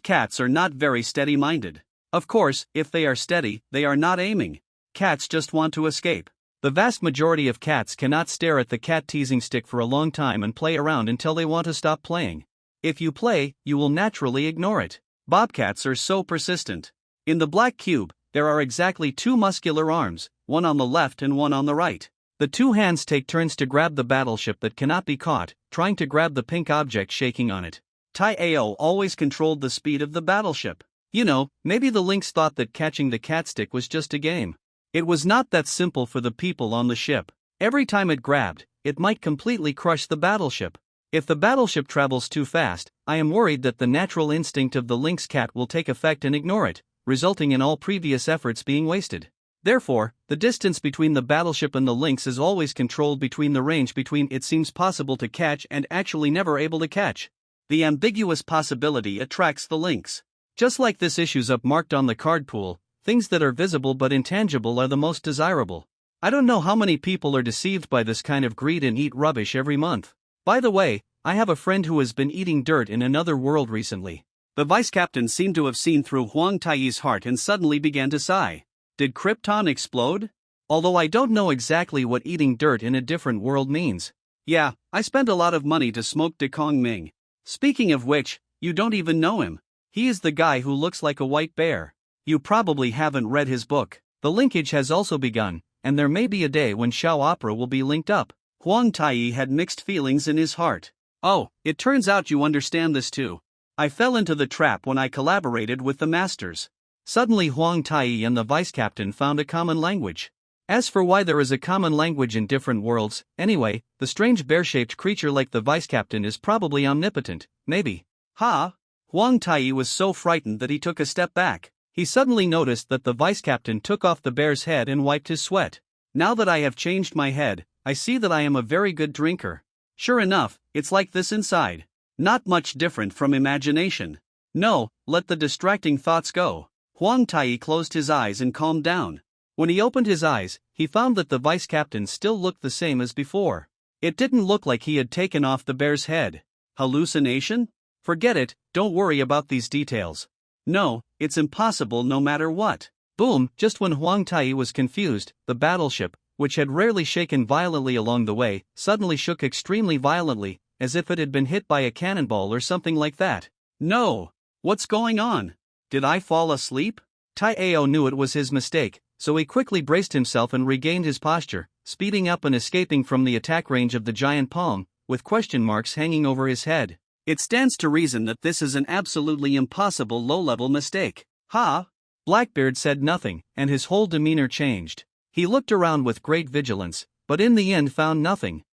[SPEAKER 1] cats are not very steady-minded. Of course, if they are steady, they are not aiming. Cats just want to escape. The vast majority of cats cannot stare at the cat teasing stick for a long time and play around until they want to stop playing. If you play, you will naturally ignore it. Bobcats are so persistent. In the black cube, there are exactly two muscular arms, one on the left and one on the right. The two hands take turns to grab the battleship that cannot be caught, trying to grab the pink object shaking on it. Tai-Ao always controlled the speed of the battleship. You know, maybe the lynx thought that catching the cat stick was just a game. It was not that simple for the people on the ship. Every time it grabbed, it might completely crush the battleship. If the battleship travels too fast, I am worried that the natural instinct of the lynx cat will take effect and ignore it, resulting in all previous efforts being wasted. Therefore, the distance between the battleship and the lynx is always controlled between the range between it seems possible to catch and actually never able to catch. The ambiguous possibility attracts the lynx. Just like this issue's up marked on the card pool, things that are visible but intangible are the most desirable. I don't know how many people are deceived by this kind of greed and eat rubbish every month. By the way, I have a friend who has been eating dirt in another world recently. The vice captain seemed to have seen through Huang Tai's heart and suddenly began to sigh. Did Krypton explode? Although I don't know exactly what eating dirt in a different world means. Yeah, I spent a lot of money to smoke De Kong Ming. Speaking of which, you don't even know him. He is the guy who looks like a white bear. You probably haven't read his book. The linkage has also begun, and there may be a day when Shao Opera will be linked up. Huang Tai had mixed feelings in his heart. Oh, it turns out you understand this too. I fell into the trap when I collaborated with the masters. Suddenly Huang Tai and the vice captain found a common language. As for why there is a common language in different worlds, anyway, the strange bear-shaped creature like the vice captain is probably omnipotent, maybe. Ha! Huang Tai was so frightened that he took a step back. He suddenly noticed that the vice captain took off the bear's head and wiped his sweat. Now that I have changed my head, I see that I am a very good drinker. Sure enough, it's like this inside. Not much different from imagination. No, let the distracting thoughts go. Huang Tai closed his eyes and calmed down. When he opened his eyes, he found that the vice captain still looked the same as before. It didn't look like he had taken off the bear's head. Hallucination? Forget it, don't worry about these details. No, it's impossible no matter what. Boom, just when Huang Tai was confused, the battleship, which had rarely shaken violently along the way, suddenly shook extremely violently, as if it had been hit by a cannonball or something like that. No! What's going on? Did I fall asleep? Tai Ao knew it was his mistake, so he quickly braced himself and regained his posture, speeding up and escaping from the attack range of the giant palm, with question marks hanging over his head. It stands to reason that this is an absolutely impossible low-level mistake. Ha! Blackbeard said nothing, and his whole demeanor changed. He looked around with great vigilance, but in the end found nothing.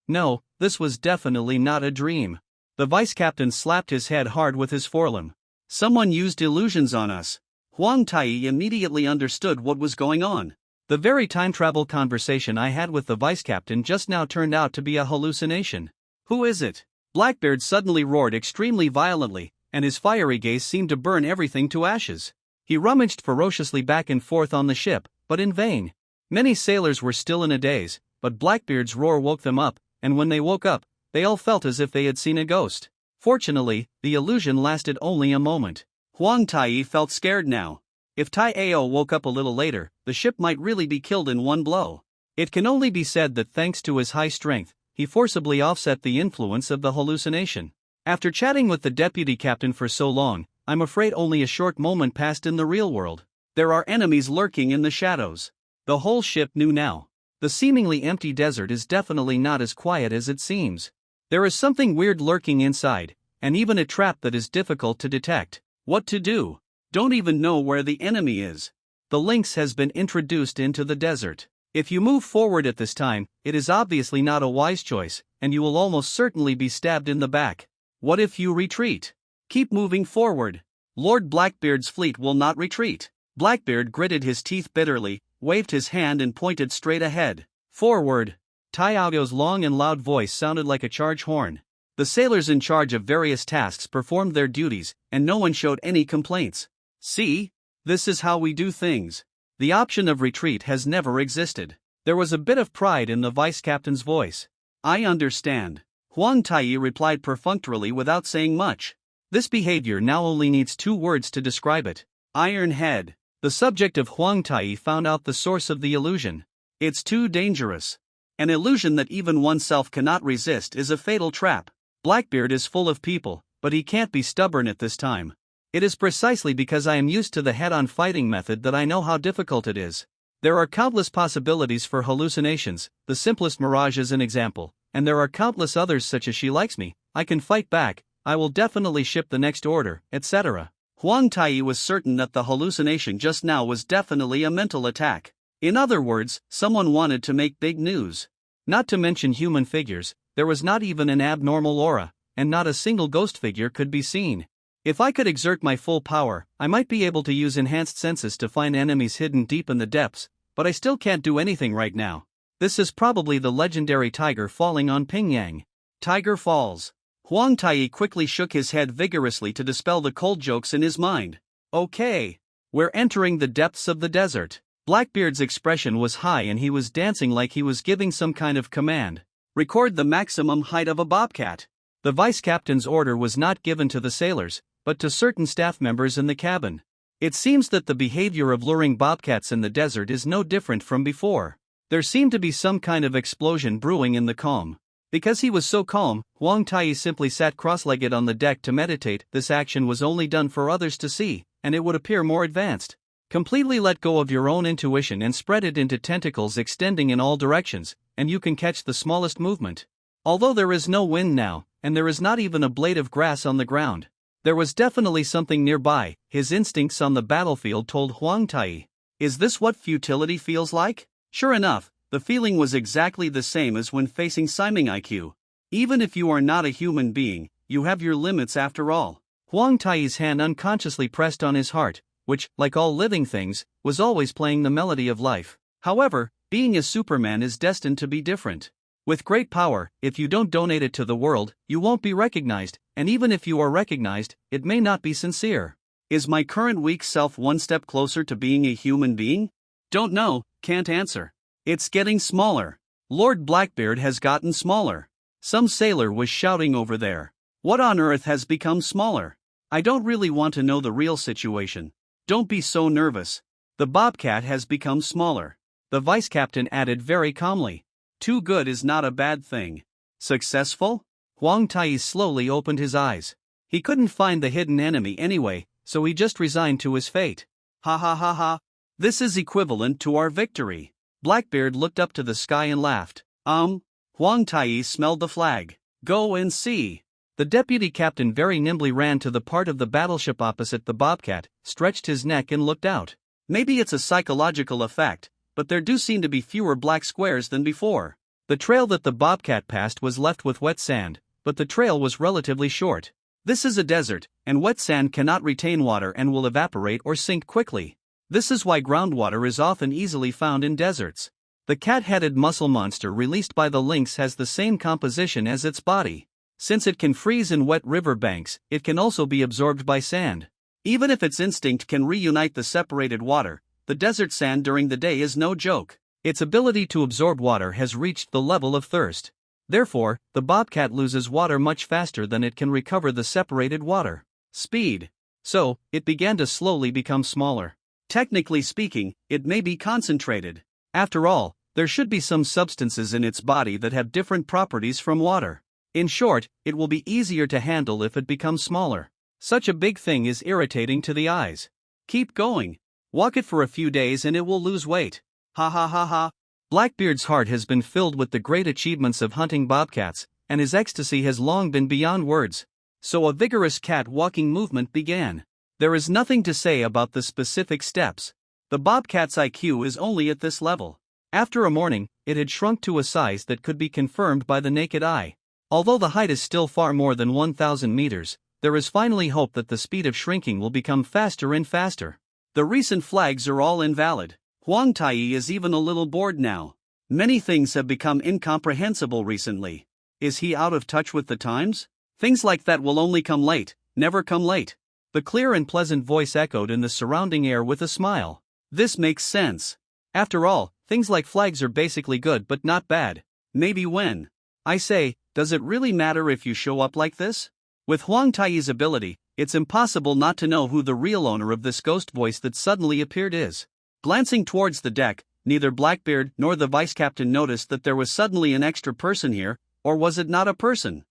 [SPEAKER 1] No, this was definitely not a dream. The vice captain slapped his head hard with his forelimb. Someone used illusions on us. Huang Tai immediately understood what was going on. The very time travel conversation I had with the vice captain just now turned out to be a hallucination. Who is it? Blackbeard suddenly roared extremely violently, and his fiery gaze seemed to burn everything to ashes. He rummaged ferociously back and forth on the ship, but in vain. Many sailors were still in a daze, but Blackbeard's roar woke them up, and when they woke up, they all felt as if they had seen a ghost. Fortunately, the illusion lasted only a moment. Huang Tai felt scared now. If Tai Ao woke up a little later, the ship might really be killed in one blow. It can only be said that thanks to his high strength, he forcibly offset the influence of the hallucination. After chatting with the deputy captain for so long, I'm afraid only a short moment passed in the real world. There are enemies lurking in the shadows. The whole ship knew now. The seemingly empty desert is definitely not as quiet as it seems. There is something weird lurking inside, and even a trap that is difficult to detect. What to do? Don't even know where the enemy is. The lynx has been introduced into the desert. If you move forward at this time, it is obviously not a wise choice, and you will almost certainly be stabbed in the back. What if you retreat? Keep moving forward. Lord Blackbeard's fleet will not retreat. Blackbeard gritted his teeth bitterly, waved his hand and pointed straight ahead. Forward! Tai Ao's long and loud voice sounded like a charge horn. The sailors in charge of various tasks performed their duties, and no one showed any complaints. See? This is how we do things. The option of retreat has never existed. There was a bit of pride in the vice captain's voice. I understand. Huang Tai replied perfunctorily without saying much. This behavior now only needs 2 words to describe it. Iron head. The subject of Huang Tai found out the source of the illusion. It's too dangerous. An illusion that even oneself cannot resist is a fatal trap. Blackbeard is full of people, but he can't be stubborn at this time. It is precisely because I am used to the head-on fighting method that I know how difficult it is. There are countless possibilities for hallucinations, the simplest mirage is an example, and there are countless others such as she likes me, I can fight back, I will definitely ship the next order, etc. Huang Tai was certain that the hallucination just now was definitely a mental attack. In other words, someone wanted to make big news. Not to mention human figures, there was not even an abnormal aura, and not a single ghost figure could be seen. If I could exert my full power, I might be able to use enhanced senses to find enemies hidden deep in the depths, but I still can't do anything right now. This is probably the legendary tiger falling on Pingyang. Tiger falls. Huang Tai quickly shook his head vigorously to dispel the cold jokes in his mind. Okay. We're entering the depths of the desert. Blackbeard's expression was high and he was dancing like he was giving some kind of command. Record the maximum height of a bobcat. The vice captain's order was not given to the sailors, but to certain staff members in the cabin. It seems that the behavior of luring bobcats in the desert is no different from before. There seemed to be some kind of explosion brewing in the calm. Because he was so calm, Huang Tai simply sat cross-legged on the deck to meditate. This action was only done for others to see, and it would appear more advanced. Completely let go of your own intuition and spread it into tentacles extending in all directions, and you can catch the smallest movement. Although there is no wind now, and there is not even a blade of grass on the ground, there was definitely something nearby. His instincts on the battlefield told Huang Tai. Is this what futility feels like? Sure enough, the feeling was exactly the same as when facing Siming IQ. Even if you are not a human being, you have your limits after all. Huang Tai's hand unconsciously pressed on his heart, which, like all living things, was always playing the melody of life. However, being a Superman is destined to be different. With great power, if you don't donate it to the world, you won't be recognized, and even if you are recognized, it may not be sincere. Is my current weak self one step closer to being a human being? Don't know, can't answer. It's getting smaller. Lord Blackbeard has gotten smaller. Some sailor was shouting over there. What on earth has become smaller? I don't really want to know the real situation. Don't be so nervous. The bobcat has become smaller. The vice captain added very calmly. Too good is not a bad thing. Successful? Huang Tai slowly opened his eyes. He couldn't find the hidden enemy anyway, so he just resigned to his fate. Ha ha ha ha. This is equivalent to our victory. Blackbeard looked up to the sky and laughed. Huang Tai smelled the flag. Go and see. The deputy captain very nimbly ran to the part of the battleship opposite the bobcat, stretched his neck and looked out. Maybe it's a psychological effect, but there do seem to be fewer black squares than before. The trail that the bobcat passed was left with wet sand, but the trail was relatively short. This is a desert, and wet sand cannot retain water and will evaporate or sink quickly. This is why groundwater is often easily found in deserts. The cat-headed mussel monster released by the lynx has the same composition as its body. Since it can freeze in wet river banks, it can also be absorbed by sand. Even if its instinct can reunite the separated water, the desert sand during the day is no joke. Its ability to absorb water has reached the level of thirst. Therefore, the bobcat loses water much faster than it can recover the separated water. Speed. So, it began to slowly become smaller. Technically speaking, it may be concentrated. After all, there should be some substances in its body that have different properties from water. In short, it will be easier to handle if it becomes smaller. Such a big thing is irritating to the eyes. Keep going. Walk it for a few days and it will lose weight. Ha ha ha ha. Blackbeard's heart has been filled with the great achievements of hunting bobcats, and his ecstasy has long been beyond words. So a vigorous cat-walking movement began. There is nothing to say about the specific steps. The bobcat's IQ is only at this level. After a morning, it had shrunk to a size that could be confirmed by the naked eye. Although the height is still far more than 1,000 meters, there is finally hope that the speed of shrinking will become faster and faster. The recent flags are all invalid. Huang Tai is even a little bored now. Many things have become incomprehensible recently. Is he out of touch with the times? Things like that will only come late, never come late. The clear and pleasant voice echoed in the surrounding air with a smile. This makes sense. After all, things like flags are basically good but not bad. Maybe when. I say, does it really matter if you show up like this? With Huang Tai's ability, it's impossible not to know who the real owner of this ghost voice that suddenly appeared is. Glancing towards the deck, neither Blackbeard nor the vice captain noticed that there was suddenly an extra person here, or was it not a person?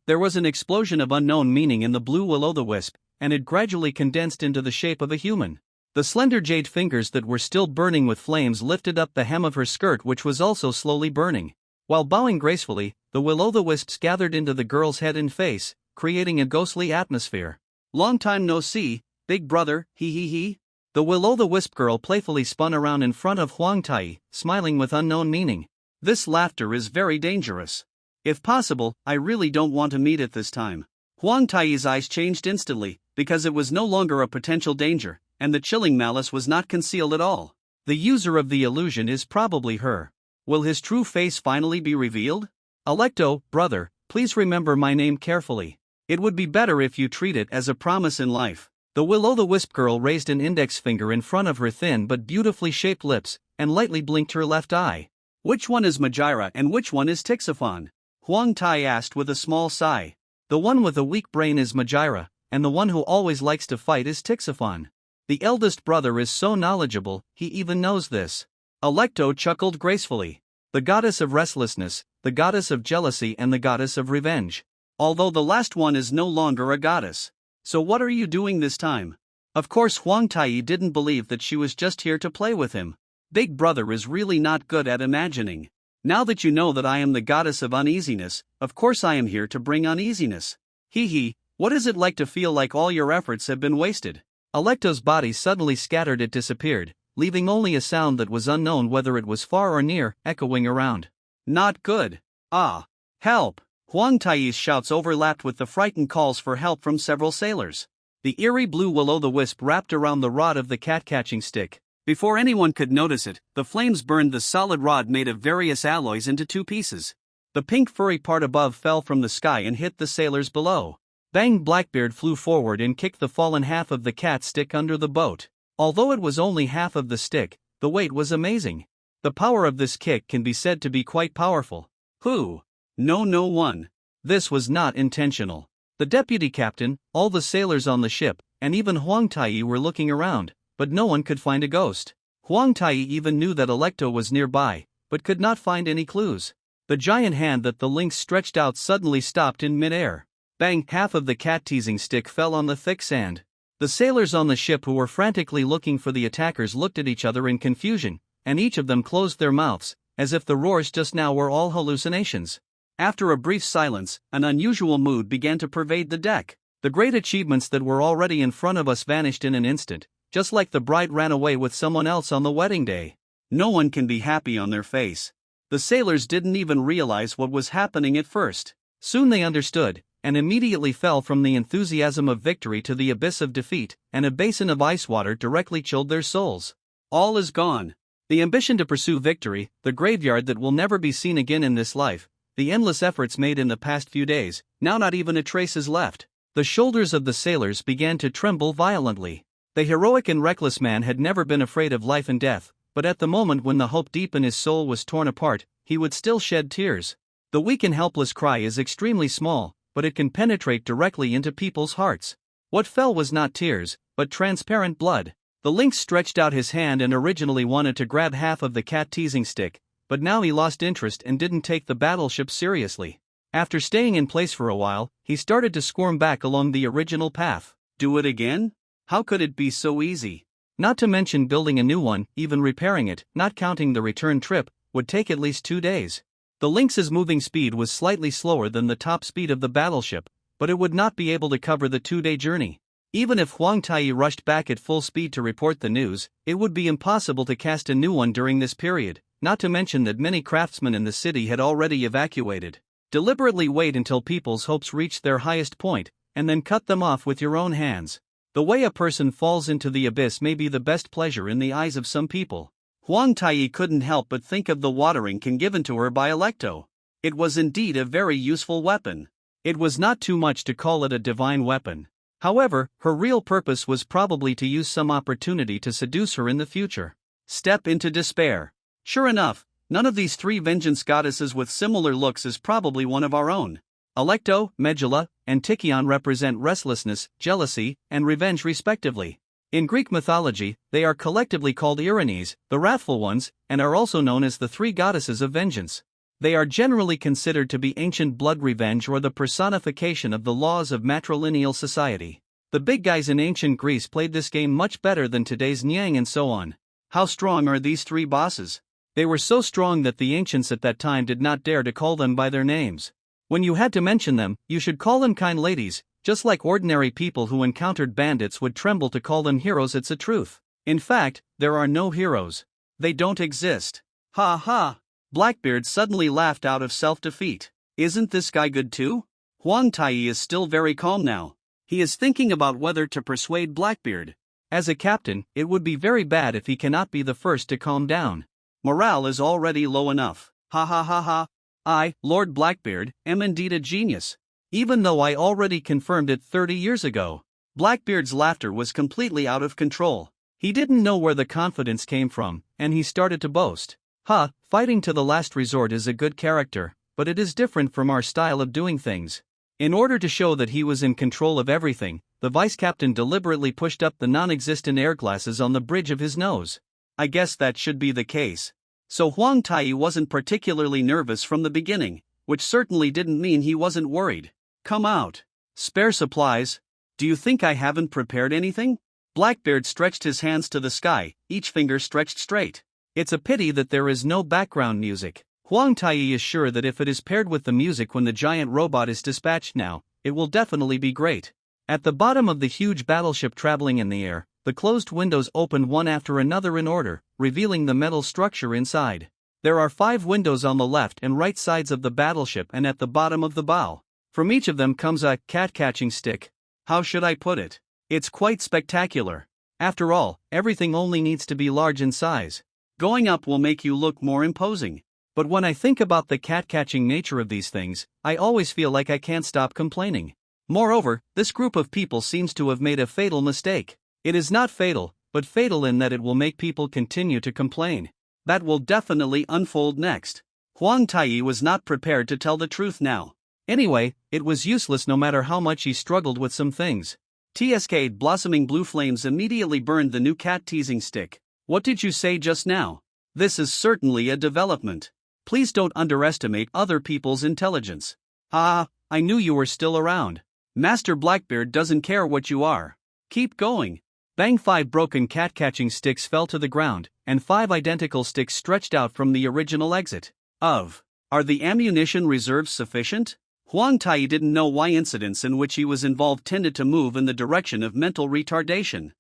[SPEAKER 1] There was an explosion of unknown meaning in the blue will-o'-the-wisp, and it gradually condensed into the shape of a human. The slender jade fingers that were still burning with flames lifted up the hem of her skirt, which was also slowly burning. While bowing gracefully, the will-o'-the-wisps gathered into the girl's head and face, creating a ghostly atmosphere. Long time no see, big brother, hee hee hee. The will-o'-the-wisp girl playfully spun around in front of Huang Tai, smiling with unknown meaning. This laughter is very dangerous. If possible, I really don't want to meet it this time. Huang Tai's eyes changed instantly, because it was no longer a potential danger, and the chilling malice was not concealed at all. The user of the illusion is probably her. Will his true face finally be revealed? Alecto, brother, please remember my name carefully. It would be better if you treat it as a promise in life. The will-o'-the-wisp girl raised an index finger in front of her thin but beautifully shaped lips, and lightly blinked her left eye. Which one is Majira and which one is Tixophon? Huang Tai asked with a small sigh. The one with a weak brain is Majira, and the one who always likes to fight is Tixophon. The eldest brother is so knowledgeable, he even knows this. Alecto chuckled gracefully. The goddess of restlessness, the goddess of jealousy and the goddess of revenge. Although the last one is no longer a goddess. So what are you doing this time? Of course Huang Tai didn't believe that she was just here to play with him. Big brother is really not good at imagining. Now that you know that I am the goddess of uneasiness, of course I am here to bring uneasiness. Hee hee, what is it like to feel like all your efforts have been wasted? Alecto's body suddenly scattered, it disappeared, leaving only a sound that was unknown whether it was far or near, echoing around. Not good. Ah. Help! Huang Tai's shouts overlapped with the frightened calls for help from several sailors. The eerie blue will-o'-the-wisp wrapped around the rod of the cat-catching stick. Before anyone could notice it, the flames burned the solid rod made of various alloys into two pieces. The pink furry part above fell from the sky and hit the sailors below. Bang! Blackbeard flew forward and kicked the fallen half of the cat stick under the boat. Although it was only half of the stick, the weight was amazing. The power of this kick can be said to be quite powerful. Who? No one. This was not intentional. The deputy captain, all the sailors on the ship, and even Huang Taiyi were looking around, but no one could find a ghost. Huang Taiyi even knew that Electo was nearby, but could not find any clues. The giant hand that the lynx stretched out suddenly stopped in midair. Bang! Half of the cat-teasing stick fell on the thick sand. The sailors on the ship who were frantically looking for the attackers looked at each other in confusion, and each of them closed their mouths, as if the roars just now were all hallucinations. After a brief silence, an unusual mood began to pervade the deck. The great achievements that were already in front of us vanished in an instant, just like the bride ran away with someone else on the wedding day. No one can be happy on their face. The sailors didn't even realize what was happening at first. Soon they understood, and immediately fell from the enthusiasm of victory to the abyss of defeat, and a basin of ice water directly chilled their souls. All is gone. The ambition to pursue victory, the graveyard that will never be seen again in this life, the endless efforts made in the past few days, now not even a trace is left. The shoulders of the sailors began to tremble violently. The heroic and reckless man had never been afraid of life and death, but at the moment when the hope deep in his soul was torn apart, he would still shed tears. The weak and helpless cry is extremely small, but it can penetrate directly into people's hearts. What fell was not tears, but transparent blood. The lynx stretched out his hand and originally wanted to grab half of the cat-teasing stick, but now he lost interest and didn't take the battleship seriously. After staying in place for a while, he started to squirm back along the original path. Do it again? How could it be so easy? Not to mention building a new one, even repairing it, not counting the return trip, would take at least 2 days. The lynx's moving speed was slightly slower than the top speed of the battleship, but it would not be able to cover the 2-day journey. Even if Huang Taiyi rushed back at full speed to report the news, it would be impossible to cast a new one during this period, not to mention that many craftsmen in the city had already evacuated. Deliberately wait until people's hopes reach their highest point, and then cut them off with your own hands. The way a person falls into the abyss may be the best pleasure in the eyes of some people. Huang Taiyi couldn't help but think of the watering can given to her by Electo. It was indeed a very useful weapon. It was not too much to call it a divine weapon. However, her real purpose was probably to use some opportunity to seduce her in the future. Step into despair. Sure enough, none of these 3 vengeance goddesses with similar looks is probably one of our own. Electo, Megilla, and Tachyon represent restlessness, jealousy, and revenge respectively. In Greek mythology, they are collectively called Erinyes, the wrathful ones, and are also known as the 3 goddesses of vengeance. They are generally considered to be ancient blood revenge or the personification of the laws of matrilineal society. The big guys in ancient Greece played this game much better than today's Niang and so on. How strong are these 3 bosses? They were so strong that the ancients at that time did not dare to call them by their names. When you had to mention them, you should call them kind ladies, just like ordinary people who encountered bandits would tremble to call them heroes. It's a truth. In fact, there are no heroes. They don't exist. Ha ha! Blackbeard suddenly laughed out of self-defeat. Isn't this guy good too? Huang Taiyi is still very calm now. He is thinking about whether to persuade Blackbeard. As a captain, it would be very bad if he cannot be the first to calm down. Morale is already low enough. Ha ha ha ha. I, Lord Blackbeard, am indeed a genius. Even though I already confirmed it 30 years ago. Blackbeard's laughter was completely out of control. He didn't know where the confidence came from, and he started to boast. Fighting to the last resort is a good character, but it is different from our style of doing things. In order to show that he was in control of everything, the vice-captain deliberately pushed up the non-existent air glasses on the bridge of his nose. I guess that should be the case. So Huang Taiyi wasn't particularly nervous from the beginning, which certainly didn't mean he wasn't worried. Come out. Spare supplies? Do you think I haven't prepared anything? Blackbeard stretched his hands to the sky, each finger stretched straight. It's a pity that there is no background music. Huang Taiyi is sure that if it is paired with the music when the giant robot is dispatched now, it will definitely be great. At the bottom of the huge battleship traveling in the air, the closed windows opened one after another in order, revealing the metal structure inside. There are 5 windows on the left and right sides of the battleship and at the bottom of the bow. From each of them comes a cat-catching stick. How should I put it? It's quite spectacular. After all, everything only needs to be large in size. Going up will make you look more imposing. But when I think about the cat-catching nature of these things, I always feel like I can't stop complaining. Moreover, this group of people seems to have made a fatal mistake. It is not fatal, but fatal in that it will make people continue to complain. That will definitely unfold next. Huang Taiyi was not prepared to tell the truth now. Anyway, it was useless no matter how much he struggled with some things. TSK blossoming blue flames immediately burned the new cat teasing stick. What did you say just now? This is certainly a development. Please don't underestimate other people's intelligence. Ah, I knew you were still around. Master Blackbeard doesn't care what you are. Keep going. Bang! 5 broken cat-catching sticks fell to the ground, and 5 identical sticks stretched out from the original exit. Are the ammunition reserves sufficient? Huang Taiyi didn't know why incidents in which he was involved tended to move in the direction of mental retardation.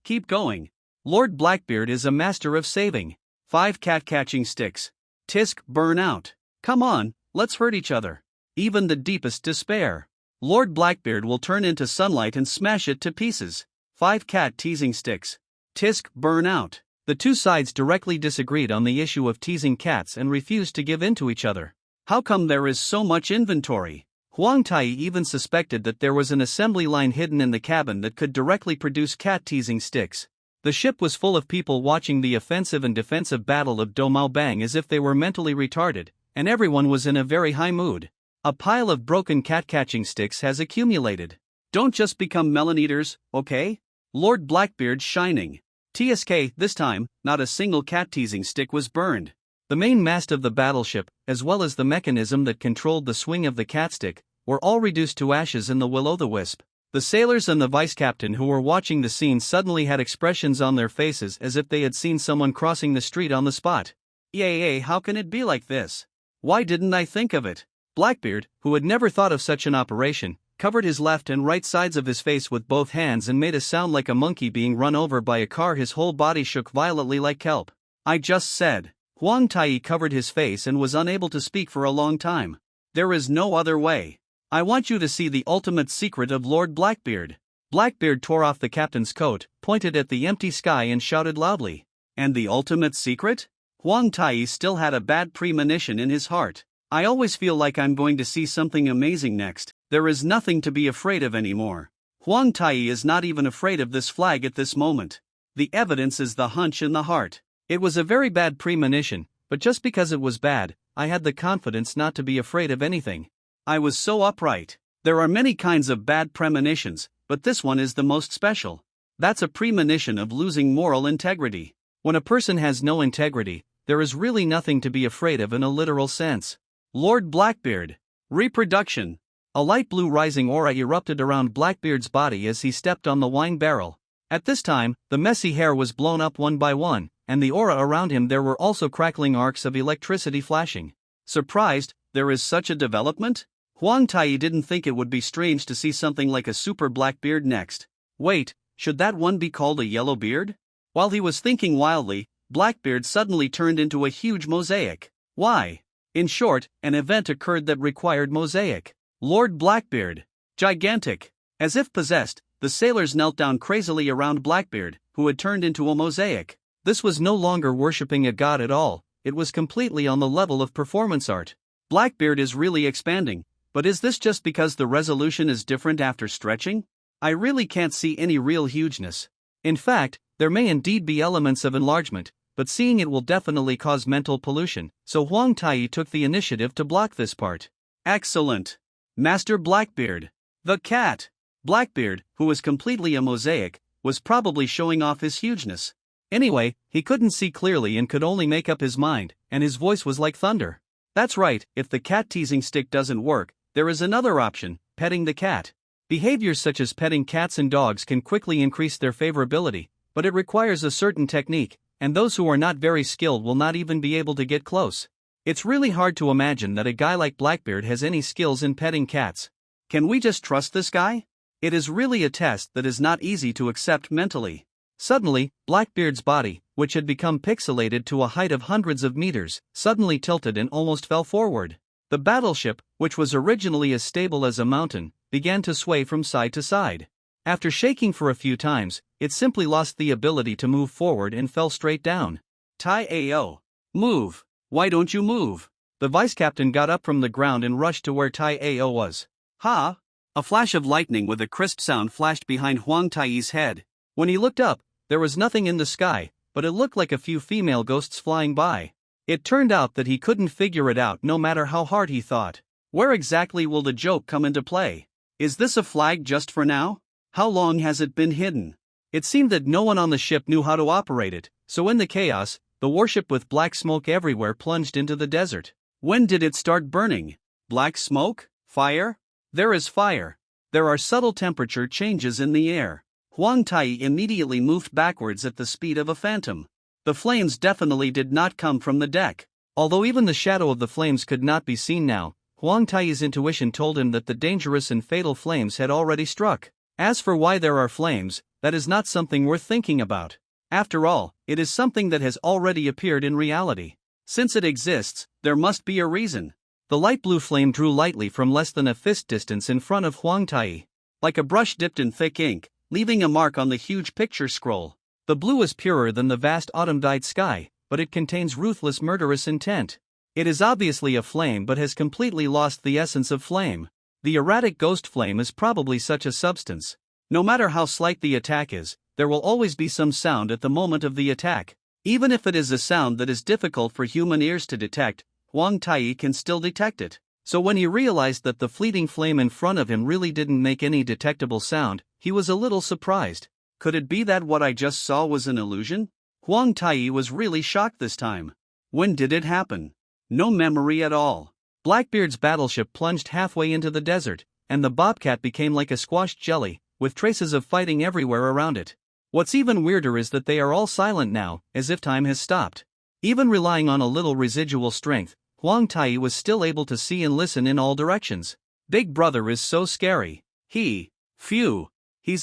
[SPEAKER 1] Keep going. Lord Blackbeard is a master of saving. 5 cat-catching sticks. Tisk, burn out. Come on, let's hurt each other. Even the deepest despair. Lord Blackbeard will turn into sunlight and smash it to pieces. 5 cat teasing sticks. Tisk, burn out. The two sides directly disagreed on the issue of teasing cats and refused to give in to each other. How come there is so much inventory? Huang Taiyi even suspected that there was an assembly line hidden in the cabin that could directly produce cat teasing sticks. The ship was full of people watching the offensive and defensive battle of Domao Bang as if they were mentally retarded, and everyone was in a very high mood. A pile of broken cat-catching sticks has accumulated. Don't just become melon eaters, okay? Lord Blackbeard shining. TSK, this time, not a single cat-teasing stick was burned. The main mast of the battleship, as well as the mechanism that controlled the swing of the catstick, were all reduced to ashes in the will-o'-the-wisp. The sailors and the vice-captain who were watching the scene suddenly had expressions on their faces as if they had seen someone crossing the street on the spot. Yay, how can it be like this? Why didn't I think of it? Blackbeard, who had never thought of such an operation, covered his left and right sides of his face with both hands and made a sound like a monkey being run over by a car. His whole body shook violently like kelp. I just said. Huang Taiyi covered his face and was unable to speak for a long time. There is no other way. I want you to see the ultimate secret of Lord Blackbeard. Blackbeard tore off the captain's coat, pointed at the empty sky and shouted loudly. And the ultimate secret? Huang Taiyi still had a bad premonition in his heart. I always feel like I'm going to see something amazing next. There is nothing to be afraid of anymore. Huang Taiyi is not even afraid of this flag at this moment. The evidence is the hunch in the heart. It was a very bad premonition, but just because it was bad, I had the confidence not to be afraid of anything. I was so upright. There are many kinds of bad premonitions, but this one is the most special. That's a premonition of losing moral integrity. When a person has no integrity, there is really nothing to be afraid of in a literal sense. Lord Blackbeard. Reproduction. A light blue rising aura erupted around Blackbeard's body as he stepped on the wine barrel. At this time, the messy hair was blown up one by one, and the aura around him there were also crackling arcs of electricity flashing. Surprised, there is such a development? Huang Taiyi didn't think it would be strange to see something like a super Blackbeard next. Wait, should that one be called a yellow beard? While he was thinking wildly, Blackbeard suddenly turned into a huge mosaic. Why? In short, an event occurred that required mosaic. Lord Blackbeard. Gigantic. As if possessed, the sailors knelt down crazily around Blackbeard, who had turned into a mosaic. This was no longer worshipping a god at all, it was completely on the level of performance art. Blackbeard is really expanding, but is this just because the resolution is different after stretching? I really can't see any real hugeness. In fact, there may indeed be elements of enlargement, but seeing it will definitely cause mental pollution, so Huang Taiyi took the initiative to block this part. Excellent. Master Blackbeard. The cat. Blackbeard, who was completely a mosaic, was probably showing off his hugeness. Anyway, he couldn't see clearly and could only make up his mind, and his voice was like thunder. That's right, if the cat teasing stick doesn't work, there is another option, petting the cat. Behaviors such as petting cats and dogs can quickly increase their favorability, but it requires a certain technique, and those who are not very skilled will not even be able to get close. It's really hard to imagine that a guy like Blackbeard has any skills in petting cats. Can we just trust this guy? It is really a test that is not easy to accept mentally. Suddenly, Blackbeard's body, which had become pixelated to a height of hundreds of meters, suddenly tilted and almost fell forward. The battleship, which was originally as stable as a mountain, began to sway from side to side. After shaking for a few times, it simply lost the ability to move forward and fell straight down. Tai Ao. Move. Why don't you move? The vice captain got up from the ground and rushed to where Tai Ao was. Ha! A flash of lightning with a crisp sound flashed behind Huang Tai's head. When he looked up, there was nothing in the sky, but it looked like a few female ghosts flying by. It turned out that he couldn't figure it out no matter how hard he thought. Where exactly will the joke come into play? Is this a flag just for now? How long has it been hidden? It seemed that no one on the ship knew how to operate it, so in the chaos, the warship with black smoke everywhere plunged into the desert. When did it start burning? Black smoke? Fire? There is fire. There are subtle temperature changes in the air. Huang Tai immediately moved backwards at the speed of a phantom. The flames definitely did not come from the deck. Although even the shadow of the flames could not be seen now, Huang Tai's intuition told him that the dangerous and fatal flames had already struck. As for why there are flames, that is not something worth thinking about. After all, it is something that has already appeared in reality. Since it exists, there must be a reason. The light blue flame drew lightly from less than a fist distance in front of Huang Tai. Like a brush dipped in thick ink, leaving a mark on the huge picture scroll. The blue is purer than the vast autumn-dyed sky, but it contains ruthless murderous intent. It is obviously a flame but has completely lost the essence of flame. The erratic ghost flame is probably such a substance. No matter how slight the attack is, there will always be some sound at the moment of the attack. Even if it is a sound that is difficult for human ears to detect, Huang Tai can still detect it. So when he realized that the fleeting flame in front of him really didn't make any detectable sound, he was a little surprised. Could it be that what I just saw was an illusion? Huang Tai was really shocked this time. When did it happen? No memory at all. Blackbeard's battleship plunged halfway into the desert, and the bobcat became like a squashed jelly, with traces of fighting everywhere around it. What's even weirder is that they are all silent now, as if time has stopped. Even relying on a little residual strength, Huang Tai was still able to see and listen in all directions. Big Brother is so scary. He's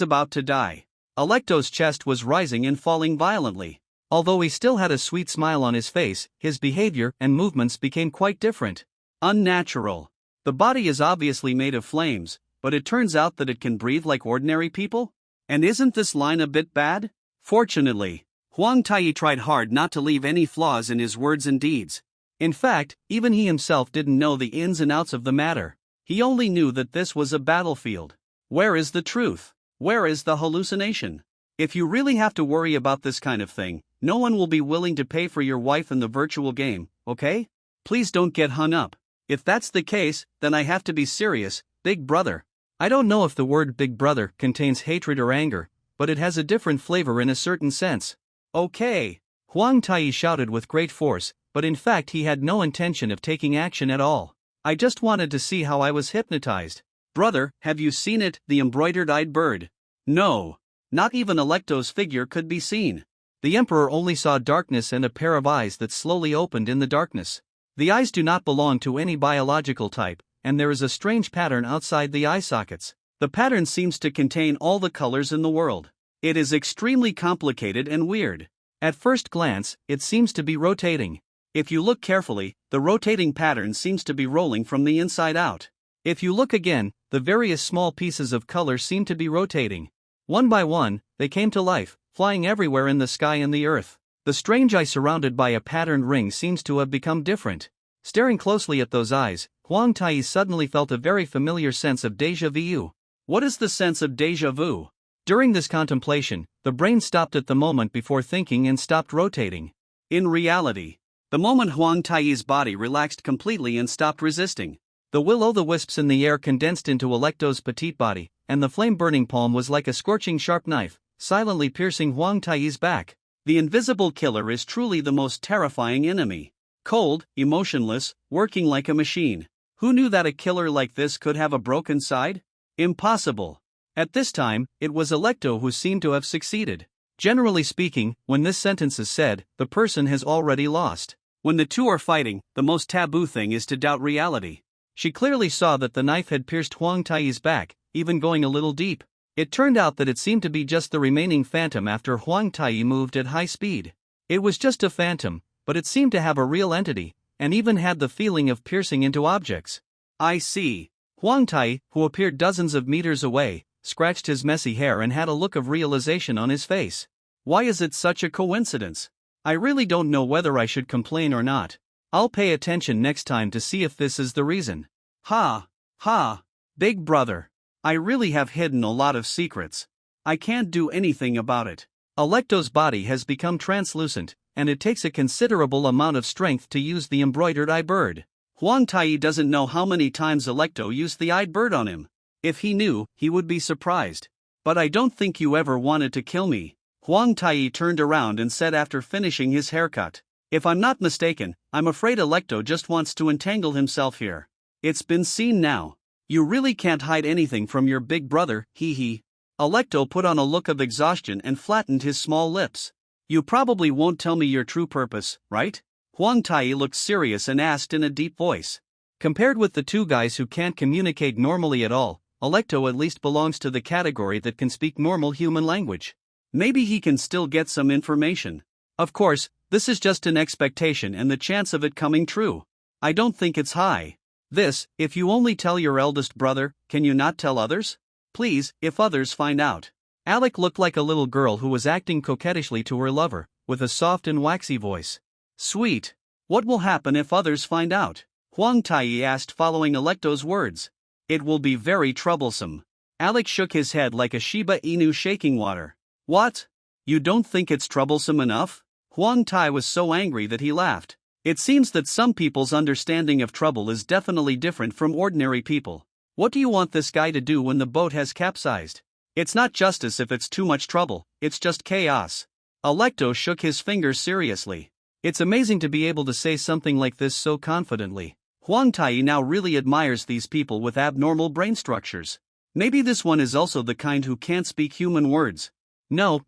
[SPEAKER 1] about to die. Alecto's chest was rising and falling violently. Although he still had a sweet smile on his face, his behavior and movements became quite different. Unnatural. The body is obviously made of flames, but it turns out that it can breathe like ordinary people? And isn't this line a bit bad? Fortunately, Huang Tai tried hard not to leave any flaws in his words and deeds. In fact, even he himself didn't know the ins and outs of the matter. He only knew that this was a battlefield. Where is the truth? Where is the hallucination? If you really have to worry about this kind of thing, no one will be willing to pay for your wife in the virtual game, okay? Please don't get hung up. If that's the case, then I have to be serious, Big Brother. I don't know if the word Big Brother contains hatred or anger, but it has a different flavor in a certain sense. Okay. Huang Tai shouted with great force, but in fact he had no intention of taking action at all. I just wanted to see how I was hypnotized. Brother, have you seen it, the embroidered-eyed bird? No. Not even Alecto's figure could be seen. The Emperor only saw darkness and a pair of eyes that slowly opened in the darkness. The eyes do not belong to any biological type, and there is a strange pattern outside the eye sockets. The pattern seems to contain all the colors in the world. It is extremely complicated and weird. At first glance, it seems to be rotating. If you look carefully, the rotating pattern seems to be rolling from the inside out. If you look again, the various small pieces of color seem to be rotating. One by one, they came to life, flying everywhere in the sky and the earth. The strange eye surrounded by a patterned ring seems to have become different. Staring closely at those eyes, Huang Tai suddenly felt a very familiar sense of déjà vu. What is the sense of déjà vu? During this contemplation, the brain stopped at the moment before thinking and stopped rotating. In reality, the moment Huang Tai's body relaxed completely and stopped resisting, the will-o'-the-wisps in the air condensed into Alecto's petite body, and the flame-burning palm was like a scorching sharp knife, silently piercing Huang Tai's back. The invisible killer is truly the most terrifying enemy. Cold, emotionless, working like a machine. Who knew that a killer like this could have a broken side? Impossible. At this time, it was Alecto who seemed to have succeeded. Generally speaking, when this sentence is said, the person has already lost. When the two are fighting, the most taboo thing is to doubt reality. She clearly saw that the knife had pierced Huang Tai's back, even going a little deep. It turned out that it seemed to be just the remaining phantom after Huang Tai moved at high speed. It was just a phantom, but it seemed to have a real entity, and even had the feeling of piercing into objects. I see. Huang Tai, who appeared dozens of meters away, scratched his messy hair and had a look of realization on his face. Why is it such a coincidence? I really don't know whether I should complain or not. I'll pay attention next time to see if this is the reason. Ha! Ha! Big brother. I really have hidden a lot of secrets. I can't do anything about it. Alecto's body has become translucent, and it takes a considerable amount of strength to use the embroidered eye bird. Huang Tai doesn't know how many times Alecto used the eyed bird on him. If he knew, he would be surprised. But I don't think you ever wanted to kill me. Huang Tai turned around and said after finishing his haircut. If I'm not mistaken, I'm afraid Alecto just wants to entangle himself here. It's been seen now. You really can't hide anything from your big brother, hee hee. Alecto put on a look of exhaustion and flattened his small lips. You probably won't tell me your true purpose, right? Huang Tai looked serious and asked in a deep voice. Compared with the two guys who can't communicate normally at all, Alecto at least belongs to the category that can speak normal human language. Maybe he can still get some information. Of course, this is just an expectation and the chance of it coming true. I don't think it's high. This, if you only tell your eldest brother, can you not tell others? Please, if others find out. Alec looked like a little girl who was acting coquettishly to her lover, with a soft and waxy voice. Sweet. What will happen if others find out? Huang Tai asked following Alecto's words. It will be very troublesome. Alec shook his head like a Shiba Inu shaking water. What? You don't think it's troublesome enough? Huang Tai was so angry that he laughed. It seems that some people's understanding of trouble is definitely different from ordinary people. What do you want this guy to do when the boat has capsized? It's not justice if it's too much trouble, it's just chaos. Alecto shook his fingers seriously. It's amazing to be able to say something like this so confidently. Huang Tai now really admires these people with abnormal brain structures. Maybe this one is also the kind who can't speak human words. No,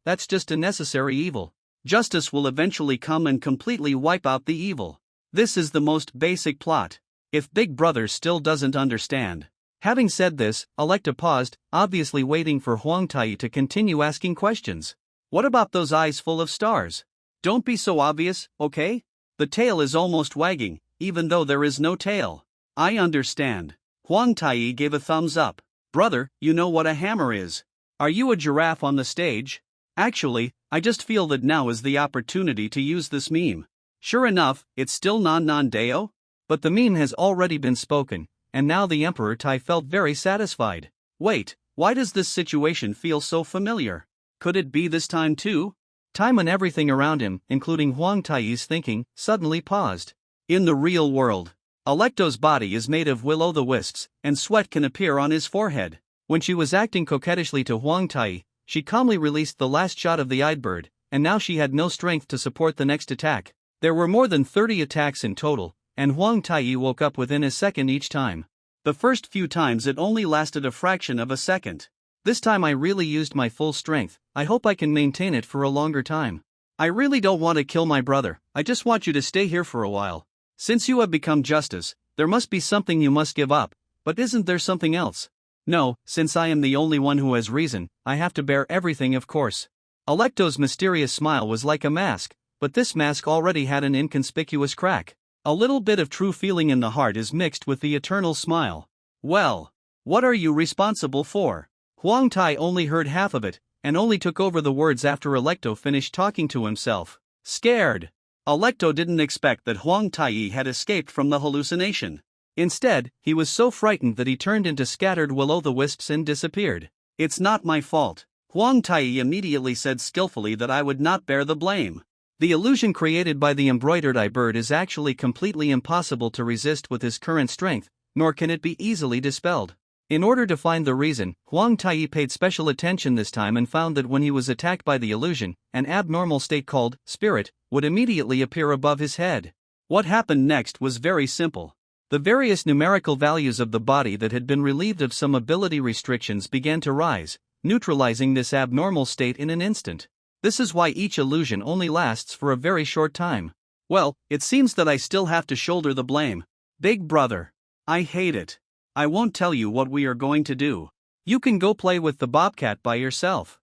[SPEAKER 1] that's just a necessary evil. Justice will eventually come and completely wipe out the evil. This is the most basic plot. If Big Brother still doesn't understand. Having said this, Alecto paused, obviously waiting for Huang Tai to continue asking questions. What about those eyes full of stars? Don't be so obvious, okay? The tail is almost wagging, even though there is no tail. I understand. Huang Tai gave a thumbs up. Brother, you know what a hammer is. Are you a giraffe on the stage? Actually, I just feel that now is the opportunity to use this meme. Sure enough, it's still non deo? But the meme has already been spoken, and now the Emperor Tai felt very satisfied. Wait, why does this situation feel so familiar? Could it be this time too? Time and everything around him, including Huang Tai's thinking, suddenly paused. In the real world, Alecto's body is made of will-o'-the-wisps, and sweat can appear on his forehead. When she was acting coquettishly to Huang Tai, she calmly released the last shot of the eyed bird, and now she had no strength to support the next attack. There were more than 30 attacks in total, and Huang Tai woke up within a second each time. The first few times it only lasted a fraction of a second. This time I really used my full strength. I hope I can maintain it for a longer time. I really don't want to kill my brother, I just want you to stay here for a while. Since you have become justice, there must be something you must give up, but isn't there something else? No, since I am the only one who has reason, I have to bear everything of course. Alecto's mysterious smile was like a mask, but this mask already had an inconspicuous crack. A little bit of true feeling in the heart is mixed with the eternal smile. Well, what are you responsible for? Huang Tai only heard half of it, and only took over the words after Alecto finished talking to himself. Scared. Alecto didn't expect that Huang Tai had escaped from the hallucination. Instead, he was so frightened that he turned into scattered will-o'-the-wisps and disappeared. It's not my fault. Huang Tai immediately said skillfully that I would not bear the blame. The illusion created by the embroidered eye bird is actually completely impossible to resist with his current strength, nor can it be easily dispelled. In order to find the reason, Huang Tai paid special attention this time and found that when he was attacked by the illusion, an abnormal state called spirit would immediately appear above his head. What happened next was very simple. The various numerical values of the body that had been relieved of some ability restrictions began to rise, neutralizing this abnormal state in an instant. This is why each illusion only lasts for a very short time. Well, it seems that I still have to shoulder the blame. Big brother. I hate it. I won't tell you what we are going to do. You can go play with the bobcat by yourself.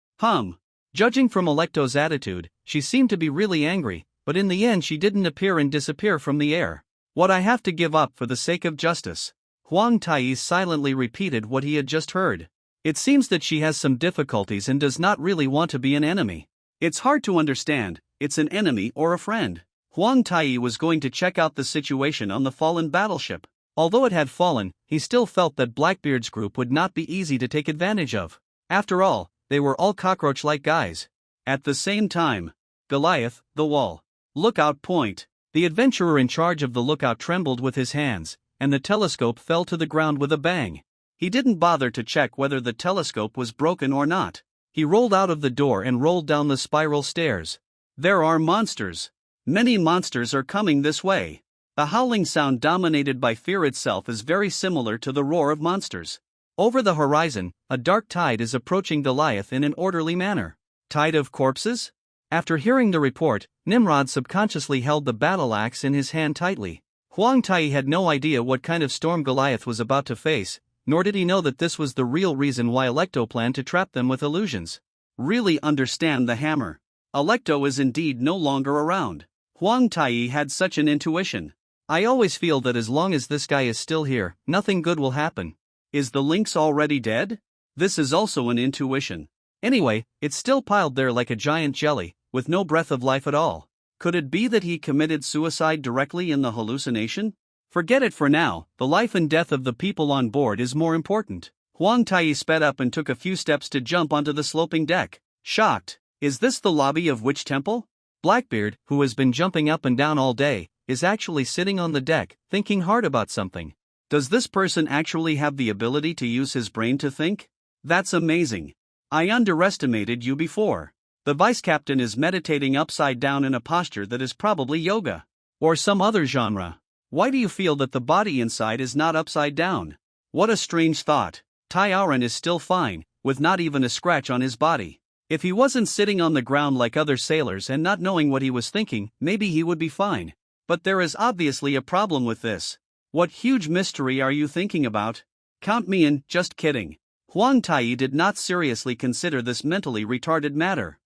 [SPEAKER 1] Judging from Alecto's attitude, she seemed to be really angry, but in the end she didn't appear and disappear from the air. What I have to give up for the sake of justice. Huang Tai silently repeated what he had just heard. It seems that she has some difficulties and does not really want to be an enemy. It's hard to understand, it's an enemy or a friend. Huang Tai was going to check out the situation on the fallen battleship. Although it had fallen, he still felt that Blackbeard's group would not be easy to take advantage of. After all, they were all cockroach-like guys. At the same time, Goliath, the wall. Lookout point. The adventurer in charge of the lookout trembled with his hands, and the telescope fell to the ground with a bang. He didn't bother to check whether the telescope was broken or not. He rolled out of the door and rolled down the spiral stairs. There are monsters. Many monsters are coming this way. The howling sound dominated by fear itself is very similar to the roar of monsters. Over the horizon, a dark tide is approaching Goliath in an orderly manner. Tide of corpses? After hearing the report, Nimrod subconsciously held the battle axe in his hand tightly. Huang Tai had no idea what kind of storm Goliath was about to face, nor did he know that this was the real reason why Alecto planned to trap them with illusions. Really understand the hammer. Alecto is indeed no longer around. Huang Tai had such an intuition. I always feel that as long as this guy is still here, nothing good will happen. Is the lynx already dead? This is also an intuition. Anyway, it's still piled there like a giant jelly, with no breath of life at all. Could it be that he committed suicide directly in the hallucination? Forget it for now, the life and death of the people on board is more important. Huang Tai sped up and took a few steps to jump onto the sloping deck. Shocked. Is this the lobby of which temple? Blackbeard, who has been jumping up and down all day, is actually sitting on the deck, thinking hard about something. Does this person actually have the ability to use his brain to think? That's amazing. I underestimated you before. The vice captain is meditating upside down in a posture that is probably yoga. Or some other genre. Why do you feel that the body inside is not upside down? What a strange thought. Tai Aoran is still fine, with not even a scratch on his body. If he wasn't sitting on the ground like other sailors and not knowing what he was thinking, maybe he would be fine. But there is obviously a problem with this. What huge mystery are you thinking about? Count me in, just kidding. Huang Tai did not seriously consider this mentally retarded matter.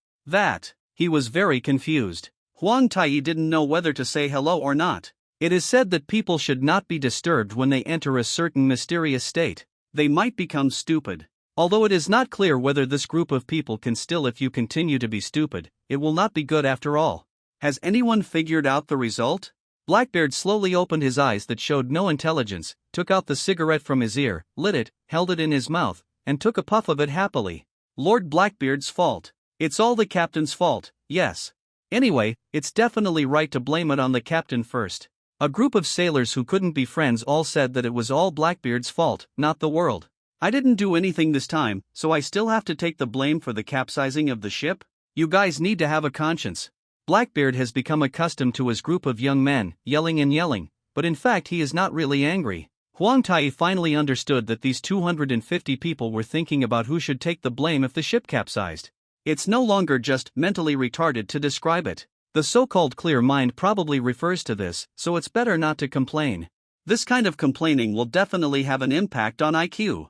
[SPEAKER 1] He was very confused. Huang Tai didn't know whether to say hello or not. It is said that people should not be disturbed when they enter a certain mysterious state. They might become stupid. Although it is not clear whether this group of people can still, if you continue to be stupid, it will not be good after all. Has anyone figured out the result? Blackbeard slowly opened his eyes that showed no intelligence, took out the cigarette from his ear, lit it, held it in his mouth, and took a puff of it happily. Lord Blackbeard's fault. It's all the captain's fault, yes. Anyway, it's definitely right to blame it on the captain first. A group of sailors who couldn't be friends all said that it was all Blackbeard's fault, not the world. I didn't do anything this time, so I still have to take the blame for the capsizing of the ship? You guys need to have a conscience. Blackbeard has become accustomed to his group of young men, yelling and yelling, but in fact he is not really angry. Huang Tai finally understood that these 250 people were thinking about who should take the blame if the ship capsized. It's no longer just mentally retarded to describe it. The so-called clear mind probably refers to this, so it's better not to complain. This kind of complaining will definitely have an impact on IQ.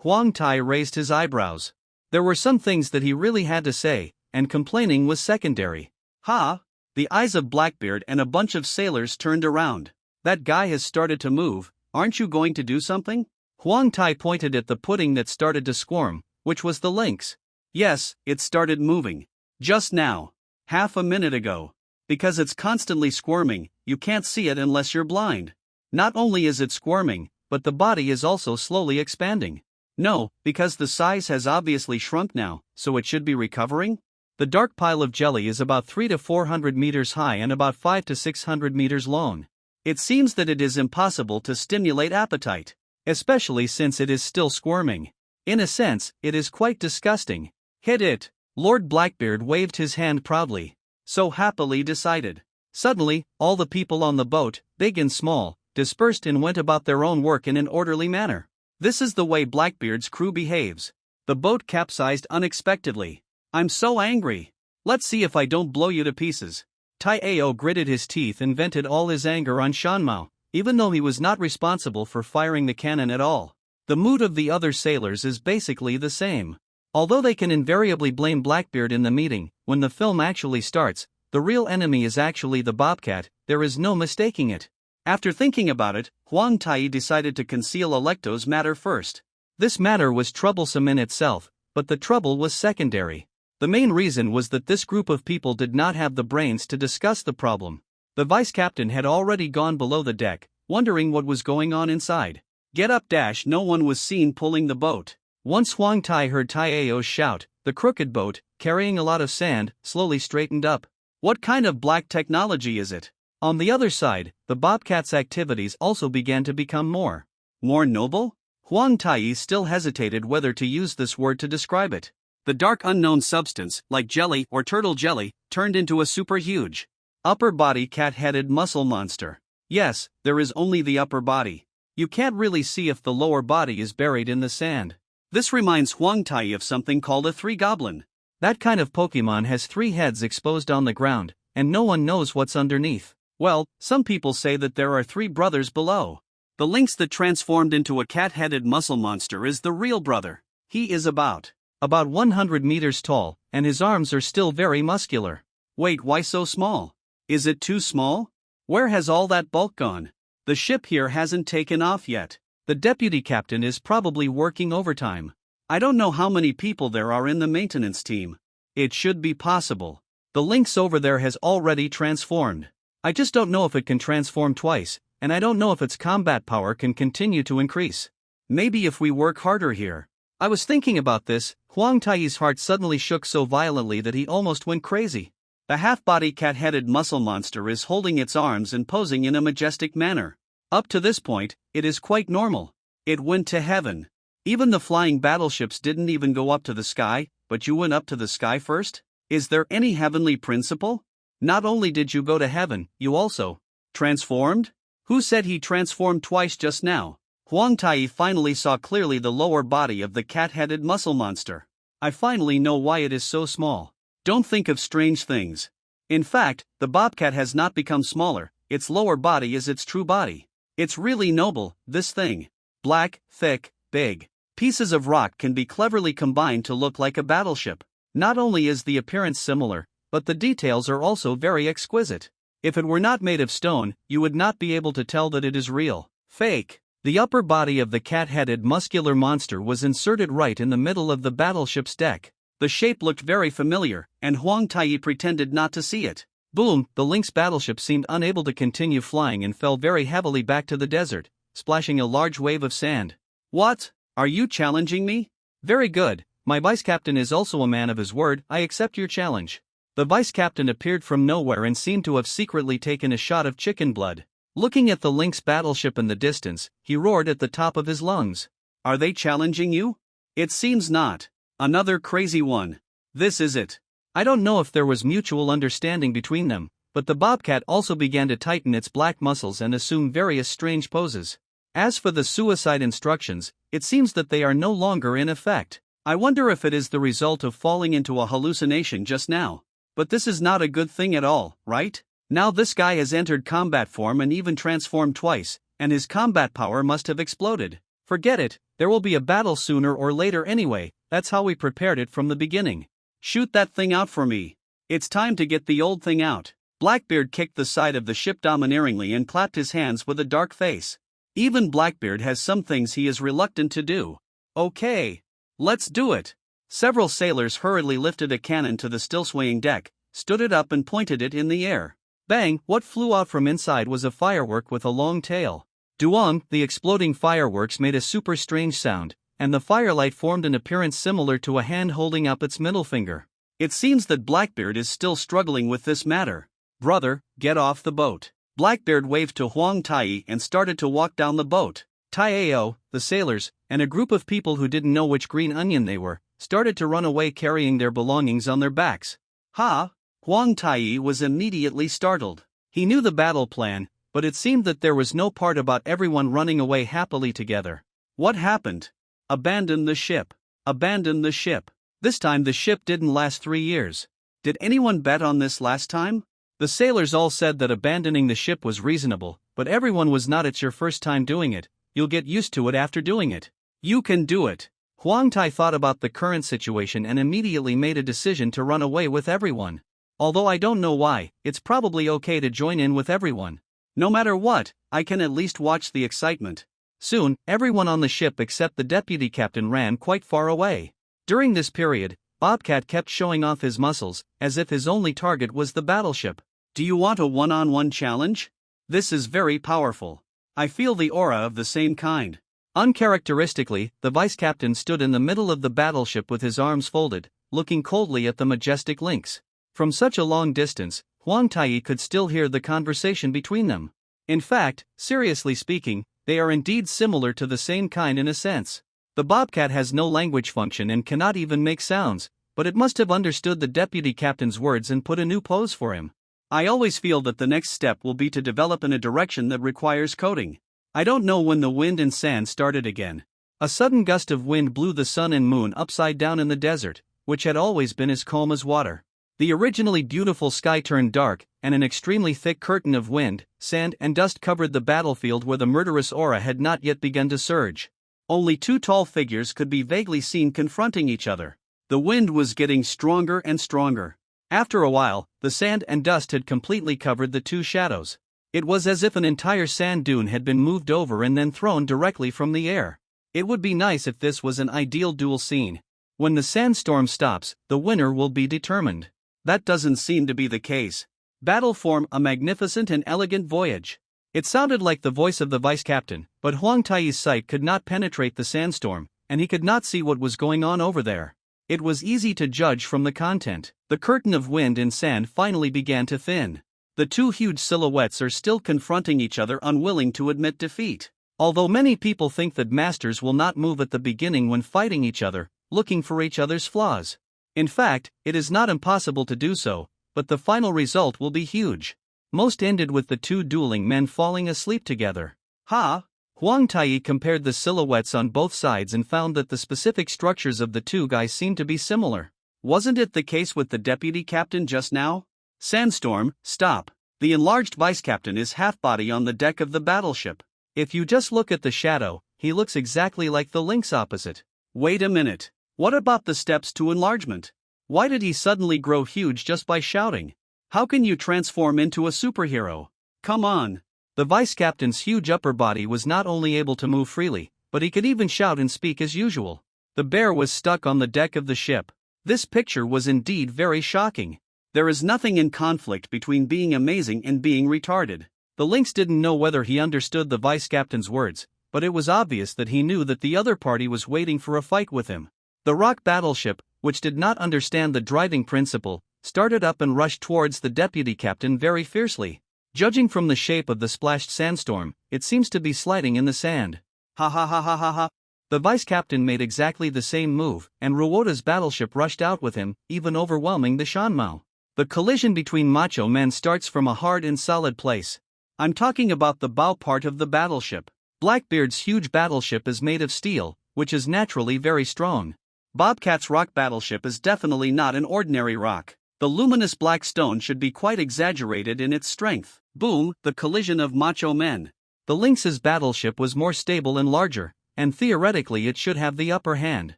[SPEAKER 1] Huang Tai raised his eyebrows. There were some things that he really had to say, and complaining was secondary. The eyes of Blackbeard and a bunch of sailors turned around. That guy has started to move, aren't you going to do something? Huang Tai pointed at the pudding that started to squirm, which was the lynx. Yes, it started moving. Just now. Half a minute ago. Because it's constantly squirming, you can't see it unless you're blind. Not only is it squirming, but the body is also slowly expanding. No, because the size has obviously shrunk now, so it should be recovering? The dark pile of jelly is about 300 to 400 meters high and about 500 to 600 meters long. It seems that it is impossible to stimulate appetite, especially since it is still squirming. In a sense, it is quite disgusting. Hit it! Lord Blackbeard waved his hand proudly. So happily decided. Suddenly, all the people on the boat, big and small, dispersed and went about their own work in an orderly manner. This is the way Blackbeard's crew behaves. The boat capsized unexpectedly. I'm so angry. Let's see if I don't blow you to pieces. Tai Ao gritted his teeth and vented all his anger on Shanmao, even though he was not responsible for firing the cannon at all. The mood of the other sailors is basically the same. Although they can invariably blame Blackbeard in the meeting, when the film actually starts, the real enemy is actually the bobcat, there is no mistaking it. After thinking about it, Huang Tai decided to conceal Alecto's matter first. This matter was troublesome in itself, but the trouble was secondary. The main reason was that this group of people did not have the brains to discuss the problem. The vice captain had already gone below the deck, wondering what was going on inside. Get up! No one was seen pulling the boat. Once Huang Tai heard Taiao shout, the crooked boat, carrying a lot of sand, slowly straightened up. What kind of black technology is it? On the other side, the Bobcat's activities also began to become more noble? Huang Tai still hesitated whether to use this word to describe it. The dark unknown substance, like jelly or turtle jelly, turned into a super huge upper body cat-headed muscle monster. Yes, there is only the upper body. You can't really see if the lower body is buried in the sand. This reminds Huang Tai of something called a three-goblin. That kind of Pokemon has 3 heads exposed on the ground, and no one knows what's underneath. Well, some people say that there are 3 brothers below. The lynx that transformed into a cat-headed muscle monster is the real brother. He is about 100 meters tall, and his arms are still very muscular. Wait, why so small? Is it too small? Where has all that bulk gone? The ship here hasn't taken off yet. The deputy captain is probably working overtime. I don't know how many people there are in the maintenance team. It should be possible. The lynx over there has already transformed. I just don't know if it can transform twice, and I don't know if its combat power can continue to increase. Maybe if we work harder here. I was thinking about this. Huang Tai's heart suddenly shook so violently that he almost went crazy. The half-body cat-headed muscle monster is holding its arms and posing in a majestic manner. Up to this point, it is quite normal. It went to heaven. Even the flying battleships didn't even go up to the sky, but you went up to the sky first? Is there any heavenly principle? Not only did you go to heaven, you also transformed? Who said he transformed twice just now? Huang Tai finally saw clearly the lower body of the cat-headed muscle monster. I finally know why it is so small. Don't think of strange things. In fact, the bobcat has not become smaller, its lower body is its true body. It's really noble, this thing. Black, thick, big. Pieces of rock can be cleverly combined to look like a battleship. Not only is the appearance similar, but the details are also very exquisite. If it were not made of stone, you would not be able to tell that it is real. Fake. The upper body of the cat-headed muscular monster was inserted right in the middle of the battleship's deck. The shape looked very familiar, and Huang Tai pretended not to see it. Boom! The Lynx battleship seemed unable to continue flying and fell very heavily back to the desert, splashing a large wave of sand. What? Are you challenging me? Very good. My vice captain is also a man of his word. I accept your challenge. The vice captain appeared from nowhere and seemed to have secretly taken a shot of chicken blood. Looking at the Lynx battleship in the distance, he roared at the top of his lungs. Are they challenging you? It seems not. Another crazy one. This is it. I don't know if there was mutual understanding between them, but the bobcat also began to tighten its black muscles and assume various strange poses. As for the suicide instructions, it seems that they are no longer in effect. I wonder if it is the result of falling into a hallucination just now. But this is not a good thing at all, right? Now this guy has entered combat form and even transformed twice, and his combat power must have exploded. Forget it, there will be a battle sooner or later anyway, that's how we prepared it from the beginning. Shoot that thing out for me. It's time to get the old thing out. Blackbeard kicked the side of the ship domineeringly and clapped his hands with a dark face. Even Blackbeard has some things he is reluctant to do. Okay. Let's do it. Several sailors hurriedly lifted a cannon to the still swaying deck, stood it up and pointed it in the air. Bang! What flew out from inside was a firework with a long tail. Duong! The exploding fireworks made a super strange sound, and the firelight formed an appearance similar to a hand holding up its middle finger. It seems that Blackbeard is still struggling with this matter. Brother, get off the boat. Blackbeard waved to Huang Tai and started to walk down the boat. Taiao, the sailors, and a group of people who didn't know which green onion they were, started to run away carrying their belongings on their backs. Ha! Huang Tai was immediately startled. He knew the battle plan, but it seemed that there was no part about everyone running away happily together. What happened? Abandon the ship. Abandon the ship. This time the ship didn't last 3 years. Did anyone bet on this last time? The sailors all said that abandoning the ship was reasonable, but everyone was not. It's your first time doing it, you'll get used to it after doing it. You can do it. Huang Tai thought about the current situation and immediately made a decision to run away with everyone. Although I don't know why, it's probably okay to join in with everyone. No matter what, I can at least watch the excitement. Soon, everyone on the ship except the deputy captain ran quite far away. During this period, Bobcat kept showing off his muscles, as if his only target was the battleship. Do you want a one-on-one challenge? This is very powerful. I feel the aura of the same kind. Uncharacteristically, the vice captain stood in the middle of the battleship with his arms folded, looking coldly at the majestic lynx. From such a long distance, Huang Tai could still hear the conversation between them. In fact, seriously speaking, they are indeed similar to the same kind in a sense. The bobcat has no language function and cannot even make sounds, but it must have understood the deputy captain's words and put a new pose for him. I always feel that the next step will be to develop in a direction that requires coding. I don't know when the wind and sand started again. A sudden gust of wind blew the sun and moon upside down in the desert, which had always been as calm as water. The originally beautiful sky turned dark, and an extremely thick curtain of wind, sand, and dust covered the battlefield where the murderous aura had not yet begun to surge. Only two tall figures could be vaguely seen confronting each other. The wind was getting stronger and stronger. After a while, the sand and dust had completely covered the two shadows. It was as if an entire sand dune had been moved over and then thrown directly from the air. It would be nice if this was an ideal duel scene. When the sandstorm stops, the winner will be determined. That doesn't seem to be the case. Battle form a magnificent and elegant voyage. It sounded like the voice of the vice captain, but Huang Tai's sight could not penetrate the sandstorm, and he could not see what was going on over there. It was easy to judge from the content. The curtain of wind and sand finally began to thin. The two huge silhouettes are still confronting each other, unwilling to admit defeat. Although many people think that masters will not move at the beginning when fighting each other, looking for each other's flaws. In fact, it is not impossible to do so, but the final result will be huge. Most ended with the two dueling men falling asleep together. Huang Tai compared the silhouettes on both sides and found that the specific structures of the two guys seemed to be similar. Wasn't it the case with the deputy captain just now? Sandstorm, stop. The enlarged vice captain is half body on the deck of the battleship. If you just look at the shadow, he looks exactly like the lynx opposite. Wait a minute. What about the steps to enlargement? Why did he suddenly grow huge just by shouting? How can you transform into a superhero? Come on. The vice captain's huge upper body was not only able to move freely, but he could even shout and speak as usual. The bear was stuck on the deck of the ship. This picture was indeed very shocking. There is nothing in conflict between being amazing and being retarded. The lynx didn't know whether he understood the vice captain's words, but it was obvious that he knew that the other party was waiting for a fight with him. The rock battleship, which did not understand the driving principle, started up and rushed towards the deputy captain very fiercely. Judging from the shape of the splashed sandstorm, it seems to be sliding in the sand. Ha ha ha ha ha ha. The vice captain made exactly the same move, and Ruota's battleship rushed out with him, even overwhelming the Shanmao. The collision between macho men starts from a hard and solid place. I'm talking about the bow part of the battleship. Blackbeard's huge battleship is made of steel, which is naturally very strong. Bobcat's rock battleship is definitely not an ordinary rock. The luminous black stone should be quite exaggerated in its strength. Boom, the collision of macho men. The lynx's battleship was more stable and larger, and theoretically it should have the upper hand.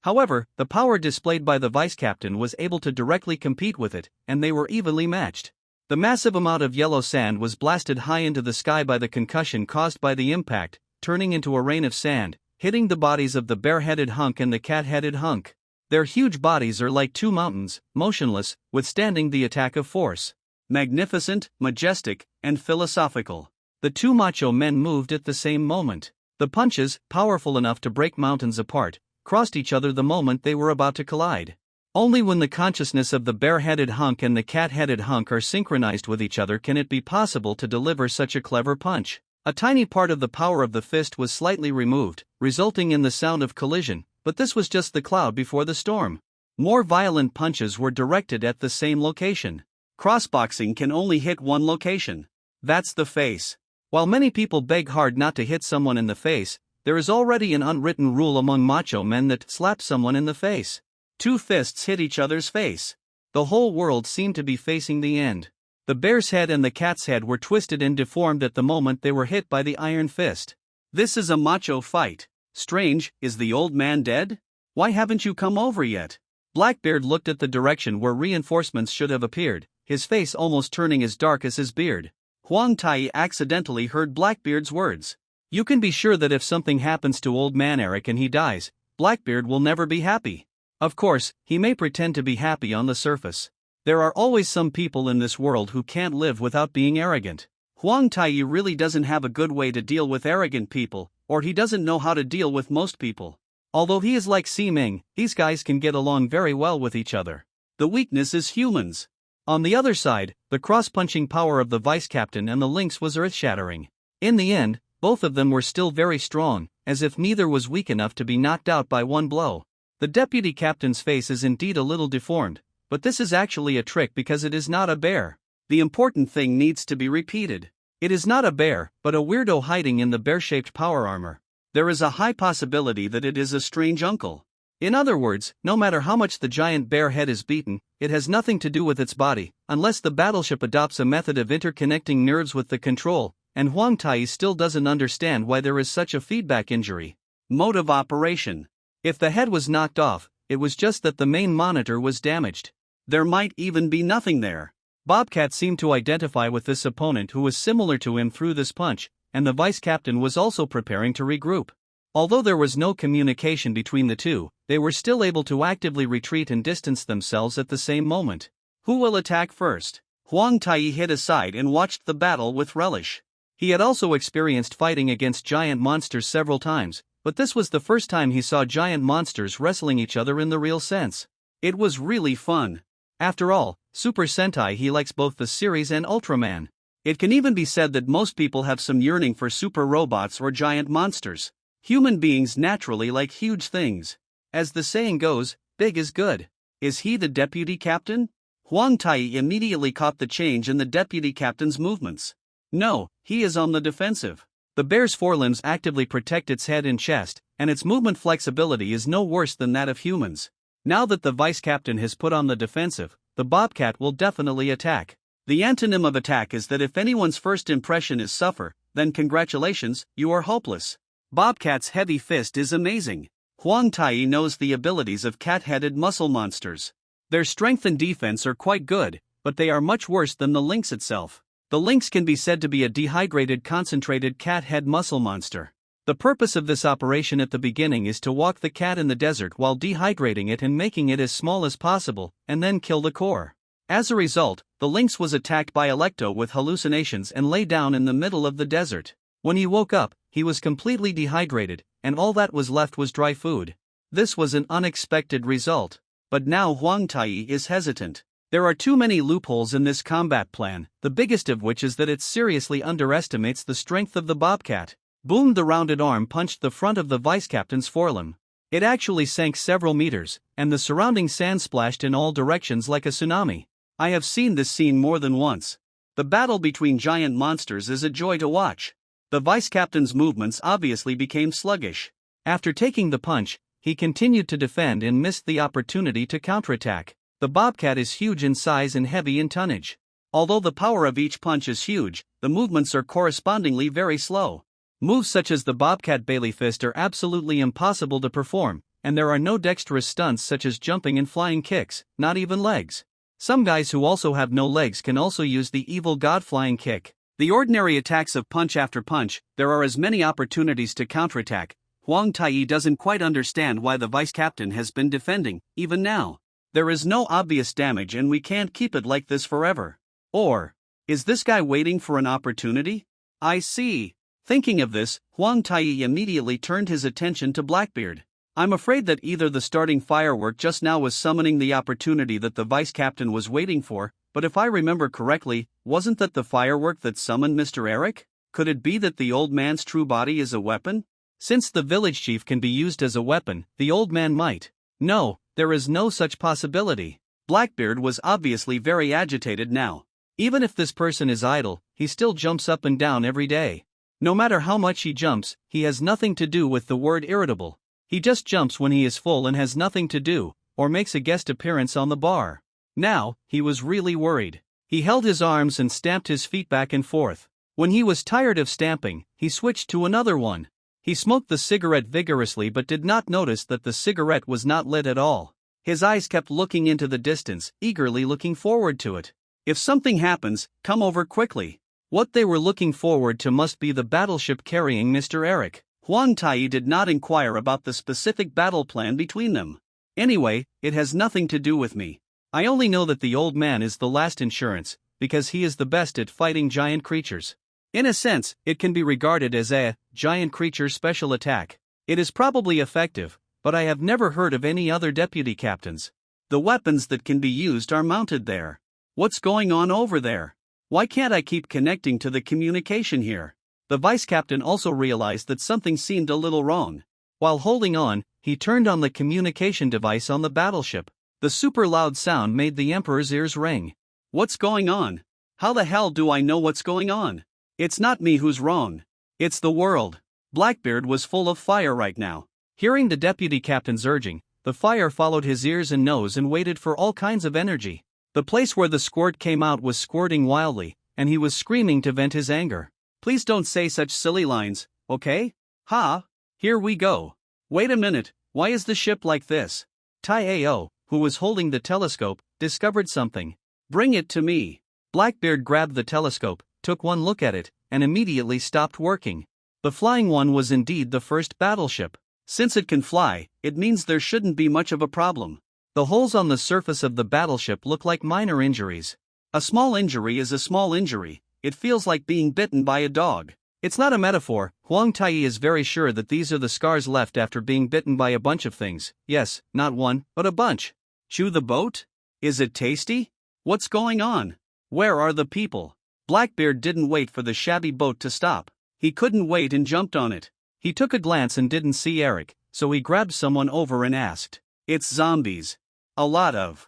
[SPEAKER 1] However, the power displayed by the vice captain was able to directly compete with it, and they were evenly matched. The massive amount of yellow sand was blasted high into the sky by the concussion caused by the impact, turning into a rain of sand, hitting the bodies of the bear-headed hunk and the cat-headed hunk. Their huge bodies are like two mountains, motionless, withstanding the attack of force. Magnificent, majestic, and philosophical. The two macho men moved at the same moment. The punches, powerful enough to break mountains apart, crossed each other the moment they were about to collide. Only when the consciousness of the bear-headed hunk and the cat-headed hunk are synchronized with each other can it be possible to deliver such a clever punch. A tiny part of the power of the fist was slightly removed, resulting in the sound of collision, but this was just the cloud before the storm. More violent punches were directed at the same location. Crossboxing can only hit one location. That's the face. While many people beg hard not to hit someone in the face, there is already an unwritten rule among macho men that slap someone in the face. Two fists hit each other's face. The whole world seemed to be facing the end. The bear's head and the cat's head were twisted and deformed at the moment they were hit by the iron fist. This is a macho fight. Strange, is the old man dead? Why haven't you come over yet? Blackbeard looked at the direction where reinforcements should have appeared, his face almost turning as dark as his beard. Huang Tai accidentally heard Blackbeard's words. You can be sure that if something happens to old man Eric and he dies, Blackbeard will never be happy. Of course, he may pretend to be happy on the surface. There are always some people in this world who can't live without being arrogant. Huang Taiyi really doesn't have a good way to deal with arrogant people, or he doesn't know how to deal with most people. Although he is like Ming, these guys can get along very well with each other. The weakness is humans. On the other side, the cross-punching power of the vice captain and the lynx was earth-shattering. In the end, both of them were still very strong, as if neither was weak enough to be knocked out by one blow. The deputy captain's face is indeed a little deformed, but this is actually a trick because it is not a bear. The important thing needs to be repeated. It is not a bear, but a weirdo hiding in the bear-shaped power armor. There is a high possibility that it is a strange uncle. In other words, no matter how much the giant bear head is beaten, it has nothing to do with its body, unless the battleship adopts a method of interconnecting nerves with the control, and Huang Tai still doesn't understand why there is such a feedback injury. Mode of operation. If the head was knocked off, it was just that the main monitor was damaged. There might even be nothing there. Bobcat seemed to identify with this opponent who was similar to him through this punch, and the vice captain was also preparing to regroup. Although there was no communication between the two, they were still able to actively retreat and distance themselves at the same moment. Who will attack first? Huang Tai hid aside and watched the battle with relish. He had also experienced fighting against giant monsters several times, but this was the first time he saw giant monsters wrestling each other in the real sense. It was really fun. After all, Super Sentai, he likes both the series and Ultraman. It can even be said that most people have some yearning for super robots or giant monsters. Human beings naturally like huge things. As the saying goes, big is good. Is he the deputy captain? Huang Tai immediately caught the change in the deputy captain's movements. No, he is on the defensive. The bear's forelimbs actively protect its head and chest, and its movement flexibility is no worse than that of humans. Now that the vice captain has put on the defensive, the bobcat will definitely attack. The antonym of attack is that if anyone's first impression is suffer, then congratulations, you are hopeless. Bobcat's heavy fist is amazing. Huang Tai knows the abilities of cat-headed muscle monsters. Their strength and defense are quite good, but they are much worse than the lynx itself. The lynx can be said to be a dehydrated concentrated cat head muscle monster. The purpose of this operation at the beginning is to walk the cat in the desert while dehydrating it and making it as small as possible, and then kill the core. As a result, the lynx was attacked by Electo with hallucinations and lay down in the middle of the desert. When he woke up, he was completely dehydrated, and all that was left was dry food. This was an unexpected result. But now Huang Tai is hesitant. There are too many loopholes in this combat plan, the biggest of which is that it seriously underestimates the strength of the bobcat. Boom! The rounded arm punched the front of the vice captain's forelimb. It actually sank several meters, and the surrounding sand splashed in all directions like a tsunami. I have seen this scene more than once. The battle between giant monsters is a joy to watch. The vice captain's movements obviously became sluggish. After taking the punch, he continued to defend and missed the opportunity to counterattack. The bobcat is huge in size and heavy in tonnage. Although the power of each punch is huge, the movements are correspondingly very slow. Moves such as the bobcat Bailey fist are absolutely impossible to perform, and there are no dexterous stunts such as jumping and flying kicks, not even legs. Some guys who also have no legs can also use the evil god flying kick. The ordinary attacks of punch after punch, there are as many opportunities to counterattack. Huang Tai doesn't quite understand why the vice captain has been defending, even now. There is no obvious damage and we can't keep it like this forever. Or, is this guy waiting for an opportunity? I see. Thinking of this, Huang Tai immediately turned his attention to Blackbeard. I'm afraid that either the starting firework just now was summoning the opportunity that the vice captain was waiting for, but if I remember correctly, wasn't that the firework that summoned Mr. Eric? Could it be that the old man's true body is a weapon? Since the village chief can be used as a weapon, the old man might. No, there is no such possibility. Blackbeard was obviously very agitated now. Even if this person is idle, he still jumps up and down every day. No matter how much he jumps, he has nothing to do with the word irritable. He just jumps when he is full and has nothing to do, or makes a guest appearance on the bar. Now, he was really worried. He held his arms and stamped his feet back and forth. When he was tired of stamping, he switched to another one. He smoked the cigarette vigorously but did not notice that the cigarette was not lit at all. His eyes kept looking into the distance, eagerly looking forward to it. If something happens, come over quickly. What they were looking forward to must be the battleship carrying Mr. Eric. Huang Tai did not inquire about the specific battle plan between them. Anyway, it has nothing to do with me. I only know that the old man is the last insurance, because he is the best at fighting giant creatures. In a sense, it can be regarded as a giant creature special attack. It is probably effective, but I have never heard of any other deputy captains. The weapons that can be used are mounted there. What's going on over there? Why can't I keep connecting to the communication here? The vice captain also realized that something seemed a little wrong. While holding on, he turned on the communication device on the battleship. The super loud sound made the Emperor's ears ring. What's going on? How the hell do I know what's going on? It's not me who's wrong. It's the world. Blackbeard was full of fire right now. Hearing the deputy captain's urging, the fire followed his ears and nose and waited for all kinds of energy. The place where the squirt came out was squirting wildly, and he was screaming to vent his anger. Please don't say such silly lines, okay? Ha! Here we go. Wait a minute, why is the ship like this? Tai Ao, who was holding the telescope, discovered something. Bring it to me. Blackbeard grabbed the telescope, took one look at it, and immediately stopped working. The flying one was indeed the first battleship. Since it can fly, it means there shouldn't be much of a problem. The holes on the surface of the battleship look like minor injuries. A small injury is a small injury. It feels like being bitten by a dog. It's not a metaphor. Huang Tai is very sure that these are the scars left after being bitten by a bunch of things. Yes, not one, but a bunch. Chew the boat? Is it tasty? What's going on? Where are the people? Blackbeard didn't wait for the shabby boat to stop. He couldn't wait and jumped on it. He took a glance and didn't see Eric, so he grabbed someone over and asked. It's zombies. A lot of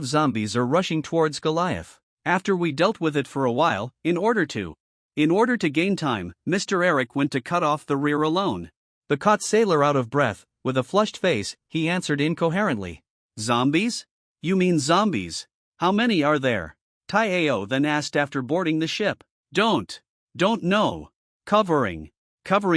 [SPEAKER 1] zombies are rushing towards Goliath. After we dealt with it for a while, in order to gain time, Mr. Eric went to cut off the rear alone. The caught sailor out of breath, with a flushed face, he answered incoherently. Zombies? You mean zombies? How many are there? Tai Ao then asked after boarding the ship. Don't know. Covering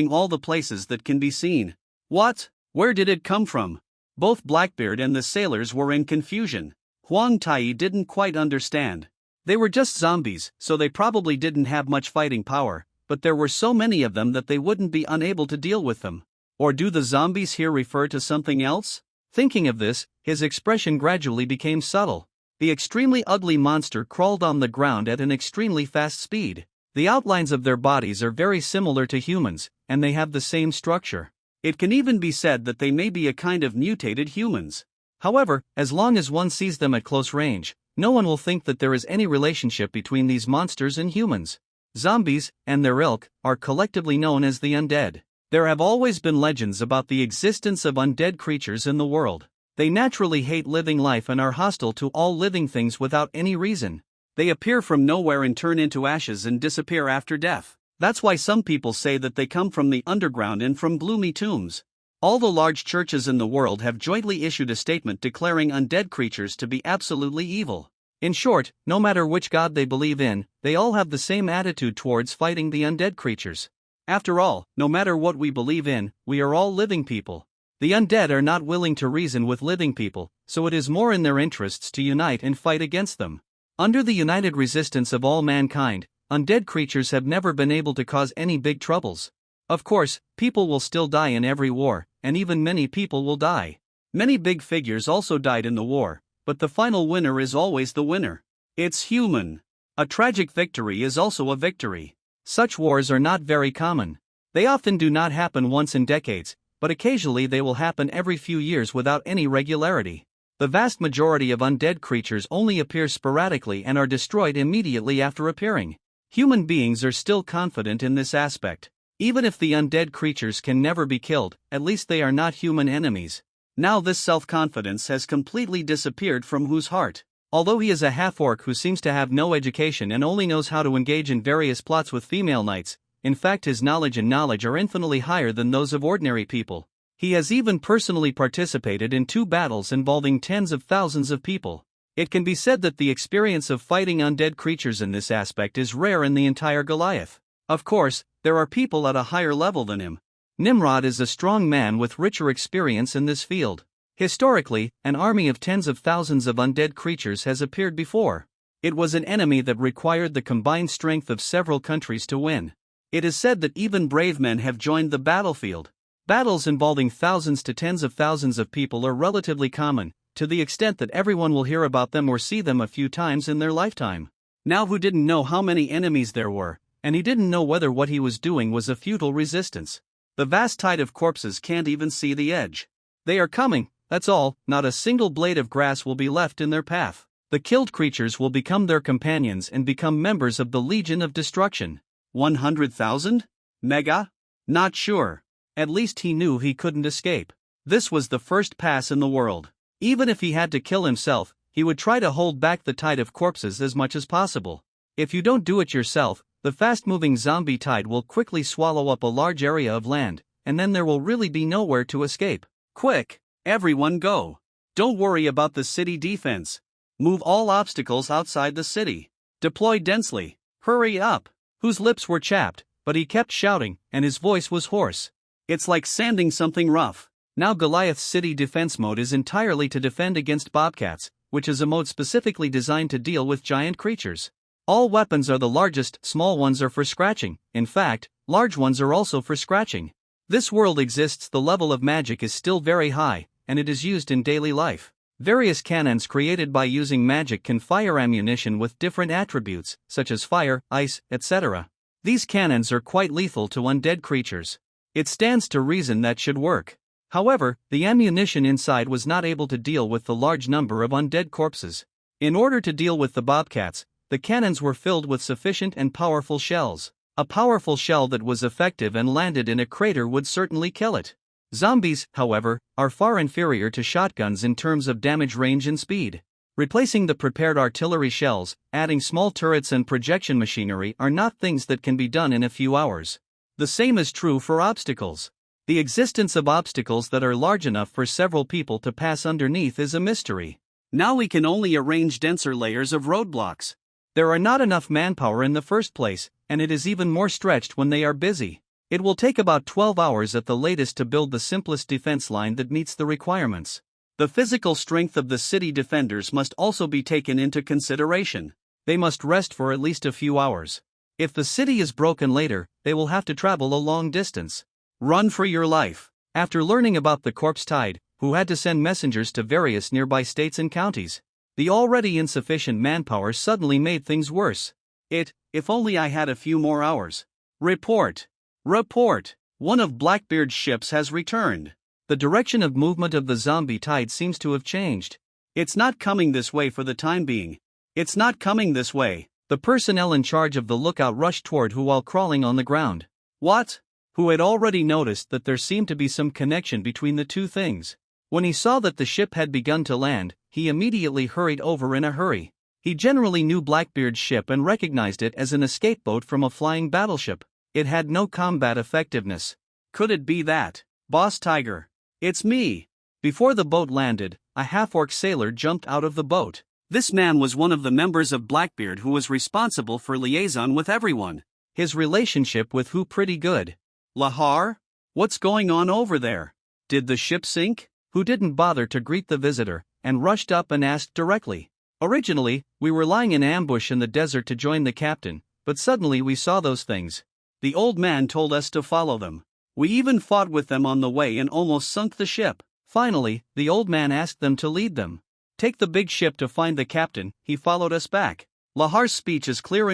[SPEAKER 1] all the places that can be seen. What? Where did it come from? Both Blackbeard and the sailors were in confusion. Huang Tai didn't quite understand. They were just zombies, so they probably didn't have much fighting power, but there were so many of them that they wouldn't be unable to deal with them. Or do the zombies here refer to something else? Thinking of this, his expression gradually became subtle. The extremely ugly monster crawled on the ground at an extremely fast speed. The outlines of their bodies are very similar to humans, and they have the same structure. It can even be said that they may be a kind of mutated humans. However, as long as one sees them at close range, no one will think that there is any relationship between these monsters and humans. Zombies, and their ilk, are collectively known as the undead. There have always been legends about the existence of undead creatures in the world. They naturally hate living life and are hostile to all living things without any reason. They appear from nowhere and turn into ashes and disappear after death. That's why some people say that they come from the underground and from gloomy tombs. All the large churches in the world have jointly issued a statement declaring undead creatures to be absolutely evil. In short, no matter which god they believe in, they all have the same attitude towards fighting the undead creatures. After all, no matter what we believe in, we are all living people. The undead are not willing to reason with living people, so it is more in their interests to unite and fight against them. Under the united resistance of all mankind, undead creatures have never been able to cause any big troubles. Of course, people will still die in every war, and even many people will die. Many big figures also died in the war, but the final winner is always the winner. It's human. A tragic victory is also a victory. Such wars are not very common. They often do not happen once in decades, but occasionally they will happen every few years without any regularity. The vast majority of undead creatures only appear sporadically and are destroyed immediately after appearing. Human beings are still confident in this aspect. Even if the undead creatures can never be killed, at least they are not human enemies. Now this self-confidence has completely disappeared from Hu's heart. Although he is a half-orc who seems to have no education and only knows how to engage in various plots with female knights, in fact his knowledge are infinitely higher than those of ordinary people. He has even personally participated in 2 battles involving tens of thousands of people. It can be said that the experience of fighting undead creatures in this aspect is rare in the entire Goliath. Of course, there are people at a higher level than him. Nimrod is a strong man with richer experience in this field. Historically, an army of tens of thousands of undead creatures has appeared before. It was an enemy that required the combined strength of several countries to win. It is said that even brave men have joined the battlefield. Battles involving thousands to tens of thousands of people are relatively common, to the extent that everyone will hear about them or see them a few times in their lifetime. Now who didn't know how many enemies there were, and he didn't know whether what he was doing was a futile resistance. The vast tide of corpses can't even see the edge. They are coming, that's all, not a single blade of grass will be left in their path. The killed creatures will become their companions and become members of the Legion of Destruction. 100,000? Mega? Not sure. At least he knew he couldn't escape. This was the first pass in the world. Even if he had to kill himself, he would try to hold back the tide of corpses as much as possible. If you don't do it yourself, the fast-moving zombie tide will quickly swallow up a large area of land, and then there will really be nowhere to escape. Quick! Everyone go! Don't worry about the city defense. Move all obstacles outside the city. Deploy densely. Hurry up! Whose lips were chapped, but he kept shouting, and his voice was hoarse. It's like sanding something rough. Now Goliath's city defense mode is entirely to defend against bobcats, which is a mode specifically designed to deal with giant creatures. All weapons are the largest, small ones are for scratching, in fact, large ones are also for scratching. This world exists, the level of magic is still very high, and it is used in daily life. Various cannons created by using magic can fire ammunition with different attributes, such as fire, ice, etc. These cannons are quite lethal to undead creatures. It stands to reason that should work. However, the ammunition inside was not able to deal with the large number of undead corpses. In order to deal with the bobcats, the cannons were filled with sufficient and powerful shells. A powerful shell that was effective and landed in a crater would certainly kill it. Zombies, however, are far inferior to shotguns in terms of damage range and speed. Replacing the prepared artillery shells, adding small turrets and projection machinery are not things that can be done in a few hours. The same is true for obstacles. The existence of obstacles that are large enough for several people to pass underneath is a mystery. Now we can only arrange denser layers of roadblocks. There are not enough manpower in the first place, and it is even more stretched when they are busy. It will take about 12 hours at the latest to build the simplest defense line that meets the requirements. The physical strength of the city defenders must also be taken into consideration. They must rest for at least a few hours. If the city is broken later, they will have to travel a long distance. Run for your life. After learning about the corpse tide, who had to send messengers to various nearby states and counties, the already insufficient manpower suddenly made things worse. If only I had a few more hours. Report! Report! One of Blackbeard's ships has returned. The direction of movement of the zombie tide seems to have changed. It's not coming this way for the time being. It's not coming this way. The personnel in charge of the lookout rushed toward Who while crawling on the ground. What? Who had already noticed that there seemed to be some connection between the two things. When he saw that the ship had begun to land, he immediately hurried over in a hurry. He generally knew Blackbeard's ship and recognized it as an escape boat from a flying battleship. It had no combat effectiveness. Could it be that? Boss Tiger. It's me. Before the boat landed, a half-orc sailor jumped out of the boat. This man was one of the members of Blackbeard who was responsible for liaison with everyone. His relationship with Who pretty good. Lahar? What's going on over there? Did the ship sink? Who didn't bother to greet the visitor, and rushed up and asked directly. Originally, we were lying in ambush in the desert to join the captain, but suddenly we saw those things. The old man told us to follow them. We even fought with them on the way and almost sunk the ship. Finally, the old man asked them to lead them. Take the big ship to find the captain. He followed us back. Lahar's speech is clear,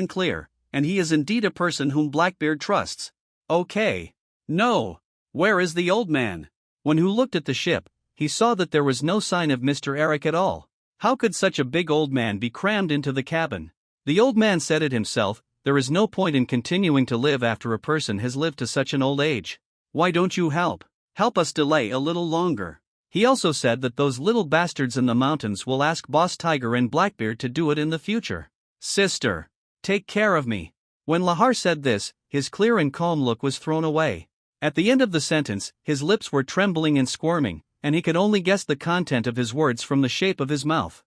[SPEAKER 1] and he is indeed a person whom Blackbeard trusts. Okay. No. Where is the old man? When Who looked at the ship, he saw that there was no sign of Mr. Eric at all. How could such a big old man be crammed into the cabin? The old man said it himself, there is no point in continuing to live after a person has lived to such an old age. Why don't you help? Help us delay a little longer. He also said that those little bastards in the mountains will ask Boss Tiger and Blackbeard to do it in the future. Sister, take care of me. When Lahar said this, his clear and calm look was thrown away. At the end of the sentence, his lips were trembling and squirming, and he could only guess the content of his words from the shape of his mouth.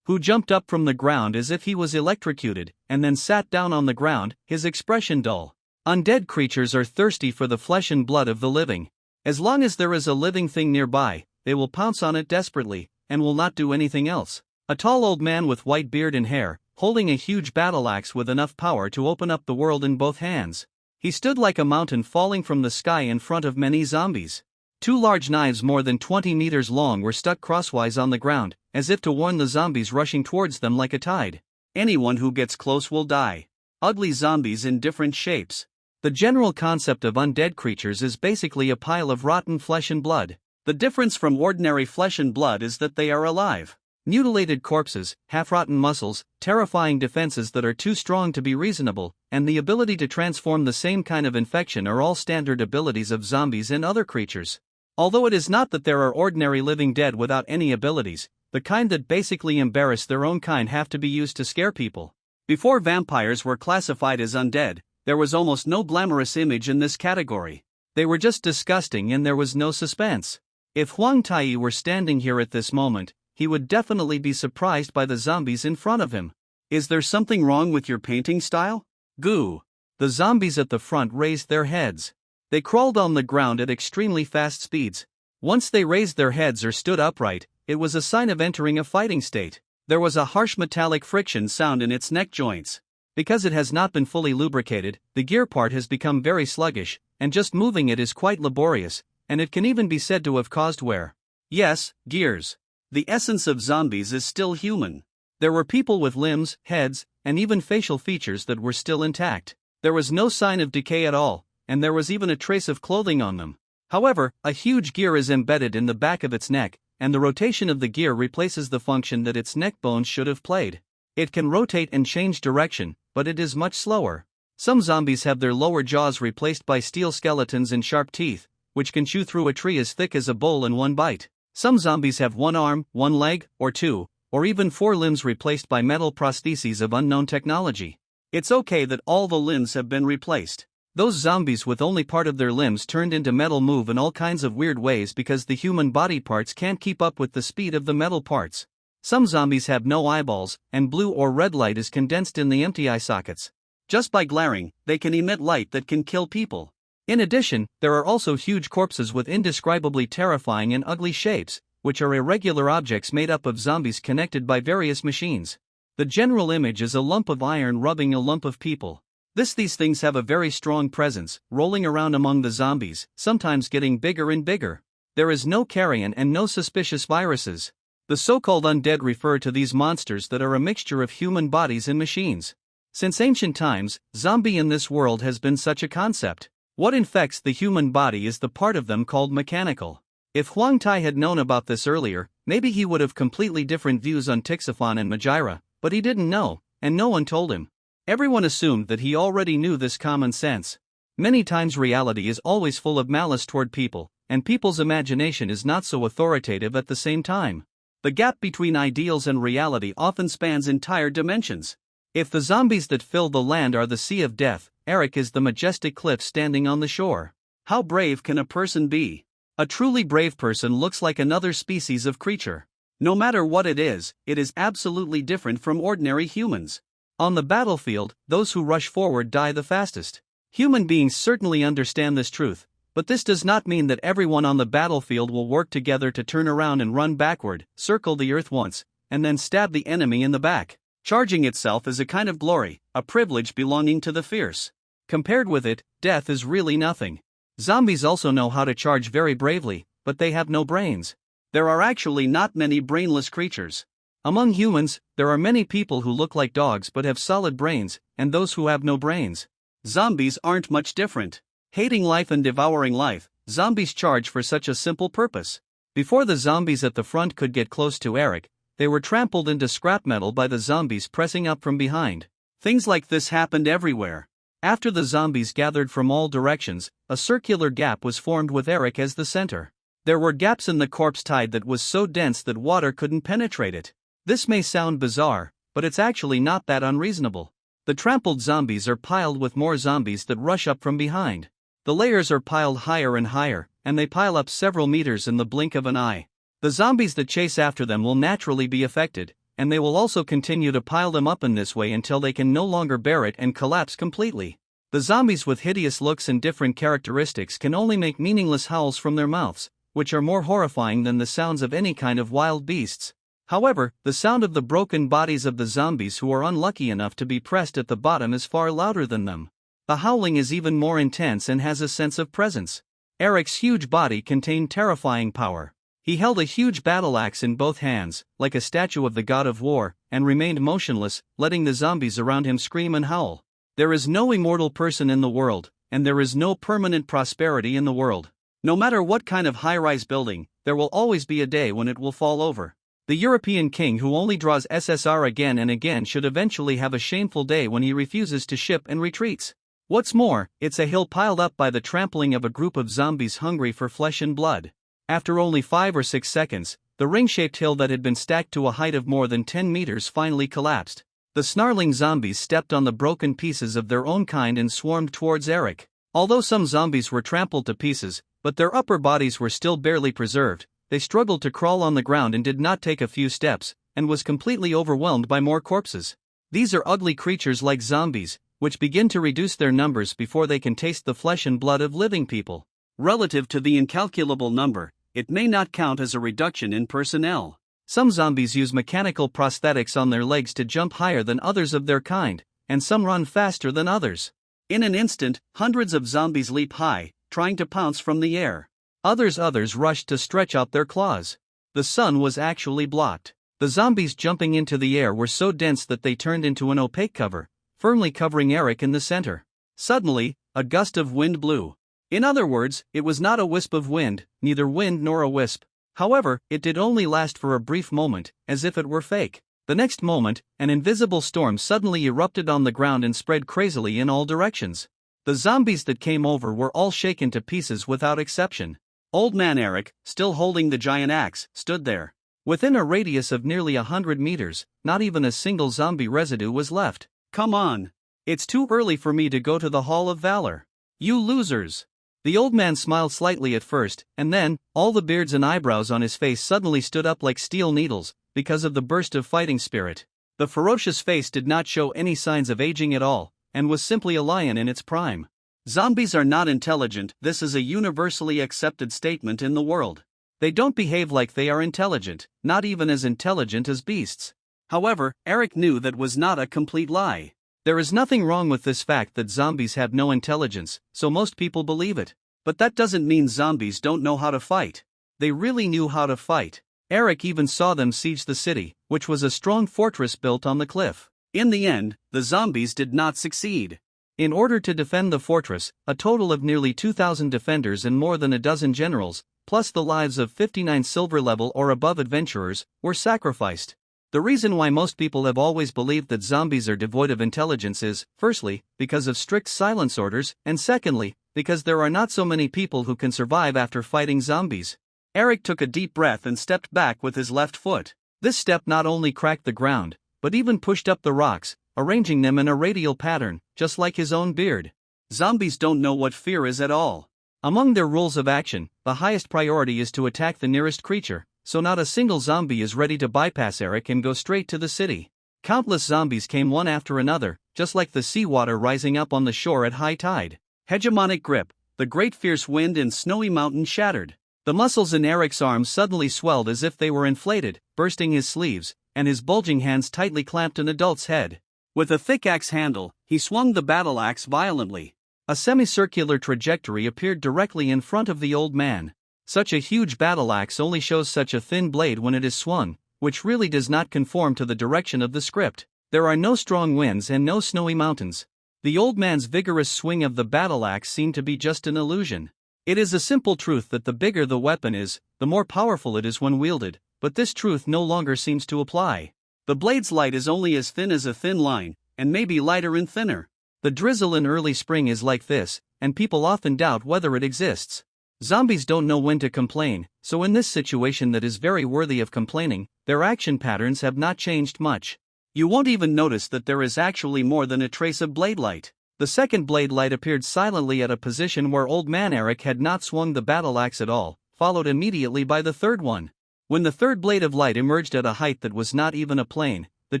[SPEAKER 1] Who jumped up from the ground as if he was electrocuted, and then sat down on the ground, his expression dull. Undead creatures are thirsty for the flesh and blood of the living. As long as there is a living thing nearby, they will pounce on it desperately, and will not do anything else. A tall old man with white beard and hair, holding a huge battle axe with enough power to open up the world in both hands. He stood like a mountain falling from the sky in front of many zombies. Two large knives more than 20 meters long were stuck crosswise on the ground, as if to warn the zombies rushing towards them like a tide. Anyone who gets close will die. Ugly zombies in different shapes. The general concept of undead creatures is basically a pile of rotten flesh and blood. The difference from ordinary flesh and blood is that they are alive. Mutilated corpses, half-rotten muscles, terrifying defenses that are too strong to be reasonable, and the ability to transform the same kind of infection are all standard abilities of zombies and other creatures. Although it is not that there are ordinary living dead without any abilities, the kind that basically embarrass their own kind have to be used to scare people. Before vampires were classified as undead, there was almost no glamorous image in this category. They were just disgusting and there was no suspense. If Huang Tai were standing here at this moment, he would definitely be surprised by the zombies in front of him. Is there something wrong with your painting style? Goo. The zombies at the front raised their heads. They crawled on the ground at extremely fast speeds. Once they raised their heads or stood upright, it was a sign of entering a fighting state. There was a harsh metallic friction sound in its neck joints. Because it has not been fully lubricated, the gear part has become very sluggish, and just moving it is quite laborious, and it can even be said to have caused wear. Yes, gears. The essence of zombies is still human. There were people with limbs, heads, and even facial features that were still intact. There was no sign of decay at all, and there was even a trace of clothing on them. However, a huge gear is embedded in the back of its neck, and the rotation of the gear replaces the function that its neck bones should have played. It can rotate and change direction, but it is much slower. Some zombies have their lower jaws replaced by steel skeletons and sharp teeth, which can chew through a tree as thick as a bowl in one bite. Some zombies have one arm, one leg, or two, or even 4 limbs replaced by metal prostheses of unknown technology. It's okay that all the limbs have been replaced. Those zombies with only part of their limbs turned into metal move in all kinds of weird ways because the human body parts can't keep up with the speed of the metal parts. Some zombies have no eyeballs, and blue or red light is condensed in the empty eye sockets. Just by glaring, they can emit light that can kill people. In addition, there are also huge corpses with indescribably terrifying and ugly shapes, which are irregular objects made up of zombies connected by various machines. The general image is a lump of iron rubbing a lump of people. These things have a very strong presence, rolling around among the zombies, sometimes getting bigger and bigger. There is no carrion and no suspicious viruses. The so-called undead refer to these monsters that are a mixture of human bodies and machines. Since ancient times, zombie in this world has been such a concept. What infects the human body is the part of them called mechanical. If Huang Tai had known about this earlier, maybe he would have completely different views on Tixophon and Majira, but he didn't know, and no one told him. Everyone assumed that he already knew this common sense. Many times reality is always full of malice toward people, and people's imagination is not so authoritative at the same time. The gap between ideals and reality often spans entire dimensions. If the zombies that fill the land are the Sea of Death, Eric is the majestic cliff standing on the shore. How brave can a person be? A truly brave person looks like another species of creature. No matter what it is absolutely different from ordinary humans. On the battlefield, those who rush forward die the fastest. Human beings certainly understand this truth, but this does not mean that everyone on the battlefield will work together to turn around and run backward, circle the earth once, and then stab the enemy in the back. Charging itself is a kind of glory, a privilege belonging to the fierce. Compared with it, death is really nothing. Zombies also know how to charge very bravely, but they have no brains. There are actually not many brainless creatures. Among humans, there are many people who look like dogs but have solid brains, and those who have no brains. Zombies aren't much different. Hating life and devouring life, zombies charge for such a simple purpose. Before the zombies at the front could get close to Eric, they were trampled into scrap metal by the zombies pressing up from behind. Things like this happened everywhere. After the zombies gathered from all directions, a circular gap was formed with Eric as the center. There were gaps in the corpse tide that was so dense that water couldn't penetrate it. This may sound bizarre, but it's actually not that unreasonable. The trampled zombies are piled with more zombies that rush up from behind. The layers are piled higher and higher, and they pile up several meters in the blink of an eye. The zombies that chase after them will naturally be affected, and they will also continue to pile them up in this way until they can no longer bear it and collapse completely. The zombies with hideous looks and different characteristics can only make meaningless howls from their mouths, which are more horrifying than the sounds of any kind of wild beasts. However, the sound of the broken bodies of the zombies who are unlucky enough to be pressed at the bottom is far louder than them. The howling is even more intense and has a sense of presence. Eric's huge body contained terrifying power. He held a huge battle axe in both hands, like a statue of the god of war, and remained motionless, letting the zombies around him scream and howl. There is no immortal person in the world, and there is no permanent prosperity in the world. No matter what kind of high-rise building, there will always be a day when it will fall over. The European king who only draws SSR again and again should eventually have a shameful day when he refuses to ship and retreats. What's more, it's a hill piled up by the trampling of a group of zombies hungry for flesh and blood. After only 5 or 6 seconds, the ring-shaped hill that had been stacked to a height of more than 10 meters finally collapsed. The snarling zombies stepped on the broken pieces of their own kind and swarmed towards Eric. Although some zombies were trampled to pieces, but their upper bodies were still barely preserved, they struggled to crawl on the ground and did not take a few steps, and was completely overwhelmed by more corpses. These are ugly creatures like zombies, which begin to reduce their numbers before they can taste the flesh and blood of living people. Relative to the incalculable number, it may not count as a reduction in personnel. Some zombies use mechanical prosthetics on their legs to jump higher than others of their kind, and some run faster than others. In an instant, hundreds of zombies leap high, trying to pounce from the air. Others rushed to stretch out their claws. The sun was actually blocked. The zombies jumping into the air were so dense that they turned into an opaque cover, firmly covering Eric in the center. Suddenly, a gust of wind blew. In other words, it was not a wisp of wind, neither wind nor a wisp. However, it did only last for a brief moment, as if it were fake. The next moment, an invisible storm suddenly erupted on the ground and spread crazily in all directions. The zombies that came over were all shaken to pieces without exception. Old man Eric, still holding the giant axe, stood there. Within a radius of nearly 100 meters, not even a single zombie residue was left. Come on. It's too early for me to go to the Hall of Valor. You losers. The old man smiled slightly at first, and then, all the beards and eyebrows on his face suddenly stood up like steel needles, because of the burst of fighting spirit. The ferocious face did not show any signs of aging at all, and was simply a lion in its prime. Zombies are not intelligent. This is a universally accepted statement in the world. They don't behave like they are intelligent, not even as intelligent as beasts. However, Eric knew that was not a complete lie. There is nothing wrong with this fact that zombies have no intelligence, so most people believe it. But that doesn't mean zombies don't know how to fight. They really knew how to fight. Eric even saw them siege the city, which was a strong fortress built on the cliff. In the end, the zombies did not succeed. In order to defend the fortress, a total of nearly 2,000 defenders and more than a dozen generals, plus the lives of 59 silver level or above adventurers, were sacrificed. The reason why most people have always believed that zombies are devoid of intelligence is, firstly, because of strict silence orders, and secondly, because there are not so many people who can survive after fighting zombies. Eric took a deep breath and stepped back with his left foot. This step not only cracked the ground, but even pushed up the rocks, arranging them in a radial pattern, just like his own beard. Zombies don't know what fear is at all. Among their rules of action, the highest priority is to attack the nearest creature, so not a single zombie is ready to bypass Eric and go straight to the city. Countless zombies came one after another, just like the seawater rising up on the shore at high tide. Hegemonic grip, the great fierce wind and snowy mountain shattered. The muscles in Eric's arms suddenly swelled as if they were inflated, bursting his sleeves, and his bulging hands tightly clamped an adult's head. With a thick axe handle, he swung the battle axe violently. A semicircular trajectory appeared directly in front of the old man. Such a huge battle axe only shows such a thin blade when it is swung, which really does not conform to the direction of the script. There are no strong winds and no snowy mountains. The old man's vigorous swing of the battle axe seemed to be just an illusion. It is a simple truth that the bigger the weapon is, the more powerful it is when wielded, but this truth no longer seems to apply. The blade's light is only as thin as a thin line, and maybe lighter and thinner. The drizzle in early spring is like this, and people often doubt whether it exists. Zombies don't know when to complain, so in this situation that is very worthy of complaining, their action patterns have not changed much. You won't even notice that there is actually more than a trace of blade light. The second blade light appeared silently at a position where old man Eric had not swung the battle axe at all, followed immediately by the third one. When the third blade of light emerged at a height that was not even a plane, the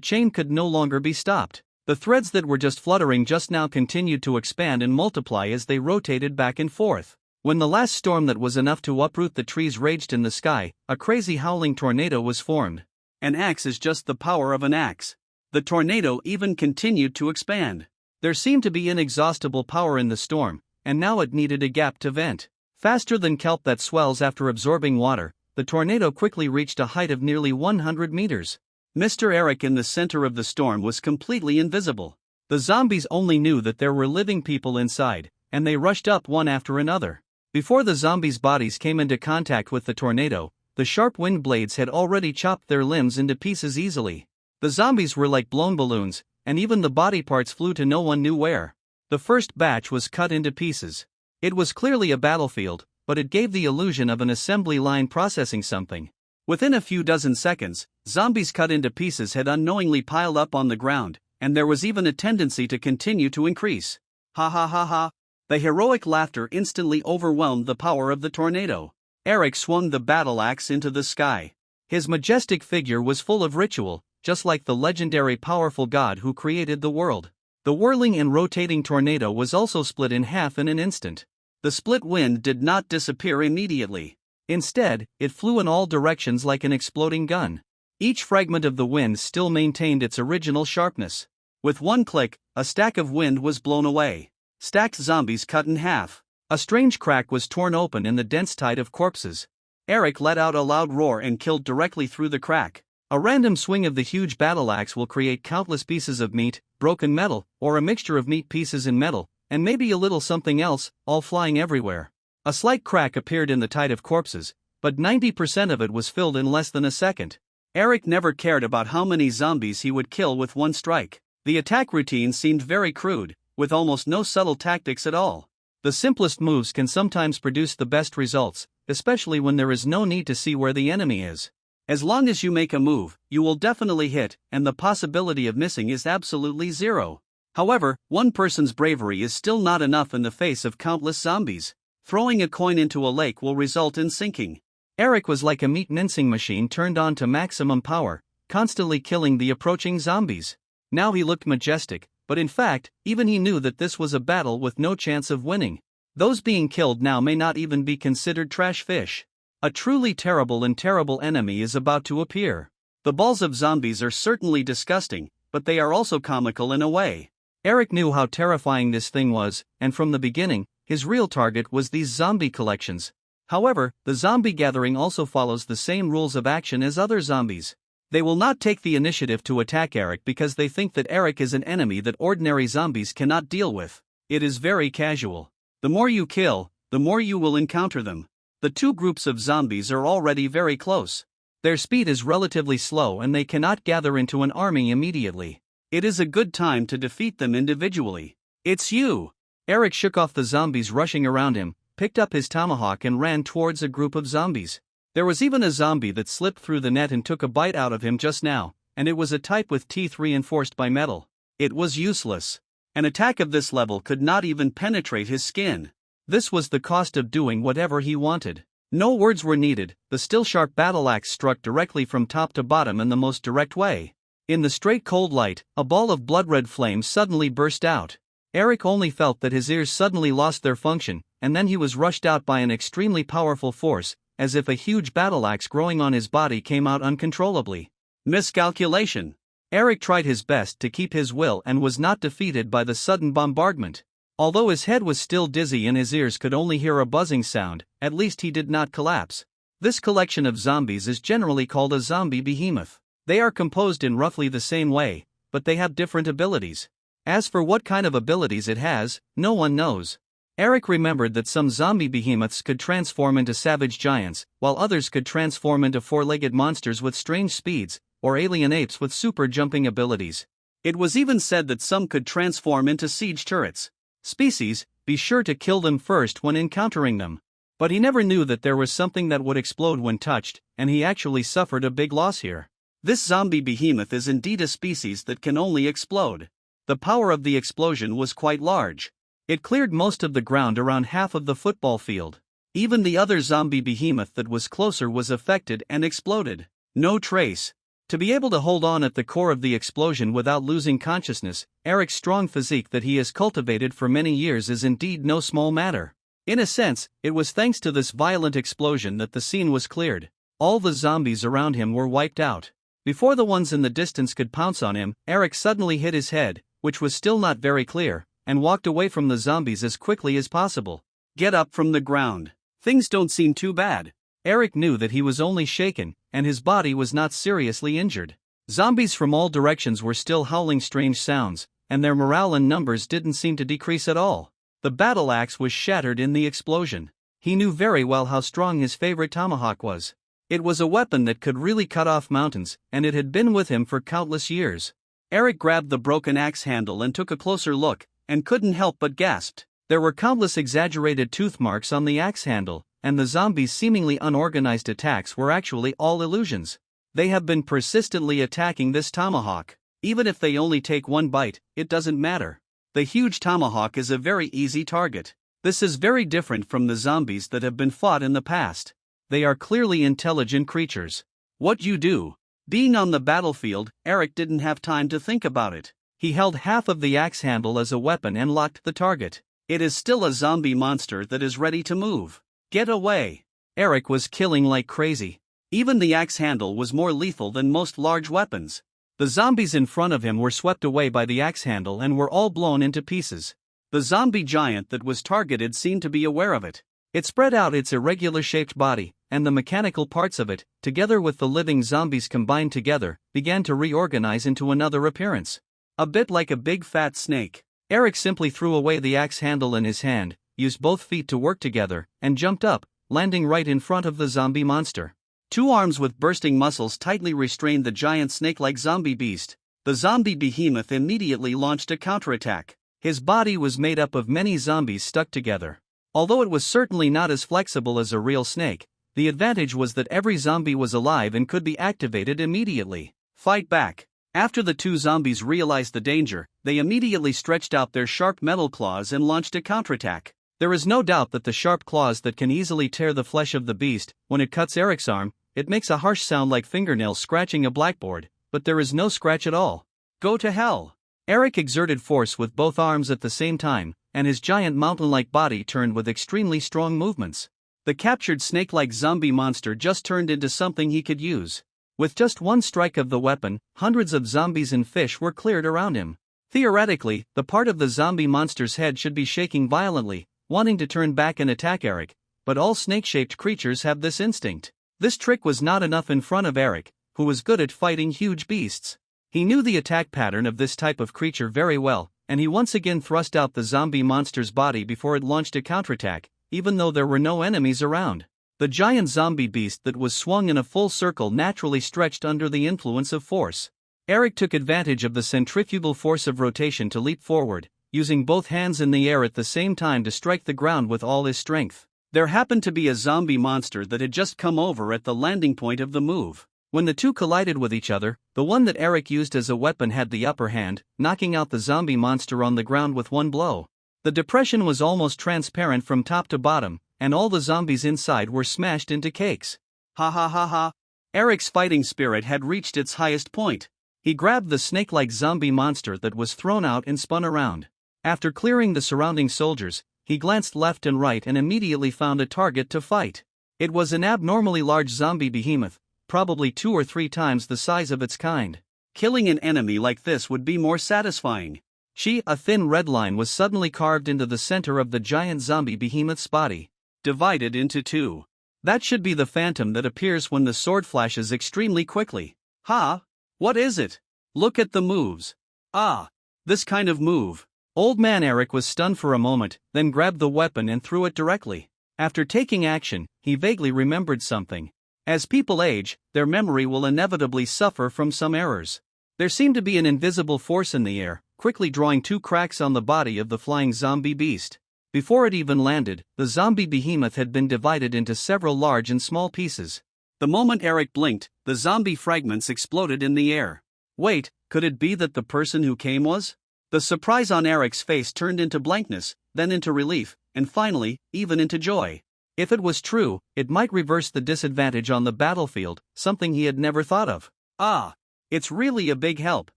[SPEAKER 1] chain could no longer be stopped. The threads that were just fluttering just now continued to expand and multiply as they rotated back and forth. When the last storm that was enough to uproot the trees raged in the sky, a crazy howling tornado was formed. An axe is just the power of an axe. The tornado even continued to expand. There seemed to be inexhaustible power in the storm, and now it needed a gap to vent. Faster than kelp that swells after absorbing water, the tornado quickly reached a height of nearly 100 meters. Mr. Eric in the center of the storm was completely invisible. The zombies only knew that there were living people inside, and they rushed up one after another. Before the zombies' bodies came into contact with the tornado, the sharp wind blades had already chopped their limbs into pieces easily. The zombies were like blown balloons, and even the body parts flew to no one knew where. The first batch was cut into pieces. It was clearly a battlefield, but it gave the illusion of an assembly line processing something. Within a few dozen seconds, zombies cut into pieces had unknowingly piled up on the ground, and there was even a tendency to continue to increase. Ha ha ha ha. The heroic laughter instantly overwhelmed the power of the tornado. Eric swung the battle axe into the sky. His majestic figure was full of ritual, just like the legendary powerful god who created the world. The whirling and rotating tornado was also split in half in an instant. The split wind did not disappear immediately. Instead, it flew in all directions like an exploding gun. Each fragment of the wind still maintained its original sharpness. With one click, a stack of wind was blown away. Stacked zombies cut in half. A strange crack was torn open in the dense tide of corpses. Eric let out a loud roar and killed directly through the crack. A random swing of the huge battle axe will create countless pieces of meat, broken metal, or a mixture of meat pieces and metal, and maybe a little something else, all flying everywhere. A slight crack appeared in the tide of corpses, but 90% of it was filled in less than a second. Eric never cared about how many zombies he would kill with one strike. The attack routine seemed very crude, with almost no subtle tactics at all. The simplest moves can sometimes produce the best results, especially when there is no need to see where the enemy is. As long as you make a move, you will definitely hit, and the possibility of missing is absolutely zero. However, one person's bravery is still not enough in the face of countless zombies. Throwing a coin into a lake will result in sinking. Eric was like a meat mincing machine turned on to maximum power, constantly killing the approaching zombies. Now he looked majestic, but in fact, even he knew that this was a battle with no chance of winning. Those being killed now may not even be considered trash fish. A truly terrible enemy is about to appear. The balls of zombies are certainly disgusting, but they are also comical in a way. Eric knew how terrifying this thing was, and from the beginning, his real target was these zombie collections. However, the zombie gathering also follows the same rules of action as other zombies. They will not take the initiative to attack Eric because they think that Eric is an enemy that ordinary zombies cannot deal with. It is very casual. The more you kill, the more you will encounter them. The two groups of zombies are already very close. Their speed is relatively slow and they cannot gather into an army immediately. It is a good time to defeat them individually. It's you! Eric shook off the zombies rushing around him, picked up his tomahawk and ran towards a group of zombies. There was even a zombie that slipped through the net and took a bite out of him just now, and it was a type with teeth reinforced by metal. It was useless. An attack of this level could not even penetrate his skin. This was the cost of doing whatever he wanted. No words were needed, the still sharp battle axe struck directly from top to bottom in the most direct way. In the straight cold light, a ball of blood-red flame suddenly burst out. Eric only felt that his ears suddenly lost their function, and then he was rushed out by an extremely powerful force, as if a huge battle axe growing on his body came out uncontrollably. Miscalculation. Eric tried his best to keep his will and was not defeated by the sudden bombardment. Although his head was still dizzy and his ears could only hear a buzzing sound, at least he did not collapse. This collection of zombies is generally called a zombie behemoth. They are composed in roughly the same way, but they have different abilities. As for what kind of abilities it has, no one knows. Eric remembered that some zombie behemoths could transform into savage giants, while others could transform into four-legged monsters with strange speeds, or alien apes with super jumping abilities. It was even said that some could transform into siege turrets. Species, be sure to kill them first when encountering them. But he never knew that there was something that would explode when touched, and he actually suffered a big loss here. This zombie behemoth is indeed a species that can only explode. The power of the explosion was quite large. It cleared most of the ground around half of the football field. Even the other zombie behemoth that was closer was affected and exploded. No trace. To be able to hold on at the core of the explosion without losing consciousness, Eric's strong physique that he has cultivated for many years is indeed no small matter. In a sense, it was thanks to this violent explosion that the scene was cleared. All the zombies around him were wiped out. Before the ones in the distance could pounce on him, Eric suddenly hit his head, which was still not very clear, and walked away from the zombies as quickly as possible. Get up from the ground. Things don't seem too bad. Eric knew that he was only shaken, and his body was not seriously injured. Zombies from all directions were still howling strange sounds, and their morale and numbers didn't seem to decrease at all. The battle axe was shattered in the explosion. He knew very well how strong his favorite tomahawk was. It was a weapon that could really cut off mountains, and it had been with him for countless years. Eric grabbed the broken axe handle and took a closer look, and couldn't help but gasp. There were countless exaggerated tooth marks on the axe handle, and the zombies' seemingly unorganized attacks were actually all illusions. They have been persistently attacking this tomahawk. Even if they only take one bite, it doesn't matter. The huge tomahawk is a very easy target. This is very different from the zombies that have been fought in the past. They are clearly intelligent creatures. What you do? Being on the battlefield, Eric didn't have time to think about it. He held half of the axe handle as a weapon and locked the target. It is still a zombie monster that is ready to move. Get away! Eric was killing like crazy. Even the axe handle was more lethal than most large weapons. The zombies in front of him were swept away by the axe handle and were all blown into pieces. The zombie giant that was targeted seemed to be aware of it. It spread out its irregular-shaped body, and the mechanical parts of it, together with the living zombies combined together, began to reorganize into another appearance. A bit like a big fat snake. Eric simply threw away the axe handle in his hand, used both feet to work together, and jumped up, landing right in front of the zombie monster. Two arms with bursting muscles tightly restrained the giant snake-like zombie beast. The zombie behemoth immediately launched a counterattack. His body was made up of many zombies stuck together. Although it was certainly not as flexible as a real snake, the advantage was that every zombie was alive and could be activated immediately. Fight back. After the two zombies realized the danger, they immediately stretched out their sharp metal claws and launched a counterattack. There is no doubt that the sharp claws that can easily tear the flesh of the beast, when it cuts Eric's arm, it makes a harsh sound like fingernails scratching a blackboard, but there is no scratch at all. Go to hell! Eric exerted force with both arms at the same time, and his giant mountain-like body turned with extremely strong movements. The captured snake-like zombie monster just turned into something he could use. With just one strike of the weapon, hundreds of zombies and fish were cleared around him. Theoretically, the part of the zombie monster's head should be shaking violently, wanting to turn back and attack Eric, but all snake-shaped creatures have this instinct. This trick was not enough in front of Eric, who was good at fighting huge beasts. He knew the attack pattern of this type of creature very well, and he once again thrust out the zombie monster's body before it launched a counterattack, even though there were no enemies around. The giant zombie beast that was swung in a full circle naturally stretched under the influence of force. Eric took advantage of the centrifugal force of rotation to leap forward, using both hands in the air at the same time to strike the ground with all his strength. There happened to be a zombie monster that had just come over at the landing point of the move. When the two collided with each other, the one that Eric used as a weapon had the upper hand, knocking out the zombie monster on the ground with one blow. The depression was almost transparent from top to bottom, and all the zombies inside were smashed into cakes. Ha ha ha ha! Eric's fighting spirit had reached its highest point. He grabbed the snake-like zombie monster that was thrown out and spun around. After clearing the surrounding soldiers, he glanced left and right and immediately found a target to fight. It was an abnormally large zombie behemoth, probably 2 or 3 times the size of its kind. Killing an enemy like this would be more satisfying. A thin red line was suddenly carved into the center of the giant zombie behemoth's body. Divided into 2. That should be the phantom that appears when the sword flashes extremely quickly. Ha! What is it? Look at the moves. Ah! This kind of move. Old man Eric was stunned for a moment, then grabbed the weapon and threw it directly. After taking action, he vaguely remembered something. As people age, their memory will inevitably suffer from some errors. There seemed to be an invisible force in the air, quickly drawing 2 cracks on the body of the flying zombie beast. Before it even landed, the zombie behemoth had been divided into several large and small pieces. The moment Eric blinked, the zombie fragments exploded in the air. Wait, could it be that the person who came was? The surprise on Eric's face turned into blankness, then into relief, and finally, even into joy. If it was true, it might reverse the disadvantage on the battlefield, something he had never thought of. Ah! It's really a big help,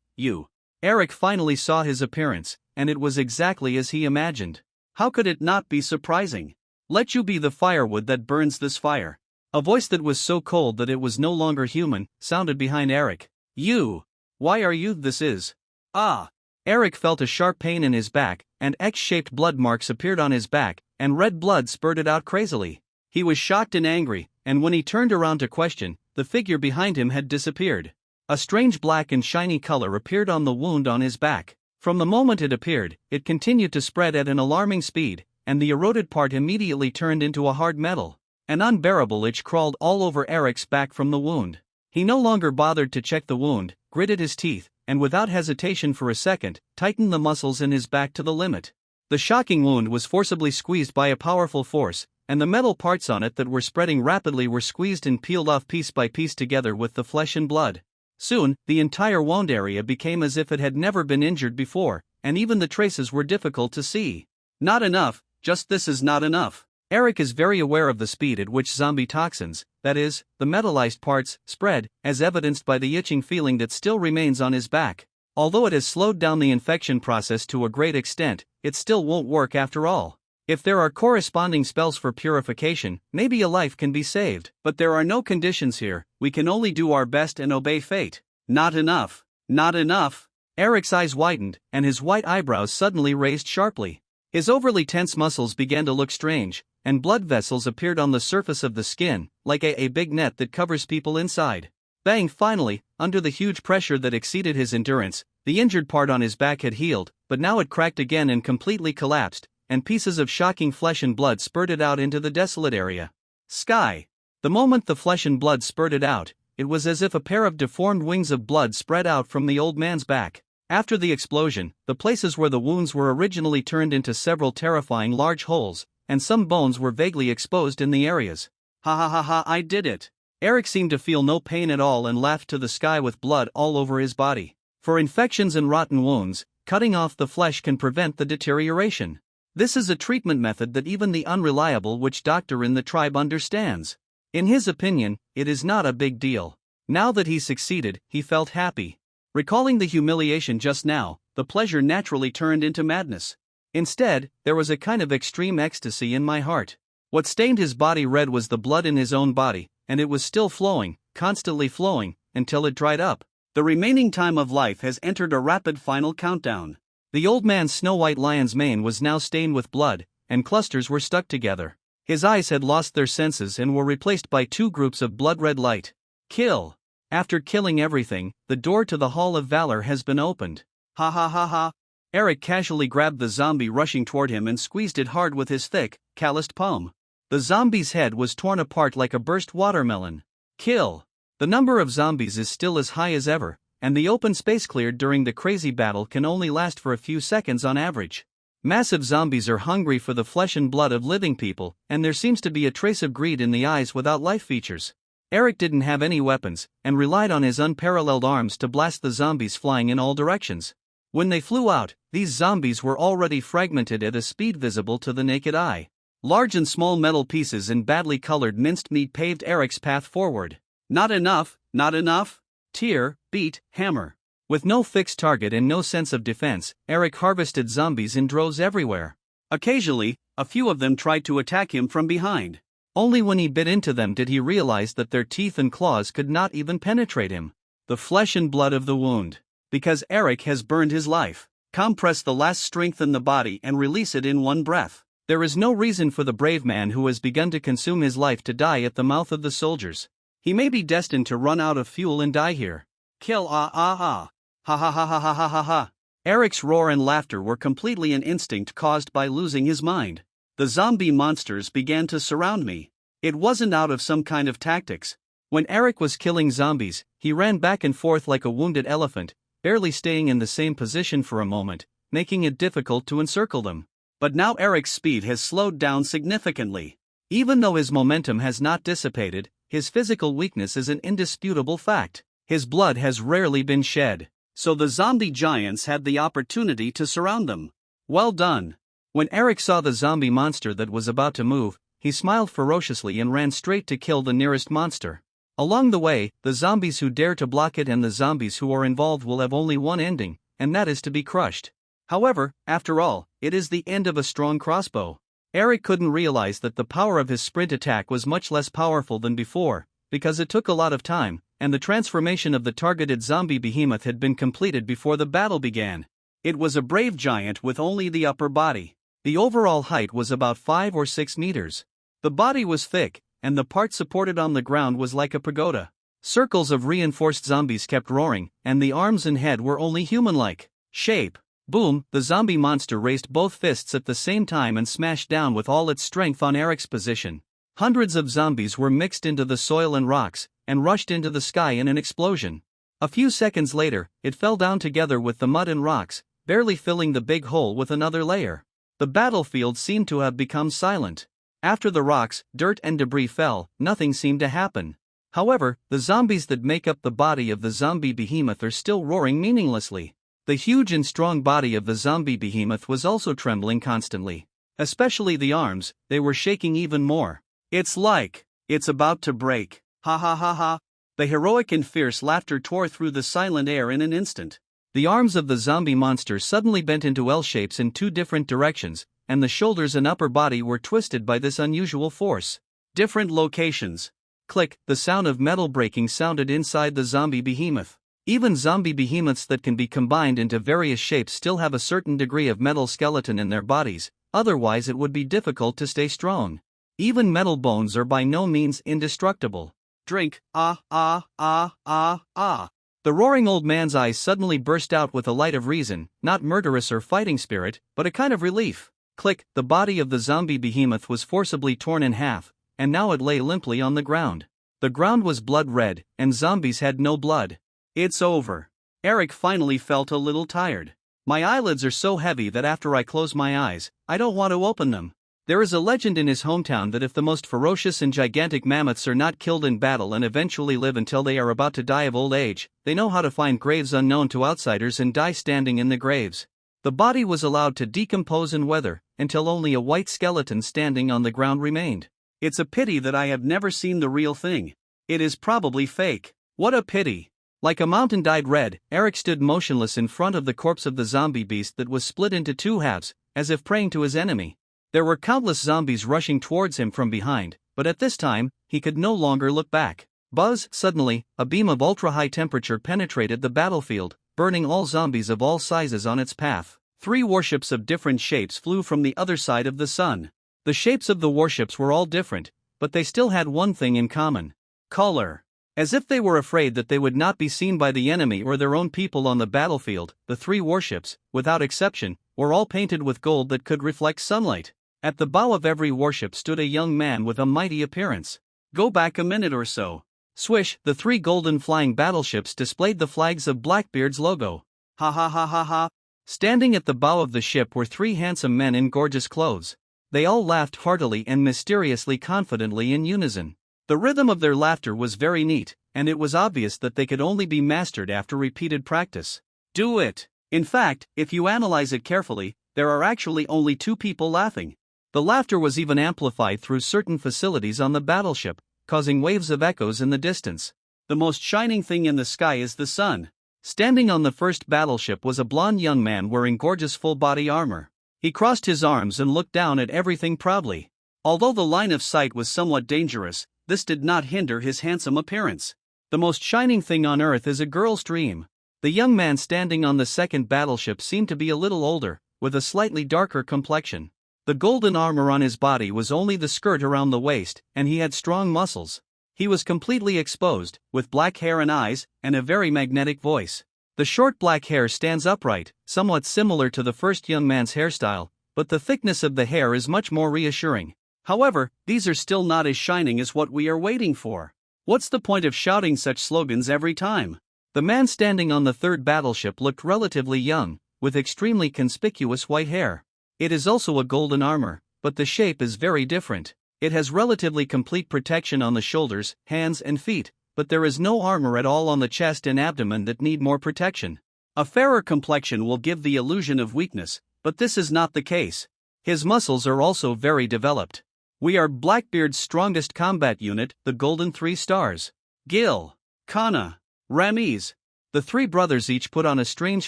[SPEAKER 1] you. Eric finally saw his appearance, and it was exactly as he imagined. How could it not be surprising? Let you be the firewood that burns this fire. A voice that was so cold that it was no longer human, sounded behind Eric. You! Why are you this is? Ah! Eric felt a sharp pain in his back, and X-shaped blood marks appeared on his back, and red blood spurted out crazily. He was shocked and angry, and when he turned around to question, the figure behind him had disappeared. A strange black and shiny color appeared on the wound on his back. From the moment it appeared, it continued to spread at an alarming speed, and the eroded part immediately turned into a hard metal. An unbearable itch crawled all over Eric's back from the wound. He no longer bothered to check the wound, gritted his teeth, and without hesitation for a second, tightened the muscles in his back to the limit. The shocking wound was forcibly squeezed by a powerful force, and the metal parts on it that were spreading rapidly were squeezed and peeled off piece by piece together with the flesh and blood. Soon, the entire wound area became as if it had never been injured before, and even the traces were difficult to see. Not enough, just this is not enough. Eric is very aware of the speed at which zombie toxins, that is, the metallized parts, spread, as evidenced by the itching feeling that still remains on his back. Although it has slowed down the infection process to a great extent, it still won't work after all. If there are corresponding spells for purification, maybe a life can be saved. But there are no conditions here, we can only do our best and obey fate. Not enough. Not enough. Eric's eyes widened, and his white eyebrows suddenly raised sharply. His overly tense muscles began to look strange, and blood vessels appeared on the surface of the skin, like a big net that covers people inside. Bang! Finally, under the huge pressure that exceeded his endurance, the injured part on his back had healed, but now it cracked again and completely collapsed, and pieces of shocking flesh and blood spurted out into the desolate area. Sky! The moment the flesh and blood spurted out, it was as if a pair of deformed wings of blood spread out from the old man's back. After the explosion, the places where the wounds were originally turned into several terrifying large holes, and some bones were vaguely exposed in the areas. Ha ha ha ha, I did it! Eric seemed to feel no pain at all and laughed to the sky with blood all over his body. For infections and rotten wounds, cutting off the flesh can prevent the deterioration. This is a treatment method that even the unreliable witch doctor in the tribe understands. In his opinion, it is not a big deal. Now that he succeeded, he felt happy. Recalling the humiliation just now, the pleasure naturally turned into madness. Instead, there was a kind of extreme ecstasy in my heart. What stained his body red was the blood in his own body, and it was still flowing, constantly flowing, until it dried up. The remaining time of life has entered a rapid final countdown. The old man's snow-white lion's mane was now stained with blood, and clusters were stuck together. His eyes had lost their senses and were replaced by two groups of blood-red light. Kill! After killing everything, the door to the Hall of Valor has been opened. Ha ha ha ha! Eric casually grabbed the zombie rushing toward him and squeezed it hard with his thick, calloused palm. The zombie's head was torn apart like a burst watermelon. Kill! The number of zombies is still as high as ever, and the open space cleared during the crazy battle can only last for a few seconds on average. Massive zombies are hungry for the flesh and blood of living people, and there seems to be a trace of greed in the eyes without life features. Eric didn't have any weapons, and relied on his unparalleled arms to blast the zombies flying in all directions. When they flew out, these zombies were already fragmented at a speed visible to the naked eye. Large and small metal pieces and badly colored minced meat paved Eric's path forward. Not enough, not enough. Tear, beat, hammer. With no fixed target and no sense of defense, Eric harvested zombies in droves everywhere. Occasionally, a few of them tried to attack him from behind. Only when he bit into them did he realize that their teeth and claws could not even penetrate him. The flesh and blood of the wound. Because Eric has burned his life. Compress the last strength in the body and release it in one breath. There is no reason for the brave man who has begun to consume his life to die at the mouth of the soldiers. He may be destined to run out of fuel and die here. Kill ah ah ah. Ha ha ha ha ha ha ha ha. Eric's roar and laughter were completely an instinct caused by losing his mind. The zombie monsters began to surround me. It wasn't out of some kind of tactics. When Eric was killing zombies, he ran back and forth like a wounded elephant, barely staying in the same position for a moment, making it difficult to encircle them. But now Eric's speed has slowed down significantly. Even though his momentum has not dissipated, his physical weakness is an indisputable fact. His blood has rarely been shed. So the zombie giants had the opportunity to surround them. Well done. When Eric saw the zombie monster that was about to move, he smiled ferociously and ran straight to kill the nearest monster. Along the way, the zombies who dare to block it and the zombies who are involved will have only one ending, and that is to be crushed. However, after all, it is the end of a strong crossbow. Eric couldn't realize that the power of his sprint attack was much less powerful than before, because it took a lot of time, and the transformation of the targeted zombie behemoth had been completed before the battle began. It was a brave giant with only the upper body. The overall height was about 5 or 6 meters. The body was thick, and the part supported on the ground was like a pagoda. Circles of reinforced zombies kept roaring, and the arms and head were only human-like shape. Boom! The zombie monster raised both fists at the same time and smashed down with all its strength on Eric's position. Hundreds of zombies were mixed into the soil and rocks, and rushed into the sky in an explosion. A few seconds later, it fell down together with the mud and rocks, barely filling the big hole with another layer. The battlefield seemed to have become silent. After the rocks, dirt and debris fell, nothing seemed to happen. However, the zombies that make up the body of the zombie behemoth are still roaring meaninglessly. The huge and strong body of the zombie behemoth was also trembling constantly. Especially the arms, they were shaking even more. It's like it's about to break. Ha ha ha ha. The heroic and fierce laughter tore through the silent air in an instant. The arms of the zombie monster suddenly bent into L shapes in 2 different directions, and the shoulders and upper body were twisted by this unusual force. Different locations. Click, the sound of metal breaking sounded inside the zombie behemoth. Even zombie behemoths that can be combined into various shapes still have a certain degree of metal skeleton in their bodies, otherwise it would be difficult to stay strong. Even metal bones are by no means indestructible. Drink, ah ah ah ah ah. The roaring old man's eyes suddenly burst out with a light of reason, not murderous or fighting spirit, but a kind of relief. Click, the body of the zombie behemoth was forcibly torn in half, and now it lay limply on the ground. The ground was blood red, and zombies had no blood. It's over. Eric finally felt a little tired. My eyelids are so heavy that after I close my eyes, I don't want to open them. There is a legend in his hometown that if the most ferocious and gigantic mammoths are not killed in battle and eventually live until they are about to die of old age, they know how to find graves unknown to outsiders and die standing in the graves. The body was allowed to decompose and weather, until only a white skeleton standing on the ground remained. It's a pity that I have never seen the real thing. It is probably fake. What a pity. Like a mountain dyed red, Eric stood motionless in front of the corpse of the zombie beast that was split into 2 halves, as if praying to his enemy. There were countless zombies rushing towards him from behind, but at this time, he could no longer look back. Buzz! Suddenly, a beam of ultra-high temperature penetrated the battlefield, burning all zombies of all sizes on its path. 3 warships of different shapes flew from the other side of the sun. The shapes of the warships were all different, but they still had one thing in common. Color. As if they were afraid that they would not be seen by the enemy or their own people on the battlefield, the 3 warships, without exception, were all painted with gold that could reflect sunlight. At the bow of every warship stood a young man with a mighty appearance. Go back a minute or so. Swish, the 3 golden flying battleships displayed the flags of Blackbeard's logo. Ha ha ha ha ha. Standing at the bow of the ship were 3 handsome men in gorgeous clothes. They all laughed heartily and mysteriously confidently in unison. The rhythm of their laughter was very neat, and it was obvious that they could only be mastered after repeated practice. Do it! In fact, if you analyze it carefully, there are actually only 2 people laughing. The laughter was even amplified through certain facilities on the battleship, causing waves of echoes in the distance. The most shining thing in the sky is the sun. Standing on the first battleship was a blond young man wearing gorgeous full-body armor. He crossed his arms and looked down at everything proudly. Although the line of sight was somewhat dangerous, this did not hinder his handsome appearance. The most shining thing on Earth is a girl's dream. The young man standing on the second battleship seemed to be a little older, with a slightly darker complexion. The golden armor on his body was only the skirt around the waist, and he had strong muscles. He was completely exposed, with black hair and eyes, and a very magnetic voice. The short black hair stands upright, somewhat similar to the first young man's hairstyle, but the thickness of the hair is much more reassuring. However, these are still not as shining as what we are waiting for. What's the point of shouting such slogans every time? The man standing on the third battleship looked relatively young, with extremely conspicuous white hair. It is also a golden armor, but the shape is very different. It has relatively complete protection on the shoulders, hands and feet, but there is no armor at all on the chest and abdomen that need more protection. A fairer complexion will give the illusion of weakness, but this is not the case. His muscles are also very developed. We are Blackbeard's strongest combat unit, the Golden 3 Stars. Gil, Kana, Ramiz. The 3 brothers each put on a strange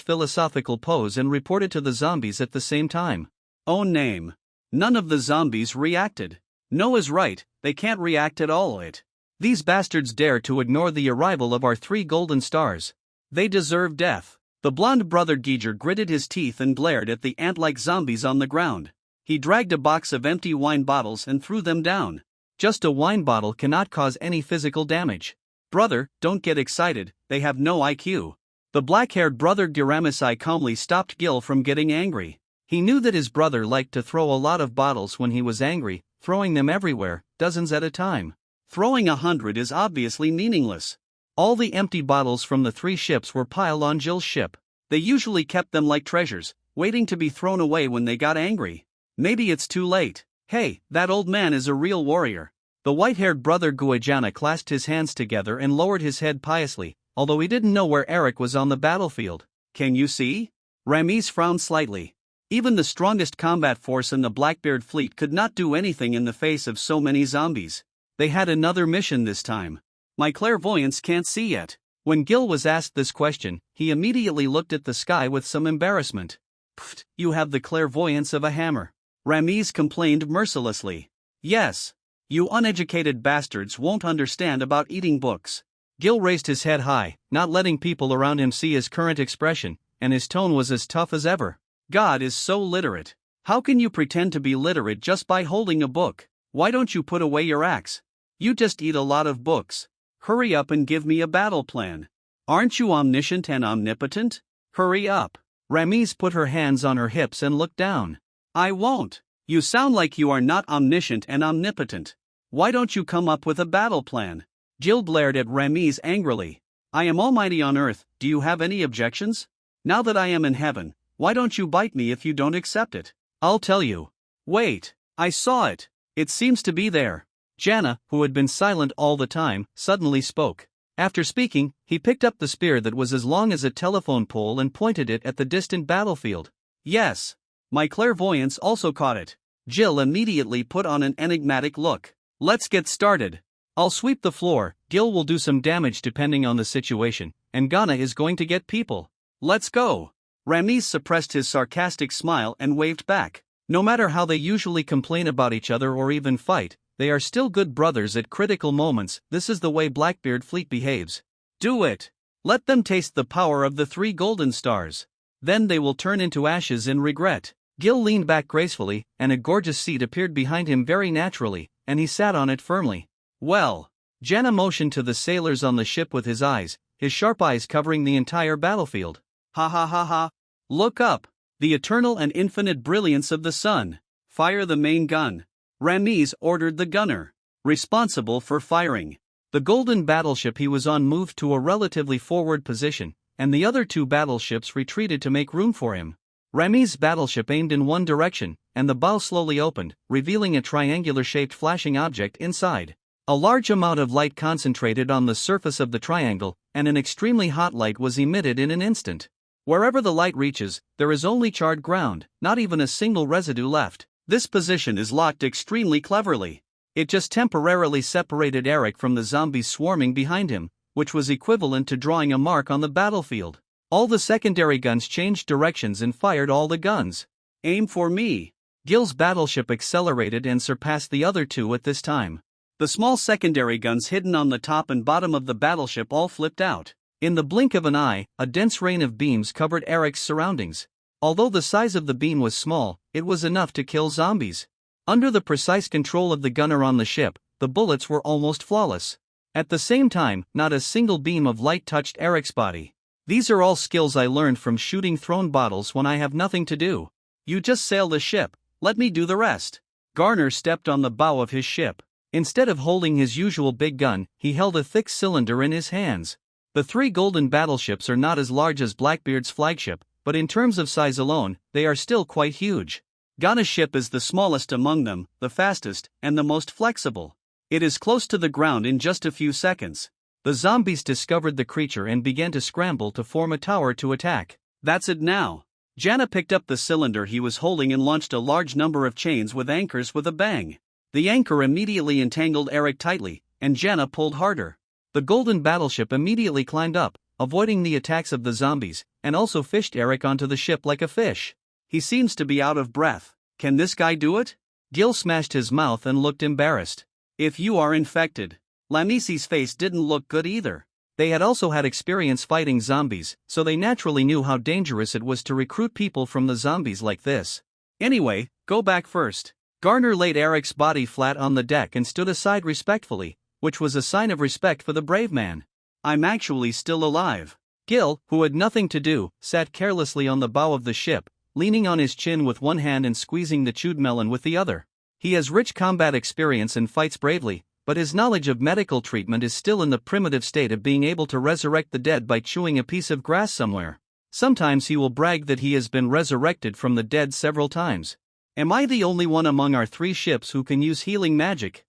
[SPEAKER 1] philosophical pose and reported to the zombies at the same time. Own name. None of the zombies reacted. No is right, they can't react at all. These bastards dare to ignore the arrival of our 3 golden stars. They deserve death. The blonde brother Giger gritted his teeth and glared at the ant-like zombies on the ground. He dragged a box of empty wine bottles and threw them down. Just a wine bottle cannot cause any physical damage. Brother, don't get excited, they have no IQ. The black-haired brother Giramasai calmly stopped Gil from getting angry. He knew that his brother liked to throw a lot of bottles when he was angry, throwing them everywhere, dozens at a time. Throwing 100 is obviously meaningless. All the empty bottles from the 3 ships were piled on Jill's ship. They usually kept them like treasures, waiting to be thrown away when they got angry. Maybe it's too late. Hey, that old man is a real warrior. The white-haired brother Guajana clasped his hands together and lowered his head piously, although he didn't know where Eric was on the battlefield. Can you see? Ramiz frowned slightly. Even the strongest combat force in the Blackbeard fleet could not do anything in the face of so many zombies. They had another mission this time. My clairvoyance can't see yet. When Gil was asked this question, he immediately looked at the sky with some embarrassment. Pfft, you have the clairvoyance of a hammer. Ramiz complained mercilessly. Yes. You uneducated bastards won't understand about eating books. Gil raised his head high, not letting people around him see his current expression, and his tone was as tough as ever. God is so literate. How can you pretend to be literate just by holding a book? Why don't you put away your axe? You just eat a lot of books. Hurry up and give me a battle plan. Aren't you omniscient and omnipotent? Hurry up. Ramiz put her hands on her hips and looked down. I won't. You sound like you are not omniscient and omnipotent. Why don't you come up with a battle plan? Jill glared at Ramiz angrily. I am almighty on earth, do you have any objections? Now that I am in heaven, why don't you bite me if you don't accept it? I'll tell you. Wait, I saw it. It seems to be there. Jana, who had been silent all the time, suddenly spoke. After speaking, he picked up the spear that was as long as a telephone pole and pointed it at the distant battlefield. Yes. My clairvoyance also caught it. Jill immediately put on an enigmatic look. Let's get started. I'll sweep the floor, Gil will do some damage depending on the situation, and Ghana is going to get people. Let's go. Ramiz suppressed his sarcastic smile and waved back. No matter how they usually complain about each other or even fight, they are still good brothers at critical moments. This is the way Blackbeard fleet behaves. Do it. Let them taste the power of the 3 golden stars. Then they will turn into ashes in regret. Gil leaned back gracefully, and a gorgeous seat appeared behind him very naturally, and he sat on it firmly. Well. Jana motioned to the sailors on the ship with his eyes, his sharp eyes covering the entire battlefield. Ha ha ha ha. Look up. The eternal and infinite brilliance of the sun. Fire the main gun. Ramiz ordered the gunner, responsible for firing. The golden battleship he was on moved to a relatively forward position, and the other 2 battleships retreated to make room for him. Ramiz's battleship aimed in one direction, and the bow slowly opened, revealing a triangular-shaped flashing object inside. A large amount of light concentrated on the surface of the triangle, and an extremely hot light was emitted in an instant. Wherever the light reaches, there is only charred ground, not even a single residue left. This position is locked extremely cleverly. It just temporarily separated Eric from the zombies swarming behind him, which was equivalent to drawing a mark on the battlefield. All the secondary guns changed directions and fired all the guns. Aim for me. Gil's battleship accelerated and surpassed the other 2 at this time. The small secondary guns hidden on the top and bottom of the battleship all flipped out. In the blink of an eye, a dense rain of beams covered Eric's surroundings. Although the size of the beam was small, it was enough to kill zombies. Under the precise control of the gunner on the ship, the bullets were almost flawless. At the same time, not a single beam of light touched Eric's body. These are all skills I learned from shooting thrown bottles when I have nothing to do. You just sail the ship, let me do the rest. Garner stepped on the bow of his ship. Instead of holding his usual big gun, he held a thick cylinder in his hands. The 3 golden battleships are not as large as Blackbeard's flagship, but in terms of size alone, they are still quite huge. Ghana's ship is the smallest among them, the fastest, and the most flexible. It is close to the ground in just a few seconds. The zombies discovered the creature and began to scramble to form a tower to attack. That's it now. Jana picked up the cylinder he was holding and launched a large number of chains with anchors with a bang. The anchor immediately entangled Eric tightly, and Jana pulled harder. The golden battleship immediately climbed up, avoiding the attacks of the zombies, and also fished Eric onto the ship like a fish. He seems to be out of breath. Can this guy do it? Gil smashed his mouth and looked embarrassed. If you are infected. Lamisi's face didn't look good either. They had also had experience fighting zombies, so they naturally knew how dangerous it was to recruit people from the zombies like this. Anyway, go back first. Garner laid Eric's body flat on the deck and stood aside respectfully, which was a sign of respect for the brave man. I'm actually still alive. Gil, who had nothing to do, sat carelessly on the bow of the ship, leaning on his chin with one hand and squeezing the chewed melon with the other. He has rich combat experience and fights bravely, but his knowledge of medical treatment is still in the primitive state of being able to resurrect the dead by chewing a piece of grass somewhere. Sometimes he will brag that he has been resurrected from the dead several times. Am I the only one among our 3 ships who can use healing magic?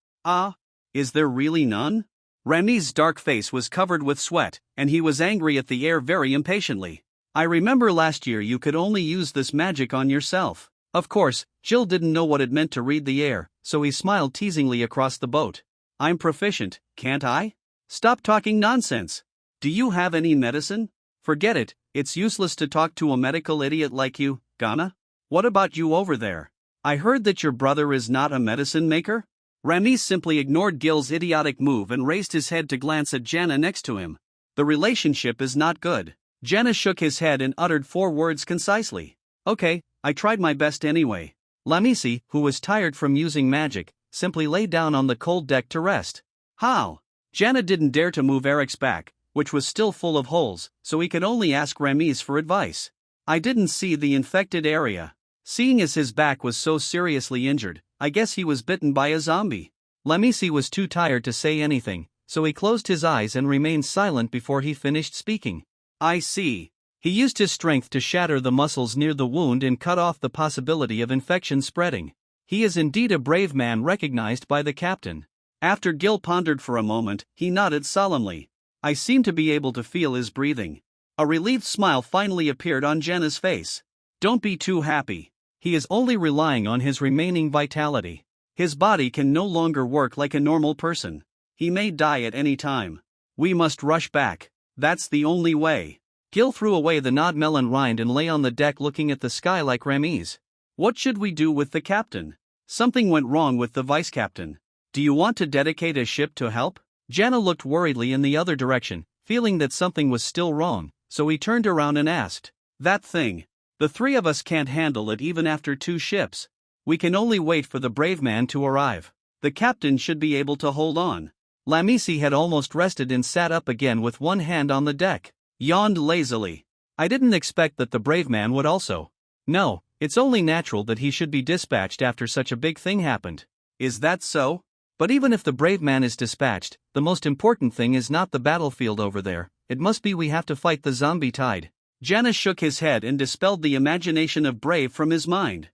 [SPEAKER 1] Is there really none? Rami's dark face was covered with sweat, and he was angry at the air very impatiently. I remember last year you could only use this magic on yourself. Of course, Jill didn't know what it meant to read the air, so he smiled teasingly across the boat. I'm proficient, can't I? Stop talking nonsense. Do you have any medicine? Forget it, it's useless to talk to a medical idiot like you, Ghana. What about you over there? I heard that your brother is not a medicine maker? Rami simply ignored Gil's idiotic move and raised his head to glance at Jana next to him. The relationship is not good. Jana shook his head and uttered 4 words concisely. Okay, I tried my best anyway. Lamisi, who was tired from using magic, simply lay down on the cold deck to rest. How? Jana didn't dare to move Eric's back, which was still full of holes, so he could only ask Ramiz for advice. I didn't see the infected area. Seeing as his back was so seriously injured, I guess he was bitten by a zombie. Lamisi was too tired to say anything, so he closed his eyes and remained silent before he finished speaking. I see. He used his strength to shatter the muscles near the wound and cut off the possibility of infection spreading. He is indeed a brave man recognized by the captain. After Gil pondered for a moment, he nodded solemnly. I seem to be able to feel his breathing. A relieved smile finally appeared on Jenna's face. Don't be too happy. He is only relying on his remaining vitality. His body can no longer work like a normal person. He may die at any time. We must rush back. That's the only way. Gil threw away the nod melon rind and lay on the deck looking at the sky like Ramiz. What should we do with the captain? Something went wrong with the vice-captain. Do you want to dedicate a ship to help? Jana looked worriedly in the other direction, feeling that something was still wrong, so he turned around and asked. That thing. The 3 of us can't handle it even after 2 ships. We can only wait for the brave man to arrive. The captain should be able to hold on. Lamisi had almost rested and sat up again with one hand on the deck. Yawned lazily. I didn't expect that the brave man would also. No, it's only natural that he should be dispatched after such a big thing happened. Is that so? But even if the brave man is dispatched, the most important thing is not the battlefield over there, it must be we have to fight the zombie tide. Jana shook his head and dispelled the imagination of brave from his mind.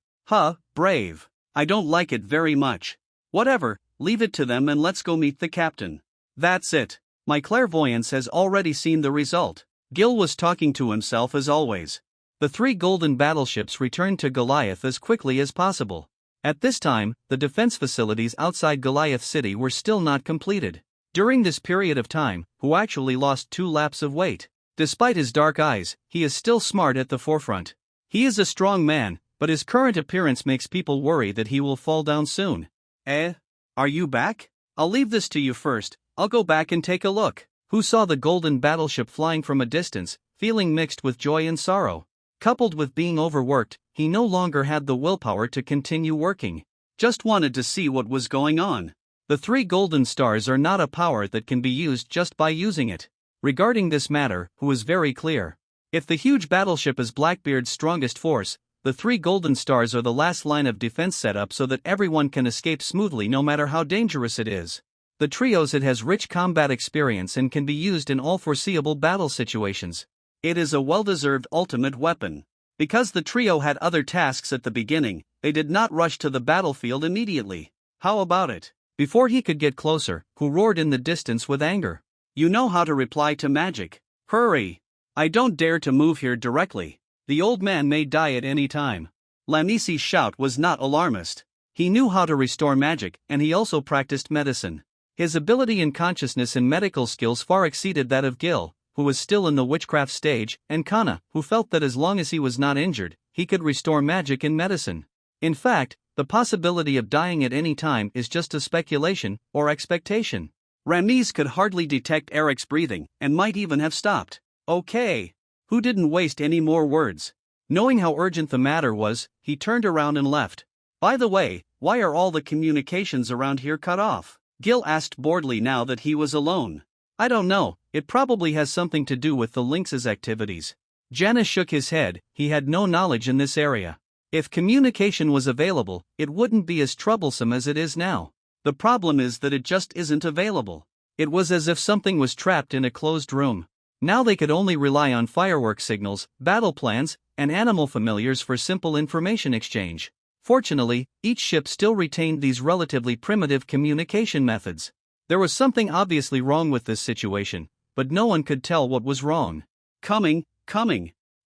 [SPEAKER 1] Brave. I don't like it very much. Whatever, leave it to them and let's go meet the captain. That's it. My clairvoyance has already seen the result. Gil was talking to himself as always. The 3 golden battleships returned to Goliath as quickly as possible. At this time, the defense facilities outside Goliath City were still not completed. During this period of time, Hu actually lost 2 laps of weight. Despite his dark eyes, he is still smart at the forefront. He is a strong man, but his current appearance makes people worry that he will fall down soon. Are you back? I'll leave this to you first, I'll go back and take a look. Hu saw the golden battleship flying from a distance, feeling mixed with joy and sorrow. Coupled with being overworked, he no longer had the willpower to continue working. Just wanted to see what was going on. The 3 golden stars are not a power that can be used just by using it. Regarding this matter, Hu was very clear. If the huge battleship is Blackbeard's strongest force, the 3 golden stars are the last line of defense set up so that everyone can escape smoothly no matter how dangerous it is. The trio's it has rich combat experience and can be used in all foreseeable battle situations. It is a well-deserved ultimate weapon. Because the trio had other tasks at the beginning, they did not rush to the battlefield immediately. How about it? Before he could get closer, Hu roared in the distance with anger. You know how to reply to magic. Hurry! I don't dare to move here directly. The old man may die at any time. Lamisi's shout was not alarmist. He knew how to restore magic, and he also practiced medicine. His ability and consciousness in medical skills far exceeded that of Gil, who was still in the witchcraft stage, and Kana, who felt that as long as he was not injured, he could restore magic in medicine. In fact, the possibility of dying at any time is just a speculation, or expectation. Ramiz could hardly detect Eric's breathing, and might even have stopped. Okay. Who didn't waste any more words? Knowing how urgent the matter was, he turned around and left. By the way, why are all the communications around here cut off? Gil asked boredly now that he was alone. I don't know, it probably has something to do with the Lynx's activities. Janus shook his head, he had no knowledge in this area. If communication was available, it wouldn't be as troublesome as it is now. The problem is that it just isn't available. It was as if something was trapped in a closed room. Now they could only rely on firework signals, battle plans, and animal familiars for simple information exchange. Fortunately, each ship still retained these relatively primitive communication methods. There was something obviously wrong with this situation, but no one could tell what was wrong. Coming.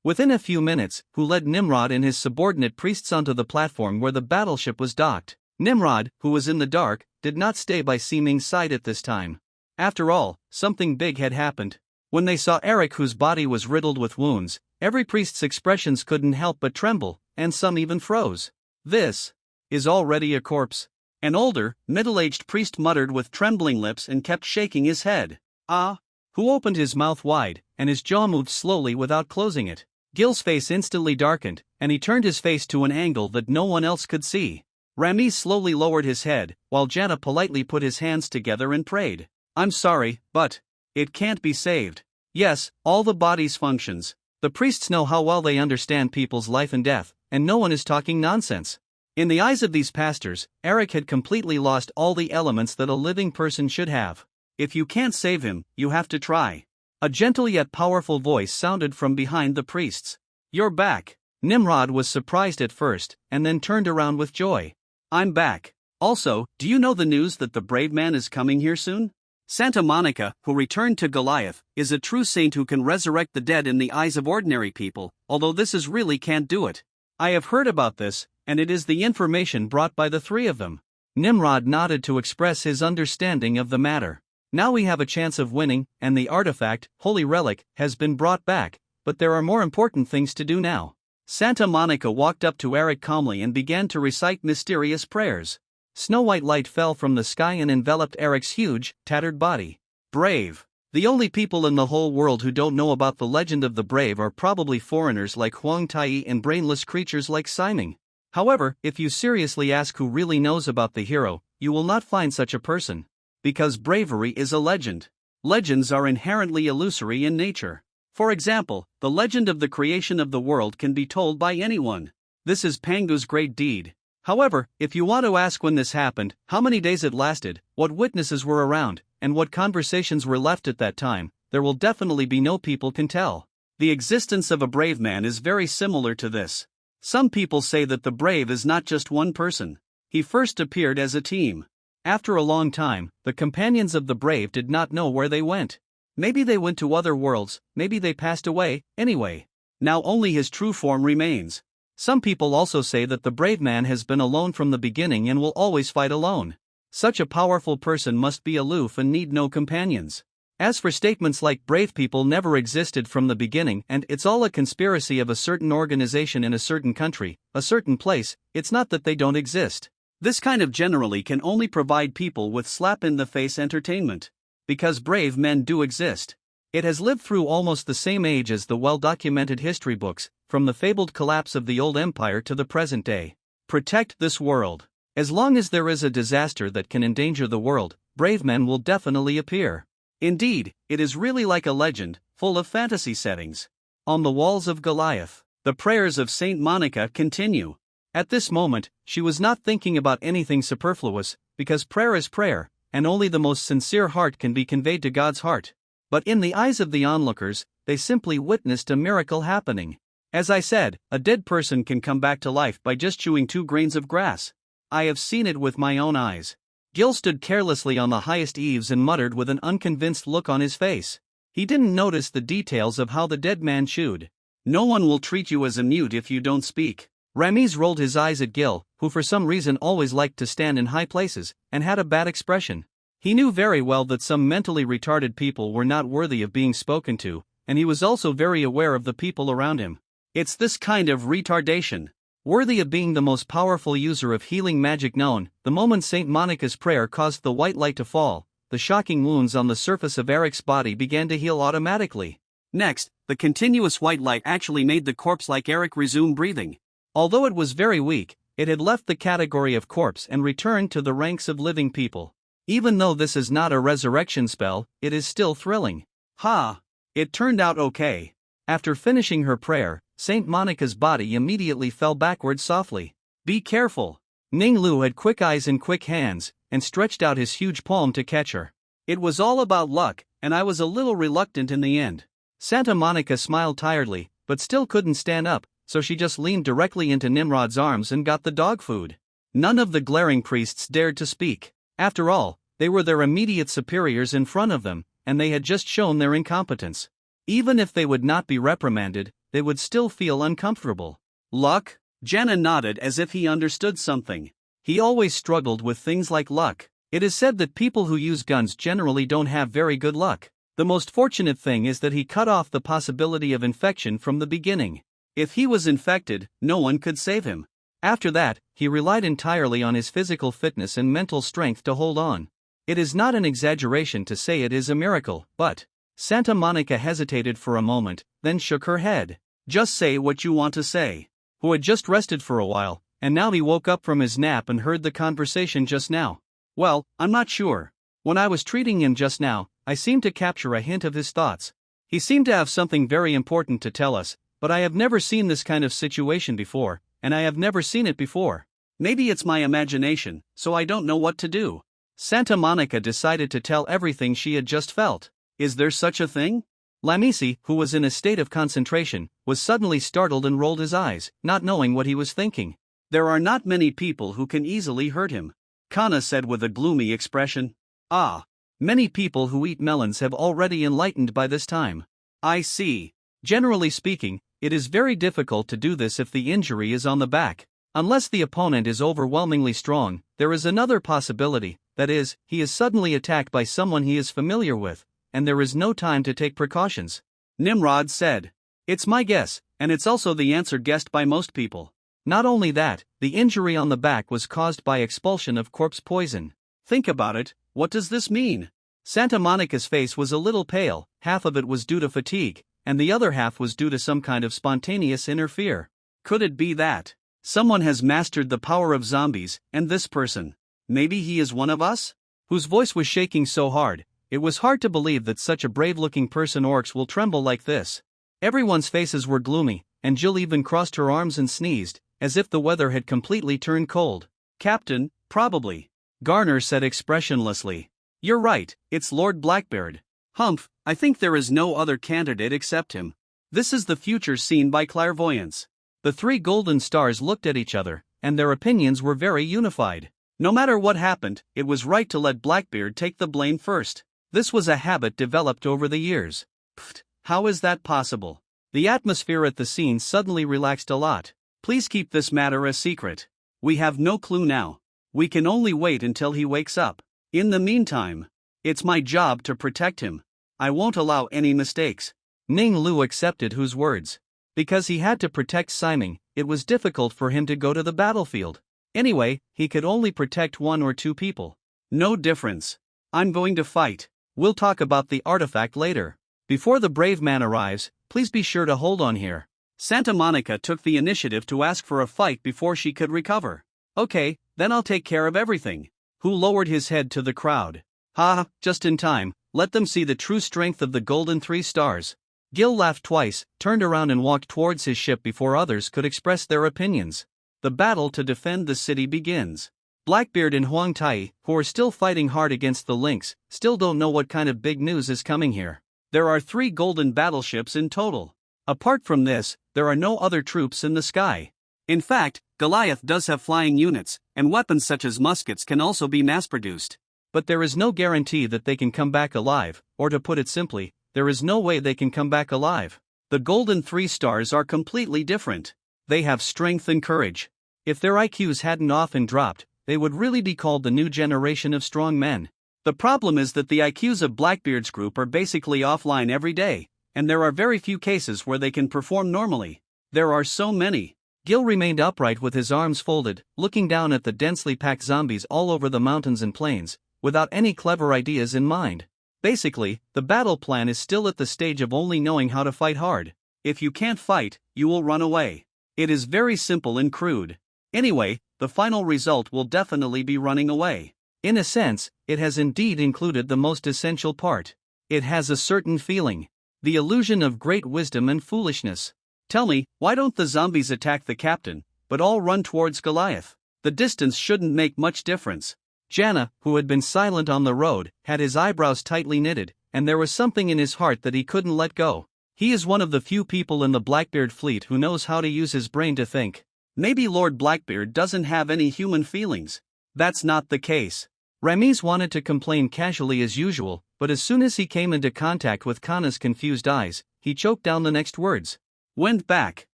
[SPEAKER 1] Within a few minutes, who led Nimrod and his subordinate priests onto the platform where the battleship was docked. Nimrod, who was in the dark, did not stay by Seeming's side at this time. After all, something big had happened. When they saw Eric, whose body was riddled with wounds, every priest's expressions couldn't help but tremble, and some even froze. This is already a corpse. An older, middle-aged priest muttered with trembling lips and kept shaking his head. Who opened his mouth wide, and his jaw moved slowly without closing it. Gil's face instantly darkened, and he turned his face to an angle that no one else could see. Ramiz slowly lowered his head, while Jana politely put his hands together and prayed. I'm sorry, but it can't be saved. Yes, all the body's functions. The priests know how well they understand people's life and death, and no one is talking nonsense. In the eyes of these pastors, Eric had completely lost all the elements that a living person should have. If you can't save him, you have to try. A gentle yet powerful voice sounded from behind the priests. You're back. Nimrod was surprised at first, and then turned around with joy. I'm back. Also, do you know the news that the brave man is coming here soon? Santa Monica, who returned to Goliath, is a true saint who can resurrect the dead in the eyes of ordinary people, although this is really can't do it. I have heard about this, and it is the information brought by the three of them. Nimrod nodded to express his understanding of the matter. Now we have a chance of winning, and the artifact, Holy Relic, has been brought back, but there are more important things to do now. Santa Monica walked up to Eric calmly and began to recite mysterious prayers. Snow-white light fell from the sky and enveloped Eric's huge, tattered body. Brave. The only people in the whole world who don't know about the legend of the brave are probably foreigners like Huang Tai and brainless creatures like Siming. However, if you seriously ask who really knows about the hero, you will not find such a person. Because bravery is a legend. Legends are inherently illusory in nature. For example, the legend of the creation of the world can be told by anyone. This is Pangu's great deed. However, if you want to ask when this happened, how many days it lasted, what witnesses were around, and what conversations were left at that time, there will definitely be no people can tell. The existence of a brave man is very similar to this. Some people say that the brave is not just one person. He first appeared as a team. After a long time, the companions of the brave did not know where they went. Maybe they went to other worlds, maybe they passed away, anyway. Now only his true form remains. Some people also say that the brave man has been alone from the beginning and will always fight alone. Such a powerful person must be aloof and need no companions. As for statements like brave people never existed from the beginning and it's all a conspiracy of a certain organization in a certain country, a certain place, it's not that they don't exist. This kind of generally can only provide people with slap-in-the-face entertainment. Because brave men do exist. It has lived through almost the same age as the well-documented history books, from the fabled collapse of the old empire to the present day. Protect this world. As long as there is a disaster that can endanger the world, brave men will definitely appear. Indeed, it is really like a legend, full of fantasy settings. On the walls of Goliath, the prayers of Saint Monica continue. At this moment, she was not thinking about anything superfluous, because prayer is prayer, and only the most sincere heart can be conveyed to God's heart. But in the eyes of the onlookers, they simply witnessed a miracle happening. As I said, a dead person can come back to life by just chewing 2 grains of grass. I have seen it with my own eyes. Gil stood carelessly on the highest eaves and muttered with an unconvinced look on his face. He didn't notice the details of how the dead man chewed. No one will treat you as a mute if you don't speak. Ramiz rolled his eyes at Gil, who for some reason always liked to stand in high places, and had a bad expression. He knew very well that some mentally retarded people were not worthy of being spoken to, and he was also very aware of the people around him. It's this kind of retardation. Worthy of being the most powerful user of healing magic known, the moment Saint Monica's prayer caused the white light to fall, the shocking wounds on the surface of Eric's body began to heal automatically. Next, the continuous white light actually made the corpse like Eric resume breathing. Although it was very weak, it had left the category of corpse and returned to the ranks of living people. Even though this is not a resurrection spell, it is still thrilling. Ha! It turned out okay. After finishing her prayer, Saint Monica's body immediately fell backwards softly. Be careful! Ning Lu had quick eyes and quick hands, and stretched out his huge palm to catch her. It was all about luck, and I was a little reluctant in the end. Santa Monica smiled tiredly, but still couldn't stand up, so she just leaned directly into Nimrod's arms and got the dog food. None of the glaring priests dared to speak. After all, they were their immediate superiors in front of them, and they had just shown their incompetence. Even if they would not be reprimanded, they would still feel uncomfortable. Luck? Jana nodded as if he understood something. He always struggled with things like luck. It is said that people who use guns generally don't have very good luck. The most fortunate thing is that he cut off the possibility of infection from the beginning. If he was infected, no one could save him. After that, he relied entirely on his physical fitness and mental strength to hold on. It is not an exaggeration to say it is a miracle, but... Santa Monica hesitated for a moment, then shook her head. Just say what you want to say. Who had just rested for a while, and now he woke up from his nap and heard the conversation just now. Well, I'm not sure. When I was treating him just now, I seemed to capture a hint of his thoughts. He seemed to have something very important to tell us, but I have never seen this kind of situation before, and I have never seen it before. Maybe it's my imagination, so I don't know what to do. Santa Monica decided to tell everything she had just felt. Is there such a thing? Lamisi, who was in a state of concentration, was suddenly startled and rolled his eyes, not knowing what he was thinking. There are not many people who can easily hurt him, Kana said with a gloomy expression. Ah. Many people who eat melons have already enlightened by this time. I see. Generally speaking, it is very difficult to do this if the injury is on the back. Unless the opponent is overwhelmingly strong, there is another possibility, that is, he is suddenly attacked by someone he is familiar with, and there is no time to take precautions. Nimrod said. It's my guess, and it's also the answer guessed by most people. Not only that, the injury on the back was caused by expulsion of corpse poison. Think about it, what does this mean? Santa Monica's face was a little pale, half of it was due to fatigue, and the other half was due to some kind of spontaneous inner fear. Could it be that someone has mastered the power of zombies, and this person, maybe he is one of us? Whose voice was shaking so hard, it was hard to believe that such a brave-looking person orcs will tremble like this. Everyone's faces were gloomy, and Jill even crossed her arms and sneezed, as if the weather had completely turned cold. Captain, probably. Garner said expressionlessly. You're right, it's Lord Blackbeard. Humph, I think there is no other candidate except him. This is the future seen by clairvoyance. The three golden stars looked at each other, and their opinions were very unified. No matter what happened, it was right to let Blackbeard take the blame first. This was a habit developed over the years. Pfft, how is that possible? The atmosphere at the scene suddenly relaxed a lot. Please keep this matter a secret. We have no clue now. We can only wait until he wakes up. In the meantime, it's my job to protect him. I won't allow any mistakes. Ning Lu accepted Hu's words. Because he had to protect Simon, it was difficult for him to go to the battlefield. Anyway, he could only protect one or two people. No difference. I'm going to fight. We'll talk about the artifact later. Before the brave man arrives, please be sure to hold on here. Santa Monica took the initiative to ask for a fight before she could recover. Okay, then I'll take care of everything. Hu lowered his head to the crowd. Ha, just in time, let them see the true strength of the golden 3 stars. Gil laughed twice, turned around and walked towards his ship before others could express their opinions. The battle to defend the city begins. Blackbeard and Huang Tai, who are still fighting hard against the Lynx, still don't know what kind of big news is coming here. There are 3 golden battleships in total. Apart from this, there are no other troops in the sky. In fact, Goliath does have flying units, and weapons such as muskets can also be mass-produced. But there is no guarantee that they can come back alive, or to put it simply, there is no way they can come back alive. The golden 3 stars are completely different. They have strength and courage. If their IQs hadn't often dropped, they would really be called the new generation of strong men. The problem is that the IQs of Blackbeard's group are basically offline every day, and there are very few cases where they can perform normally. There are so many. Gil remained upright with his arms folded, looking down at the densely packed zombies all over the mountains and plains, without any clever ideas in mind. Basically, the battle plan is still at the stage of only knowing how to fight hard. If you can't fight, you will run away. It is very simple and crude. Anyway, the final result will definitely be running away. In a sense, it has indeed included the most essential part. It has a certain feeling. The illusion of great wisdom and foolishness. Tell me, why don't the zombies attack the captain, but all run towards Goliath? The distance shouldn't make much difference. Jana, who had been silent on the road, had his eyebrows tightly knitted, and there was something in his heart that he couldn't let go. He is one of the few people in the Blackbeard fleet who knows how to use his brain to think. Maybe Lord Blackbeard doesn't have any human feelings. That's not the case. Ramiz wanted to complain casually as usual, but as soon as he came into contact with Kana's confused eyes, he choked down the next words. Went back.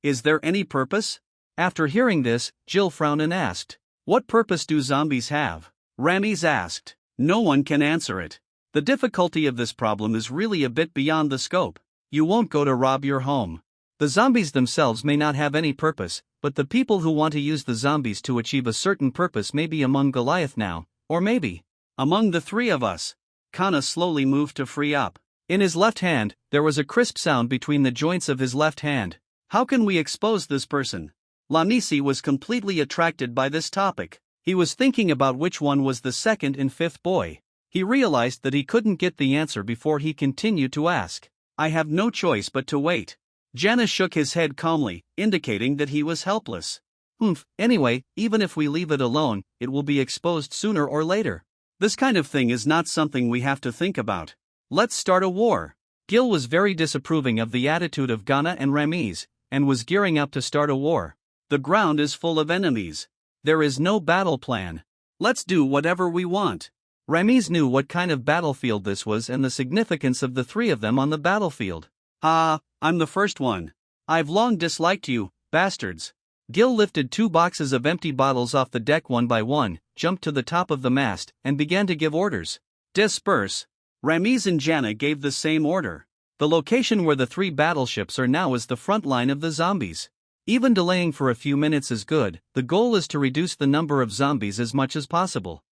[SPEAKER 1] Is there any purpose? After hearing this, Jill frowned and asked, what purpose do zombies have? Ramiz asked. No one can answer it. The difficulty of this problem is really a bit beyond the scope. You won't go to rob your home. The zombies themselves may not have any purpose, but the people who want to use the zombies to achieve a certain purpose may be among Goliath now, or maybe among the three of us. Kana slowly moved to free up. In his left hand, there was a crisp sound between the joints of his left hand. How can we expose this person? Lanisi was completely attracted by this topic. He was thinking about which one was the second and fifth boy. He realized that he couldn't get the answer before he continued to ask. I have no choice but to wait. Jana shook his head calmly, indicating that he was helpless. Anyway, even if we leave it alone, it will be exposed sooner or later. This kind of thing is not something we have to think about. Let's start a war. Gil was very disapproving of the attitude of Ghana and Ramiz, and was gearing up to start a war. The ground is full of enemies. There is no battle plan. Let's do whatever we want. Ramiz knew what kind of battlefield this was and the significance of the three of them on the battlefield. I'm the first one. I've long disliked you, bastards. Gil lifted 2 boxes of empty bottles off the deck one by one, jumped to the top of the mast, and began to give orders. Disperse. Ramiz and Jana gave the same order. The location where the 3 battleships are now is the front line of the zombies. Even delaying for a few minutes is good. The goal is to reduce the number of zombies as much as possible.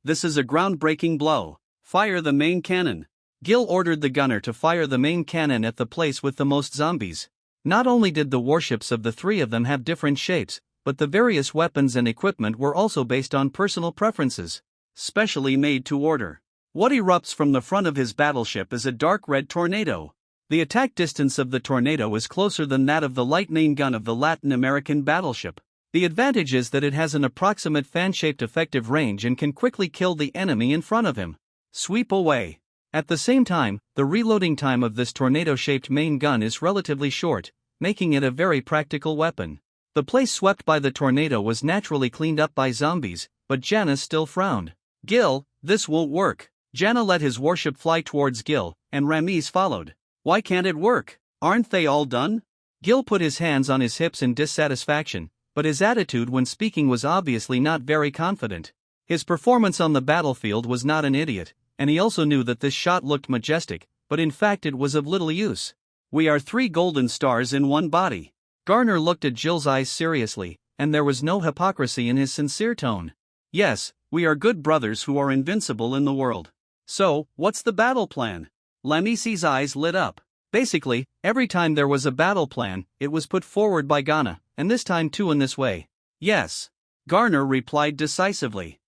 [SPEAKER 1] This is a groundbreaking blow. Fire the main cannon. Gil ordered the gunner to fire the main cannon at the place with the most zombies. Not only did the warships of the 3 of them have different shapes, but the various weapons and equipment were also based on personal preferences. Specially made to order. What erupts from the front of his battleship is a dark red tornado. The attack distance of the tornado is closer than that of the light main gun of the Latin American battleship. The advantage is that it has an approximate fan-shaped effective range and can quickly kill the enemy in front of him. Sweep away. At the same time, the reloading time of this tornado-shaped main gun is relatively short, making it a very practical weapon. The place swept by the tornado was naturally cleaned up by zombies, but Jana still frowned. Gil, this won't work. Jana let his warship fly towards Gil, and Ramiz followed. Why can't it work? Aren't they all done? Gil put his hands on his hips in dissatisfaction, but his attitude when speaking was obviously not very confident. His performance on the battlefield was not an idiot, and he also knew that this shot looked majestic, but in fact it was of little use. We are 3 golden stars in one body. Garner looked at Jill's eyes seriously, and there was no hypocrisy in his sincere tone. Yes, we are good brothers who are invincible in the world. So, what's the battle plan? Lamisi's eyes lit up. Basically, every time there was a battle plan, it was put forward by Ghana, and this time too in this way. Yes. Garner replied decisively.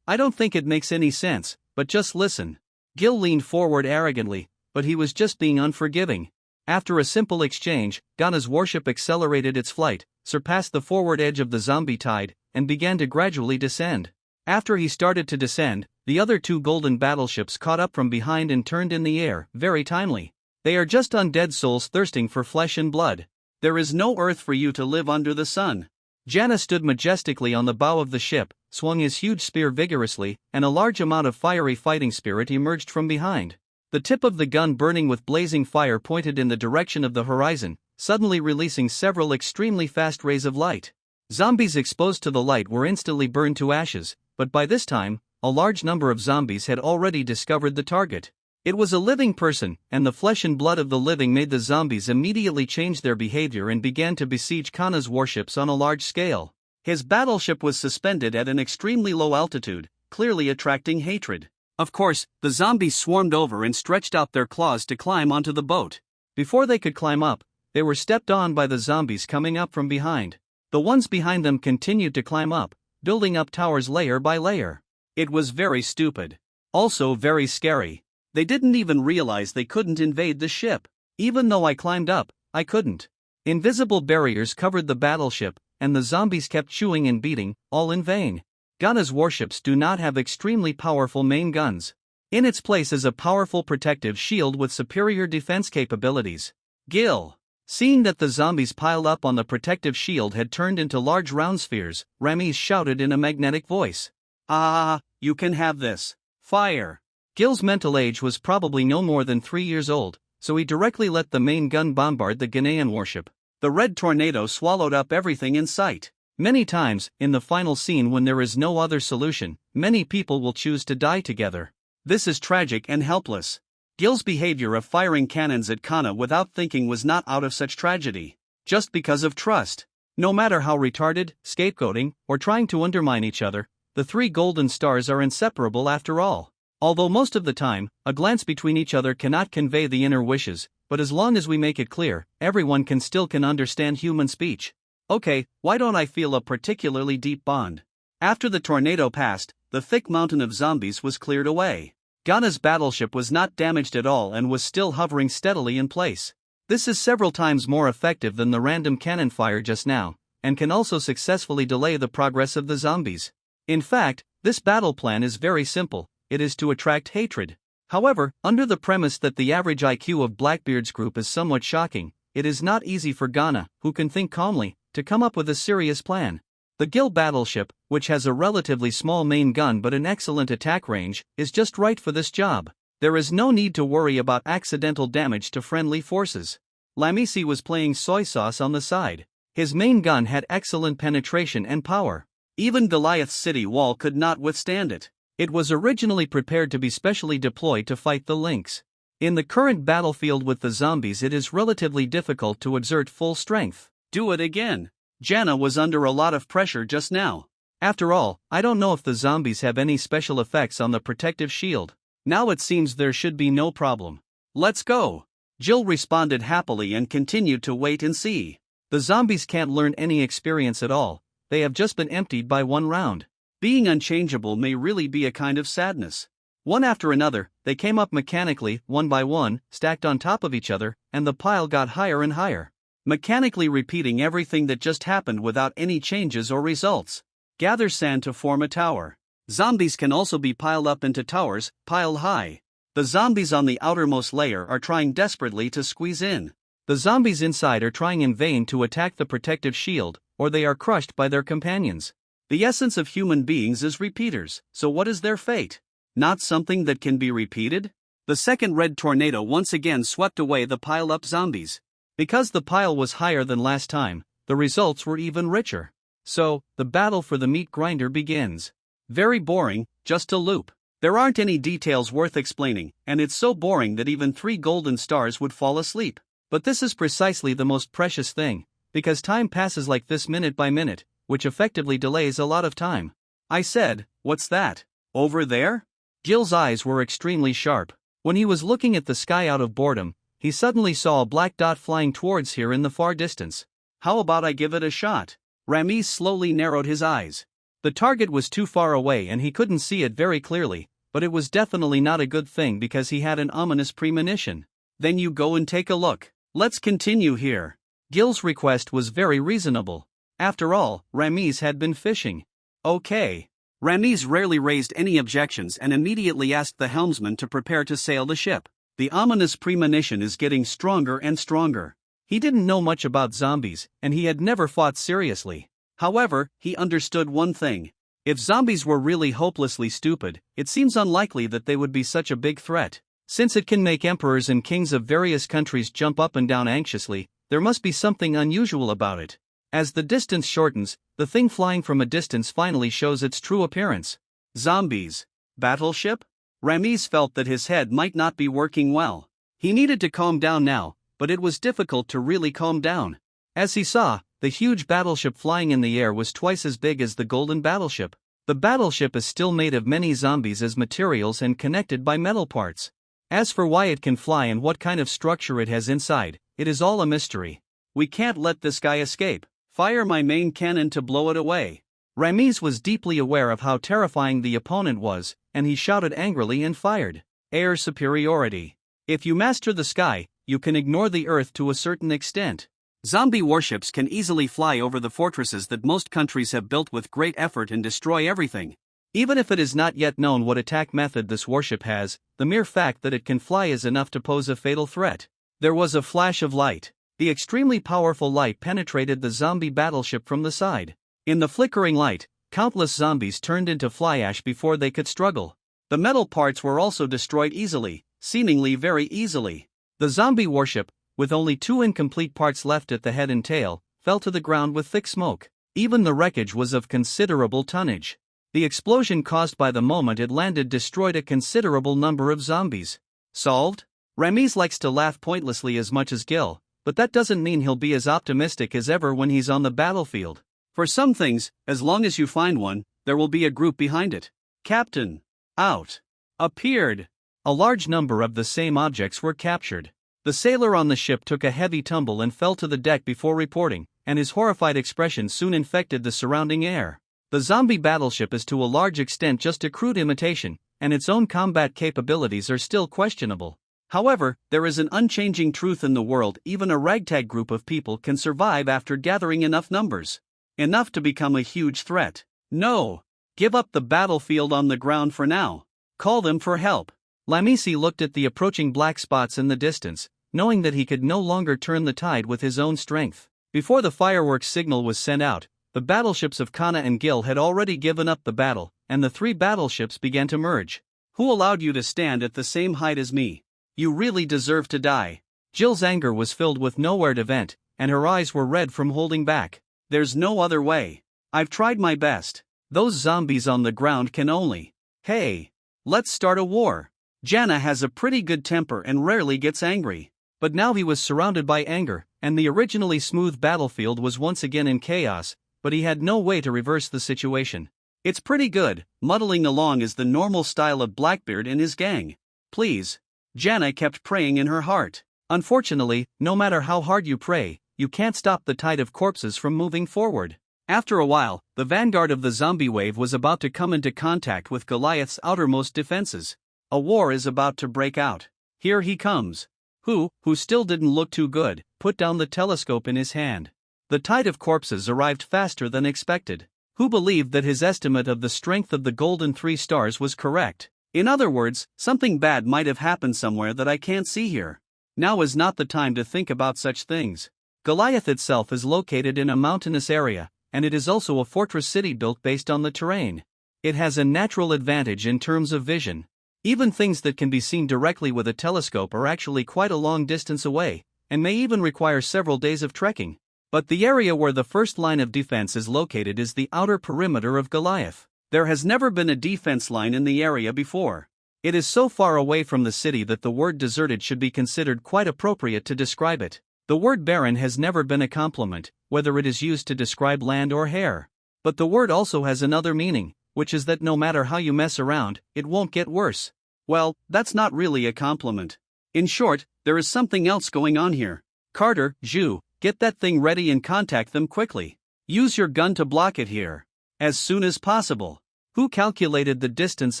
[SPEAKER 1] I don't think it makes any sense, but just listen. Gil leaned forward arrogantly, but he was just being unforgiving. After a simple exchange, Ghana's warship accelerated its flight, surpassed the forward edge of the zombie tide, and began to gradually descend. After he started to descend, the other 2 golden battleships caught up from behind and turned in the air, very timely. They are just undead souls thirsting for flesh and blood. There is no earth for you to live under the sun. Jana stood majestically on the bow of the ship, swung his huge spear vigorously, and a large amount of fiery fighting spirit emerged from behind. The tip of the gun burning with blazing fire pointed in the direction of the horizon, suddenly releasing several extremely fast rays of light. Zombies exposed to the light were instantly burned to ashes, but by this time, a large number of zombies had already discovered the target. It was a living person, and the flesh and blood of the living made the zombies immediately change their behavior and began to besiege Kana's warships on a large scale. His battleship was suspended at an extremely low altitude, clearly attracting hatred. Of course, the zombies swarmed over and stretched out their claws to climb onto the boat. Before they could climb up, they were stepped on by the zombies coming up from behind. The ones behind them continued to climb up, building up towers layer by layer. It was very stupid. Also very scary. They didn't even realize they couldn't invade the ship. Even though I climbed up, I couldn't. Invisible barriers covered the battleship, and the zombies kept chewing and beating, all in vain. Ghana's warships do not have extremely powerful main guns. In its place is a powerful protective shield with superior defense capabilities. Gil. Seeing that the zombies piled up on the protective shield had turned into large round spheres, Ramis shouted in a magnetic voice. "Ah, you can have this. Fire." Gil's mental age was probably no more than 3 years old, so he directly let the main gun bombard the Ghanaian warship. The red tornado swallowed up everything in sight. Many times, in the final scene when there is no other solution, many people will choose to die together. This is tragic and helpless. Gil's behavior of firing cannons at Kana without thinking was not out of such tragedy. Just because of trust. No matter how retarded, scapegoating, or trying to undermine each other, the 3 golden stars are inseparable after all. Although most of the time, a glance between each other cannot convey the inner wishes, but as long as we make it clear, everyone can understand human speech. Okay, why don't I feel a particularly deep bond? After the tornado passed, the thick mountain of zombies was cleared away. Ghana's battleship was not damaged at all and was still hovering steadily in place. This is several times more effective than the random cannon fire just now, and can also successfully delay the progress of the zombies. In fact, this battle plan is very simple. It is to attract hatred. However, under the premise that the average IQ of Blackbeard's group is somewhat shocking, it is not easy for Ghana, who can think calmly, to come up with a serious plan. The Gil battleship, which has a relatively small main gun but an excellent attack range, is just right for this job. There is no need to worry about accidental damage to friendly forces. Lamisi was playing soy sauce on the side. His main gun had excellent penetration and power. Even Goliath's city wall could not withstand it. It was originally prepared to be specially deployed to fight the Lynx. In the current battlefield with the zombies, it is relatively difficult to exert full strength. Do it again. Jana was under a lot of pressure just now. After all, I don't know if the zombies have any special effects on the protective shield. Now it seems there should be no problem. Let's go. Jill responded happily and continued to wait and see. The zombies can't learn any experience at all. They have just been emptied by one round. Being unchangeable may really be a kind of sadness. One after another, they came up mechanically, one by one, stacked on top of each other, and the pile got higher and higher. Mechanically repeating everything that just happened without any changes or results. Gather sand to form a tower. Zombies can also be piled up into towers, piled high. The zombies on the outermost layer are trying desperately to squeeze in. The zombies inside are trying in vain to attack the protective shield, or they are crushed by their companions. The essence of human beings is repeaters, so what is their fate? Not something that can be repeated? The second red tornado once again swept away the piled-up zombies. Because the pile was higher than last time, the results were even richer. So, the battle for the meat grinder begins. Very boring, just a loop. There aren't any details worth explaining, and it's so boring that even 3 golden stars would fall asleep. But this is precisely the most precious thing, because time passes like this minute by minute, which effectively delays a lot of time. I said, "What's that? Over there?" Gil's eyes were extremely sharp. When he was looking at the sky out of boredom, he suddenly saw a black dot flying towards here in the far distance. How about I give it a shot? Ramis slowly narrowed his eyes. The target was too far away and he couldn't see it very clearly, but it was definitely not a good thing because he had an ominous premonition. Then you go and take a look. Let's continue here. Gil's request was very reasonable. After all, Ramis had been fishing. Okay. Ramis rarely raised any objections and immediately asked the helmsman to prepare to sail the ship. The ominous premonition is getting stronger and stronger. He didn't know much about zombies, and he had never fought seriously. However, he understood one thing. If zombies were really hopelessly stupid, it seems unlikely that they would be such a big threat. Since it can make emperors and kings of various countries jump up and down anxiously, there must be something unusual about it. As the distance shortens, the thing flying from a distance finally shows its true appearance. Zombies. Battleship? Ramis felt that his head might not be working well. He needed to calm down now, but it was difficult to really calm down. As he saw, the huge battleship flying in the air was twice as big as the golden battleship. The battleship is still made of many zombies as materials and connected by metal parts. As for why it can fly and what kind of structure it has inside, it is all a mystery. We can't let this guy escape. Fire my main cannon to blow it away. Ramiz was deeply aware of how terrifying the opponent was, and he shouted angrily and fired. Air superiority. If you master the sky, you can ignore the earth to a certain extent. Zombie warships can easily fly over the fortresses that most countries have built with great effort and destroy everything. Even if it is not yet known what attack method this warship has, the mere fact that it can fly is enough to pose a fatal threat. There was a flash of light. The extremely powerful light penetrated the zombie battleship from the side. In the flickering light, countless zombies turned into fly ash before they could struggle. The metal parts were also destroyed easily, seemingly very easily. The zombie warship, with only 2 incomplete parts left at the head and tail, fell to the ground with thick smoke. Even the wreckage was of considerable tonnage. The explosion caused by the moment it landed destroyed a considerable number of zombies. Solved? Ramiz likes to laugh pointlessly as much as Gil, but that doesn't mean he'll be as optimistic as ever when he's on the battlefield. For some things, as long as you find one, there will be a group behind it. Captain. Out. Appeared. A large number of the same objects were captured. The sailor on the ship took a heavy tumble and fell to the deck before reporting, and his horrified expression soon infected the surrounding air. The zombie battleship is to a large extent just a crude imitation, and its own combat capabilities are still questionable. However, there is an unchanging truth in the world: even a ragtag group of people can survive after gathering enough numbers. Enough to become a huge threat. No. Give up the battlefield on the ground for now. Call them for help. Lamisi looked at the approaching black spots in the distance, knowing that he could no longer turn the tide with his own strength. Before the fireworks signal was sent out, the battleships of Kana and Gil had already given up the battle, and the 3 battleships began to merge. Who allowed you to stand at the same height as me? You really deserve to die. Jill's anger was filled with nowhere to vent, and her eyes were red from holding back. There's no other way. I've tried my best. Those zombies on the ground can only. Hey. Let's start a war. Jana has a pretty good temper and rarely gets angry. But now he was surrounded by anger, and the originally smooth battlefield was once again in chaos, but he had no way to reverse the situation. It's pretty good. Muddling along is the normal style of Blackbeard and his gang. Please. Jana kept praying in her heart. Unfortunately, no matter how hard you pray, you can't stop the tide of corpses from moving forward. After a while, the vanguard of the zombie wave was about to come into contact with Goliath's outermost defenses. A war is about to break out. Here he comes. Who still didn't look too good, put down the telescope in his hand. The tide of corpses arrived faster than expected. Who believed that his estimate of the strength of the golden 3 stars was correct? In other words, something bad might have happened somewhere that I can't see here. Now is not the time to think about such things. Goliath itself is located in a mountainous area, and it is also a fortress city built based on the terrain. It has a natural advantage in terms of vision. Even things that can be seen directly with a telescope are actually quite a long distance away, and may even require several days of trekking. But the area where the first line of defense is located is the outer perimeter of Goliath. There has never been a defense line in the area before. It is so far away from the city that the word deserted should be considered quite appropriate to describe it. The word barren has never been a compliment, whether it is used to describe land or hair. But the word also has another meaning, which is that no matter how you mess around, it won't get worse. Well, that's not really a compliment. In short, there is something else going on here. Carter, Zhu, get that thing ready and contact them quickly. Use your gun to block it here. As soon as possible. Who calculated the distance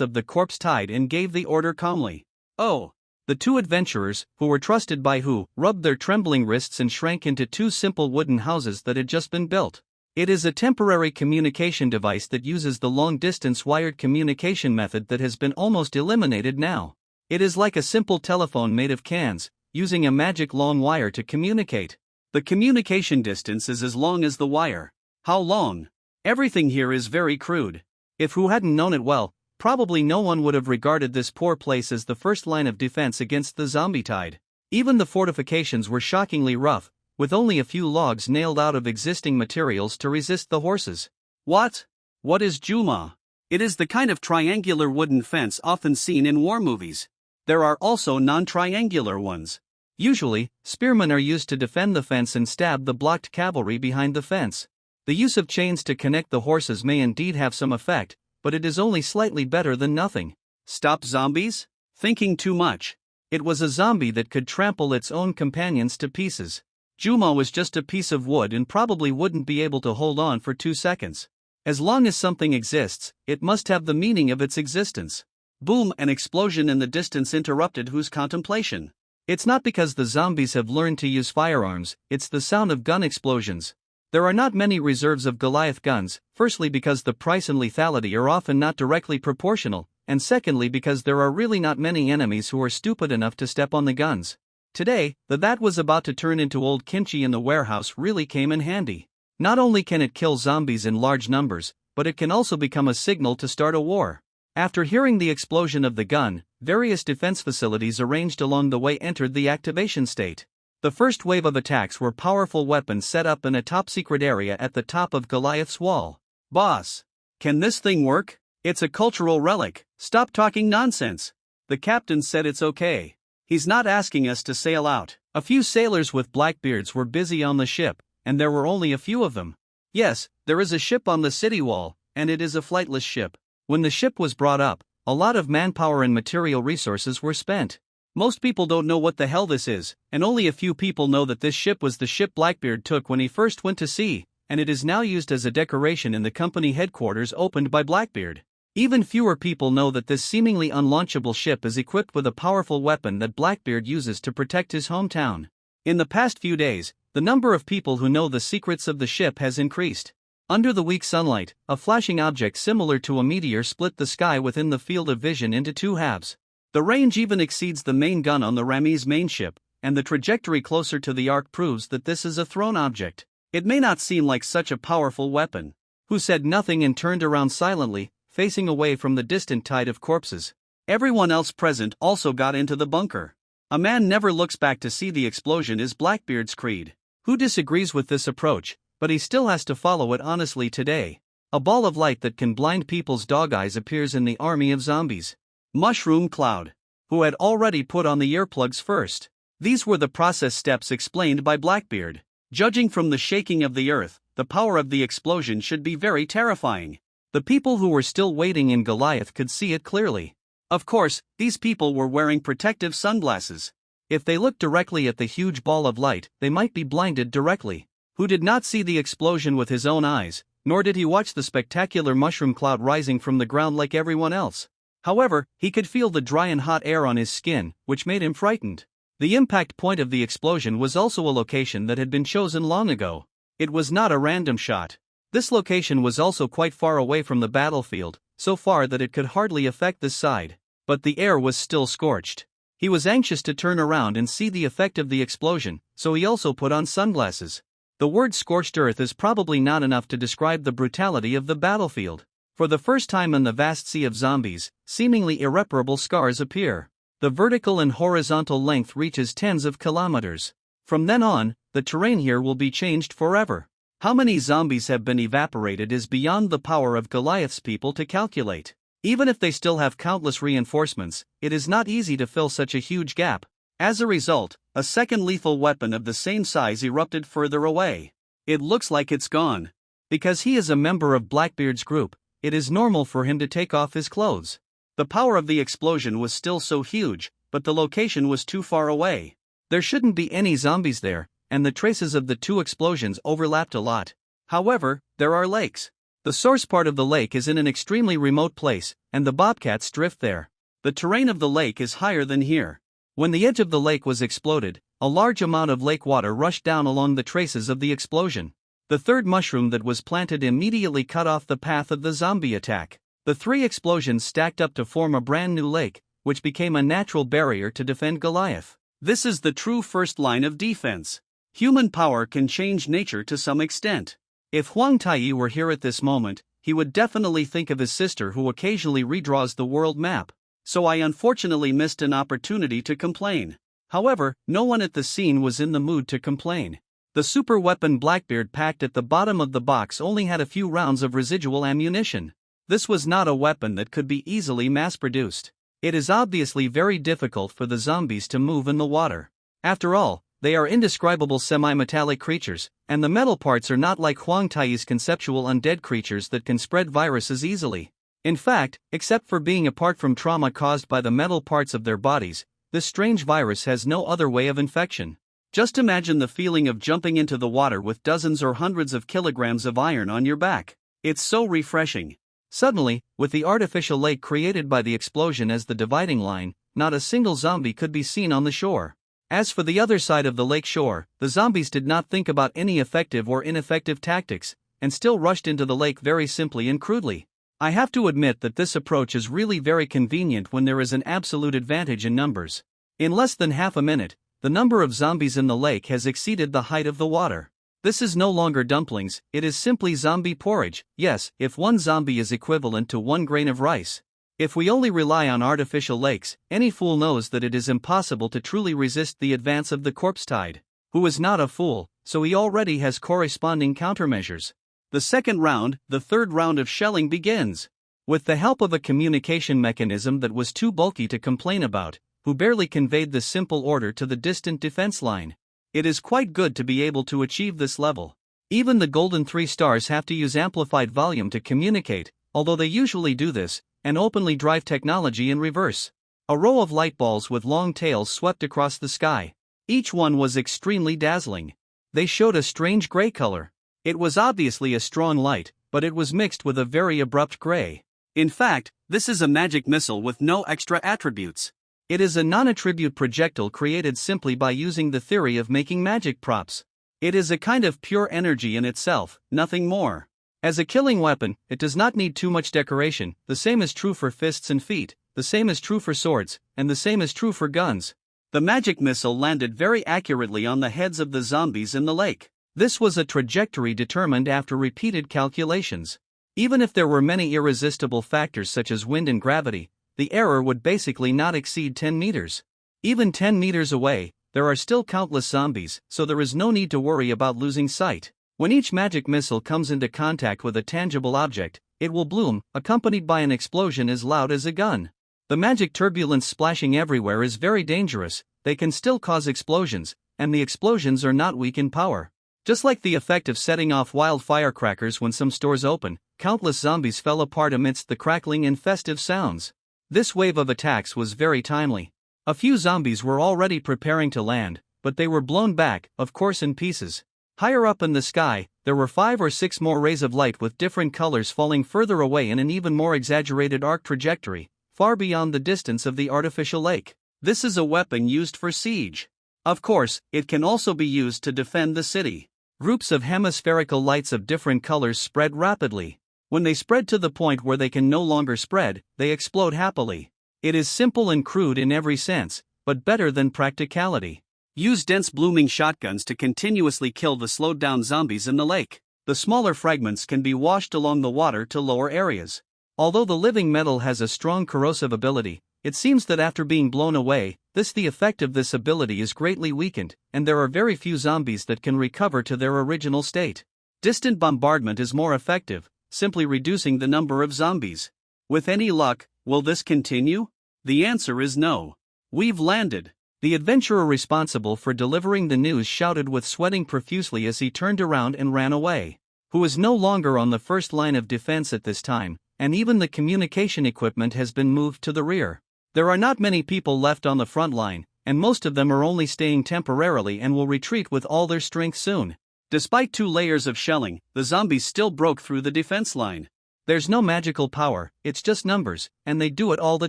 [SPEAKER 1] of the corpse tide and gave the order calmly? Oh. The 2 adventurers, who were trusted by Hu, rubbed their trembling wrists and shrank into 2 simple wooden houses that had just been built. It is a temporary communication device that uses the long-distance wired communication method that has been almost eliminated now. It is like a simple telephone made of cans, using a magic long wire to communicate. The communication distance is as long as the wire. How long? Everything here is very crude. If Hu hadn't known it well, probably no one would have regarded this poor place as the first line of defense against the zombie tide. Even the fortifications were shockingly rough, with only a few logs nailed out of existing materials to resist the horses. What? What is Juma? It is the kind of triangular wooden fence often seen in war movies. There are also non-triangular ones. Usually, spearmen are used to defend the fence and stab the blocked cavalry behind the fence. The use of chains to connect the horses may indeed have some effect, but it is only slightly better than nothing. Stop zombies? Thinking too much. It was a zombie that could trample its own companions to pieces. Juma was just a piece of wood and probably wouldn't be able to hold on for 2 seconds. As long as something exists, it must have the meaning of its existence. Boom! An explosion in the distance interrupted Hu's contemplation. It's not because the zombies have learned to use firearms, it's the sound of gun explosions. There are not many reserves of Goliath guns, firstly because the price and lethality are often not directly proportional, and secondly because there are really not many enemies who are stupid enough to step on the guns. Today, that was about to turn into old kimchi in the warehouse really came in handy. Not only can it kill zombies in large numbers, but it can also become a signal to start a war. After hearing the explosion of the gun, various defense facilities arranged along the way entered the activation state. The first wave of attacks were powerful weapons set up in a top-secret area at the top of Goliath's wall. Boss, can this thing work? It's a cultural relic. Stop talking nonsense. The captain said it's okay. He's not asking us to sail out. A few sailors with black beards were busy on the ship, and there were only a few of them. Yes, there is a ship on the city wall, and it is a flightless ship. When the ship was brought up, a lot of manpower and material resources were spent. Most people don't know what the hell this is, and only a few people know that this ship was the ship Blackbeard took when he first went to sea, and it is now used as a decoration in the company headquarters opened by Blackbeard. Even fewer people know that this seemingly unlaunchable ship is equipped with a powerful weapon that Blackbeard uses to protect his hometown. In the past few days, the number of people who know the secrets of the ship has increased. Under the weak sunlight, a flashing object similar to a meteor split the sky within the field of vision into 2 halves. The range even exceeds the main gun on the Ramese main ship, and the trajectory closer to the arc proves that this is a thrown object. It may not seem like such a powerful weapon. Who said nothing and turned around silently, facing away from the distant tide of corpses. Everyone else present also got into the bunker. A man never looks back to see the explosion is Blackbeard's creed. Who disagrees with this approach, but he still has to follow it honestly today. A ball of light that can blind people's dog eyes appears in the army of zombies. Mushroom Cloud. Who had already put on the earplugs first. These were the process steps explained by Blackbeard. Judging from the shaking of the earth, the power of the explosion should be very terrifying. The people who were still waiting in Goliath could see it clearly. Of course, these people were wearing protective sunglasses. If they looked directly at the huge ball of light, they might be blinded directly. Who did not see the explosion with his own eyes, nor did he watch the spectacular mushroom cloud rising from the ground like everyone else. However, he could feel the dry and hot air on his skin, which made him frightened. The impact point of the explosion was also a location that had been chosen long ago. It was not a random shot. This location was also quite far away from the battlefield, so far that it could hardly affect this side. But the air was still scorched. He was anxious to turn around and see the effect of the explosion, so he also put on sunglasses. The word scorched earth is probably not enough to describe the brutality of the battlefield. For the first time in the vast sea of zombies, seemingly irreparable scars appear. The vertical and horizontal length reaches tens of kilometers. From then on, the terrain here will be changed forever. How many zombies have been evaporated is beyond the power of Goliath's people to calculate. Even if they still have countless reinforcements, it is not easy to fill such a huge gap. As a result, a second lethal weapon of the same size erupted further away. It looks like it's gone. Because he is a member of Blackbeard's group, it is normal for him to take off his clothes. The power of the explosion was still so huge, but the location was too far away. There shouldn't be any zombies there, and the traces of the 2 explosions overlapped a lot. However, there are lakes. The source part of the lake is in an extremely remote place, and the bobcats drift there. The terrain of the lake is higher than here. When the edge of the lake was exploded, a large amount of lake water rushed down along the traces of the explosion. The third mushroom that was planted immediately cut off the path of the zombie attack. The 3 explosions stacked up to form a brand new lake, which became a natural barrier to defend Goliath. This is the true first line of defense. Human power can change nature to some extent. If Huang Taiyi were here at this moment, he would definitely think of his sister who occasionally redraws the world map. So I unfortunately missed an opportunity to complain. However, no one at the scene was in the mood to complain. The super weapon Blackbeard packed at the bottom of the box only had a few rounds of residual ammunition. This was not a weapon that could be easily mass-produced. It is obviously very difficult for the zombies to move in the water. After all, they are indescribable semi-metallic creatures, and the metal parts are not like Huang Taiyi's conceptual undead creatures that can spread viruses easily. In fact, except for being apart from trauma caused by the metal parts of their bodies, this strange virus has no other way of infection. Just imagine the feeling of jumping into the water with dozens or hundreds of kilograms of iron on your back. It's so refreshing. Suddenly, with the artificial lake created by the explosion as the dividing line, not a single zombie could be seen on the shore. As for the other side of the lake shore, the zombies did not think about any effective or ineffective tactics, and still rushed into the lake very simply and crudely. I have to admit that this approach is really very convenient when there is an absolute advantage in numbers. In less than half a minute, the number of zombies in the lake has exceeded the height of the water. This is no longer dumplings, it is simply zombie porridge. Yes, if one zombie is equivalent to 1 grain of rice. If we only rely on artificial lakes, any fool knows that it is impossible to truly resist the advance of the corpse tide. Who is not a fool, so he already has corresponding countermeasures. The second round, the third round of shelling begins. With the help of a communication mechanism that was too bulky to complain about, who barely conveyed the simple order to the distant defense line. It is quite good to be able to achieve this level. Even the golden 3 stars have to use amplified volume to communicate, although they usually do this, and openly drive technology in reverse. A row of light balls with long tails swept across the sky. Each one was extremely dazzling. They showed a strange gray color. It was obviously a strong light, but it was mixed with a very abrupt gray. In fact, this is a magic missile with no extra attributes. It is a non-attribute projectile created simply by using the theory of making magic props. It is a kind of pure energy in itself, nothing more. As a killing weapon, it does not need too much decoration. The same is true for fists and feet, the same is true for swords, and the same is true for guns. The magic missile landed very accurately on the heads of the zombies in the lake. This was a trajectory determined after repeated calculations. Even if there were many irresistible factors such as wind and gravity, the error would basically not exceed 10 meters. Even 10 meters away, there are still countless zombies, so there is no need to worry about losing sight. When each magic missile comes into contact with a tangible object, it will bloom, accompanied by an explosion as loud as a gun. The magic turbulence splashing everywhere is very dangerous. They can still cause explosions, and the explosions are not weak in power. Just like the effect of setting off wild firecrackers when some stores open, countless zombies fell apart amidst the crackling and festive sounds. This wave of attacks was very timely. A few zombies were already preparing to land, but they were blown back, of course in pieces. Higher up in the sky, there were 5 or 6 more rays of light with different colors falling further away in an even more exaggerated arc trajectory, far beyond the distance of the artificial lake. This is a weapon used for siege. Of course, it can also be used to defend the city. Groups of hemispherical lights of different colors spread rapidly. When they spread to the point where they can no longer spread, they explode happily. It is simple and crude in every sense, but better than practicality. Use dense blooming shotguns to continuously kill the slowed down zombies in the lake. The smaller fragments can be washed along the water to lower areas. Although the living metal has a strong corrosive ability, it seems that after being blown away, the effect of this ability is greatly weakened, and there are very few zombies that can recover to their original state. Distant bombardment is more effective, simply reducing the number of zombies. With any luck, will this continue? The answer is no. We've landed. The adventurer responsible for delivering the news shouted with sweating profusely as he turned around and ran away. Who is no longer on the first line of defense at this time, and even the communication equipment has been moved to the rear. There are not many people left on the front line, and most of them are only staying temporarily and will retreat with all their strength soon. Despite 2 layers of shelling, the zombies still broke through the defense line. There's no magical power, it's just numbers, and they do it all the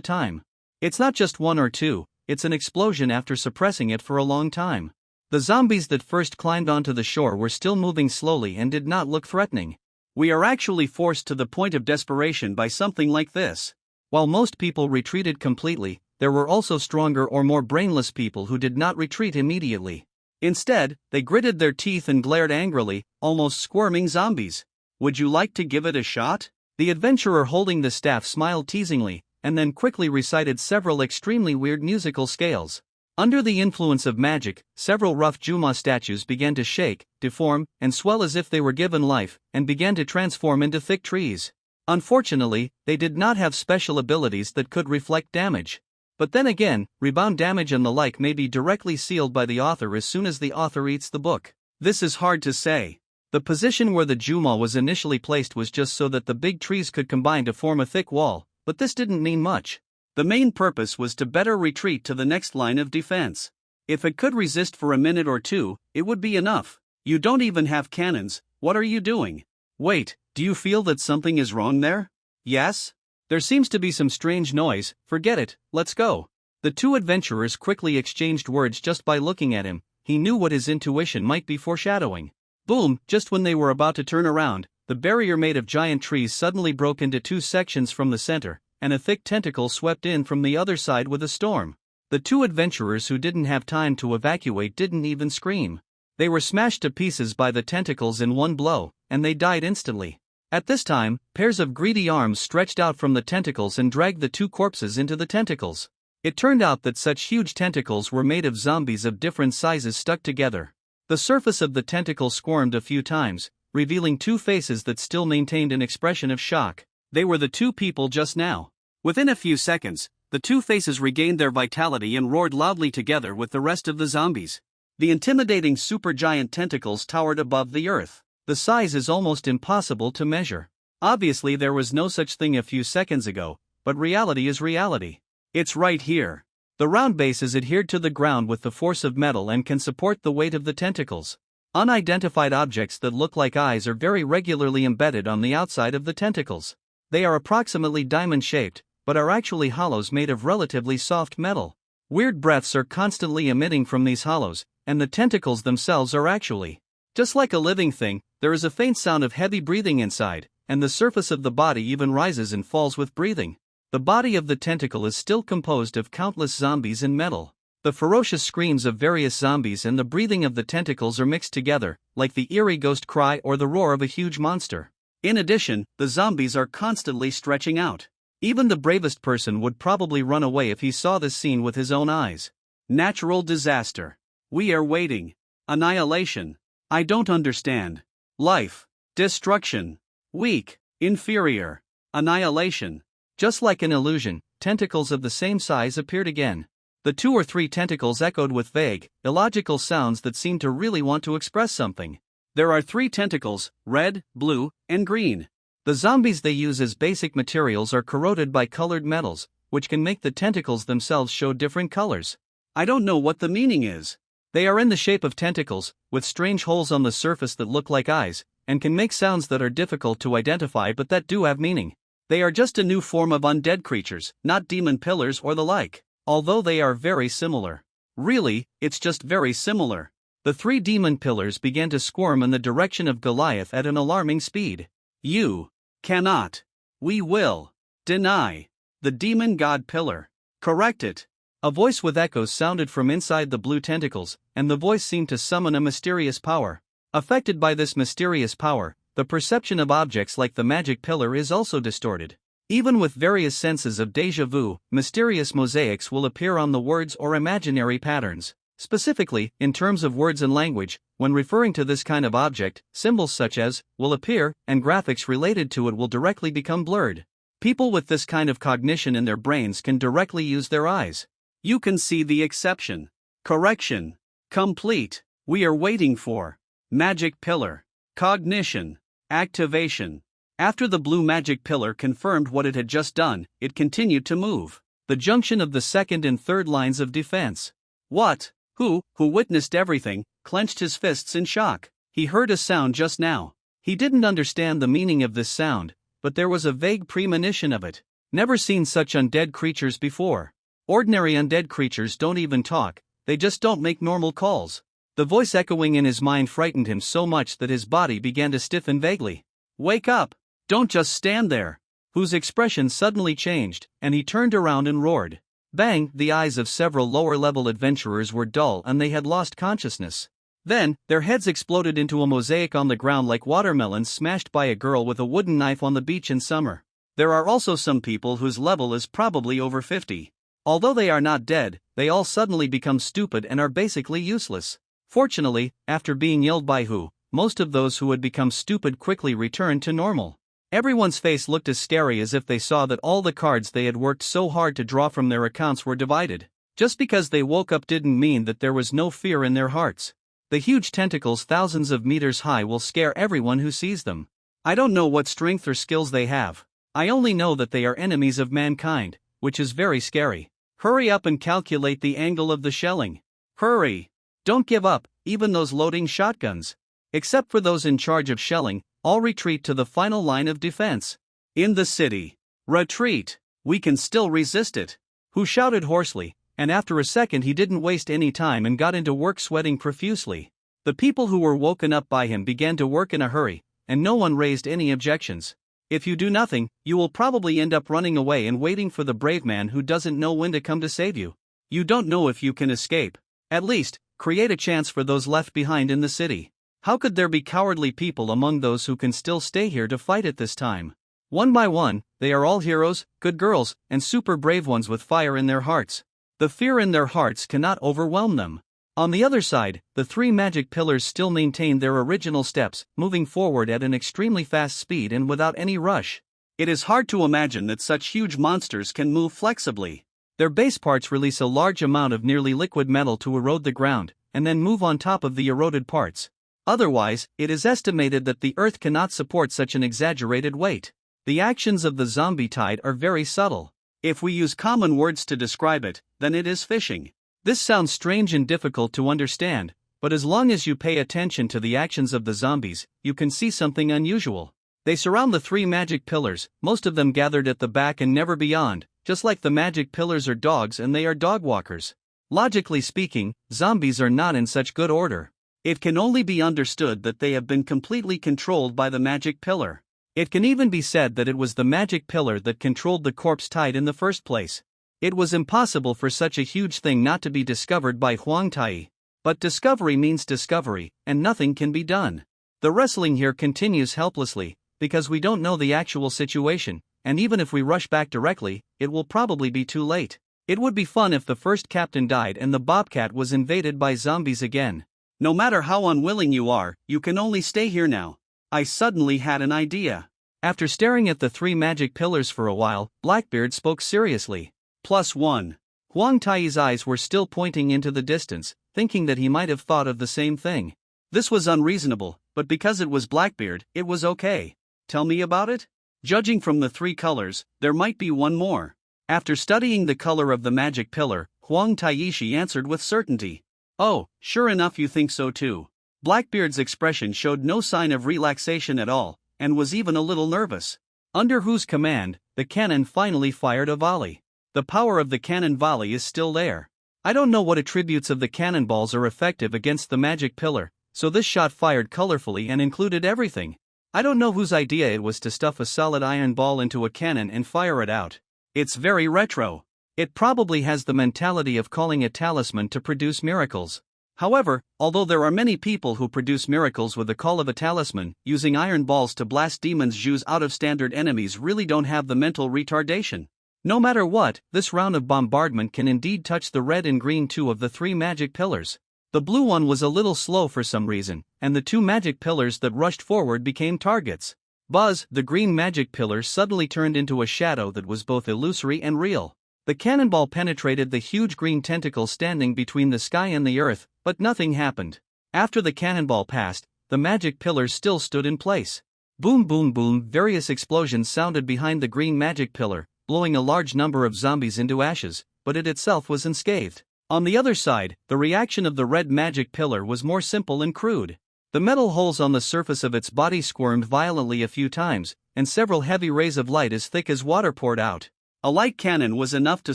[SPEAKER 1] time. It's not just 1 or 2. It's an explosion after suppressing it for a long time. The zombies that first climbed onto the shore were still moving slowly and did not look threatening. We are actually forced to the point of desperation by something like this. While most people retreated completely, there were also stronger or more brainless people who did not retreat immediately. Instead, they gritted their teeth and glared angrily, almost squirming zombies. Would you like to give it a shot? The adventurer holding the staff smiled teasingly, and then quickly recited several extremely weird musical scales. Under the influence of magic, several rough Juma statues began to shake, deform, and swell as if they were given life, and began to transform into thick trees. Unfortunately, they did not have special abilities that could reflect damage. But then again, rebound damage and the like may be directly sealed by the author as soon as the author eats the book. This is hard to say. The position where the Juma was initially placed was just so that the big trees could combine to form a thick wall, but this didn't mean much. The main purpose was to better retreat to the next line of defense. If it could resist for a minute or two, it would be enough. You don't even have cannons, what are you doing? Wait, do you feel that something is wrong there? Yes? There seems to be some strange noise, forget it, let's go. The two adventurers quickly exchanged words just by looking at him. He knew what his intuition might be foreshadowing. Boom, just when they were about to turn around, the barrier made of giant trees suddenly broke into two sections from the center, and a thick tentacle swept in from the other side with a storm. The two adventurers who didn't have time to evacuate didn't even scream. They were smashed to pieces by the tentacles in one blow, and they died instantly. At this time, pairs of greedy arms stretched out from the tentacles and dragged the two corpses into the tentacles. It turned out that such huge tentacles were made of zombies of different sizes stuck together. The surface of the tentacle squirmed a few times, revealing two faces that still maintained an expression of shock. They were the two people just now. Within a few seconds, the two faces regained their vitality and roared loudly together with the rest of the zombies. The intimidating supergiant tentacles towered above the earth. The size is almost impossible to measure. Obviously there was no such thing a few seconds ago, but reality is reality. It's right here. The round base is adhered to the ground with the force of metal and can support the weight of the tentacles. Unidentified objects that look like eyes are very regularly embedded on the outside of the tentacles. They are approximately diamond-shaped, but are actually hollows made of relatively soft metal. Weird breaths are constantly emitting from these hollows, and the tentacles themselves are actually just like a living thing. There is a faint sound of heavy breathing inside, and the surface of the body even rises and falls with breathing. The body of the tentacle is still composed of countless zombies in metal. The ferocious screams of various zombies and the breathing of the tentacles are mixed together, like the eerie ghost cry or the roar of a huge monster. In addition, the zombies are constantly stretching out. Even the bravest person would probably run away if he saw this scene with his own eyes. Natural disaster. We are waiting. Annihilation. I don't understand. Life. Destruction. Weak. Inferior. Annihilation. Just like an illusion, tentacles of the same size appeared again. The 2 or 3 tentacles echoed with vague, illogical sounds that seemed to really want to express something. There are 3 tentacles, red, blue, and green. The zombies they use as basic materials are corroded by colored metals, which can make the tentacles themselves show different colors. I don't know what the meaning is. They are in the shape of tentacles, with strange holes on the surface that look like eyes, and can make sounds that are difficult to identify but that do have meaning. They are just a new form of undead creatures, not demon pillars or the like, although they are very similar. Really, it's just very similar. The 3 demon pillars began to squirm in the direction of Goliath at an alarming speed. You cannot. We will deny the demon god pillar. Correct it. A voice with echoes sounded from inside the blue tentacles, and the voice seemed to summon a mysterious power. Affected by this mysterious power, the perception of objects like the magic pillar is also distorted. Even with various senses of déjà vu, mysterious mosaics will appear on the words or imaginary patterns. Specifically, in terms of words and language, when referring to this kind of object, symbols such as will appear, and graphics related to it will directly become blurred. People with this kind of cognition in their brains can directly use their eyes. You can see the exception. Correction. Complete. We are waiting for magic pillar. Cognition. Activation. After the blue magic pillar confirmed what it had just done, it continued to move. The junction of the second and third lines of defense. What? Who witnessed everything, clenched his fists in shock. He heard a sound just now. He didn't understand the meaning of this sound, but there was a vague premonition of it. Never seen such undead creatures before. Ordinary undead creatures don't even talk, they just don't make normal calls. The voice echoing in his mind frightened him so much that his body began to stiffen vaguely. Wake up! Don't just stand there! Whose expression suddenly changed, and he turned around and roared. Bang! The eyes of several lower-level adventurers were dull and they had lost consciousness. Then, their heads exploded into a mosaic on the ground like watermelons smashed by a girl with a wooden knife on the beach in summer. There are also some people whose level is probably over 50. Although they are not dead, they all suddenly become stupid and are basically useless. Fortunately, after being yelled by most of those who had become stupid quickly returned to normal. Everyone's face looked as scary as if they saw that all the cards they had worked so hard to draw from their accounts were divided. Just because they woke up didn't mean that there was no fear in their hearts. The huge tentacles thousands of meters high will scare everyone who sees them. I don't know what strength or skills they have. I only know that they are enemies of mankind, which is very scary. Hurry up and calculate the angle of the shelling. Hurry! Don't give up, even those loading shotguns. Except for those in charge of shelling, all retreat to the final line of defense. In the city. Retreat! We can still resist it. Who shouted hoarsely, and after a second he didn't waste any time and got into work sweating profusely. The people who were woken up by him began to work in a hurry, and no one raised any objections. If you do nothing, you will probably end up running away and waiting for the brave man who doesn't know when to come to save you. You don't know if you can escape. At least, create a chance for those left behind in the city. How could there be cowardly people among those who can still stay here to fight at this time? One by one, they are all heroes, good girls, and super brave ones with fire in their hearts. The fear in their hearts cannot overwhelm them. On the other side, the three magic pillars still maintain their original steps, moving forward at an extremely fast speed and without any rush. It is hard to imagine that such huge monsters can move flexibly. Their base parts release a large amount of nearly liquid metal to erode the ground, and then move on top of the eroded parts. Otherwise, it is estimated that the Earth cannot support such an exaggerated weight. The actions of the zombie tide are very subtle. If we use common words to describe it, then it is fishing. This sounds strange and difficult to understand, but as long as you pay attention to the actions of the zombies, you can see something unusual. They surround the three magic pillars, most of them gathered at the back and never beyond, just like the magic pillars are dogs and they are dog walkers. Logically speaking, zombies are not in such good order. It can only be understood that they have been completely controlled by the magic pillar. It can even be said that it was the magic pillar that controlled the corpse tide in the first place. It was impossible for such a huge thing not to be discovered by Huang Tai. But discovery means discovery, and nothing can be done. The wrestling here continues helplessly, because we don't know the actual situation, and even if we rush back directly, it will probably be too late. It would be fun if the first captain died and the Bobcat was invaded by zombies again. No matter how unwilling you are, you can only stay here now. I suddenly had an idea. After staring at the three magic pillars for a while, Blackbeard spoke seriously. +1. Huang Tai's eyes were still pointing into the distance, thinking that he might have thought of the same thing. This was unreasonable, but because it was Blackbeard, it was okay. Tell me about it? Judging from the three colors, there might be one more. After studying the color of the magic pillar, Huang Taishi answered with certainty. Oh, sure enough, you think so too. Blackbeard's expression showed no sign of relaxation at all, and was even a little nervous. Under whose command, the cannon finally fired a volley. The power of the cannon volley is still there. I don't know what attributes of the cannonballs are effective against the magic pillar, so this shot fired colorfully and included everything. I don't know whose idea it was to stuff a solid iron ball into a cannon and fire it out. It's very retro. It probably has the mentality of calling a talisman to produce miracles. However, although there are many people who produce miracles with the call of a talisman, using iron balls to blast demons' Jews out of standard enemies really don't have the mental retardation. No matter what, this round of bombardment can indeed touch the red and green two of the three magic pillars. The blue one was a little slow for some reason, and the two magic pillars that rushed forward became targets. Buzz, the green magic pillar suddenly turned into a shadow that was both illusory and real. The cannonball penetrated the huge green tentacle standing between the sky and the earth, but nothing happened. After the cannonball passed, the magic pillar still stood in place. Boom boom boom, various explosions sounded behind the green magic pillar, blowing a large number of zombies into ashes, but it itself was unscathed. On the other side, the reaction of the red magic pillar was more simple and crude. The metal holes on the surface of its body squirmed violently a few times, and several heavy rays of light as thick as water poured out. A light cannon was enough to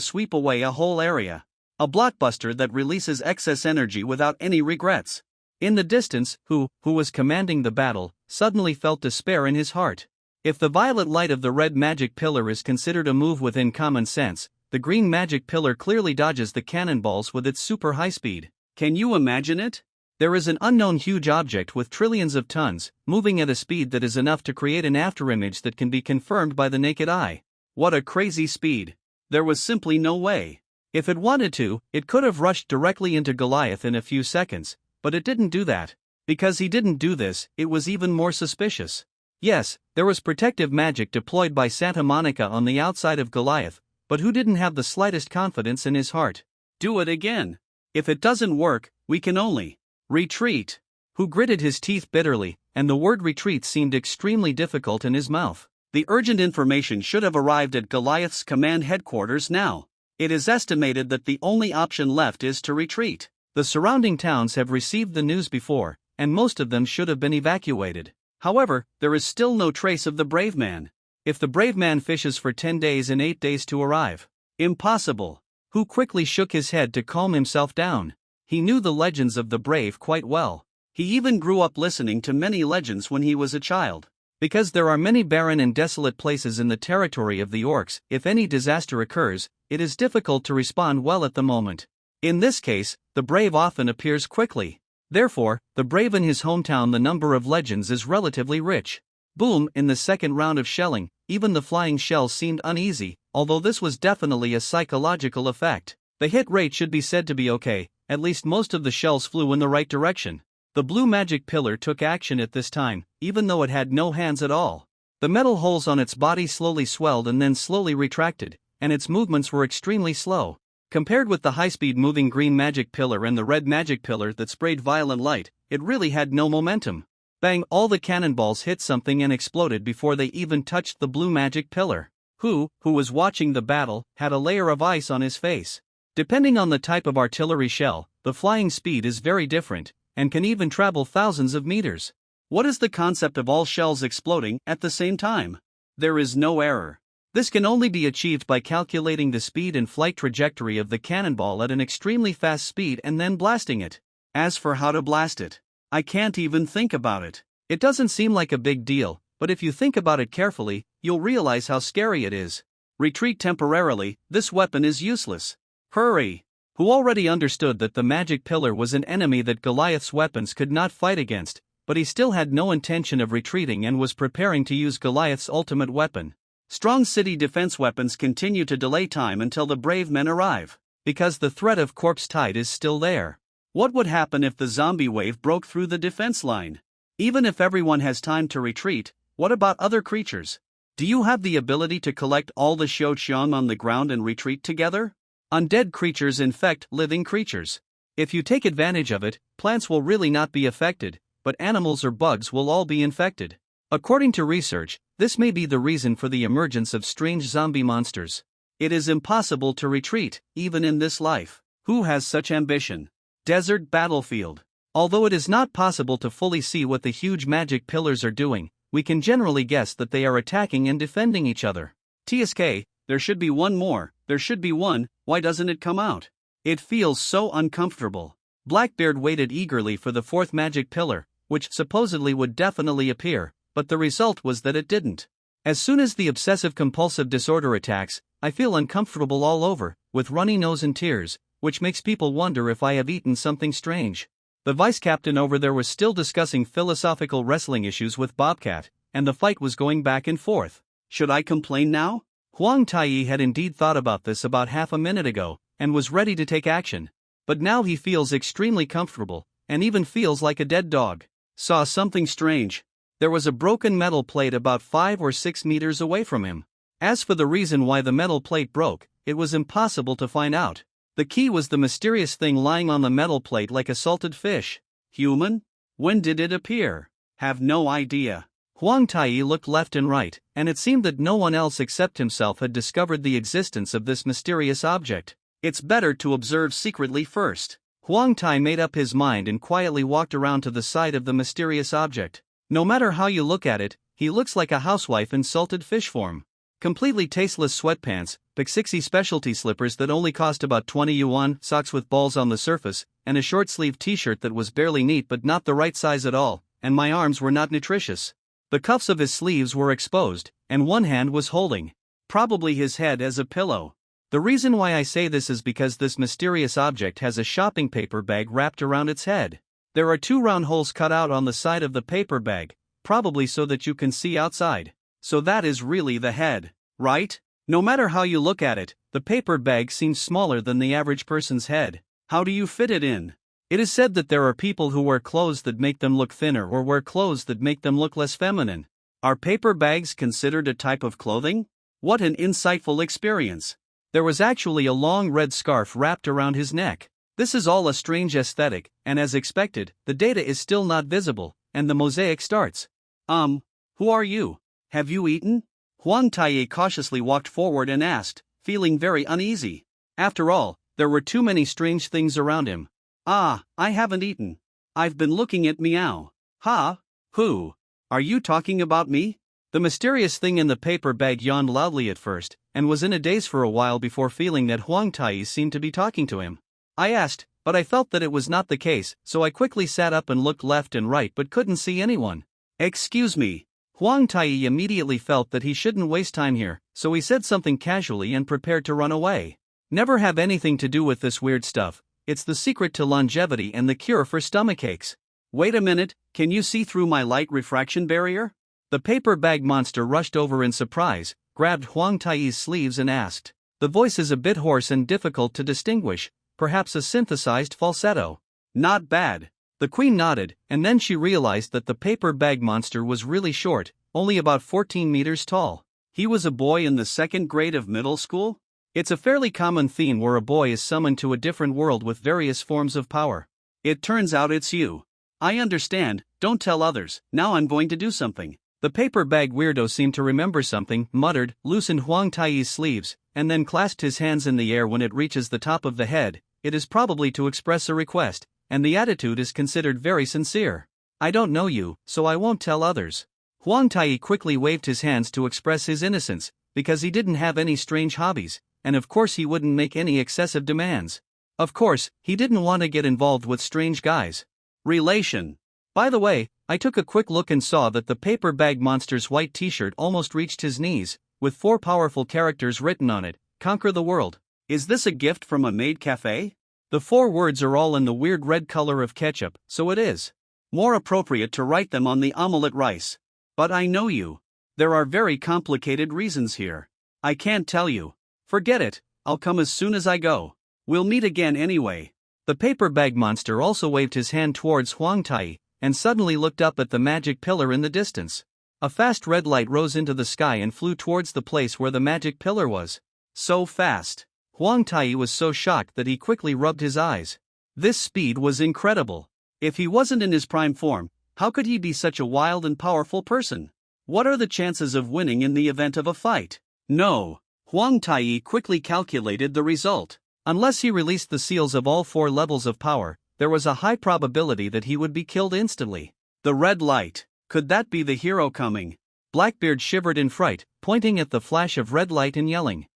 [SPEAKER 1] sweep away a whole area. A blockbuster that releases excess energy without any regrets. In the distance, who was commanding the battle, suddenly felt despair in his heart. If the violet light of the red magic pillar is considered a move within common sense, the green magic pillar clearly dodges the cannonballs with its super high speed. Can you imagine it? There is an unknown huge object with trillions of tons, moving at a speed that is enough to create an afterimage that can be confirmed by the naked eye. What a crazy speed. There was simply no way. If it wanted to, it could have rushed directly into Goliath in a few seconds, but it didn't do that. Because he didn't do this, it was even more suspicious. Yes, there was protective magic deployed by Santa Monica on the outside of Goliath, but who didn't have the slightest confidence in his heart? Do it again. If it doesn't work, we can only Retreat. Who gritted his teeth bitterly, and the word retreat seemed extremely difficult in his mouth. The urgent information should have arrived at Goliath's command headquarters now. It is estimated that the only option left is to retreat. The surrounding towns have received the news before, and most of them should have been evacuated. However, there is still no trace of the brave man. If the brave man fishes for 10 days and 8 days to arrive. Impossible. Hu quickly shook his head to calm himself down. He knew the legends of the brave quite well. He even grew up listening to many legends when he was a child. Because there are many barren and desolate places in the territory of the orcs, if any disaster occurs, it is difficult to respond well at the moment. In this case, the brave often appears quickly. Therefore, the brave in his hometown, the number of legends is relatively rich. Boom! In the second round of shelling, even the flying shells seemed uneasy, although this was definitely a psychological effect. The hit rate should be said to be okay, at least most of the shells flew in the right direction. The blue magic pillar took action at this time, even though it had no hands at all. The metal holes on its body slowly swelled and then slowly retracted, and its movements were extremely slow. Compared with the high-speed moving green magic pillar and the red magic pillar that sprayed violent light, it really had no momentum. Bang! All the cannonballs hit something and exploded before they even touched the blue magic pillar. Who was watching the battle, had a layer of ice on his face. Depending on the type of artillery shell, the flying speed is very different, and can even travel thousands of meters. What is the concept of all shells exploding at the same time? There is no error. This can only be achieved by calculating the speed and flight trajectory of the cannonball at an extremely fast speed and then blasting it. As for how to blast it, I can't even think about it. It doesn't seem like a big deal, but if you think about it carefully, you'll realize how scary it is. Retreat temporarily, this weapon is useless. Hurry! Who already understood that the magic pillar was an enemy that Goliath's weapons could not fight against, but he still had no intention of retreating and was preparing to use Goliath's ultimate weapon. Strong city defense weapons continue to delay time until the brave men arrive, because the threat of corpse tide is still there. What would happen if the zombie wave broke through the defense line? Even if everyone has time to retreat, what about other creatures? Do you have the ability to collect all the Shou-Qiang on the ground and retreat together? Undead creatures infect living creatures. If you take advantage of it, plants will really not be affected, but animals or bugs will all be infected. According to research, this may be the reason for the emergence of strange zombie monsters. It is impossible to retreat, even in this life. Who has such ambition? Desert battlefield. Although it is not possible to fully see what the huge magic pillars are doing, we can generally guess that they are attacking and defending each other. TSK, there should be one more, there should be one, why doesn't it come out? It feels so uncomfortable. Blackbeard waited eagerly for the fourth magic pillar, which supposedly would definitely appear, but the result was that it didn't. As soon as the obsessive-compulsive disorder attacks, I feel uncomfortable all over, with runny nose and tears, which makes people wonder if I have eaten something strange. The vice captain over there was still discussing philosophical wrestling issues with Bobcat, and the fight was going back and forth. Should I complain now? Huang Taiyi had indeed thought about this about half a minute ago, and was ready to take action. But now he feels extremely comfortable, and even feels like a dead dog. Saw something strange. There was a broken metal plate about 5 or 6 meters away from him. As for the reason why the metal plate broke, it was impossible to find out. The key was the mysterious thing lying on the metal plate like a salted fish. Human? When did it appear? Have no idea. Huang Taiyi looked left and right, and it seemed that no one else except himself had discovered the existence of this mysterious object. It's better to observe secretly first. Huang Tai made up his mind and quietly walked around to the side of the mysterious object. No matter how you look at it, he looks like a housewife in salted fish form. Completely tasteless sweatpants, Pixixi specialty slippers that only cost about 20 yuan, socks with balls on the surface, and a short-sleeved t-shirt that was barely neat but not the right size at all, and my arms were not nutritious. The cuffs of his sleeves were exposed, and one hand was holding, probably his head as a pillow. The reason why I say this is because this mysterious object has a shopping paper bag wrapped around its head. There are 2 round holes cut out on the side of the paper bag, probably so that you can see outside. So that is really the head, right? No matter how you look at it, the paper bag seems smaller than the average person's head. How do you fit it in? It is said that there are people who wear clothes that make them look thinner or wear clothes that make them look less feminine. Are paper bags considered a type of clothing? What an insightful experience. There was actually a long red scarf wrapped around his neck. This is all a strange aesthetic, and as expected, the data is still not visible, and the mosaic starts. Who are you? Have you eaten? Huang Taiyi cautiously walked forward and asked, feeling very uneasy. After all, there were too many strange things around him. I haven't eaten. I've been looking at Meow. Ha? Who? Are you talking about me? The mysterious thing in the paper bag yawned loudly at first, and was in a daze for a while before feeling that Huang Taiyi seemed to be talking to him. I asked, but I felt that it was not the case, so I quickly sat up and looked left and right but couldn't see anyone. Excuse me. Huang Taiyi immediately felt that he shouldn't waste time here, so he said something casually and prepared to run away. Never have anything to do with this weird stuff. It's the secret to longevity and the cure for stomachaches. Wait a minute, can you see through my light refraction barrier? The paper bag monster rushed over in surprise, grabbed Huang Taiyi's sleeves and asked. The voice is a bit hoarse and difficult to distinguish, perhaps a synthesized falsetto. Not bad. The queen nodded, and then she realized that the paper bag monster was really short, only about 14 meters tall. He was a boy in the second grade of middle school? It's a fairly common theme where a boy is summoned to a different world with various forms of power. It turns out it's you. I understand, don't tell others, now I'm going to do something. The paper bag weirdo seemed to remember something, muttered, loosened Huang Taiyi's sleeves, and then clasped his hands in the air. When it reaches the top of the head, it is probably to express a request, and the attitude is considered very sincere. I don't know you, so I won't tell others. Huang Taiyi quickly waved his hands to express his innocence, because he didn't have any strange hobbies, and of course he wouldn't make any excessive demands. Of course, he didn't want to get involved with strange guys. Relation. By the way, I took a quick look and saw that the paper bag monster's white t-shirt almost reached his knees, with 4 powerful characters written on it, "Conquer the world." Is this a gift from a maid cafe? The 4 words are all in the weird red color of ketchup, so it is more appropriate to write them on the omelette rice. But I know you. There are very complicated reasons here. I can't tell you. Forget it, I'll come as soon as I go. We'll meet again anyway. The paper bag monster also waved his hand towards Huang Taiyi, and suddenly looked up at the magic pillar in the distance. A fast red light rose into the sky and flew towards the place where the magic pillar was. So fast. Huang Taiyi was so shocked that he quickly rubbed his eyes. This speed was incredible. If he wasn't in his prime form, how could he be such a wild and powerful person? What are the chances of winning in the event of a fight? No. Huang Taiyi quickly calculated the result. Unless he released the seals of all 4 levels of power, there was a high probability that he would be killed instantly. The red light. Could that be the hero coming? Blackbeard shivered in fright, pointing at the flash of red light and yelling.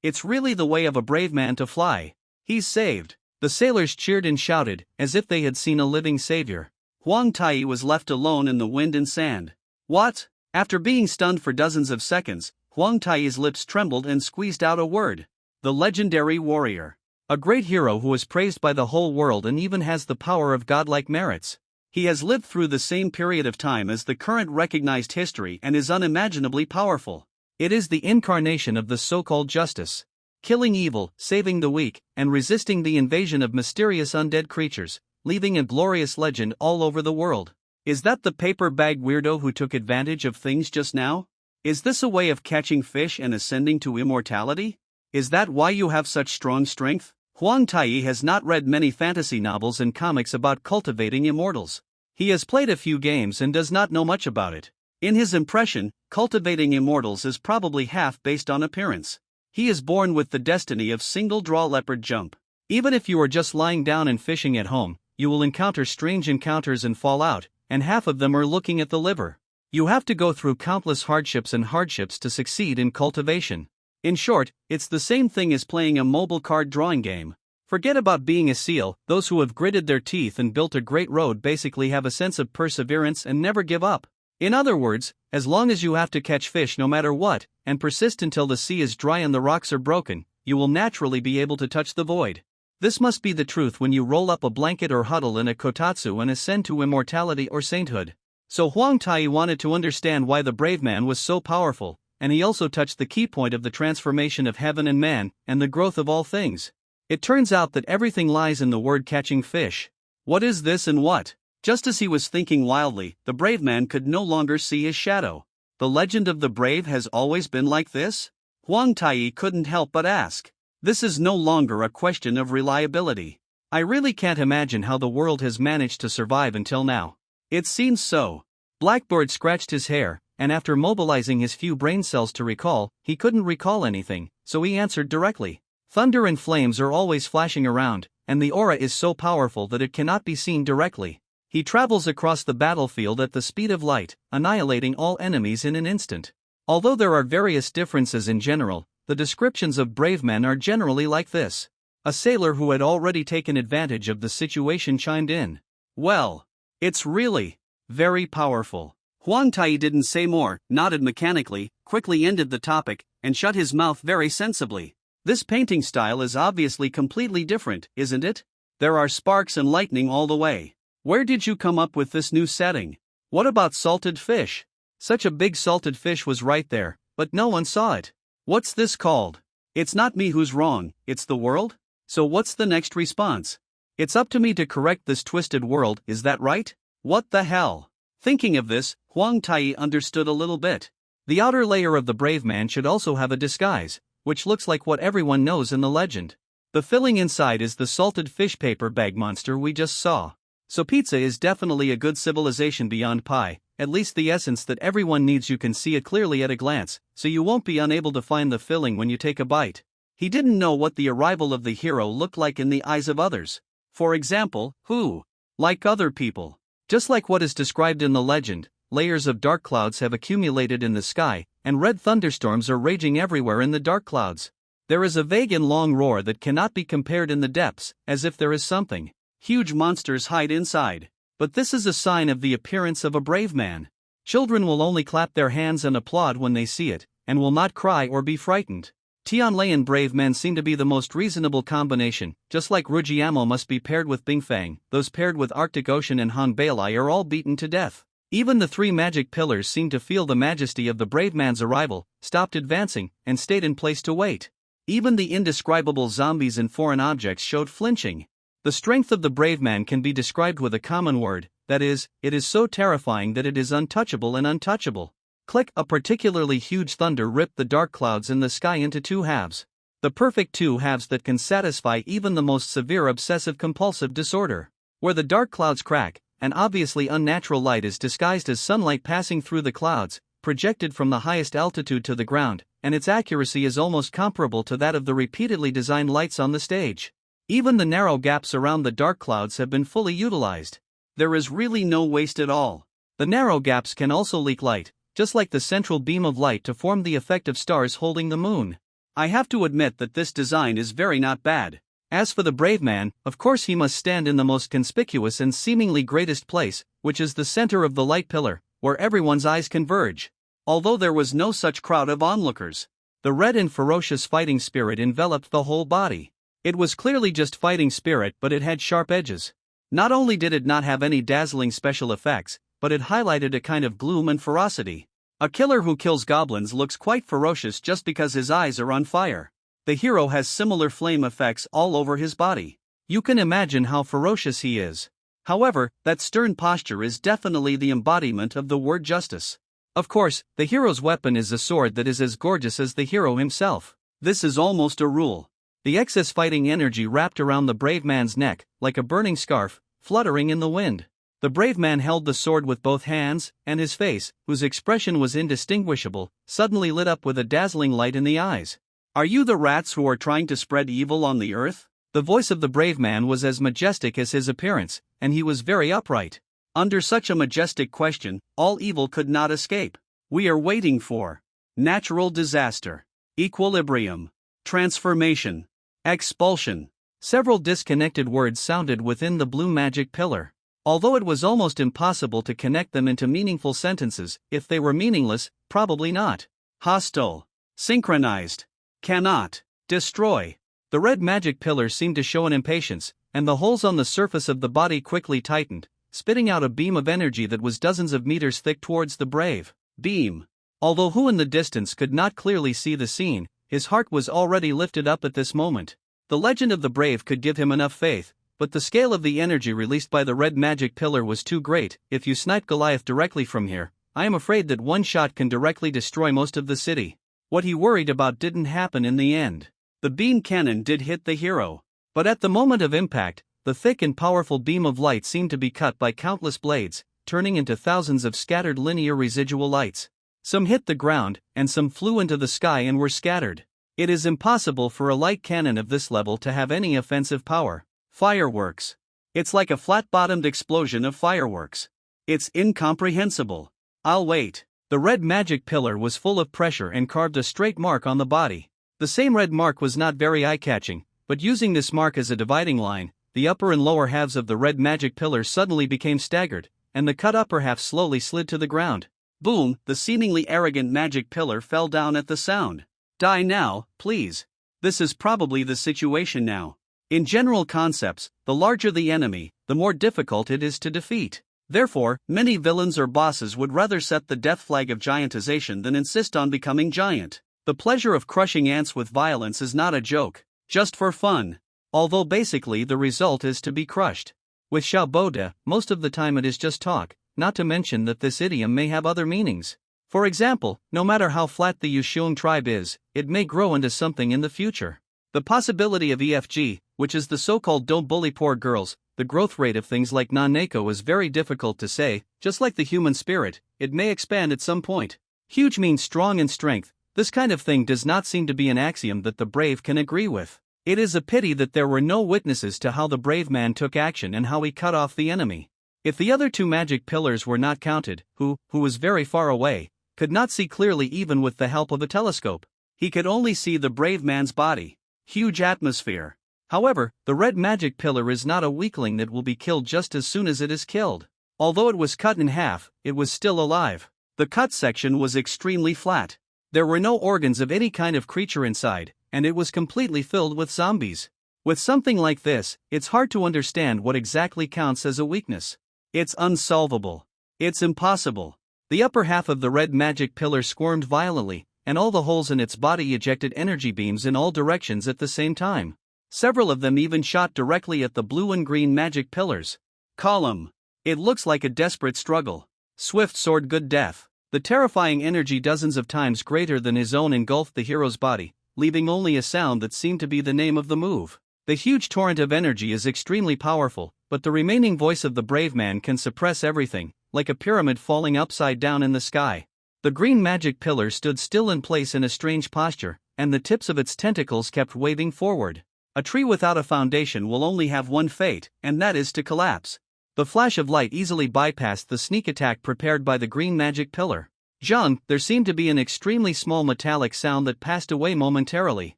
[SPEAKER 1] It's really the way of a brave man to fly. He's saved. The sailors cheered and shouted, as if they had seen a living savior. Huang Taiyi was left alone in the wind and sand. What? After being stunned for dozens of seconds, Huang Taiyi's lips trembled and squeezed out a word. The legendary warrior. A great hero who is praised by the whole world and even has the power of godlike merits. He has lived through the same period of time as the current recognized history and is unimaginably powerful. It is the incarnation of the so-called justice. Killing evil, saving the weak, and resisting the invasion of mysterious undead creatures, leaving a glorious legend all over the world. Is that the paper bag weirdo who took advantage of things just now? Is this a way of catching fish and ascending to immortality? Is that why you have such strong strength? Huang Taiyi has not read many fantasy novels and comics about cultivating immortals. He has played a few games and does not know much about it. In his impression, cultivating immortals is probably half based on appearance. He is born with the destiny of single draw leopard jump. Even if you are just lying down and fishing at home, you will encounter strange encounters and fall out, and half of them are looking at the liver. You have to go through countless hardships to succeed in cultivation. In short, it's the same thing as playing a mobile card drawing game. Forget about being a seal, those who have gritted their teeth and built a great road basically have a sense of perseverance and never give up. In other words, as long as you have to catch fish no matter what, and persist until the sea is dry and the rocks are broken, you will naturally be able to touch the void. This must be the truth when you roll up a blanket or huddle in a kotatsu and ascend to immortality or sainthood. So Huang Taiyi wanted to understand why the brave man was so powerful, and he also touched the key point of the transformation of heaven and man, and the growth of all things. It turns out that everything lies in the word catching fish. What is this and what? Just as he was thinking wildly, the brave man could no longer see his shadow. The legend of the brave has always been like this? Huang Taiyi couldn't help but ask. This is no longer a question of reliability. I really can't imagine how the world has managed to survive until now. It seems so. Blackbird scratched his hair, and after mobilizing his few brain cells to recall, he couldn't recall anything, so he answered directly. Thunder and flames are always flashing around, and the aura is so powerful that it cannot be seen directly. He travels across the battlefield at the speed of light, annihilating all enemies in an instant. Although there are various differences in general, the descriptions of brave men are generally like this. A sailor who had already taken advantage of the situation chimed in. Well, it's really very powerful. Huang Tai didn't say more, nodded mechanically, quickly ended the topic, and shut his mouth very sensibly. This painting style is obviously completely different, isn't it? There are sparks and lightning all the way. Where did you come up with this new setting? What about salted fish? Such a big salted fish was right there, but no one saw it. What's this called? It's not me who's wrong, it's the world? So what's the next response? It's up to me to correct this twisted world, is that right? What the hell? Thinking of this, Huang Tai understood a little bit. The outer layer of the brave man should also have a disguise, which looks like what everyone knows in the legend. The filling inside is the salted fish paper bag monster we just saw. So pizza is definitely a good civilization beyond pie, at least the essence that everyone needs. You can see it clearly at a glance, so you won't be unable to find the filling when you take a bite. He didn't know what the arrival of the hero looked like in the eyes of others. For example, who? Like other people. Just like what is described in the legend, layers of dark clouds have accumulated in the sky, and red thunderstorms are raging everywhere in the dark clouds. There is a vague and long roar that cannot be compared in the depths, as if there is something. Huge monsters hide inside. But this is a sign of the appearance of a brave man. Children will only clap their hands and applaud when they see it, and will not cry or be frightened. Tianlei and brave men seem to be the most reasonable combination, just like Rujiamo must be paired with Bingfang. Those paired with Arctic Ocean and Han Beilai are all beaten to death. Even the three magic pillars seem to feel the majesty of the brave man's arrival, stopped advancing, and stayed in place to wait. Even the indescribable zombies and foreign objects showed flinching. The strength of the brave man can be described with a common word, that is, it is so terrifying that it is untouchable and untouchable. Click! A particularly huge thunder ripped the dark clouds in the sky into two halves. The perfect two halves that can satisfy even the most severe obsessive-compulsive disorder. Where the dark clouds crack, an obviously unnatural light is disguised as sunlight passing through the clouds, projected from the highest altitude to the ground, and its accuracy is almost comparable to that of the repeatedly designed lights on the stage. Even the narrow gaps around the dark clouds have been fully utilized. There is really no waste at all. The narrow gaps can also leak light, just like the central beam of light, to form the effect of stars holding the moon. I have to admit that this design is very not bad. As for the brave man, of course he must stand in the most conspicuous and seemingly greatest place, which is the center of the light pillar, where everyone's eyes converge. Although there was no such crowd of onlookers, the red and ferocious fighting spirit enveloped the whole body. It was clearly just fighting spirit, but it had sharp edges. Not only did it not have any dazzling special effects, but it highlighted a kind of gloom and ferocity. A killer who kills goblins looks quite ferocious just because his eyes are on fire. The hero has similar flame effects all over his body. You can imagine how ferocious he is. However, that stern posture is definitely the embodiment of the word justice. Of course, the hero's weapon is a sword that is as gorgeous as the hero himself. This is almost a rule. The excess fighting energy wrapped around the brave man's neck, like a burning scarf, fluttering in the wind. The brave man held the sword with both hands, and his face, whose expression was indistinguishable, suddenly lit up with a dazzling light in the eyes. Are you the rats who are trying to spread evil on the earth? The voice of the brave man was as majestic as his appearance, and he was very upright. Under such a majestic question, all evil could not escape. We are waiting for natural disaster, equilibrium, transformation, expulsion. Several disconnected words sounded within the blue magic pillar. Although it was almost impossible to connect them into meaningful sentences, if they were meaningless, probably not. Hostile, synchronized, cannot, destroy. The red magic pillar seemed to show an impatience, and the holes on the surface of the body quickly tightened, spitting out a beam of energy that was dozens of meters thick towards the brave beam. Although who in the distance could not clearly see the scene, his heart was already lifted up at this moment. The legend of the brave could give him enough faith, but the scale of the energy released by the red magic pillar was too great. If you snipe Goliath directly from here, I am afraid that one shot can directly destroy most of the city. What he worried about didn't happen in the end. The beam cannon did hit the hero. But at the moment of impact, the thick and powerful beam of light seemed to be cut by countless blades, turning into thousands of scattered linear residual lights. Some hit the ground, and some flew into the sky and were scattered. It is impossible for a light cannon of this level to have any offensive power. Fireworks. It's like a flat-bottomed explosion of fireworks. It's incomprehensible. I'll wait. The red magic pillar was full of pressure and carved a straight mark on the body. The same red mark was not very eye-catching, but using this mark as a dividing line, the upper and lower halves of the red magic pillar suddenly became staggered, and the cut upper half slowly slid to the ground. Boom, the seemingly arrogant magic pillar fell down at the sound. Die now, please. This is probably the situation now. In general concepts, the larger the enemy, the more difficult it is to defeat. Therefore, many villains or bosses would rather set the death flag of giantization than insist on becoming giant. The pleasure of crushing ants with violence is not a joke, just for fun. Although basically the result is to be crushed. With Xiaoboda, most of the time it is just talk, not to mention that this idiom may have other meanings. For example, no matter how flat the Yuxiong tribe is, it may grow into something in the future. The possibility of EFG, which is the so-called don't bully poor girls, the growth rate of things like Naneko is very difficult to say. Just like the human spirit, it may expand at some point. Huge means strong in strength. This kind of thing does not seem to be an axiom that the brave can agree with. It is a pity that there were no witnesses to how the brave man took action and how he cut off the enemy. If the other two magic pillars were not counted, who was very far away, could not see clearly even with the help of a telescope. He could only see the brave man's body. Huge atmosphere. However, the red magic pillar is not a weakling that will be killed just as soon as it is killed. Although it was cut in half, it was still alive. The cut section was extremely flat. There were no organs of any kind of creature inside, and it was completely filled with zombies. With something like this, it's hard to understand what exactly counts as a weakness. It's unsolvable. It's impossible. The upper half of the red magic pillar squirmed violently, and all the holes in its body ejected energy beams in all directions at the same time. Several of them even shot directly at the blue and green magic pillars. Column. It looks like a desperate struggle. Swift sword good death. The terrifying energy dozens of times greater than his own engulfed the hero's body, leaving only a sound that seemed to be the name of the move. The huge torrent of energy is extremely powerful, but the remaining voice of the brave man can suppress everything, like a pyramid falling upside down in the sky. The green magic pillar stood still in place in a strange posture, and the tips of its tentacles kept waving forward. A tree without a foundation will only have one fate, and that is to collapse. The flash of light easily bypassed the sneak attack prepared by the green magic pillar. Zhang, there seemed to be an extremely small metallic sound that passed away momentarily.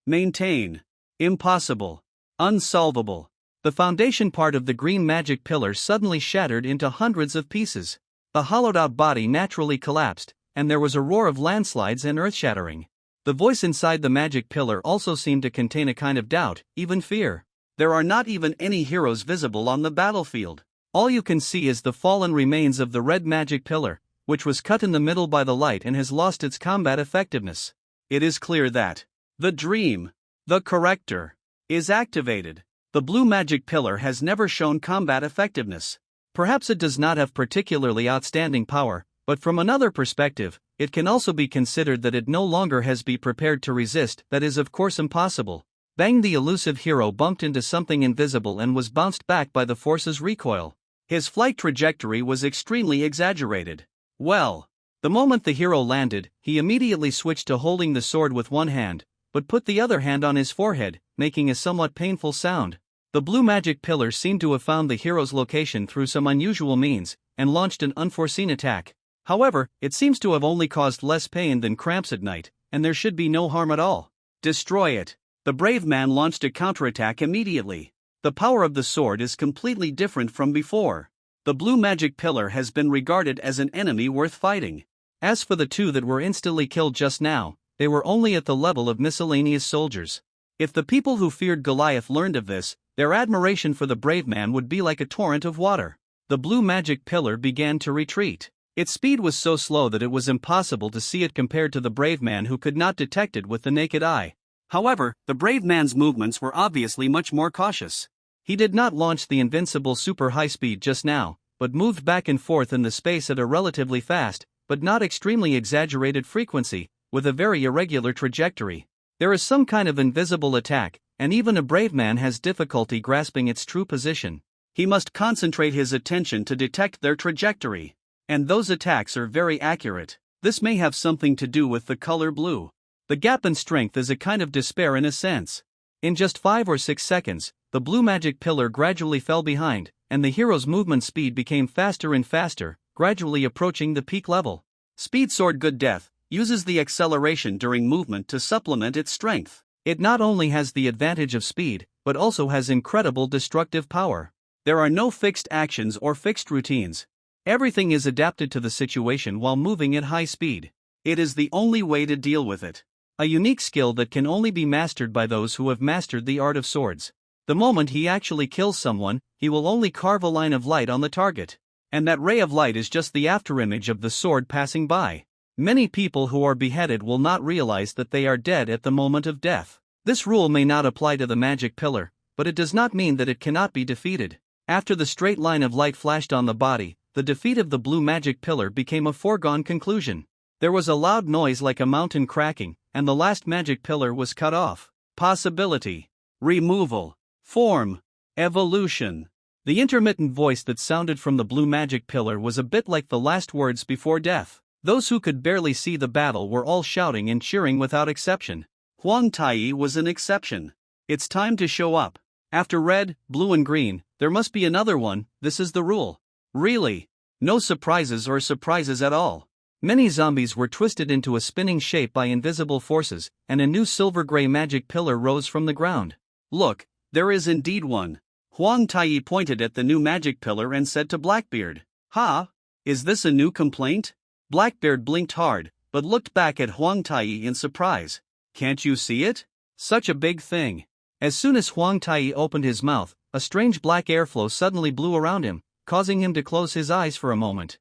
[SPEAKER 1] Maintain. Impossible. Unsolvable. The foundation part of the green magic pillar suddenly shattered into hundreds of pieces. The hollowed-out body naturally collapsed, and there was a roar of landslides and earth-shattering. The voice inside the magic pillar also seemed to contain a kind of doubt, even fear. There are not even any heroes visible on the battlefield. All you can see is the fallen remains of the red magic pillar, which was cut in the middle by the light and has lost its combat effectiveness. It is clear that the dream, the corrector, is activated. The blue magic pillar has never shown combat effectiveness. Perhaps it does not have particularly outstanding power, but from another perspective, it can also be considered that it no longer has be prepared to resist. That is of course impossible. Bang! The elusive hero bumped into something invisible and was bounced back by the force's recoil. His flight trajectory was extremely exaggerated. Well, the moment the hero landed, he immediately switched to holding the sword with one hand, but put the other hand on his forehead, making a somewhat painful sound. The blue magic pillar seemed to have found the hero's location through some unusual means, and launched an unforeseen attack. However, it seems to have only caused less pain than cramps at night, and there should be no harm at all. Destroy it. The brave man launched a counterattack immediately. The power of the sword is completely different from before. The blue magic pillar has been regarded as an enemy worth fighting. As for the two that were instantly killed just now, they were only at the level of miscellaneous soldiers. If the people who feared Goliath learned of this, their admiration for the brave man would be like a torrent of water. The blue magic pillar began to retreat. Its speed was so slow that it was impossible to see it compared to the brave man who could not detect it with the naked eye. However, the brave man's movements were obviously much more cautious. He did not launch the invincible super high speed just now, but moved back and forth in the space at a relatively fast, but not extremely exaggerated frequency, with a very irregular trajectory. There is some kind of invisible attack, and even a brave man has difficulty grasping its true position. He must concentrate his attention to detect their trajectory. And those attacks are very accurate. This may have something to do with the color blue. The gap in strength is a kind of despair in a sense. In just 5 or 6 seconds, the blue magic pillar gradually fell behind, and the hero's movement speed became faster and faster, gradually approaching the peak level. Speed Sword Good Death uses the acceleration during movement to supplement its strength. It not only has the advantage of speed, but also has incredible destructive power. There are no fixed actions or fixed routines. Everything is adapted to the situation while moving at high speed. It is the only way to deal with it. A unique skill that can only be mastered by those who have mastered the art of swords. The moment he actually kills someone, he will only carve a line of light on the target. And that ray of light is just the afterimage of the sword passing by. Many people who are beheaded will not realize that they are dead at the moment of death. This rule may not apply to the magic pillar, but it does not mean that it cannot be defeated. After the straight line of light flashed on the body, the defeat of the blue magic pillar became a foregone conclusion. There was a loud noise like a mountain cracking, and the last magic pillar was cut off. Possibility. Removal. Form. Evolution. The intermittent voice that sounded from the blue magic pillar was a bit like the last words before death. Those who could barely see the battle were all shouting and cheering without exception. Huang Tai was an exception. It's time to show up. After red, blue and green, there must be another one. This is the rule. Really? No surprises or surprises at all. Many zombies were twisted into a spinning shape by invisible forces, and a new silver-gray magic pillar rose from the ground. Look, there is indeed one. Huang Tai pointed at the new magic pillar and said to Blackbeard, "Ha? Is this a new complaint?" Blackbeard blinked hard, but looked back at Huang Tai in surprise. "Can't you see it? Such a big thing." As soon as Huang Tai opened his mouth, a strange black airflow suddenly blew around him, causing him to close his eyes for a moment.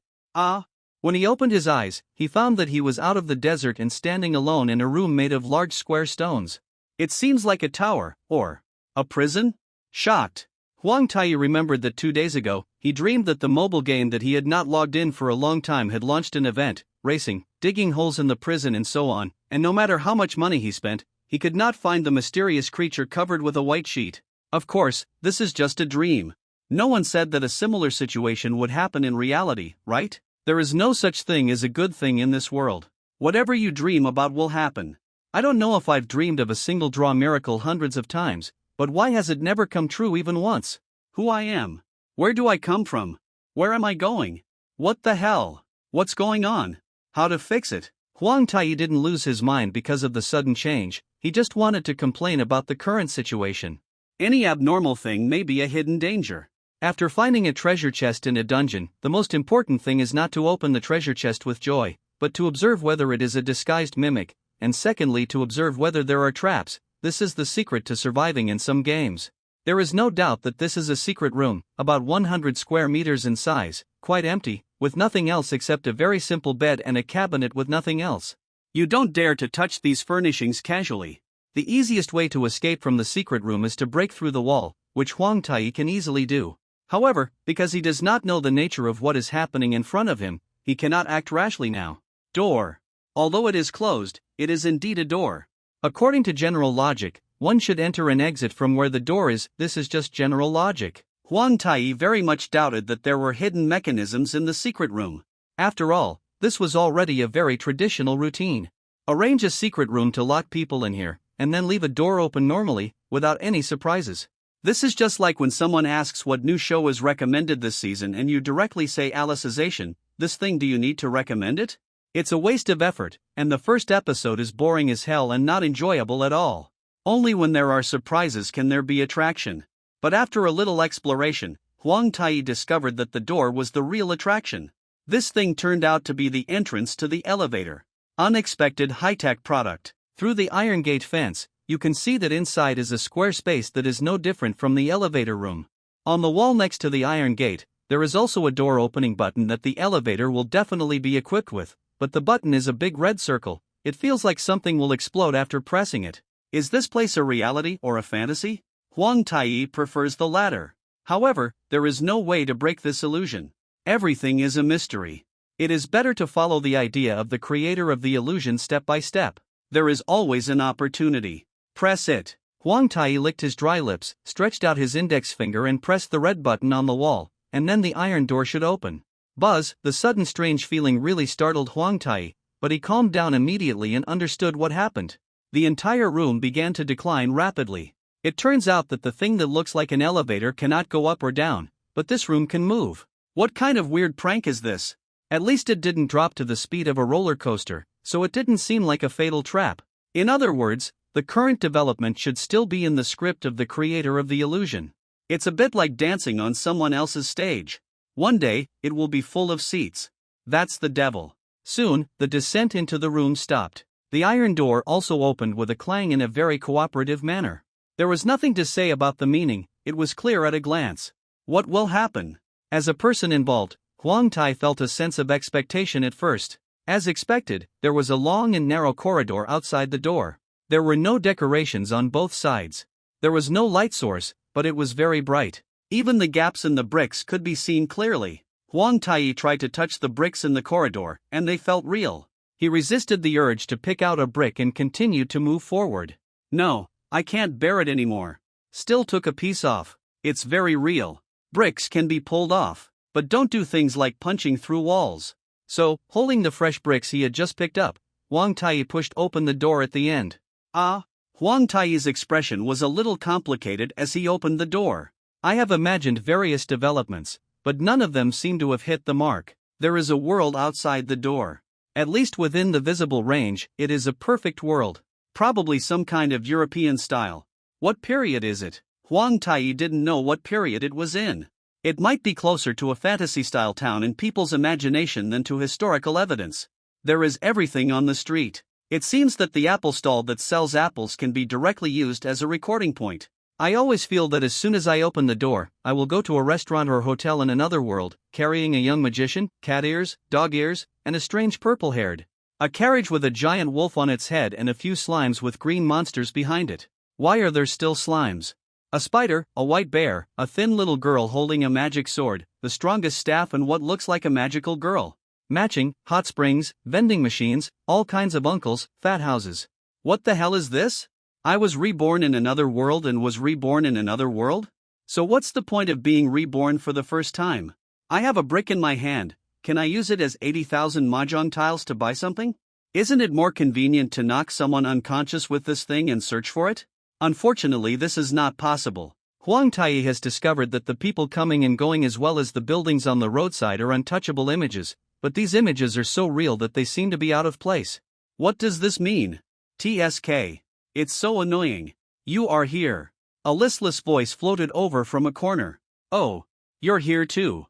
[SPEAKER 1] When he opened his eyes, he found that he was out of the desert and standing alone in a room made of large square stones. It seems like a tower, or a prison? Shocked, Huang Tai remembered that 2 days ago, he dreamed that the mobile game that he had not logged in for a long time had launched an event, racing, digging holes in the prison and so on, and no matter how much money he spent, he could not find the mysterious creature covered with a white sheet. Of course, this is just a dream. No one said that a similar situation would happen in reality, right? There is no such thing as a good thing in this world. Whatever you dream about will happen. I don't know if I've dreamed of a single draw miracle hundreds of times, but why has it never come true even once? Who I am? Where do I come from? Where am I going? What the hell? What's going on? How to fix it? Huang Tai didn't lose his mind because of the sudden change, he just wanted to complain about the current situation. Any abnormal thing may be a hidden danger. After finding a treasure chest in a dungeon, the most important thing is not to open the treasure chest with joy, but to observe whether it is a disguised mimic, and secondly to observe whether there are traps. This is the secret to surviving in some games. There is no doubt that this is a secret room, about 100 square meters in size, quite empty, with nothing else except a very simple bed and a cabinet with nothing else. You don't dare to touch these furnishings casually. The easiest way to escape from the secret room is to break through the wall, which Huang Tai can easily do. However, because he does not know the nature of what is happening in front of him, he cannot act rashly now. Door. Although it is closed, it is indeed a door. According to general logic, one should enter and exit from where the door is. This is just general logic. Huang Tai very much doubted that there were hidden mechanisms in the secret room. After all, this was already a very traditional routine. Arrange a secret room to lock people in here, and then leave a door open normally, without any surprises. This is just like when someone asks what new show is recommended this season and you directly say Alicization. This thing, do you need to recommend it? It's a waste of effort, and the first episode is boring as hell and not enjoyable at all. Only when there are surprises can there be attraction. But after a little exploration, Huang Tai discovered that the door was the real attraction. This thing turned out to be the entrance to the elevator. Unexpected high-tech product. Through the iron gate fence, you can see that inside is a square space that is no different from the elevator room. On the wall next to the iron gate, there is also a door opening button that the elevator will definitely be equipped with, but the button is a big red circle. It feels like something will explode after pressing it. Is this place a reality or a fantasy? Huang Tai prefers the latter. However, there is no way to break this illusion. Everything is a mystery. It is better to follow the idea of the creator of the illusion step by step. There is always an opportunity. Press it. Huang Tai licked his dry lips, stretched out his index finger and pressed the red button on the wall, and then the iron door should open. Buzz, the sudden strange feeling really startled Huang Tai, but he calmed down immediately and understood what happened. The entire room began to decline rapidly. It turns out that the thing that looks like an elevator cannot go up or down, but this room can move. What kind of weird prank is this? At least it didn't drop to the speed of a roller coaster, so it didn't seem like a fatal trap. In other words, the current development should still be in the script of the creator of the illusion. It's a bit like dancing on someone else's stage. One day, it will be full of seats. That's the devil. Soon, the descent into the room stopped. The iron door also opened with a clang in a very cooperative manner. There was nothing to say about the meaning, it was clear at a glance. What will happen? As a person involved, Huang Tai felt a sense of expectation at first. As expected, there was a long and narrow corridor outside the door. There were no decorations on both sides. There was no light source, but it was very bright. Even the gaps in the bricks could be seen clearly. Huang Tai tried to touch the bricks in the corridor, and they felt real. He resisted the urge to pick out a brick and continued to move forward. No, I can't bear it anymore. Still took a piece off. It's very real. Bricks can be pulled off, but don't do things like punching through walls. So, holding the fresh bricks he had just picked up, Huang Tai pushed open the door at the end. Huang Tai's expression was a little complicated as he opened the door. I have imagined various developments, but none of them seem to have hit the mark. There is a world outside the door. At least within the visible range, it is a perfect world. Probably some kind of European style. What period is it? Huang Tai didn't know what period it was in. It might be closer to a fantasy-style town in people's imagination than to historical evidence. There is everything on the street. It seems that the apple stall that sells apples can be directly used as a recording point. I always feel that as soon as I open the door, I will go to a restaurant or hotel in another world, carrying a young magician, cat ears, dog ears, and a strange purple-haired. A carriage with a giant wolf on its head and a few slimes with green monsters behind it. Why are there still slimes? A spider, a white bear, a thin little girl holding a magic sword, the strongest staff and what looks like a magical girl. Matching, hot springs, vending machines, all kinds of uncles, fat houses. What the hell is this? I was reborn in another world and was reborn in another world? So what's the point of being reborn for the first time? I have a brick in my hand, can I use it as 80,000 mahjong tiles to buy something? Isn't it more convenient to knock someone unconscious with this thing and search for it? Unfortunately, this is not possible. Huang Tai has discovered that the people coming and going as well as the buildings on the roadside are untouchable images, but these images are so real that they seem to be out of place. What does this mean? TSK. It's so annoying. You are here. A listless voice floated over from a corner. Oh, you're here too.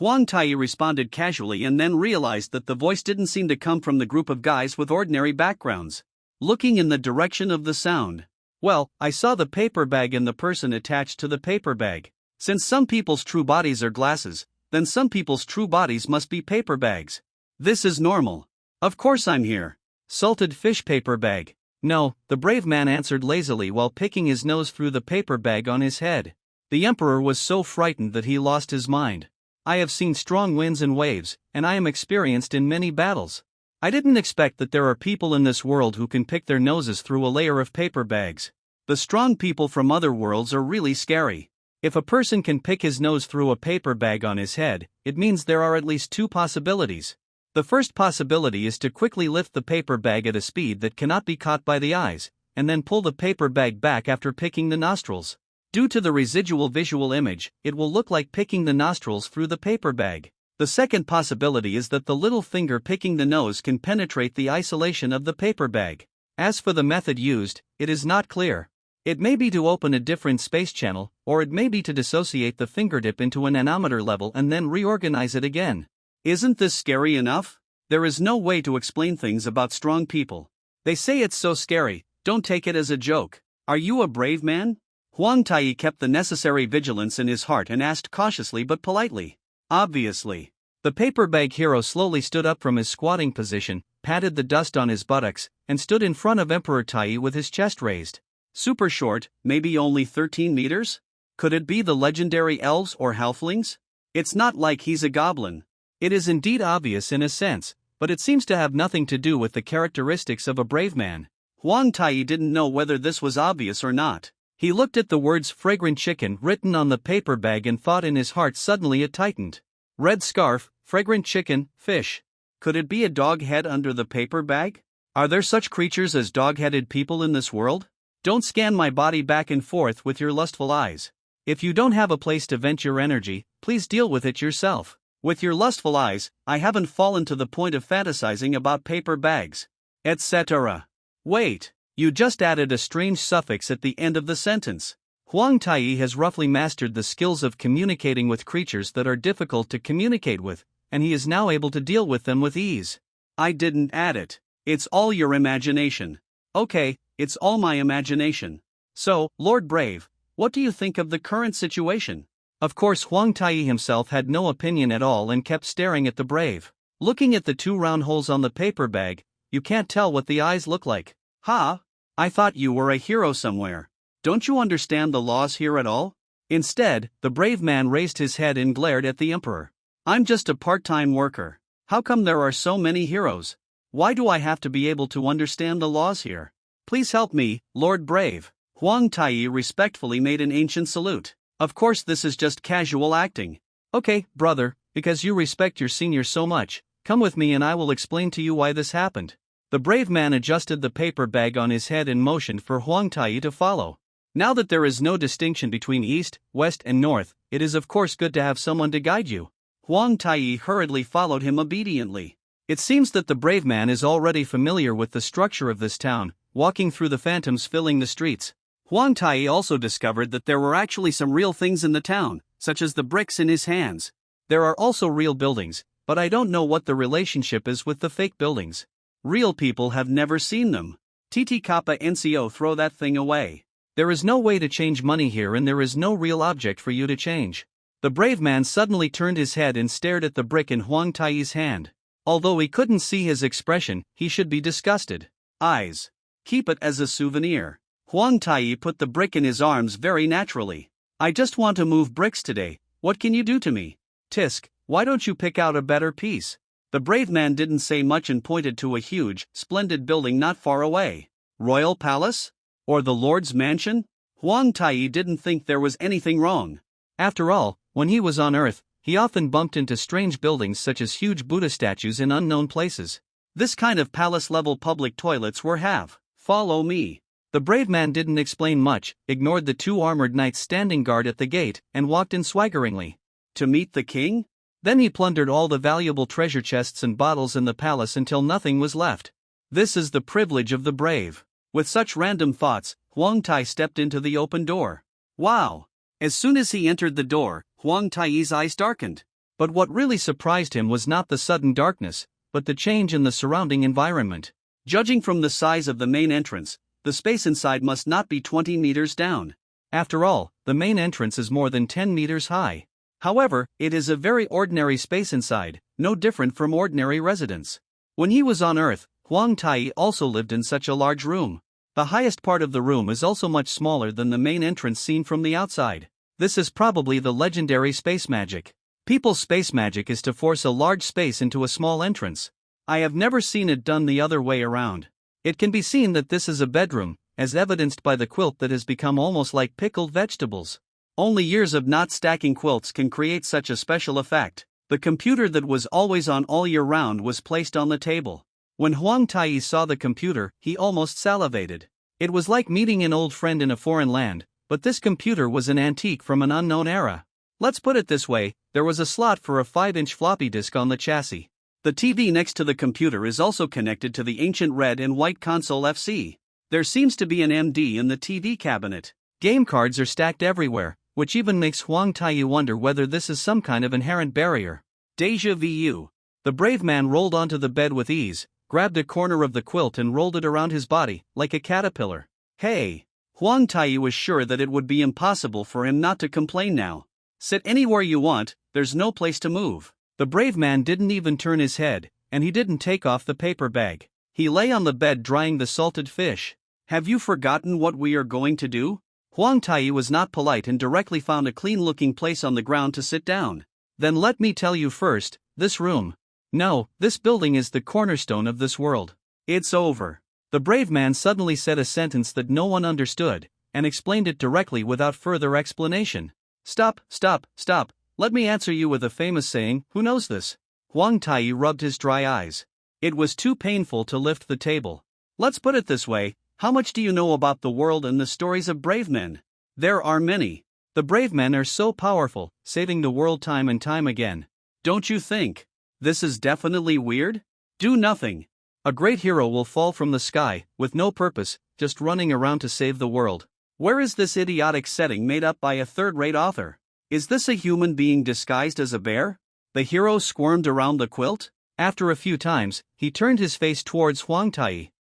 [SPEAKER 1] Huang Tai responded casually and then realized that the voice didn't seem to come from the group of guys with ordinary backgrounds. Looking in the direction of the sound. Well, I saw the paper bag and the person attached to the paper bag. Since some people's true bodies are glasses, then some people's true bodies must be paper bags. This is normal. Of course I'm here. Salted fish paper bag. No, the brave man answered lazily while picking his nose through the paper bag on his head. The emperor was so frightened that he lost his mind. I have seen strong winds and waves, and I am experienced in many battles. I didn't expect that there are people in this world who can pick their noses through a layer of paper bags. The strong people from other worlds are really scary. If a person can pick his nose through a paper bag on his head, it means there are at least two possibilities. The first possibility is to quickly lift the paper bag at a speed that cannot be caught by the eyes, and then pull the paper bag back after picking the nostrils. Due to the residual visual image, it will look like picking the nostrils through the paper bag. The second possibility is that the little finger picking the nose can penetrate the isolation of the paper bag. As for the method used, it is not clear. It may be to open a different space channel, or it may be to dissociate the fingertip into an nanometer level and then reorganize it again. Isn't this scary enough? There is no way to explain things about strong people. They say it's so scary, don't take it as a joke. Are you a brave man? Huang Tai kept the necessary vigilance in his heart and asked cautiously but politely. Obviously. The paper bag hero slowly stood up from his squatting position, patted the dust on his buttocks, and stood in front of Emperor Tai with his chest raised. Super short, maybe only 13 meters? Could it be the legendary elves or halflings? It's not like he's a goblin. It is indeed obvious in a sense, but it seems to have nothing to do with the characteristics of a brave man. Huang Tai didn't know whether this was obvious or not. He looked at the words fragrant chicken written on the paper bag and thought in his heart suddenly it tightened. Red scarf, fragrant chicken, fish. Could it be a dog head under the paper bag? Are there such creatures as dog-headed people in this world? Don't scan my body back and forth with your lustful eyes. If you don't have a place to vent your energy, please deal with it yourself. With your lustful eyes, I haven't fallen to the point of fantasizing about paper bags. Etc. Wait, you just added a strange suffix at the end of the sentence. Huang Tai has roughly mastered the skills of communicating with creatures that are difficult to communicate with, and he is now able to deal with them with ease. I didn't add it. It's all your imagination. Okay, it's all my imagination. So, Lord Brave, what do you think of the current situation? Of course, Huang Tai himself had no opinion at all and kept staring at the Brave. Looking at the two round holes on the paper bag, you can't tell what the eyes look like. Ha! I thought you were a hero somewhere. Don't you understand the laws here at all? Instead, the brave man raised his head and glared at the emperor. I'm just a part-time worker. How come there are so many heroes? Why do I have to be able to understand the laws here? Please help me, Lord Brave. Huang Tai respectfully made an ancient salute. Of course this is just casual acting. Okay, brother, because you respect your senior so much, come with me and I will explain to you why this happened. The brave man adjusted the paper bag on his head and motioned for Huang Tai to follow. Now that there is no distinction between east, west and north, it is of course good to have someone to guide you. Huang Tai hurriedly followed him obediently. It seems that the brave man is already familiar with the structure of this town, walking through the phantoms filling the streets. Huang Tai also discovered that there were actually some real things in the town, such as the bricks in his hands. There are also real buildings, but I don't know what the relationship is with the fake buildings. Real people have never seen them. TT Kappa NCO, throw that thing away. There is no way to change money here and there is no real object for you to change. The brave man suddenly turned his head and stared at the brick in Huang Tai's hand. Although he couldn't see his expression, he should be disgusted. Eyes. Keep it as a souvenir. Huang Tai put the brick in his arms very naturally. I just want to move bricks today, what can you do to me? Tisk, why don't you pick out a better piece? The brave man didn't say much and pointed to a huge, splendid building not far away. Royal Palace? Or the Lord's Mansion? Huang Tai didn't think there was anything wrong. After all, when he was on Earth, he often bumped into strange buildings such as huge Buddha statues in unknown places. This kind of palace-level public toilets were have. Follow me. The brave man didn't explain much, ignored the two armored knights standing guard at the gate, and walked in swaggeringly. To meet the king? Then he plundered all the valuable treasure chests and bottles in the palace until nothing was left. This is the privilege of the brave. With such random thoughts, Huang Tai stepped into the open door. Wow! As soon as he entered the door, Huang Tai's eyes darkened. But what really surprised him was not the sudden darkness, but the change in the surrounding environment. Judging from the size of the main entrance, the space inside must not be 20 meters down. After all, the main entrance is more than 10 meters high. However, it is a very ordinary space inside, no different from ordinary residence. When he was on Earth, Huang Tai also lived in such a large room. The highest part of the room is also much smaller than the main entrance seen from the outside. This is probably the legendary space magic. People's space magic is to force a large space into a small entrance. I have never seen it done the other way around. It can be seen that this is a bedroom, as evidenced by the quilt that has become almost like pickled vegetables. Only years of not stacking quilts can create such a special effect. The computer that was always on all year round was placed on the table. When Huang Tai saw the computer, he almost salivated. It was like meeting an old friend in a foreign land, but this computer was an antique from an unknown era. Let's put it this way, there was a slot for a 5-inch floppy disk on the chassis. The TV next to the computer is also connected to the ancient red and white console FC. There seems to be an MD in the TV cabinet. Game cards are stacked everywhere, which even makes Huang Tai wonder whether this is some kind of inherent barrier. Deja vu. The brave man rolled onto the bed with ease, grabbed a corner of the quilt and rolled it around his body, like a caterpillar. Hey! Huang Tai was sure that it would be impossible for him not to complain now. Sit anywhere you want, there's no place to move. The brave man didn't even turn his head, and he didn't take off the paper bag. He lay on the bed drying the salted fish. Have you forgotten what we are going to do? Huang Tai was not polite and directly found a clean-looking place on the ground to sit down. Then let me tell you first, this room. No, this building is the cornerstone of this world. It's over. The brave man suddenly said a sentence that no one understood, and explained it directly without further explanation. Stop, stop, stop, let me answer you with a famous saying, who knows this? Huang Tai rubbed his dry eyes. It was too painful to lift the table. Let's put it this way, how much do you know about the world and the stories of brave men? There are many. The brave men are so powerful, saving the world time and time again. Don't you think? This is definitely weird? Do nothing. A great hero will fall from the sky, with no purpose, just running around to save the world. Where is this idiotic setting made up by a third-rate author? Is this a human being disguised as a bear? The hero squirmed around the quilt. After a few times, he turned his face towards Huang Tai.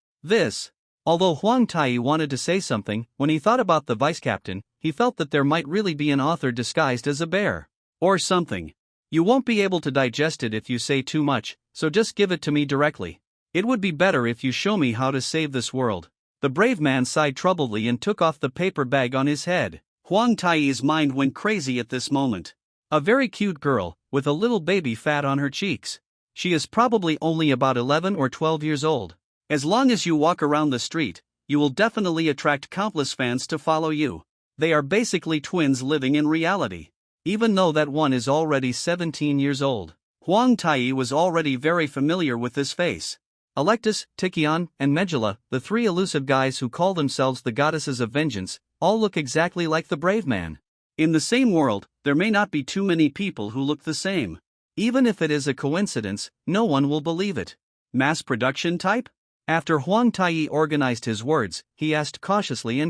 [SPEAKER 1] Although Huang Tai wanted to say something, when he thought about the vice-captain, he felt that there might really be an author disguised as a bear. Or something. You won't be able to digest it if you say too much, so just give it to me directly. It would be better if you show me how to save this world. The brave man sighed troubledly and took off the paper bag on his head. Huang Tai's mind went crazy at this moment. A very cute girl, with a little baby fat on her cheeks. She is probably only about 11 or 12 years old. As long as you walk around the street, you will definitely attract countless fans to follow you. They are basically twins living in reality. Even though that one is already 17 years old. Huang Tai was already very familiar with this face. Electus, Tikion, and Megilla, the three elusive guys who call themselves the goddesses of vengeance, all look exactly like the brave man. In the same world, there may not be too many people who look the same. Even if it is a coincidence, no one will believe it. Mass production type? After Huang Tai organized his words, he asked cautiously.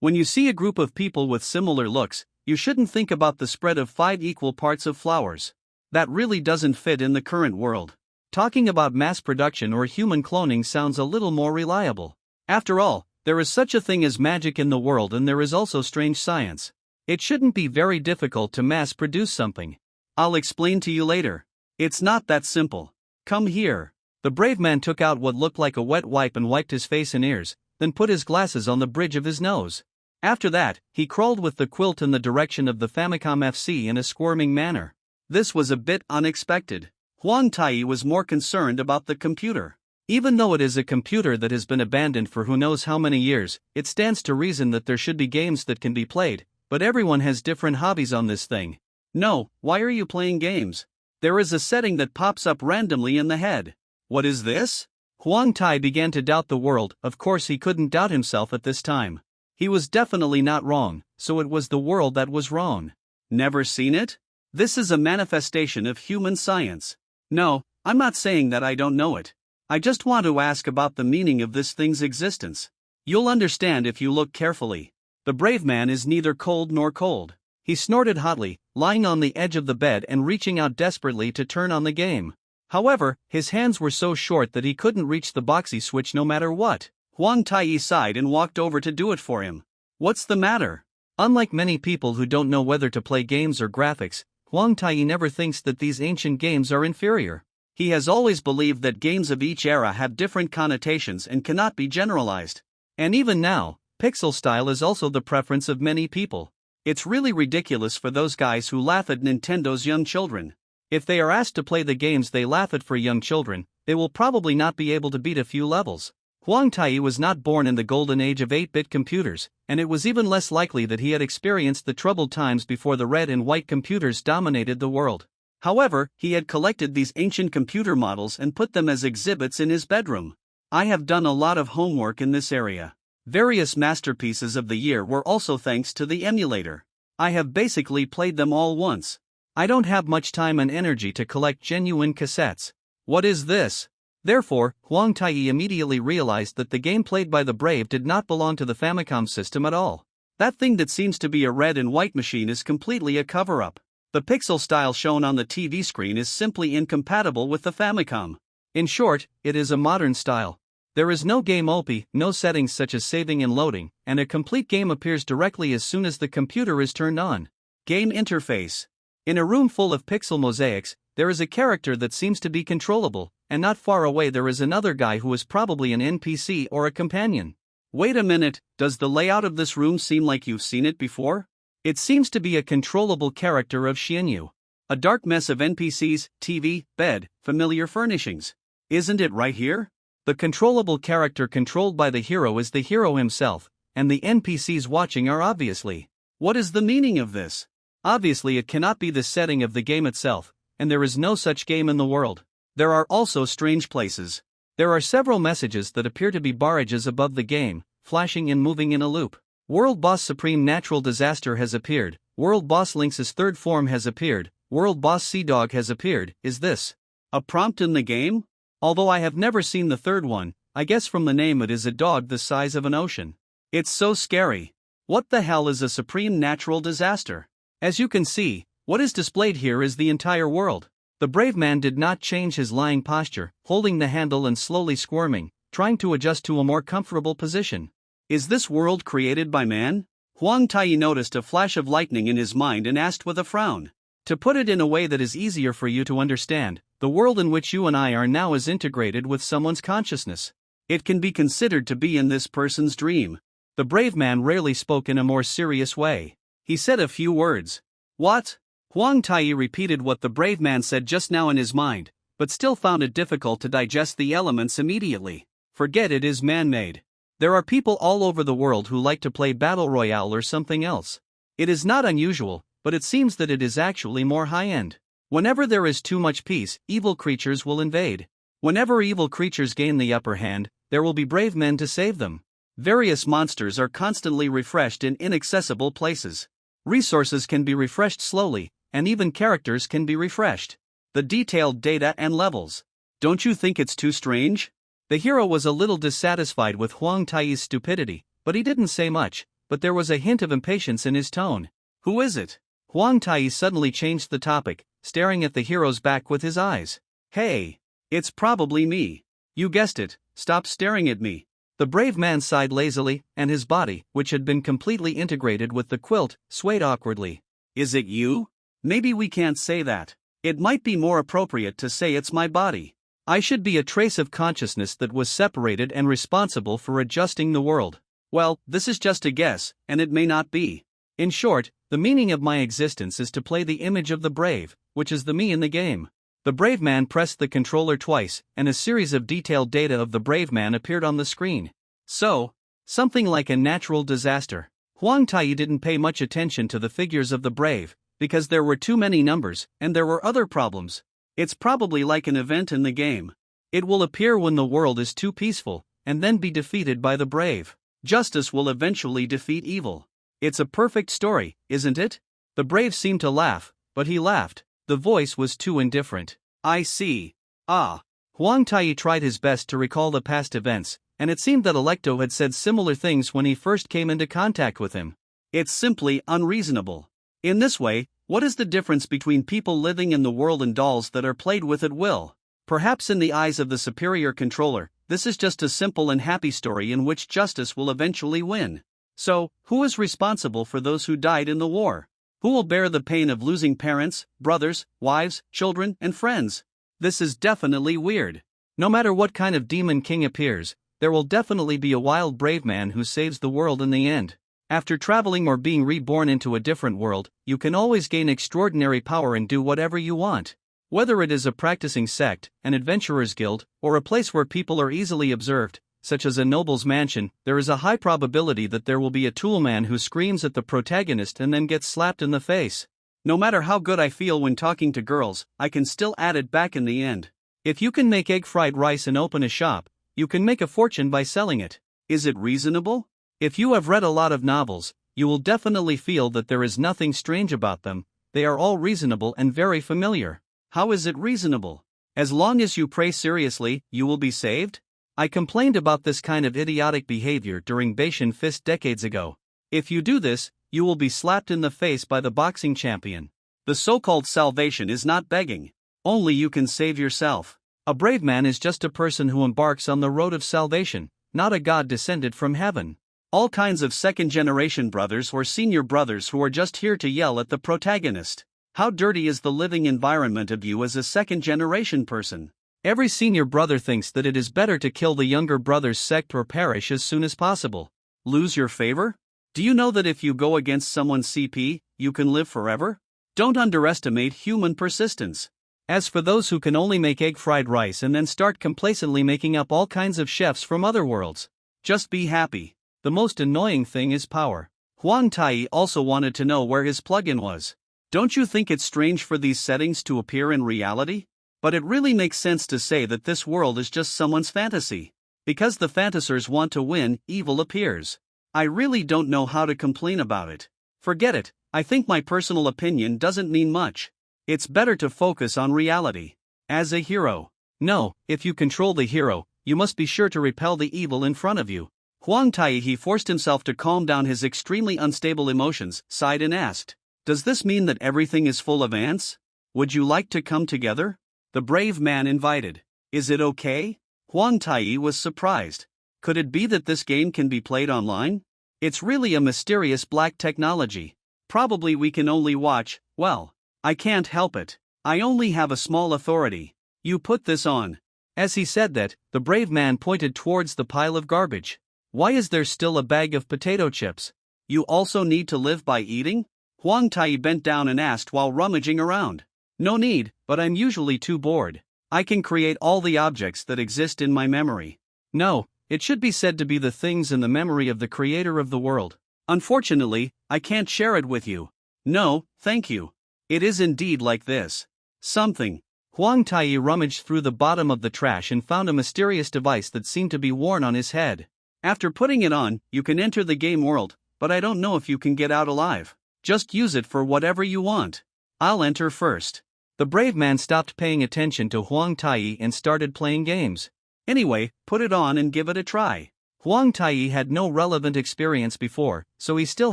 [SPEAKER 1] When you see a group of people with similar looks, you shouldn't think about the spread of 5 equal parts of flowers. That really doesn't fit in the current world. Talking about mass production or human cloning sounds a little more reliable. After all, there is such a thing as magic in the world and there is also strange science. It shouldn't be very difficult to mass produce something. I'll explain to you later. It's not that simple. Come here. The brave man took out what looked like a wet wipe and wiped his face and ears, then put his glasses on the bridge of his nose. After that, he crawled with the quilt in the direction of the Famicom FC in a squirming manner. This was a bit unexpected. Huang Tai was more concerned about the computer. Even though it is a computer that has been abandoned for who knows how many years, it stands to reason that there should be games that can be played, but everyone has different hobbies on this thing. No, why are you playing games? There is a setting that pops up randomly in the head. What is this? Huang Tai began to doubt the world. Of course he couldn't doubt himself at this time. He was definitely not wrong, so it was the world that was wrong. Never seen it? This is a manifestation of human science. No, I'm not saying that I don't know it. I just want to ask about the meaning of this thing's existence. You'll understand if you look carefully. The brave man is neither cold nor cold. He snorted hotly, lying on the edge of the bed and reaching out desperately to turn on the game. However, his hands were so short that he couldn't reach the boxy switch no matter what. Huang Tai sighed and walked over to do it for him. What's the matter? Unlike many people who don't know whether to play games or graphics, Huang Tai never thinks that these ancient games are inferior. He has always believed that games of each era have different connotations and cannot be generalized. And even now, pixel style is also the preference of many people. It's really ridiculous for those guys who laugh at Nintendo's young children. If they are asked to play the games they laugh at for young children, they will probably not be able to beat a few levels. Huang Tai was not born in the golden age of 8-bit computers, and it was even less likely that he had experienced the troubled times before the red and white computers dominated the world. However, he had collected these ancient computer models and put them as exhibits in his bedroom. I have done a lot of homework in this area. Various masterpieces of the year were also thanks to the emulator. I have basically played them all once. I don't have much time and energy to collect genuine cassettes. What is this? Therefore, Huang Tai immediately realized that the game played by the brave did not belong to the Famicom system at all. That thing that seems to be a red and white machine is completely a cover-up. The pixel style shown on the TV screen is simply incompatible with the Famicom. In short, it is a modern style. There is no game OP, no settings such as saving and loading, and a complete game appears directly as soon as the computer is turned on. Game interface. In a room full of pixel mosaics, there is a character that seems to be controllable, and not far away there is another guy who is probably an NPC or a companion. Wait a minute, does the layout of this room seem like you've seen it before? It seems to be a controllable character of Xianyu. A dark mess of NPCs, TV, bed, familiar furnishings. Isn't it right here? The controllable character controlled by the hero is the hero himself, and the NPCs watching are obviously. What is the meaning of this? Obviously, it cannot be the setting of the game itself, and there is no such game in the world. There are also strange places. There are several messages that appear to be barrages above the game, flashing and moving in a loop. World Boss Supreme Natural Disaster has appeared. World Boss Lynx's third form has appeared. World Boss Sea Dog has appeared. Is this a prompt in the game? Although I have never seen the third one, I guess from the name it is a dog the size of an ocean. It's so scary. What the hell is a supreme natural disaster? As you can see, what is displayed here is the entire world. The brave man did not change his lying posture, holding the handle and slowly squirming, trying to adjust to a more comfortable position. Is this world created by man? Huang Taiyi noticed a flash of lightning in his mind and asked with a frown. To put it in a way that is easier for you to understand, the world in which you and I are now is integrated with someone's consciousness. It can be considered to be in this person's dream. The brave man rarely spoke in a more serious way. He said a few words. What? Huang Taiyi repeated what the brave man said just now in his mind, but still found it difficult to digest the elements immediately. Forget it is man-made. There are people all over the world who like to play Battle Royale or something else. It is not unusual, but it seems that it is actually more high-end. Whenever there is too much peace, evil creatures will invade. Whenever evil creatures gain the upper hand, there will be brave men to save them. Various monsters are constantly refreshed in inaccessible places. Resources can be refreshed slowly, and even characters can be refreshed. The detailed data and levels. Don't you think it's too strange? The hero was a little dissatisfied with Huang Taiyi's stupidity, but he didn't say much, but there was a hint of impatience in his tone. Who is it? Huang Taiyi suddenly changed the topic, staring at the hero's back with his eyes. Hey! It's probably me. You guessed it, stop staring at me. The brave man sighed lazily, and his body, which had been completely integrated with the quilt, swayed awkwardly. Is it you? Maybe we can't say that. It might be more appropriate to say it's my body. I should be a trace of consciousness that was separated and responsible for adjusting the world. Well, this is just a guess, and it may not be. In short, the meaning of my existence is to play the image of the brave, which is the me in the game. The brave man pressed the controller twice, and a series of detailed data of the brave man appeared on the screen. So, something like a natural disaster. Huang Taiyi didn't pay much attention to the figures of the brave, because there were too many numbers, and there were other problems. It's probably like an event in the game. It will appear when the world is too peaceful, and then be defeated by the brave. Justice will eventually defeat evil. It's a perfect story, isn't it? The brave seemed to laugh, but he laughed. The voice was too indifferent. I see. Ah. Huang Taiyi tried his best to recall the past events, and it seemed that Electo had said similar things when he first came into contact with him. It's simply unreasonable. In this way, what is the difference between people living in the world and dolls that are played with at will? Perhaps in the eyes of the superior controller, this is just a simple and happy story in which justice will eventually win. So, who is responsible for those who died in the war? Who will bear the pain of losing parents, brothers, wives, children, and friends? This is definitely weird. No matter what kind of demon king appears, there will definitely be a wild brave man who saves the world in the end. After traveling or being reborn into a different world, you can always gain extraordinary power and do whatever you want. Whether it is a practicing sect, an adventurer's guild, or a place where people are easily observed, such as a noble's mansion, there is a high probability that there will be a toolman who screams at the protagonist and then gets slapped in the face. No matter how good I feel when talking to girls, I can still add it back in the end. If you can make egg fried rice and open a shop, you can make a fortune by selling it. Is it reasonable? If you have read a lot of novels, you will definitely feel that there is nothing strange about them. They are all reasonable and very familiar. How is it reasonable? As long as you pray seriously, you will be saved? I complained about this kind of idiotic behavior during Beishin Fist decades ago. If you do this, you will be slapped in the face by the boxing champion. The so-called salvation is not begging. Only you can save yourself. A brave man is just a person who embarks on the road of salvation, not a god descended from heaven. All kinds of second-generation brothers or senior brothers who are just here to yell at the protagonist. How dirty is the living environment of you as a second-generation person? Every senior brother thinks that it is better to kill the younger brother's sect or perish as soon as possible. Lose your favor? Do you know that if you go against someone's CP, you can live forever? Don't underestimate human persistence. As for those who can only make egg fried rice and then start complacently making up all kinds of chefs from other worlds, just be happy. The most annoying thing is power. Huang Tai also wanted to know where his plugin was. Don't you think it's strange for these settings to appear in reality? But it really makes sense to say that this world is just someone's fantasy. Because the fantasers want to win, evil appears. I really don't know how to complain about it. Forget it, I think my personal opinion doesn't mean much. It's better to focus on reality. As a hero. No, if you control the hero, you must be sure to repel the evil in front of you. Huang Tai forced himself to calm down his extremely unstable emotions, sighed and asked, "Does this mean that everything is full of ants? Would you like to come together?" The brave man invited. "Is it okay?" Huang Tai was surprised. Could it be that this game can be played online? It's really a mysterious black technology. Probably we can only watch. Well, I can't help it. I only have a small authority. You put this on. As he said that, the brave man pointed towards the pile of garbage. Why is there still a bag of potato chips? You also need to live by eating? Huang Tai bent down and asked while rummaging around. No need, but I'm usually too bored. I can create all the objects that exist in my memory. No, it should be said to be the things in the memory of the creator of the world. Unfortunately, I can't share it with you. No, thank you. It is indeed like this. Something. Huang Tai rummaged through the bottom of the trash and found a mysterious device that seemed to be worn on his head. After putting it on, you can enter the game world, but I don't know if you can get out alive. Just use it for whatever you want. I'll enter first. The brave man stopped paying attention to Huang Tai and started playing games. Anyway, put it on and give it a try. Huang Tai had no relevant experience before, so he still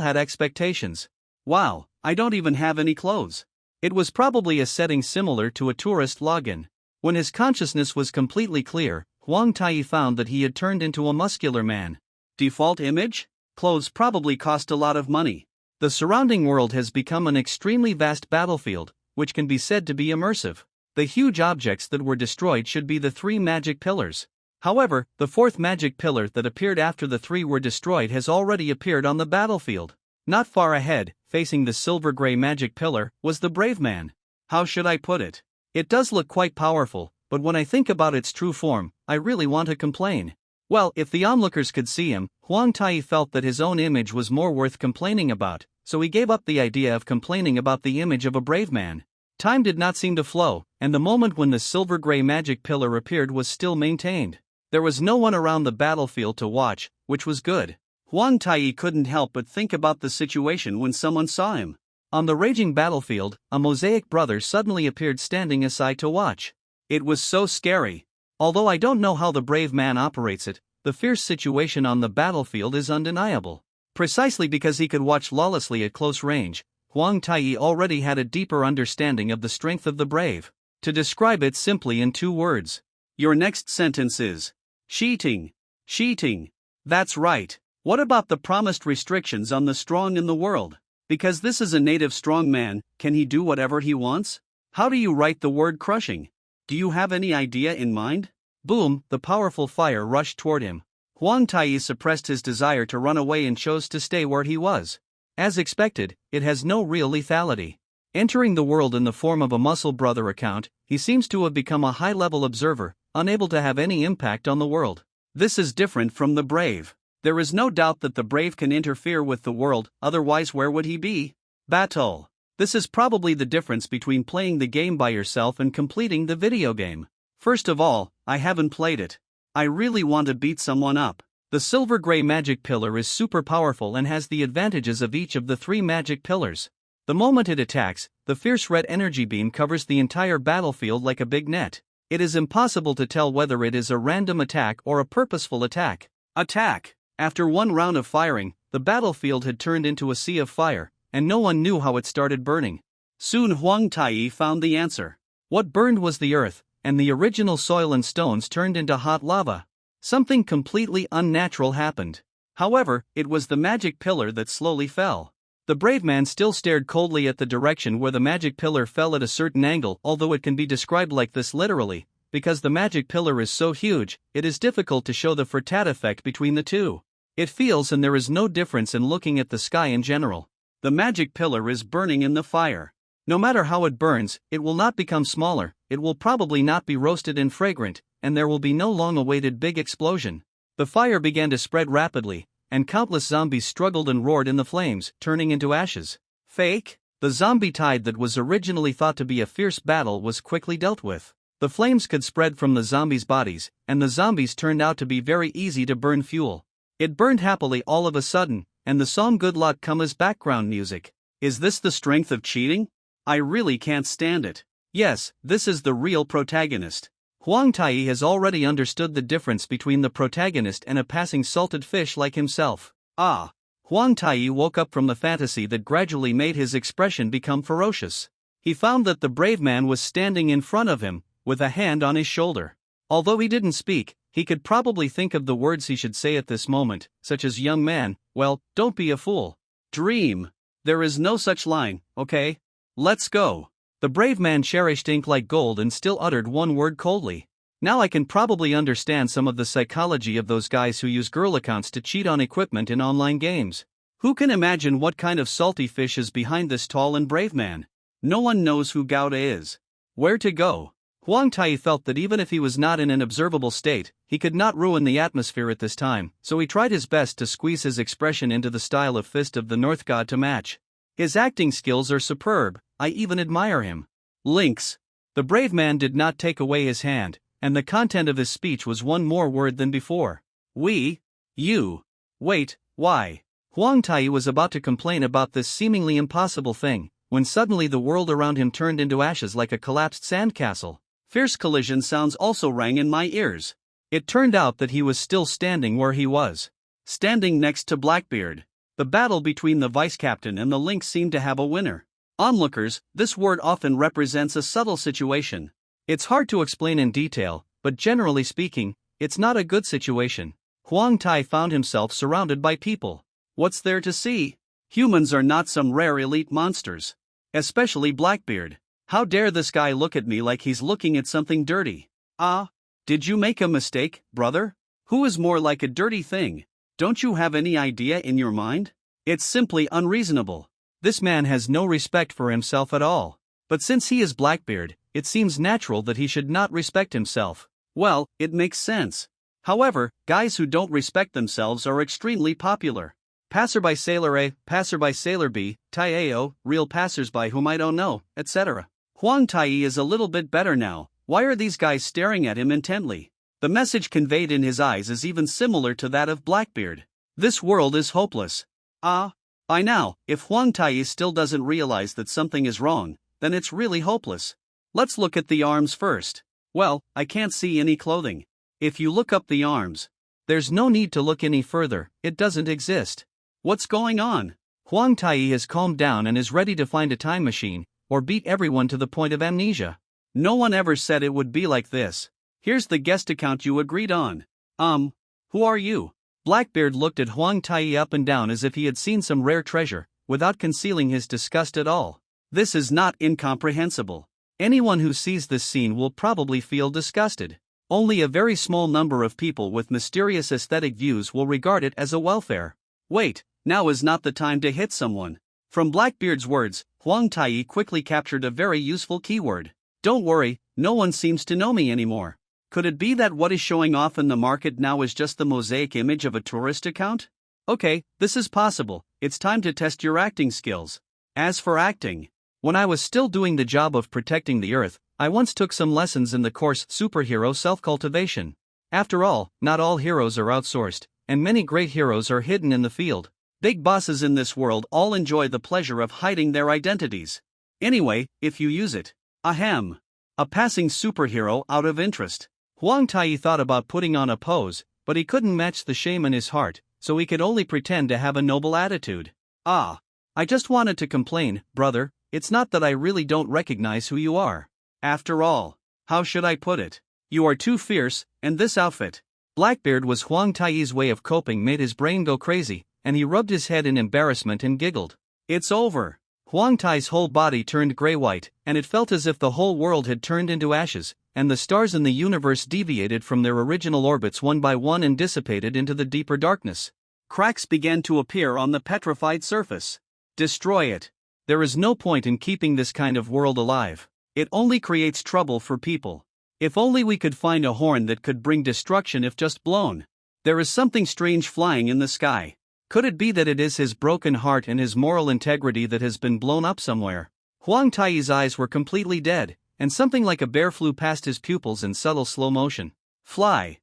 [SPEAKER 1] had expectations. Wow, I don't even have any clothes. It was probably a setting similar to a tourist login. When his consciousness was completely clear, Huang Tai found that he had turned into a muscular man. Default image? Clothes probably cost a lot of money. The surrounding world has become an extremely vast battlefield, which can be said to be immersive. The huge objects that were destroyed should be the 3 magic pillars. However, the 4th magic pillar that appeared after the 3 were destroyed has already appeared on the battlefield. Not far ahead, facing the silver-gray magic pillar, was the brave man. How should I put it? It does look quite powerful, but when I think about its true form, I really want to complain. Well, if the onlookers could see him, Huang Tai felt that his own image was more worth complaining about, so he gave up the idea of complaining about the image of a brave man. Time did not seem to flow, and the moment when the silver-gray magic pillar appeared was still maintained. There was no one around the battlefield to watch, which was good. Huang Tai couldn't help but think about the situation when someone saw him. On the raging battlefield, a mosaic brother suddenly appeared standing aside to watch. It was so scary. Although I don't know how the brave man operates it, the fierce situation on the battlefield is undeniable. Precisely because he could watch lawlessly at close range, Huang Tai already had a deeper understanding of the strength of the brave. To describe it simply in 2 words. Your next sentence is cheating. Cheating. That's right. What about the promised restrictions on the strong in the world? Because this is a native strong man, can he do whatever he wants? How do you write the word crushing? Do you have any idea in mind? Boom, the powerful fire rushed toward him. Huang Tai suppressed his desire to run away and chose to stay where he was. As expected, it has no real lethality. Entering the world in the form of a muscle brother account, he seems to have become a high-level observer, unable to have any impact on the world. This is different from the brave. There is no doubt that the brave can interfere with the world, otherwise where would he be? Battle. This is probably the difference between playing the game by yourself and completing the video game. First of all, I haven't played it. I really want to beat someone up. The silver-gray magic pillar is super powerful and has the advantages of each of the 3 magic pillars. The moment it attacks, the fierce red energy beam covers the entire battlefield like a big net. It is impossible to tell whether it is a random attack or a purposeful attack. Attack! After 1 round of firing, the battlefield had turned into a sea of fire, and no one knew how it started burning. Soon Huang Tai found the answer. What burned was the earth, and the original soil and stones turned into hot lava. Something completely unnatural happened. However, it was the magic pillar that slowly fell. The brave man still stared coldly at the direction where the magic pillar fell at a certain angle, although it can be described like this literally. Because the magic pillar is so huge, it is difficult to show the Fertat effect between the 2. It feels and there is no difference in looking at the sky in general. The magic pillar is burning in the fire. No matter how it burns, it will not become smaller, it will probably not be roasted and fragrant, and there will be no long-awaited big explosion. The fire began to spread rapidly, and countless zombies struggled and roared in the flames, turning into ashes. Fake? The zombie tide that was originally thought to be a fierce battle was quickly dealt with. The flames could spread from the zombies' bodies, and the zombies turned out to be very easy to burn fuel. It burned happily all of a sudden, and the song Good Luck come as background music. Is this the strength of cheating? I really can't stand it. Yes, this is the real protagonist. Huang Tai has already understood the difference between the protagonist and a passing salted fish like himself. Ah! Huang Tai woke up from the fantasy that gradually made his expression become ferocious. He found that the brave man was standing in front of him, with a hand on his shoulder. Although he didn't speak, he could probably think of the words he should say at this moment, such as young man, well, don't be a fool. Dream. There is no such line, okay? Let's go. The brave man cherished ink like gold and still uttered one word coldly. Now I can probably understand some of the psychology of those guys who use girl accounts to cheat on equipment in online games. Who can imagine what kind of salty fish is behind this tall and brave man? No one knows who Gouda is. Where to go? Huang Tai felt that even if he was not in an observable state, he could not ruin the atmosphere at this time, so he tried his best to squeeze his expression into the style of Fist of the North God to match. His acting skills are superb, I even admire him. Lynx. The brave man did not take away his hand, and the content of his speech was one more word than before. We? You. Wait, why? Huang Tai was about to complain about this seemingly impossible thing, when suddenly the world around him turned into ashes like a collapsed sandcastle. Fierce collision sounds also rang in my ears. It turned out that he was still standing where he was. Standing next to Blackbeard. The battle between the vice-captain and the lynx seemed to have a winner. Onlookers, this word often represents a subtle situation. It's hard to explain in detail, but generally speaking, it's not a good situation. Huang Tai found himself surrounded by people. What's there to see? Humans are not some rare elite monsters. Especially Blackbeard. How dare this guy look at me like he's looking at something dirty? Ah? Did you make a mistake, brother? Who is more like a dirty thing? Don't you have any idea in your mind? It's simply unreasonable. This man has no respect for himself at all. But since he is Blackbeard, it seems natural that he should not respect himself. Well, it makes sense. However, guys who don't respect themselves are extremely popular. Passerby Sailor A, Passerby Sailor B, Taeo, real passersby whom I don't know, etc. Huang Tai is a little bit better now. Why are these guys staring at him intently? The message conveyed in his eyes is even similar to that of Blackbeard. This world is hopeless. Ah? By now, if Huang Tai still doesn't realize that something is wrong, then it's really hopeless. Let's look at the arms first. Well, I can't see any clothing. If you look up the arms, there's no need to look any further, it doesn't exist. What's going on? Huang Tai has calmed down and is ready to find a time machine, or beat everyone to the point of amnesia. No one ever said it would be like this. Here's the guest account you agreed on. Who are you? Blackbeard looked at Huang Tai up and down as if he had seen some rare treasure, without concealing his disgust at all. This is not incomprehensible. Anyone who sees this scene will probably feel disgusted. Only a very small number of people with mysterious aesthetic views will regard it as a welfare. Wait, now is not the time to hit someone. From Blackbeard's words, Huang Tai quickly captured a very useful keyword. Don't worry, no one seems to know me anymore. Could it be that what is showing off in the market now is just the mosaic image of a tourist account? Okay, this is possible. It's time to test your acting skills. As for acting, when I was still doing the job of protecting the Earth, I once took some lessons in the course Superhero Self-Cultivation. After all, not all heroes are outsourced, and many great heroes are hidden in the field. Big bosses in this world all enjoy the pleasure of hiding their identities. Anyway, if you use it. Ahem. A passing superhero out of interest. Huang Tai thought about putting on a pose, but he couldn't match the shame in his heart, so he could only pretend to have a noble attitude. Ah. I just wanted to complain, brother, it's not that I really don't recognize who you are. After all, how should I put it? You are too fierce, and this outfit. Blackbeard was Huang Tai's way of coping made his brain go crazy, and he rubbed his head in embarrassment and giggled. It's over. Huang Tai's whole body turned gray-white, and it felt as if the whole world had turned into ashes, and the stars in the universe deviated from their original orbits one by one and dissipated into the deeper darkness. Cracks began to appear on the petrified surface. Destroy it. There is no point in keeping this kind of world alive. It only creates trouble for people. If only we could find a horn that could bring destruction if just blown. There is something strange flying in the sky. Could it be that it is his broken heart and his moral integrity that has been blown up somewhere? Huang Tai's eyes were completely dead, and something like a bear flew past his pupils in subtle slow motion. Fly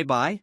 [SPEAKER 1] by?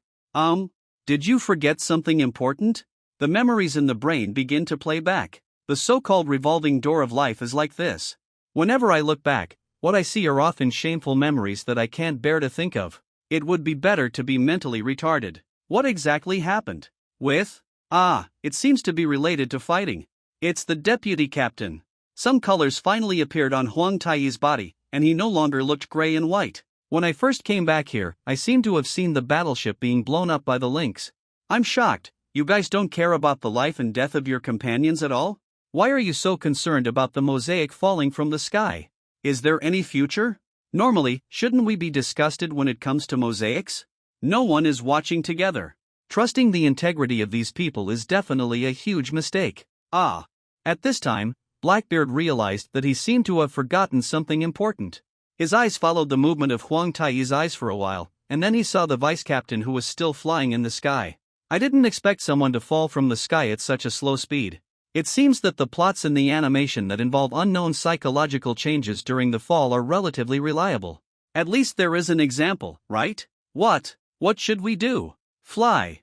[SPEAKER 1] Did you forget something important? The memories in the brain begin to play back. The so-called revolving door of life is like this. Whenever I look back, what I see are often shameful memories that I can't bear to think of. It would be better to be mentally retarded. What exactly happened? It seems to be related to fighting. It's the deputy captain. Some colors finally appeared on Huang Tai's body, and he no longer looked gray and white. When I first came back here, I seem to have seen the battleship being blown up by the lynx. I'm shocked. You guys don't care about the life and death of your companions at all? Why are you so concerned about the mosaic falling from the sky? Is there any future? Normally, shouldn't we be disgusted when it comes to mosaics? No one is watching together. Trusting the integrity of these people is definitely a huge mistake. At this time, Blackbeard realized that he seemed to have forgotten something important. His eyes followed the movement of Huang Tai's eyes for a while, and then he saw the vice captain who was still flying in the sky. I didn't expect someone to fall from the sky at such a slow speed. It seems that the plots in the animation that involve unknown psychological changes during the fall are relatively reliable. At least there is an example, right? What should we do? Fly.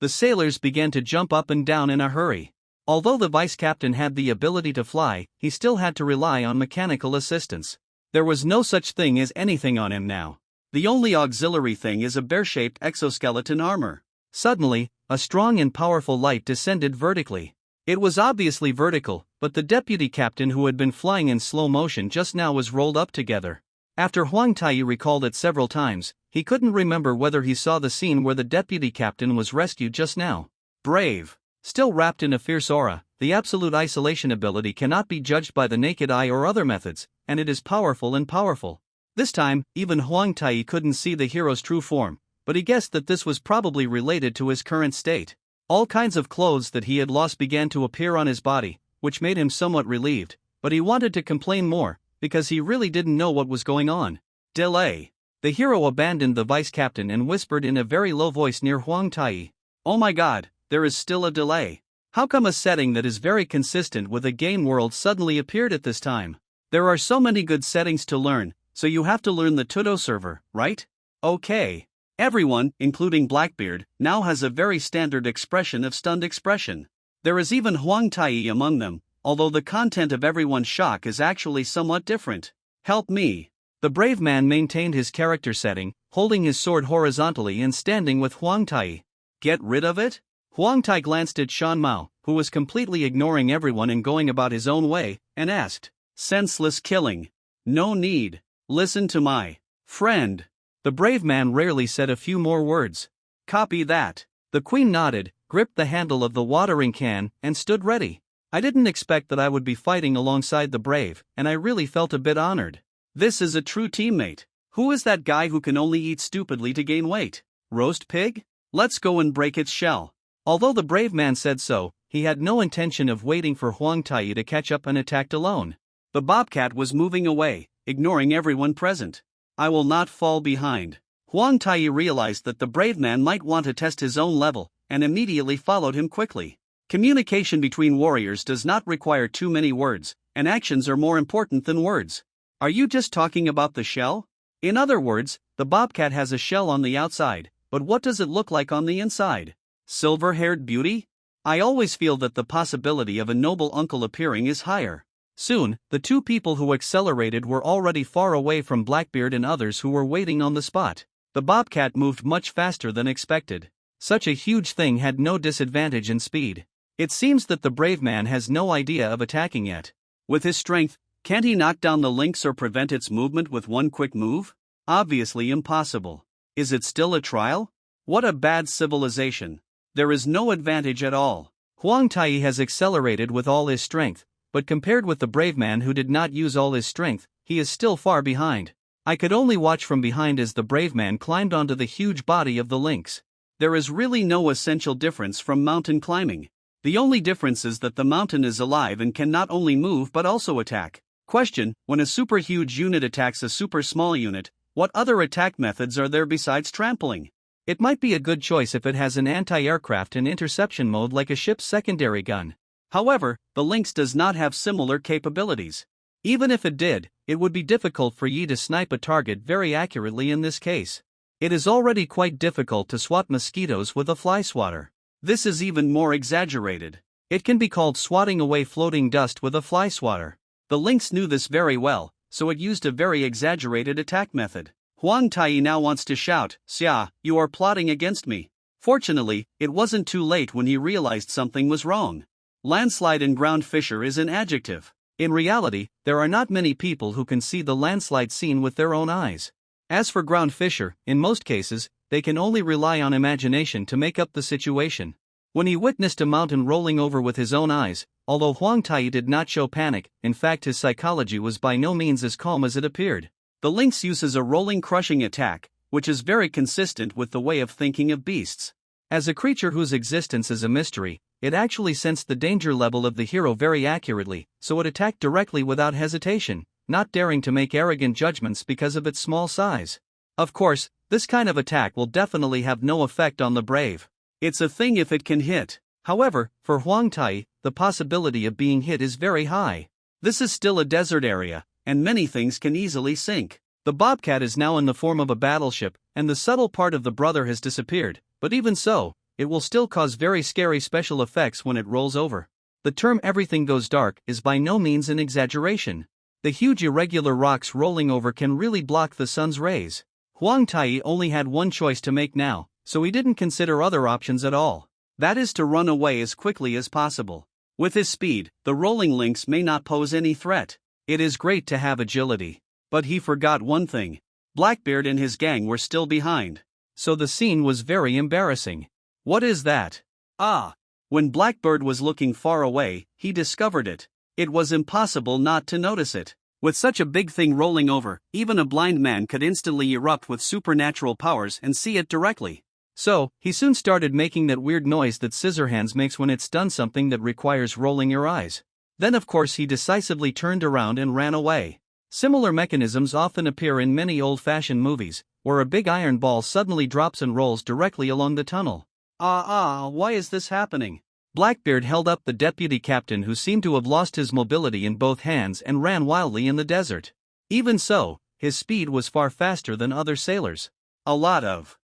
[SPEAKER 1] The sailors began to jump up and down in a hurry. Although the vice captain had the ability to fly, he still had to rely on mechanical assistance. There was no such thing as anything on him now. The only auxiliary thing is a bear-shaped exoskeleton armor. Suddenly, a strong and powerful light descended vertically. It was obviously vertical, but the deputy captain who had been flying in slow motion just now was rolled up together. After Huang Tai recalled it several times, he couldn't remember whether he saw the scene where the deputy captain was rescued just now. Brave. Still wrapped in a fierce aura, the absolute isolation ability cannot be judged by the naked eye or other methods, and it is powerful and powerful. This time, even Huang Tai couldn't see the hero's true form, but he guessed that this was probably related to his current state. All kinds of clothes that he had lost began to appear on his body, which made him somewhat relieved, but he wanted to complain more, because he really didn't know what was going on. Delay. The hero abandoned the vice captain and whispered in a very low voice near Huang Tai. Oh my god, there is still a delay. How come a setting that is very consistent with a game world suddenly appeared at this time? There are so many good settings to learn, so you have to learn the Tudo server, right? Okay. Everyone, including Blackbeard, now has a very standard expression of stunned expression. There is even Huang Tai among them, although the content of everyone's shock is actually somewhat different. Help me. The brave man maintained his character setting, holding his sword horizontally and standing with Huang Tai. Get rid of it? Huang Tai glanced at Shan Mao, who was completely ignoring everyone and going about his own way, and asked, senseless killing. No need. Listen to my friend. The brave man rarely said a few more words. Copy that. The queen nodded, gripped the handle of the watering can, and stood ready. I didn't expect that I would be fighting alongside the brave, and I really felt a bit honored. This is a true teammate. Who is that guy who can only eat stupidly to gain weight? Roast pig? Let's go and break its shell. Although the brave man said so, he had no intention of waiting for Huang Tai to catch up and attacked alone. The bobcat was moving away, ignoring everyone present. I will not fall behind. Huang Tai realized that the brave man might want to test his own level, and immediately followed him quickly. Communication between warriors does not require too many words, and actions are more important than words. Are you just talking about the shell? In other words, the bobcat has a shell on the outside, but what does it look like on the inside? Silver-haired beauty? I always feel that the possibility of a noble uncle appearing is higher. Soon, the two people who accelerated were already far away from Blackbeard and others who were waiting on the spot. The bobcat moved much faster than expected. Such a huge thing had no disadvantage in speed. It seems that the brave man has no idea of attacking yet. With his strength, can't he knock down the lynx or prevent its movement with one quick move? Obviously impossible. Is it still a trial? What a bad civilization. There is no advantage at all. Huang Tai has accelerated with all his strength, but compared with the brave man who did not use all his strength, he is still far behind. I could only watch from behind as the brave man climbed onto the huge body of the lynx. There is really no essential difference from mountain climbing. The only difference is that the mountain is alive and can not only move but also attack. Question: when a super huge unit attacks a super small unit, what other attack methods are there besides trampling? It might be a good choice if it has an anti-aircraft and interception mode like a ship's secondary gun. However, the Lynx does not have similar capabilities. Even if it did, it would be difficult for Yi to snipe a target very accurately in this case. It is already quite difficult to swat mosquitoes with a fly swatter. This is even more exaggerated. It can be called swatting away floating dust with a fly swatter. The Lynx knew this very well, so it used a very exaggerated attack method. Huang Tai now wants to shout, "Xia, you are plotting against me." Fortunately, it wasn't too late when he realized something was wrong. Landslide and ground fissure is an adjective. In reality, there are not many people who can see the landslide scene with their own eyes. As for ground fissure, in most cases, they can only rely on imagination to make up the situation. When he witnessed a mountain rolling over with his own eyes, although Huang Tai did not show panic, in fact his psychology was by no means as calm as it appeared. The Lynx uses a rolling crushing attack, which is very consistent with the way of thinking of beasts. As a creature whose existence is a mystery, it actually sensed the danger level of the hero very accurately, so it attacked directly without hesitation, not daring to make arrogant judgments because of its small size. Of course, this kind of attack will definitely have no effect on the brave. It's a thing if it can hit. However, for Huang Tai, the possibility of being hit is very high. This is still a desert area, and many things can easily sink. The Bobcat is now in the form of a battleship, and the subtle part of the brother has disappeared, but even so, it will still cause very scary special effects when it rolls over. The term "everything goes dark" is by no means an exaggeration. The huge irregular rocks rolling over can really block the sun's rays. Huang Tai only had one choice to make now, so he didn't consider other options at all. That is to run away as quickly as possible. With his speed, the rolling Lynx may not pose any threat. It is great to have agility. But he forgot one thing. Blackbeard and his gang were still behind. So the scene was very embarrassing. What is that? Ah! When Blackbeard was looking far away, he discovered it. It was impossible not to notice it. With such a big thing rolling over, even a blind man could instantly erupt with supernatural powers and see it directly. So, he soon started making that weird noise that Scissorhands makes when it's done something that requires rolling your eyes. Then of course he decisively turned around and ran away. Similar mechanisms often appear in many old-fashioned movies, where a big iron ball suddenly drops and rolls directly along the tunnel. Why is this happening? Blackbeard held up the deputy captain who seemed to have lost his mobility in both hands and ran wildly in the desert. Even so, his speed was far faster than other sailors.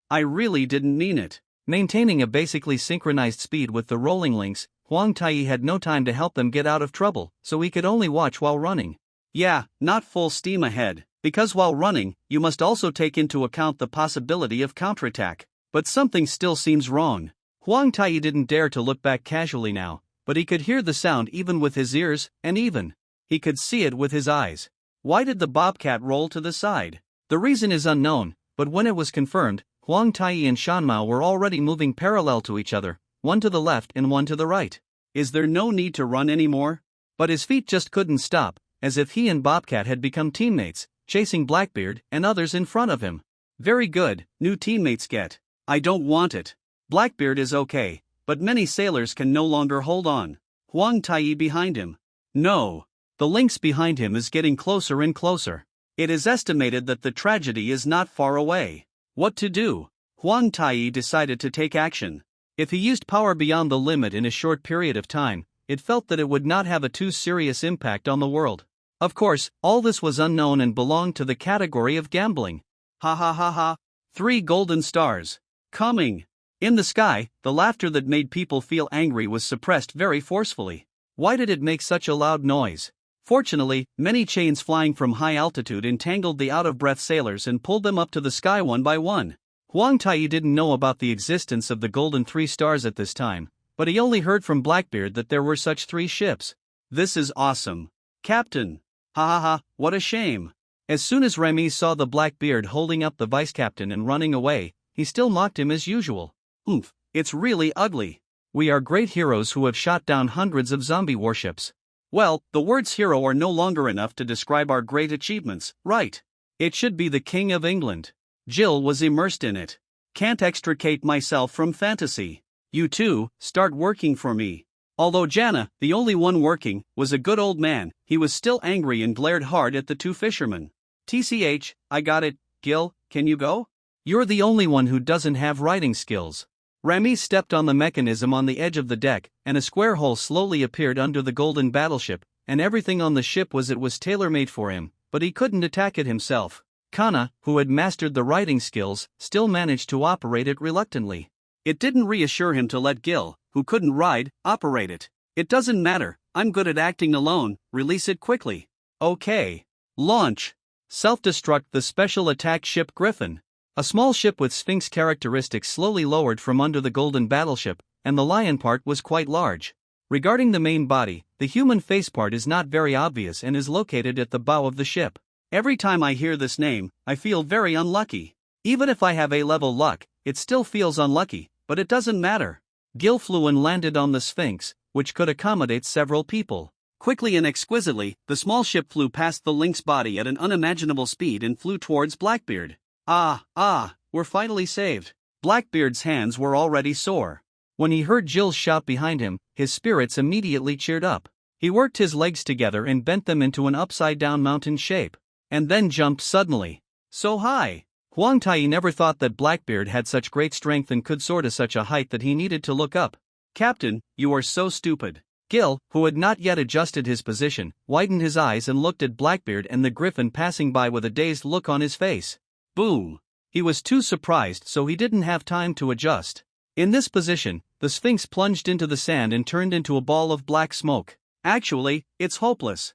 [SPEAKER 1] I really didn't mean it. Maintaining a basically synchronized speed with the rolling Lynx, Huang Tai had no time to help them get out of trouble, so he could only watch while running. Yeah, not full steam ahead, because while running, you must also take into account the possibility of counterattack. But something still seems wrong. Huang Tai didn't dare to look back casually now, but he could hear the sound even with his ears, and even he could see it with his eyes. Why did the Bobcat roll to the side? The reason is unknown, but when it was confirmed, Huang Tai and Shanmao were already moving parallel to each other, one to the left and one to the right. Is there no need to run anymore? But his feet just couldn't stop, as if he and Bobcat had become teammates, chasing Blackbeard and others in front of him. Very good, new teammates get. I don't want it. Blackbeard is okay, but many sailors can no longer hold on. Huang Tai behind him. No. The Lynx behind him is getting closer and closer. It is estimated that the tragedy is not far away. What to do? Huang Tai decided to take action. If he used power beyond the limit in a short period of time, it felt that it would not have a too serious impact on the world. Of course, all this was unknown and belonged to the category of gambling. Ha ha ha ha. 3 golden stars. Coming. In the sky, the laughter that made people feel angry was suppressed very forcefully. Why did it make such a loud noise? Fortunately, many chains flying from high altitude entangled the out-of-breath sailors and pulled them up to the sky one by one. Huang Tai didn't know about the existence of the golden 3 stars at this time, but he only heard from Blackbeard that there were such 3 ships. This is awesome. Captain. Ha ha ha, what a shame. As soon as Remy saw the Blackbeard holding up the vice-captain and running away, he still mocked him as usual. Oomph, it's really ugly. We are great heroes who have shot down hundreds of zombie warships. Well, the words hero are no longer enough to describe our great achievements, right? It should be the King of England. Jill was immersed in it. Can't extricate myself from fantasy. You two, start working for me. Although Jana, the only one working, was a good old man, he was still angry and glared hard at the two fishermen. "TCH, I got it, Gil, can you go? You're the only one who doesn't have writing skills." Rami stepped on the mechanism on the edge of the deck, and a square hole slowly appeared under the golden battleship, and everything on the ship was tailor-made for him, but he couldn't attack it himself. Kana, who had mastered the writing skills, still managed to operate it reluctantly. It didn't reassure him to let Gil, who couldn't ride, operate it. "It doesn't matter, I'm good at acting alone, release it quickly." "Okay. Launch." Self-destruct the special attack ship Griffin. A small ship with Sphinx characteristics slowly lowered from under the golden battleship, and the lion part was quite large. Regarding the main body, the human face part is not very obvious and is located at the bow of the ship. Every time I hear this name, I feel very unlucky. Even if I have A-level luck, it still feels unlucky, but it doesn't matter. Gil flew and landed on the Sphinx, which could accommodate several people. Quickly and exquisitely, the small ship flew past the lynx body at an unimaginable speed and flew towards Blackbeard. We're finally saved. Blackbeard's hands were already sore. When he heard Jill's shout behind him, his spirits immediately cheered up. He worked his legs together and bent them into an upside-down mountain shape, and then jumped suddenly. So high! Huang Tai never thought that Blackbeard had such great strength and could soar to such a height that he needed to look up. "Captain, you are so stupid." Gil, who had not yet adjusted his position, widened his eyes and looked at Blackbeard and the griffin passing by with a dazed look on his face. Boom! He was too surprised, so he didn't have time to adjust. In this position, the Sphinx plunged into the sand and turned into a ball of black smoke. "Actually, it's hopeless.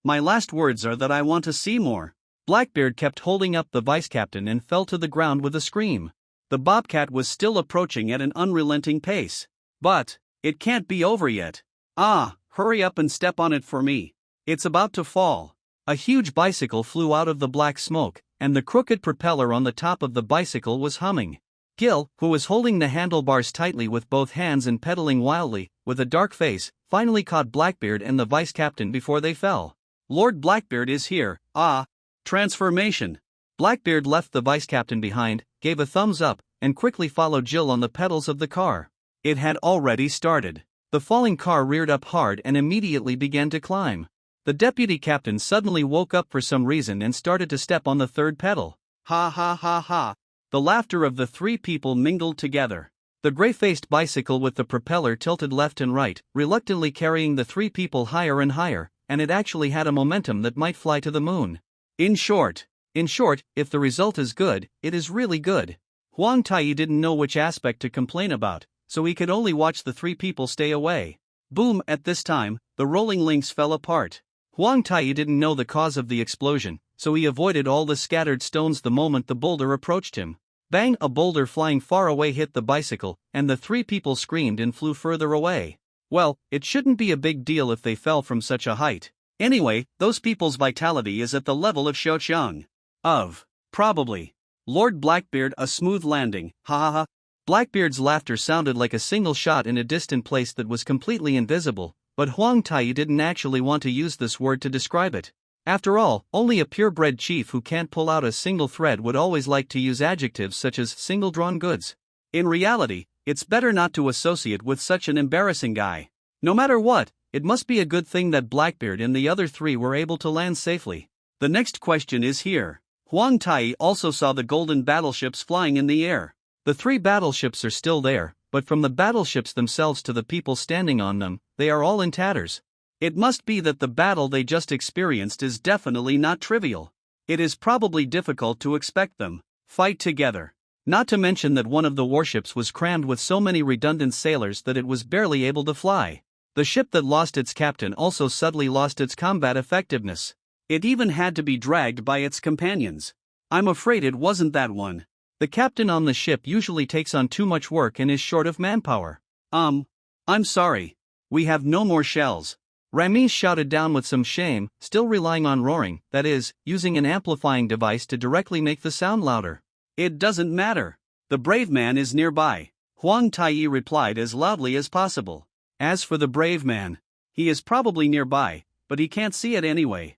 [SPEAKER 1] My last words are that I want to see more." Blackbeard kept holding up the vice-captain and fell to the ground with a scream. The bobcat was still approaching at an unrelenting pace. "But it can't be over yet. Hurry up and step on it for me. It's about to fall." A huge bicycle flew out of the black smoke, and the crooked propeller on the top of the bicycle was humming. Gil, who was holding the handlebars tightly with both hands and pedaling wildly, with a dark face, finally caught Blackbeard and the vice-captain before they fell. "Lord Blackbeard is here, Transformation." Blackbeard left the vice-captain behind, gave a thumbs up, and quickly followed Jill on the pedals of the car. It had already started. The falling car reared up hard and immediately began to climb. The deputy captain suddenly woke up for some reason and started to step on the third pedal. Ha ha ha ha. The laughter of the three people mingled together. The gray-faced bicycle with the propeller tilted left and right, reluctantly carrying the three people higher and higher, and it actually had a momentum that might fly to the moon. In short, if the result is good, it is really good. Huang Tai didn't know which aspect to complain about, so he could only watch the three people stay away. Boom! At this time, the rolling links fell apart. Huang Tai didn't know the cause of the explosion, so he avoided all the scattered stones the moment the boulder approached him. Bang! A boulder flying far away hit the bicycle, and the three people screamed and flew further away. Well, it shouldn't be a big deal if they fell from such a height. Anyway, those people's vitality is at the level of Xiaoqiang. Probably. Lord Blackbeard, a smooth landing, ha ha ha. Blackbeard's laughter sounded like a single shot in a distant place that was completely invisible, but Huang Tai didn't actually want to use this word to describe it. After all, only a purebred chief who can't pull out a single thread would always like to use adjectives such as single-drawn goods. In reality, it's better not to associate with such an embarrassing guy. No matter what, it must be a good thing that Blackbeard and the other three were able to land safely. The next question is here. Huang Tai also saw the golden battleships flying in the air. The three battleships are still there, but from the battleships themselves to the people standing on them, they are all in tatters. It must be that the battle they just experienced is definitely not trivial. It is probably difficult to expect them fight together. Not to mention that one of the warships was crammed with so many redundant sailors that it was barely able to fly. The ship that lost its captain also suddenly lost its combat effectiveness. It even had to be dragged by its companions. I'm afraid it wasn't that one. The captain on the ship usually takes on too much work and is short of manpower. I'm sorry. We have no more shells. Ramesh shouted down with some shame, still relying on roaring, that is, using an amplifying device to directly make the sound louder. It doesn't matter. The brave man is nearby. Huang Tai replied as loudly as possible. As for the brave man, he is probably nearby, but he can't see it anyway.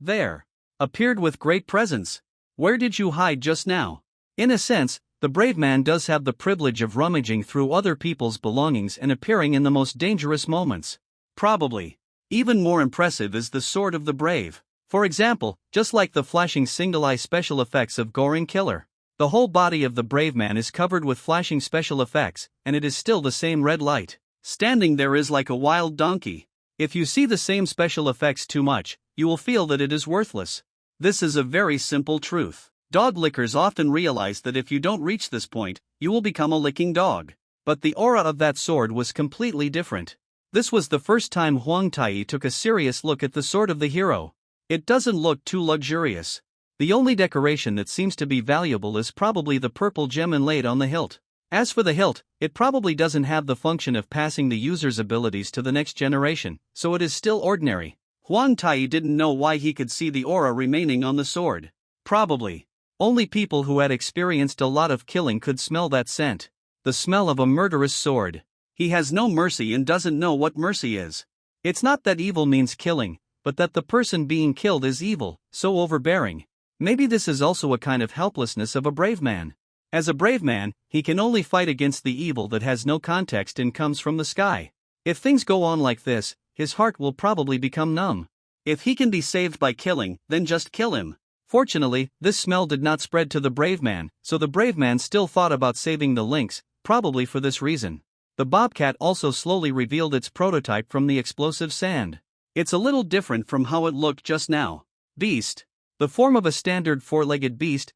[SPEAKER 1] There. Appeared with great presence. Where did you hide just now? In a sense, The brave man does have the privilege of rummaging through other people's belongings and appearing in the most dangerous moments. Probably even more impressive is the sword of the brave. For example, just like the flashing single-eye special effects of Goring Killer, the whole body of the brave man is covered with flashing special effects, and it is still the same red light. Standing there is like a wild donkey. If you see the same special effects too much, you will feel that it is worthless. This is a very simple truth. Dog lickers often realize that if you don't reach this point, you will become a licking dog. But the aura of that sword was completely different. This was the first time Huang Tai took a serious look at the sword of the hero. It doesn't look too luxurious. The only decoration that seems to be valuable is probably the purple gem inlaid on the hilt. As for the hilt, it probably doesn't have the function of passing the user's abilities to the next generation, so it is still ordinary. Huang Tai didn't know why he could see the aura remaining on the sword. Probably only people who had experienced a lot of killing could smell that scent. The smell of a murderous sword. He has no mercy and doesn't know what mercy is. It's not that evil means killing, but that the person being killed is evil, so overbearing. Maybe this is also a kind of helplessness of a brave man. As a brave man, he can only fight against the evil that has no context and comes from the sky. If things go on like this, his heart will probably become numb. If he can be saved by killing, then just kill him. Fortunately, this smell did not spread to the brave man, so the brave man still thought about saving the lynx, probably for this reason. The bobcat also slowly revealed its prototype from the explosive sand. It's a little different from how it looked just now. Beast. The form of a standard four-legged beast.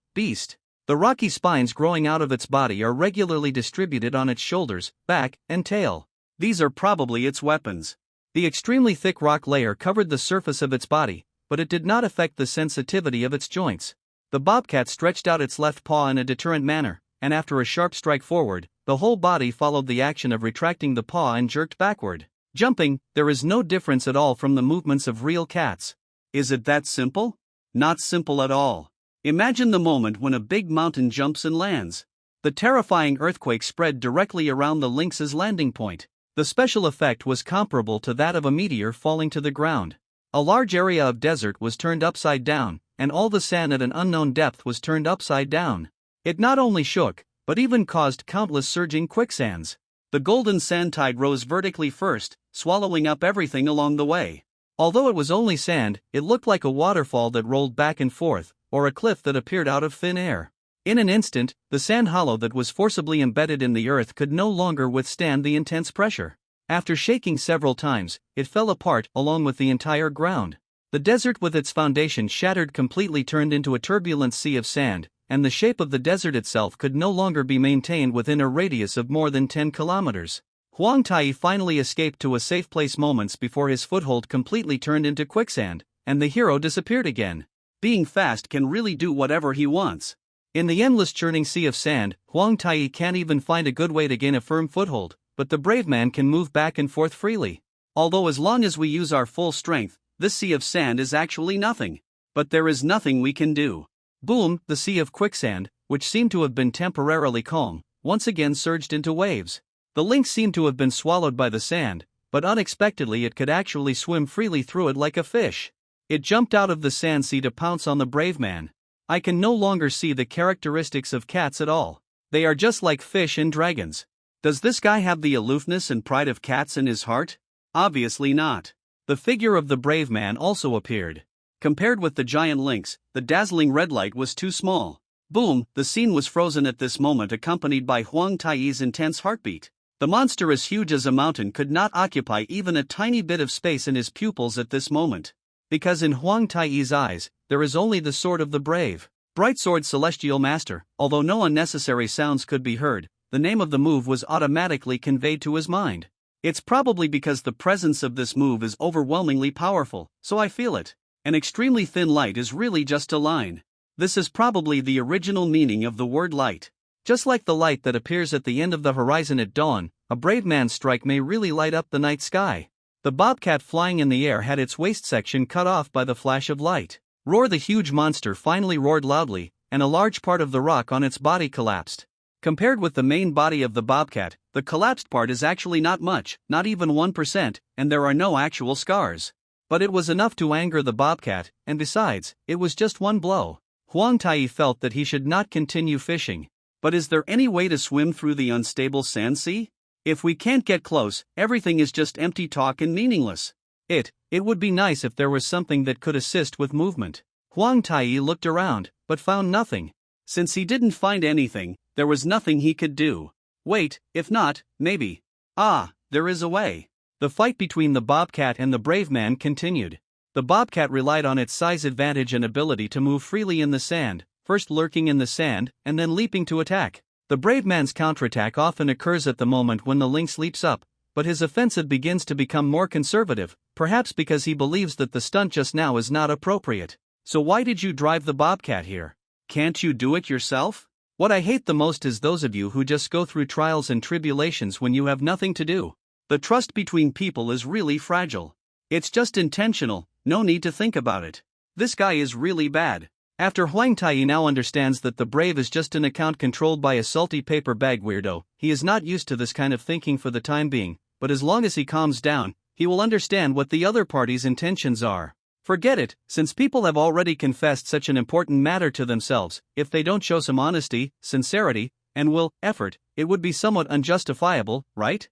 [SPEAKER 1] The rocky spines growing out of its body are regularly distributed on its shoulders, back, and tail. These are probably its weapons. The extremely thick rock layer covered the surface of its body, but it did not affect the sensitivity of its joints. The bobcat stretched out its left paw in a deterrent manner, and after a sharp strike forward, the whole body followed the action of retracting the paw and jerked backward. Jumping, there is no difference at all from the movements of real cats. Is it that simple? Not simple at all. Imagine the moment when a big mountain jumps and lands. The terrifying earthquake spread directly around the lynx's landing point. The special effect was comparable to that of a meteor falling to the ground. A large area of desert was turned upside down, and all the sand at an unknown depth was turned upside down. It not only shook, but even caused countless surging quicksands. The golden sand tide rose vertically first, swallowing up everything along the way. Although it was only sand, it looked like a waterfall that rolled back and forth, or a cliff that appeared out of thin air. In an instant, the sand hollow that was forcibly embedded in the earth could no longer withstand the intense pressure. After shaking several times, it fell apart along with the entire ground. The desert with its foundation shattered completely turned into a turbulent sea of sand, and the shape of the desert itself could no longer be maintained within a radius of more than 10 kilometers. Huang Tai finally escaped to a safe place moments before his foothold completely turned into quicksand, and the hero disappeared again. Being fast can really do whatever he wants. In the endless churning sea of sand, Huang Tai can't even find a good way to gain a firm foothold, but the brave man can move back and forth freely. Although as long as we use our full strength, this sea of sand is actually nothing. But there is nothing we can do. Boom, the sea of quicksand, which seemed to have been temporarily calm, once again surged into waves. The lynx seemed to have been swallowed by the sand, but unexpectedly it could actually swim freely through it like a fish. It jumped out of the sand sea to pounce on the brave man. I can no longer see the characteristics of cats at all. They are just like fish and dragons. Does this guy have the aloofness and pride of cats in his heart? Obviously not. The figure of the brave man also appeared. Compared with the giant lynx, the dazzling red light was too small. Boom, the scene was frozen at this moment, accompanied by Huang Tai's intense heartbeat. The monster as huge as a mountain could not occupy even a tiny bit of space in his pupils at this moment. Because in Huang Tai's eyes, there is only the sword of the brave. Bright Sword Celestial Master. Although no unnecessary sounds could be heard, the name of the move was automatically conveyed to his mind. It's probably because the presence of this move is overwhelmingly powerful, so I feel it. An extremely thin light is really just a line. This is probably the original meaning of the word light. Just like the light that appears at the end of the horizon at dawn, a brave man's strike may really light up the night sky. The bobcat flying in the air had its waist section cut off by the flash of light. Roar, the huge monster finally roared loudly, and a large part of the rock on its body collapsed. Compared with the main body of the bobcat, the collapsed part is actually not much, not even 1%, and there are no actual scars. But it was enough to anger the bobcat, and besides, it was just one blow. Huang Tai felt that he should not continue fishing. But is there any way to swim through the unstable sand sea? If we can't get close, everything is just empty talk and meaningless. It would be nice if there was something that could assist with movement. Huang Tai looked around, but found nothing. Since he didn't find anything, there was nothing he could do. Wait, if not, maybe. Ah, there is a way. The fight between the bobcat and the brave man continued. The bobcat relied on its size advantage and ability to move freely in the sand, first lurking in the sand, and then leaping to attack. The brave man's counterattack often occurs at the moment when the lynx leaps up, but his offensive begins to become more conservative, perhaps because he believes that the stunt just now is not appropriate. So why did you drive the bobcat here? Can't you do it yourself? What I hate the most is those of you who just go through trials and tribulations when you have nothing to do. The trust between people is really fragile. It's just intentional, no need to think about it. This guy is really bad. After Huang Tai now understands that the brave is just an account controlled by a salty paper bag weirdo, he is not used to this kind of thinking for the time being, but as long as he calms down, he will understand what the other party's intentions are. Forget it, since people have already confessed such an important matter to themselves, if they don't show some honesty, sincerity, and effort, it would be somewhat unjustifiable, right?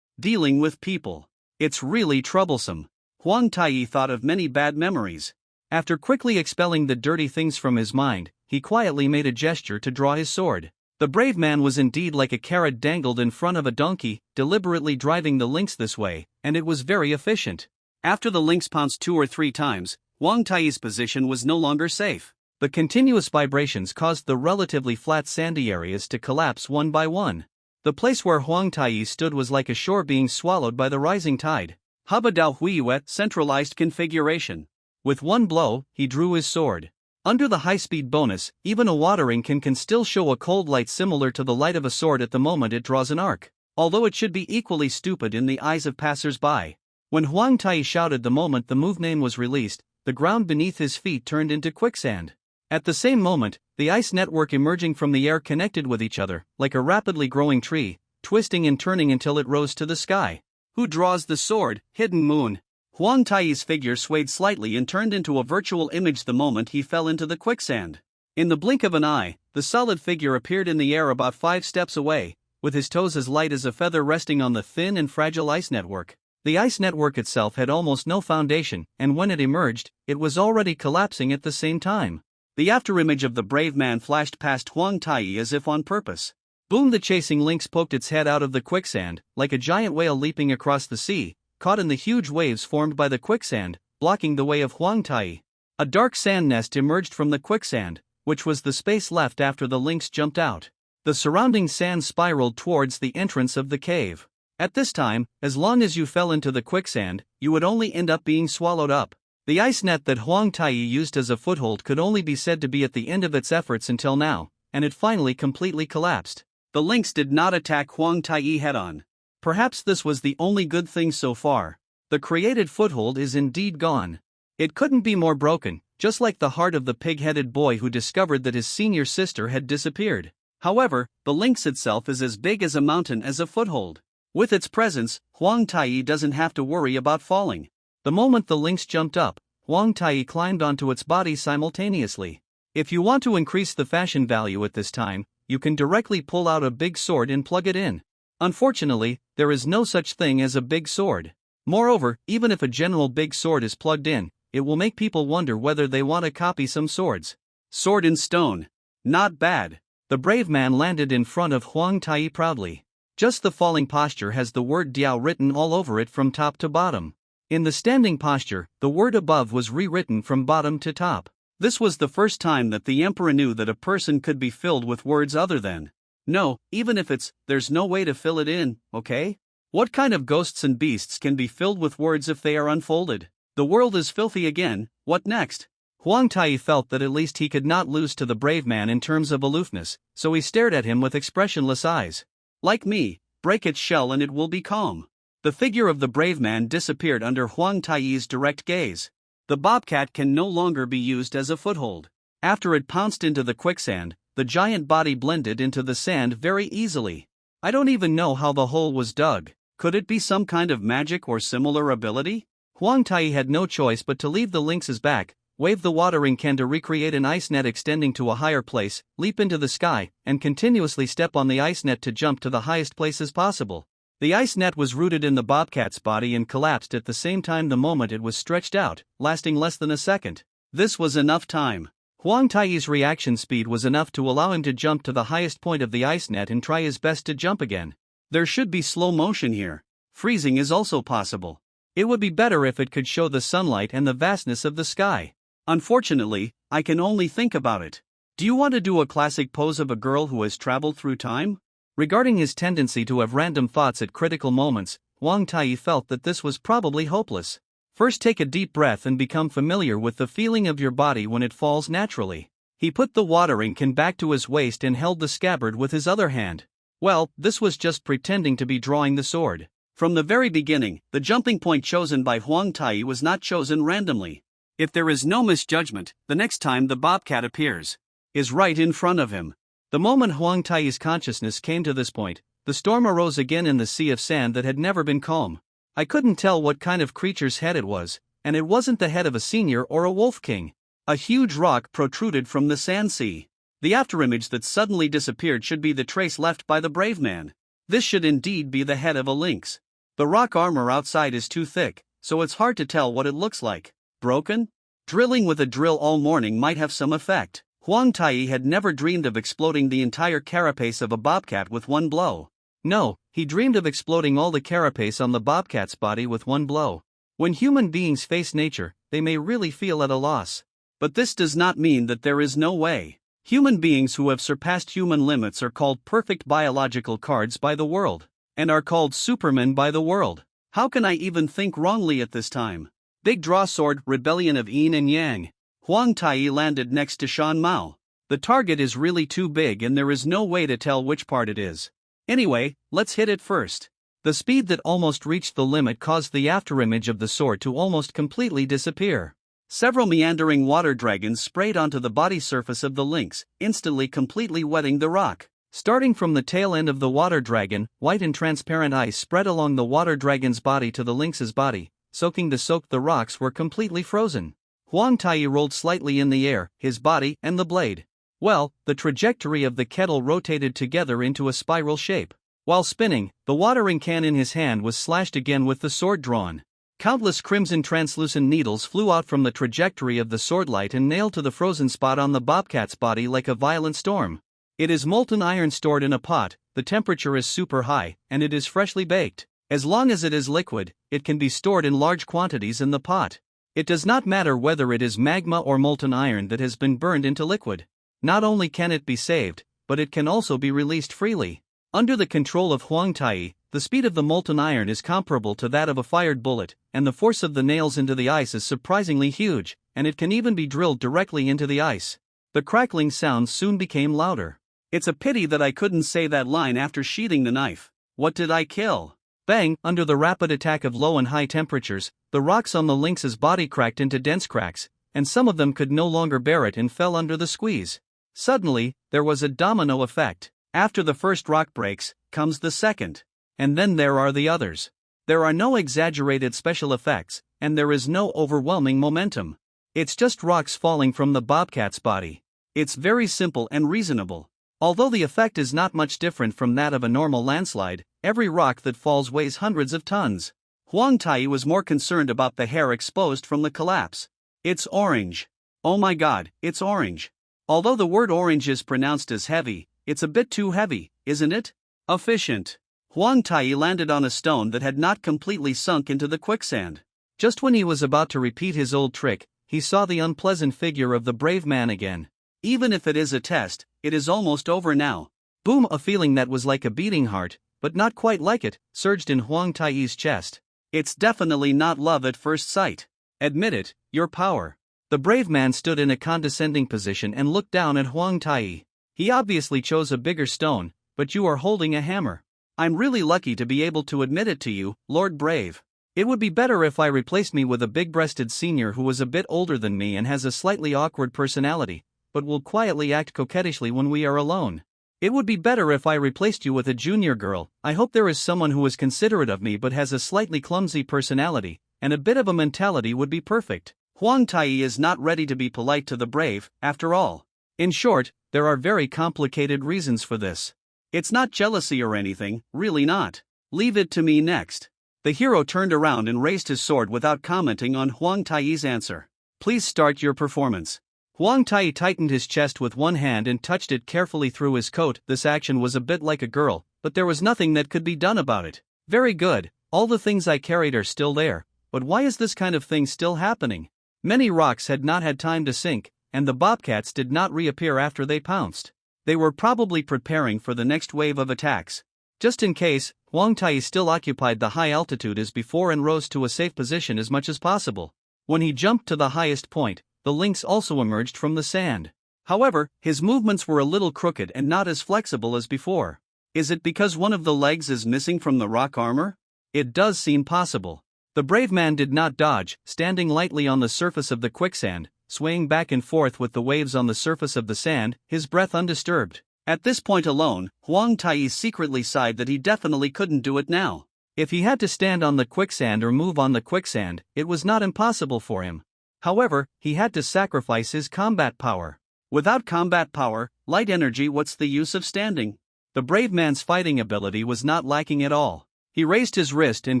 [SPEAKER 1] Dealing with people. It's really troublesome. Huang Tai thought of many bad memories. After quickly expelling the dirty things from his mind, he quietly made a gesture to draw his sword. The brave man was indeed like a carrot dangled in front of a donkey, deliberately driving the lynx this way, and it was very efficient. After the lynx pounced 2 or 3 times, Huang Tai's position was no longer safe. The continuous vibrations caused the relatively flat sandy areas to collapse one by one. The place where Huang Tai stood was like a shore being swallowed by the rising tide. Hubba Dao Huiyue centralized configuration. With one blow, he drew his sword. Under the high-speed bonus, even a watering can still show a cold light similar to the light of a sword at the moment it draws an arc, although it should be equally stupid in the eyes of passers-by. When Huang Tai shouted the moment the move name was released, the ground beneath his feet turned into quicksand. At the same moment, the ice network emerging from the air connected with each other, like a rapidly growing tree, twisting and turning until it rose to the sky. Who draws the sword? Hidden Moon. Huang Tai's figure swayed slightly and turned into a virtual image the moment he fell into the quicksand. In the blink of an eye, the solid figure appeared in the air about 5 steps away, with his toes as light as a feather resting on the thin and fragile ice network. The ice network itself had almost no foundation, and when it emerged, it was already collapsing at the same time. The afterimage of the brave man flashed past Huang Tai as if on purpose. Boom! The chasing lynx poked its head out of the quicksand, like a giant whale leaping across the sea, caught in the huge waves formed by the quicksand, blocking the way of Huang Tai. A dark sand nest emerged from the quicksand, which was the space left after the lynx jumped out. The surrounding sand spiraled towards the entrance of the cave. At this time, as long as you fell into the quicksand, you would only end up being swallowed up. The ice net that Huang Tai used as a foothold could only be said to be at the end of its efforts until now, and it finally completely collapsed. The lynx did not attack Huang Tai head-on. Perhaps this was the only good thing so far. The created foothold is indeed gone. It couldn't be more broken, just like the heart of the pig-headed boy who discovered that his senior sister had disappeared. However, the lynx itself is as big as a mountain as a foothold. With its presence, Huang Tai doesn't have to worry about falling. The moment the lynx jumped up, Huang Tai climbed onto its body simultaneously. If you want to increase the fashion value at this time, you can directly pull out a big sword and plug it in. Unfortunately, there is no such thing as a big sword. Moreover, even if a general big sword is plugged in, it will make people wonder whether they want to copy some swords. Sword in stone. Not bad. The brave man landed in front of Huang Tai proudly. Just the falling posture has the word Diao written all over it from top to bottom. In the standing posture, the word above was rewritten from bottom to top. This was the first time that the emperor knew that a person could be filled with words other than no, even if there's no way to fill it in, okay? What kind of ghosts and beasts can be filled with words if they are unfolded? The world is filthy again, what next? Huang Tai felt that at least he could not lose to the brave man in terms of aloofness, so he stared at him with expressionless eyes. Like me, break its shell and it will be calm. The figure of the brave man disappeared under Huang Tai's direct gaze. The bobcat can no longer be used as a foothold. After it pounced into the quicksand, the giant body blended into the sand very easily. I don't even know how the hole was dug. Could it be some kind of magic or similar ability? Huang Tai had no choice but to leave the lynx's back, wave the watering can to recreate an ice net extending to a higher place, leap into the sky, and continuously step on the ice net to jump to the highest places possible. The ice net was rooted in the bobcat's body and collapsed at the same time the moment it was stretched out, lasting less than a second. This was enough time. Huang Tai's reaction speed was enough to allow him to jump to the highest point of the ice net and try his best to jump again. There should be slow motion here. Freezing is also possible. It would be better if it could show the sunlight and the vastness of the sky. Unfortunately, I can only think about it. Do you want to do a classic pose of a girl who has traveled through time? Regarding his tendency to have random thoughts at critical moments, Huang Tai felt that this was probably hopeless. First, take a deep breath and become familiar with the feeling of your body when it falls naturally. He put the watering can back to his waist and held the scabbard with his other hand. Well, this was just pretending to be drawing the sword. From the very beginning, the jumping point chosen by Huang Tai was not chosen randomly. If there is no misjudgment, the next time the bobcat appears is right in front of him. The moment Huang Tai's consciousness came to this point, the storm arose again in the sea of sand that had never been calm. I couldn't tell what kind of creature's head it was, and it wasn't the head of a senior or a wolf king. A huge rock protruded from the sand sea. The afterimage that suddenly disappeared should be the trace left by the brave man. This should indeed be the head of a lynx. The rock armor outside is too thick, so it's hard to tell what it looks like. Broken? Drilling with a drill all morning might have some effect. Huang Tai had never dreamed of exploding the entire carapace of a bobcat with one blow. No, he dreamed of exploding all the carapace on the bobcat's body with one blow. When human beings face nature, they may really feel at a loss. But this does not mean that there is no way. Human beings who have surpassed human limits are called perfect biological cards by the world, and are called supermen by the world. How can I even think wrongly at this time? Big Draw Sword, Rebellion of Yin and Yang. Huang Tai landed next to Shan Mao. The target is really too big and there is no way to tell which part it is. Anyway, let's hit it first. The speed that almost reached the limit caused the afterimage of the sword to almost completely disappear. Several meandering water dragons sprayed onto the body surface of the lynx, instantly completely wetting the rock. Starting from the tail end of the water dragon, white and transparent ice spread along the water dragon's body to the lynx's body. Soaking the rocks were completely frozen. Huang Tai rolled slightly in the air, his body and the blade. Well, the trajectory of the kettle rotated together into a spiral shape. While spinning, the watering can in his hand was slashed again with the sword drawn. Countless crimson translucent needles flew out from the trajectory of the swordlight and nailed to the frozen spot on the bobcat's body like a violent storm. It is molten iron stored in a pot, the temperature is super high, and it is freshly baked. As long as it is liquid, it can be stored in large quantities in the pot. It does not matter whether it is magma or molten iron that has been burned into liquid. Not only can it be saved, but it can also be released freely. Under the control of Huang Tai, the speed of the molten iron is comparable to that of a fired bullet, and the force of the nails into the ice is surprisingly huge, and it can even be drilled directly into the ice. The crackling sounds soon became louder. It's a pity that I couldn't say that line after sheathing the knife. What did I kill? Bang! Under the rapid attack of low and high temperatures, the rocks on the lynx's body cracked into dense cracks, and some of them could no longer bear it and fell under the squeeze. Suddenly, there was a domino effect. After the first rock breaks, comes the second. And then there are the others. There are no exaggerated special effects, and there is no overwhelming momentum. It's just rocks falling from the bobcat's body. It's very simple and reasonable. Although the effect is not much different from that of a normal landslide, every rock that falls weighs hundreds of tons. Huang Tai was more concerned about the hair exposed from the collapse. It's orange. Oh my god, it's orange. Although the word orange is pronounced as heavy, it's a bit too heavy, isn't it? Efficient. Huang Tai landed on a stone that had not completely sunk into the quicksand. Just when he was about to repeat his old trick, he saw the unpleasant figure of the brave man again. Even if it is a test, it is almost over now. Boom! A feeling that was like a beating heart, but not quite like it, surged in Huang Tai's chest. It's definitely not love at first sight. Admit it, your power. The brave man stood in a condescending position and looked down at Huang Tai. He obviously chose a bigger stone, but you are holding a hammer. I'm really lucky to be able to admit it to you, Lord Brave. It would be better if I replaced me with a big-breasted senior who was a bit older than me and has a slightly awkward personality, but will quietly act coquettishly when we are alone. It would be better if I replaced you with a junior girl. I hope there is someone who is considerate of me but has a slightly clumsy personality, and a bit of a mentality would be perfect. Huang Tai is not ready to be polite to the brave, after all. In short, there are very complicated reasons for this. It's not jealousy or anything, really not. Leave it to me next. The hero turned around and raised his sword without commenting on Huang Tai's answer. Please start your performance. Huang Tai tightened his chest with one hand and touched it carefully through his coat. This action was a bit like a girl, but there was nothing that could be done about it. Very good, all the things I carried are still there, but why is this kind of thing still happening? Many rocks had not had time to sink, and the bobcats did not reappear after they pounced. They were probably preparing for the next wave of attacks. Just in case, Huang Tai still occupied the high altitude as before and rose to a safe position as much as possible. When he jumped to the highest point, the lynx also emerged from the sand. However, his movements were a little crooked and not as flexible as before. Is it because one of the legs is missing from the rock armor? It does seem possible. The brave man did not dodge, standing lightly on the surface of the quicksand, swaying back and forth with the waves on the surface of the sand, his breath undisturbed. At this point alone, Huang Tai secretly sighed that he definitely couldn't do it now. If he had to stand on the quicksand or move on the quicksand, it was not impossible for him. However, he had to sacrifice his combat power. Without combat power, light energy, what's the use of standing? The brave man's fighting ability was not lacking at all. He raised his wrist and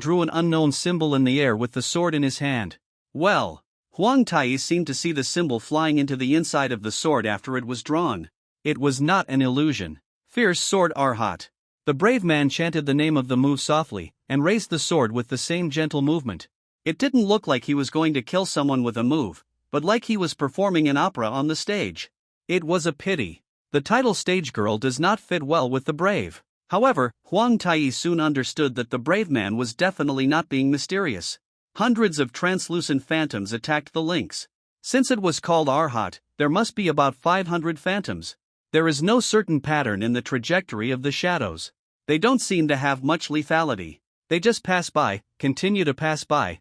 [SPEAKER 1] drew an unknown symbol in the air with the sword in his hand. Well, Huang Tai seemed to see the symbol flying into the inside of the sword after it was drawn. It was not an illusion. Fierce Sword Arhat. The brave man chanted the name of the move softly, and raised the sword with the same gentle movement. It didn't look like he was going to kill someone with a move, but like he was performing an opera on the stage. It was a pity. The title stage girl does not fit well with the brave. However, Huang Tai soon understood that the brave man was definitely not being mysterious. Hundreds of translucent phantoms attacked the lynx. Since it was called Arhat, there must be about 500 phantoms. There is no certain pattern in the trajectory of the shadows. They don't seem to have much lethality. They just pass by, continue to pass by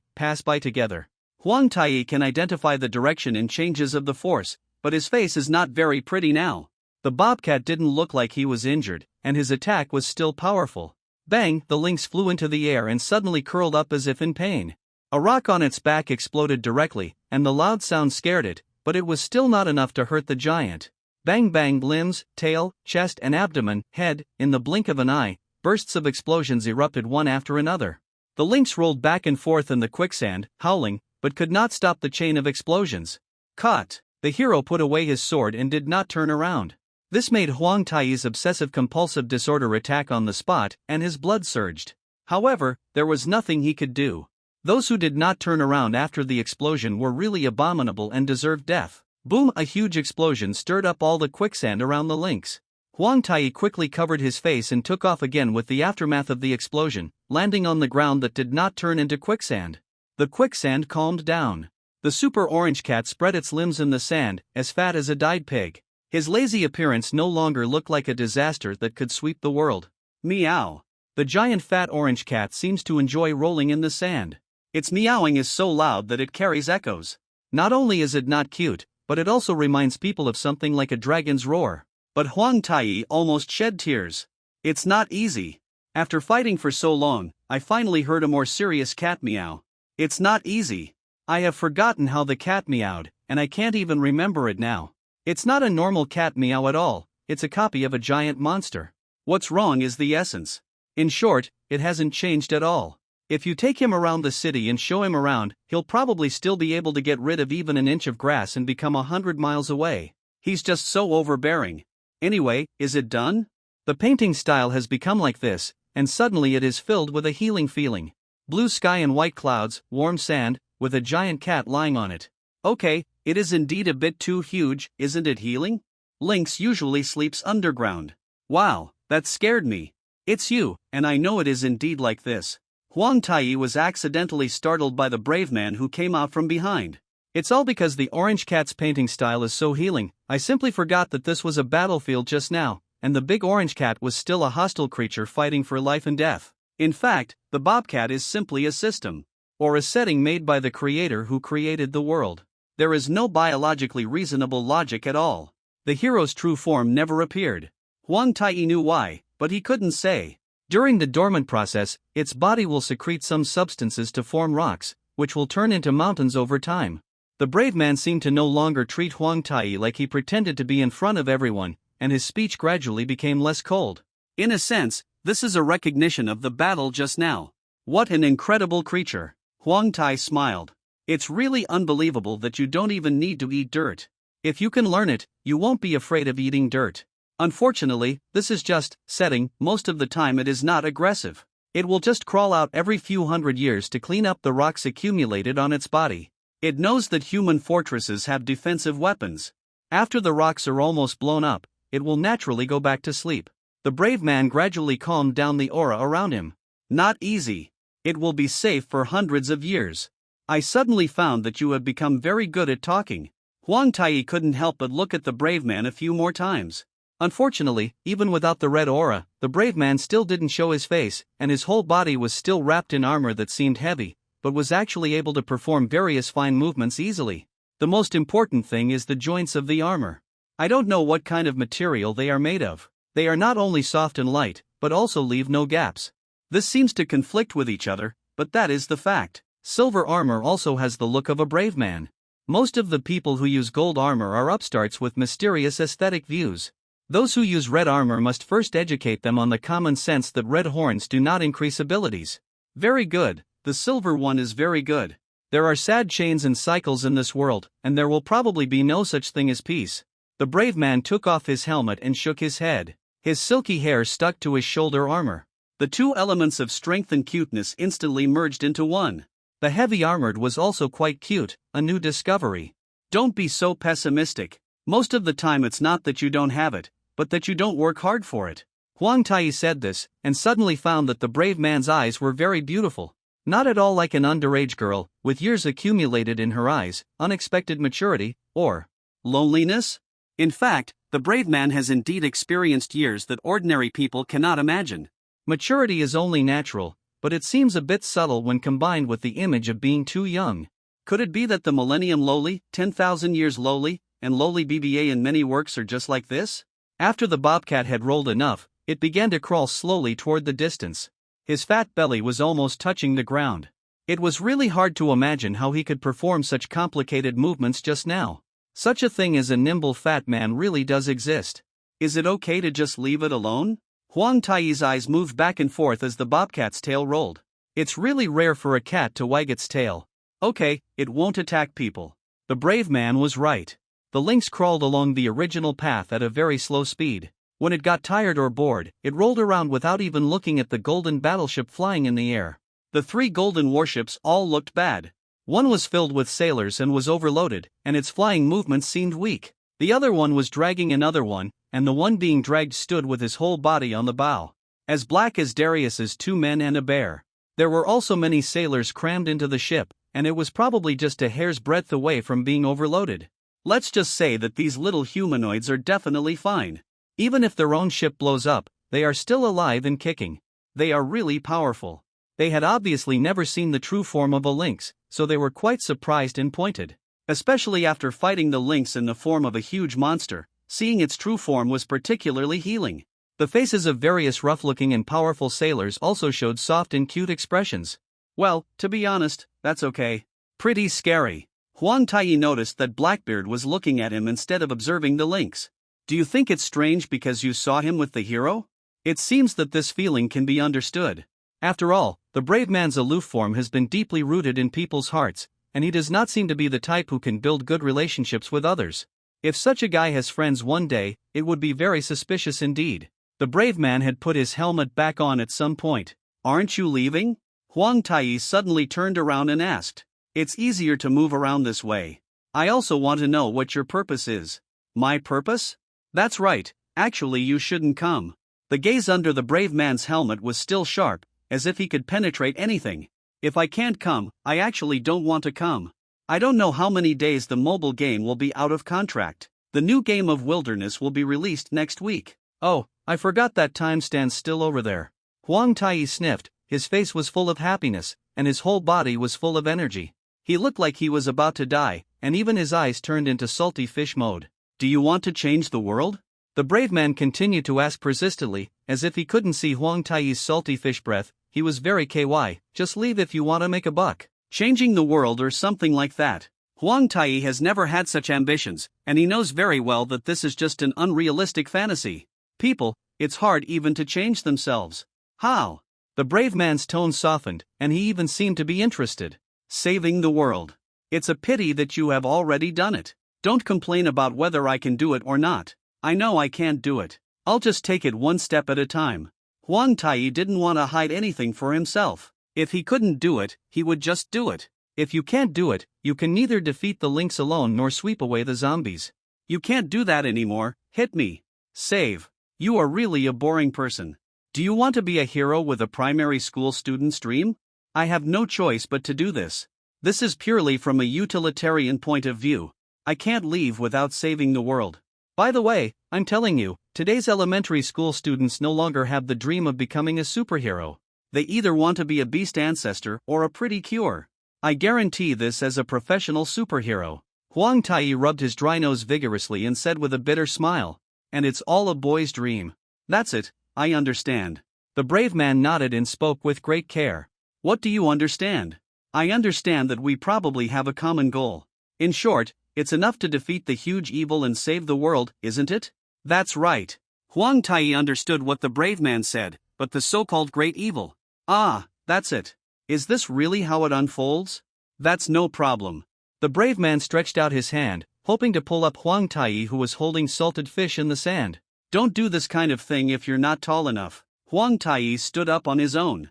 [SPEAKER 1] together. Huang Tai can identify the direction and changes of the force, but his face is not very pretty now. The bobcat didn't look like he was injured, and his attack was still powerful. Bang! The lynx flew into the air and suddenly curled up as if in pain. A rock on its back exploded directly, and the loud sound scared it, but it was still not enough to hurt the giant. Bang bang, limbs, tail, chest and abdomen, head, in the blink of an eye, bursts of explosions erupted one after another. The lynx rolled back and forth in the quicksand, howling, but could not stop the chain of explosions. Caught! The hero put away his sword and did not turn around. This made Huang Tai's obsessive-compulsive disorder attack on the spot, and his blood surged. However, there was nothing he could do. Those who did not turn around after the explosion were really abominable and deserved death. Boom! A huge explosion stirred up all the quicksand around the lynx. Huang Tai quickly covered his face and took off again with the aftermath of the explosion, landing on the ground that did not turn into quicksand. The quicksand calmed down. The super orange cat spread its limbs in the sand, as fat as a dyed pig. His lazy appearance no longer looked like a disaster that could sweep the world. Meow. The giant fat orange cat seems to enjoy rolling in the sand. Its meowing is so loud that it carries echoes. Not only is it not cute, but it also reminds people of something like a dragon's roar. But Huang Tai almost shed tears. It's not easy. After fighting for so long, I finally heard a more serious cat meow. It's not easy. I have forgotten how the cat meowed, and I can't even remember it now. It's not a normal cat meow at all, it's a copy of a giant monster. What's wrong is the essence. In short, it hasn't changed at all. If you take him around the city and show him around, he'll probably still be able to get rid of even an inch of grass and become 100 miles away. He's just so overbearing. Anyway, is it done? The painting style has become like this, and suddenly it is filled with a healing feeling. Blue sky and white clouds, warm sand, with a giant cat lying on it. Okay, it is indeed a bit too huge, isn't it healing? Lynx usually sleeps underground. Wow, that scared me. It's you, and I know it is indeed like this. Huang Tai was accidentally startled by the brave man who came out from behind. It's all because the orange cat's painting style is so healing. I simply forgot that this was a battlefield just now, and the big orange cat was still a hostile creature fighting for life and death. In fact, the bobcat is simply a system, or a setting made by the creator who created the world. There is no biologically reasonable logic at all. The hero's true form never appeared. Huang Tai knew why, but he couldn't say. During the dormant process, its body will secrete some substances to form rocks, which will turn into mountains over time. The brave man seemed to no longer treat Huang Tai like he pretended to be in front of everyone, and his speech gradually became less cold. In a sense, this is a recognition of the battle just now. What an incredible creature. Huang Tai smiled. It's really unbelievable that you don't even need to eat dirt. If you can learn it, you won't be afraid of eating dirt. Unfortunately, this is just setting. Most of the time it is not aggressive. It will just crawl out every few hundred years to clean up the rocks accumulated on its body. It knows that human fortresses have defensive weapons. After the rocks are almost blown up, it will naturally go back to sleep. The brave man gradually calmed down the aura around him. Not easy. It will be safe for hundreds of years. I suddenly found that you have become very good at talking. Huang Tai couldn't help but look at the brave man a few more times. Unfortunately, even without the red aura, the brave man still didn't show his face, and his whole body was still wrapped in armor that seemed heavy, but was actually able to perform various fine movements easily. The most important thing is the joints of the armor. I don't know what kind of material they are made of. They are not only soft and light, but also leave no gaps. This seems to conflict with each other, but that is the fact. Silver armor also has the look of a brave man. Most of the people who use gold armor are upstarts with mysterious aesthetic views. Those who use red armor must first educate them on the common sense that red horns do not increase abilities. Very good, the silver one is very good. There are sad chains and cycles in this world, and there will probably be no such thing as peace. The brave man took off his helmet and shook his head. His silky hair stuck to his shoulder armor. The two elements of strength and cuteness instantly merged into one. The heavy armored was also quite cute, a new discovery. Don't be so pessimistic. Most of the time it's not that you don't have it, but that you don't work hard for it. Huang Tai said this, and suddenly found that the brave man's eyes were very beautiful. Not at all like an underage girl, with years accumulated in her eyes, unexpected maturity, or loneliness. In fact, the brave man has indeed experienced years that ordinary people cannot imagine. Maturity is only natural, but it seems a bit subtle when combined with the image of being too young. Could it be that the Millennium Lowly, 10,000 years Lowly, and Lowly BBA in many works are just like this? After the bobcat had rolled enough, it began to crawl slowly toward the distance. His fat belly was almost touching the ground. It was really hard to imagine how he could perform such complicated movements just now. Such a thing as a nimble fat man really does exist. Is it okay to just leave it alone? Huang Tai's eyes moved back and forth as the bobcat's tail rolled. It's really rare for a cat to wag its tail. Okay, it won't attack people. The brave man was right. The lynx crawled along the original path at a very slow speed. When it got tired or bored, it rolled around without even looking at the golden battleship flying in the air. The three golden warships all looked bad. One was filled with sailors and was overloaded, and its flying movements seemed weak. The other one was dragging another one, and the one being dragged stood with his whole body on the bow. As black as Darius's 2 men and a bear. There were also many sailors crammed into the ship, and it was probably just a hair's breadth away from being overloaded. Let's just say that these little humanoids are definitely fine. Even if their own ship blows up, they are still alive and kicking. They are really powerful. They had obviously never seen the true form of a lynx, so they were quite surprised and pointed. Especially after fighting the lynx in the form of a huge monster, seeing its true form was particularly healing. The faces of various rough-looking and powerful sailors also showed soft and cute expressions. Well, to be honest, that's okay. Pretty scary. Huang Tai noticed that Blackbeard was looking at him instead of observing the lynx. Do you think it's strange because you saw him with the hero? It seems that this feeling can be understood. After all, the brave man's aloof form has been deeply rooted in people's hearts, and he does not seem to be the type who can build good relationships with others. If such a guy has friends one day, it would be very suspicious indeed. The brave man had put his helmet back on at some point. Aren't you leaving? Huang Tai suddenly turned around and asked. It's easier to move around this way. I also want to know what your purpose is. My purpose? That's right, actually you shouldn't come. The gaze under the brave man's helmet was still sharp, as if he could penetrate anything. If I can't come, I actually don't want to come. I don't know how many days the mobile game will be out of contract. The new game of Wilderness will be released next week. Oh, I forgot that time stands still over there. Huang Tai sniffed, his face was full of happiness, and his whole body was full of energy. He looked like he was about to die, and even his eyes turned into salty fish mode. Do you want to change the world? The brave man continued to ask persistently, as if he couldn't see Huang Tai's salty fish breath. He was very KY, just leave if you want to make a buck. Changing the world or something like that. Huang Tai has never had such ambitions, and he knows very well that this is just an unrealistic fantasy. People, it's hard even to change themselves. How? The brave man's tone softened, and he even seemed to be interested. Saving the world. It's a pity that you have already done it. Don't complain about whether I can do it or not. I know I can't do it. I'll just take it one step at a time. Huang Tai didn't want to hide anything for himself. If he couldn't do it, he would just do it. If you can't do it, you can neither defeat the lynx alone nor sweep away the zombies. You can't do that anymore. Hit me. Save. You are really a boring person. Do you want to be a hero with a primary school student's dream? I have no choice but to do this. This is purely from a utilitarian point of view. I can't leave without saving the world. By the way, I'm telling you, today's elementary school students no longer have the dream of becoming a superhero. They either want to be a beast ancestor or a pretty cure. I guarantee this as a professional superhero. Huang Tai rubbed his dry nose vigorously and said with a bitter smile, and it's all a boy's dream. That's it, I understand. The brave man nodded and spoke with great care. What do you understand? I understand that we probably have a common goal. In short, it's enough to defeat the huge evil and save the world, isn't it? That's right. Huang Tai understood what the brave man said, but the so-called great evil. Ah, that's it. Is this really how it unfolds? That's no problem. The brave man stretched out his hand, hoping to pull up Huang Tai, who was holding salted fish in the sand. Don't do this kind of thing if you're not tall enough. Huang Tai stood up on his own.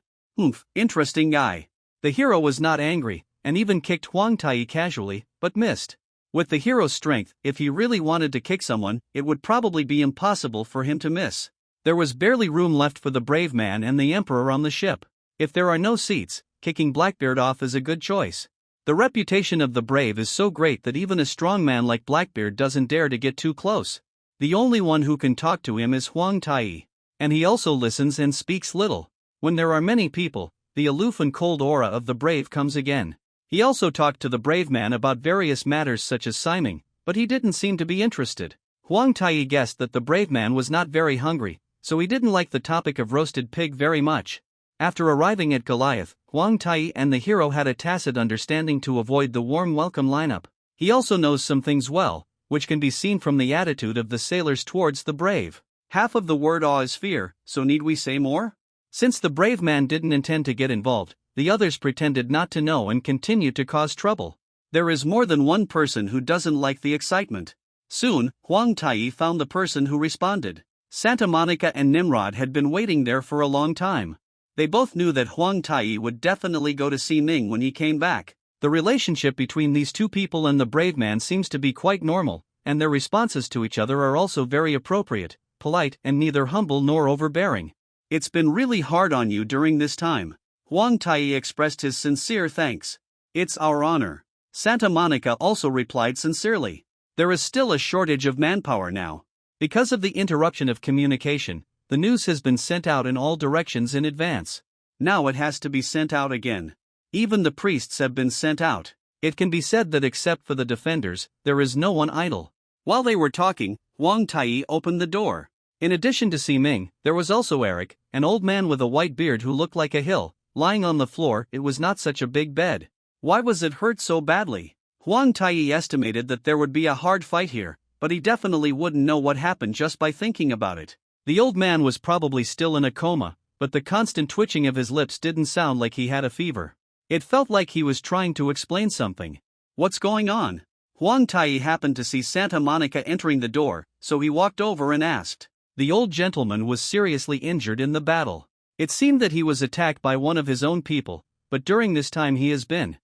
[SPEAKER 1] Interesting guy. The hero was not angry, and even kicked Huang Tai casually, but missed. With the hero's strength, if he really wanted to kick someone, it would probably be impossible for him to miss. There was barely room left for the brave man and the emperor on the ship. If there are no seats, kicking Blackbeard off is a good choice. The reputation of the brave is so great that even a strong man like Blackbeard doesn't dare to get too close. The only one who can talk to him is Huang Tai. And he also listens and speaks little. When there are many people, the aloof and cold aura of the brave comes again. He also talked to the brave man about various matters such as siming, but he didn't seem to be interested. Huang Tai guessed that the brave man was not very hungry, so he didn't like the topic of roasted pig very much. After arriving at Goliath, Huang Tai and the hero had a tacit understanding to avoid the warm welcome lineup. He also knows some things well, which can be seen from the attitude of the sailors towards the brave. Half of the word awe is fear, so need we say more? Since the brave man didn't intend to get involved, the others pretended not to know and continued to cause trouble. There is more than one person who doesn't like the excitement. Soon, Huang Tai found the person who responded. Santa Monica and Nimrod had been waiting there for a long time. They both knew that Huang Tai would definitely go to see Ming when he came back. The relationship between these two people and the brave man seems to be quite normal, and their responses to each other are also very appropriate, polite, and neither humble nor overbearing. It's been really hard on you during this time. Huang Tai expressed his sincere thanks. It's our honor. Santa Monica also replied sincerely. There is still a shortage of manpower now. Because of the interruption of communication, the news has been sent out in all directions in advance. Now it has to be sent out again. Even the priests have been sent out. It can be said that except for the defenders, there is no one idle. While they were talking, Huang Tai opened the door. In addition to Si Ming, there was also Eric, an old man with a white beard who looked like a hill, lying on the floor. It was not such a big bed. Why was it hurt so badly? Huang Tai estimated that there would be a hard fight here, but he definitely wouldn't know what happened just by thinking about it. The old man was probably still in a coma, but the constant twitching of his lips didn't sound like he had a fever. It felt like he was trying to explain something. What's going on? Huang Tai happened to see Santa Monica entering the door, so he walked over and asked. The old gentleman was seriously injured in the battle. It seemed that he was attacked by one of his own people, but during this time he has been.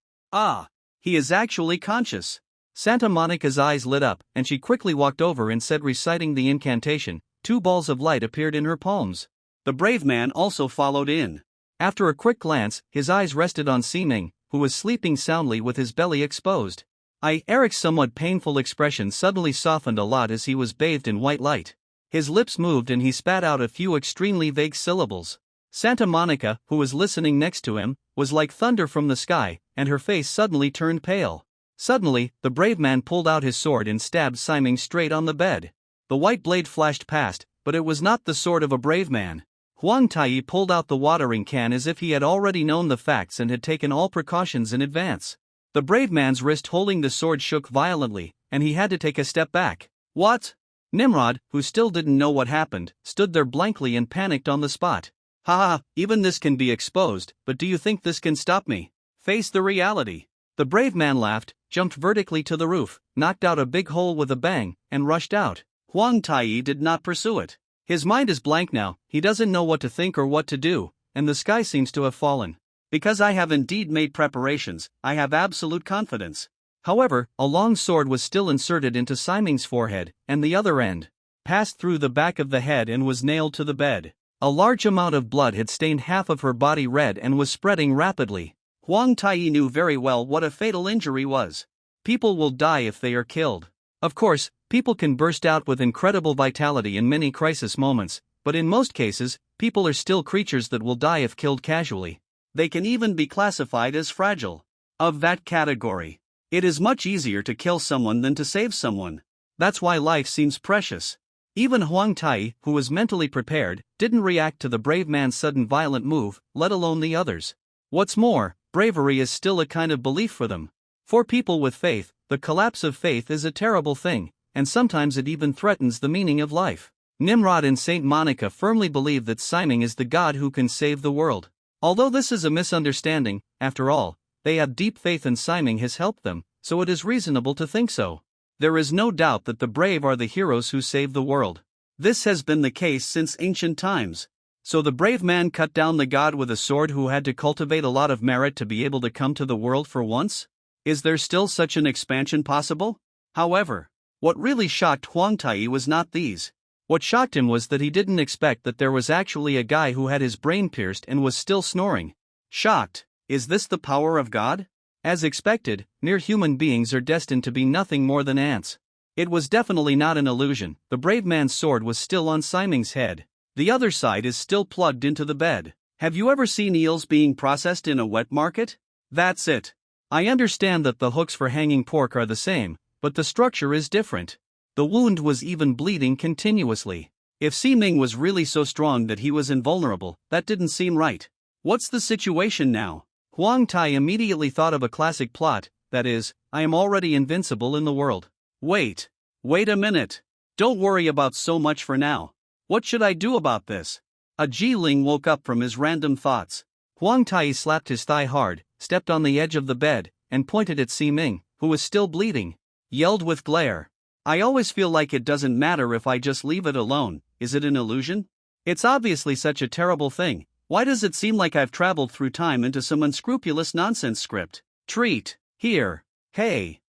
[SPEAKER 1] He is actually conscious. Santa Monica's eyes lit up, and she quickly walked over and said, reciting the incantation. 2 balls of light appeared in her palms. The brave man also followed in. After a quick glance, his eyes rested on Si Ming, who was sleeping soundly with his belly exposed. Eric's somewhat painful expression suddenly softened a lot as he was bathed in white light. His lips moved and he spat out a few extremely vague syllables. Santa Monica, who was listening next to him, was like thunder from the sky, and her face suddenly turned pale. Suddenly, the brave man pulled out his sword and stabbed Si Ming straight on the bed. The white blade flashed past, but it was not the sword of a brave man. Huang Tai pulled out the watering can as if he had already known the facts and had taken all precautions in advance. The brave man's wrist holding the sword shook violently, and he had to take a step back. What? Nimrod, who still didn't know what happened, stood there blankly and panicked on the spot. Haha, even this can be exposed, but do you think this can stop me? Face the reality. The brave man laughed, jumped vertically to the roof, knocked out a big hole with a bang, and rushed out. Huang Tai did not pursue it. His mind is blank now, he doesn't know what to think or what to do, and the sky seems to have fallen. Because I have indeed made preparations, I have absolute confidence. However, a long sword was still inserted into Siming's forehead, and the other end passed through the back of the head and was nailed to the bed. A large amount of blood had stained half of her body red and was spreading rapidly. Huang Tai knew very well what a fatal injury was. People will die if they are killed. Of course, people can burst out with incredible vitality in many crisis moments, but in most cases, people are still creatures that will die if killed casually. They can even be classified as fragile. Of that category, it is much easier to kill someone than to save someone. That's why life seems precious. Even Huang Tai, who was mentally prepared, didn't react to the brave man's sudden violent move, let alone the others. What's more, bravery is still a kind of belief for them. For people with faith, the collapse of faith is a terrible thing, and sometimes it even threatens the meaning of life. Nimrod and Saint Monica firmly believe that Siming is the god who can save the world. Although this is a misunderstanding, after all, they have deep faith and Siming has helped them, so it is reasonable to think so. There is no doubt that the brave are the heroes who save the world. This has been the case since ancient times. So the brave man cut down the god with a sword who had to cultivate a lot of merit to be able to come to the world for once? Is there still such an expansion possible? However, what really shocked Huang Tai was not these. What shocked him was that he didn't expect that there was actually a guy who had his brain pierced and was still snoring. Shocked, is this the power of God? As expected, mere human beings are destined to be nothing more than ants. It was definitely not an illusion, the brave man's sword was still on Siming's head. The other side is still plugged into the bed. Have you ever seen eels being processed in a wet market? That's it. I understand that the hooks for hanging pork are the same, but the structure is different. The wound was even bleeding continuously. If Siming was really so strong that he was invulnerable, that didn't seem right. What's the situation now? Huang Tai immediately thought of a classic plot, that is, I am already invincible in the world. Wait a minute. Don't worry about so much for now. What should I do about this? A Jiling woke up from his random thoughts. Huang Tai slapped his thigh hard, stepped on the edge of the bed, and pointed at Siming, who was still bleeding. Yelled with glare. I always feel like it doesn't matter if I just leave it alone, is it an illusion? It's obviously such a terrible thing. Why does it seem like I've traveled through time into some unscrupulous nonsense script? Treat, here, hey,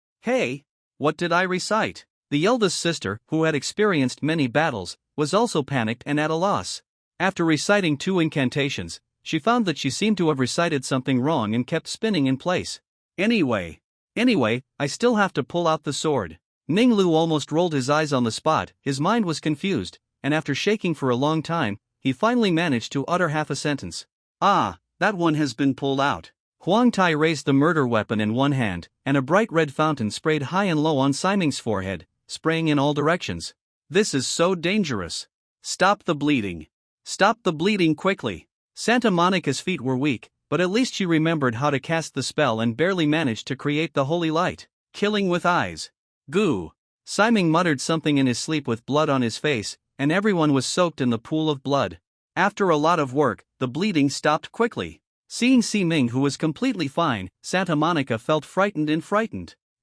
[SPEAKER 1] what did I recite? The eldest sister, who had experienced many battles, was also panicked and at a loss. After reciting 2 incantations, she found that she seemed to have recited something wrong and kept spinning in place. Anyway, I still have to pull out the sword. Ninglu almost rolled his eyes on the spot, his mind was confused, and after shaking for a long time, he finally managed to utter half a sentence. Ah, that one has been pulled out. Huang Tai raised the murder weapon in one hand, and a bright red fountain sprayed high and low on Siming's forehead, spraying in all directions. This is so dangerous. Stop the bleeding. Stop the bleeding quickly. Santa Monica's feet were weak, but at least she remembered how to cast the spell and barely managed to create the holy light. Killing with eyes. Goo. Siming muttered something in his sleep with blood on his face, and everyone was soaked in the pool of blood. After a lot of work, the bleeding stopped quickly. Seeing Siming, who was completely fine, Santa Monica felt frightened.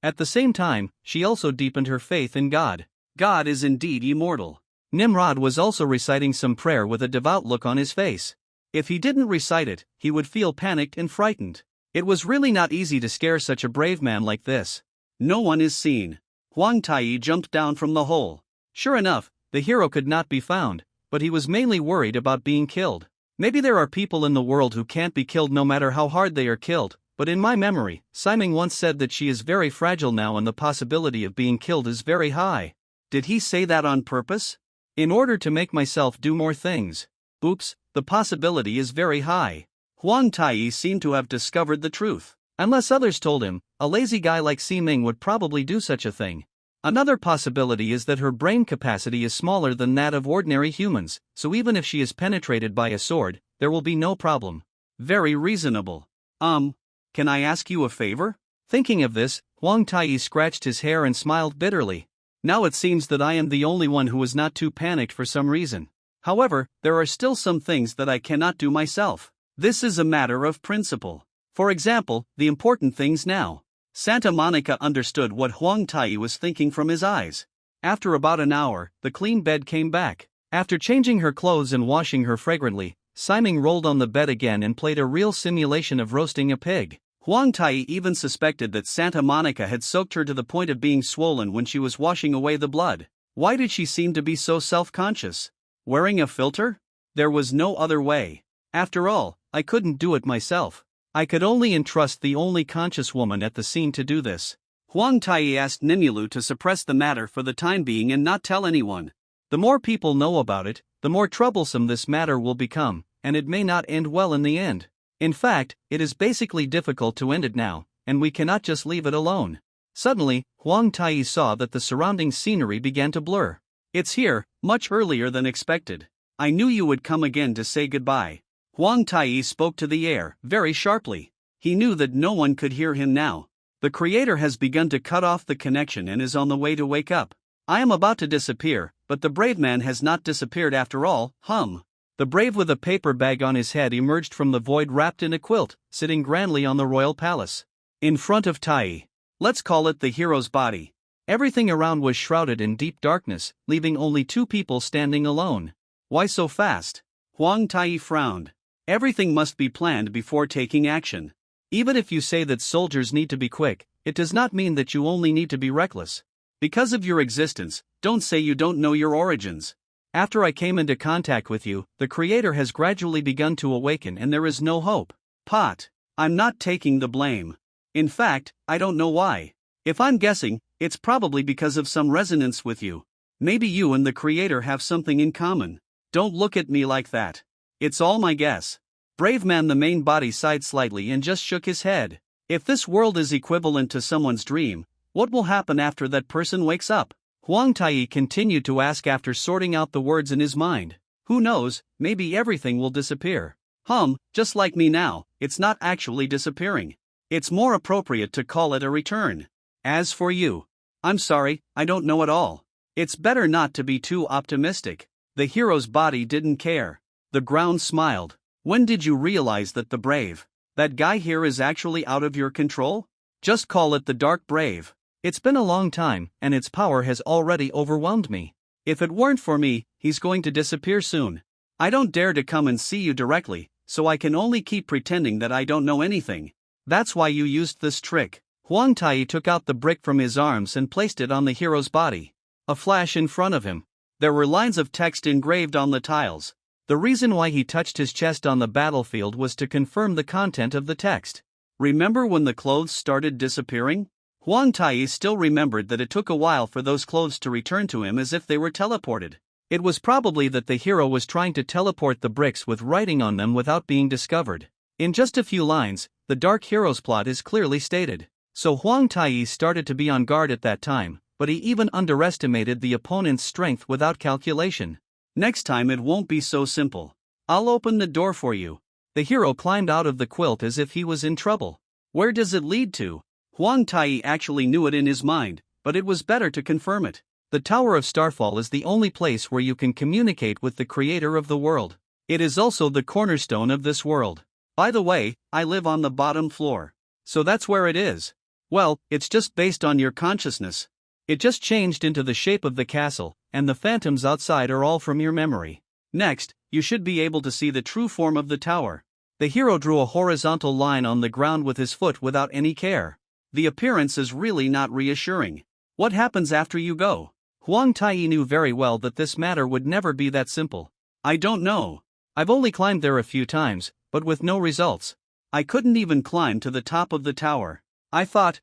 [SPEAKER 1] At the same time, she also deepened her faith in God. God is indeed immortal. Nimrod was also reciting some prayer with a devout look on his face. If he didn't recite it, he would feel panicked and frightened. It was really not easy to scare such a brave man like this. No one is seen. Huang Tai jumped down from the hole. Sure enough, the hero could not be found, but he was mainly worried about being killed. Maybe there are people in the world who can't be killed no matter how hard they are killed, but in my memory, Siming once said that she is very fragile now and the possibility of being killed is very high. Did he say that on purpose? In order to make myself do more things. Oops, the possibility is very high. Huang Tai seemed to have discovered the truth. Unless others told him, a lazy guy like Siming would probably do such a thing. Another possibility is that her brain capacity is smaller than that of ordinary humans, so even if she is penetrated by a sword, there will be no problem. Very reasonable. Can I ask you a favor? Thinking of this, Huang Tai scratched his hair and smiled bitterly. Now it seems that I am the only one who is not too panicked for some reason. However, there are still some things that I cannot do myself. This is a matter of principle. For example, the important things now. Santa Monica understood what Huang Tai was thinking from his eyes. After about an hour, the clean bed came back. After changing her clothes and washing her fragrantly, Simon rolled on the bed again and played a real simulation of roasting a pig. Huang Tai even suspected that Santa Monica had soaked her to the point of being swollen when she was washing away the blood. Why did she seem to be so self-conscious? Wearing a filter? There was no other way. After all, I couldn't do it myself. I could only entrust the only conscious woman at the scene to do this. Huang Tai asked Nimulu to suppress the matter for the time being and not tell anyone. The more people know about it, the more troublesome this matter will become, and it may not end well in the end. In fact, it is basically difficult to end it now, and we cannot just leave it alone. Suddenly, Huang Tai saw that the surrounding scenery began to blur. It's here, much earlier than expected. I knew you would come again to say goodbye. Huang Tai spoke to the air, very sharply. He knew that no one could hear him now. The creator has begun to cut off the connection and is on the way to wake up. I am about to disappear, but the brave man has not disappeared after all, hum. The brave with a paper bag on his head emerged from the void wrapped in a quilt, sitting grandly on the royal palace. In front of Tai. Let's call it the hero's body. Everything around was shrouded in deep darkness, leaving only two people standing alone. Why so fast? Huang Tai frowned. Everything must be planned before taking action. Even if you say that soldiers need to be quick, it does not mean that you only need to be reckless. Because of your existence, don't say you don't know your origins. After I came into contact with you, the creator has gradually begun to awaken and there is no hope. Pot. I'm not taking the blame. In fact, I don't know why. If I'm guessing, it's probably because of some resonance with you. Maybe you and the creator have something in common. Don't look at me like that. It's all my guess. Brave man the main body sighed slightly and just shook his head. If this world is equivalent to someone's dream, what will happen after that person wakes up? Huang Tai continued to ask after sorting out the words in his mind. Who knows, maybe everything will disappear. Just like me now, it's not actually disappearing. It's more appropriate to call it a return. As for you, I'm sorry, I don't know at all. It's better not to be too optimistic. The hero's body didn't care. The ground smiled. When did you realize that that guy here is actually out of your control? Just call it the Dark Brave. It's been a long time, and its power has already overwhelmed me. If it weren't for me, he's going to disappear soon. I don't dare to come and see you directly, so I can only keep pretending that I don't know anything. That's why you used this trick. Huang Tai took out the brick from his arms and placed it on the hero's body. A flash in front of him. There were lines of text engraved on the tiles. The reason why he touched his chest on the battlefield was to confirm the content of the text. Remember when the clothes started disappearing? Huang Tai still remembered that it took a while for those clothes to return to him as if they were teleported. It was probably that the hero was trying to teleport the bricks with writing on them without being discovered. In just a few lines, the Dark Hero's plot is clearly stated. So Huang Tai started to be on guard at that time, but he even underestimated the opponent's strength without calculation. Next time it won't be so simple. I'll open the door for you. The hero climbed out of the quilt as if he was in trouble. Where does it lead to? Huang Tai actually knew it in his mind, but it was better to confirm it. The Tower of Starfall is the only place where you can communicate with the creator of the world. It is also the cornerstone of this world. By the way, I live on the bottom floor. So that's where it is. Well, it's just based on your consciousness. It just changed into the shape of the castle, and the phantoms outside are all from your memory. Next, you should be able to see the true form of the tower. The hero drew a horizontal line on the ground with his foot without any care. The appearance is really not reassuring. What happens after you go? Huang Tai knew very well that this matter would never be that simple. I don't know. I've only climbed there a few times, but with no results. I couldn't even climb to the top of the tower. I thought,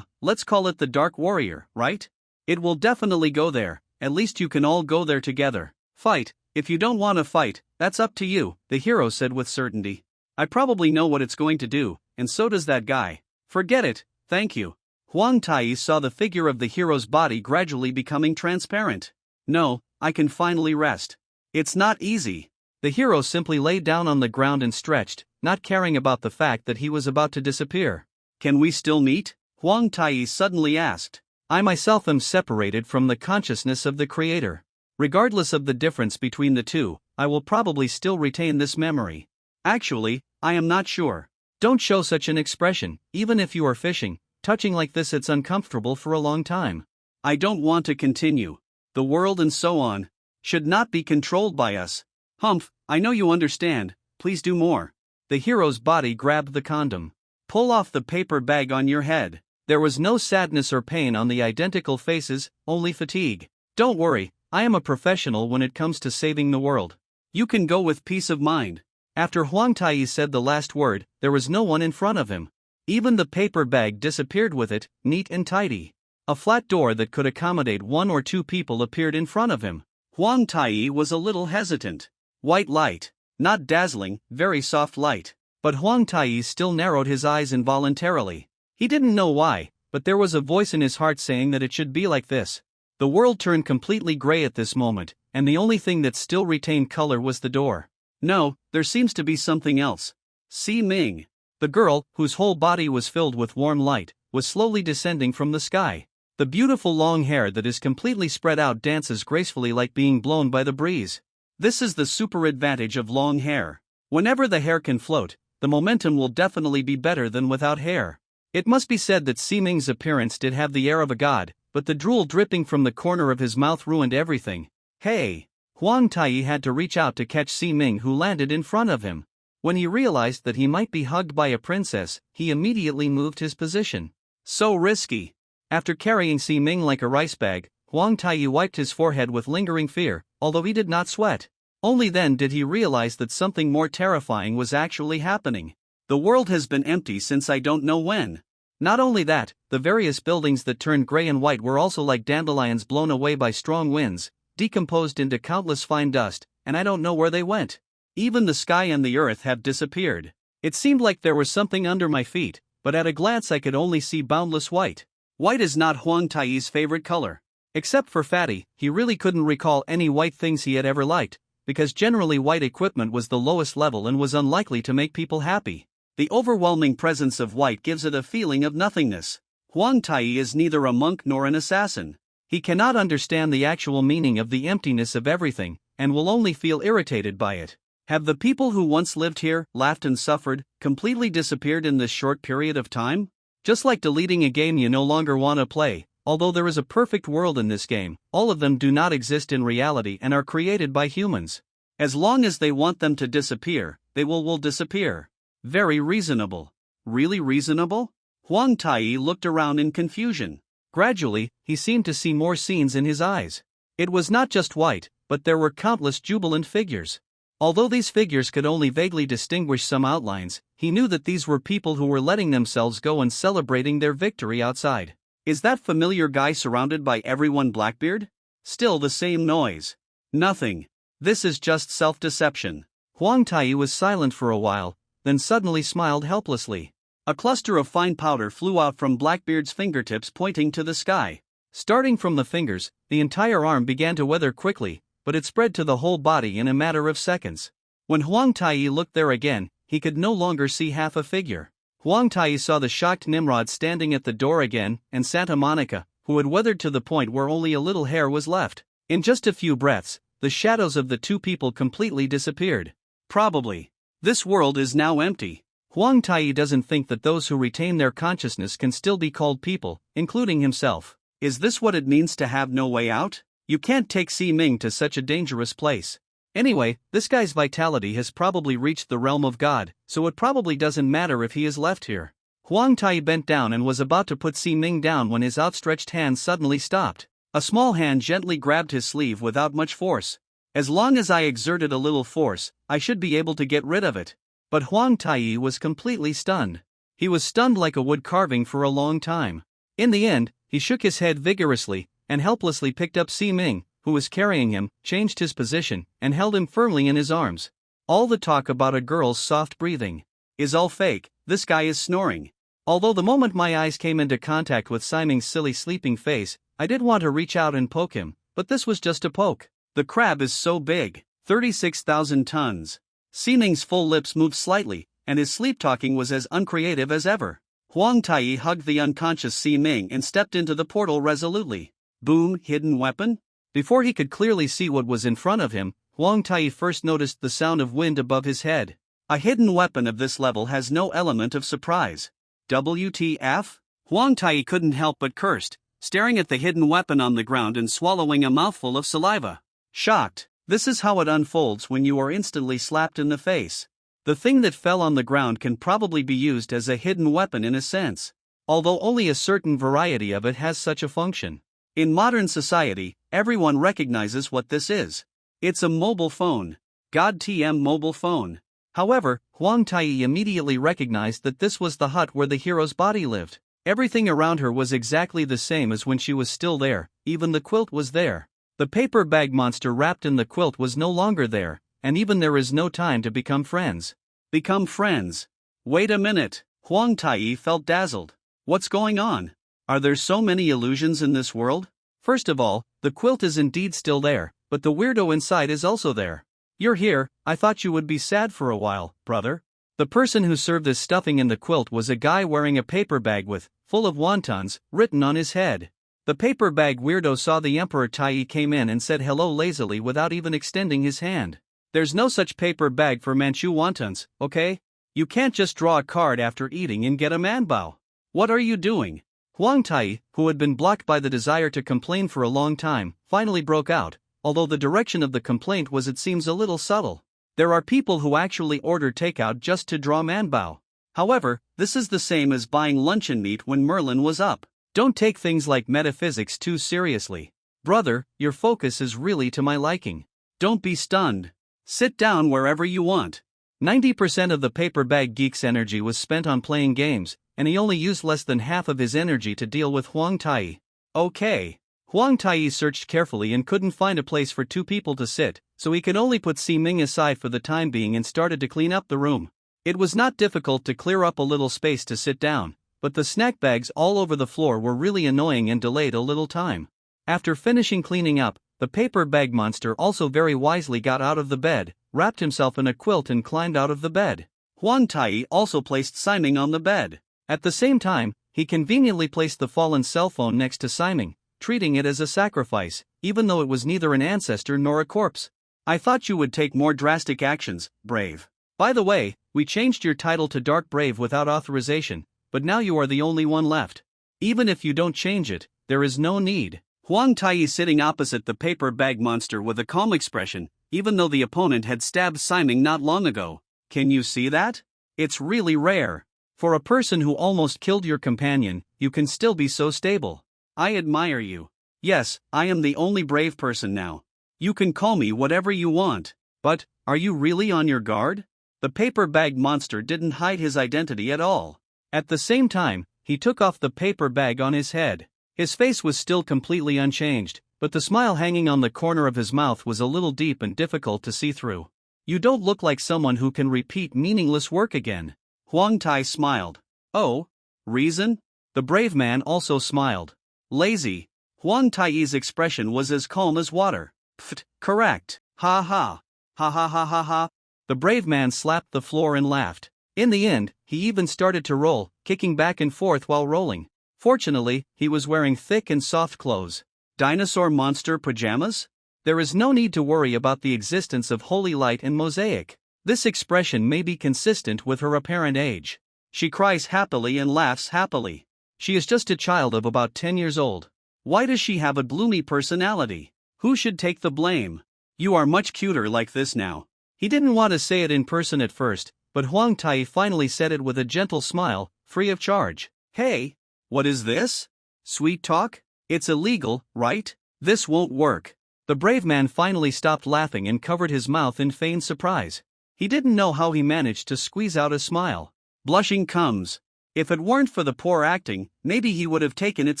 [SPEAKER 1] let's call it the Dark Warrior, right? It will definitely go there, at least you can all go there together. Fight, if you don't want to fight, that's up to you, the hero said with certainty. I probably know what it's going to do, and so does that guy. Forget it, thank you. Huang Tai saw the figure of the hero's body gradually becoming transparent. No, I can finally rest. It's not easy. The hero simply lay down on the ground and stretched, not caring about the fact that he was about to disappear. Can we still meet? Huang Tai suddenly asked. I myself am separated from the consciousness of the creator. Regardless of the difference between the two, I will probably still retain this memory. Actually, I am not sure. Don't show such an expression, even if you are fishing. Touching like this, it's uncomfortable for a long time. I don't want to continue. The world and so on should not be controlled by us. Humph, I know you understand, please do more. The hero's body grabbed the condom. Pull off the paper bag on your head. There was no sadness or pain on the identical faces, only fatigue. Don't worry, I am a professional when it comes to saving the world. You can go with peace of mind. After Huang Tai said the last word, there was no one in front of him. Even the paper bag disappeared with it, neat and tidy. A flat door that could accommodate 1 or 2 people appeared in front of him. Huang Tai was a little hesitant. White light. Not dazzling, very soft light. But Huang Tai still narrowed his eyes involuntarily. He didn't know why, but there was a voice in his heart saying that it should be like this. The world turned completely gray at this moment, and the only thing that still retained color was the door. No, there seems to be something else. Si Ming. The girl, whose whole body was filled with warm light, was slowly descending from the sky. The beautiful long hair that is completely spread out dances gracefully like being blown by the breeze. This is the super advantage of long hair. Whenever the hair can float, the momentum will definitely be better than without hair. It must be said that Si Ming's appearance did have the air of a god, but the drool dripping from the corner of his mouth ruined everything. Hey! Huang Tai had to reach out to catch Si Ming, who landed in front of him. When he realized that he might be hugged by a princess, he immediately moved his position. So risky. After carrying Si Ming like a rice bag, Huang Tai wiped his forehead with lingering fear, although he did not sweat. Only then did he realize that something more terrifying was actually happening. The world has been empty since I don't know when. Not only that, the various buildings that turned gray and white were also like dandelions blown away by strong winds, decomposed into countless fine dust, and I don't know where they went. Even the sky and the earth have disappeared. It seemed like there was something under my feet, but at a glance I could only see boundless white. White is not Huang Tai's favorite color. Except for Fatty, he really couldn't recall any white things he had ever liked, because generally white equipment was the lowest level and was unlikely to make people happy. The overwhelming presence of white gives it a feeling of nothingness. Huang Tai is neither a monk nor an assassin. He cannot understand the actual meaning of the emptiness of everything, and will only feel irritated by it. Have the people who once lived here, laughed and suffered, completely disappeared in this short period of time? Just like deleting a game you no longer want to play, although there is a perfect world in this game, all of them do not exist in reality and are created by humans. As long as they want them to disappear, they will disappear. Very reasonable. Really reasonable? Huang Tai looked around in confusion. Gradually, he seemed to see more scenes in his eyes. It was not just white, but there were countless jubilant figures. Although these figures could only vaguely distinguish some outlines, he knew that these were people who were letting themselves go and celebrating their victory outside. Is that familiar guy surrounded by everyone Blackbeard? Still the same noise. Nothing. This is just self-deception. Huang Tai was silent for a while, then suddenly smiled helplessly. A cluster of fine powder flew out from Blackbeard's fingertips, pointing to the sky. Starting from the fingers, the entire arm began to weather quickly, but it spread to the whole body in a matter of seconds. When Huang Tai looked there again, he could no longer see half a figure. Huang Tai saw the shocked Nimrod standing at the door again, and Santa Monica, who had weathered to the point where only a little hair was left. In just a few breaths, the shadows of the two people completely disappeared. Probably. This world is now empty. Huang Tai doesn't think that those who retain their consciousness can still be called people, including himself. Is this what it means to have no way out? You can't take Si Ming to such a dangerous place. Anyway, this guy's vitality has probably reached the realm of God, so it probably doesn't matter if he is left here. Huang Tai bent down and was about to put Si Ming down when his outstretched hand suddenly stopped. A small hand gently grabbed his sleeve without much force. As long as I exerted a little force, I should be able to get rid of it. But Huang Tai was completely stunned. He was stunned like a wood carving for a long time. In the end, he shook his head vigorously, and helplessly picked up Si Ming, who was carrying him, changed his position, and held him firmly in his arms. All the talk about a girl's soft breathing is all fake. This guy is snoring. Although the moment my eyes came into contact with Si Ming's silly sleeping face, I did want to reach out and poke him, but this was just a poke. The crab is so big, 36,000 tons. Si Ming's full lips moved slightly, and his sleep-talking was as uncreative as ever. Huang Tai hugged the unconscious Si Ming and stepped into the portal resolutely. Boom, hidden weapon? Before he could clearly see what was in front of him, Huang Tai first noticed the sound of wind above his head. A hidden weapon of this level has no element of surprise. WTF? Huang Tai couldn't help but cursed, staring at the hidden weapon on the ground and swallowing a mouthful of saliva. Shocked. This is how it unfolds when you are instantly slapped in the face. The thing that fell on the ground can probably be used as a hidden weapon in a sense, although only a certain variety of it has such a function. In modern society, everyone recognizes what this is. It's a mobile phone. God-TM mobile phone. However, Huang Tai immediately recognized that this was the hut where the hero's body lived. Everything around her was exactly the same as when she was still there, even the quilt was there. The paper bag monster wrapped in the quilt was no longer there, and even there is no time to become friends. Become friends? Wait a minute, Huang Tai felt dazzled. What's going on? Are there so many illusions in this world? First of all, the quilt is indeed still there, but the weirdo inside is also there. You're here, I thought you would be sad for a while, brother. The person who served as stuffing in the quilt was a guy wearing a paper bag with, full of wontons, written on his head. The paper bag weirdo saw the Emperor Tai came in and said hello lazily without even extending his hand. There's no such paper bag for Manchu wontons, okay? You can't just draw a card after eating and get a manbao. What are you doing? Huang Tai, who had been blocked by the desire to complain for a long time, finally broke out, although the direction of the complaint was it seems a little subtle. There are people who actually order takeout just to draw manbao. However, this is the same as buying luncheon meat when Merlin was up. Don't take things like metaphysics too seriously. Brother, your focus is really to my liking. Don't be stunned. Sit down wherever you want. 90% of the paper bag geek's energy was spent on playing games, and he only used less than half of his energy to deal with Huang Tai. Okay. Huang Tai searched carefully and couldn't find a place for two people to sit, so he could only put Si Ming aside for the time being and started to clean up the room. It was not difficult to clear up a little space to sit down, but the snack bags all over the floor were really annoying and delayed a little time. After finishing cleaning up, the paper bag monster also very wisely got out of the bed, wrapped himself in a quilt and climbed out of the bed. Huang Tai also placed Siming on the bed. At the same time, he conveniently placed the fallen cell phone next to Siming, treating it as a sacrifice, even though it was neither an ancestor nor a corpse. I thought you would take more drastic actions, Brave. By the way, we changed your title to Dark Brave without authorization, but now you are the only one left. Even if you don't change it, there is no need. Huang Tai sitting opposite the paper bag monster with a calm expression, even though the opponent had stabbed Siming not long ago. Can you see that? It's really rare. For a person who almost killed your companion, you can still be so stable. I admire you. Yes, I am the only brave person now. You can call me whatever you want. But, are you really on your guard? The paper bag monster didn't hide his identity at all. At the same time, he took off the paper bag on his head. His face was still completely unchanged, but the smile hanging on the corner of his mouth was a little deep and difficult to see through. You don't look like someone who can repeat meaningless work again. Huang Tai smiled. Oh? Reason? The brave man also smiled. Lazy. Huang Tai's expression was as calm as water. Pfft, correct. Ha ha. Ha ha ha ha ha. The brave man slapped the floor and laughed. In the end, he even started to roll, kicking back and forth while rolling. Fortunately, he was wearing thick and soft clothes. Dinosaur monster pajamas? There is no need to worry about the existence of holy light and mosaic. This expression may be consistent with her apparent age. She cries happily and laughs happily. She is just a child of about 10 years old. Why does she have a gloomy personality? Who should take the blame? You are much cuter like this now. He didn't want to say it in person at first, but Huang Tai finally said it with a gentle smile, free of charge. Hey, what is this? Sweet talk? It's illegal, right? This won't work. The brave man finally stopped laughing and covered his mouth in feigned surprise. He didn't know how he managed to squeeze out a smile. Blushing comes. If it weren't for the poor acting, maybe he would have taken it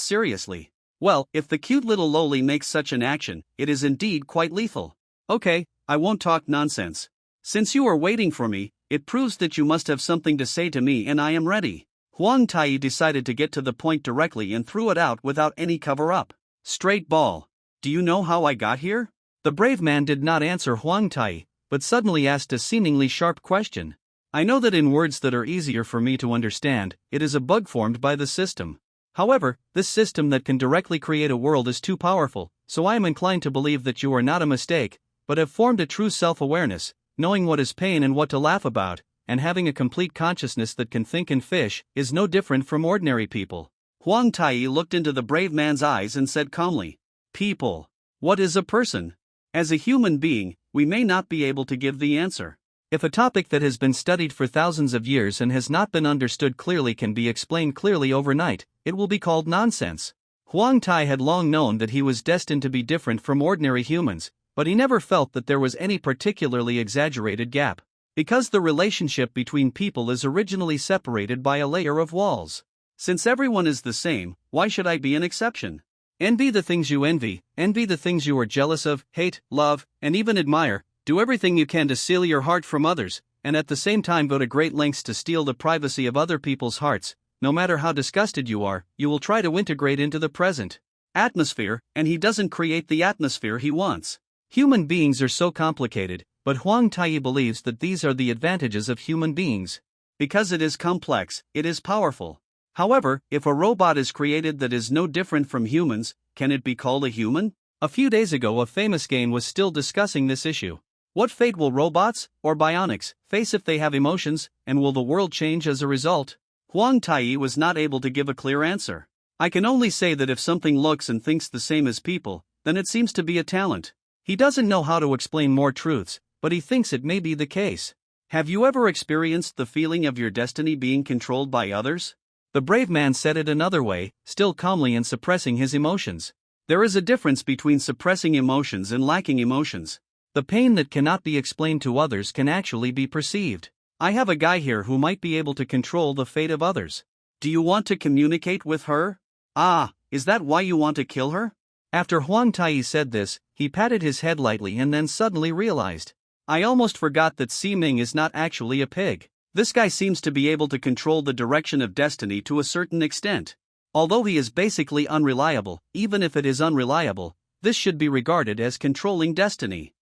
[SPEAKER 1] seriously. Well, if the cute little loli makes such an action, it is indeed quite lethal. Okay, I won't talk nonsense. Since you are waiting for me, it proves that you must have something to say to me and I am ready. Huang Tai decided to get to the point directly and threw it out without any cover-up. Straight ball. Do you know how I got here? The brave man did not answer Huang Tai, but suddenly asked a seemingly sharp question. I know that in words that are easier for me to understand, it is a bug formed by the system. However, this system that can directly create a world is too powerful, so I am inclined to believe that you are not a mistake, but have formed a true self-awareness, knowing what is pain and what to laugh about, and having a complete consciousness that can think and fish, is no different from ordinary people. Huang Tai looked into the brave man's eyes and said calmly, "People. What is a person? As a human being, we may not be able to give the answer. If a topic that has been studied for thousands of years and has not been understood clearly can be explained clearly overnight, it will be called nonsense." Huang Tai had long known that he was destined to be different from ordinary humans, but he never felt that there was any particularly exaggerated gap. Because the relationship between people is originally separated by a layer of walls. Since everyone is the same, why should I be an exception? Envy the things you envy the things you are jealous of, hate, love, and even admire. Do everything you can to seal your heart from others, and at the same time go to great lengths to steal the privacy of other people's hearts. No matter how disgusted you are, you will try to integrate into the present atmosphere, and he doesn't create the atmosphere he wants. Human beings are so complicated, but Huang Tai believes that these are the advantages of human beings. Because it is complex, it is powerful. However, if a robot is created that is no different from humans, can it be called a human? A few days ago, a famous game was still discussing this issue. What fate will robots, or bionics, face if they have emotions, and will the world change as a result? Huang Tai was not able to give a clear answer. I can only say that if something looks and thinks the same as people, then it seems to be a talent. He doesn't know how to explain more truths, but he thinks it may be the case. Have you ever experienced the feeling of your destiny being controlled by others? The brave man said it another way, still calmly and suppressing his emotions. There is a difference between suppressing emotions and lacking emotions. The pain that cannot be explained to others can actually be perceived. I have a guy here who might be able to control the fate of others. Do you want to communicate with her? Ah, is that why you want to kill her? After Huang Tai said this, he patted his head lightly and then suddenly realized. I almost forgot that Ximing is not actually a pig. This guy seems to be able to control the direction of destiny to a certain extent. Although he is basically unreliable, even if it is unreliable, this should be regarded as controlling destiny.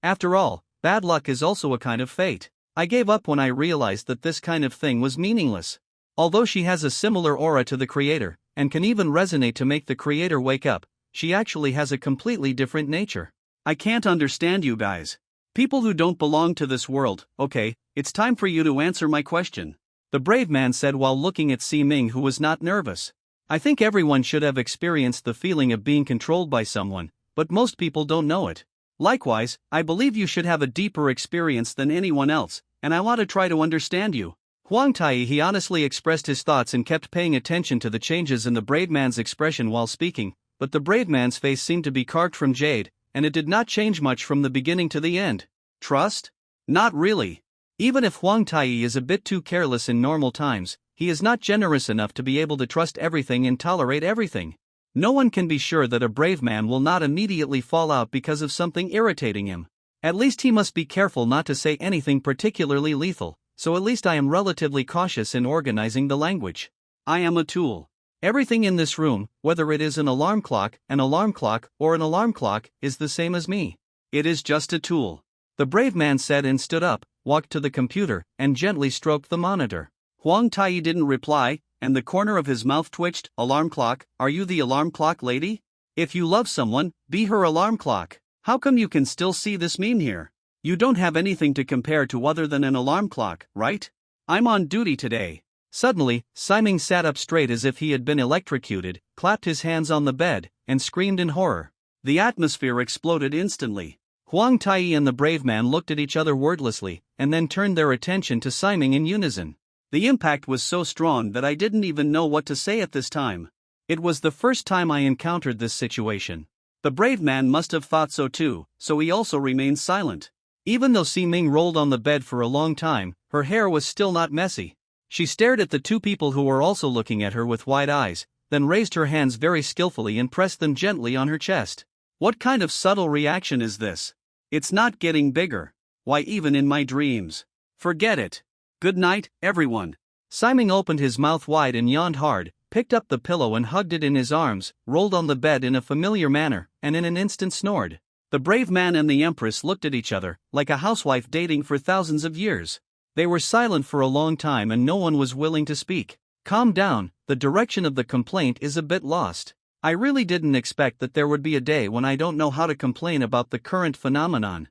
[SPEAKER 1] After all, bad luck is also a kind of fate. I gave up when I realized that this kind of thing was meaningless. Although she has a similar aura to the creator, and can even resonate to make the creator wake up, she actually has a completely different nature. I can't understand you guys. People who don't belong to this world. Okay, it's time for you to answer my question. The brave man said while looking at Ximing, who was not nervous. I think everyone should have experienced the feeling of being controlled by someone, but most people don't know it. Likewise, I believe you should have a deeper experience than anyone else, and I want to try to understand you. Huang Tai he honestly expressed his thoughts and kept paying attention to the changes in the brave man's expression while speaking, but the brave man's face seemed to be carved from jade, and it did not change much from the beginning to the end. Trust? Not really. Even if Huang Tai is a bit too careless in normal times, he is not generous enough to be able to trust everything and tolerate everything. No one can be sure that a brave man will not immediately fall out because of something irritating him. At least he must be careful not to say anything particularly lethal, so at least I am relatively cautious in organizing the language. I am a tool. Everything in this room, whether it is an alarm clock, or an alarm clock, is the same as me. It is just a tool. The brave man said and stood up, walked to the computer, and gently stroked the monitor. Huang Tai didn't reply, and the corner of his mouth twitched. Alarm clock, are you the alarm clock lady? If you love someone, be her alarm clock. How come you can still see this meme here? You don't have anything to compare to other than an alarm clock, right? I'm on duty today. Suddenly, Ximing sat up straight as if he had been electrocuted, clapped his hands on the bed, and screamed in horror. The atmosphere exploded instantly. Huang Tai and the brave man looked at each other wordlessly, and then turned their attention to Ximing in unison. The impact was so strong that I didn't even know what to say at this time. It was the first time I encountered this situation. The brave man must have thought so too, so he also remained silent. Even though Ximing rolled on the bed for a long time, her hair was still not messy. She stared at the two people who were also looking at her with wide eyes, then raised her hands very skillfully and pressed them gently on her chest. What kind of subtle reaction is this? It's not getting bigger. Why, even in my dreams. Forget it. Good night, everyone. Ximing opened his mouth wide and yawned hard, picked up the pillow and hugged it in his arms, rolled on the bed in a familiar manner, and in an instant snored. The brave man and the empress looked at each other, like a housewife dating for thousands of years. They were silent for a long time and no one was willing to speak. Calm down, the direction of the complaint is a bit lost. I really didn't expect that there would be a day when I don't know how to complain about the current phenomenon.